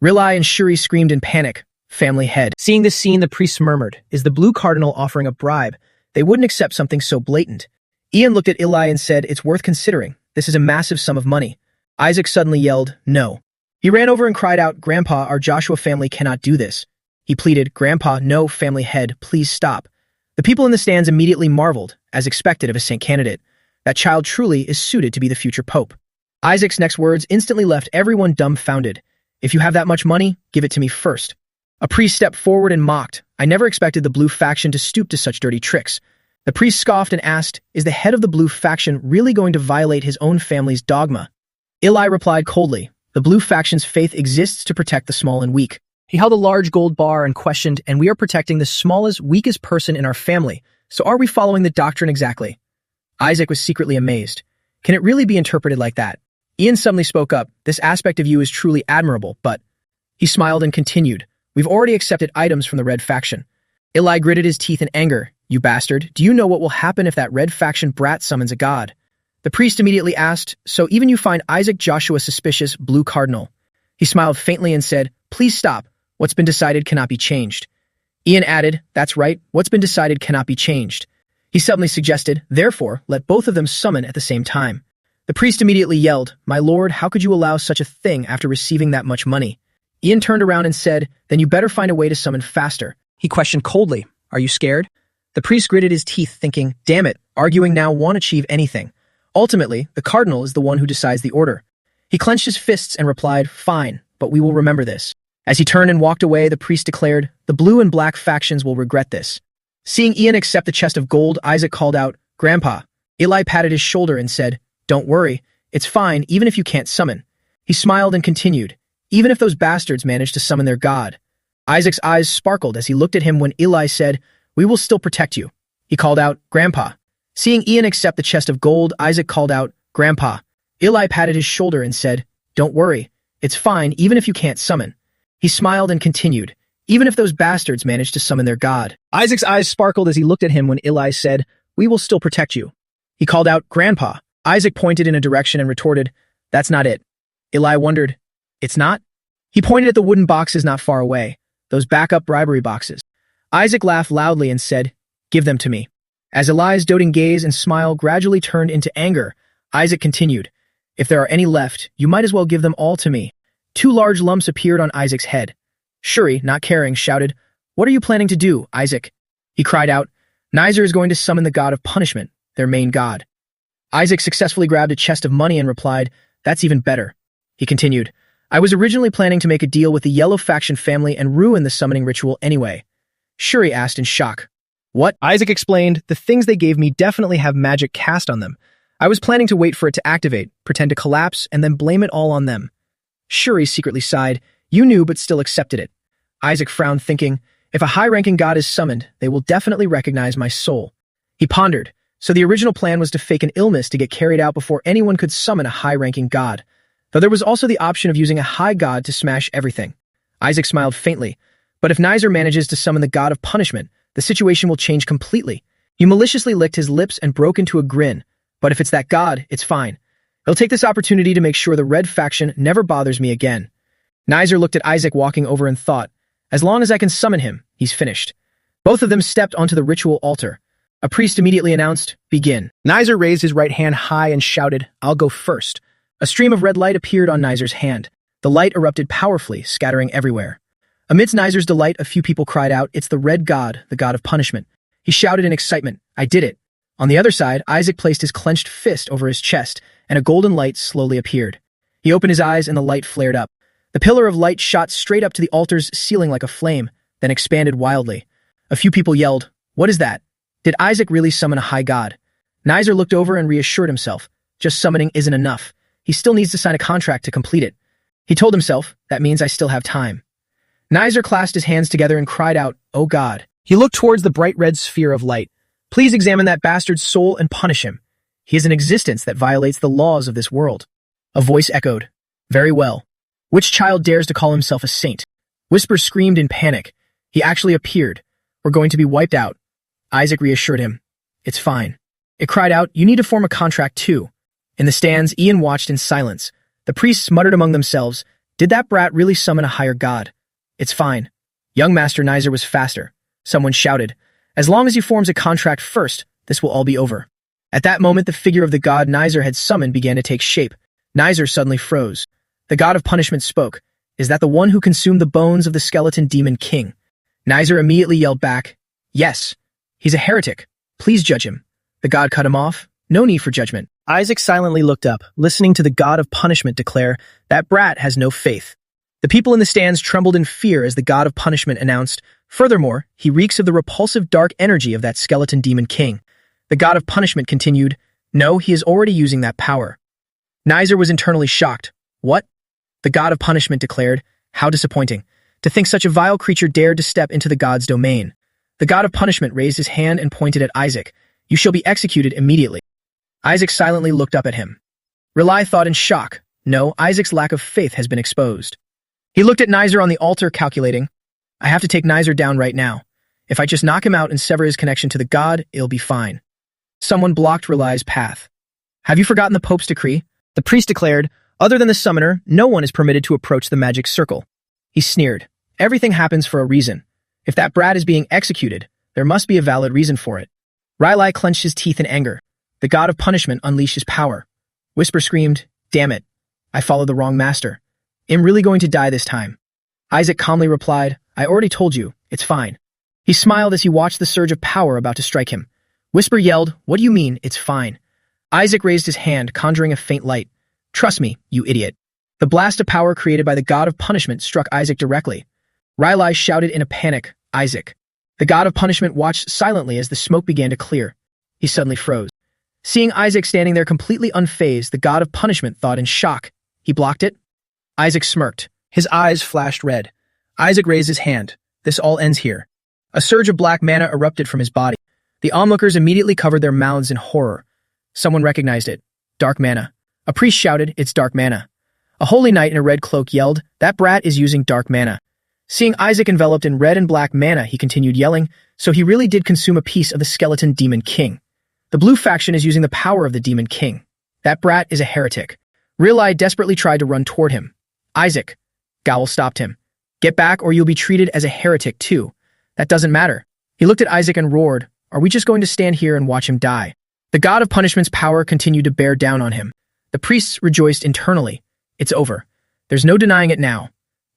Relai and Shuri screamed in panic. Family head. Seeing this scene, the priests murmured, is the Blue Cardinal offering a bribe? They wouldn't accept something so blatant. Ian looked at Eli and said, it's worth considering. This is a massive sum of money. Isaac suddenly yelled, no. He ran over and cried out, Grandpa, our Joshua family cannot do this. He pleaded, Grandpa, no, family head, please stop. The people in the stands immediately marveled, as expected of a saint candidate. That child truly is suited to be the future pope. Isaac's next words instantly left everyone dumbfounded. If you have that much money, give it to me first. A priest stepped forward and mocked. I never expected the Blue faction to stoop to such dirty tricks. The priest scoffed and asked, is the head of the Blue faction really going to violate his own family's dogma? Eli replied coldly, the Blue faction's faith exists to protect the small and weak. He held a large gold bar and questioned, and we are protecting the smallest, weakest person in our family, so are we following the doctrine exactly? Isaac was secretly amazed. Can it really be interpreted like that? Ian suddenly spoke up, this aspect of you is truly admirable, but... He smiled and continued, we've already accepted items from the Red faction. Eli gritted his teeth in anger. You bastard, do you know what will happen if that Red faction brat summons a god? The priest immediately asked, so even you find Isaac Joshua suspicious, Blue Cardinal? He smiled faintly and said, please stop. What's been decided cannot be changed. Ian added, that's right, what's been decided cannot be changed. He suddenly suggested, therefore, let both of them summon at the same time. The priest immediately yelled, "My lord, how could you allow such a thing after receiving that much money?" Ian turned around and said, "Then you better find a way to summon faster." He questioned coldly, "Are you scared?" The priest gritted his teeth, thinking, "Damn it, arguing now won't achieve anything." Ultimately, the cardinal is the one who decides the order. He clenched his fists and replied, "Fine, but we will remember this." As he turned and walked away, the priest declared, "The blue and black factions will regret this." Seeing Ian accept the chest of gold, Isaac called out, "Grandpa." Eli patted his shoulder and said, "Don't worry, it's fine even if you can't summon." He smiled and continued, "Even if those bastards manage to summon their god." Isaac's eyes sparkled as he looked at him when Eli said, "We will still protect you." He called out, "Grandpa." Seeing Ian accept the chest of gold, Isaac called out, "Grandpa." Eli patted his shoulder and said, "Don't worry, it's fine even if you can't summon." He smiled and continued, "Even if those bastards manage to summon their god." Isaac's eyes sparkled as he looked at him when Eli said, "We will still protect you." He called out, "Grandpa." Isaac pointed in a direction and retorted, "That's not it." Eli wondered, "It's not?" He pointed at the wooden boxes not far away, those backup bribery boxes. Isaac laughed loudly and said, "Give them to me." As Eli's doting gaze and smile gradually turned into anger, Isaac continued, "If there are any left, you might as well give them all to me." Two large lumps appeared on Isaac's head. Shuri, not caring, shouted, "What are you planning to do, Isaac?" He cried out, "Nizer is going to summon the god of punishment, their main god." Isaac successfully grabbed a chest of money and replied, "That's even better." He continued, "I was originally planning to make a deal with the Yellow Faction family and ruin the summoning ritual anyway." Shuri asked in shock. "What?" Isaac explained, "The things they gave me definitely have magic cast on them. I was planning to wait for it to activate, pretend to collapse, and then blame it all on them." Shuri secretly sighed. "You knew but still accepted it." Isaac frowned, thinking, "If a high-ranking god is summoned, they will definitely recognize my soul." He pondered, so the original plan was to fake an illness to get carried out before anyone could summon a high-ranking god, though there was also the option of using a high god to smash everything. Isaac smiled faintly, "But if Nizer manages to summon the god of punishment, the situation will change completely." He maliciously licked his lips and broke into a grin. "But if it's that god, it's fine. He'll take this opportunity to make sure the red faction never bothers me again." Nizer looked at Isaac walking over and thought, "As long as I can summon him, he's finished." Both of them stepped onto the ritual altar. A priest immediately announced, "Begin." Nizer raised his right hand high and shouted, "I'll go first." A stream of red light appeared on Nizer's hand. The light erupted powerfully, scattering everywhere. Amidst Nizer's delight, a few people cried out, "It's the red god, the god of punishment." He shouted in excitement, "I did it." On the other side, Isaac placed his clenched fist over his chest, and a golden light slowly appeared. He opened his eyes and the light flared up. The pillar of light shot straight up to the altar's ceiling like a flame, then expanded wildly. A few people yelled, "What is that? Did Isaac really summon a high god?" Nizer looked over and reassured himself. Just summoning isn't enough. He still needs to sign a contract to complete it. He told himself, "That means I still have time." Nizer clasped his hands together and cried out, "Oh God." He looked towards the bright red sphere of light. "Please examine that bastard's soul and punish him. He is an existence that violates the laws of this world." A voice echoed, "Very well. Which child dares to call himself a saint?" Whisper screamed in panic. "He actually appeared. We're going to be wiped out." Isaac reassured him, "It's fine." It cried out, "You need to form a contract too." In the stands, Ian watched in silence. The priests muttered among themselves, "Did that brat really summon a higher god?" "It's fine." Young Master Nizer was faster. Someone shouted, "As long as he forms a contract first, this will all be over." At that moment, the figure of the god Nizer had summoned began to take shape. Nizer suddenly froze. The god of punishment spoke. "Is that the one who consumed the bones of the skeleton demon king?" Nizer immediately yelled back, "Yes. He's a heretic. Please judge him." The god cut him off. "No need for judgment." Isaac silently looked up, listening to the god of punishment declare, "That brat has no faith." The people in the stands trembled in fear as the god of punishment announced, "Furthermore, he reeks of the repulsive dark energy of that skeleton demon king." The god of punishment continued, "No, he is already using that power." Nizer was internally shocked. "What?" The god of punishment declared, "How disappointing. To think such a vile creature dared to step into the god's domain." The god of punishment raised his hand and pointed at Isaac. "You shall be executed immediately." Isaac silently looked up at him. Relai thought in shock, "No, Isaac's lack of faith has been exposed." He looked at Nizer on the altar, calculating, "I have to take Nizer down right now. If I just knock him out and sever his connection to the god, it'll be fine." Someone blocked Relai's path. "Have you forgotten the Pope's decree?" The priest declared, "Other than the summoner, no one is permitted to approach the magic circle." He sneered, "Everything happens for a reason. If that brat is being executed, there must be a valid reason for it." Rilai clenched his teeth in anger. The god of punishment unleashed his power. Whisper screamed, "Damn it. I followed the wrong master. I'm really going to die this time." Isaac calmly replied, "I already told you, it's fine." He smiled as he watched the surge of power about to strike him. Whisper yelled, "What do you mean, it's fine?" Isaac raised his hand, conjuring a faint light. "Trust me, you idiot." The blast of power created by the god of punishment struck Isaac directly. Rylai shouted in a panic, "Isaac." The god of punishment watched silently as the smoke began to clear. He suddenly froze. Seeing Isaac standing there completely unfazed, the god of punishment thought in shock. He blocked it? Isaac smirked. His eyes flashed red. Isaac raised his hand. "This all ends here." A surge of black mana erupted from his body. The onlookers immediately covered their mouths in horror. Someone recognized it. Dark mana. A priest shouted, "It's dark mana." A holy knight in a red cloak yelled, "That brat is using dark mana." Seeing Isaac enveloped in red and black mana, he continued yelling, "So he really did consume a piece of the skeleton demon king. The blue faction is using the power of the demon king. That brat is a heretic." Rylai desperately tried to run toward him. "Isaac." Gowl stopped him. "Get back or you'll be treated as a heretic too. That doesn't matter." He looked at Isaac and roared, "Are we just going to stand here and watch him die?" The god of punishment's power continued to bear down on him. The priests rejoiced internally. It's over. There's no denying it now.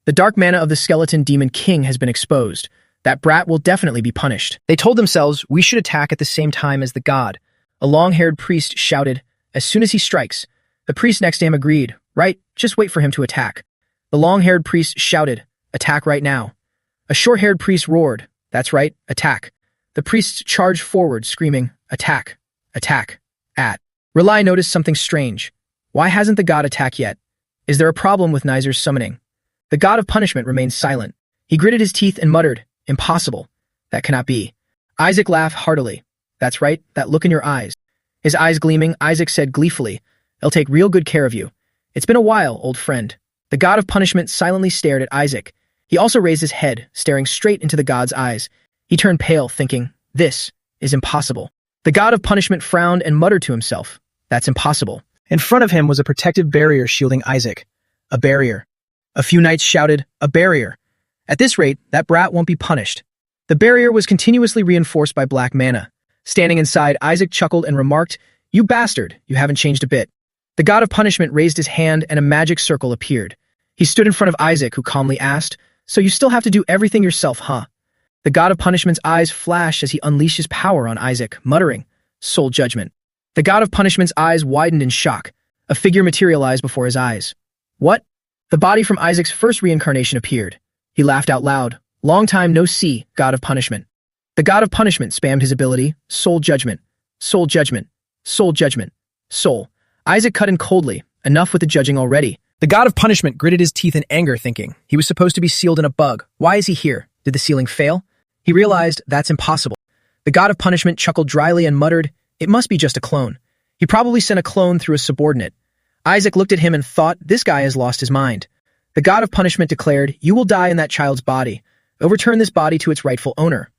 The dark mana of the skeleton demon king has been exposed. That brat will definitely be punished. They told themselves, "We should attack at the same time as the god." A long-haired priest shouted, "As soon as he strikes." The priest next to him agreed, "Right, just wait for him to attack." The long-haired priest shouted, "Attack right now." A short-haired priest roared, "That's right, attack." The priests charged forward, screaming, "Attack, attack, at." Rylai noticed something strange. Why hasn't the god attacked yet? Is there a problem with Nizer's summoning? The god of punishment remained silent. He gritted his teeth and muttered, "Impossible. That cannot be." Isaac laughed heartily. "That's right, that look in your eyes." His eyes gleaming, Isaac said gleefully, "I'll take real good care of you. It's been a while, old friend." The god of punishment silently stared at Isaac. He also raised his head, staring straight into the god's eyes. He turned pale, thinking, "This is impossible." The god of punishment frowned and muttered to himself, "That's impossible." In front of him was a protective barrier shielding Isaac. A barrier. A few knights shouted, "A barrier." At this rate, that brat won't be punished. The barrier was continuously reinforced by black mana. Standing inside, Isaac chuckled and remarked, "You bastard, you haven't changed a bit." The god of punishment raised his hand and a magic circle appeared. He stood in front of Isaac, who calmly asked, "So you still have to do everything yourself, huh?" The god of punishment's eyes flashed as he unleashed his power on Isaac, muttering, "Soul judgment." The god of punishment's eyes widened in shock. A figure materialized before his eyes. "What?" The body from Isaac's first reincarnation appeared. He laughed out loud. "Long time no see, god of punishment." The god of punishment spammed his ability, "Soul judgment, soul judgment, soul judgment, soul." Isaac cut in coldly. Enough with the judging already. The god of punishment gritted his teeth in anger, thinking, he was supposed to be sealed in a bug. Why is he here? Did the sealing fail? He realized that's impossible. The god of punishment chuckled dryly and muttered, "It must be just a clone. He probably sent a clone through a subordinate." Isaac looked at him and thought, this guy has lost his mind. The god of punishment declared, "You will die in that child's body. Overturn this body to its rightful owner."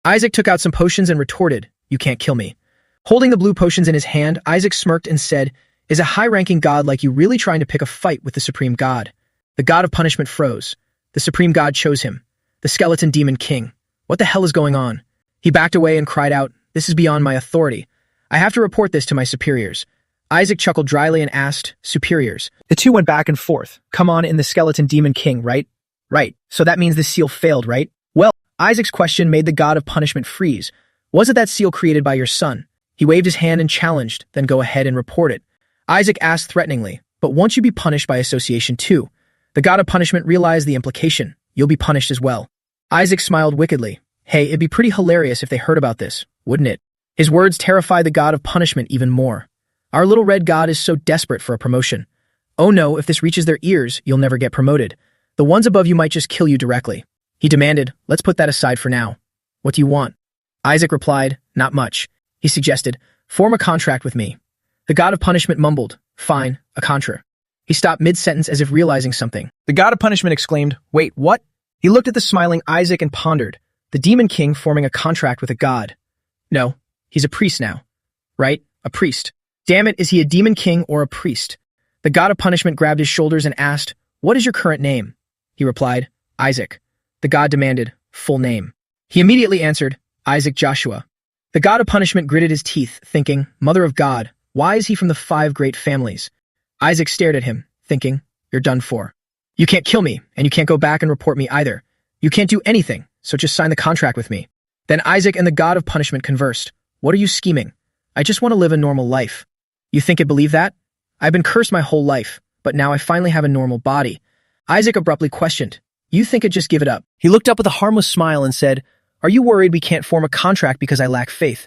Isaac took out some potions and retorted, "You can't kill me." Holding the blue potions in his hand, Isaac smirked and said, "Is a high-ranking god like you really trying to pick a fight with the supreme god?" The god of punishment froze. The supreme god chose him. The skeleton demon king. What the hell is going on? He backed away and cried out, "This is beyond my authority. I have to report this to my superiors." Isaac chuckled dryly and asked, "Superiors?" The two went back and forth. "Come on in the skeleton demon king, right?" "Right. So that means the seal failed, right?" "Well," Isaac's question made the god of punishment freeze. "Was it that seal created by your son?" He waved his hand and challenged, "Then go ahead and report it." Isaac asked threateningly, "But won't you be punished by association too?" The god of punishment realized the implication. "You'll be punished as well." Isaac smiled wickedly. "Hey, it'd be pretty hilarious if they heard about this, wouldn't it?" His words terrified the god of punishment even more. "Our little red god is so desperate for a promotion. Oh no, if this reaches their ears, you'll never get promoted. The ones above you might just kill you directly." He demanded, "Let's put that aside for now. What do you want?" Isaac replied, "Not much." He suggested, "Form a contract with me." The god of punishment mumbled, "Fine, a contra." He stopped mid-sentence as if realizing something. The god of punishment exclaimed, "Wait, what?" He looked at the smiling Isaac and pondered. The demon king forming a contract with a god. No, he's a priest now. Right? A priest. Damn it, is he a demon king or a priest? The god of punishment grabbed his shoulders and asked, "What is your current name?" He replied, "Isaac." The god demanded, "Full name." He immediately answered, "Isaac Joshua." The god of punishment gritted his teeth, thinking, Mother of God, why is he from the 5 great families? Isaac stared at him, thinking, "You're done for. You can't kill me, and you can't go back and report me either. You can't do anything, so just sign the contract with me." Then Isaac and the god of punishment conversed. "What are you scheming? I just want to live a normal life. You think I believe that? I've been cursed my whole life, but now I finally have a normal body." Isaac abruptly questioned, "You think I'd just give it up?" He looked up with a harmless smile and said, "Are you worried we can't form a contract because I lack faith?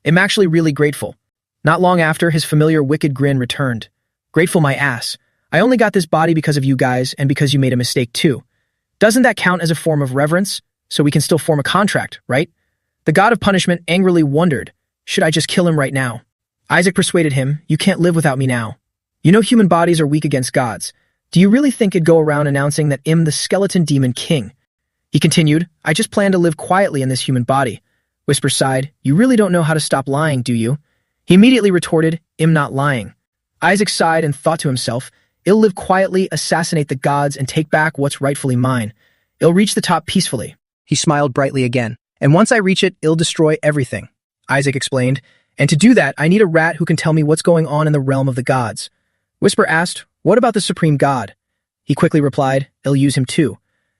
I'm actually really grateful." Not long after, his familiar wicked grin returned. "Grateful my ass. I only got this body because of you guys and because you made a mistake too. Doesn't that count as a form of reverence? So we can still form a contract, right?" The god of punishment angrily wondered, "Should I just kill him right now?" Isaac persuaded him, "You can't live without me now. You know human bodies are weak against gods. Do you really think it'd go around announcing that I'm the skeleton demon king?" He continued, "I just plan to live quietly in this human body." Whisper sighed, "You really don't know how to stop lying, do you?" He immediately retorted, "I'm not lying." Isaac sighed and thought to himself, "I'll live quietly, assassinate the gods, and take back what's rightfully mine. I'll reach the top peacefully." He smiled brightly again. "And once I reach it, I'll destroy everything," Isaac explained. "And to do that, I need a rat who can tell me what's going on in the realm of the gods." Whisper asked, "What about the supreme god?" He quickly replied, "I'll use him too.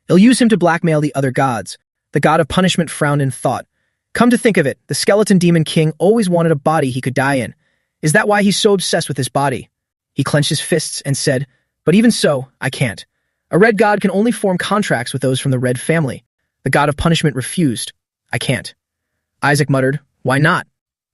I'll use him to blackmail the other gods." The god of punishment frowned in thought. Come to think of it, the skeleton demon king always wanted a body he could die in. Is that why he's so obsessed with his body? He clenched his fists and said, "But even so, I can't. A red god can only form contracts with those from the red family." The god of punishment refused. "I can't." Isaac muttered, "Why not?"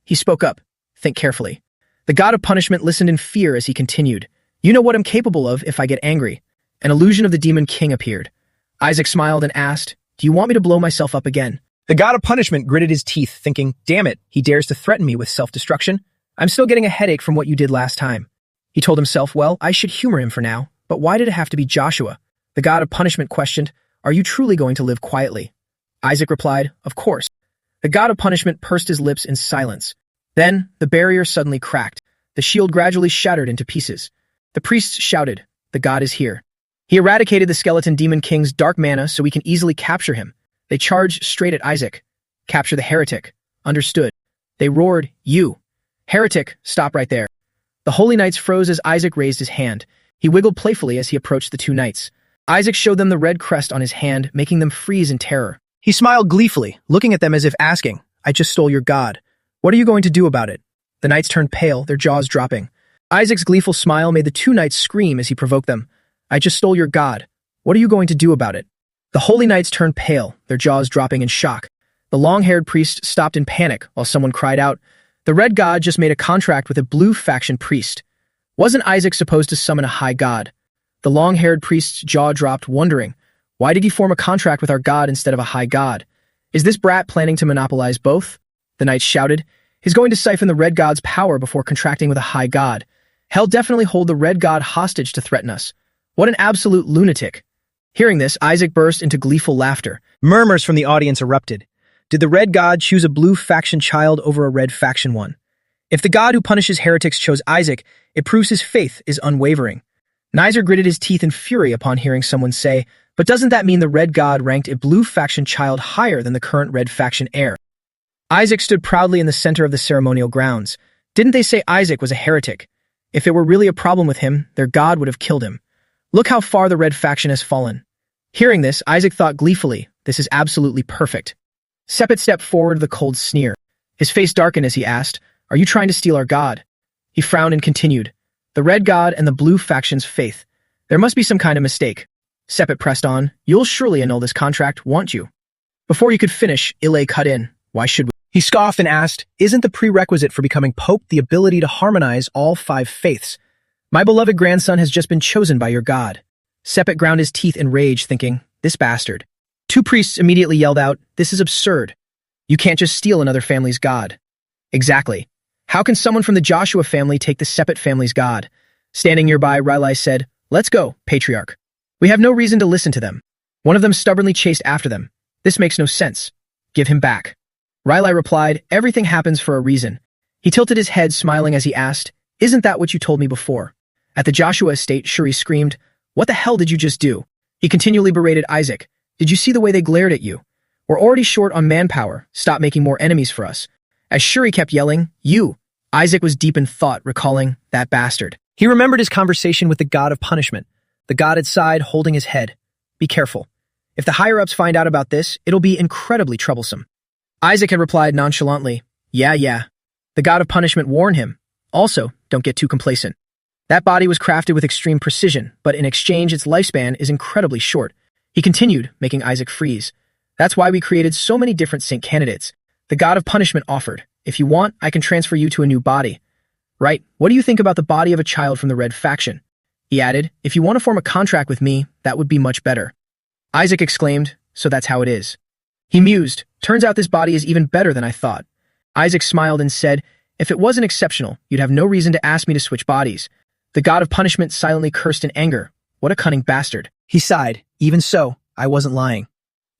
He spoke up. "Think carefully." The god of punishment listened in fear as he continued. "You know what I'm capable of if I get angry." An illusion of the demon king appeared. Isaac smiled and asked, "Do you want me to blow myself up again?" The god of punishment gritted his teeth, thinking, "Damn it, he dares to threaten me with self-destruction. I'm still getting a headache from what you did last time." He told himself, well, I should humor him for now, but why did it have to be Joshua? The god of punishment questioned, "Are you truly going to live quietly?" Isaac replied, "Of course." The god of punishment pursed his lips in silence. Then, the barrier suddenly cracked. The shield gradually shattered into pieces. The priests shouted, "The god is here." He eradicated the skeleton demon king's dark mana so we can easily capture him. They charged straight at Isaac. "Capture the heretic." "Understood." They roared, "You." "Heretic, stop right there." The holy knights froze as Isaac raised his hand. He wiggled playfully as he approached the two knights. Isaac showed them the red crest on his hand, making them freeze in terror. He smiled gleefully, looking at them as if asking, "I just stole your god. What are you going to do about it?" The knights turned pale, their jaws dropping. Isaac's gleeful smile made the two knights scream as he provoked them. "I just stole your god. What are you going to do about it?" The holy knights turned pale, their jaws dropping in shock. The long-haired priest stopped in panic while someone cried out, "The red god just made a contract with a blue faction priest. Wasn't Isaac supposed to summon a high god?" The long-haired priest's jaw dropped, wondering, why did he form a contract with our god instead of a high god? Is this brat planning to monopolize both? The knights shouted, "He's going to siphon the red god's power before contracting with a high god. He'll definitely hold the red god hostage to threaten us. What an absolute lunatic." Hearing this, Isaac burst into gleeful laughter. Murmurs from the audience erupted. Did the red god choose a blue faction child over a red faction one? If the god who punishes heretics chose Isaac, it proves his faith is unwavering. Nizer gritted his teeth in fury upon hearing someone say, "But doesn't that mean the red god ranked a blue faction child higher than the current red faction heir?" Isaac stood proudly in the center of the ceremonial grounds. Didn't they say Isaac was a heretic? If it were really a problem with him, their god would have killed him. Look how far the red faction has fallen. Hearing this, Isaac thought gleefully, this is absolutely perfect. Sepet stepped forward with a cold sneer. His face darkened as he asked, "Are you trying to steal our god?" He frowned and continued, "The red god and the blue faction's faith. There must be some kind of mistake." Sepet pressed on, "You'll surely annul this contract, won't you?" Before he could finish, Ile cut in, "Why should we?" He scoffed and asked, "Isn't the prerequisite for becoming pope the ability to harmonize all 5 faiths? My beloved grandson has just been chosen by your god." Sepet ground his teeth in rage, thinking, "This bastard." 2 priests immediately yelled out, "This is absurd. You can't just steal another family's god." Exactly. How can someone from the Joshua family take the Sepet family's god? Standing nearby, Rilai said, "Let's go, patriarch. We have no reason to listen to them." One of them stubbornly chased after them. "This makes no sense. Give him back." Rilai replied, "Everything happens for a reason." He tilted his head, smiling as he asked, "Isn't that what you told me before?" At the Joshua estate, Shuri screamed, "What the hell did you just do?" He continually berated Isaac. "Did you see the way they glared at you? We're already short on manpower. Stop making more enemies for us." As Shuri kept yelling, "You!" Isaac was deep in thought, recalling, that bastard. He remembered his conversation with the god of punishment. The god had sighed, holding his head. Be careful. If the higher-ups find out about this, it'll be incredibly troublesome. Isaac had replied nonchalantly, Yeah. The god of punishment warned him. Also, don't get too complacent. That body was crafted with extreme precision, but in exchange its lifespan is incredibly short. He continued, making Isaac freeze. That's why we created so many different sync candidates. The god of punishment offered, if you want, I can transfer you to a new body. Right, what do you think about the body of a child from the Red faction? He added, if you want to form a contract with me, that would be much better. Isaac exclaimed, so that's how it is. He mused, turns out this body is even better than I thought. Isaac smiled and said, if it wasn't exceptional, you'd have no reason to ask me to switch bodies. The god of punishment silently cursed in anger. What a cunning bastard. He sighed. Even so, I wasn't lying.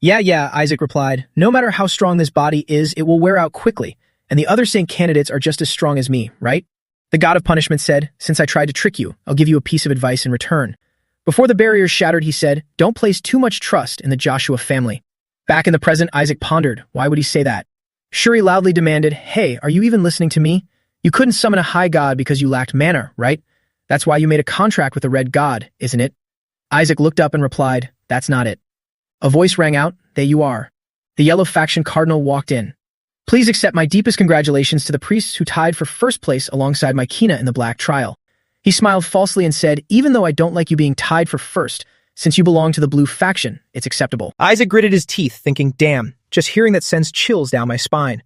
Yeah, Isaac replied. No matter how strong this body is, it will wear out quickly, and the other sync candidates are just as strong as me, right? The god of punishment said, since I tried to trick you, I'll give you a piece of advice in return. Before the barrier shattered, he said, don't place too much trust in the Joshua family. Back in the present, Isaac pondered. Why would he say that? Shuri loudly demanded, hey, are you even listening to me? You couldn't summon a high god because you lacked mana, right? That's why you made a contract with the red god, isn't it? Isaac looked up and replied, that's not it. A voice rang out, there you are. The yellow faction cardinal walked in. Please accept my deepest congratulations to the priests who tied for first place alongside my Kina in the black trial. He smiled falsely and said, even though I don't like you being tied for first, since you belong to the blue faction, it's acceptable. Isaac gritted his teeth, thinking, damn, just hearing that sends chills down my spine.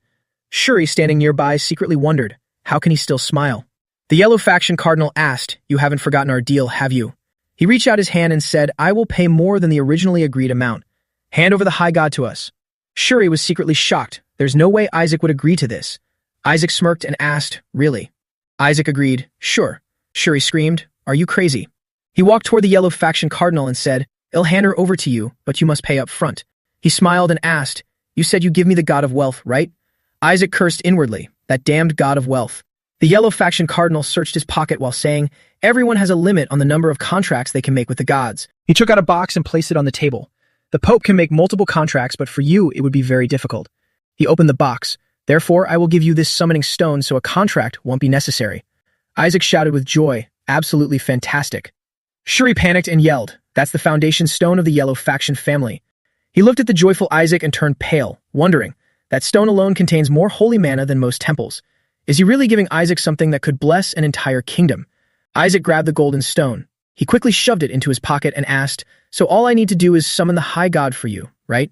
Shuri, standing nearby, secretly wondered, how can he still smile? The yellow faction cardinal asked, you haven't forgotten our deal, have you? He reached out his hand and said, I will pay more than the originally agreed amount. Hand over the high god to us. Shuri was secretly shocked. There's no way Isaac would agree to this. Isaac smirked and asked, really? Isaac agreed, sure. Shuri screamed, are you crazy? He walked toward the yellow faction cardinal and said, I'll hand her over to you, but you must pay up front. He smiled and asked, you said you give me the god of wealth, right? Isaac cursed inwardly, that damned god of wealth. The yellow faction cardinal searched his pocket while saying, everyone has a limit on the number of contracts they can make with the gods. He took out a box and placed it on the table. The Pope can make multiple contracts, but for you, it would be very difficult. He opened the box. Therefore, I will give you this summoning stone so a contract won't be necessary. Isaac shouted with joy, absolutely fantastic. Shuri panicked and yelled, that's the foundation stone of the yellow faction family. He looked at the joyful Isaac and turned pale, wondering, that stone alone contains more holy mana than most temples. Is he really giving Isaac something that could bless an entire kingdom? Isaac grabbed the golden stone. He quickly shoved it into his pocket and asked, so all I need to do is summon the high god for you, right?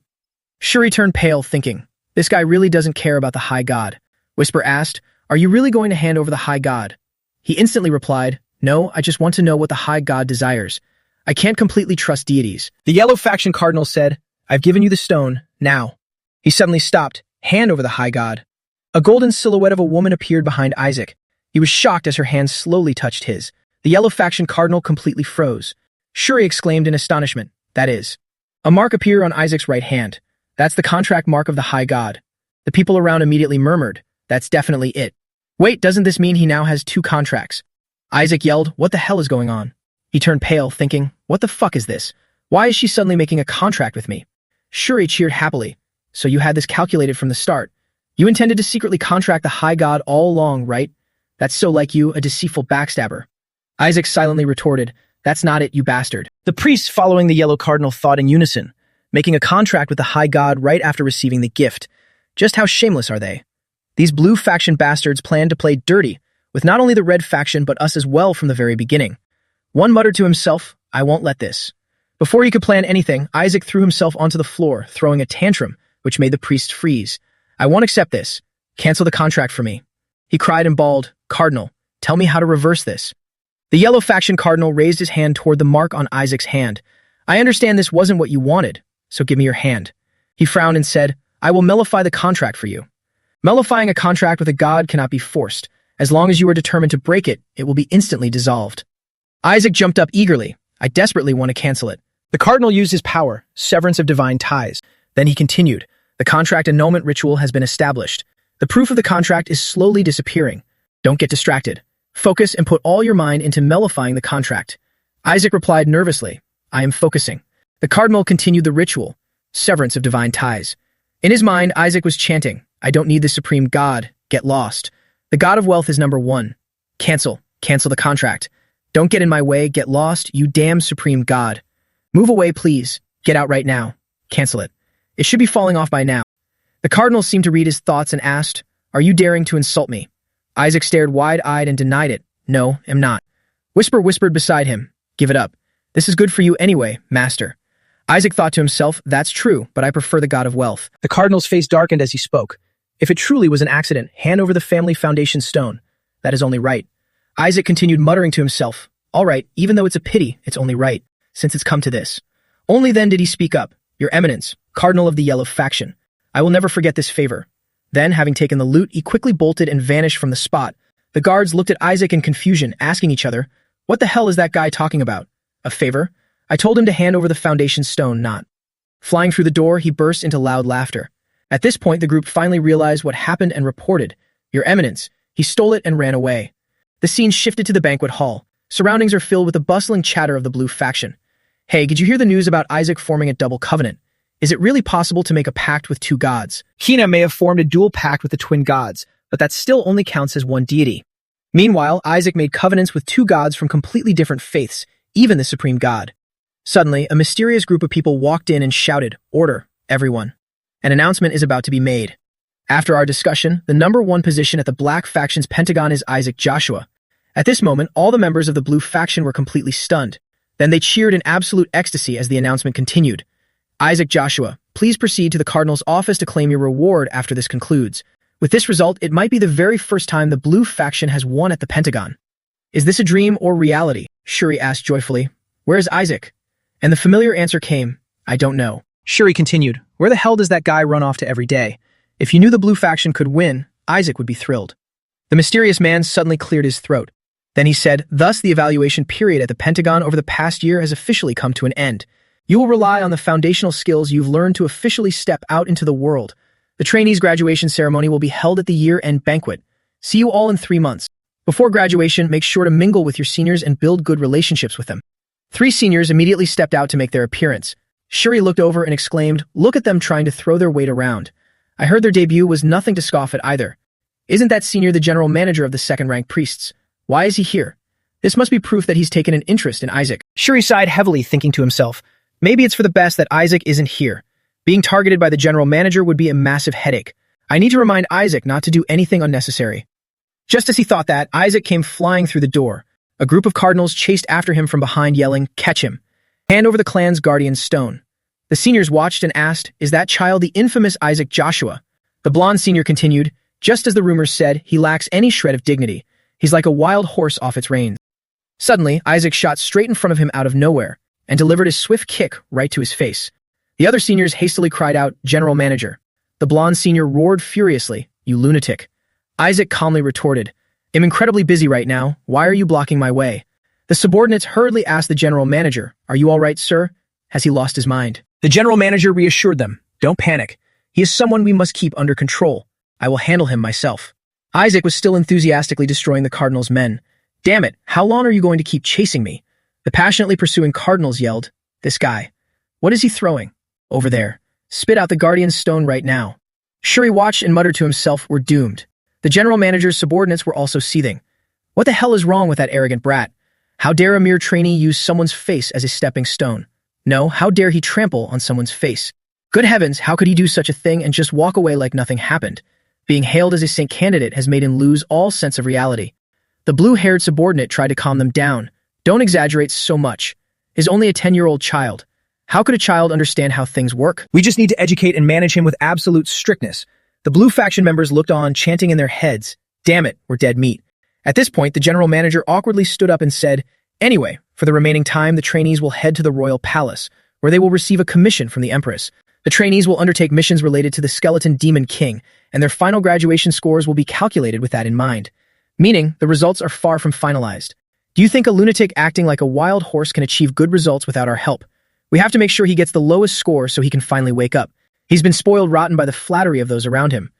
Shuri turned pale, thinking, this guy really doesn't care about the high god. Whisper asked, are you really going to hand over the high god? He instantly replied, no, I just want to know what the high god desires. I can't completely trust deities. The yellow faction cardinal said, I've given you the stone, now. He suddenly stopped, hand over the high god. A golden silhouette of a woman appeared behind Isaac. He was shocked as her hand slowly touched his. The yellow faction cardinal completely froze. Shuri exclaimed in astonishment, that is. A mark appeared on Isaac's right hand. That's the contract mark of the high god. The people around immediately murmured, that's definitely it. Wait, doesn't this mean he now has 2 contracts? Isaac yelled, what the hell is going on? He turned pale, thinking, what the fuck is this? Why is she suddenly making a contract with me? Shuri cheered happily. So you had this calculated from the start. You intended to secretly contract the high god all along, right? That's so like you, a deceitful backstabber. Isaac silently retorted, that's not it, you bastard. The priests following the yellow cardinal thought in unison, making a contract with the high god right after receiving the gift. Just how shameless are they? These blue faction bastards planned to play dirty, with not only the red faction but us as well from the very beginning. One muttered to himself, I won't let this. Before he could plan anything, Isaac threw himself onto the floor, throwing a tantrum, which made the priest freeze. I won't accept this. Cancel the contract for me. He cried and bawled, Cardinal, tell me how to reverse this. The yellow faction cardinal raised his hand toward the mark on Isaac's hand. I understand this wasn't what you wanted, so give me your hand. He frowned and said, I will nullify the contract for you. Nullifying a contract with a god cannot be forced. As long as you are determined to break it, it will be instantly dissolved. Isaac jumped up eagerly. I desperately want to cancel it. The cardinal used his power, severance of divine ties. Then he continued, the contract annulment ritual has been established. The proof of the contract is slowly disappearing. Don't get distracted. Focus and put all your mind into nullifying the contract. Isaac replied nervously, I am focusing. The cardinal continued the ritual, severance of divine ties. In his mind, Isaac was chanting, I don't need the supreme god, get lost. The god of wealth is number 1. Cancel the contract. Don't get in my way, get lost, you damn supreme god. Move away, please. Get out right now. Cancel it. It should be falling off by now. The cardinal seemed to read his thoughts and asked, Are you daring to insult me? Isaac stared wide-eyed and denied it. No, am not. Whisper whispered beside him. Give it up. This is good for you anyway, master. Isaac thought to himself, that's true, but I prefer the god of wealth. The cardinal's face darkened as he spoke. If it truly was an accident, hand over the family foundation stone. That is only right. Isaac continued muttering to himself, all right, even though it's a pity, it's only right, since it's come to this. Only then did he speak up. Your Eminence, Cardinal of the Yellow Faction. I will never forget this favor. Then, having taken the loot, he quickly bolted and vanished from the spot. The guards looked at Isaac in confusion, asking each other, what the hell is that guy talking about? A favor? I told him to hand over the foundation stone, not. Flying through the door, he burst into loud laughter. At this point, the group finally realized what happened and reported. Your Eminence, he stole it and ran away. The scene shifted to the banquet hall. Surroundings are filled with the bustling chatter of the Blue Faction. Hey, did you hear the news about Isaac forming a double covenant? Is it really possible to make a pact with two gods? Hina may have formed a dual pact with the twin gods, but that still only counts as one deity. Meanwhile, Isaac made covenants with two gods from completely different faiths, even the supreme god. Suddenly, a mysterious group of people walked in and shouted, Order, everyone. An announcement is about to be made. After our discussion, the #1 position at the Black Faction's Pentagon is Isaac Joshua. At this moment, all the members of the Blue Faction were completely stunned. Then they cheered in absolute ecstasy as the announcement continued. Isaac Joshua, please proceed to the Cardinal's office to claim your reward after this concludes. With this result, it might be the very first time the Blue Faction has won at the Pentagon. Is this a dream or reality? Shuri asked joyfully. Where is Isaac? And the familiar answer came, I don't know. Shuri continued, where the hell does that guy run off to every day? If you knew the Blue Faction could win, Isaac would be thrilled. The mysterious man suddenly cleared his throat. Then he said, thus the evaluation period at the Pentagon over the past year has officially come to an end. You will rely on the foundational skills you've learned to officially step out into the world. The trainees' graduation ceremony will be held at the year-end banquet. See you all in 3 months. Before graduation, make sure to mingle with your seniors and build good relationships with them. 3 seniors immediately stepped out to make their appearance. Shuri looked over and exclaimed, look at them trying to throw their weight around. I heard their debut was nothing to scoff at either. Isn't that senior the general manager of the second-rank priests? Why is he here? This must be proof that he's taken an interest in Isaac. Shuri sighed heavily, thinking to himself, maybe it's for the best that Isaac isn't here. Being targeted by the general manager would be a massive headache. I need to remind Isaac not to do anything unnecessary. Just as he thought that, Isaac came flying through the door. A group of cardinals chased after him from behind, yelling, catch him. Hand over the clan's guardian's stone. The seniors watched and asked, is that child the infamous Isaac Joshua? The blonde senior continued, just as the rumors said, he lacks any shred of dignity. He's like a wild horse off its reins. Suddenly, Isaac shot straight in front of him out of nowhere and delivered a swift kick right to his face. The other seniors hastily cried out, General Manager. The blonde senior roared furiously, you lunatic. Isaac calmly retorted, I'm incredibly busy right now. Why are you blocking my way? The subordinates hurriedly asked the general manager, are you all right, sir? Has he lost his mind? The general manager reassured them, don't panic. He is someone we must keep under control. I will handle him myself. Isaac was still enthusiastically destroying the Cardinals' men. Damn it, how long are you going to keep chasing me? The passionately pursuing Cardinals yelled, this guy. What is he throwing? Over there. Spit out the Guardian's stone right now. Shuri watched and muttered to himself, we're doomed. The general manager's subordinates were also seething. What the hell is wrong with that arrogant brat? How dare a mere trainee use someone's face as a stepping stone? No, how dare he trample on someone's face? Good heavens, how could he do such a thing and just walk away like nothing happened? Being hailed as a saint candidate has made him lose all sense of reality. The blue-haired subordinate tried to calm them down. Don't exaggerate so much. He's only a 10-year-old child. How could a child understand how things work? We just need to educate and manage him with absolute strictness. The Blue Faction members looked on, chanting in their heads, damn it, we're dead meat. At this point, the general manager awkwardly stood up and said, anyway, for the remaining time, the trainees will head to the royal palace, where they will receive a commission from the Empress. The trainees will undertake missions related to the skeleton demon king, and their final graduation scores will be calculated with that in mind. Meaning, the results are far from finalized. Do you think a lunatic acting like a wild horse can achieve good results without our help? We have to make sure he gets the lowest score so he can finally wake up. He's been spoiled rotten by the flattery of those around him.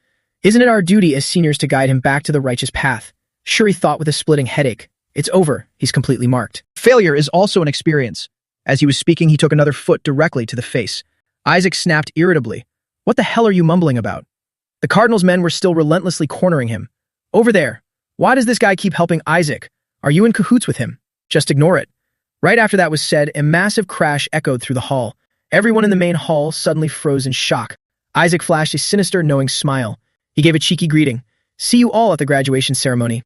Isn't it our duty as seniors to guide him back to the righteous path? Shuri thought with a splitting headache. It's over. He's completely marked. Failure is also an experience. As he was speaking, he took another foot directly to the face. Isaac snapped irritably. What the hell are you mumbling about? The Cardinals' men were still relentlessly cornering him. Over there. Why does this guy keep helping Isaac? Are you in cahoots with him? Just ignore it. Right after that was said, a massive crash echoed through the hall. Everyone in the main hall suddenly froze in shock. Isaac flashed a sinister, knowing smile. He gave a cheeky greeting. See you all at the graduation ceremony.